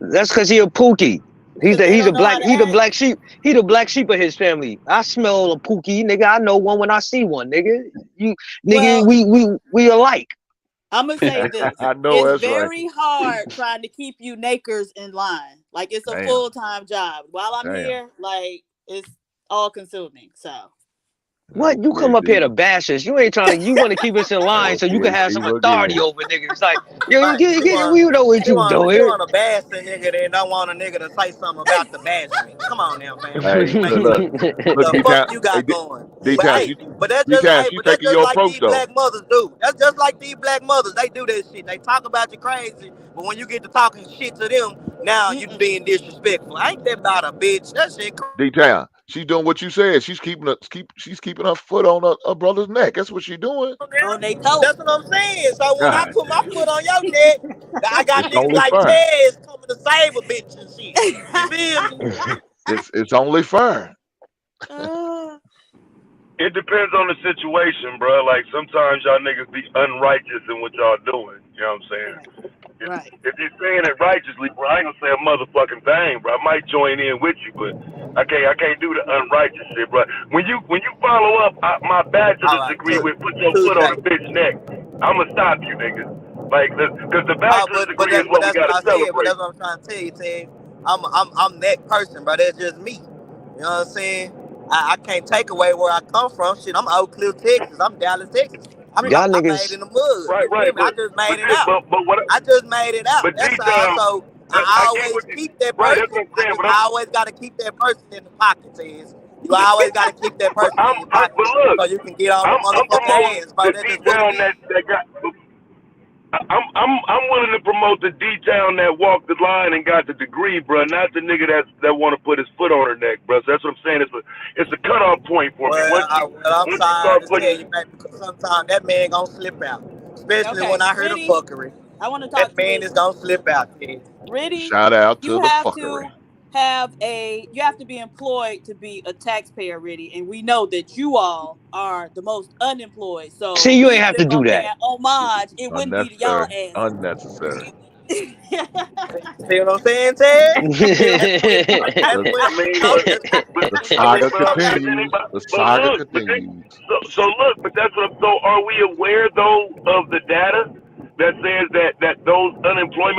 Speaker 5: That's because he a Pookie. He's the black sheep. He the black sheep of his family. I smell a Pookie, nigga. I know one when I see one, nigga. We alike.
Speaker 19: I'm gonna say this.
Speaker 13: I know
Speaker 19: It's
Speaker 13: that's right.
Speaker 19: very hard trying to keep you nakers in line. Like it's a
Speaker 13: Damn.
Speaker 19: full-time job. While I'm
Speaker 13: Damn.
Speaker 19: here, like it's all consuming. So
Speaker 5: What? You come up here to bash us. You ain't trying to, you want to keep us in line so you can have some authority over niggas. Like, yo, we know what you doing.
Speaker 15: You want to bash the nigga that don't want a nigga to say something about the bashment. Come on now, man.
Speaker 13: Hey, look,
Speaker 15: The fuck you got going? But that's just,
Speaker 13: you taking your
Speaker 15: like
Speaker 13: approach
Speaker 15: these
Speaker 13: though.
Speaker 15: black mothers do. That's just like these black mothers. They do that shit. They talk about you crazy, but when you get to talking shit to them, now you being disrespectful. Ain't that about a bitch? That shit crazy.
Speaker 13: D-Town, she's doing what you said. She's keeping her foot on her brother's neck. That's what she's doing.
Speaker 19: on they toe.
Speaker 15: That's what I'm saying. So when I
Speaker 13: God
Speaker 15: put my foot on your neck, I got
Speaker 13: It's
Speaker 15: niggas
Speaker 13: only
Speaker 15: like
Speaker 13: fair.
Speaker 15: Tez coming to save a bitch and shit. You feel me?
Speaker 13: It's only fair.
Speaker 10: it depends on the situation, bro. Like, sometimes y'all niggas be unrighteous in what y'all doing. You know what I'm saying?
Speaker 19: Right.
Speaker 10: If you're saying it righteously, bro, I ain't gonna say a motherfucking thing, bro. I might join in with you, but I can't do the unrighteous shit, bro. When you follow up my bachelor's degree with put your foot on a bitch neck, I'ma stop you, niggas. Like, because the bachelor's degree is what we gotta celebrate.
Speaker 15: But that's what I'm trying to tell you, Ted. I'm that person, bro. That's just me. You know what I'm saying? I can't take away where I come from. Shit, I'm Oak Cliff, Texas. I'm Dallas, Texas. I made in the mud.
Speaker 10: Right.
Speaker 15: I just made it out. I just made it out.
Speaker 10: But
Speaker 15: That's
Speaker 10: D-Town,
Speaker 15: all. So I always keep that person. I always got to keep that person in the pocket, Tez. You always got to keep that person in your pocket so you can get on the motherfucking hands, bro. That's just what it is.
Speaker 10: I'm willing to promote the D-Town that walked the line and got the degree, bro. Not the nigga that want to put his foot on her neck, bro. So that's what I'm saying. It's a cutoff point for me.
Speaker 15: I'm sorry to tell you, man, because sometimes that man gonna slip out, especially when I hear the fuckery.
Speaker 19: I want to talk.
Speaker 15: That man is gonna slip out, kid.
Speaker 19: Really?
Speaker 13: Shout out to
Speaker 19: you
Speaker 13: the
Speaker 19: have
Speaker 13: fuckery.
Speaker 19: You have to be employed to be a taxpayer, really, and we know that you all are the most unemployed. So
Speaker 5: see, you ain't have to do that.
Speaker 19: Homage, it wouldn't be to y'all ass.
Speaker 13: Unnecessary.
Speaker 15: See what I'm saying, Ted?
Speaker 13: The saga continues. The saga continues.
Speaker 10: So look, but that's what. So are we aware though of the data that says that those unemployment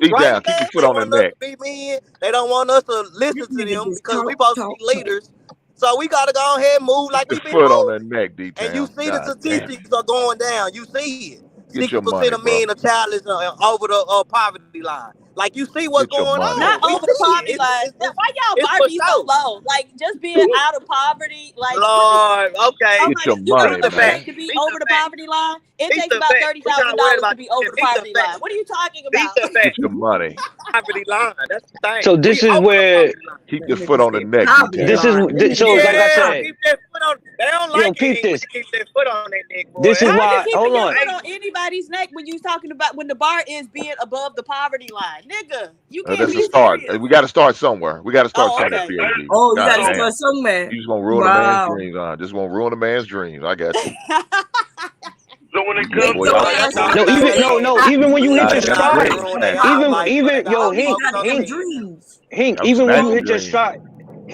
Speaker 13: Deep
Speaker 15: right,
Speaker 13: down, keep
Speaker 15: man.
Speaker 13: your foot
Speaker 15: They
Speaker 13: on the
Speaker 15: want us
Speaker 13: neck.
Speaker 15: to be men. They don't want us to listen
Speaker 12: This
Speaker 15: to
Speaker 12: nigga
Speaker 15: them
Speaker 12: just
Speaker 15: because we
Speaker 12: talk,
Speaker 15: supposed to
Speaker 12: talk,
Speaker 15: be
Speaker 12: talk.
Speaker 15: leaders. So we gotta go ahead and move like
Speaker 13: Get
Speaker 15: we've
Speaker 13: your
Speaker 15: been
Speaker 13: foot on
Speaker 15: moving.
Speaker 13: that neck, D
Speaker 15: And you
Speaker 13: Town.
Speaker 15: see the
Speaker 13: God damn.
Speaker 15: statistics are going down. You see it.
Speaker 13: Get your money,
Speaker 15: 60% of
Speaker 13: bro.
Speaker 15: men are childless over the poverty line. Like you see what's
Speaker 13: Get your
Speaker 15: going
Speaker 13: money.
Speaker 19: Not
Speaker 15: on. We
Speaker 19: over the
Speaker 15: see
Speaker 19: poverty
Speaker 15: it.
Speaker 19: line. Why y'all
Speaker 15: It's
Speaker 19: bar
Speaker 15: for
Speaker 19: be so
Speaker 15: sure.
Speaker 19: low? Like just being out of poverty, like
Speaker 15: Lord, okay.
Speaker 19: oh
Speaker 13: Get
Speaker 19: my
Speaker 13: your
Speaker 19: God, you know how
Speaker 13: money,
Speaker 19: much it
Speaker 13: man.
Speaker 19: takes to be over the poverty line? It takes about
Speaker 15: We not worried
Speaker 19: $30,000 to
Speaker 15: about
Speaker 19: be over the poverty line. What are you talking about?
Speaker 13: Get your money.
Speaker 15: Poverty line. That's the thing.
Speaker 5: So this is where
Speaker 13: Keep your foot on the neck, D
Speaker 5: this
Speaker 13: Town.
Speaker 5: is so like I said,
Speaker 15: Keep that foot on. They don't
Speaker 5: yo,
Speaker 15: like
Speaker 5: peep
Speaker 15: it when
Speaker 5: this.
Speaker 15: you keep that foot on their neck, boy.
Speaker 5: This is
Speaker 19: How are you
Speaker 5: why.
Speaker 19: keeping
Speaker 5: Hold
Speaker 19: your
Speaker 5: on.
Speaker 19: foot on anybody's neck when you talking about when the bar is being above the poverty line, nigga? You can't
Speaker 13: That's
Speaker 19: be
Speaker 13: a start.
Speaker 19: serious.
Speaker 13: We got to start somewhere. We got to start
Speaker 19: Oh,
Speaker 13: somewhere,
Speaker 19: okay.
Speaker 13: PhD.
Speaker 12: Oh, you
Speaker 13: God
Speaker 12: gotta
Speaker 13: damn.
Speaker 12: start somewhere.
Speaker 13: You just gonna ruin a man's
Speaker 12: Wow.
Speaker 13: dreams, huh? Just gonna ruin a man's dreams. I got you.
Speaker 10: So when it
Speaker 13: Yeah,
Speaker 10: comes
Speaker 13: boy,
Speaker 10: to
Speaker 13: y'all
Speaker 10: black
Speaker 13: got
Speaker 5: No,
Speaker 10: women,
Speaker 5: even when you hit your
Speaker 13: them
Speaker 5: stride,
Speaker 13: dreams, man.
Speaker 5: even yo,
Speaker 12: We
Speaker 5: Hink,
Speaker 12: got them dreams.
Speaker 5: even when you
Speaker 13: Snatching
Speaker 5: hit your
Speaker 13: dreams.
Speaker 5: stride,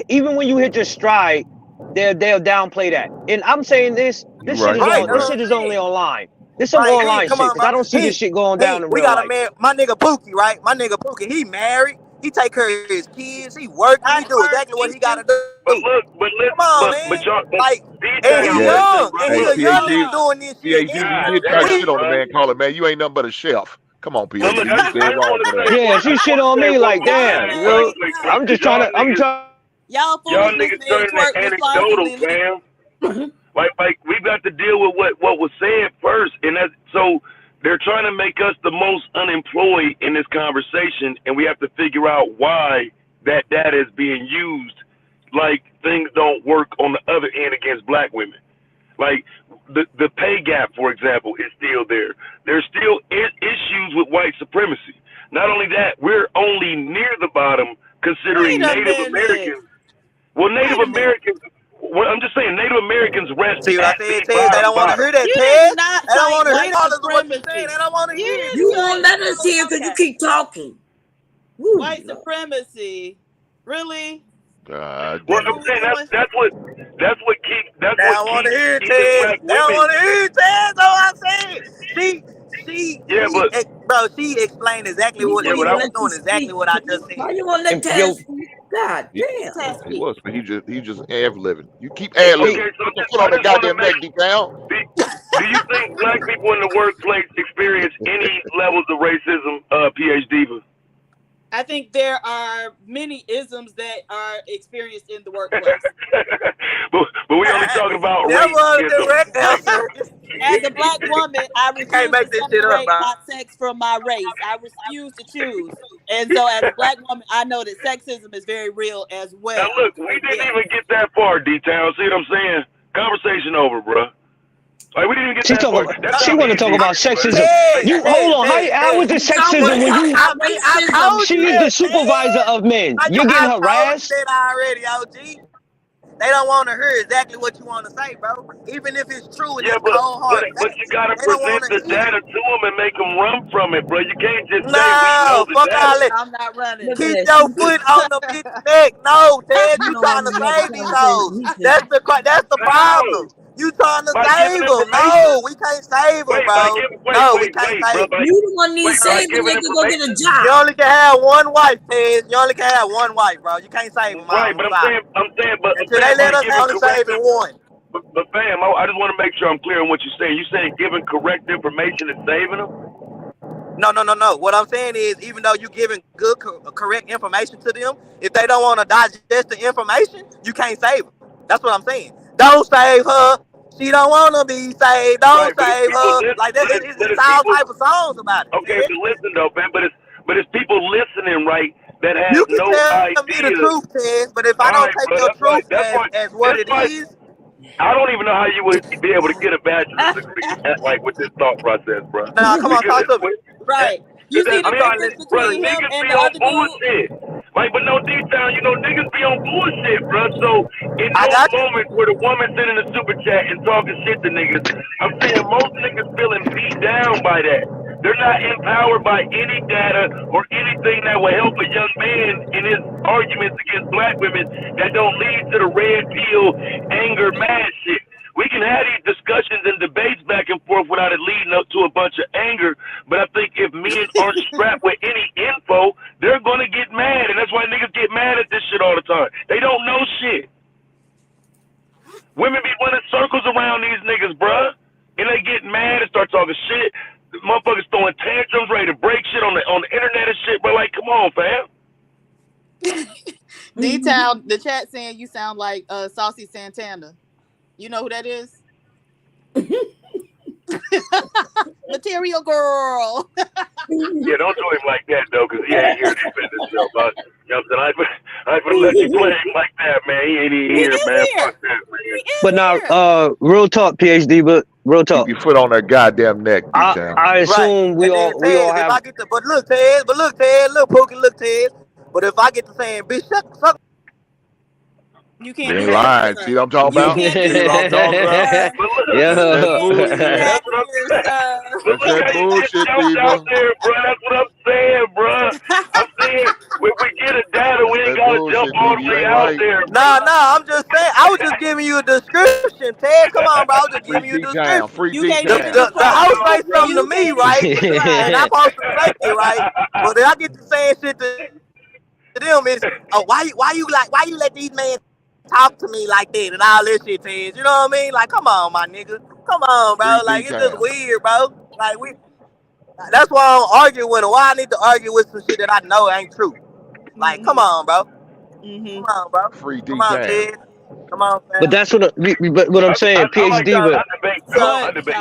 Speaker 5: even when you hit your stride, they'll downplay that. And I'm saying this
Speaker 13: You
Speaker 5: shit
Speaker 13: right.
Speaker 5: is
Speaker 15: Right,
Speaker 5: on,
Speaker 15: that's
Speaker 5: this
Speaker 15: what
Speaker 5: shit
Speaker 15: I'm
Speaker 5: is only
Speaker 15: saying.
Speaker 5: online. This some
Speaker 15: Right,
Speaker 5: online
Speaker 15: Hink, come
Speaker 5: shit
Speaker 15: on,
Speaker 5: because
Speaker 15: bro.
Speaker 5: I don't see this shit going down in
Speaker 15: We
Speaker 5: real
Speaker 15: got a
Speaker 5: life.
Speaker 15: man, my nigga Pookie, right? My nigga Pookie, he married. He take care of his kids. He working. He do exactly what he gotta do.
Speaker 10: but look, but
Speaker 15: Come on,
Speaker 10: but
Speaker 15: man.
Speaker 10: y'all,
Speaker 15: Like,
Speaker 10: D-Town,
Speaker 15: and he
Speaker 13: Yeah.
Speaker 15: young, and
Speaker 13: Hey,
Speaker 15: he a young
Speaker 13: PhD.
Speaker 15: nigga doing this shit.
Speaker 13: PhD,
Speaker 15: And
Speaker 13: you
Speaker 10: God
Speaker 13: did try to
Speaker 10: damn,
Speaker 13: shit on the
Speaker 10: bro.
Speaker 13: man, calling man. You ain't nothing but a chef. Come on,
Speaker 10: But
Speaker 13: PhD.
Speaker 10: look,
Speaker 13: You
Speaker 10: I just
Speaker 13: dead wrong
Speaker 10: want
Speaker 13: for
Speaker 10: to
Speaker 13: that.
Speaker 10: say,
Speaker 5: Yeah, she shit on me like, damn, you know, I'm just trying to,
Speaker 19: Y'all
Speaker 10: y'all
Speaker 19: fools
Speaker 10: niggas
Speaker 19: listening
Speaker 10: turning
Speaker 19: twerk
Speaker 10: to anecdotal,
Speaker 19: responsibly.
Speaker 10: fam. Like we got to deal with what was said first, and that's so they're trying to make us the most unemployed in this conversation, and we have to figure out why that data is being used. Like things don't work on the other end against black women. Like the pay gap, for example, is still there. There's still issues with white supremacy. Not only that, we're only near the bottom considering
Speaker 19: Wait a
Speaker 10: Native
Speaker 19: minute.
Speaker 10: Americans. Well, Native Americans. Well, I'm just saying, Native Americans rest
Speaker 15: see what I
Speaker 10: at
Speaker 15: said,
Speaker 10: the
Speaker 15: Ted? They don't want to
Speaker 10: bottom.
Speaker 15: hear that,
Speaker 19: You
Speaker 15: Ted.
Speaker 19: did not
Speaker 15: They don't
Speaker 19: cite
Speaker 15: want to hear
Speaker 19: white
Speaker 15: all of what you're saying.
Speaker 19: supremacy.
Speaker 15: They don't want to
Speaker 19: You
Speaker 15: hear
Speaker 19: didn't
Speaker 12: You
Speaker 15: it.
Speaker 12: won't let us hear because you keep talking. Woo,
Speaker 19: white
Speaker 12: Lord.
Speaker 19: supremacy. Really?
Speaker 13: God
Speaker 10: Well,
Speaker 13: damn.
Speaker 10: I'm saying that's what keeps
Speaker 15: They don't want to hear it,
Speaker 10: even
Speaker 15: Ted.
Speaker 10: black
Speaker 15: They don't
Speaker 10: women.
Speaker 15: want to hear it, Ted. That's what I'm saying.
Speaker 10: Yeah, but
Speaker 15: Bro, she explained exactly
Speaker 12: You
Speaker 15: what
Speaker 12: won't
Speaker 15: she
Speaker 12: even
Speaker 15: was
Speaker 12: let you
Speaker 15: doing, exactly
Speaker 12: speak.
Speaker 15: what I just said.
Speaker 12: Why you won't let
Speaker 5: And,
Speaker 12: Taz
Speaker 5: yo,
Speaker 12: speak? God damn.
Speaker 13: He was, but he just ad libbing. You keep ad libbing.
Speaker 10: okay, so
Speaker 13: Put your foot on
Speaker 10: I
Speaker 13: that
Speaker 10: just want to
Speaker 13: goddamn neck, D Town.
Speaker 10: do you think black people in the workplace experience any levels of racism, PhD Diva?
Speaker 19: I think there are many isms that are experienced in the workplace.
Speaker 10: but we only talking about
Speaker 15: That
Speaker 10: race.
Speaker 15: was
Speaker 10: here,
Speaker 15: a direct
Speaker 10: though.
Speaker 15: answer.
Speaker 19: As a black woman, I
Speaker 15: You can't
Speaker 19: refuse
Speaker 15: make
Speaker 19: to
Speaker 15: this shit up,
Speaker 19: separate
Speaker 15: bro.
Speaker 19: my sex from my race. I refuse to choose. And so as a black woman, I know that sexism is very real as well.
Speaker 10: Now look, we didn't even get that far, D-Town. See what I'm saying? Conversation over, bro. Like we didn't even get that far.
Speaker 5: She want to talk about sexism. You hold on. How is it sexism when you?
Speaker 15: I told
Speaker 5: She
Speaker 15: you
Speaker 5: is the
Speaker 15: that,
Speaker 5: supervisor of men.
Speaker 15: I
Speaker 5: You're getting
Speaker 15: told
Speaker 5: harassed.
Speaker 15: you that already, OG. They don't want to hear exactly what you want to say, bro. Even if it's true and
Speaker 10: Yeah,
Speaker 15: it's cold hard.
Speaker 10: but you gotta
Speaker 15: They don't
Speaker 10: present
Speaker 15: want
Speaker 10: the
Speaker 15: to hear.
Speaker 10: data to them and make them run from it, bro. You can't just say we
Speaker 15: No,
Speaker 10: know the
Speaker 15: fuck all
Speaker 10: data.
Speaker 15: that.
Speaker 19: I'm not running.
Speaker 15: Keep your foot on the bitch neck. No, Ted, you trying to save these hoes. That's the problem. You trying to
Speaker 10: By
Speaker 15: save
Speaker 10: giving
Speaker 15: them. No, we can't save them, bro. No, we can't save them.
Speaker 12: You the one need saving, nigga. Go get a job.
Speaker 15: You only can have one wife, Ted. You only can have one wife, bro. You can't save them all.
Speaker 10: Right, but I'm saying,
Speaker 15: until they let us only saving one.
Speaker 10: But fam, I just want to make sure I'm clear on what you're saying. You saying giving correct information is saving them?
Speaker 15: No. What I'm saying is, even though you giving good, correct information to them, if they don't want to digest the information, you can't save them. That's what I'm saying. Don't save her. She don't want to be saved. Don't save her. Like that, it's all type of songs about it.
Speaker 10: Okay, but listen though, man. But it's people listening, right? That have
Speaker 15: You can
Speaker 10: no
Speaker 15: tell
Speaker 10: idea.
Speaker 15: me the truth, Tez, but if I don't take your truth as what it is,
Speaker 10: I don't even know how you would be able to get a bachelor's degree like with this thought process, bro.
Speaker 15: Nah, come on, talk to me.
Speaker 19: Right. You see the difference between him
Speaker 10: niggas
Speaker 19: and
Speaker 10: be
Speaker 19: the
Speaker 10: on
Speaker 19: other dude?
Speaker 10: bullshit. Like, but no detail, niggas be on bullshit, bro. So in those moments where the woman sending a super chat and talking shit to niggas, I'm saying most niggas feeling beat down by that. They're not empowered by any data or anything that will help a young man in his arguments against black women that don't lead to the red pill, anger, mad shit. We can have these discussions and debates back and forth without it leading up to a bunch of anger. But I think if men aren't strapped with any info, they're going to get mad. And that's why niggas get mad at this shit all the time. They don't know shit. Women be running circles around these niggas, bruh. And they get mad and start talking shit. The motherfuckers throwing tantrums, ready to break shit on the internet and shit, but like, come on, fam.
Speaker 19: D-Town, the chat saying you sound like Saucy Santana. You know who that is? Material Girl.
Speaker 10: Yeah, don't do him like that though, cause he ain't here to defend himself. You know what I'm saying? I ain't gonna let you play him like that, man. He ain't even here, man. Fuck that, man.
Speaker 5: But now, real talk, PhD, but real talk.
Speaker 13: Keep your foot on that goddamn neck, D-Town.
Speaker 5: I assume we all
Speaker 15: If
Speaker 5: have.
Speaker 15: I get to, but look, Ted, look, Pookie, look, Ted. But if I get to saying, bitch, suck.
Speaker 19: You
Speaker 13: You
Speaker 19: can't
Speaker 13: ain't
Speaker 19: do
Speaker 13: lying.
Speaker 19: that.
Speaker 13: See what I'm talking about?
Speaker 19: You can't do
Speaker 13: See what I'm talking about?
Speaker 5: Yeah.
Speaker 13: That's bullshit.
Speaker 10: That's that
Speaker 13: bullshit,
Speaker 10: jumped
Speaker 13: people.
Speaker 10: out there, bro. That's what I'm saying, bro. I'm saying when we get a data, we ain't
Speaker 13: That
Speaker 10: gotta
Speaker 13: bullshit,
Speaker 10: jump all the
Speaker 13: Didi. You
Speaker 10: way
Speaker 13: ain't
Speaker 10: out
Speaker 13: right.
Speaker 10: there.
Speaker 15: Nah, I'm just saying. I was just giving you a description, Ted. Come on, bro. I was just giving you a description.
Speaker 13: Free
Speaker 19: You can't
Speaker 13: D-Town.
Speaker 19: even
Speaker 15: The house say something to
Speaker 19: You
Speaker 15: me,
Speaker 19: can't
Speaker 15: right?
Speaker 19: even
Speaker 15: And I'm supposed to take it, right? But if I get to saying shit to them, it's why you let these men talk to me like that and all this shit, Ted? You know what I mean? Like, come on, my nigga. Come on, bro.
Speaker 13: Free
Speaker 15: Like, it's just
Speaker 13: D-Town.
Speaker 15: weird, bro. Like, that's why I don't argue with them. Why I need to argue with some shit that I know ain't true? Like, come on, bro. Come on, bro.
Speaker 13: Free
Speaker 15: Come on,
Speaker 13: D-Town.
Speaker 15: Ted. Come on, fam.
Speaker 5: But that's what I'm saying,
Speaker 10: I like
Speaker 5: PhD.
Speaker 10: y'all.
Speaker 5: But
Speaker 10: I debate. I debate.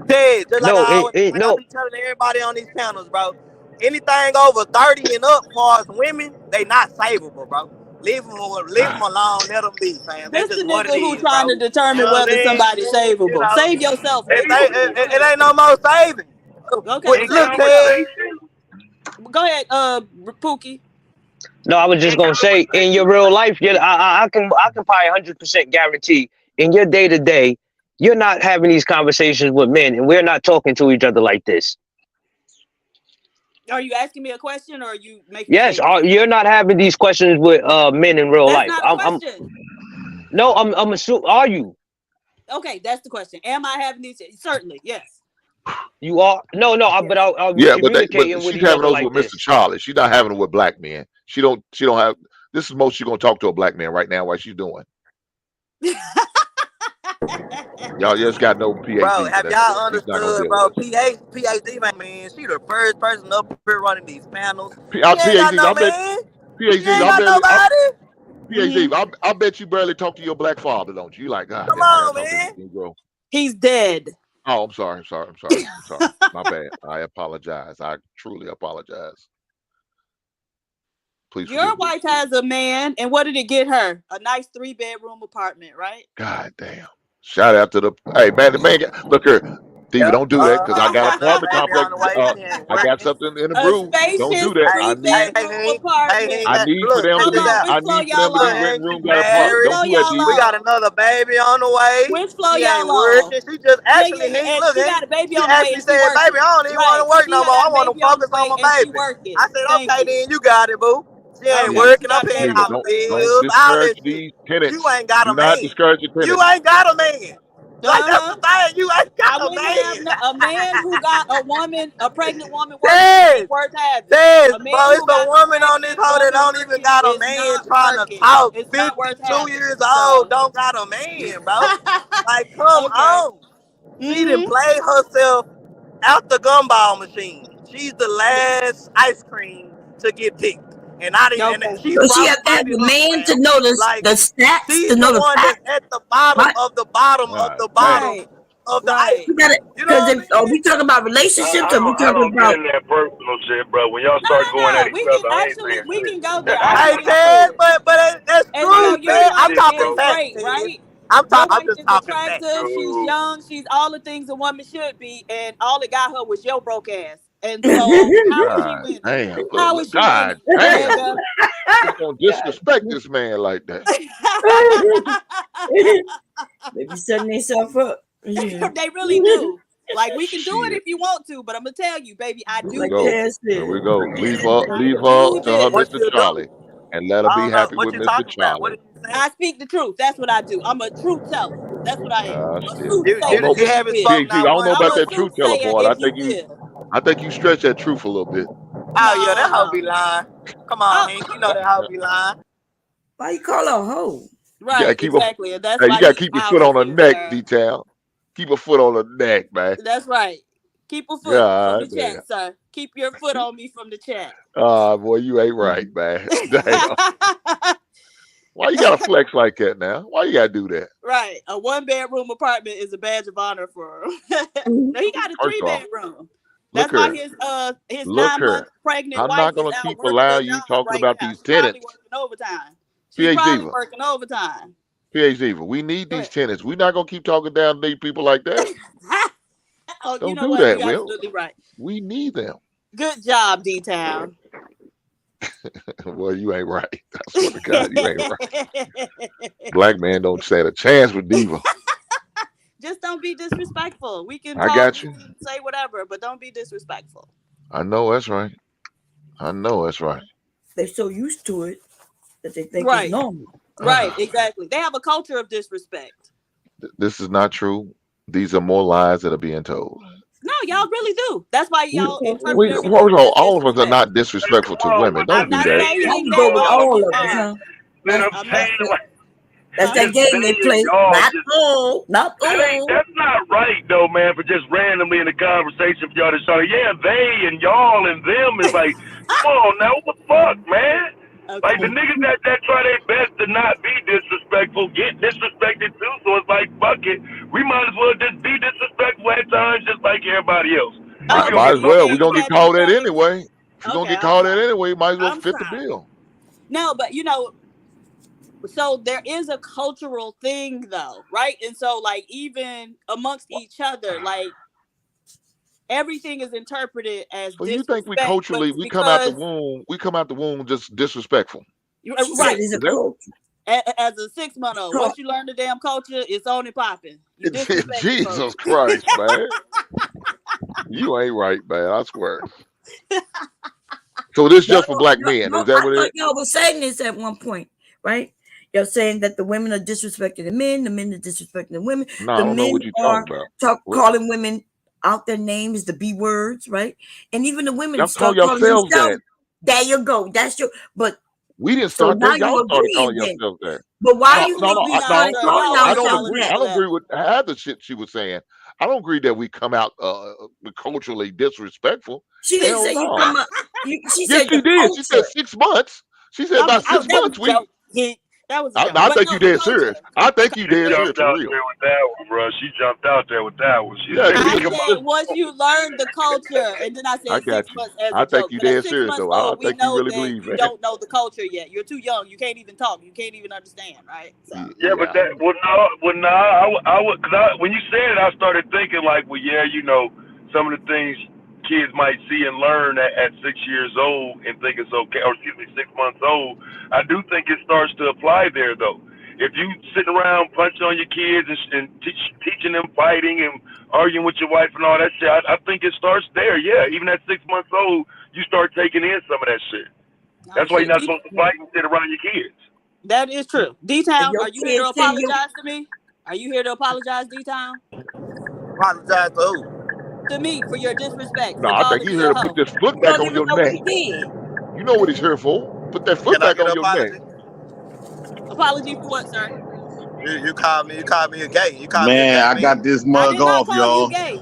Speaker 15: Ted, just like
Speaker 5: no,
Speaker 15: I always like I
Speaker 5: no.
Speaker 15: be telling everybody on these panels, bro. Anything over 30 and up, far as women, they not savable, bro. Leave them alone. Let them be, fam. That's
Speaker 19: This the
Speaker 15: just what it
Speaker 19: nigga who
Speaker 15: is,
Speaker 19: trying
Speaker 15: bro.
Speaker 19: to determine
Speaker 15: You know what
Speaker 19: whether
Speaker 15: I'm saying?
Speaker 19: somebody's savable.
Speaker 15: You know,
Speaker 19: Save yourself, nigga.
Speaker 15: it ain't no more saving.
Speaker 19: Okay,
Speaker 15: Look, Ted.
Speaker 19: go ahead, Pookie.
Speaker 5: No, I was just gonna say, in your real life, I can probably 100% guarantee in your day to day, you're not having these conversations with men, and we're not talking to each other like this.
Speaker 19: Are you asking me a question, or are you making?
Speaker 5: Yes, you're not having these questions with men in real life.
Speaker 19: That's not a question.
Speaker 5: I'm assuming. Are you?
Speaker 19: Okay, that's the question. Am I having these? Certainly, yes.
Speaker 5: You are. No, but I'll
Speaker 13: Yeah,
Speaker 5: communicating
Speaker 13: but
Speaker 5: with
Speaker 13: she's
Speaker 5: each
Speaker 13: having
Speaker 5: other
Speaker 13: those
Speaker 5: like
Speaker 13: with
Speaker 5: this.
Speaker 13: Mr. Charlie. She's not having it with black men. She don't have. This is most she's gonna talk to a black man right now while she's doing. Y'all just got no PhD.
Speaker 15: Bro, have y'all
Speaker 13: She's not gonna
Speaker 15: understood,
Speaker 13: deal
Speaker 15: bro?
Speaker 13: with
Speaker 15: PhD, man, she the first person up here running these panels. She
Speaker 13: us.
Speaker 15: ain't got
Speaker 13: PhD,
Speaker 15: no
Speaker 13: I bet.
Speaker 15: man.
Speaker 13: PhD,
Speaker 15: She ain't got nobody.
Speaker 13: PhD, I bet you barely talk to your black father, don't you? You like, God
Speaker 15: Come
Speaker 13: damn, I
Speaker 15: on,
Speaker 13: gotta talk
Speaker 15: man.
Speaker 13: to this Negro.
Speaker 19: He's dead.
Speaker 13: Oh, I'm sorry. My bad. I apologize. I truly apologize. Please
Speaker 19: Your
Speaker 13: forgive me.
Speaker 19: wife has a man, and what did it get her? A nice 3-bedroom apartment, right?
Speaker 13: God damn. Shout out to the man. The man, look here. Steven, don't do that because I got an apartment complex. I got something in the
Speaker 19: A
Speaker 13: brew. Don't do
Speaker 19: spacious
Speaker 13: that.
Speaker 19: 3-bedroom apartment.
Speaker 13: I need for them to be. I need for them to be renting room. Got a part. Don't do that, D.
Speaker 15: We got another baby on the way.
Speaker 19: Which floor
Speaker 15: She ain't
Speaker 19: y'all
Speaker 15: working. She just actually
Speaker 19: Yeah.
Speaker 15: needs.
Speaker 19: And
Speaker 15: Look,
Speaker 19: she got a baby
Speaker 15: she
Speaker 19: on the way
Speaker 15: actually
Speaker 19: and she
Speaker 15: said,
Speaker 19: working.
Speaker 15: "Baby, I don't even want to work no more. I want to focus on my
Speaker 19: She
Speaker 15: baby."
Speaker 19: working.
Speaker 15: I said, "Okay, then you got it, boo. She ain't
Speaker 19: Okay,
Speaker 15: working.
Speaker 19: she
Speaker 15: I'm
Speaker 19: got a
Speaker 15: paying
Speaker 19: baby
Speaker 15: our
Speaker 19: on the way.
Speaker 15: bills, all
Speaker 13: discourage
Speaker 15: that
Speaker 13: these
Speaker 15: shit.
Speaker 13: tenants.
Speaker 15: You ain't got
Speaker 13: Do
Speaker 15: a
Speaker 13: not
Speaker 15: man.
Speaker 13: discourage your tenants.
Speaker 15: You ain't got a man. Like that's the thing. You ain't
Speaker 19: I
Speaker 15: got a
Speaker 19: wouldn't have
Speaker 15: man.
Speaker 19: a man who got a pregnant woman working ain't worth having.
Speaker 15: Yes,
Speaker 19: A man
Speaker 15: bro, it's
Speaker 19: who
Speaker 15: a
Speaker 19: got
Speaker 15: woman on this hoe that don't even got a
Speaker 19: is
Speaker 15: man
Speaker 19: not
Speaker 15: trying to
Speaker 19: working.
Speaker 15: talk.
Speaker 19: It's not worth
Speaker 15: 52
Speaker 19: having.
Speaker 15: years old, don't got a man, bro. Like, come on. She didn't play herself out the gumball machine. She's the last ice cream to get picked. And I didn't. And she's
Speaker 12: So she
Speaker 15: probably
Speaker 12: have to have
Speaker 15: mighty
Speaker 12: a
Speaker 15: low,
Speaker 12: man
Speaker 15: man.
Speaker 12: to know
Speaker 15: Like,
Speaker 12: the stats,
Speaker 15: she's
Speaker 12: to know
Speaker 15: the
Speaker 12: the
Speaker 15: one
Speaker 12: facts.
Speaker 15: that's at the bottom
Speaker 12: Right?
Speaker 15: of the bottom of the bottom of the ice cream. You know
Speaker 12: Because
Speaker 15: what I
Speaker 12: if are we talking about
Speaker 10: I
Speaker 12: relationships, or we
Speaker 10: don't
Speaker 12: talking
Speaker 10: get
Speaker 12: about
Speaker 10: in that personal shit, bro. When y'all start going at each
Speaker 19: We
Speaker 10: other,
Speaker 19: can
Speaker 10: I ain't
Speaker 19: actually
Speaker 10: saying shit.
Speaker 19: go there.
Speaker 15: Hey, Ted, but that's
Speaker 19: And you know,
Speaker 15: true,
Speaker 19: your
Speaker 15: Ted. I'm
Speaker 19: wife
Speaker 15: talking
Speaker 19: is
Speaker 15: facts,
Speaker 19: great,
Speaker 15: Ted.
Speaker 19: right?
Speaker 15: I'm
Speaker 19: Your
Speaker 15: just
Speaker 19: wife is
Speaker 15: talking facts.
Speaker 19: attractive. She's young. She's all the things a woman should be, and all it got her was your broke ass. And so, how is she
Speaker 13: God
Speaker 19: winning?
Speaker 13: damn.
Speaker 19: How
Speaker 13: Look,
Speaker 19: is she
Speaker 13: God
Speaker 19: winning,
Speaker 13: damn.
Speaker 19: nigga?
Speaker 13: You gonna disrespect this man like that?
Speaker 12: they be setting themselves up. Yeah.
Speaker 19: They really do. Like, we can do it
Speaker 13: Shit.
Speaker 19: if you want to, but I'm gonna tell you, baby, I
Speaker 13: Here
Speaker 19: do
Speaker 13: we go.
Speaker 19: this.
Speaker 13: Here we go. Leave her
Speaker 19: I
Speaker 13: to
Speaker 19: do
Speaker 13: her
Speaker 19: this.
Speaker 13: Mr. Charlie and let her be happy with Mr. Charlie.
Speaker 19: I speak the truth. That's what I do. I'm a truth teller. That's what I am.
Speaker 13: Ah,
Speaker 19: A
Speaker 13: shit.
Speaker 19: soothsayer,
Speaker 13: I don't know.
Speaker 19: if you will.
Speaker 13: PhD, I don't know
Speaker 19: I'm
Speaker 13: about
Speaker 19: a
Speaker 13: that truth teller
Speaker 19: soothsayer,
Speaker 13: part.
Speaker 19: if you will.
Speaker 13: I think you stretch that truth a little bit.
Speaker 15: Oh, yeah, that hoe be lying. Come on, Hank. You know that hoe be lying.
Speaker 12: Why you call her a hoe?
Speaker 19: Right,
Speaker 13: keep
Speaker 19: exactly. And that's
Speaker 13: hey,
Speaker 19: why
Speaker 13: you gotta
Speaker 19: these
Speaker 13: keep your foot on
Speaker 19: houses
Speaker 13: her
Speaker 19: here,
Speaker 13: neck,
Speaker 19: sir.
Speaker 13: D-Town. Keep a foot on her neck, man.
Speaker 19: That's right. Keep a foot from the
Speaker 13: God damn.
Speaker 19: chat, sir. Keep your foot on me from the chat.
Speaker 13: Boy, you ain't right, man. Damn. Why you gotta flex like that now? Why you gotta do that?
Speaker 19: Right. A 1-bedroom apartment is a badge of honor for him. No, he got a
Speaker 13: First off,
Speaker 19: 3-bedroom.
Speaker 13: look
Speaker 19: That's why
Speaker 13: here.
Speaker 19: his
Speaker 13: Look
Speaker 19: 9-month
Speaker 13: here.
Speaker 19: pregnant
Speaker 13: I'm
Speaker 19: wife
Speaker 13: not
Speaker 19: is
Speaker 13: gonna
Speaker 19: out
Speaker 13: keep
Speaker 19: working a
Speaker 13: allowing you
Speaker 19: job
Speaker 13: talking
Speaker 19: right
Speaker 13: about
Speaker 19: now.
Speaker 13: these
Speaker 19: She's probably
Speaker 13: tenants.
Speaker 19: working overtime. She's
Speaker 13: PH
Speaker 19: probably
Speaker 13: Diva.
Speaker 19: working overtime.
Speaker 13: PH Diva. We need
Speaker 19: Go
Speaker 13: these
Speaker 19: ahead.
Speaker 13: tenants. We're not gonna keep talking down to these people like that.
Speaker 19: Oh, you
Speaker 13: Don't
Speaker 19: know
Speaker 13: do
Speaker 19: what?
Speaker 13: that,
Speaker 19: You're
Speaker 13: Will.
Speaker 19: absolutely right.
Speaker 13: We need them.
Speaker 19: Good job, D-Town.
Speaker 13: Well, you ain't right. I swear to God, you ain't right. Black man don't stand a chance with Diva.
Speaker 19: Just don't be disrespectful. We can
Speaker 13: I
Speaker 19: talk,
Speaker 13: got
Speaker 19: we
Speaker 13: you.
Speaker 19: can say whatever, but don't be disrespectful.
Speaker 13: I know that's right. I know that's right.
Speaker 12: They're so used to it that they think it's
Speaker 19: Right.
Speaker 12: normal.
Speaker 19: Right, exactly. They have a culture of disrespect.
Speaker 13: This is not true. These are more lies that are being told.
Speaker 19: No, y'all really do. That's why y'all interpret
Speaker 13: We,
Speaker 19: everything
Speaker 13: first of all,
Speaker 19: as
Speaker 13: all of us are
Speaker 19: disrespect.
Speaker 13: not disrespectful to women. Don't
Speaker 19: I'm
Speaker 13: do
Speaker 19: not
Speaker 13: that.
Speaker 19: saying
Speaker 12: Now you
Speaker 19: that
Speaker 12: go with
Speaker 19: all
Speaker 12: all
Speaker 19: of you
Speaker 12: of us,
Speaker 19: are.
Speaker 12: huh?
Speaker 10: Man, I'm
Speaker 19: I'm not
Speaker 10: saying
Speaker 19: saying.
Speaker 10: like
Speaker 12: That's that
Speaker 10: just
Speaker 12: game they
Speaker 10: saying
Speaker 12: play.
Speaker 10: y'all
Speaker 12: Not
Speaker 10: just
Speaker 12: all, not all.
Speaker 10: that's not right though, man. For just randomly in the conversation for y'all to show, yeah, they and y'all and them is like, come on now, what the fuck, man? Like the niggas that try their best to not be disrespectful get disrespected too. So it's like, fuck it, we might as well just be disrespectful at times, just like everybody else.
Speaker 13: Might as well. We're gonna get called that anyway. If you're gonna get called that anyway, you might as well
Speaker 19: I'm
Speaker 13: fit the
Speaker 19: sorry.
Speaker 13: bill.
Speaker 19: No, but you know, so there is a cultural thing though, right? And so like even amongst each other, like everything is interpreted as
Speaker 13: So you think we
Speaker 19: disrespect,
Speaker 13: culturally
Speaker 19: but
Speaker 13: we come out the
Speaker 19: because
Speaker 13: womb just disrespectful?
Speaker 19: right.
Speaker 13: Is that-
Speaker 19: As a 6-month-old, once you learn the damn culture, it's on and popping. You disrespect
Speaker 13: Jesus
Speaker 19: folks.
Speaker 13: Christ, man. You ain't right, man. I swear. So this just for black men.
Speaker 12: No,
Speaker 13: Is that
Speaker 12: I
Speaker 13: what it
Speaker 12: thought
Speaker 13: is?
Speaker 12: y'all were saying this at one point, right? You're saying that the women are disrespecting the men are disrespecting the women.
Speaker 13: No, I
Speaker 12: The
Speaker 13: don't know
Speaker 12: men
Speaker 13: what you're
Speaker 12: are
Speaker 13: talking about.
Speaker 12: calling women out their names, the B words, right? And even the women
Speaker 13: Y'all call
Speaker 12: start calling
Speaker 13: yourselves
Speaker 12: themselves.
Speaker 13: that.
Speaker 12: There you go. That's your. But
Speaker 13: We didn't
Speaker 12: so
Speaker 13: start
Speaker 12: now
Speaker 13: that. Y'all
Speaker 12: you
Speaker 13: started
Speaker 12: agreeing
Speaker 13: calling
Speaker 12: then.
Speaker 13: yourselves that.
Speaker 12: But why are you
Speaker 13: No,
Speaker 12: start calling
Speaker 13: I don't
Speaker 12: yourself
Speaker 13: agree.
Speaker 12: that?
Speaker 13: I don't agree with half the shit she was saying. I don't agree that we come out culturally disrespectful.
Speaker 12: She didn't
Speaker 13: Hell
Speaker 12: say you
Speaker 13: no.
Speaker 12: come up. She
Speaker 13: Yes,
Speaker 12: said
Speaker 13: she
Speaker 12: the
Speaker 13: did. She said
Speaker 12: culture.
Speaker 13: 6 months. She said about 6
Speaker 19: That was
Speaker 13: months.
Speaker 19: a joke. That was a joke.
Speaker 13: I
Speaker 19: But
Speaker 13: think
Speaker 19: no,
Speaker 13: you
Speaker 19: the
Speaker 13: dead
Speaker 19: culture.
Speaker 13: serious. I think you
Speaker 10: She
Speaker 13: dead serious
Speaker 10: jumped
Speaker 13: for
Speaker 10: out
Speaker 13: real.
Speaker 10: there with that one, bro. She jumped out there with that one. She
Speaker 13: Yeah,
Speaker 10: said,
Speaker 19: I
Speaker 10: "Come
Speaker 19: said
Speaker 10: on."
Speaker 19: once you learn the culture, and then I
Speaker 13: I
Speaker 19: said
Speaker 13: got
Speaker 19: 6
Speaker 13: you.
Speaker 19: months as
Speaker 13: I
Speaker 19: a
Speaker 13: think
Speaker 19: joke.
Speaker 13: you
Speaker 19: But at
Speaker 13: dead
Speaker 19: 6
Speaker 13: serious
Speaker 19: months
Speaker 13: though. I
Speaker 19: old, we
Speaker 13: think you
Speaker 19: know
Speaker 13: really
Speaker 19: that
Speaker 13: believe
Speaker 19: you
Speaker 13: that.
Speaker 19: don't know the culture yet. You're too young. You can't even talk. You can't even understand, right? So.
Speaker 10: Yeah, but that well, no. I would because when you said it, I started thinking like, well, yeah, you know, some of the things kids might see and learn at 6 years old and think it's okay, or excuse me, 6 months old. I do think it starts to apply there though. If you sitting around punching on your kids and teaching them fighting and arguing with your wife and all that shit, I think it starts there. Yeah, even at 6 months old, you start taking in some of that shit. That's why you're not supposed to fight and sit around your kids.
Speaker 19: That is true. D-Town, are you here to
Speaker 12: kids send you-
Speaker 19: apologize to me? Are you here to apologize, D-Town?
Speaker 15: Apologize to who?
Speaker 19: To me for your disrespect,
Speaker 13: No,
Speaker 19: for
Speaker 13: I think
Speaker 19: calling
Speaker 13: he's
Speaker 19: me
Speaker 13: here
Speaker 19: a
Speaker 13: to put
Speaker 19: hoe.
Speaker 13: this foot
Speaker 12: You
Speaker 13: back
Speaker 12: don't
Speaker 13: on
Speaker 12: even
Speaker 13: your
Speaker 12: know what
Speaker 13: neck.
Speaker 12: he did.
Speaker 13: You know what he's here for. Put that foot
Speaker 15: Can I
Speaker 13: back
Speaker 15: get
Speaker 13: on
Speaker 15: an
Speaker 13: your neck.
Speaker 15: apology?
Speaker 19: Apology for what, sir?
Speaker 15: You called me a gay. You called me a
Speaker 7: Man,
Speaker 15: gay
Speaker 7: I
Speaker 15: man.
Speaker 7: got this
Speaker 19: I
Speaker 7: mug
Speaker 19: did not
Speaker 7: off,
Speaker 19: call you
Speaker 7: y'all.
Speaker 19: gay.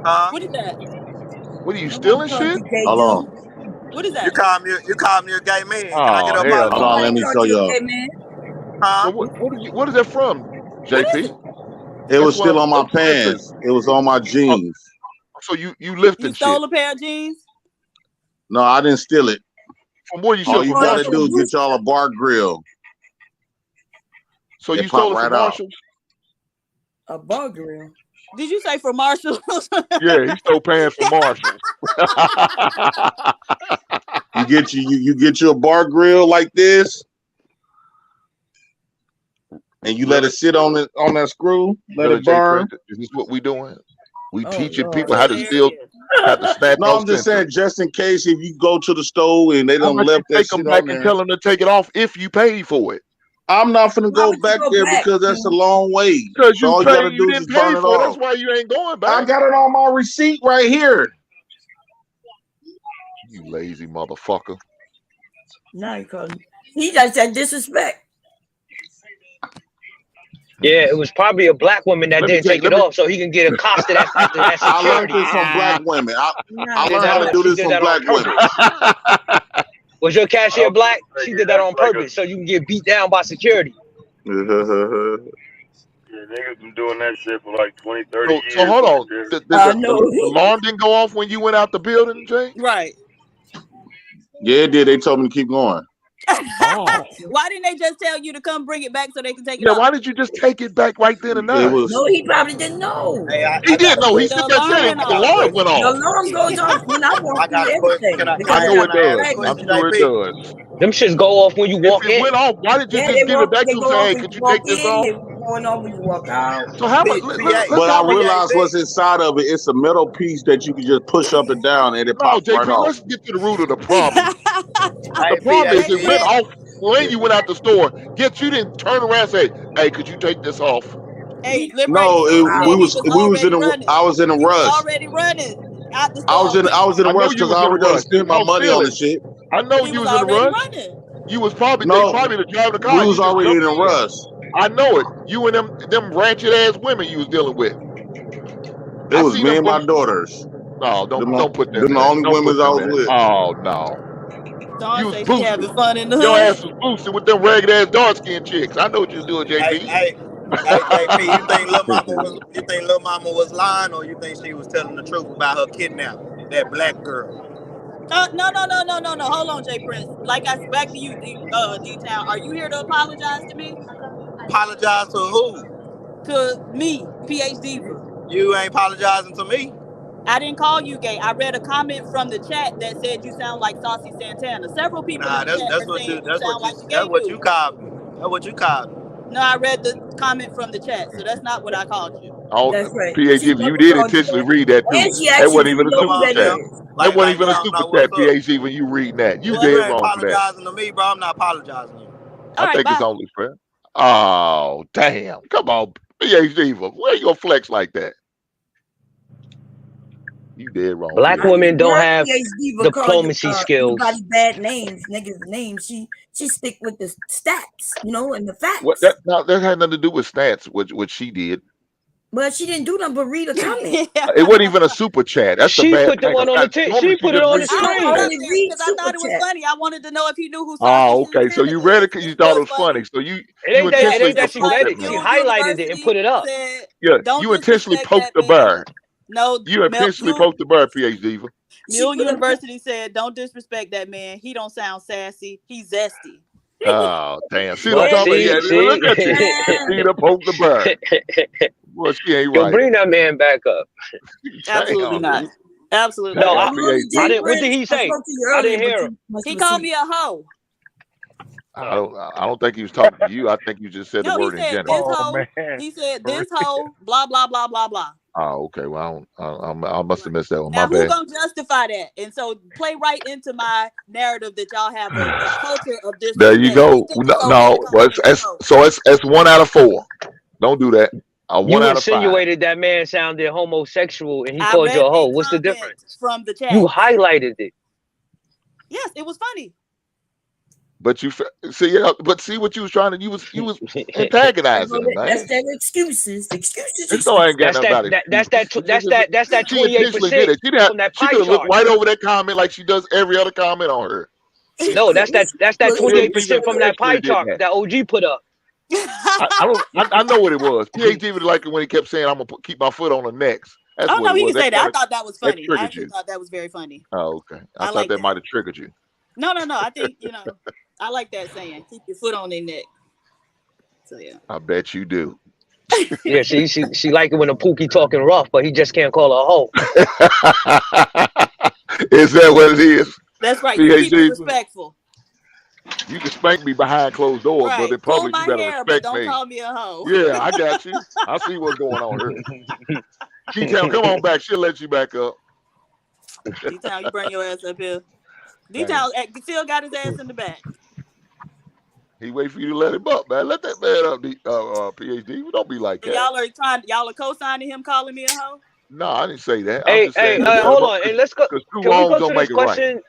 Speaker 15: Huh?
Speaker 19: What is that?
Speaker 13: What are you
Speaker 12: Nobody
Speaker 13: stealing
Speaker 12: called
Speaker 13: shit?
Speaker 12: you gay,
Speaker 7: Hold on.
Speaker 12: dude.
Speaker 19: What is
Speaker 15: You
Speaker 19: that?
Speaker 15: called me a gay man. Can I get
Speaker 13: Oh
Speaker 15: an
Speaker 13: hell
Speaker 15: apology?
Speaker 7: Hold on,
Speaker 13: no.
Speaker 7: let me
Speaker 12: Nobody
Speaker 7: show
Speaker 12: called you a
Speaker 7: y'all.
Speaker 12: gay man.
Speaker 15: Huh?
Speaker 13: Well, what is that from,
Speaker 19: What is
Speaker 13: JP?
Speaker 19: it?
Speaker 7: It was
Speaker 13: That's what
Speaker 7: still on my
Speaker 13: I'm saying.
Speaker 7: pants. It was on my
Speaker 13: Oh,
Speaker 7: jeans.
Speaker 13: so you
Speaker 19: You
Speaker 13: lifting shit.
Speaker 19: stole a pair of jeans?
Speaker 7: No, I didn't steal it.
Speaker 13: From where you
Speaker 7: All
Speaker 13: steal
Speaker 7: you
Speaker 13: from
Speaker 7: gotta
Speaker 13: Marshalls?
Speaker 7: do is get y'all a bar grill.
Speaker 13: So
Speaker 7: It
Speaker 13: you stole
Speaker 7: pop
Speaker 13: it from
Speaker 7: right out.
Speaker 13: Marshalls?
Speaker 12: A bar grill.
Speaker 19: Did you say for Marshalls?
Speaker 13: Yeah, he stole pants from Marshalls.
Speaker 7: You get you a bar grill like this, and you let
Speaker 13: Really?
Speaker 7: it sit on that screw, let
Speaker 13: Really,
Speaker 7: it burn.
Speaker 13: J. Is this what we doing? We
Speaker 12: Oh,
Speaker 13: teaching
Speaker 12: Lord.
Speaker 13: people how to steal, how to snatch
Speaker 7: No,
Speaker 13: off
Speaker 7: I'm just
Speaker 13: sensors.
Speaker 7: saying, just in case if you go to the stove and they
Speaker 13: How
Speaker 7: done
Speaker 13: much you
Speaker 7: left that
Speaker 13: take them
Speaker 7: shit
Speaker 13: back
Speaker 7: on
Speaker 13: and
Speaker 7: there,
Speaker 13: tell them to take it off if you paid for it?
Speaker 7: I'm not finna
Speaker 12: Why
Speaker 7: go
Speaker 12: would you
Speaker 7: back
Speaker 12: go
Speaker 7: there
Speaker 12: back,
Speaker 7: because that's a
Speaker 12: man?
Speaker 7: long way.
Speaker 13: Because
Speaker 7: So
Speaker 13: you
Speaker 7: all you gotta
Speaker 13: paid,
Speaker 7: do
Speaker 13: you
Speaker 7: is
Speaker 13: didn't
Speaker 7: just burn
Speaker 13: pay
Speaker 7: it
Speaker 13: for it. That's
Speaker 7: off.
Speaker 13: why you ain't going
Speaker 7: I
Speaker 13: back.
Speaker 7: got it on my receipt right here.
Speaker 13: You lazy motherfucker.
Speaker 12: Now you call him. He just said disrespect.
Speaker 5: Yeah, it was probably a black woman that
Speaker 7: Let me
Speaker 5: didn't take it off, so he can get accosted at
Speaker 7: I learned
Speaker 5: security.
Speaker 7: this from black women. I
Speaker 5: She
Speaker 7: learned
Speaker 5: did
Speaker 7: how
Speaker 5: that
Speaker 7: to do
Speaker 5: she
Speaker 7: this
Speaker 5: did
Speaker 7: from
Speaker 5: that on
Speaker 7: black women.
Speaker 5: purpose. Was your cashier black? She did that on purpose, so you can get beat down by security.
Speaker 10: Yeah, niggas been doing that shit for like 20, 30 years.
Speaker 13: So hold on.
Speaker 10: Shit.
Speaker 13: The alarm didn't go off when you went out the building, Jay?
Speaker 19: Right.
Speaker 7: Yeah, it did. They told me to keep going.
Speaker 13: Oh.
Speaker 19: Why didn't they just tell you to come bring it back so they can take it
Speaker 13: Yeah,
Speaker 19: off?
Speaker 13: why did you just take it back right then and there?
Speaker 12: No, he probably didn't know.
Speaker 13: He did know. He
Speaker 19: The
Speaker 13: said that
Speaker 19: alarm
Speaker 13: said
Speaker 19: went
Speaker 13: the
Speaker 19: off.
Speaker 13: alarm went
Speaker 12: The
Speaker 13: off.
Speaker 12: alarm goes off when I walk through everything.
Speaker 13: I know it does. I'm sure it does.
Speaker 5: Them shits go off when you walk
Speaker 13: If it
Speaker 5: in.
Speaker 13: went off, why did you
Speaker 12: Yeah,
Speaker 13: just give it back
Speaker 12: they
Speaker 13: to him?
Speaker 12: go
Speaker 13: Say,
Speaker 12: off
Speaker 13: hey,
Speaker 12: when
Speaker 13: could
Speaker 12: you
Speaker 13: you
Speaker 12: walk
Speaker 13: take this
Speaker 12: in,
Speaker 13: off?
Speaker 12: they going on when you walk out.
Speaker 13: So how much?
Speaker 7: But I realized what's inside of it. It's a metal piece that you can just push up and down, and it
Speaker 13: No,
Speaker 7: pops right
Speaker 13: JP,
Speaker 7: off.
Speaker 13: let's get to the root of the problem. The problem is it went off when you went out the store. Yet you didn't turn around and say, hey, could you take this off?
Speaker 19: Hey, Lil
Speaker 7: No,
Speaker 19: Brady said
Speaker 7: we
Speaker 19: he
Speaker 7: was
Speaker 19: already
Speaker 7: in a.
Speaker 19: running.
Speaker 7: I was in a
Speaker 19: He was
Speaker 7: rush.
Speaker 19: already running out the
Speaker 7: I was in a
Speaker 13: I know
Speaker 7: rush
Speaker 13: you
Speaker 7: because
Speaker 13: was
Speaker 7: I
Speaker 13: in a
Speaker 7: already done
Speaker 13: rush.
Speaker 7: spent my
Speaker 13: Don't
Speaker 7: money
Speaker 13: feel
Speaker 7: on
Speaker 13: it.
Speaker 7: the shit.
Speaker 13: I know
Speaker 19: He
Speaker 13: you
Speaker 19: was
Speaker 13: was in a
Speaker 19: already
Speaker 13: rush.
Speaker 19: running.
Speaker 13: You was probably
Speaker 7: No,
Speaker 13: they probably to drive the car.
Speaker 7: we was
Speaker 13: You just
Speaker 7: already in
Speaker 13: jumped
Speaker 7: a
Speaker 13: in.
Speaker 7: rush.
Speaker 13: I know it. You and them ratchet ass women you was dealing with.
Speaker 7: It
Speaker 13: I
Speaker 7: was
Speaker 13: see
Speaker 7: me
Speaker 13: them
Speaker 7: and my
Speaker 13: from.
Speaker 7: daughters.
Speaker 13: No, don't put them
Speaker 7: Them
Speaker 13: in
Speaker 7: the
Speaker 13: it.
Speaker 7: only
Speaker 13: Don't
Speaker 7: women
Speaker 13: put
Speaker 7: I
Speaker 13: them
Speaker 7: was
Speaker 13: in it.
Speaker 7: with.
Speaker 13: Oh no.
Speaker 19: Dawn
Speaker 13: You was
Speaker 19: say she having
Speaker 13: boosted.
Speaker 19: fun in the
Speaker 13: Your
Speaker 19: hood.
Speaker 13: ass was boosted with them ragged ass dark skinned chicks. I know what you was doing, JP.
Speaker 15: Hey, JP, you think Lil Mama was lying, or you think she was telling the truth about her kidnapping that black girl?
Speaker 19: No. Hold on, Jay Prince. Like I back to you, D-Town. Are you here to apologize to me?
Speaker 15: Apologize to who?
Speaker 19: To me, PH Diva.
Speaker 15: You ain't apologizing to me.
Speaker 19: I didn't call you gay. I read a comment from the chat that said you sound like Saucy Santana. Several people in the chat are saying you sound like the gay dude.
Speaker 15: called me. That's what you called me.
Speaker 19: No, I read the comment from the chat, so that's not what I called you.
Speaker 13: Oh,
Speaker 12: That's right.
Speaker 13: PhD, you did intentionally read that too.
Speaker 12: And she
Speaker 13: That
Speaker 12: asked you
Speaker 13: wasn't
Speaker 12: if
Speaker 13: even
Speaker 12: you
Speaker 13: a
Speaker 12: know who
Speaker 13: super
Speaker 12: that
Speaker 13: chat.
Speaker 12: is.
Speaker 13: That wasn't even a
Speaker 15: you don't
Speaker 13: super
Speaker 15: know what's
Speaker 13: chat,
Speaker 15: up.
Speaker 13: PhD, when you reading that. You
Speaker 15: Well,
Speaker 13: dead
Speaker 15: you ain't
Speaker 13: wrong for that.
Speaker 15: apologizing to me, bro. I'm not apologizing to you.
Speaker 13: I think it's only fair. Oh, damn. Come on, PhD. Where you gonna flex like that? You dead wrong.
Speaker 5: Black
Speaker 13: PhD.
Speaker 5: women don't have
Speaker 12: PhD
Speaker 5: diplomacy skills.
Speaker 12: Anybody bad names, niggas' names. She stick with the stats, and the facts.
Speaker 13: What that had nothing to do with stats, what she did.
Speaker 12: But she didn't do nothing but read a comment.
Speaker 13: It wasn't even a super chat. That's the
Speaker 5: She
Speaker 13: bad
Speaker 5: put the
Speaker 13: thing.
Speaker 5: one on the tip. She put it on the screen.
Speaker 19: Because I thought it was funny. I wanted to know if he knew who Saucy
Speaker 13: Oh, okay. So
Speaker 19: Santana
Speaker 13: you read it
Speaker 19: is.
Speaker 13: because you thought it was funny. So you intentionally
Speaker 5: that she
Speaker 13: poked
Speaker 5: read
Speaker 13: that
Speaker 5: it. She
Speaker 13: man.
Speaker 5: highlighted it and put it up.
Speaker 19: Said,
Speaker 13: Yeah,
Speaker 19: don't
Speaker 13: you intentionally
Speaker 19: disrespect
Speaker 13: poked the
Speaker 19: that man.
Speaker 13: bear.
Speaker 19: No,
Speaker 13: You intentionally poked the bear, PhD.
Speaker 19: Mule University said, don't disrespect that man. He don't sound sassy. He's zesty.
Speaker 13: Oh, damn. See what
Speaker 5: Well,
Speaker 13: I'm talking
Speaker 5: see,
Speaker 13: about? Yeah,
Speaker 5: see?
Speaker 13: look at you. You done poked the bear. Well, she ain't
Speaker 5: Yo,
Speaker 13: right.
Speaker 5: bring that man back up.
Speaker 19: Absolutely not. Absolutely
Speaker 5: No,
Speaker 19: not.
Speaker 5: I didn't. What did he say? I didn't hear him.
Speaker 19: He called me a hoe.
Speaker 13: I don't think he was talking to you. I think you just said the
Speaker 19: No, he
Speaker 13: word in
Speaker 19: said
Speaker 13: general.
Speaker 19: this hoe. He said this hoe. Blah blah blah blah blah.
Speaker 13: Oh, okay. Well, I must have missed that one.
Speaker 19: Now,
Speaker 13: My
Speaker 19: who's
Speaker 13: bad.
Speaker 19: gonna justify that? And so, play right into my narrative that y'all have a culture of disrespect.
Speaker 13: There you go. No, well, it's 1 out of 4. Don't do that. 1
Speaker 5: You
Speaker 13: out of 5.
Speaker 5: insinuated that man sounded homosexual and he
Speaker 19: I
Speaker 5: called you
Speaker 19: read
Speaker 5: a hoe.
Speaker 19: a
Speaker 5: What's the
Speaker 19: comment
Speaker 5: difference?
Speaker 19: from the chat.
Speaker 5: You highlighted it.
Speaker 19: Yes, it was funny.
Speaker 13: But you see, but see what you was trying to. You was antagonizing him, man.
Speaker 12: That's that excuses.
Speaker 13: This no ain't got nothing about it.
Speaker 5: That's that
Speaker 13: She intentionally did
Speaker 5: 28%
Speaker 13: it.
Speaker 5: from that
Speaker 13: She
Speaker 5: pie
Speaker 13: could have looked
Speaker 5: chart.
Speaker 13: right over that comment like she does every other comment on her.
Speaker 5: No, that's that 28% from that pie
Speaker 13: Did
Speaker 5: chart
Speaker 13: that.
Speaker 5: that OG put up.
Speaker 13: I know what it was. PhD was like when he kept saying, "I'm gonna keep my foot on the next." That's
Speaker 19: Oh
Speaker 13: what
Speaker 19: no,
Speaker 13: it
Speaker 19: he
Speaker 13: was.
Speaker 19: can say that. I
Speaker 13: kinda-
Speaker 19: thought that was
Speaker 13: that
Speaker 19: funny. I
Speaker 13: triggered
Speaker 19: actually
Speaker 13: you.
Speaker 19: thought that was very funny.
Speaker 13: Oh, okay. I thought
Speaker 19: like
Speaker 13: that
Speaker 19: that.
Speaker 13: might have triggered you.
Speaker 19: No. I think I like that saying. Keep your foot on their neck. So yeah.
Speaker 13: I bet you do.
Speaker 5: Yeah, she like it when a Pookie talking rough, but he just can't call her a hoe.
Speaker 13: Is that what it is?
Speaker 19: That's right. You keep it
Speaker 13: PhD?
Speaker 19: respectful.
Speaker 13: You can spank me behind closed doors,
Speaker 19: Right.
Speaker 13: but in
Speaker 19: Pull
Speaker 13: public
Speaker 19: my
Speaker 13: you better
Speaker 19: hair, but
Speaker 13: respect
Speaker 19: don't
Speaker 13: me.
Speaker 19: call me a hoe.
Speaker 13: Yeah, I got you. I see what's going on here. D-Town, come on back. She'll let you back up.
Speaker 19: D-Town, you bring your ass up here. D-Town still got his ass in the back.
Speaker 13: He wait for you to let him up, man. Let that man up, PhD. Don't be like that.
Speaker 19: Y'all are co-signing him calling me a hoe?
Speaker 13: No, I didn't say that.
Speaker 5: Hey,
Speaker 13: I'm just saying
Speaker 5: hold on. And let's go.
Speaker 13: because two
Speaker 5: Can we
Speaker 13: wrongs
Speaker 5: go
Speaker 13: don't
Speaker 5: to
Speaker 13: make
Speaker 5: this
Speaker 13: it right.
Speaker 5: question?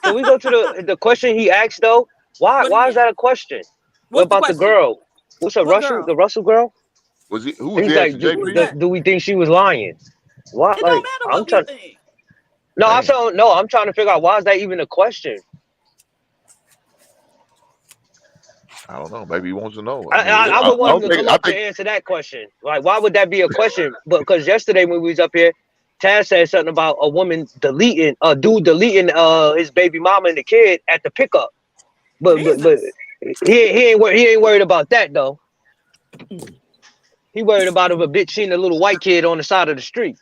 Speaker 5: Can we go to the question he asked though? Why is that a question?
Speaker 19: What's the
Speaker 5: about the
Speaker 19: question?
Speaker 5: girl? What's a
Speaker 19: What
Speaker 5: Russell?
Speaker 19: girl?
Speaker 5: The Russell girl?
Speaker 13: Was he? Who was
Speaker 5: He's
Speaker 13: the
Speaker 5: like,
Speaker 13: extra JP?
Speaker 5: do we think she was lying? Why?
Speaker 19: It
Speaker 5: Like,
Speaker 19: don't matter
Speaker 5: I'm
Speaker 19: what we
Speaker 5: trying.
Speaker 19: think.
Speaker 5: No, I'm trying to figure out why is that even a question.
Speaker 13: I don't know. Maybe he wants to know.
Speaker 5: I would want him to come up
Speaker 13: I
Speaker 5: to answer that question. Like, why would that be a question? Because yesterday when we was up here, Taz said something about a woman deleting, a dude deleting his baby mama and the kid at the pickup. But he ain't worried about that though. He worried about if a bitch seen a little white kid on the side of the street.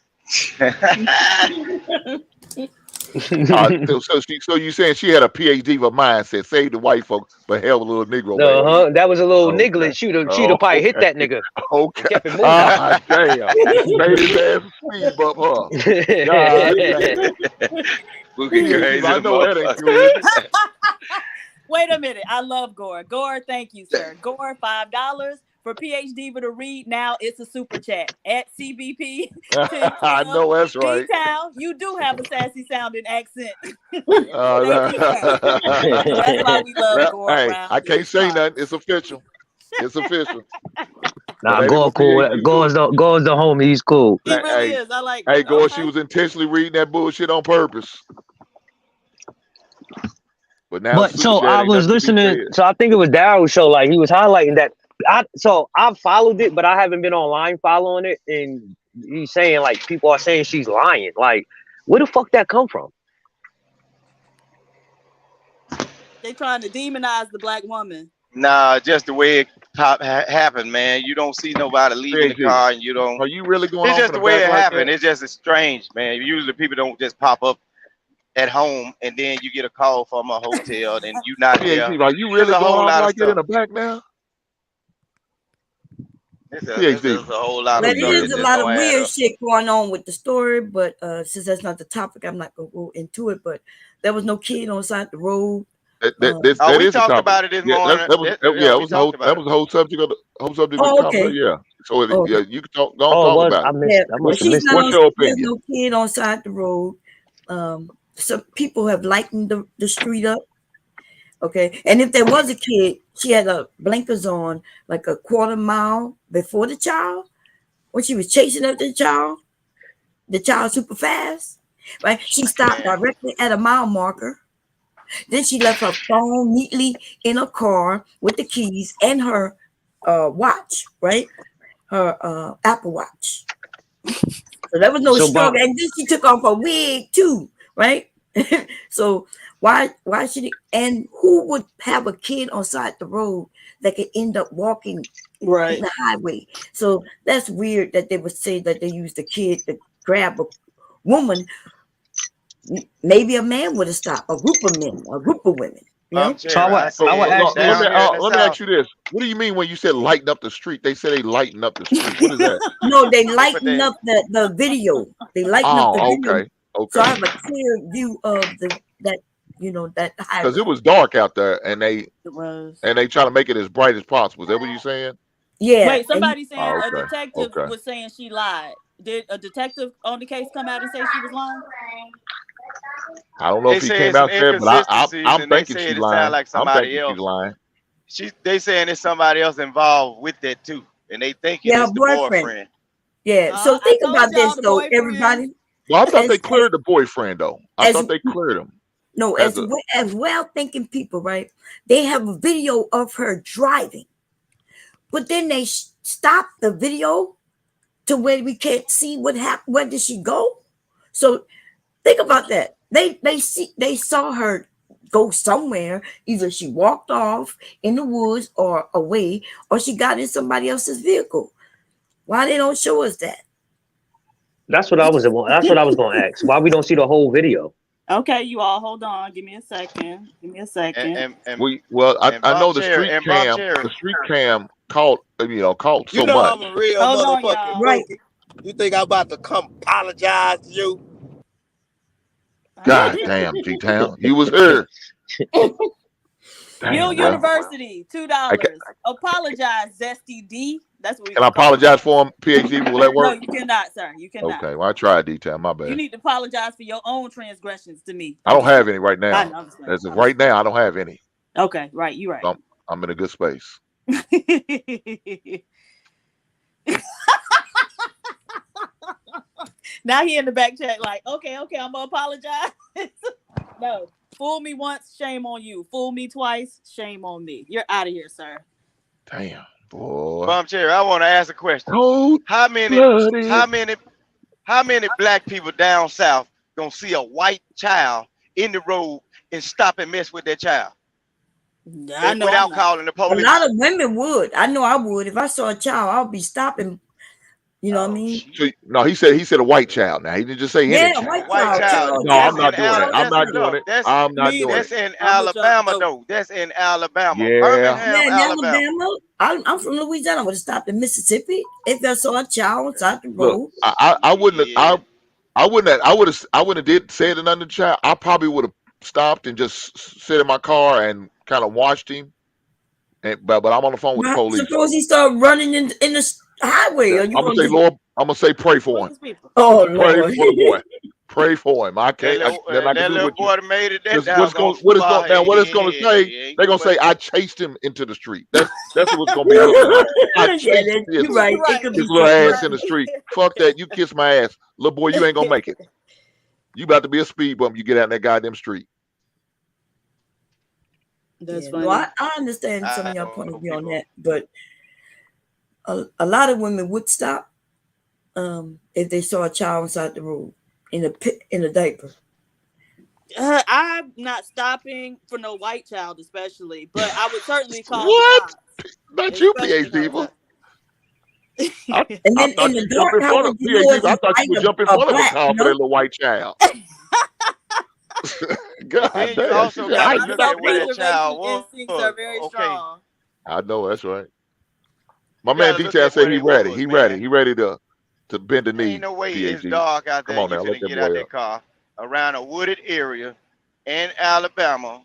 Speaker 13: So you saying she had a PhD of mindset, saved the white folk, but held a little Negro baby.
Speaker 5: That was a little nigglet. She'd have probably hit that nigga.
Speaker 13: Okay.
Speaker 5: Kept it moving.
Speaker 13: Ah, damn. Made his ass speed bump, huh? I know that ain't good.
Speaker 19: Wait a minute. I love Gore. Gore, thank you, sir. Gore, $5 for PhD to read. Now it's a super chat at CBP.
Speaker 13: I know that's right.
Speaker 19: D-Town, you do have a sassy sounding accent.
Speaker 13: That's
Speaker 19: why we love Gore.
Speaker 13: Hey,
Speaker 19: around
Speaker 13: I
Speaker 19: here.
Speaker 13: can't say nothing. It's official. It's official.
Speaker 5: Nah, Gore cool. Gore's the homie. He's cool.
Speaker 19: He really is. I like.
Speaker 13: Hey, Gore, she was intentionally reading that bullshit on purpose. But now,
Speaker 5: so I was listening. So I think it was Daryl's show. Like he was highlighting that. I followed it, but I haven't been online following it. And he's saying like people are saying she's lying. Like, where the fuck that come from?
Speaker 19: They trying to demonize the black woman.
Speaker 14: Nah, just the way it happened, man. You don't see nobody leaving the car, and you don't.
Speaker 13: Are you really going?
Speaker 14: It's just the way it happened. It's just strange, man. Usually people don't just pop up at home and then you get a call from a hotel and you not there.
Speaker 13: Are you really
Speaker 14: There's a whole
Speaker 13: going
Speaker 14: lot of
Speaker 13: like it
Speaker 14: stuff.
Speaker 13: in the back now?
Speaker 14: There's a whole lot
Speaker 12: But
Speaker 14: of
Speaker 12: it
Speaker 14: stuff
Speaker 12: is
Speaker 14: that
Speaker 12: a lot of
Speaker 14: don't add
Speaker 12: weird
Speaker 14: up.
Speaker 12: shit going on with the story, but since that's not the topic, I'm not gonna go into it. But there was no kid on the side of the road.
Speaker 13: That
Speaker 14: we
Speaker 13: is a
Speaker 14: talked
Speaker 13: topic.
Speaker 14: about it this
Speaker 13: Yeah,
Speaker 14: morning.
Speaker 13: that was the whole subject of the
Speaker 12: Oh,
Speaker 13: conversation.
Speaker 12: okay.
Speaker 13: Yeah. So
Speaker 12: Okay.
Speaker 13: yeah, you can talk. Don't talk about it.
Speaker 12: But she's not
Speaker 13: What's
Speaker 12: on,
Speaker 13: your
Speaker 12: there's
Speaker 13: opinion?
Speaker 12: no kid on side the road. Some people have lightened the street up. Okay. And if there was a kid, she had a blinkers on like a quarter mile before the child when she was chasing up the child super fast. Right? She stopped directly at a mile marker. Then she left her phone neatly in a car with the keys and her watch, right? Her Apple Watch. So there was no struggle. And then she took off her wig too, right? So why should it? And who would have a kid on side the road that could end up walking
Speaker 19: right
Speaker 12: in the highway? So that's weird that they would say that they used a kid to grab a woman. Maybe a man would have stopped, a group of men, a group of women. You know?
Speaker 13: Let me ask you this: what do you mean when you said lighten up the street? They say they lighten up the street. What is that?
Speaker 12: No, they lighten up the video. They lighten up the video.
Speaker 13: Okay.
Speaker 12: So I have a clear view of that highway.
Speaker 13: Because it was dark out there, and they
Speaker 19: was.
Speaker 13: try to make it as bright as possible. Is that what you're saying?
Speaker 12: Yeah.
Speaker 19: Wait, somebody saying
Speaker 13: Oh,
Speaker 19: a
Speaker 13: okay.
Speaker 19: detective
Speaker 13: Okay.
Speaker 19: was saying she lied. Did a detective on the case come out and say she was lying?
Speaker 13: I don't know
Speaker 14: They
Speaker 13: if he
Speaker 14: say
Speaker 13: came
Speaker 14: it's
Speaker 13: out
Speaker 14: some
Speaker 13: there, but I'm
Speaker 14: inconsistencies, and they
Speaker 13: thinking
Speaker 14: say
Speaker 13: she's
Speaker 14: it
Speaker 13: lying.
Speaker 14: sound like
Speaker 13: I'm
Speaker 14: somebody
Speaker 13: thinking
Speaker 14: else.
Speaker 13: she's lying.
Speaker 14: They saying there's somebody else involved with that too, and they thinking
Speaker 12: Yeah,
Speaker 14: it's
Speaker 12: her
Speaker 14: the
Speaker 12: boyfriend.
Speaker 14: boyfriend.
Speaker 12: Yeah. So think about this though, everybody.
Speaker 13: Well, I thought they
Speaker 12: As-
Speaker 13: cleared the boyfriend though. I
Speaker 12: as-
Speaker 13: thought they cleared him.
Speaker 12: No,
Speaker 13: As
Speaker 12: as
Speaker 13: a-
Speaker 12: well-thinking people, right? They have a video of her driving, but then they stop the video to where we can't see what happened. Where did she go? So think about that. They saw her go somewhere. Either she walked off in the woods or away, or she got in somebody else's vehicle. Why they don't show us that?
Speaker 5: That's what I was going to ask. Why we don't see the whole video?
Speaker 19: Okay, you all hold on. Give me a second.
Speaker 14: And
Speaker 13: I know
Speaker 14: Bob Cherry- and Bob Cherry.
Speaker 13: the street cam caught so
Speaker 15: You know
Speaker 13: much.
Speaker 15: I'm a real
Speaker 19: Hold on,
Speaker 15: motherfucking
Speaker 19: y'all.
Speaker 12: Right.
Speaker 15: rookie. You think I'm about to come apologize to you?
Speaker 13: God damn, G-Town, you was here. Damn,
Speaker 19: Yale
Speaker 13: well,
Speaker 19: University, $2. Apologize, Zesty D. That's what we
Speaker 13: Can I apologize for him, PhD? Will that
Speaker 19: No,
Speaker 13: work?
Speaker 19: you cannot, sir. You cannot.
Speaker 13: Okay, well I tried D-Town. My
Speaker 19: You
Speaker 13: bad.
Speaker 19: need to apologize for your own transgressions to me.
Speaker 13: I don't have any right
Speaker 19: I
Speaker 13: now.
Speaker 19: know, understand.
Speaker 13: As of right now, I don't have any.
Speaker 19: Okay, right. You right.
Speaker 13: So I'm in a good space.
Speaker 19: Now he in the back chat like, okay, I'm gonna apologize. No, fool me once, shame on you. Fool me twice, shame on me. You're out of here, sir.
Speaker 13: Damn, boy.
Speaker 14: Bum Cherry, I want to ask a question. How many black people down south gonna see a white child in the road and stop and mess with their child?
Speaker 19: I know
Speaker 14: without calling the
Speaker 12: A
Speaker 14: police.
Speaker 12: lot of women would. I know I would. If I saw a child, I'll be stopping. You know what I mean?
Speaker 13: So, no, he said a white child. Now he didn't just say any
Speaker 12: Yeah,
Speaker 13: child.
Speaker 12: white child.
Speaker 13: No, I'm not doing that. I'm not doing it. I'm not doing
Speaker 14: That's
Speaker 13: it.
Speaker 14: in Alabama, though. That's in Alabama.
Speaker 13: Yeah.
Speaker 14: Birmingham,
Speaker 12: Yeah, in
Speaker 14: Alabama.
Speaker 12: I'm from Louisiana. I would have stopped in Mississippi if I saw a child inside the
Speaker 13: Look,
Speaker 12: road.
Speaker 13: I wouldn't have. I wouldn't have did said it under the child. I probably would have stopped and just sit in my car and kind of watched him. But I'm on the phone with the police.
Speaker 12: Suppose he started running in the highway.
Speaker 13: I'm gonna say, Lord, I'm gonna say, pray for him.
Speaker 12: Oh,
Speaker 13: Pray
Speaker 12: Lord.
Speaker 13: for the boy. Pray for him. I can't.
Speaker 14: That little boy made it.
Speaker 13: What it's gonna say? They're gonna say I chased him into the street. That's what it's gonna be. Like. I chased
Speaker 12: you're right.
Speaker 13: his little ass in the street. Fuck that. You kiss my ass, little boy. You ain't gonna make it. You about to be a speed bump. You get out in that goddamn street.
Speaker 19: That's
Speaker 12: funny. Well, I understand some of your point of view on that, but a lot of women would stop if they saw a child inside the road in a diaper.
Speaker 19: I'm not stopping for no white child, especially, but I would certainly call
Speaker 13: what?
Speaker 19: the cops.
Speaker 13: Not you, PhD.
Speaker 12: And then in the dark, how would you know
Speaker 13: I thought you would jump in front of a car for that little white child. God
Speaker 14: And
Speaker 13: damn.
Speaker 14: you also got to look at where that
Speaker 19: Self-preservation
Speaker 14: child was.
Speaker 19: instincts are very strong.
Speaker 13: I know that's right. My
Speaker 14: You
Speaker 13: man
Speaker 14: gotta look
Speaker 13: Detail
Speaker 14: at
Speaker 13: said
Speaker 14: where
Speaker 13: he
Speaker 14: they
Speaker 13: ready.
Speaker 14: was,
Speaker 13: He
Speaker 14: man.
Speaker 13: ready. He ready to bend the knee.
Speaker 14: Ain't no way it's
Speaker 13: PhD.
Speaker 14: dark out there.
Speaker 13: Come on
Speaker 14: You
Speaker 13: now, let
Speaker 14: finna
Speaker 13: that
Speaker 14: get out
Speaker 13: boy
Speaker 14: that
Speaker 13: up.
Speaker 14: car around a wooded area in Alabama.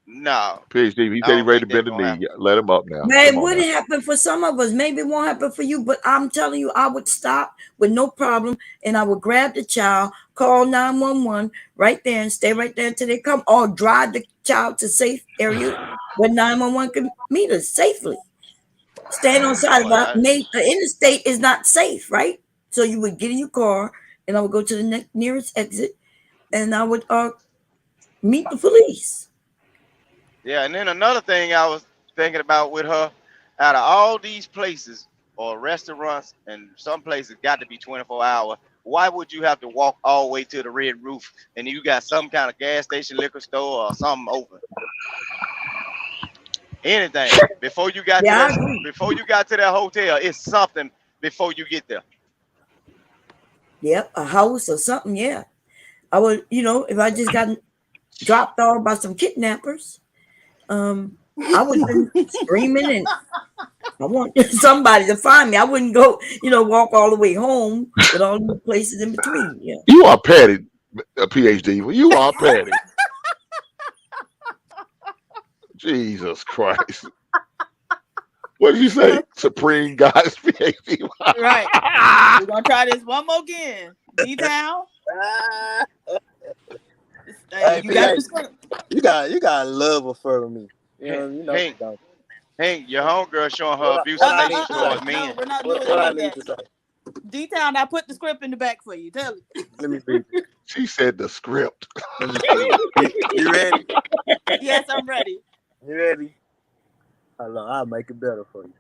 Speaker 14: No.
Speaker 13: PhD, he
Speaker 14: I
Speaker 13: said he
Speaker 14: don't
Speaker 13: ready to
Speaker 14: think
Speaker 13: bend
Speaker 14: that's
Speaker 13: the
Speaker 14: gonna
Speaker 13: knee. Let him up now.
Speaker 12: Man,
Speaker 13: Come on
Speaker 12: would
Speaker 13: now.
Speaker 12: it happen for some of us? Maybe it won't happen for you, but I'm telling you, I would stop with no problem, and I would grab the child, call 911 right there, and stay right there until they come, or drive the child to safe area where 911 can meet us safely. Stand on side of the interstate is not safe, right? So you would get in your car, and I would go to the nearest exit, and I would meet the police.
Speaker 14: Yeah, and then another thing I was thinking about with her, out of all these places or restaurants, and some places got to be 24 hours, why would you have to walk all the way to the Red Roof and you got some kind of gas station, liquor store, or something open? Anything before you got to that hotel, it's something before you get there.
Speaker 12: Yep, a house or something. Yeah, I would. If I just got dropped off by some kidnappers, I would have been screaming, and I want somebody to find me. I wouldn't go, walk all the way home with all the places in between. Yeah,
Speaker 13: You are petty, PhD. You are petty. Jesus Christ. What did you say? Supreme God's PhD.
Speaker 19: Right. We're gonna try this one more again. D-Town.
Speaker 15: Hey,
Speaker 19: You got
Speaker 15: you got love for me. You know.
Speaker 14: Hank, your homegirl showing her abuse of nature towards men.
Speaker 19: We're not doing that. D-Town, I put the script in the back for you. Tell it.
Speaker 15: Let me read it.
Speaker 13: She said the script.
Speaker 15: You ready?
Speaker 19: Yes, I'm ready.
Speaker 15: You ready? Hold on, I'll make it better for you.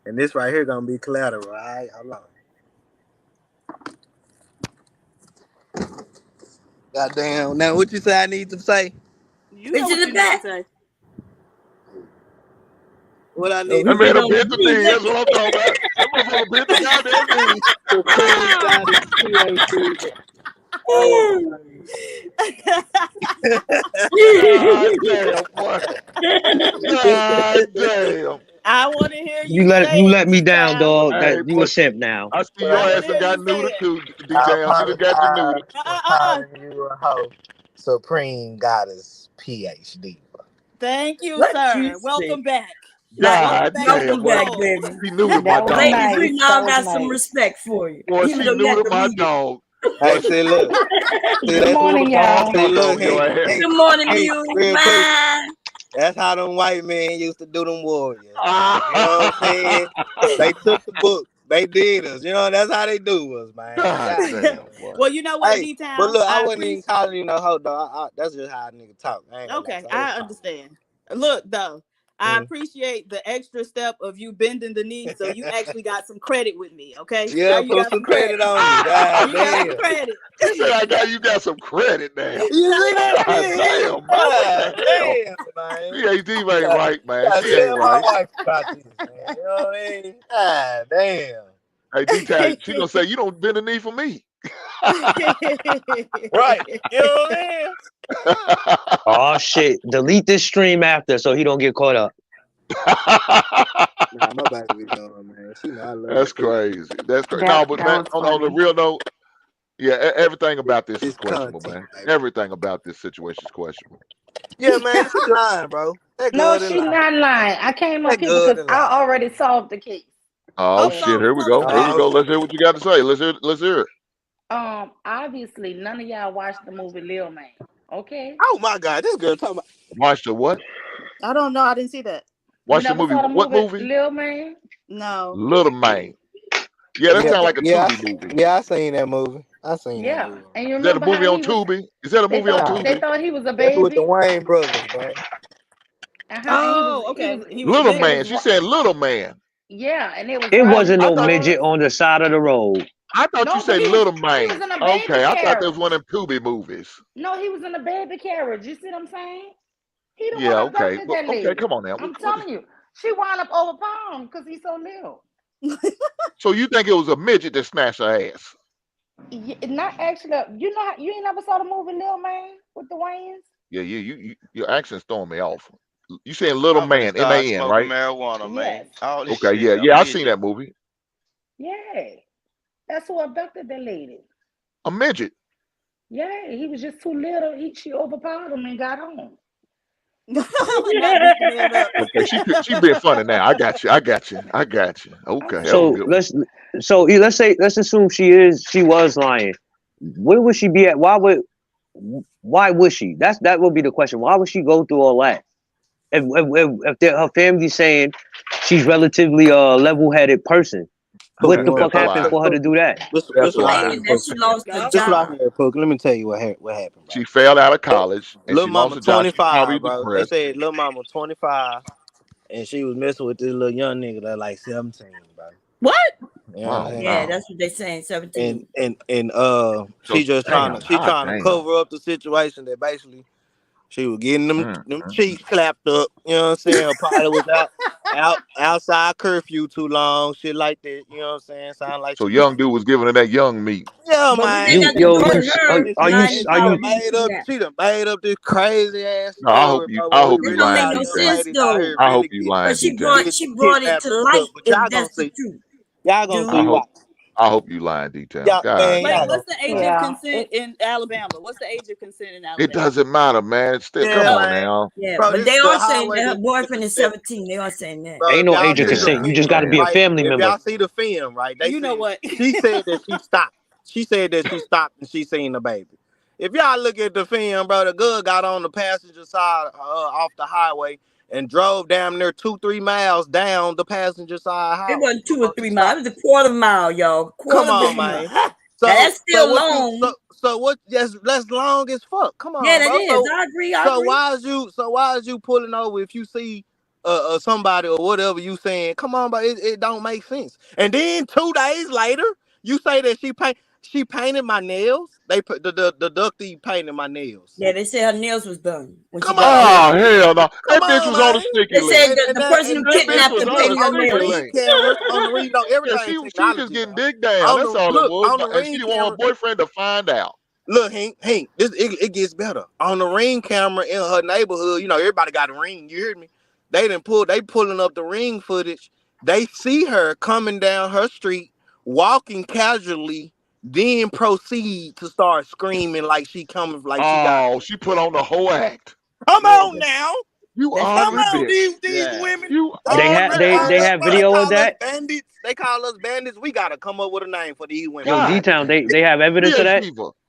Speaker 15: And this right here gonna be collateral, all right? Hold on. Goddamn. Now, what you say I need to say?
Speaker 19: You know what you need to say.
Speaker 15: What I need
Speaker 13: That
Speaker 15: to
Speaker 13: man
Speaker 15: say?
Speaker 13: a bit the knee. That's what I'm talking about. That motherfucker bit the goddamn knee. God damn, boy. God damn.
Speaker 19: I want to hear you.
Speaker 5: You let me down, dog.
Speaker 13: Hey,
Speaker 5: You a simp now.
Speaker 13: I see your ass and got neutered too, DJ. You got you neutered.
Speaker 15: I'm calling you a hoe. Supreme Goddess PhD.
Speaker 19: Thank you,
Speaker 12: What
Speaker 19: sir.
Speaker 12: you
Speaker 19: Welcome back.
Speaker 13: God
Speaker 12: Welcome
Speaker 13: damn,
Speaker 12: back,
Speaker 13: boy.
Speaker 12: baby.
Speaker 13: She neutered my dog.
Speaker 12: Ladies, we now got some respect for you.
Speaker 13: Boy, she
Speaker 12: Even though you have
Speaker 13: neutered
Speaker 12: to
Speaker 13: my
Speaker 12: read it.
Speaker 13: dog.
Speaker 15: Hey, say look.
Speaker 13: Good morning, y'all.
Speaker 15: Say look,
Speaker 12: Good morning, you.
Speaker 15: real quick.
Speaker 12: Bye.
Speaker 15: That's how them white men used to do them warriors. You know what I'm saying? They took the book. They did us. You know, that's how they do us, man.
Speaker 13: God damn, boy.
Speaker 19: Well, you know what,
Speaker 15: Hey,
Speaker 19: D-Town?
Speaker 15: but look, I
Speaker 19: I
Speaker 15: wasn't even calling you no hoe, dog. That's just how a nigga talk. I ain't gonna lie
Speaker 19: Okay,
Speaker 15: to you.
Speaker 19: I understand. Look, though, I
Speaker 15: Mm.
Speaker 19: appreciate the extra step of you bending the knee, so you actually got some credit with me. Okay,
Speaker 15: Yeah,
Speaker 19: now you
Speaker 15: put
Speaker 19: got
Speaker 15: some
Speaker 19: some
Speaker 15: credit
Speaker 19: credit.
Speaker 15: on me. God
Speaker 19: You got some
Speaker 15: damn.
Speaker 19: credit.
Speaker 13: He said, you got some credit now.
Speaker 15: You see that
Speaker 13: God
Speaker 15: shit?
Speaker 13: damn, man. What
Speaker 15: God
Speaker 13: the hell?
Speaker 15: damn, man.
Speaker 13: PhD ain't right, man.
Speaker 15: I
Speaker 13: She ain't
Speaker 15: tell my
Speaker 13: right.
Speaker 15: wife about this, man. You know what I mean? God damn.
Speaker 13: Hey, D-Town, she gonna say, you don't bend the knee for me.
Speaker 15: Right. You know what I mean?
Speaker 5: Oh shit! Delete this stream after so he don't get caught up.
Speaker 15: Nah, my baby be doing, man. She know I love
Speaker 13: That's
Speaker 15: her too.
Speaker 13: crazy. That's crazy. No, but man, on the real note, yeah, everything about this is
Speaker 15: It's
Speaker 13: questionable,
Speaker 15: content,
Speaker 13: man.
Speaker 15: baby.
Speaker 13: Everything about this situation is questionable.
Speaker 15: Yeah, man, she lying, bro. That
Speaker 22: No,
Speaker 15: good and
Speaker 22: she
Speaker 15: lying.
Speaker 22: not lying. I came up
Speaker 15: That
Speaker 22: here
Speaker 15: good
Speaker 22: because
Speaker 15: and
Speaker 22: I
Speaker 15: lying.
Speaker 22: already solved the case.
Speaker 13: Oh
Speaker 22: And
Speaker 13: shit! Here we go. Here we go. Let's hear what you got to say. Let's hear it.
Speaker 22: obviously none of y'all watched the movie Lil Man. Okay.
Speaker 15: Oh my God, this girl talking about.
Speaker 13: Watch the what?
Speaker 19: I don't know. I didn't see that.
Speaker 13: Watch
Speaker 22: You
Speaker 13: the
Speaker 22: never
Speaker 13: movie.
Speaker 22: saw the
Speaker 13: What movie?
Speaker 22: Lil Man?
Speaker 19: No.
Speaker 13: Little Man. Yeah, that sounds like a
Speaker 15: Yeah,
Speaker 13: Tubi movie.
Speaker 15: yeah, I seen that movie. I seen that
Speaker 22: Yeah.
Speaker 15: movie.
Speaker 22: And you
Speaker 13: Is that a
Speaker 22: remember
Speaker 13: movie
Speaker 22: how
Speaker 13: on
Speaker 22: he was
Speaker 13: Tubi? Is that a movie on
Speaker 22: they
Speaker 13: Tubi?
Speaker 22: thought he was a
Speaker 15: That's with the
Speaker 22: baby.
Speaker 15: Wayne brothers, bro.
Speaker 22: And
Speaker 19: Oh,
Speaker 22: he
Speaker 19: okay.
Speaker 22: was
Speaker 19: He was a
Speaker 13: Little
Speaker 22: they
Speaker 19: midget.
Speaker 13: Man.
Speaker 22: was
Speaker 13: She said Little Man.
Speaker 22: yeah, and they was
Speaker 5: It
Speaker 22: riding
Speaker 5: wasn't
Speaker 22: in
Speaker 5: no
Speaker 22: the
Speaker 13: thought-
Speaker 5: midget on the side of the road.
Speaker 13: I thought
Speaker 22: No,
Speaker 13: you
Speaker 22: but
Speaker 13: said
Speaker 22: he
Speaker 13: Little
Speaker 22: was
Speaker 13: Man.
Speaker 22: in a baby
Speaker 13: Okay, I thought that was
Speaker 22: carriage.
Speaker 13: one of them Tubi movies.
Speaker 22: No, he was in a baby carriage. You see what I'm saying? He the
Speaker 13: Yeah,
Speaker 22: one
Speaker 13: okay.
Speaker 22: abducted
Speaker 13: Well,
Speaker 22: that
Speaker 13: okay,
Speaker 22: lady.
Speaker 13: come on now.
Speaker 22: I'm telling you, she wound up overpowered because he's so little.
Speaker 13: So you think it was a midget that snatched her ass?
Speaker 22: Not actually. You know, you ain't never saw the movie Lil Man with the Wayans?
Speaker 13: Yeah, your accent's throwing me off. You saying Little
Speaker 14: I'm finna
Speaker 13: Man,
Speaker 14: start
Speaker 13: M-A-N,
Speaker 14: smoking
Speaker 13: right?
Speaker 14: marijuana, man.
Speaker 22: Yes.
Speaker 14: All this
Speaker 13: Okay,
Speaker 14: shit.
Speaker 13: yeah, I seen that movie.
Speaker 22: Yeah. That's who abducted that lady.
Speaker 13: A midget.
Speaker 22: Yeah, he was just too little. She overpowered him and got home.
Speaker 13: Okay, she being funny now. I got you. Okay, that
Speaker 5: So
Speaker 13: was good.
Speaker 5: let's assume she was lying. Where would she be at? Why would she? That would be the question. Why would she go through all that? If her family's saying she's relatively level-headed person, what the fuck happened for her to do that?
Speaker 15: This
Speaker 13: That's
Speaker 15: what I
Speaker 13: why.
Speaker 15: heard,
Speaker 12: That she lost her
Speaker 15: This what I
Speaker 12: job.
Speaker 15: heard, Pook. Let me tell you what happened, bro.
Speaker 13: She failed out of college and
Speaker 15: Little
Speaker 13: she lost
Speaker 15: mama
Speaker 13: her job. She's probably
Speaker 15: 25, bro. They
Speaker 13: depressed.
Speaker 15: said little mama 25, and she was messing with this little young nigga that like 17, bro.
Speaker 19: What?
Speaker 15: You know what I'm saying?
Speaker 12: Yeah, that's what they saying. 17.
Speaker 15: And
Speaker 13: So,
Speaker 15: she just trying to cover up the situation that basically she was getting them cheeks clapped up. You know what I'm saying? Probably was outside curfew too long, shit like that. You know what I'm saying? Sound like
Speaker 13: So young dude was giving her that young meat.
Speaker 15: yeah,
Speaker 12: But
Speaker 15: man.
Speaker 12: they got to do with her.
Speaker 15: She done made up this crazy ass
Speaker 13: No, I hope
Speaker 15: story,
Speaker 13: you.
Speaker 15: bro.
Speaker 13: I hope
Speaker 12: That
Speaker 13: you
Speaker 12: don't
Speaker 13: lying,
Speaker 12: make no
Speaker 13: D-Town.
Speaker 12: sense though.
Speaker 13: I hope you lying,
Speaker 12: But she
Speaker 13: D-Town.
Speaker 12: brought it to light
Speaker 15: But
Speaker 12: if
Speaker 15: y'all gonna
Speaker 12: that's the
Speaker 15: see.
Speaker 12: truth.
Speaker 15: Y'all gonna see why.
Speaker 13: I hope you lying, D-Town.
Speaker 15: Yeah,
Speaker 13: God
Speaker 15: man,
Speaker 19: Wait,
Speaker 13: damn.
Speaker 19: what's the age of
Speaker 22: Yeah.
Speaker 19: consent in Alabama? What's the age of consent in Alabama?
Speaker 13: It doesn't matter, man. Still,
Speaker 15: Yeah,
Speaker 13: come on
Speaker 15: man.
Speaker 13: now.
Speaker 12: Yeah,
Speaker 15: Bro,
Speaker 12: but
Speaker 15: this
Speaker 12: they
Speaker 15: is the
Speaker 12: are saying
Speaker 15: highway
Speaker 12: that her
Speaker 15: that-
Speaker 12: boyfriend is 17. They are saying that.
Speaker 15: Bro,
Speaker 5: Ain't
Speaker 15: if
Speaker 5: no
Speaker 15: y'all
Speaker 5: age of
Speaker 15: see the
Speaker 5: consent. You just
Speaker 15: film,
Speaker 5: got to be a
Speaker 15: right,
Speaker 5: family
Speaker 15: if
Speaker 5: member.
Speaker 15: y'all see the film, right?
Speaker 19: You know what?
Speaker 15: She said that she stopped. She said that she stopped and she seen the baby. If y'all look at the film, bro, the girl got on the passenger side off the highway and drove down there 2-3 miles down the passenger side highway.
Speaker 12: It wasn't 2 or 3 miles. It was a quarter mile, y'all.
Speaker 15: Come
Speaker 12: Quarter
Speaker 15: on,
Speaker 12: of a mile.
Speaker 15: man.
Speaker 12: Now, that's still
Speaker 15: what
Speaker 12: long.
Speaker 15: so what? That's long as fuck. Come on,
Speaker 12: Yeah, that
Speaker 15: bro.
Speaker 12: is.
Speaker 15: So,
Speaker 12: I agree.
Speaker 15: why is you pulling over if you see somebody or whatever you saying? Come on, but it don't make sense. And then 2 days later, you say that she painted my nails. They put the ductie painted my nails.
Speaker 12: Yeah, they said her nails was done when she
Speaker 15: Come
Speaker 12: got
Speaker 15: on.
Speaker 13: Oh, hell no. That
Speaker 15: Come
Speaker 13: bitch
Speaker 15: on,
Speaker 13: was on a
Speaker 15: man.
Speaker 13: sticky
Speaker 12: They
Speaker 13: link.
Speaker 12: said that the person who
Speaker 13: That bitch
Speaker 12: kidnapped
Speaker 13: was
Speaker 12: her
Speaker 13: on
Speaker 12: painted
Speaker 13: a
Speaker 12: her
Speaker 15: On the
Speaker 13: sticky
Speaker 12: nails.
Speaker 15: ring
Speaker 13: link.
Speaker 15: camera, on the ring, no,
Speaker 13: Yeah,
Speaker 15: everything
Speaker 13: she
Speaker 15: technology.
Speaker 13: just getting
Speaker 15: now.
Speaker 13: dick down. That's all it was.
Speaker 15: On the
Speaker 13: And she
Speaker 15: ring
Speaker 13: didn't want her
Speaker 15: camera.
Speaker 13: boyfriend to find out.
Speaker 15: Look, Hank, it gets better. On the ring camera in her neighborhood, you know, everybody got a ring. You hear me? They pulling up the ring footage. They see her coming down her street, walking casually, then proceed to start screaming like she coming, like she got.
Speaker 13: Oh, she put on the whole act.
Speaker 15: Come on now.
Speaker 13: You
Speaker 12: That's
Speaker 15: Come
Speaker 13: ugly
Speaker 15: on,
Speaker 13: bitch.
Speaker 15: these women.
Speaker 13: You
Speaker 5: They
Speaker 13: ugly
Speaker 5: have
Speaker 15: They
Speaker 5: video of
Speaker 15: call us
Speaker 5: that.
Speaker 15: bandits. They call us bandits. We gotta come up with a name for these women.
Speaker 5: Yo,
Speaker 13: God
Speaker 5: D-Town,
Speaker 13: damn.
Speaker 5: they have evidence of that.
Speaker 13: PhD.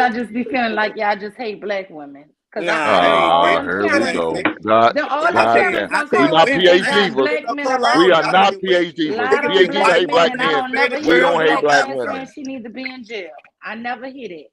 Speaker 16: I just be feeling like y'all just hate black women. Cause
Speaker 13: Here we go. God damn. We not PhD, but we are not PhD, but PhD hate black men. We don't hate black women.
Speaker 16: She need to be in jail. I never hit it.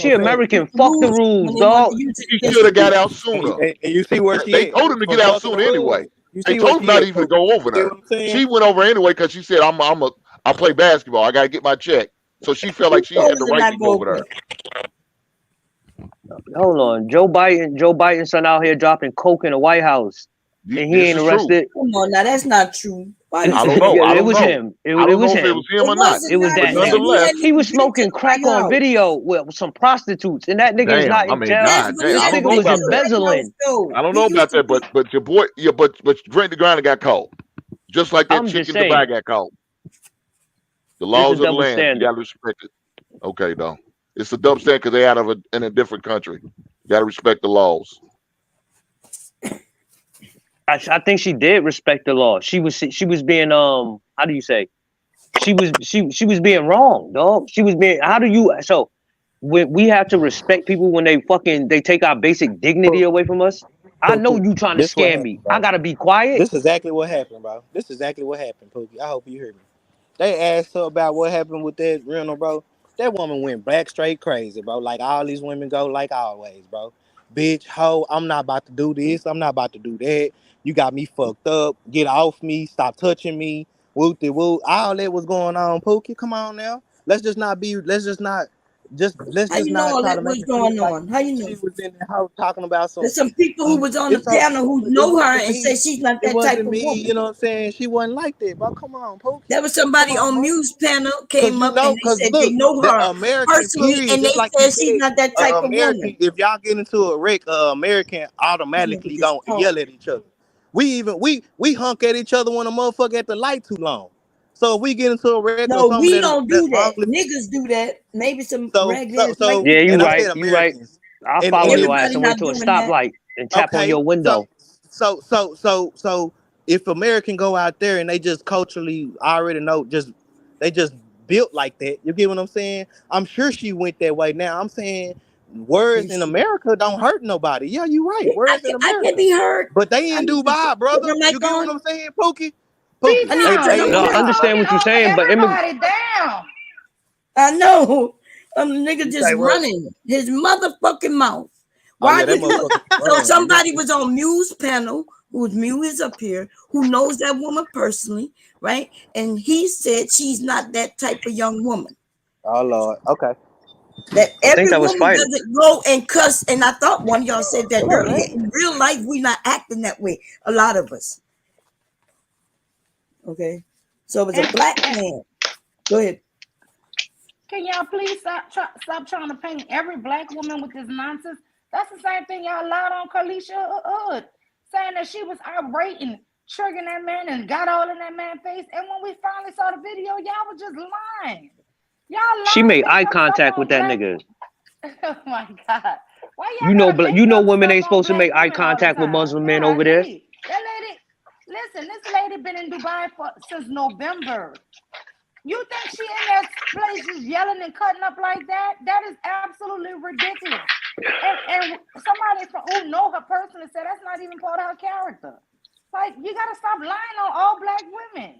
Speaker 5: she American. Fuck the rules, dog.
Speaker 13: He should have got out sooner.
Speaker 15: And you see where she
Speaker 13: They
Speaker 15: at.
Speaker 13: told him to get out soon anyway.
Speaker 15: You
Speaker 13: They
Speaker 15: see where
Speaker 13: told him
Speaker 15: she
Speaker 13: not
Speaker 15: at,
Speaker 13: even to
Speaker 15: Coach.
Speaker 13: go over
Speaker 15: You see
Speaker 13: there.
Speaker 15: what I'm saying?
Speaker 13: She went over anyway because she said, I play basketball. I gotta get my check. So she felt like she had the right to go over there.
Speaker 5: Hold on, Joe Biden's son out here dropping coke in the White House, and he
Speaker 13: This
Speaker 5: ain't
Speaker 13: is
Speaker 5: arrested.
Speaker 12: Come on, now that's not true. Why
Speaker 13: I
Speaker 12: you
Speaker 13: don't know. I
Speaker 5: It
Speaker 13: don't
Speaker 5: was
Speaker 13: know.
Speaker 5: him. It
Speaker 13: I don't
Speaker 5: was
Speaker 13: know if it
Speaker 5: him.
Speaker 13: was him or
Speaker 12: It
Speaker 13: not.
Speaker 12: wasn't
Speaker 5: It was
Speaker 12: not
Speaker 13: But
Speaker 5: that
Speaker 12: him.
Speaker 5: nigga.
Speaker 13: nonetheless,
Speaker 12: He
Speaker 5: He was
Speaker 12: hadn't been to
Speaker 5: smoking
Speaker 12: the
Speaker 5: crack
Speaker 12: White
Speaker 5: on
Speaker 12: House.
Speaker 5: video with some prostitutes, and that nigga is
Speaker 13: damn.
Speaker 5: not
Speaker 13: I
Speaker 5: in
Speaker 13: mean,
Speaker 5: jail.
Speaker 13: God
Speaker 12: But
Speaker 13: damn.
Speaker 5: This
Speaker 13: I
Speaker 12: he
Speaker 13: don't
Speaker 5: nigga
Speaker 13: know
Speaker 12: been
Speaker 5: was
Speaker 12: to
Speaker 13: about
Speaker 12: the
Speaker 13: that.
Speaker 12: White House
Speaker 5: embezzling.
Speaker 12: though.
Speaker 13: I don't
Speaker 12: He
Speaker 13: know
Speaker 12: used
Speaker 13: about
Speaker 12: to
Speaker 13: that.
Speaker 12: be.
Speaker 13: But your boy, yeah, but Grant the Grinder got caught, just like that
Speaker 5: I'm
Speaker 13: chick
Speaker 5: just
Speaker 13: in Dubai
Speaker 5: saying,
Speaker 13: got caught. The
Speaker 5: this is
Speaker 13: laws of the
Speaker 5: double
Speaker 13: land, you
Speaker 5: standard.
Speaker 13: gotta respect it. Okay, though. It's a double standard because they out of in a different country. You gotta respect the laws.
Speaker 5: I think she did respect the law. She was being how do you say? She was being wrong, dog. She was being we have to respect people when they take our basic dignity away from us. I know
Speaker 15: Pookie,
Speaker 5: you trying to
Speaker 15: this what
Speaker 5: scam
Speaker 15: happened,
Speaker 5: me. I
Speaker 15: bro.
Speaker 5: gotta be quiet.
Speaker 15: This is exactly what happened, bro. This is exactly what happened, Pookie. I hope you hear me. They asked her about what happened with that rental, bro. That woman went back straight crazy, bro. Like all these women go, like always, bro. Bitch, hoe, I'm not about to do this. I'm not about to do that. You got me fucked up. Get off me. Stop touching me. Whoop de whoop. All that was going on, Pookie. Come on now. Let's just not
Speaker 12: How you know all
Speaker 15: try to
Speaker 12: that
Speaker 15: make
Speaker 12: was
Speaker 15: it seem
Speaker 12: going
Speaker 15: like
Speaker 12: on? How you
Speaker 15: she
Speaker 12: know?
Speaker 15: was in the house talking about some.
Speaker 12: There's some people who was on the
Speaker 15: It's so
Speaker 12: panel who
Speaker 15: it
Speaker 12: know her
Speaker 15: wasn't
Speaker 12: and say
Speaker 15: me.
Speaker 12: she's not
Speaker 15: It
Speaker 12: that type
Speaker 15: wasn't
Speaker 12: of
Speaker 15: me. You
Speaker 12: woman.
Speaker 15: know what I'm saying? She wasn't like that, bro. Come on, Pookie.
Speaker 12: There was
Speaker 15: Come
Speaker 12: somebody
Speaker 15: on,
Speaker 12: on
Speaker 15: bro.
Speaker 12: Muse panel
Speaker 15: Cause
Speaker 12: came
Speaker 15: you
Speaker 12: up
Speaker 15: know,
Speaker 12: and they
Speaker 15: cause
Speaker 12: said they
Speaker 15: look,
Speaker 12: know
Speaker 15: the
Speaker 12: her
Speaker 15: American
Speaker 12: personally
Speaker 15: period,
Speaker 12: and they
Speaker 15: just like you
Speaker 12: said she's
Speaker 15: said,
Speaker 12: not that type of
Speaker 15: American.
Speaker 12: woman.
Speaker 15: If y'all get into a wreck, American automatically
Speaker 12: Just
Speaker 15: gonna
Speaker 12: talk.
Speaker 15: yell at each other. We hunk at each other when a motherfucker at the light too long. So if we get into a wreck or
Speaker 12: No,
Speaker 15: something
Speaker 12: we don't
Speaker 15: that's
Speaker 12: do that.
Speaker 15: wrongly,
Speaker 12: Niggas do that. Maybe some
Speaker 15: so
Speaker 12: ragged
Speaker 15: so
Speaker 12: ass white
Speaker 15: so,
Speaker 5: Yeah,
Speaker 12: people
Speaker 5: you
Speaker 15: and I
Speaker 12: do
Speaker 5: right.
Speaker 12: it.
Speaker 15: said
Speaker 5: You right.
Speaker 15: Americans,
Speaker 5: I'll
Speaker 15: and
Speaker 5: follow
Speaker 15: if
Speaker 5: your ass
Speaker 12: Everybody
Speaker 5: and wait
Speaker 12: not
Speaker 5: to a
Speaker 12: doing that.
Speaker 5: stoplight and tap on
Speaker 15: okay,
Speaker 5: your window.
Speaker 15: so if American go out there and they just culturally, I already know, they just built like that. You get what I'm saying? I'm sure she went that way. Now I'm saying words in America don't hurt nobody. Yeah, you right. Words in
Speaker 12: I can
Speaker 15: America,
Speaker 12: be hurt.
Speaker 15: but they
Speaker 12: I
Speaker 15: in
Speaker 12: need to
Speaker 15: Dubai,
Speaker 12: put
Speaker 15: brother.
Speaker 12: my mic
Speaker 15: You get what
Speaker 12: on.
Speaker 15: I'm saying, Pookie?
Speaker 16: Be
Speaker 12: I need to turn
Speaker 15: They
Speaker 12: my
Speaker 16: down.
Speaker 5: No,
Speaker 15: in
Speaker 5: I
Speaker 12: mic.
Speaker 15: Dubai.
Speaker 5: understand
Speaker 16: Talking
Speaker 5: what you're
Speaker 16: over
Speaker 5: saying, but
Speaker 16: everybody down.
Speaker 12: I know. The nigga
Speaker 15: You
Speaker 12: just
Speaker 15: say what?
Speaker 12: running his motherfucking mouth.
Speaker 15: Oh
Speaker 12: Why
Speaker 15: yeah, that
Speaker 12: would you?
Speaker 15: motherfucker
Speaker 12: So
Speaker 15: run.
Speaker 12: somebody was on Muse panel, whose Muse is up here, who knows that woman personally, right? And he said she's not that type of young woman.
Speaker 15: Oh Lord. Okay.
Speaker 12: That
Speaker 5: I think
Speaker 12: every
Speaker 5: that was
Speaker 12: woman
Speaker 5: Spider.
Speaker 12: doesn't go and cuss. And I thought one of y'all said that
Speaker 15: What up,
Speaker 12: earlier.
Speaker 15: man?
Speaker 12: In real life, we're not acting that way. A lot of us. Okay. So it was a
Speaker 16: And,
Speaker 12: black
Speaker 16: and
Speaker 12: man. Go ahead.
Speaker 16: can y'all please stop trying to paint every black woman with this nonsense? That's the same thing y'all lied on Kalisha Hood, saying that she was irate and triggering that man and got all in that man's face. And when we finally saw the video, y'all was just lying. Y'all
Speaker 5: She
Speaker 16: lying,
Speaker 5: made
Speaker 16: beating
Speaker 5: eye
Speaker 16: up
Speaker 5: contact
Speaker 16: stuff
Speaker 5: with
Speaker 16: on
Speaker 5: that
Speaker 16: black.
Speaker 5: nigga.
Speaker 16: Oh my God. Why y'all gotta
Speaker 5: You
Speaker 16: beat
Speaker 5: know
Speaker 16: up
Speaker 5: women ain't
Speaker 16: stuff on
Speaker 5: supposed to
Speaker 16: black
Speaker 5: make eye
Speaker 16: women all the
Speaker 5: contact with
Speaker 16: time?
Speaker 5: Muslim men over
Speaker 16: God,
Speaker 5: there.
Speaker 16: that lady, listen, this lady been in Dubai since November. You think she in that place just yelling and cutting up like that? That is absolutely ridiculous. And somebody who know her personally said that's not even part of her character. Like, you gotta stop lying on all black women.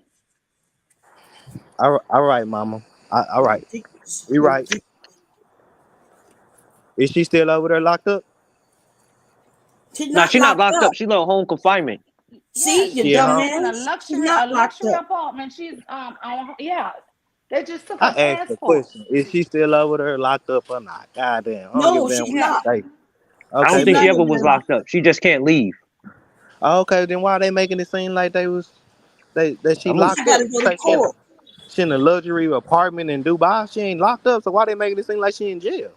Speaker 15: All right, mama. All right. You right. Is she still over there locked up?
Speaker 12: She's
Speaker 5: Nah,
Speaker 12: not
Speaker 5: she not
Speaker 12: locked
Speaker 5: locked
Speaker 12: up.
Speaker 5: up. She on home confinement.
Speaker 12: See,
Speaker 16: Yeah,
Speaker 12: you
Speaker 15: She at home?
Speaker 16: she's in a
Speaker 12: dumbass. She's not locked
Speaker 16: luxury
Speaker 12: up.
Speaker 16: apartment. She's yeah. They just took
Speaker 15: I
Speaker 16: her
Speaker 15: asked the
Speaker 16: passport.
Speaker 15: question. Is she still over there locked up or not? God damn. I don't give
Speaker 12: No,
Speaker 15: a damn
Speaker 12: she's
Speaker 15: what you
Speaker 12: not.
Speaker 15: say.
Speaker 5: I
Speaker 15: Okay,
Speaker 5: don't
Speaker 12: She's
Speaker 5: think
Speaker 12: not
Speaker 5: she
Speaker 15: then.
Speaker 5: ever
Speaker 12: over
Speaker 5: was
Speaker 12: there locked
Speaker 5: locked up. She just can't leave.
Speaker 15: Okay, then why they making it seem like that she
Speaker 5: I'm a,
Speaker 12: I
Speaker 15: locked up?
Speaker 12: gotta
Speaker 15: You
Speaker 12: go to
Speaker 15: say
Speaker 12: court.
Speaker 15: she in a luxury apartment in Dubai. She ain't locked up, so why they making it seem like she in jail?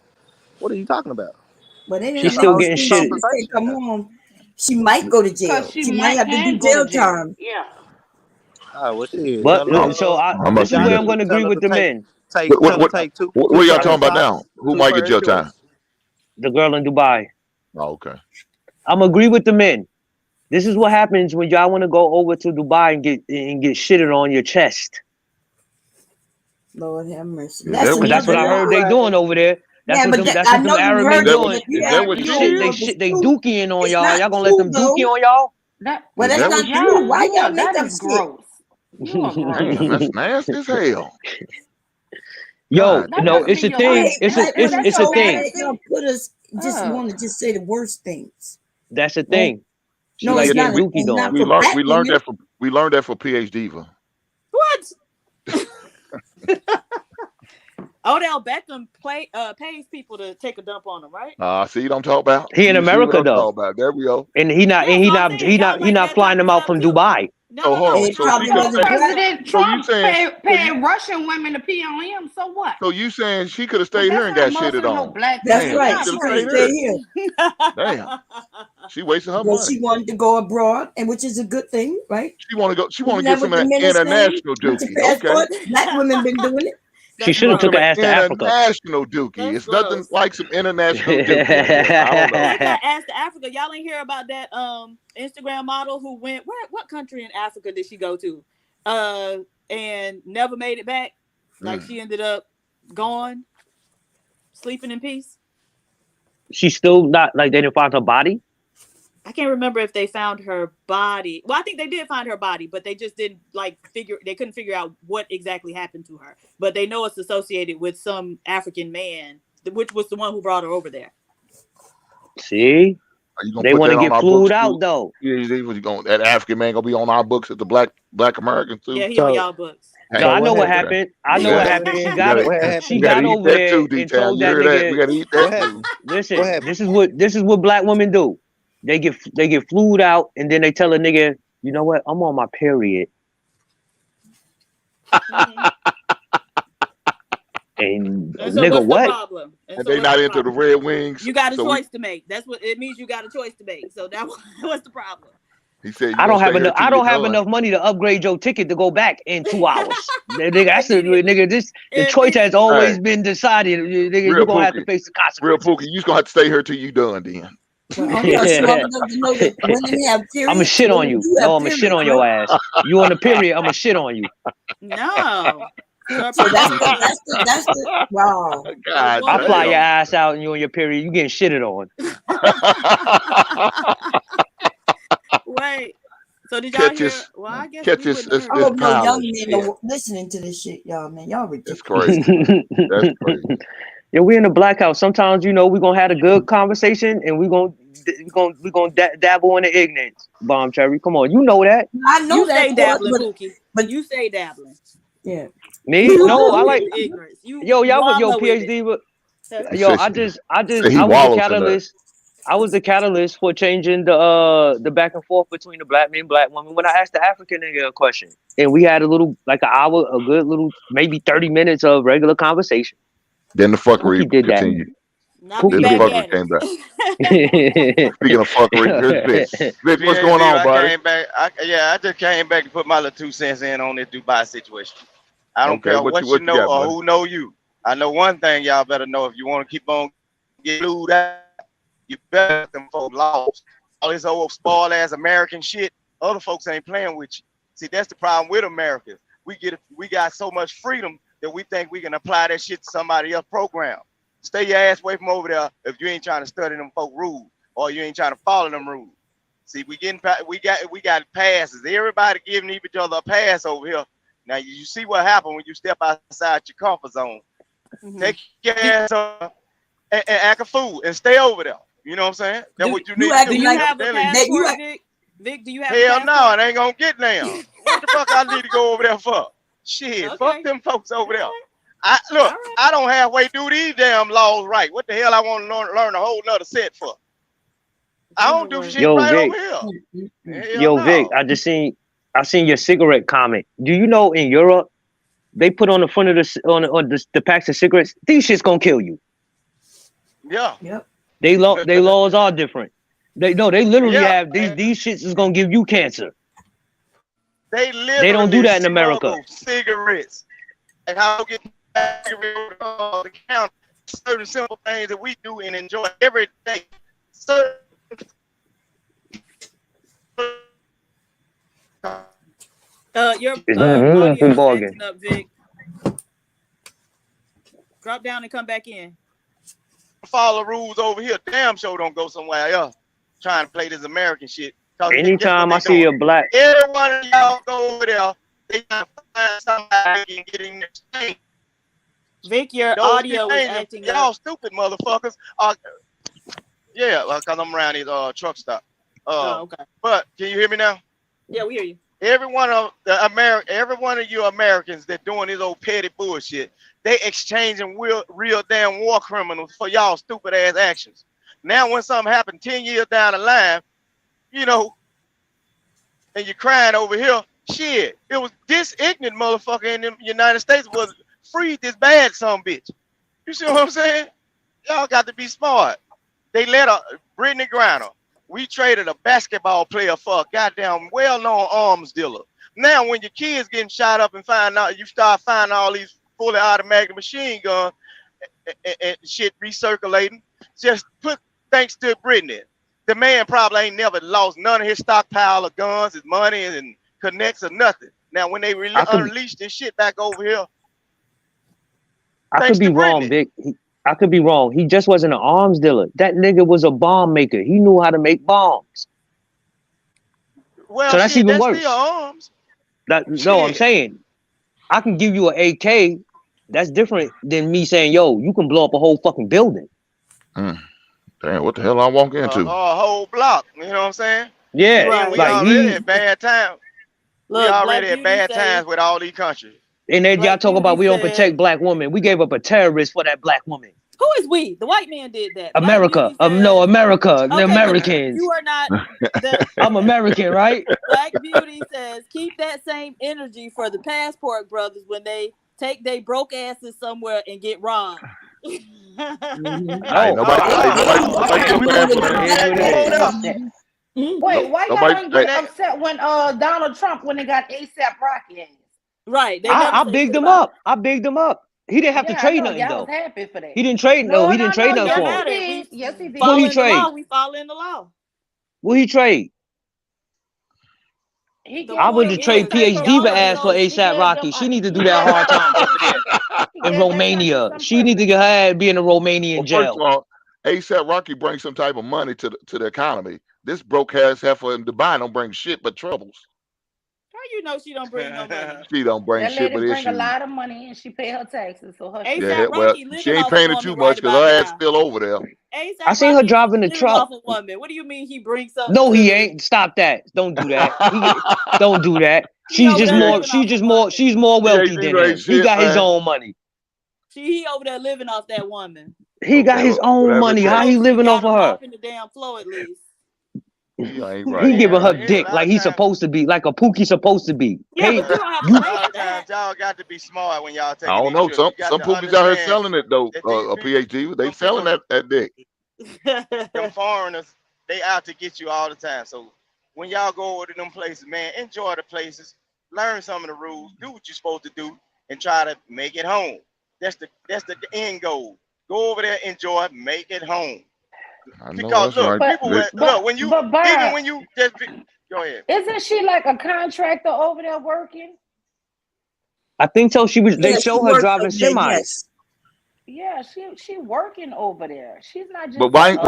Speaker 15: What are you talking about?
Speaker 12: But they
Speaker 5: she's
Speaker 12: didn't
Speaker 5: still
Speaker 12: make it
Speaker 5: getting
Speaker 12: seem she
Speaker 5: shit.
Speaker 12: just can't
Speaker 15: Conversation
Speaker 12: come
Speaker 15: now.
Speaker 12: home. She might go to
Speaker 16: Cause
Speaker 12: jail.
Speaker 16: she
Speaker 12: She might have to
Speaker 16: can
Speaker 12: do
Speaker 16: go to
Speaker 12: jail
Speaker 16: jail.
Speaker 12: time.
Speaker 16: Yeah.
Speaker 15: Oh well, shit.
Speaker 5: But
Speaker 15: Tell
Speaker 13: How
Speaker 5: this
Speaker 13: much
Speaker 5: is
Speaker 13: you
Speaker 5: where
Speaker 13: get?
Speaker 5: I'm gonna agree
Speaker 15: her
Speaker 5: with
Speaker 15: to
Speaker 5: the men.
Speaker 15: tell her take two
Speaker 13: What y'all talking
Speaker 15: shots,
Speaker 13: about now? Who
Speaker 15: two
Speaker 13: might get
Speaker 15: first
Speaker 13: jail time?
Speaker 15: choice.
Speaker 5: The girl in Dubai.
Speaker 13: Oh, okay.
Speaker 5: I'm agree with the men. This is what happens when y'all want to go over to Dubai and get shitted on your chest.
Speaker 12: Lord have mercy.
Speaker 13: Is
Speaker 12: That's
Speaker 13: that what
Speaker 5: Cause that's what
Speaker 12: another
Speaker 5: I heard they
Speaker 12: lie.
Speaker 5: doing over there.
Speaker 12: Yeah, but
Speaker 5: That's
Speaker 12: I
Speaker 5: what them
Speaker 12: know you
Speaker 5: Arab
Speaker 12: heard
Speaker 5: men
Speaker 12: it,
Speaker 5: doing.
Speaker 12: but you
Speaker 13: is
Speaker 12: have
Speaker 13: that
Speaker 5: They
Speaker 13: what
Speaker 12: you
Speaker 13: you
Speaker 12: don't
Speaker 5: shit,
Speaker 12: know
Speaker 5: they
Speaker 12: if it's
Speaker 5: shit, they
Speaker 12: true.
Speaker 5: dookie on
Speaker 12: It's
Speaker 5: y'all.
Speaker 12: not
Speaker 5: Y'all gonna let
Speaker 12: true
Speaker 5: them dookie
Speaker 12: though.
Speaker 5: on y'all?
Speaker 12: Well,
Speaker 13: is
Speaker 12: that's
Speaker 13: that
Speaker 12: not
Speaker 13: what
Speaker 12: true. Why y'all make
Speaker 16: That
Speaker 12: up
Speaker 16: is
Speaker 12: shit?
Speaker 16: gross. You are gross.
Speaker 13: damn, that's nasty as hell.
Speaker 5: Yo,
Speaker 13: God
Speaker 16: That
Speaker 5: no,
Speaker 16: must
Speaker 13: damn.
Speaker 16: be
Speaker 5: it's a
Speaker 16: your
Speaker 12: I
Speaker 5: thing.
Speaker 12: hate
Speaker 16: fancy. Is
Speaker 12: when
Speaker 16: that
Speaker 12: it's
Speaker 5: It's
Speaker 16: your
Speaker 5: a
Speaker 12: so
Speaker 5: thing.
Speaker 12: bad. Y'all
Speaker 16: fancy?
Speaker 12: put us just want to just say the worst things,
Speaker 5: That's a
Speaker 12: right?
Speaker 5: thing. She
Speaker 12: No,
Speaker 5: like
Speaker 12: it's
Speaker 13: Yeah,
Speaker 12: not.
Speaker 5: getting
Speaker 13: we
Speaker 5: dookie
Speaker 12: And not
Speaker 5: on.
Speaker 13: we
Speaker 12: for
Speaker 13: learned
Speaker 12: black women.
Speaker 13: we learned that for PhD Diva.
Speaker 19: What? Odell Beckham pays people to take a dump on him, right?
Speaker 13: See, you don't talk about.
Speaker 5: He in
Speaker 13: You see what
Speaker 5: America
Speaker 13: I'm
Speaker 5: though,
Speaker 13: talking about? There we go.
Speaker 5: and he
Speaker 19: Yeah, so I'm saying y'all
Speaker 5: he
Speaker 19: like
Speaker 5: not
Speaker 19: that type
Speaker 5: flying
Speaker 19: of
Speaker 5: them out
Speaker 19: stuff
Speaker 5: from
Speaker 19: too.
Speaker 5: Dubai.
Speaker 13: So hold on.
Speaker 12: It
Speaker 13: So
Speaker 12: probably
Speaker 13: she could
Speaker 12: wasn't
Speaker 13: stay.
Speaker 12: black.
Speaker 16: President
Speaker 13: So you
Speaker 16: Trump
Speaker 13: saying?
Speaker 16: paid Russian women to pee on him. So what?
Speaker 13: So you saying she could have
Speaker 16: But
Speaker 13: stayed here
Speaker 16: that's
Speaker 13: and
Speaker 16: not
Speaker 13: got shitted
Speaker 16: Muslim, no
Speaker 13: on?
Speaker 16: black
Speaker 12: That's
Speaker 13: Damn,
Speaker 12: right.
Speaker 13: she
Speaker 12: She
Speaker 13: could have
Speaker 12: could have
Speaker 13: stayed
Speaker 12: stayed
Speaker 13: here.
Speaker 12: here.
Speaker 13: Damn, she wasting her
Speaker 12: But
Speaker 13: money.
Speaker 12: she wanted to go abroad, and which is a good thing, right?
Speaker 13: She want to go. She want
Speaker 12: Isn't
Speaker 13: to get
Speaker 12: that
Speaker 13: some
Speaker 12: what the men are saying?
Speaker 13: international
Speaker 12: With your
Speaker 13: dookie. Okay.
Speaker 12: passport, black women been doing it.
Speaker 5: She
Speaker 19: That's
Speaker 5: should have
Speaker 13: Some
Speaker 5: took her
Speaker 19: gross.
Speaker 5: ass to Africa.
Speaker 13: international dookie.
Speaker 19: That's
Speaker 13: It's nothing
Speaker 19: gross.
Speaker 13: like some international dookie. I guess. I don't know.
Speaker 19: Speaking of ass to Africa, y'all ain't hear about that Instagram model who went what country in Africa did she go to? And never made it back. Like she ended up gone, sleeping in peace.
Speaker 5: She's still not like they didn't find her body.
Speaker 19: I can't remember if they found her body. Well, I think they did find her body, but they just didn't they couldn't figure out what exactly happened to her. But they know it's associated with some African man, which was the one who brought her over there.
Speaker 5: See,
Speaker 13: Are you gonna
Speaker 5: they
Speaker 13: put
Speaker 5: want
Speaker 13: that
Speaker 5: to
Speaker 13: on
Speaker 5: get
Speaker 13: our
Speaker 5: flued
Speaker 13: books
Speaker 5: out
Speaker 13: too?
Speaker 5: though.
Speaker 13: That African man gonna be on our books as the black American too.
Speaker 19: Yeah, he on y'all books.
Speaker 5: No, I know what happened. I know what happened. She got she got over there and told that nigga.
Speaker 13: We gotta eat that too.
Speaker 5: Listen, this is what black women do. They get flued out and then they tell a nigga, you know what? I'm on my period. And
Speaker 19: And so
Speaker 5: nigga,
Speaker 19: what's the
Speaker 5: what?
Speaker 19: problem?
Speaker 13: And
Speaker 19: so
Speaker 13: they
Speaker 19: what's
Speaker 13: not
Speaker 19: the
Speaker 13: into the
Speaker 19: problem?
Speaker 13: Red Wings.
Speaker 19: You got a
Speaker 13: so
Speaker 19: choice to make. That's what it means. You got a choice to make. So that what's the problem?
Speaker 13: He said, you
Speaker 5: I don't
Speaker 13: gonna
Speaker 5: have
Speaker 13: stay here
Speaker 5: enough.
Speaker 13: till
Speaker 5: I
Speaker 13: you're
Speaker 5: don't have
Speaker 13: done.
Speaker 5: enough money to upgrade your ticket to go back in 2 hours. Nigga, that's the nigga. The choice has always been decided. Nigga,
Speaker 13: Real
Speaker 5: you're gonna have to
Speaker 13: Pookie.
Speaker 5: face the
Speaker 13: Real
Speaker 5: consequences.
Speaker 13: Pookie, you just gonna have to stay here till you done then.
Speaker 12: Well, I'm not sure I'm going to know that women have periods.
Speaker 5: I'ma shit on
Speaker 12: Women
Speaker 5: you.
Speaker 12: do have
Speaker 5: No, I'ma shit
Speaker 12: periods,
Speaker 5: on your
Speaker 12: right?
Speaker 5: ass. You on the period? I'ma shit on you.
Speaker 19: No.
Speaker 12: So that's the wow.
Speaker 13: God
Speaker 5: I fly
Speaker 13: damn.
Speaker 5: your ass out and you on your period. You getting shitted on.
Speaker 19: Wait. So did y'all
Speaker 13: Catch
Speaker 19: hear?
Speaker 13: us.
Speaker 19: Well, I guess
Speaker 13: Catch
Speaker 19: we
Speaker 13: us.
Speaker 19: wouldn't have
Speaker 12: I
Speaker 19: heard
Speaker 12: hope no young
Speaker 13: college.
Speaker 12: men are listening to this shit, y'all, man. Y'all ridiculous.
Speaker 13: That's crazy. That's crazy.
Speaker 5: Yeah, we in the black house. Sometimes we gonna have a good conversation and we gonna dabble in the ignorance. Bomb Cherry, come on, you know that.
Speaker 12: I know
Speaker 19: You
Speaker 12: that
Speaker 19: stay
Speaker 12: part,
Speaker 19: dabbling, Pookie.
Speaker 12: but
Speaker 19: You stay dabbling.
Speaker 12: yeah.
Speaker 5: Me?
Speaker 19: You
Speaker 5: No, I
Speaker 19: wallow
Speaker 5: like.
Speaker 19: in ignorance. You
Speaker 5: Yo, y'all was
Speaker 19: wallow in it.
Speaker 5: PhD. But
Speaker 19: Huh?
Speaker 5: yo,
Speaker 13: Said
Speaker 5: I
Speaker 13: he
Speaker 5: was the
Speaker 13: wallows in that.
Speaker 5: catalyst. I was the catalyst for changing the back and forth between the black men and black women when I asked the African nigga a question. And we had a little, like an hour, a good little, maybe 30 minutes of regular conversation.
Speaker 13: Then the fuckery
Speaker 5: Pookie did that.
Speaker 13: continued.
Speaker 19: Now we
Speaker 13: Then the
Speaker 19: back
Speaker 13: fuckery
Speaker 19: at
Speaker 13: came back.
Speaker 19: it.
Speaker 13: Speaking of fuckery, here's Vic. Vic, what's going on,
Speaker 14: I
Speaker 13: buddy?
Speaker 14: came back. I just came back to put my little 2 cents in on this Dubai situation. I don't
Speaker 13: Okay,
Speaker 14: care
Speaker 13: what
Speaker 14: what
Speaker 13: you
Speaker 14: you know
Speaker 13: got,
Speaker 14: or
Speaker 13: buddy?
Speaker 14: who know you. I know one thing y'all better know. If you want to keep on getting glued out, you better let them folks lost. All this old spoiled ass American shit, other folks ain't playing with you. See, that's the problem with America. We got so much freedom that we think we can apply that shit to somebody else's program. Stay your ass away from over there if you ain't trying to study them folk rules or you ain't trying to follow them rules. See, we got passes. Everybody giving each other a pass over here. Now you see what happened when you step outside your comfort zone.
Speaker 19: Mhm.
Speaker 14: Take your ass up and act a fool and stay over there. You know what I'm saying? That's what you need to do.
Speaker 19: Do you have a
Speaker 14: That you-
Speaker 19: passport, Vic? Vic, do you have a
Speaker 14: Hell
Speaker 19: passport?
Speaker 14: no, it ain't gonna get down. What the fuck I need to go over there for? Shit,
Speaker 19: Okay.
Speaker 14: fuck them folks over there. I don't halfway do these damn laws right. What the hell I want to learn a whole nother set for? I don't do shit
Speaker 5: Yo,
Speaker 14: right
Speaker 5: Vic.
Speaker 14: over here. Hell
Speaker 5: Yo,
Speaker 14: no.
Speaker 5: Vic, I seen your cigarette comment. Do you know in Europe they put on the front of the packs of cigarettes, these shit's gonna kill you.
Speaker 14: Yeah.
Speaker 12: Yep.
Speaker 5: They laws are different. They literally
Speaker 14: Yeah,
Speaker 5: have these shits is gonna give you cancer.
Speaker 14: They literally
Speaker 5: don't do that in America.
Speaker 14: smuggle cigarettes. And how get cigarettes on the counter. Certain simple things that we do and enjoy every day. Certain
Speaker 19: Your
Speaker 5: It's
Speaker 19: audio is
Speaker 5: bargain.
Speaker 19: acting up, Vic. Drop down and come back in.
Speaker 14: follow rules over here. Damn sure don't go somewhere else trying to play this American shit. 'Cause guess
Speaker 5: Anytime
Speaker 14: what
Speaker 5: I
Speaker 14: they
Speaker 5: see
Speaker 14: doing?
Speaker 5: a black,
Speaker 14: Every one of y'all go over there, they gotta find somebody and get in this thing.
Speaker 19: Vic, your
Speaker 14: Those
Speaker 19: audio is
Speaker 14: things,
Speaker 19: acting
Speaker 14: y'all
Speaker 19: up.
Speaker 14: stupid motherfuckers. Yeah, because I'm around these truck stop.
Speaker 19: Okay.
Speaker 14: But can you hear me now?
Speaker 19: Yeah, we hear you.
Speaker 14: Every one of you Americans that doing this old petty bullshit, they exchanging real damn war criminals for y'all stupid ass actions. Now when something happened 10 years down the line, you know, and you're crying over here. Shit, it was this ignorant motherfucker in the United States was freed this bad son bitch. You see what I'm saying? Y'all got to be smart. They let Brittany Griner. We traded a basketball player for a goddamn well-known arms dealer. Now, when your kids getting shot up and find out, you start finding all these fully automatic machine guns and shit recirculating. Just put thanks to Brittany. The man probably ain't never lost none of his stockpile of guns, his money, and connects or nothing. Now, when they unleash this shit back over here,
Speaker 5: I could be wrong, Vic. I could be wrong. He just wasn't an arms dealer. That nigga was a bomb maker. He knew how to make bombs.
Speaker 14: well,
Speaker 5: So that's
Speaker 14: shit,
Speaker 5: even
Speaker 14: that's
Speaker 5: worse.
Speaker 14: still arms.
Speaker 5: No, I'm saying I can give you an AK. That's different than me saying, yo, you can blow up a whole fucking building.
Speaker 13: Damn, what the hell I walk into?
Speaker 14: A whole block. You know what I'm saying?
Speaker 5: Yeah,
Speaker 14: And we
Speaker 5: like
Speaker 14: already
Speaker 5: he
Speaker 14: at bad times. We
Speaker 19: Look,
Speaker 14: already
Speaker 19: Black
Speaker 14: at bad
Speaker 19: Beauty
Speaker 14: times with all these countries.
Speaker 5: and then y'all
Speaker 19: Black
Speaker 5: talk about
Speaker 19: Beauty
Speaker 5: we don't
Speaker 19: said-
Speaker 5: protect black women. We gave up a terrorist for that black woman.
Speaker 19: Who is we? The white man did that. Black
Speaker 5: America.
Speaker 19: Beauty
Speaker 5: No,
Speaker 19: says-
Speaker 5: America. The
Speaker 19: Okay, look,
Speaker 5: Americans.
Speaker 19: you are not.
Speaker 5: I'm American, right?
Speaker 19: Black Beauty says keep that same energy for the passport brothers when they take they broke asses somewhere and get robbed.
Speaker 13: Ain't nobody feel bad for that.
Speaker 16: Wait, why y'all
Speaker 13: Nobody-
Speaker 16: don't get upset when Donald Trump when they got ASAP Rocky ass?
Speaker 19: Right.
Speaker 5: I bigged him up. I bigged him up. He didn't have to
Speaker 16: Yeah, I
Speaker 5: trade
Speaker 16: know.
Speaker 5: nothing
Speaker 16: Y'all
Speaker 5: though.
Speaker 16: was happy for that.
Speaker 5: He didn't trade. No, he didn't trade nothing
Speaker 16: yes,
Speaker 5: for
Speaker 16: he
Speaker 5: him.
Speaker 16: did. Yes, he did.
Speaker 5: What he
Speaker 19: Follow the
Speaker 5: trade?
Speaker 19: law. We follow in the law.
Speaker 5: What he trade?
Speaker 16: He
Speaker 19: The
Speaker 5: I would
Speaker 19: point
Speaker 5: to trade
Speaker 19: is,
Speaker 5: PhD
Speaker 19: y'all
Speaker 5: for
Speaker 19: don't
Speaker 5: ass for
Speaker 19: know-
Speaker 5: ASAP Rocky. She need to do that hard time over there in Romania. She need to get her ass be in a Romanian
Speaker 13: Well,
Speaker 5: jail.
Speaker 13: first of all, ASAP Rocky brings some type of money to the economy. This broke ass heifer in Dubai don't bring shit but troubles.
Speaker 19: How you know she don't bring no money?
Speaker 13: She don't bring
Speaker 16: That
Speaker 13: shit
Speaker 16: lady
Speaker 13: but
Speaker 16: bring
Speaker 13: issues.
Speaker 16: a lot of money and she pay her taxes, so her
Speaker 13: Yeah, well, she ain't paying it too much because her ass still over there.
Speaker 19: ASAP
Speaker 5: I seen her
Speaker 19: Rocky
Speaker 5: driving the
Speaker 19: living
Speaker 5: truck.
Speaker 19: off a woman. What do you mean he brings something?
Speaker 5: No,
Speaker 19: to
Speaker 5: he
Speaker 19: the-
Speaker 5: ain't. Stop that. Don't do that. Don't do that.
Speaker 19: He
Speaker 5: She's
Speaker 19: over
Speaker 5: just
Speaker 19: there
Speaker 5: more.
Speaker 19: living
Speaker 5: She's
Speaker 19: off
Speaker 5: just
Speaker 19: a
Speaker 5: more.
Speaker 19: woman.
Speaker 5: She's more wealthy than him. He got his own money.
Speaker 19: He over there living off that woman.
Speaker 5: He got his own money. How he living off of her?
Speaker 19: Off in the damn floor at least.
Speaker 5: He giving her dick like he's supposed to be, like a Pookie supposed to be.
Speaker 19: Yeah,
Speaker 5: Hey,
Speaker 19: but you don't have
Speaker 5: you-
Speaker 19: to
Speaker 14: A
Speaker 19: make
Speaker 14: lot of
Speaker 19: that.
Speaker 14: times y'all got to be smart when y'all take
Speaker 13: I don't know. Some poopies out here selling it though. PhD, they selling that dick.
Speaker 14: them foreigners, they out to get you all the time. So when y'all go over to them places, man, enjoy the places, learn some of the rules, do what you're supposed to do, and try to make it home. That's the end goal. Go over there, enjoy, make it home.
Speaker 13: I know
Speaker 14: Because
Speaker 13: that's
Speaker 14: look,
Speaker 13: right.
Speaker 14: people look when you
Speaker 16: but Byron,
Speaker 14: even when you just go ahead.
Speaker 16: Isn't she like a contractor over there working?
Speaker 5: I think so. She was. They
Speaker 16: Yeah,
Speaker 5: show
Speaker 16: she
Speaker 5: her
Speaker 16: works
Speaker 5: driving
Speaker 16: over there,
Speaker 5: semis.
Speaker 16: yes. Yeah, she working over there. She's not just.
Speaker 13: But why
Speaker 16: over there.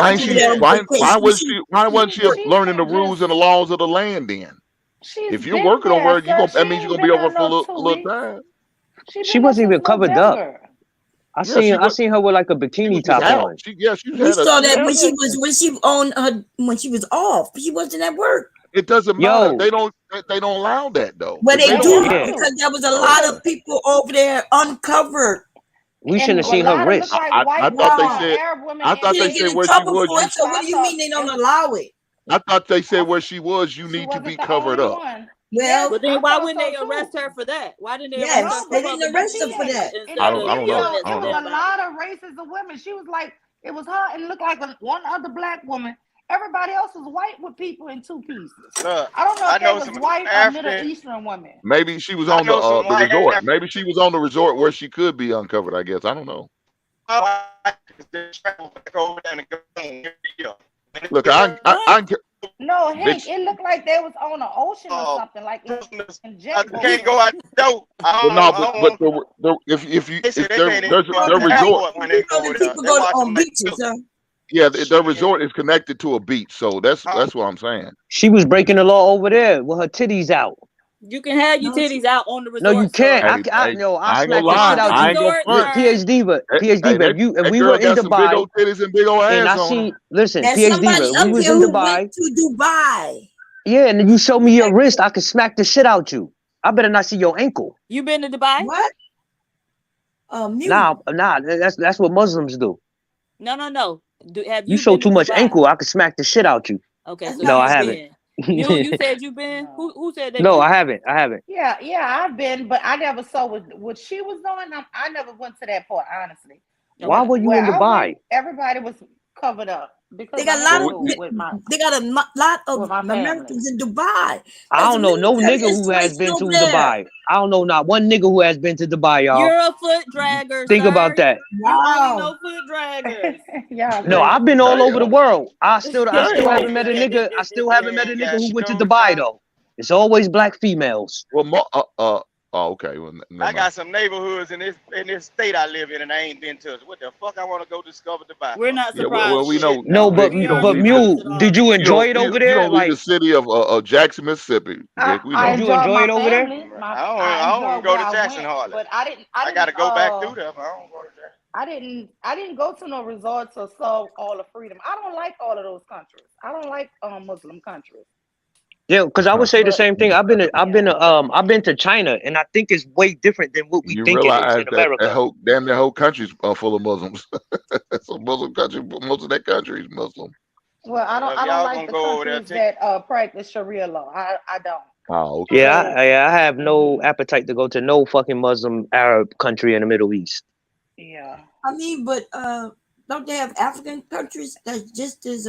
Speaker 13: wasn't she
Speaker 16: She
Speaker 13: learning the
Speaker 16: ain't
Speaker 13: rules and the laws of the land then?
Speaker 16: She's
Speaker 13: If you're
Speaker 16: been
Speaker 13: working
Speaker 16: there,
Speaker 13: over it,
Speaker 16: sir.
Speaker 13: that means
Speaker 16: She
Speaker 13: you're
Speaker 16: ain't
Speaker 13: gonna be
Speaker 16: been
Speaker 13: over
Speaker 16: there
Speaker 13: for a
Speaker 16: no
Speaker 13: little
Speaker 16: 2 weeks.
Speaker 13: time.
Speaker 5: She wasn't even covered up. I
Speaker 13: Yeah,
Speaker 5: seen.
Speaker 13: she
Speaker 5: I
Speaker 13: was-
Speaker 5: seen her with like a bikini top
Speaker 13: out.
Speaker 5: on.
Speaker 13: She
Speaker 12: We
Speaker 13: had
Speaker 12: saw
Speaker 13: a-
Speaker 12: that
Speaker 13: yeah.
Speaker 12: when she was on her when she was off. She wasn't at work.
Speaker 13: It doesn't matter.
Speaker 5: Yo.
Speaker 13: They don't allow that though.
Speaker 12: But
Speaker 13: If
Speaker 12: they
Speaker 13: don't
Speaker 12: do
Speaker 13: allow it-
Speaker 12: because there was a lot of people over there uncovered.
Speaker 5: We shouldn't have seen her wrist.
Speaker 13: I thought they said. I thought
Speaker 12: She
Speaker 13: they
Speaker 12: didn't get
Speaker 13: said
Speaker 12: in
Speaker 13: where she
Speaker 12: trouble
Speaker 13: was.
Speaker 12: for it. So what do you mean they don't allow it?
Speaker 13: I thought they said where she was. You need to be covered up.
Speaker 12: Well,
Speaker 19: But then why wouldn't they arrest her for that? Why didn't they
Speaker 12: Yes,
Speaker 19: arrest her
Speaker 12: they
Speaker 19: for
Speaker 12: didn't
Speaker 19: public
Speaker 12: arrest her for
Speaker 19: nuisance
Speaker 12: that.
Speaker 19: instead
Speaker 13: I don't
Speaker 19: of
Speaker 13: know.
Speaker 19: yelling
Speaker 13: I
Speaker 19: at
Speaker 13: don't
Speaker 16: It was
Speaker 19: them
Speaker 16: a
Speaker 19: about
Speaker 16: lot of races of women. She was like, it was her and it looked like one other black woman. Everybody else was white with people in two pieces.
Speaker 14: Look,
Speaker 16: I don't know
Speaker 14: I
Speaker 16: if
Speaker 14: know
Speaker 16: they was
Speaker 14: some
Speaker 16: white or
Speaker 14: African-
Speaker 16: Middle Eastern women.
Speaker 13: Maybe she was
Speaker 14: I
Speaker 13: on
Speaker 14: know some
Speaker 13: the
Speaker 14: white
Speaker 13: resort.
Speaker 14: African-
Speaker 13: Maybe she was on the resort where she could be uncovered. I guess I don't know. Look,
Speaker 16: No, Hank,
Speaker 13: Bitch.
Speaker 16: it looked like they was on the ocean or something, like in jet boat.
Speaker 14: can't go out the door.
Speaker 13: But no, but if you
Speaker 14: They said they
Speaker 13: their
Speaker 14: can't even go
Speaker 13: their
Speaker 14: to the
Speaker 13: resort,
Speaker 14: airport when they go over there.
Speaker 12: People
Speaker 14: They
Speaker 12: go
Speaker 14: watch
Speaker 12: on
Speaker 14: them
Speaker 12: beaches, huh?
Speaker 13: yeah, their resort is connected to a beach, so that's what I'm saying.
Speaker 5: She was breaking the law over there with her titties out.
Speaker 19: You can have your titties out on the resort.
Speaker 5: No, you can't.
Speaker 19: sir.
Speaker 5: I
Speaker 13: Hey,
Speaker 5: no,
Speaker 13: I
Speaker 5: I
Speaker 13: ain't gonna
Speaker 5: smack the
Speaker 13: lie.
Speaker 5: shit out
Speaker 13: I
Speaker 5: you.
Speaker 13: ain't gonna
Speaker 5: Look,
Speaker 13: front.
Speaker 5: PhD, but
Speaker 13: Hey,
Speaker 5: if we
Speaker 13: girl
Speaker 5: were in
Speaker 13: got some big
Speaker 5: Dubai,
Speaker 13: old titties and big old
Speaker 5: and
Speaker 13: ass
Speaker 5: I
Speaker 13: on
Speaker 5: seen,
Speaker 13: her.
Speaker 5: listen,
Speaker 12: There's
Speaker 5: PhD,
Speaker 12: somebody
Speaker 5: we
Speaker 12: up
Speaker 5: was
Speaker 12: here
Speaker 5: in
Speaker 12: who
Speaker 5: Dubai.
Speaker 12: went to Dubai.
Speaker 5: Yeah, and then you show me your wrist, I could smack the shit out you. I better not see your ankle.
Speaker 19: You been to Dubai?
Speaker 12: What?
Speaker 5: Nah, that's what Muslims do.
Speaker 19: No. Have
Speaker 5: You show
Speaker 19: been to
Speaker 5: too much
Speaker 19: Dubai?
Speaker 5: ankle, I could smack the shit out you.
Speaker 19: Okay, so
Speaker 5: No, I
Speaker 19: you've
Speaker 5: haven't.
Speaker 19: been. You said you've been. Who said they?
Speaker 5: No,
Speaker 19: been?
Speaker 5: I haven't.
Speaker 16: Yeah, I've been, but I never saw what she was doing. I never went to that part, honestly.
Speaker 5: Why were you
Speaker 16: Where
Speaker 5: in
Speaker 16: I
Speaker 5: Dubai?
Speaker 16: went, everybody was covered up because
Speaker 12: They got
Speaker 16: I
Speaker 12: a
Speaker 16: had
Speaker 12: lot
Speaker 16: to
Speaker 12: of
Speaker 16: go with my
Speaker 12: lot of
Speaker 16: with my family.
Speaker 12: Americans in Dubai.
Speaker 5: I
Speaker 12: There's
Speaker 5: don't know no
Speaker 12: military
Speaker 5: nigga who has
Speaker 12: installation
Speaker 5: been to
Speaker 12: over there.
Speaker 5: Dubai. I don't know not one nigga who has been to Dubai, y'all.
Speaker 19: You're a foot dragger,
Speaker 5: Think
Speaker 19: sir.
Speaker 5: about that.
Speaker 19: You only
Speaker 12: Wow.
Speaker 19: know foot draggers.
Speaker 16: Yeah,
Speaker 5: No, I've been all over the world. I still haven't met a
Speaker 14: Damn.
Speaker 5: nigga. I still haven't met a nigga
Speaker 14: Got
Speaker 5: who went to
Speaker 14: screwed,
Speaker 5: Dubai
Speaker 14: bro.
Speaker 5: though. It's always black females.
Speaker 13: Well, okay. Well, never
Speaker 14: I
Speaker 13: mind.
Speaker 14: got some neighborhoods in this state I live in, and I ain't been to. What the fuck? I want to go discover Dubai.
Speaker 19: We're not
Speaker 13: Yeah,
Speaker 19: surprised.
Speaker 13: well, we know.
Speaker 5: No, but
Speaker 13: Vic, you don't leave
Speaker 5: Mule,
Speaker 13: the,
Speaker 5: did you enjoy it
Speaker 13: you
Speaker 5: over
Speaker 13: don't
Speaker 5: there?
Speaker 13: leave the
Speaker 5: Like,
Speaker 13: city of Jackson, Mississippi. Vic, we
Speaker 16: I
Speaker 13: know.
Speaker 5: did you enjoy it over there?
Speaker 16: family.
Speaker 14: I don't
Speaker 16: enjoyed
Speaker 14: go
Speaker 16: where
Speaker 14: to
Speaker 16: I
Speaker 14: Jackson
Speaker 16: went,
Speaker 14: hardly.
Speaker 16: but
Speaker 14: I got to go back through there. But I don't go to Jackson.
Speaker 16: I didn't go to no resorts or saw all the freedom. I don't like all of those countries. I don't like Muslim countries.
Speaker 5: Yeah, because I would say the same thing. I've been to China, and I think it's way different than what we
Speaker 13: You
Speaker 5: think it is
Speaker 13: realize
Speaker 5: in
Speaker 13: that
Speaker 5: America.
Speaker 13: damn their whole country's full of Muslims. It's a Muslim country. Most of that country is Muslim.
Speaker 16: Well, I
Speaker 14: Well, if
Speaker 16: don't
Speaker 14: y'all
Speaker 16: like
Speaker 14: gonna
Speaker 16: the
Speaker 14: go over there,
Speaker 16: countries that practice Sharia law. I don't.
Speaker 13: Oh, okay.
Speaker 5: Yeah, I have no appetite to go to no fucking Muslim Arab country in the Middle East.
Speaker 16: Yeah.
Speaker 12: I mean, but don't they have African countries that's just as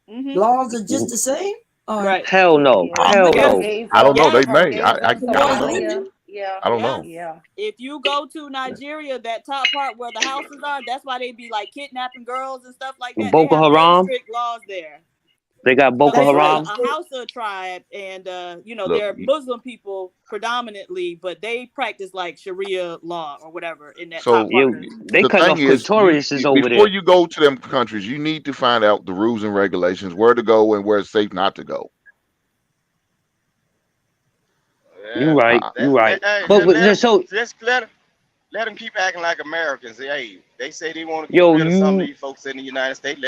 Speaker 12: laws are just the same? Or
Speaker 19: Right.
Speaker 5: Hell no. Hell no.
Speaker 13: I don't know. They may. I don't know.
Speaker 16: Yeah.
Speaker 13: I don't know.
Speaker 16: Yeah.
Speaker 19: If you go to Nigeria, that top part where the houses are, that's why they be like kidnapping girls and stuff like that.
Speaker 5: Boko
Speaker 19: they have
Speaker 5: Haram?
Speaker 19: very strict laws there.
Speaker 5: They got Boko
Speaker 19: It's
Speaker 5: Haram.
Speaker 19: a Hausa tribe, and
Speaker 13: Look,
Speaker 19: they're Muslim people predominantly, but they practice like Sharia law or whatever in that
Speaker 13: So
Speaker 19: top part.
Speaker 5: They
Speaker 13: the
Speaker 5: cutting
Speaker 13: thing
Speaker 5: off
Speaker 13: is,
Speaker 5: clitorises over
Speaker 13: before
Speaker 5: there.
Speaker 13: you go to them countries, you need to find out the rules and regulations, where to go and where it's safe not to go.
Speaker 5: You right. You right.
Speaker 14: Hey,
Speaker 5: But so
Speaker 14: just let them keep acting like Americans. Hey, they say they want to
Speaker 5: Yo,
Speaker 14: get rid of some of
Speaker 5: you-
Speaker 14: these folks in the United States.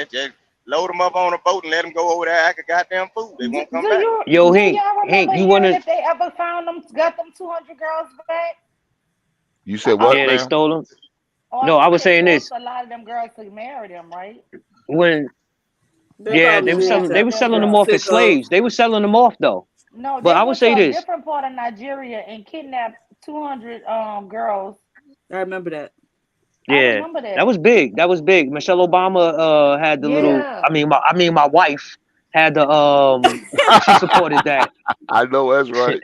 Speaker 14: Load them up on a boat and let them go over there act a goddamn fool. They won't come back.
Speaker 5: Yo,
Speaker 16: do
Speaker 5: Hank,
Speaker 16: y'all
Speaker 5: Hank,
Speaker 16: remember
Speaker 5: you wanna?
Speaker 16: hearing if they ever got them 200 girls back?
Speaker 13: You said what?
Speaker 5: Yeah, they
Speaker 13: Now?
Speaker 5: stole them.
Speaker 16: Oh,
Speaker 5: No, I was
Speaker 16: think they
Speaker 5: saying this.
Speaker 16: forced a lot of them girls to marry them, right?
Speaker 5: When
Speaker 19: They
Speaker 5: yeah,
Speaker 19: probably
Speaker 5: they were
Speaker 19: did
Speaker 5: selling. They
Speaker 19: that.
Speaker 5: were selling them off as
Speaker 19: Sickos.
Speaker 5: slaves. They were selling them off though.
Speaker 16: No,
Speaker 5: But
Speaker 16: they
Speaker 5: I would
Speaker 16: went
Speaker 5: say
Speaker 16: to a
Speaker 5: this.
Speaker 16: different part of Nigeria and kidnapped 200 girls.
Speaker 19: I remember that.
Speaker 5: Yeah,
Speaker 16: remember that.
Speaker 5: that was big. That was big. Michelle Obama had the little.
Speaker 16: Yeah.
Speaker 5: I mean, my wife had the she supported that.
Speaker 13: I know that's right.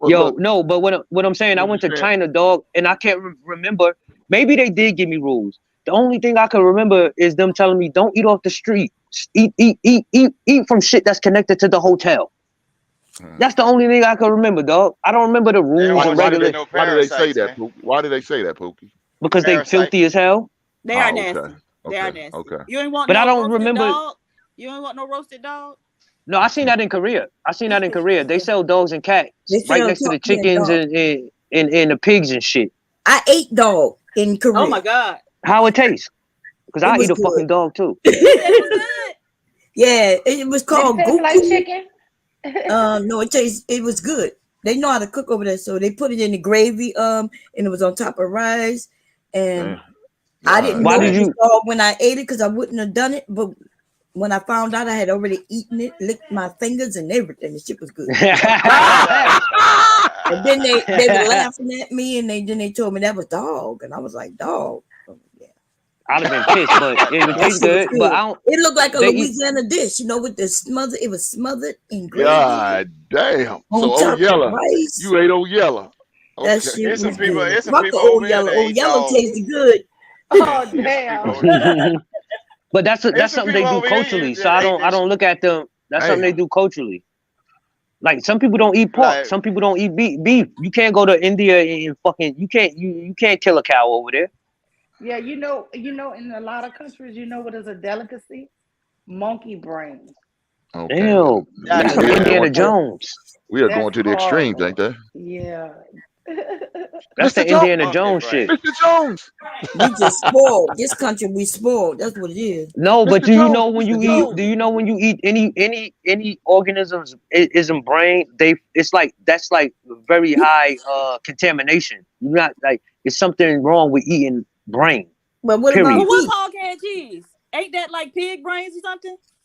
Speaker 13: Well,
Speaker 5: Yo,
Speaker 13: look,
Speaker 5: no, but what I'm saying, I went to China, dog, and I can't remember. Maybe they did give me rules. The only thing I can remember is them telling me, "Don't eat off the street. Eat from shit that's connected to the hotel." That's the only thing I can remember, dog. I don't remember the rules and
Speaker 13: why did
Speaker 5: regulations
Speaker 13: they say that? Pookie? Why did they say that, Pookie?
Speaker 5: because they filthy as hell.
Speaker 19: They are
Speaker 13: Oh,
Speaker 19: nasty.
Speaker 13: okay.
Speaker 19: They are
Speaker 13: Okay.
Speaker 19: nasty.
Speaker 13: Okay.
Speaker 19: You ain't want
Speaker 5: But
Speaker 19: no
Speaker 5: I don't
Speaker 19: roasted
Speaker 5: remember-
Speaker 19: dog? You ain't want no roasted dog?
Speaker 5: No, I seen that in Korea. They sell dogs and cats
Speaker 12: They
Speaker 5: right
Speaker 12: sell
Speaker 5: next to the
Speaker 12: dog- yeah,
Speaker 5: chickens
Speaker 12: dog.
Speaker 5: and the pigs and shit.
Speaker 12: I ate dog in Korea.
Speaker 19: Oh my God.
Speaker 5: How it tastes? Because
Speaker 12: It
Speaker 5: I
Speaker 12: was
Speaker 5: eat a
Speaker 12: good.
Speaker 5: fucking dog too.
Speaker 12: Yeah, it was called
Speaker 16: Did it taste like
Speaker 12: goku.
Speaker 16: chicken?
Speaker 12: No, it was good. They know how to cook over there, so they put it in the gravy, and it was on top of rice. And I didn't
Speaker 5: Why
Speaker 12: know
Speaker 5: did
Speaker 12: it was
Speaker 5: you-
Speaker 12: dog when I ate it because I wouldn't have done it. But when I found out, I had already eaten it, licked my fingers and everything. The shit was good. And then they were laughing at me, and then they told me that was dog, and I was like, dog.
Speaker 5: I'd have been pissed, but it would
Speaker 12: That
Speaker 5: taste
Speaker 12: shit was
Speaker 5: good. But I don't.
Speaker 12: It looked like a
Speaker 5: they eat-
Speaker 12: Louisiana dish, with the smothered. It was smothered in gravy.
Speaker 13: God damn.
Speaker 12: On
Speaker 13: So
Speaker 12: top
Speaker 13: old
Speaker 12: of
Speaker 13: Yeller,
Speaker 12: rice.
Speaker 13: you ate old Yeller.
Speaker 12: That
Speaker 13: Okay.
Speaker 12: shit
Speaker 14: It's some
Speaker 12: was
Speaker 14: people-
Speaker 12: good.
Speaker 14: it's some
Speaker 12: Fuck
Speaker 14: people
Speaker 12: the old
Speaker 14: over here
Speaker 12: yellow.
Speaker 14: that
Speaker 12: Old
Speaker 14: eat
Speaker 12: yellow
Speaker 14: dog.
Speaker 12: tasted good.
Speaker 16: Oh damn.
Speaker 5: But that's
Speaker 14: There's some
Speaker 5: something they
Speaker 14: people
Speaker 5: do
Speaker 14: over here
Speaker 5: culturally.
Speaker 14: that
Speaker 5: So I
Speaker 14: ate this
Speaker 5: don't look at them. That's something they
Speaker 13: Damn.
Speaker 5: do culturally. Like some people don't eat pork.
Speaker 14: Like-
Speaker 5: Some people don't eat beef. You can't go to India and fucking. You can't kill a cow over there.
Speaker 16: Yeah, you know, in a lot of countries, what is a delicacy? Monkey brain.
Speaker 13: Okay.
Speaker 5: Ew,
Speaker 14: Yeah,
Speaker 5: that's from
Speaker 13: yeah.
Speaker 5: Indiana Jones.
Speaker 13: We are
Speaker 16: That's
Speaker 13: going to the extremes, ain't they?
Speaker 16: Yeah.
Speaker 5: That's the
Speaker 13: Mr. Jones.
Speaker 5: Indiana Jones shit.
Speaker 13: Mr. Jones.
Speaker 12: We just spoiled. This country, we spoiled. That's what it is.
Speaker 5: No, but
Speaker 13: Mr.
Speaker 5: do you
Speaker 13: Jones,
Speaker 5: know when you
Speaker 13: Mr.
Speaker 5: eat?
Speaker 13: Jones.
Speaker 5: Do you know when you eat any organisms isn't brain? It's like that's like very high contamination. You're not like it's something wrong with eating brain.
Speaker 12: But what
Speaker 5: Period.
Speaker 12: about
Speaker 19: But what's
Speaker 12: beef?
Speaker 19: hog head cheese? Ain't that like pig brains or something?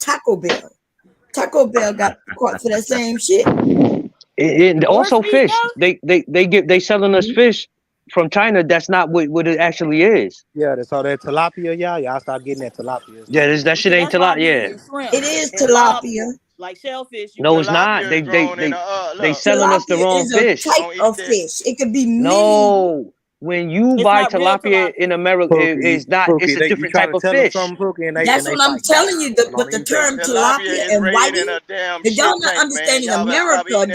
Speaker 12: Taco Bell. Taco Bell got caught for that same shit.
Speaker 5: And also fish. They selling us fish from China. That's not what it actually is.
Speaker 4: Yeah, that's all that tilapia, y'all start getting that tilapia.
Speaker 5: Yeah, that shit ain't tilapia.
Speaker 12: It is tilapia.
Speaker 19: Like shellfish.
Speaker 5: No, it's not. They selling us the wrong fish.
Speaker 12: Type of fish. It could be many.
Speaker 5: No, when you buy tilapia in America, it's not. It's a different type of fish.
Speaker 12: That's what I'm telling you. But the term tilapia and whiting, if y'all not understanding America,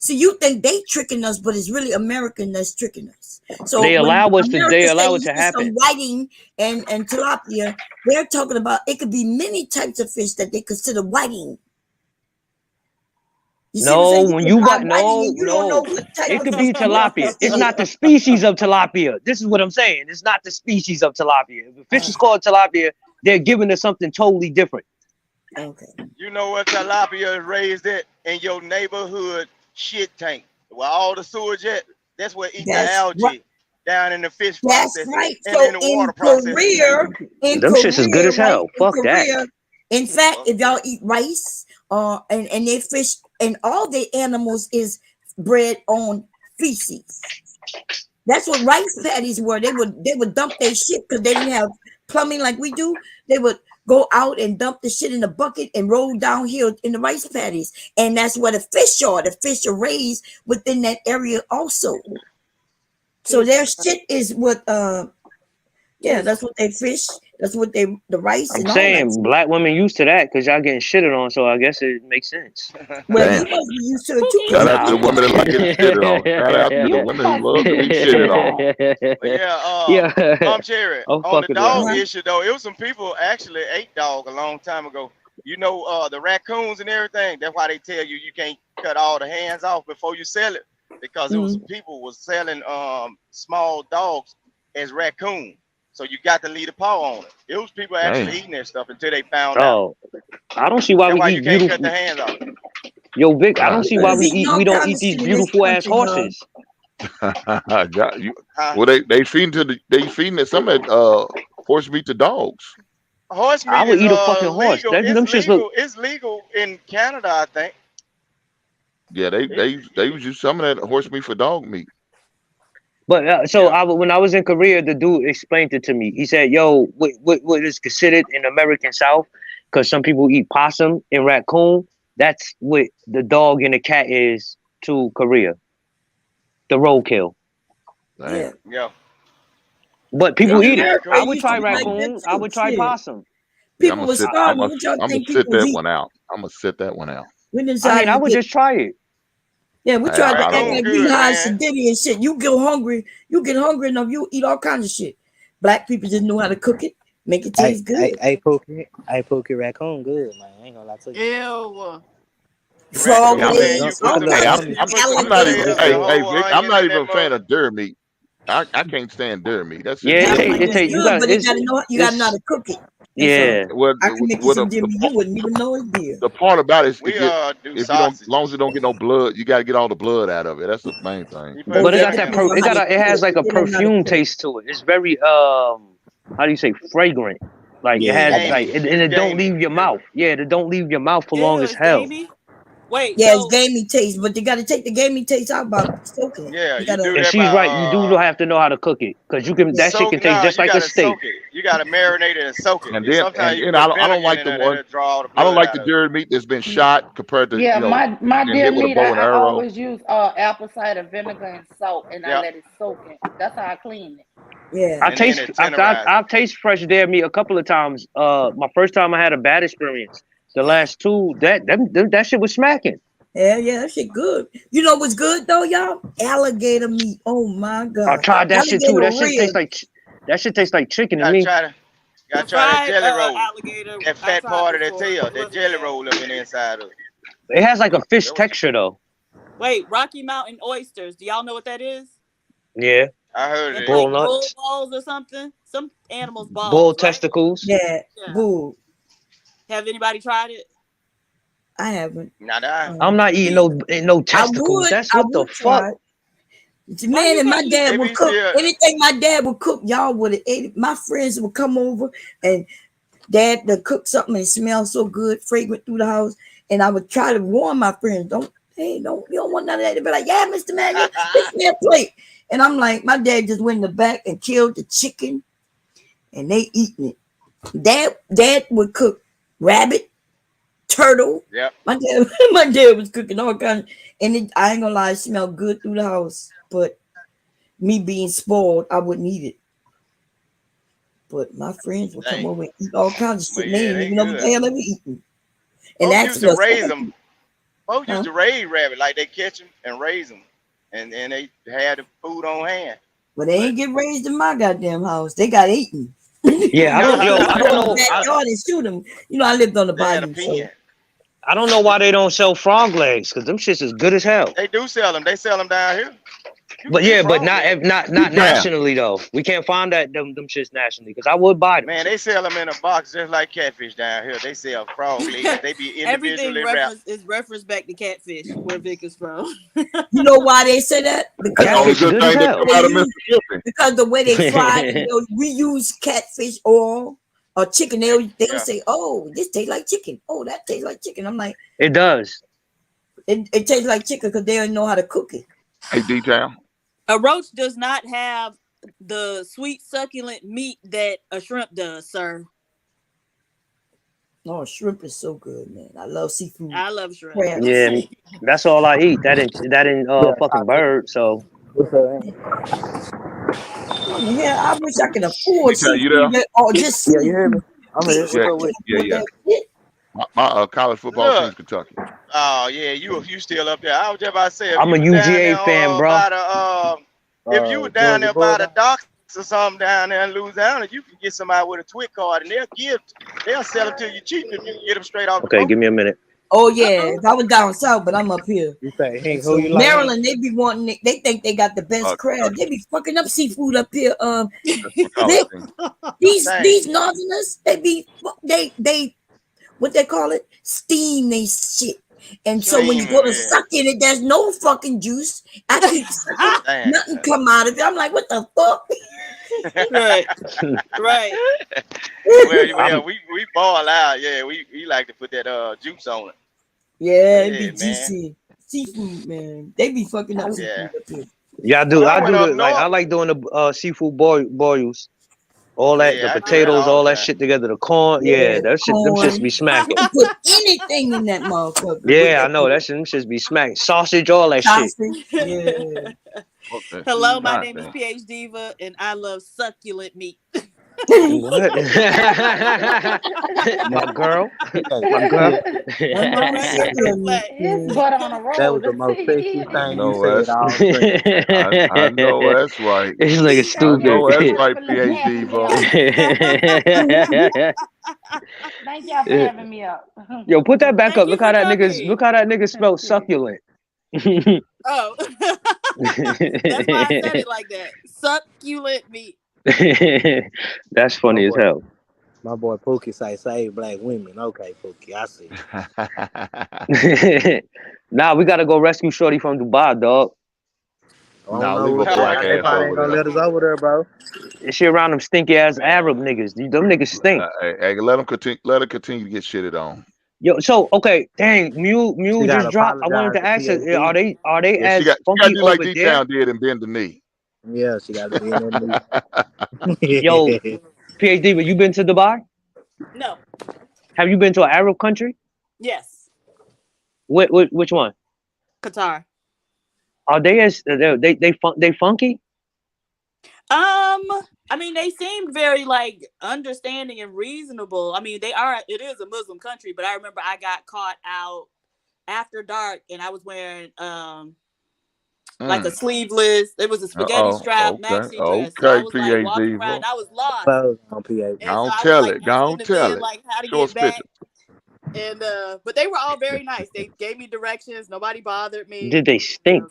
Speaker 12: See, you think they tricking us, but it's really American that's tricking us. So
Speaker 5: They
Speaker 12: when
Speaker 5: allow us to.
Speaker 12: America
Speaker 5: They
Speaker 12: say
Speaker 5: allow it to
Speaker 12: use some
Speaker 5: happen.
Speaker 12: whiting and tilapia, they're talking about it could be many types of fish that they consider whiting. You see what I'm
Speaker 5: No,
Speaker 12: saying?
Speaker 5: when
Speaker 12: You
Speaker 5: you
Speaker 12: can buy
Speaker 5: got
Speaker 12: whiting and you don't know
Speaker 5: no,
Speaker 12: what type
Speaker 5: it
Speaker 12: of
Speaker 5: could
Speaker 12: fish
Speaker 5: be
Speaker 12: you are.
Speaker 5: tilapia. It's not the species of tilapia. This is what I'm saying. It's not the species of tilapia. If a fish is called tilapia, they're giving us something totally different.
Speaker 12: Okay.
Speaker 14: You know what tilapia is raised at in your neighborhood shit tank, where all the sewage at. That's where eat the
Speaker 12: That's
Speaker 14: algae
Speaker 12: right.
Speaker 14: down in the fish
Speaker 12: That's
Speaker 14: processing
Speaker 12: right.
Speaker 14: and
Speaker 12: So
Speaker 14: in the
Speaker 12: in
Speaker 14: water processing
Speaker 12: Korea,
Speaker 14: tank.
Speaker 5: Them shits is good as
Speaker 12: right?
Speaker 5: hell.
Speaker 12: In
Speaker 5: Fuck that.
Speaker 12: Korea, in fact, if y'all eat rice, and their fish and all their animals is bred on feces. That's what rice paddies were. They would dump their shit because they didn't have plumbing like we do. They would go out and dump the shit in a bucket and roll downhill in the rice paddies, and that's where the fish are. The fish are raised within that area also. So their shit is what yeah, that's what they fish. That's what the rice
Speaker 5: I'm
Speaker 12: and all that.
Speaker 5: saying black women used to that because y'all getting shitted on, so I guess it makes sense.
Speaker 12: Well,
Speaker 13: Damn.
Speaker 12: you must be used to it too.
Speaker 13: Shout out to the
Speaker 5: Nah.
Speaker 13: women that like getting shitted on. Shout out to the women who love to be shitted on.
Speaker 14: But yeah,
Speaker 5: Yeah.
Speaker 14: Mom Cherry,
Speaker 5: I'm
Speaker 14: on the
Speaker 5: fucking
Speaker 14: dog
Speaker 5: with you.
Speaker 14: issue though, it was some people actually ate dog a long time ago. You know, the raccoons and everything. That's why they tell you you can't cut all the hands off before you sell it, because it was people was selling small dogs as raccoon. So you got to leave the paw on it. It was people actually
Speaker 5: Damn.
Speaker 14: eating that stuff until they found out.
Speaker 5: Oh, I don't see why
Speaker 14: That's
Speaker 5: we
Speaker 14: why
Speaker 5: eat
Speaker 14: you can't
Speaker 5: beautiful.
Speaker 14: cut the hands off.
Speaker 5: Yo, Vic, I don't see why
Speaker 12: Because eating all
Speaker 5: we don't
Speaker 12: kind
Speaker 5: eat
Speaker 12: of
Speaker 5: these
Speaker 12: shit in this
Speaker 5: beautiful ass
Speaker 12: country,
Speaker 5: horses.
Speaker 13: Got you.
Speaker 14: Huh?
Speaker 13: Well, they feeding some of horse meat to dogs.
Speaker 14: Horse
Speaker 5: I
Speaker 14: meat
Speaker 5: would
Speaker 14: is
Speaker 5: eat a fucking horse.
Speaker 14: legal.
Speaker 5: Them
Speaker 14: It's
Speaker 5: shits
Speaker 14: legal.
Speaker 5: look.
Speaker 14: It's legal in Canada, I think.
Speaker 13: Yeah, they use some of that horse meat for dog meat.
Speaker 5: But when I was in Korea, the dude explained it to me. He said, "Yo, what is considered in American South? Because some people eat possum and raccoon. That's what the dog and the cat is to Korea. The roadkill.
Speaker 12: Yeah.
Speaker 14: Yeah.
Speaker 5: But people
Speaker 12: In
Speaker 5: eat it.
Speaker 12: America,
Speaker 5: I
Speaker 12: it
Speaker 5: would
Speaker 12: used to
Speaker 5: try
Speaker 12: be like that
Speaker 5: raccoon. I
Speaker 12: too.
Speaker 5: would try
Speaker 12: Shit.
Speaker 5: possum.
Speaker 13: Yeah, I'm
Speaker 12: People
Speaker 13: gonna
Speaker 12: were
Speaker 13: sit.
Speaker 12: starving. What y'all think
Speaker 13: sit
Speaker 12: people was
Speaker 13: that
Speaker 12: eating?
Speaker 13: one out. I'm gonna sit that one out.
Speaker 12: We
Speaker 5: I mean,
Speaker 12: decided
Speaker 5: I
Speaker 12: to
Speaker 5: would
Speaker 12: get.
Speaker 5: just try it.
Speaker 12: Yeah, we tried to act
Speaker 13: I
Speaker 12: like we high sedity and shit. You get hungry enough, you eat all kinds of shit. Black people just know how to cook it, make it taste good.
Speaker 4: Pookie raccoon good, man. I ain't gonna lie to you.
Speaker 16: Ew.
Speaker 12: Frog
Speaker 13: Yeah,
Speaker 12: legs, all kinds of
Speaker 13: I'm not even.
Speaker 12: alligators.
Speaker 13: Hey, Vic, I'm not even a fan of deer meat. I can't stand deer meat. That's just
Speaker 5: Yeah,
Speaker 13: me.
Speaker 12: It's good, but you gotta know how to cook it. That's all.
Speaker 5: Yeah.
Speaker 13: Well,
Speaker 12: I can make you some deer meat. You wouldn't even know it's deer.
Speaker 13: the part about it is
Speaker 14: We
Speaker 13: to get
Speaker 14: do
Speaker 13: if you don't,
Speaker 14: sausage.
Speaker 13: as long as you don't get no blood, you got to get all the blood out of it. That's the main thing.
Speaker 5: But it got that. It has like a perfume taste to it. It's very how do you say fragrant? Like it has
Speaker 14: Gamey.
Speaker 5: like and it don't leave your mouth. Yeah, it don't leave your mouth for long as hell.
Speaker 19: Wait,
Speaker 12: Yeah,
Speaker 19: so
Speaker 12: it's gamey taste, but you got to take the gamey taste out by soaking it.
Speaker 14: Yeah,
Speaker 12: you gotta,
Speaker 14: do
Speaker 5: And
Speaker 14: that
Speaker 5: she's
Speaker 14: by,
Speaker 5: right. You do have to know how to cook it because you can. That shit can taste just
Speaker 14: you
Speaker 5: like a
Speaker 14: gotta
Speaker 5: steak.
Speaker 14: soak it. You gotta marinate it and soak it.
Speaker 13: And then,
Speaker 14: Sometimes you
Speaker 13: and
Speaker 14: put
Speaker 13: I don't
Speaker 14: vinegar
Speaker 13: like
Speaker 14: in
Speaker 13: the
Speaker 14: it
Speaker 13: one.
Speaker 14: and it'll draw all the
Speaker 13: I don't
Speaker 14: blood
Speaker 13: like
Speaker 14: out
Speaker 13: the
Speaker 14: of it.
Speaker 13: deer meat that's been shot compared to
Speaker 16: Yeah, my
Speaker 13: been
Speaker 16: deer
Speaker 13: hit with a
Speaker 16: meat,
Speaker 13: bow and
Speaker 16: I
Speaker 13: arrow.
Speaker 16: always use apple cider vinegar and salt, and I
Speaker 14: Yep.
Speaker 16: let it soak in. That's how I clean it.
Speaker 12: Yeah.
Speaker 5: I've tasted fresh deer meat a couple of times. My first time I had a bad experience. The last two, that shit was smacking.
Speaker 12: Yeah, that shit good. You know what's good though, y'all? Alligator meat. Oh my god.
Speaker 5: I tried that shit too. That shit tastes
Speaker 12: ribs.
Speaker 5: like chicken to
Speaker 14: Gotta
Speaker 5: me.
Speaker 14: try that jelly roll.
Speaker 19: Alligator.
Speaker 14: That fat part of that tail, that jelly roll up in the inside of it.
Speaker 5: It has like a fish texture though.
Speaker 19: Wait, Rocky Mountain oysters. Do y'all know what that is?
Speaker 5: Yeah.
Speaker 14: I heard
Speaker 19: It's
Speaker 14: it.
Speaker 5: Bull
Speaker 19: like bull
Speaker 5: nuts.
Speaker 19: balls or something. Some animals' balls.
Speaker 5: Bull
Speaker 19: right?
Speaker 5: testicles.
Speaker 12: Yeah, bull.
Speaker 19: Have anybody tried it?
Speaker 12: I haven't.
Speaker 14: Not I.
Speaker 5: I'm not eating no testicles. That's what the
Speaker 12: try
Speaker 5: fuck.
Speaker 12: it. Man, and my dad would cook
Speaker 14: still-
Speaker 12: anything my dad would cook, y'all would have ate it. My friends would come over and dad would cook something and smell so good, fragrant through the house. And I would try to warn my friends, you don't want none of that. They'd be like, yeah, Mr. Manuel, fix me a plate. And I'm like, my dad just went in the back and killed the chicken and they eating it. Dad would cook rabbit, turtle.
Speaker 14: Yep.
Speaker 12: My dad was cooking all kinds, and I ain't gonna lie, it smelled good through the house. But me being spoiled, I wouldn't eat it. But my friends would come over and eat all kinds of shit. They didn't even know what the hell they were eating. And
Speaker 14: Folks
Speaker 12: that's
Speaker 14: used to raise them. Folks used to raise rabbit, like they catch them and raise them, and they had the food on hand.
Speaker 12: But they ain't get raised in my goddamn house. They got eaten.
Speaker 5: Yeah, I don't. Yo, I don't know.
Speaker 12: Backyard and shoot them. You know, I lived on the bayou. So.
Speaker 5: I don't know why they don't sell frog legs, because them shits is good as hell.
Speaker 14: They do sell them. They sell them down here.
Speaker 5: But yeah, but not nationally though. We can't find them shits nationally, because I would buy them.
Speaker 14: Man, they sell them in a box just like catfish down here. They sell frog legs. They be
Speaker 19: Everything
Speaker 14: individually wrapped.
Speaker 19: is referenced back to catfish, where Vic is from.
Speaker 12: You know why they say that?
Speaker 13: That's the only good thing that come out of Mississippi.
Speaker 12: Because the way they fry it, you know, we use catfish oil or chicken. They'll say, "Oh, this tastes like chicken. Oh, that tastes like chicken." I'm like,
Speaker 5: it does.
Speaker 12: It tastes like chicken because they don't know how to cook it.
Speaker 13: Hey, D-Town.
Speaker 19: A roach does not have the sweet succulent meat that a shrimp does, sir.
Speaker 12: Oh, shrimp is so good, man. I love seafood.
Speaker 19: I love shrimp.
Speaker 12: Crabs.
Speaker 5: Yeah, that's all I eat. That ain't fucking bird. So.
Speaker 12: Yeah, I wish I could afford
Speaker 13: D-Town, you there?
Speaker 12: or just
Speaker 4: Yeah, you hear me? I'm here.
Speaker 13: Yeah. My college football team's Kentucky.
Speaker 14: Oh yeah, you still up there? I was just about to say.
Speaker 5: I'm a UGA fan, bro.
Speaker 14: If you were down there by the docks or something down there in Louisiana, you can get somebody with a TWIC card, and they'll sell them to you cheap if you can get them straight off.
Speaker 5: Okay, give me a minute.
Speaker 12: Oh yeah, I was down south, but I'm up here.
Speaker 4: You say, hey,
Speaker 12: So
Speaker 4: who you like?
Speaker 12: Maryland, they be wanting. They think they got the best crab. They be fucking up seafood up here. These northerners, they what they call it, steam they shit. And so when you go to suck in it, there's no fucking juice. I keep sucking, nothing come out of it. I'm like, what the fuck?
Speaker 19: Right.
Speaker 14: Well, we ball out. Yeah, we like to put that juice on it.
Speaker 12: Yeah, it be juicy. Seafood, man. They be fucking up seafood up here.
Speaker 5: Yeah, I do. I like doing the seafood boils. All that, the potatoes, all that shit together, the corn. Yeah, that shit, them shits be smacking.
Speaker 12: You put anything in that motherfucker.
Speaker 5: Yeah, I know that shit. Them shits be smacking. Sausage, all that shit.
Speaker 12: Yeah.
Speaker 19: Hello, my name is PH Diva, and I love succulent meat.
Speaker 5: What? My girl.
Speaker 16: His butt on a roll.
Speaker 4: That was the most sexy thing
Speaker 13: No,
Speaker 4: you said all day.
Speaker 13: I know that's right.
Speaker 5: This nigga stupid.
Speaker 13: I know that's right, PhD, bro.
Speaker 16: Thank y'all for having me up.
Speaker 5: Yo, put that back up. Look how that nigga spelled succulent.
Speaker 19: Oh, that's why I said it like that. Succulent meat.
Speaker 5: That's funny as hell.
Speaker 4: My boy Pookie say save black women. Okay, Pookie, I see.
Speaker 5: Nah, we gotta go rescue Shorty from Dubai, dog.
Speaker 13: Nah, leave a black ass
Speaker 4: ain't gonna
Speaker 13: over
Speaker 4: let us over there, bro.
Speaker 5: This shit around them stinky ass Arab niggas. Them niggas stink.
Speaker 13: Hey, let them continue. Let her continue to get shitted on.
Speaker 5: Yo, so okay, dang, Mule
Speaker 4: She gotta
Speaker 5: just dropped. I wanted to ask
Speaker 4: apologize to
Speaker 5: her, are they
Speaker 13: Yeah,
Speaker 5: as
Speaker 13: she got
Speaker 5: funky
Speaker 13: to do like
Speaker 5: over
Speaker 13: D-Town did and bend the knee.
Speaker 4: Yeah, she got to be in that
Speaker 5: there? Yo, PhD, but you been to Dubai?
Speaker 19: No.
Speaker 5: Have you been to an Arab country?
Speaker 19: Yes.
Speaker 5: Which one?
Speaker 19: Qatar.
Speaker 5: Are they as they funky?
Speaker 19: I mean, they seemed very like understanding and reasonable. I mean, it is a Muslim country, but I remember I got caught out after dark and I was wearing like a sleeveless. It was a spaghetti strap maxi dress. So I was like walking around and I was lost.
Speaker 13: Don't tell it. Don't tell it.
Speaker 19: Like how to
Speaker 13: Show us
Speaker 19: get back.
Speaker 13: pictures.
Speaker 19: And but they were all very nice. They gave me directions. Nobody bothered me.
Speaker 5: Did they stink?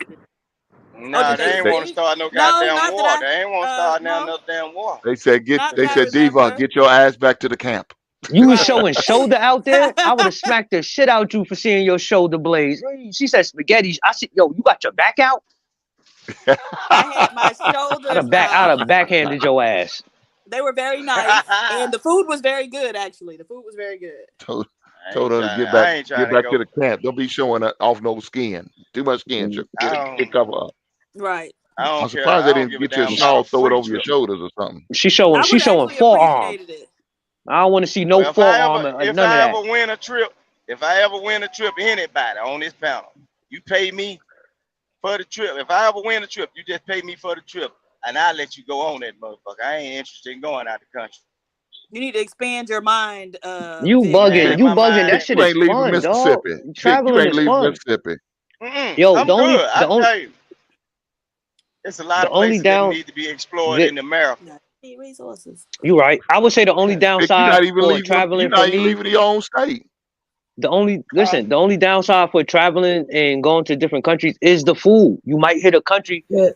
Speaker 14: Nah, they ain't want to start no goddamn war. They ain't want to start another damn war.
Speaker 13: They said Diva, get your ass back to the camp.
Speaker 5: You was showing shoulder out there. I would have smacked the shit out you for seeing your shoulder blades. She said spaghetti. I said, yo, you got your back out?
Speaker 19: I had my shoulders.
Speaker 5: I'd have backhanded your ass.
Speaker 19: They were very nice, and the food was very good. Actually, the food was very good.
Speaker 13: Told her to get back to the camp. Don't be showing off no skin. Too much skin. Get cover up.
Speaker 19: Right.
Speaker 13: I'm surprised they didn't get your shawl, throw it over your shoulders or something.
Speaker 5: She's showing forearm. I don't want to see no forearm or none of that.
Speaker 14: If I ever win a trip, anybody on this panel, you pay me for the trip. If I ever win a trip, you just pay me for the trip, and I'll let you go on that motherfucker. I ain't interested in going out the country.
Speaker 19: You need to expand your mind.
Speaker 5: You
Speaker 19: Vic.
Speaker 5: bugging. You bugging. That shit
Speaker 13: You
Speaker 5: is
Speaker 13: ain't leaving
Speaker 5: fun, dog.
Speaker 13: Mississippi. Vic, you
Speaker 5: Traveling
Speaker 13: ain't
Speaker 5: is
Speaker 13: leaving
Speaker 5: fun.
Speaker 13: Mississippi.
Speaker 5: Yo,
Speaker 14: I'm
Speaker 5: the only,
Speaker 14: good. I
Speaker 5: the only,
Speaker 14: tell you, it's a lot
Speaker 5: the
Speaker 14: of
Speaker 5: only
Speaker 14: places that
Speaker 5: down.
Speaker 14: need to be explored
Speaker 5: Vic,
Speaker 14: in America.
Speaker 19: Resources.
Speaker 5: you right. I would say the only
Speaker 13: Vic, you're
Speaker 5: downside
Speaker 13: not even
Speaker 5: for
Speaker 13: leaving. You're
Speaker 5: traveling for
Speaker 13: not even
Speaker 5: me,
Speaker 13: leaving your own state.
Speaker 5: the only downside for traveling and going to different countries is the food. You might hit a country.
Speaker 12: Yeah.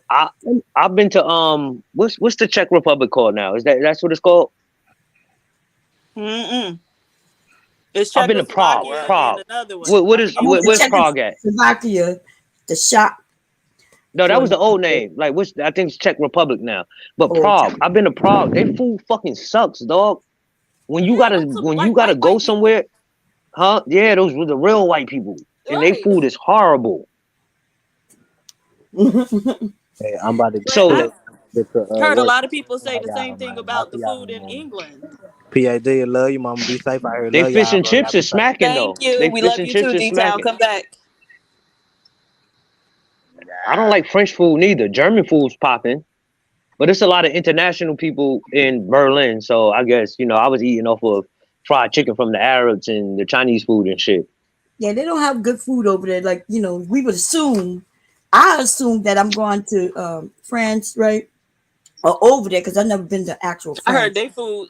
Speaker 5: I've been to what's the Czech Republic called now? That's what it's called?
Speaker 19: It's
Speaker 5: I've been to Prague.
Speaker 19: Czechoslovakia and
Speaker 5: Prague.
Speaker 19: another one.
Speaker 5: Where's Prague at?
Speaker 12: Czechoslovakia, the shop.
Speaker 5: No, that
Speaker 12: for-
Speaker 5: was the old name. Like I think it's Czech Republic now. But
Speaker 12: Oh,
Speaker 5: Prague, I've been to Prague. Their food fucking sucks, dog. When you gotta go somewhere, huh? Yeah, those were the real white people, and their food is horrible.
Speaker 4: Hey, I'm about to
Speaker 5: So
Speaker 19: Heard a
Speaker 4: work.
Speaker 19: lot of people say the
Speaker 4: Y'all,
Speaker 19: same thing
Speaker 4: man.
Speaker 19: about
Speaker 4: I'll
Speaker 19: the
Speaker 4: see y'all
Speaker 19: food
Speaker 4: in the
Speaker 19: in
Speaker 4: morning.
Speaker 19: England.
Speaker 4: PhD, love you, mama. Be safe out here.
Speaker 5: they
Speaker 4: Love
Speaker 5: fish
Speaker 4: y'all,
Speaker 5: and
Speaker 4: bro.
Speaker 5: chips
Speaker 4: Y'all
Speaker 5: is
Speaker 4: be safe.
Speaker 5: smacking though.
Speaker 19: Thank you.
Speaker 5: They
Speaker 19: We
Speaker 5: fish
Speaker 19: love
Speaker 5: and
Speaker 19: you
Speaker 5: chips
Speaker 19: too,
Speaker 5: is
Speaker 19: D-Town.
Speaker 5: smacking.
Speaker 19: Come back.
Speaker 5: I don't like French food neither. German food's popping, but it's a lot of international people in Berlin. So I guess I was eating off of fried chicken from the Arabs and the Chinese food and shit.
Speaker 12: Yeah, they don't have good food over there. Like, we would assume, I assume that I'm going to France, right? Or over there, because I've never been to actual
Speaker 19: I
Speaker 12: France.
Speaker 19: heard they food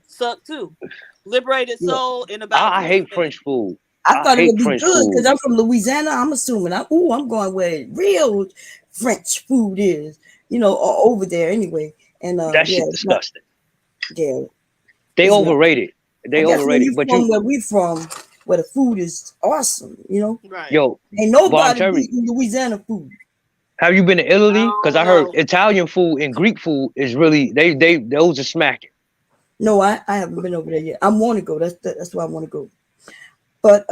Speaker 19: suck too. Liberated
Speaker 12: Yeah.
Speaker 19: soul in about
Speaker 5: I
Speaker 19: 2
Speaker 5: hate
Speaker 19: minutes.
Speaker 5: French food.
Speaker 12: I thought it
Speaker 5: hate
Speaker 12: would be
Speaker 5: French
Speaker 12: good because
Speaker 5: food.
Speaker 12: I'm from Louisiana. I'm assuming I'm going where real French food is, or over there anyway. And
Speaker 5: That
Speaker 12: yeah,
Speaker 5: shit
Speaker 12: it's not,
Speaker 5: disgusting.
Speaker 12: yeah,
Speaker 5: They
Speaker 12: it's not.
Speaker 5: overrated.
Speaker 12: I
Speaker 5: They
Speaker 12: guess when
Speaker 5: overrated.
Speaker 12: you
Speaker 5: But
Speaker 12: from where we from, where the food is awesome,
Speaker 19: Right.
Speaker 5: yo,
Speaker 12: ain't
Speaker 5: Von
Speaker 12: nobody
Speaker 5: Cherry,
Speaker 12: beating Louisiana food.
Speaker 5: have you been to Italy? Because I heard
Speaker 19: No.
Speaker 5: Italian food and Greek food is really those are smacking.
Speaker 12: No, I haven't been over there yet. I want to go. That's why I want to go. But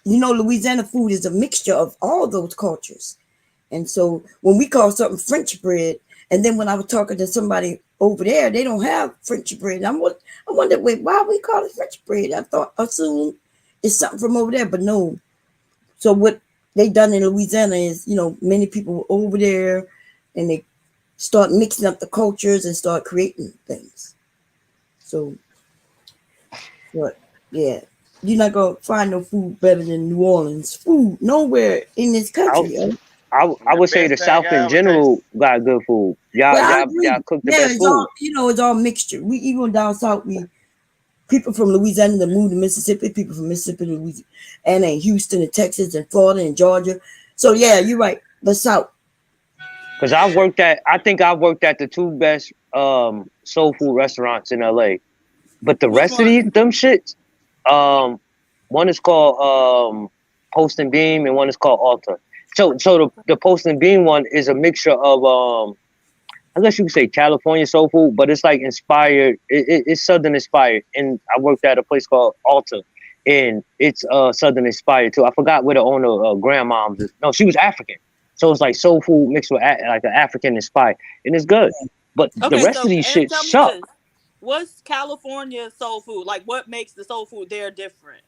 Speaker 12: Louisiana food is a mixture of all those cultures. And so when we call something French bread, and then when I was talking to somebody over there, they don't have French bread. I wonder, wait, why we call it French bread? I assumed it's something from over there, but no. So what they done in Louisiana is, many people were over there and they start mixing up the cultures and start creating things. So, but yeah, you're not gonna find no food better than New Orleans food nowhere in this country.
Speaker 5: I would say the South in general got good food. Y'all cook the best
Speaker 12: it's
Speaker 5: food.
Speaker 12: all it's all mixture. We even down south, people from Louisiana that moved to Mississippi, people from Mississippi to Louisiana, and Houston and Texas and Florida and Georgia. So yeah, you're right. The South.
Speaker 5: Because I think I've worked at the two best soul food restaurants in LA. But the rest of them shits, one is called Post and Beam and one is called Alta. So the Post and Beam one is a mixture of I guess you could say California soul food, but it's like inspired. It's Southern inspired. And I worked at a place called Alta, and it's Southern inspired too. I forgot where the owner grandmom's is. No, she was African. So it's like soul food mixed with like an African inspired, and it's good. But the rest of these shit
Speaker 19: tell me
Speaker 5: suck.
Speaker 19: this. What's California soul food? Like, what makes the soul food there different?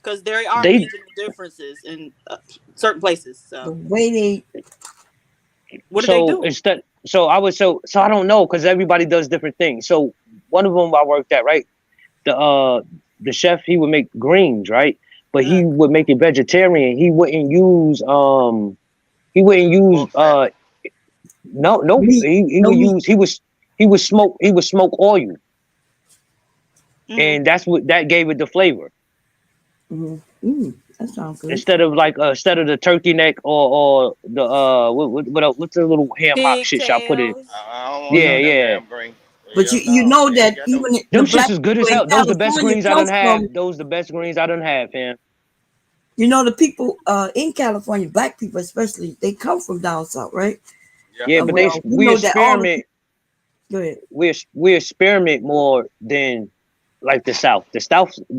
Speaker 19: Because there are regional differences in certain places.
Speaker 12: The
Speaker 19: So
Speaker 12: way they
Speaker 19: what do they do?
Speaker 5: Instead, so I don't know because everybody does different things. So one of them I worked at, right? The chef, he would make greens, right? But he would make it vegetarian. He wouldn't use he would smoke oil. And that's that gave it the flavor.
Speaker 12: That sounds good.
Speaker 5: Instead of the turkey neck or the what else? What's the little ham hock shit y'all put in? Yeah.
Speaker 12: But you know that even
Speaker 5: them
Speaker 12: the
Speaker 5: shits
Speaker 12: black
Speaker 5: is good as
Speaker 12: people
Speaker 5: hell.
Speaker 12: in
Speaker 5: Those the best
Speaker 12: California
Speaker 5: greens I
Speaker 12: come
Speaker 5: done had.
Speaker 12: from,
Speaker 5: Those the best greens I done had, fam.
Speaker 12: the people in California, black people especially, they come from down south, right?
Speaker 5: Yeah, but we experiment. We experiment more than like the South. The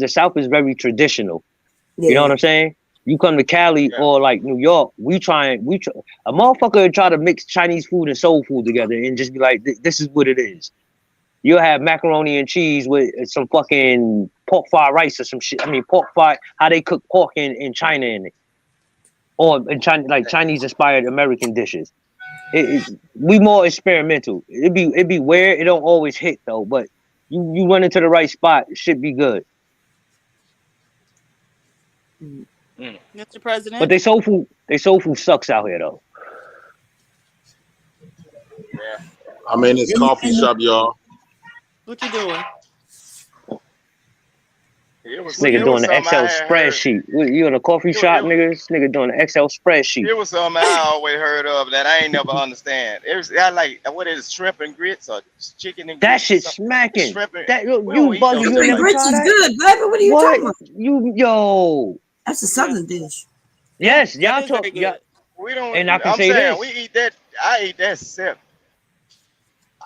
Speaker 5: South is very traditional. You know what I'm saying? You come to Cali or like New York, a motherfucker try to mix Chinese food and soul food together and just be like, this is what it is. You'll have macaroni and cheese with some fucking pork fried rice or some shit. I mean, pork fried, how they cook pork in China in it. Or in China, like Chinese inspired American dishes. We more experimental. It'd be weird. It don't always hit though, but You run into the right spot, it should be good.
Speaker 19: Mr. President.
Speaker 5: But they soul food sucks out here though.
Speaker 7: I'm in this coffee shop, y'all.
Speaker 19: What you doing?
Speaker 5: This nigga doing the Excel spreadsheet. You in a coffee shop, nigga? This nigga doing the Excel spreadsheet.
Speaker 14: It was something I always heard of that I ain't never understand. I like what is it, shrimp and grits or chicken and grits?
Speaker 5: That shit smacking.
Speaker 14: Shrimp and,
Speaker 5: That you
Speaker 14: eat
Speaker 5: buggy.
Speaker 14: those
Speaker 5: You
Speaker 14: things.
Speaker 5: never
Speaker 12: Grits
Speaker 5: tried
Speaker 12: is
Speaker 5: that?
Speaker 12: good, baby. What are you talking about?
Speaker 5: Yo.
Speaker 12: That's a southern dish.
Speaker 5: Yes, y'all talk. Yeah.
Speaker 14: We don't.
Speaker 5: And I can
Speaker 14: I'm
Speaker 5: say
Speaker 14: saying
Speaker 5: this.
Speaker 14: we eat that. I eat that separate.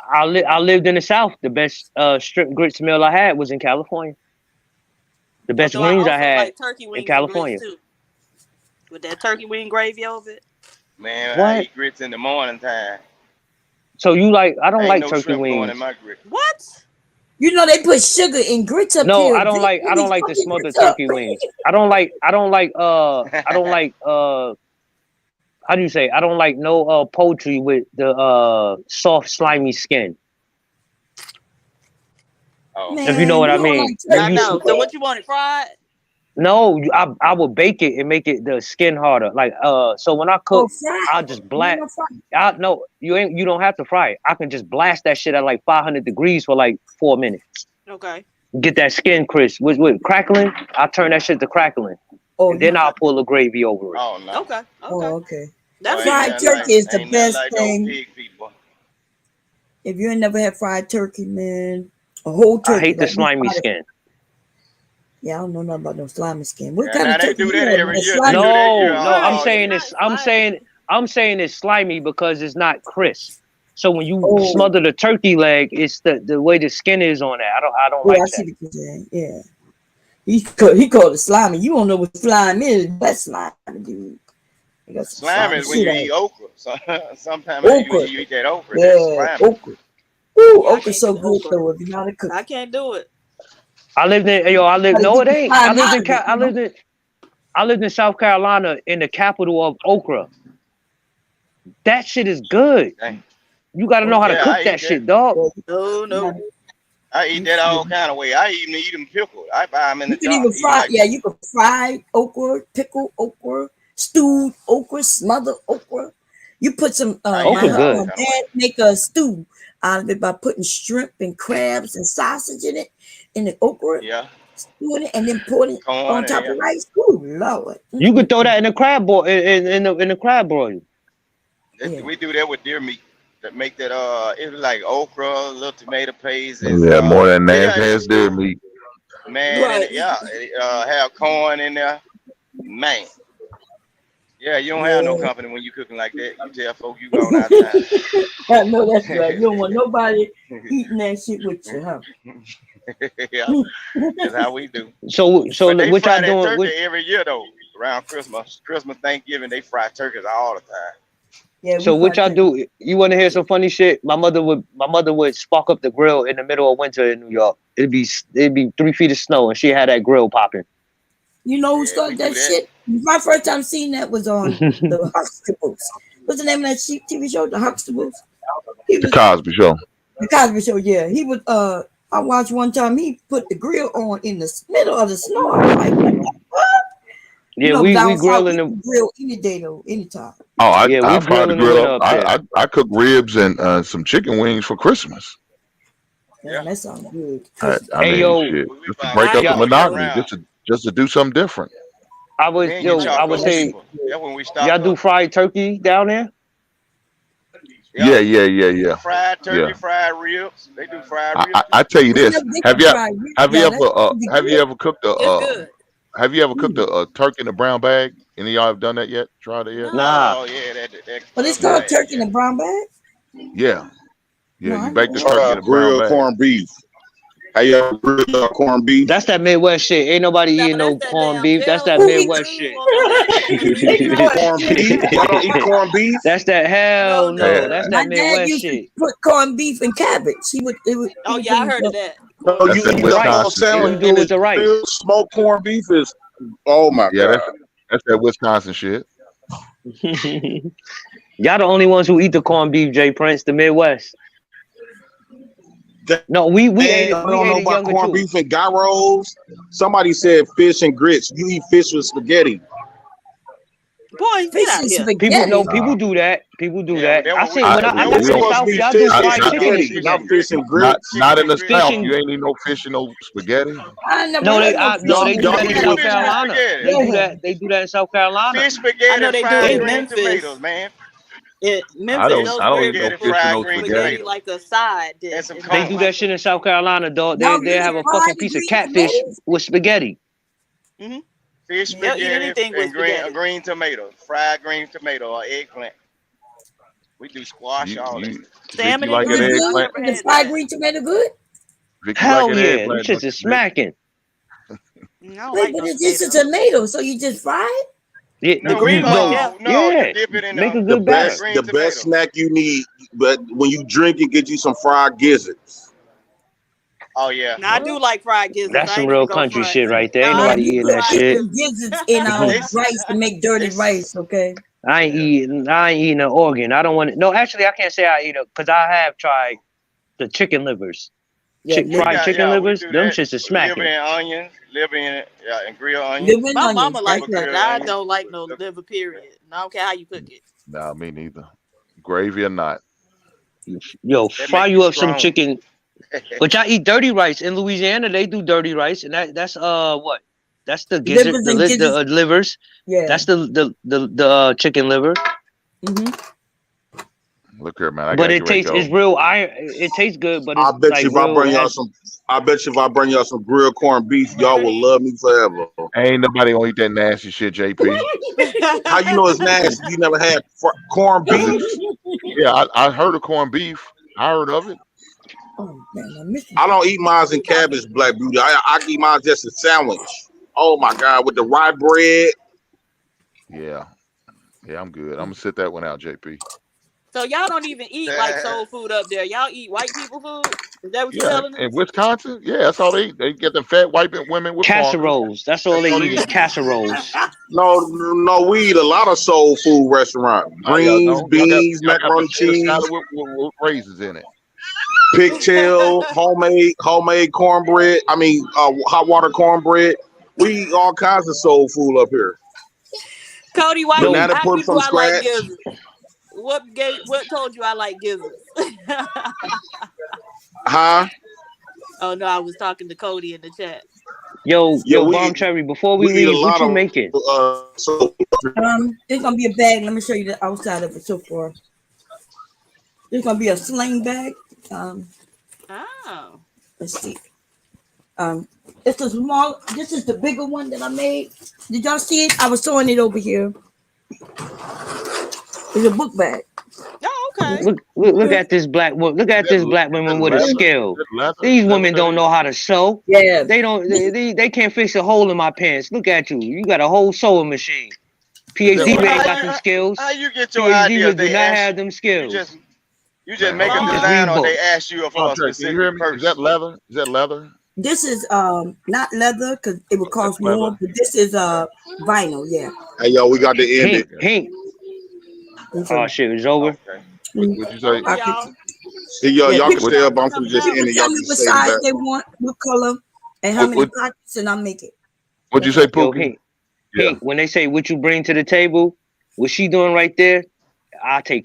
Speaker 5: I lived in the South. The best shrimp grits meal I had was in California. The best
Speaker 19: Although
Speaker 5: wings I
Speaker 19: also
Speaker 5: had
Speaker 19: like turkey wings
Speaker 5: in California.
Speaker 19: and grits too. With that turkey wing gravy over it.
Speaker 14: Man,
Speaker 5: What?
Speaker 14: I eat grits in the morning time.
Speaker 5: So you like? I don't
Speaker 14: Ain't
Speaker 5: like
Speaker 14: no
Speaker 5: turkey
Speaker 14: shrimp going
Speaker 5: wings.
Speaker 14: in my grits.
Speaker 19: What?
Speaker 12: You know they put sugar in grits up
Speaker 5: No,
Speaker 12: here.
Speaker 5: I don't like. I don't like the smothered turkey wings. I don't like. I don't like. How do you say? I don't like no poultry with the soft slimy skin.
Speaker 14: Oh.
Speaker 5: If you know what I mean.
Speaker 19: I know. So what you want it fried?
Speaker 5: No, I will bake it and make it the skin harder. Like so when I cook, I'll just blast. You don't have to fry it. I can just blast that shit at like 500 degrees for like 4 minutes.
Speaker 19: Okay.
Speaker 5: Get that skin crisp with crackling. I'll turn that shit to crackling. And then I'll pull the gravy over it.
Speaker 14: Oh no.
Speaker 19: Okay.
Speaker 12: Oh, okay.
Speaker 19: That's
Speaker 12: fried turkey is the best thing. If you ain't never had fried turkey, man, a whole turkey.
Speaker 5: I hate the
Speaker 12: like we
Speaker 5: slimy
Speaker 12: fried it.
Speaker 5: skin.
Speaker 12: Yeah, I don't know nothing about no slimy skin. What
Speaker 14: Yeah,
Speaker 12: kind
Speaker 14: now
Speaker 12: of
Speaker 14: they
Speaker 12: turkey
Speaker 14: do
Speaker 12: you
Speaker 14: that
Speaker 12: had?
Speaker 14: every
Speaker 12: A
Speaker 14: year.
Speaker 12: slimy-
Speaker 5: I'm saying it's slimy because it's not crisp. So when you smother the turkey leg, it's the way the skin is on it. I don't like
Speaker 12: I
Speaker 5: that.
Speaker 12: see what you're saying. Yeah. He called it slimy. You don't know what slime is. That's slimy, dude. You got some
Speaker 14: Slime is when you
Speaker 12: shit
Speaker 14: eat okra. So, sometimes
Speaker 12: Okra.
Speaker 14: you eat that okra.
Speaker 12: Yeah,
Speaker 14: That's slimy.
Speaker 12: okra. Ooh, okra's so good though if you know how to cook.
Speaker 19: I can't do it.
Speaker 5: I lived in no, it ain't. I lived in South Carolina in the capital of okra. That shit is good.
Speaker 14: Dang.
Speaker 5: You gotta know how to
Speaker 14: Yeah, I
Speaker 5: cook
Speaker 14: eat
Speaker 5: that
Speaker 14: that.
Speaker 5: shit, dog.
Speaker 19: No.
Speaker 14: I eat that all kind of way. I even eat them pickled. I buy them in the
Speaker 12: You can
Speaker 14: jar.
Speaker 12: even
Speaker 14: Eat
Speaker 12: fry.
Speaker 14: like
Speaker 12: Yeah, you can fry okra, pickle okra, stewed okra, smothered okra. You put some.
Speaker 5: Okra good.
Speaker 12: My dad make a stew out of it by putting shrimp and crabs and sausage in it, in the okra.
Speaker 14: Yeah.
Speaker 12: Stewing it and then pouring it
Speaker 14: Corn
Speaker 12: on
Speaker 14: and
Speaker 12: top
Speaker 14: yeah.
Speaker 12: of rice. Ooh, Lord.
Speaker 5: You could throw that in the crab boil in the crab broil.
Speaker 14: We do that with deer meat. That make that it's like okra, a little tomato paste. And,
Speaker 13: Yeah, more than nasty as deer meat.
Speaker 14: Man,
Speaker 12: Right.
Speaker 14: have corn in there. Man. Yeah, you don't have no company when you cooking like that. You tell folks you going outside.
Speaker 12: I know that's right. You don't want nobody eating that shit with you, huh?
Speaker 14: Yeah, that's how we do.
Speaker 5: So
Speaker 14: But they
Speaker 5: what
Speaker 14: fry
Speaker 5: y'all
Speaker 14: that
Speaker 5: doing?
Speaker 14: turkey every year though. Around Christmas, Thanksgiving, they fry turkeys all the time.
Speaker 12: Yeah.
Speaker 5: So what y'all do? You want to hear some funny shit? My mother would spark up the grill in the middle of winter in New York. It'd be 3 feet of snow, and she had that grill popping.
Speaker 12: You know who started that shit? My first time seeing that was on the Huxtables. What's the name of that TV show? The Huxtables.
Speaker 13: The Cosby Show.
Speaker 12: The Cosby Show. Yeah, he would. I watched one time. He put the grill on in the middle of the snow. I was like, what?
Speaker 5: Yeah,
Speaker 12: we
Speaker 5: grilling the
Speaker 12: grill any day though, anytime.
Speaker 13: Oh, I
Speaker 5: we
Speaker 13: fired the
Speaker 5: grilling
Speaker 13: grill
Speaker 5: the
Speaker 13: up.
Speaker 5: winter up
Speaker 13: I cook ribs and some chicken wings for Christmas.
Speaker 12: Yeah, that sounds good.
Speaker 13: I
Speaker 5: Hey,
Speaker 13: mean,
Speaker 5: yo.
Speaker 13: shit, just to break up the monotony, just to do something different.
Speaker 5: I would say,
Speaker 14: That's when we stop.
Speaker 5: y'all do fried turkey down there?
Speaker 13: Yeah.
Speaker 14: Fried turkey,
Speaker 13: Yeah.
Speaker 14: fried ribs. They do fried ribs.
Speaker 13: I tell you this: have you
Speaker 12: Yeah,
Speaker 13: ever cooked a turkey in a brown bag? Any of y'all have done that yet? Tried it yet?
Speaker 5: Nah.
Speaker 14: Oh yeah, that
Speaker 12: But it's called turkey in a brown bag.
Speaker 13: Yeah.
Speaker 12: No,
Speaker 13: You bake the turkey in a brown
Speaker 7: Grilled
Speaker 13: bag.
Speaker 7: corned beef. How you ever grilled corned beef?
Speaker 5: That's that Midwest shit. Ain't nobody eating no corned beef. That's that Midwest shit.
Speaker 7: Corned beef? Y'all don't eat corned beef?
Speaker 5: That's that hell no. That's
Speaker 12: My
Speaker 5: that
Speaker 12: dad
Speaker 5: Midwest
Speaker 12: used
Speaker 5: shit.
Speaker 12: to put corned beef and cabbage.
Speaker 19: Oh yeah, I heard of that.
Speaker 7: No,
Speaker 13: That's
Speaker 7: you
Speaker 13: that
Speaker 7: eat the whole
Speaker 13: Wisconsin
Speaker 7: sandwich
Speaker 13: shit.
Speaker 5: You
Speaker 7: and
Speaker 5: do it
Speaker 7: it's
Speaker 5: to rice.
Speaker 7: grilled smoked corned beef is. Oh my
Speaker 13: Yeah,
Speaker 7: god.
Speaker 13: that's that Wisconsin shit.
Speaker 5: Y'all the only ones who eat the corned beef, Jay Prince, the Midwest. No, we
Speaker 7: I
Speaker 5: ate
Speaker 7: don't know
Speaker 5: it
Speaker 7: about
Speaker 5: younger
Speaker 7: corned
Speaker 5: too.
Speaker 7: beef and gyros. Somebody said fish and grits. You eat fish with spaghetti.
Speaker 19: Boy, get out here.
Speaker 5: People do that. People do that. I seen when I got to the South, y'all do fried chicken and
Speaker 7: not
Speaker 5: spaghetti.
Speaker 7: fish and grits.
Speaker 13: Not in the
Speaker 5: Fish
Speaker 13: South.
Speaker 5: and-
Speaker 13: You ain't eat no fish and no spaghetti.
Speaker 12: I never
Speaker 5: No, they
Speaker 12: heard
Speaker 5: no, they
Speaker 12: fish
Speaker 5: do
Speaker 12: and
Speaker 5: that in
Speaker 12: spaghetti.
Speaker 5: South Carolina. They do that. They do that in South Carolina.
Speaker 14: Fish spaghetti
Speaker 19: I know
Speaker 14: and
Speaker 19: they do
Speaker 14: fried
Speaker 19: it in
Speaker 14: green
Speaker 19: Memphis.
Speaker 14: tomatoes, man.
Speaker 19: In
Speaker 13: I
Speaker 19: Memphis,
Speaker 13: don't
Speaker 19: those
Speaker 13: eat no
Speaker 19: very
Speaker 13: fish and no
Speaker 19: spaghetti
Speaker 13: spaghetti.
Speaker 19: like a side dish.
Speaker 14: And some
Speaker 19: It's
Speaker 5: They
Speaker 19: not
Speaker 5: do
Speaker 14: corn.
Speaker 5: that shit in South Carolina, dog.
Speaker 12: Y'all
Speaker 5: They have
Speaker 12: really
Speaker 5: a
Speaker 12: fried
Speaker 5: fucking
Speaker 12: the
Speaker 5: piece of
Speaker 12: green
Speaker 5: catfish
Speaker 12: tomatoes?
Speaker 5: with spaghetti.
Speaker 14: Fish
Speaker 19: They'll eat
Speaker 14: spaghetti
Speaker 19: anything with
Speaker 14: and green,
Speaker 19: spaghetti.
Speaker 14: green tomato, fried green tomato or eggplant. We do squash all that.
Speaker 13: Vic,
Speaker 19: Salmon
Speaker 13: you like
Speaker 19: and
Speaker 13: that
Speaker 19: grits.
Speaker 13: eggplant?
Speaker 19: Never
Speaker 12: Is the
Speaker 19: had
Speaker 12: fried
Speaker 19: that.
Speaker 12: green tomato good?
Speaker 13: Vic, you like
Speaker 5: Hell
Speaker 13: that
Speaker 5: yeah, them
Speaker 13: eggplant?
Speaker 5: shits
Speaker 13: Don't
Speaker 5: is
Speaker 13: you, Vic?
Speaker 5: smacking.
Speaker 19: I don't
Speaker 12: Wait,
Speaker 19: like
Speaker 12: but
Speaker 19: no
Speaker 12: it's just a
Speaker 19: tomatoes.
Speaker 12: tomato, so you just fry it?
Speaker 5: Yeah,
Speaker 19: The green one, yeah.
Speaker 5: yeah.
Speaker 14: You dip it in
Speaker 5: Make a
Speaker 14: the
Speaker 5: good batter.
Speaker 14: green
Speaker 7: The
Speaker 14: tomato.
Speaker 7: best snack you need, but when you drink it, get you some fried gizzards.
Speaker 14: Oh yeah.
Speaker 19: Now, I do like fried gizzards.
Speaker 5: That's
Speaker 19: I
Speaker 5: some
Speaker 19: ain't
Speaker 5: real
Speaker 19: even gonna
Speaker 5: country
Speaker 19: front.
Speaker 5: shit right there. Ain't
Speaker 19: Nah, I
Speaker 5: nobody
Speaker 19: do
Speaker 5: eating
Speaker 19: like
Speaker 5: that
Speaker 19: fried
Speaker 5: shit.
Speaker 12: Put gizzards in rice to make dirty rice, okay?
Speaker 5: I ain't eating an organ. I don't want it. No, actually, I can't say I eat it because I have tried the chicken livers.
Speaker 12: Yeah,
Speaker 5: Fried chicken
Speaker 14: we
Speaker 5: livers.
Speaker 14: do
Speaker 5: Them
Speaker 14: that.
Speaker 5: shits are
Speaker 14: Liver
Speaker 5: smacking.
Speaker 14: and onions, liver and grilled onions.
Speaker 12: Liver and
Speaker 19: My
Speaker 12: onions,
Speaker 19: mama like
Speaker 12: that's
Speaker 19: that.
Speaker 14: grilled
Speaker 19: I
Speaker 14: onions.
Speaker 19: don't like no liver, period. I don't care how you cook it.
Speaker 13: Nah, me neither. Gravy or not.
Speaker 5: Yo,
Speaker 14: That
Speaker 5: fry
Speaker 14: make
Speaker 5: you
Speaker 14: you
Speaker 5: up some
Speaker 14: strong.
Speaker 5: chicken. But y'all eat dirty rice in Louisiana. They do dirty rice, and that's what? That's the gizzard,
Speaker 12: livers and gizzards.
Speaker 5: livers.
Speaker 12: Yeah.
Speaker 5: That's the chicken liver.
Speaker 13: Look here, man. I
Speaker 5: But
Speaker 13: gotta
Speaker 5: it
Speaker 13: get ready to
Speaker 5: tastes
Speaker 13: go.
Speaker 5: it's real iron. It tastes good, but
Speaker 7: I
Speaker 5: it's
Speaker 7: bet
Speaker 5: like
Speaker 7: you if I
Speaker 5: real.
Speaker 7: bring y'all some grilled corned beef, y'all will love me forever.
Speaker 13: Ain't nobody gonna eat that nasty shit, JP.
Speaker 7: How you know it's nasty? You never had corned beef?
Speaker 13: Yeah, I heard of corned beef. I heard of it.
Speaker 12: Oh man, I missed it.
Speaker 7: I don't eat mine in cabbage, Black Beauty. I eat mine just a sandwich. Oh my God, with the rye bread.
Speaker 13: Yeah, I'm good. I'm gonna sit that one out, JP.
Speaker 19: So y'all don't even eat like soul food up there. Y'all eat white people food? Is that what you're
Speaker 13: Yeah,
Speaker 19: telling us?
Speaker 13: in Wisconsin, yeah, that's all they eat. They get the fat white women with
Speaker 5: Casseroles. That's all they eat is casseroles.
Speaker 7: No, we eat a lot of soul food restaurant. Greens, beans, macaroni cheese,
Speaker 13: with raisins in it.
Speaker 7: pigtail, homemade cornbread. I mean, hot water cornbread. We eat all kinds of soul food up here.
Speaker 19: Cody, why
Speaker 7: Banana
Speaker 19: you
Speaker 7: pudding
Speaker 19: ask me
Speaker 7: from
Speaker 19: do I like
Speaker 7: scratch.
Speaker 19: gizzards? What told you I like gizzards?
Speaker 7: Huh?
Speaker 19: Oh no, I was talking to Cody in the chat.
Speaker 5: Yo, Bomb Cherry. Before we leave, what you making?
Speaker 12: It's gonna be a bag. Let me show you the outside of it so far. It's gonna be a sling bag. Let's see. It's a small. This is the bigger one that I made. Did y'all see it? I was throwing it over here. It's a book bag.
Speaker 19: Oh, okay.
Speaker 5: Look at this black woman. Look at this black woman with a skill. These women don't know how to sew.
Speaker 12: Yeah.
Speaker 5: They don't. They can't fix a hole in my pants. Look at you. You got a whole sewing machine. PhD man got them skills.
Speaker 14: How you get your
Speaker 5: PhD
Speaker 14: ideas?
Speaker 5: do not have them skills.
Speaker 14: You just make a design or they ask you for a specific
Speaker 13: Can you hear me?
Speaker 14: purpose.
Speaker 13: Is that leather? Is that leather?
Speaker 12: This is not leather because it would cost more, but this is vinyl. Yeah.
Speaker 7: Hey yo, we got to end it.
Speaker 5: Hank. Oh shit, it's over.
Speaker 13: What'd you say?
Speaker 7: Hey, y'all
Speaker 12: Yeah,
Speaker 7: can
Speaker 12: people-
Speaker 7: stay up. I'm gonna just end it. Y'all
Speaker 12: Tell me
Speaker 7: can
Speaker 12: what
Speaker 7: say
Speaker 12: size
Speaker 7: that.
Speaker 12: they want, what color, and how many
Speaker 13: What-
Speaker 12: pockets, and I'll make it.
Speaker 13: What'd you say,
Speaker 5: Yo,
Speaker 13: Pookie?
Speaker 5: Hank, when they say what you bring to the table, what she doing right there, I'll take it.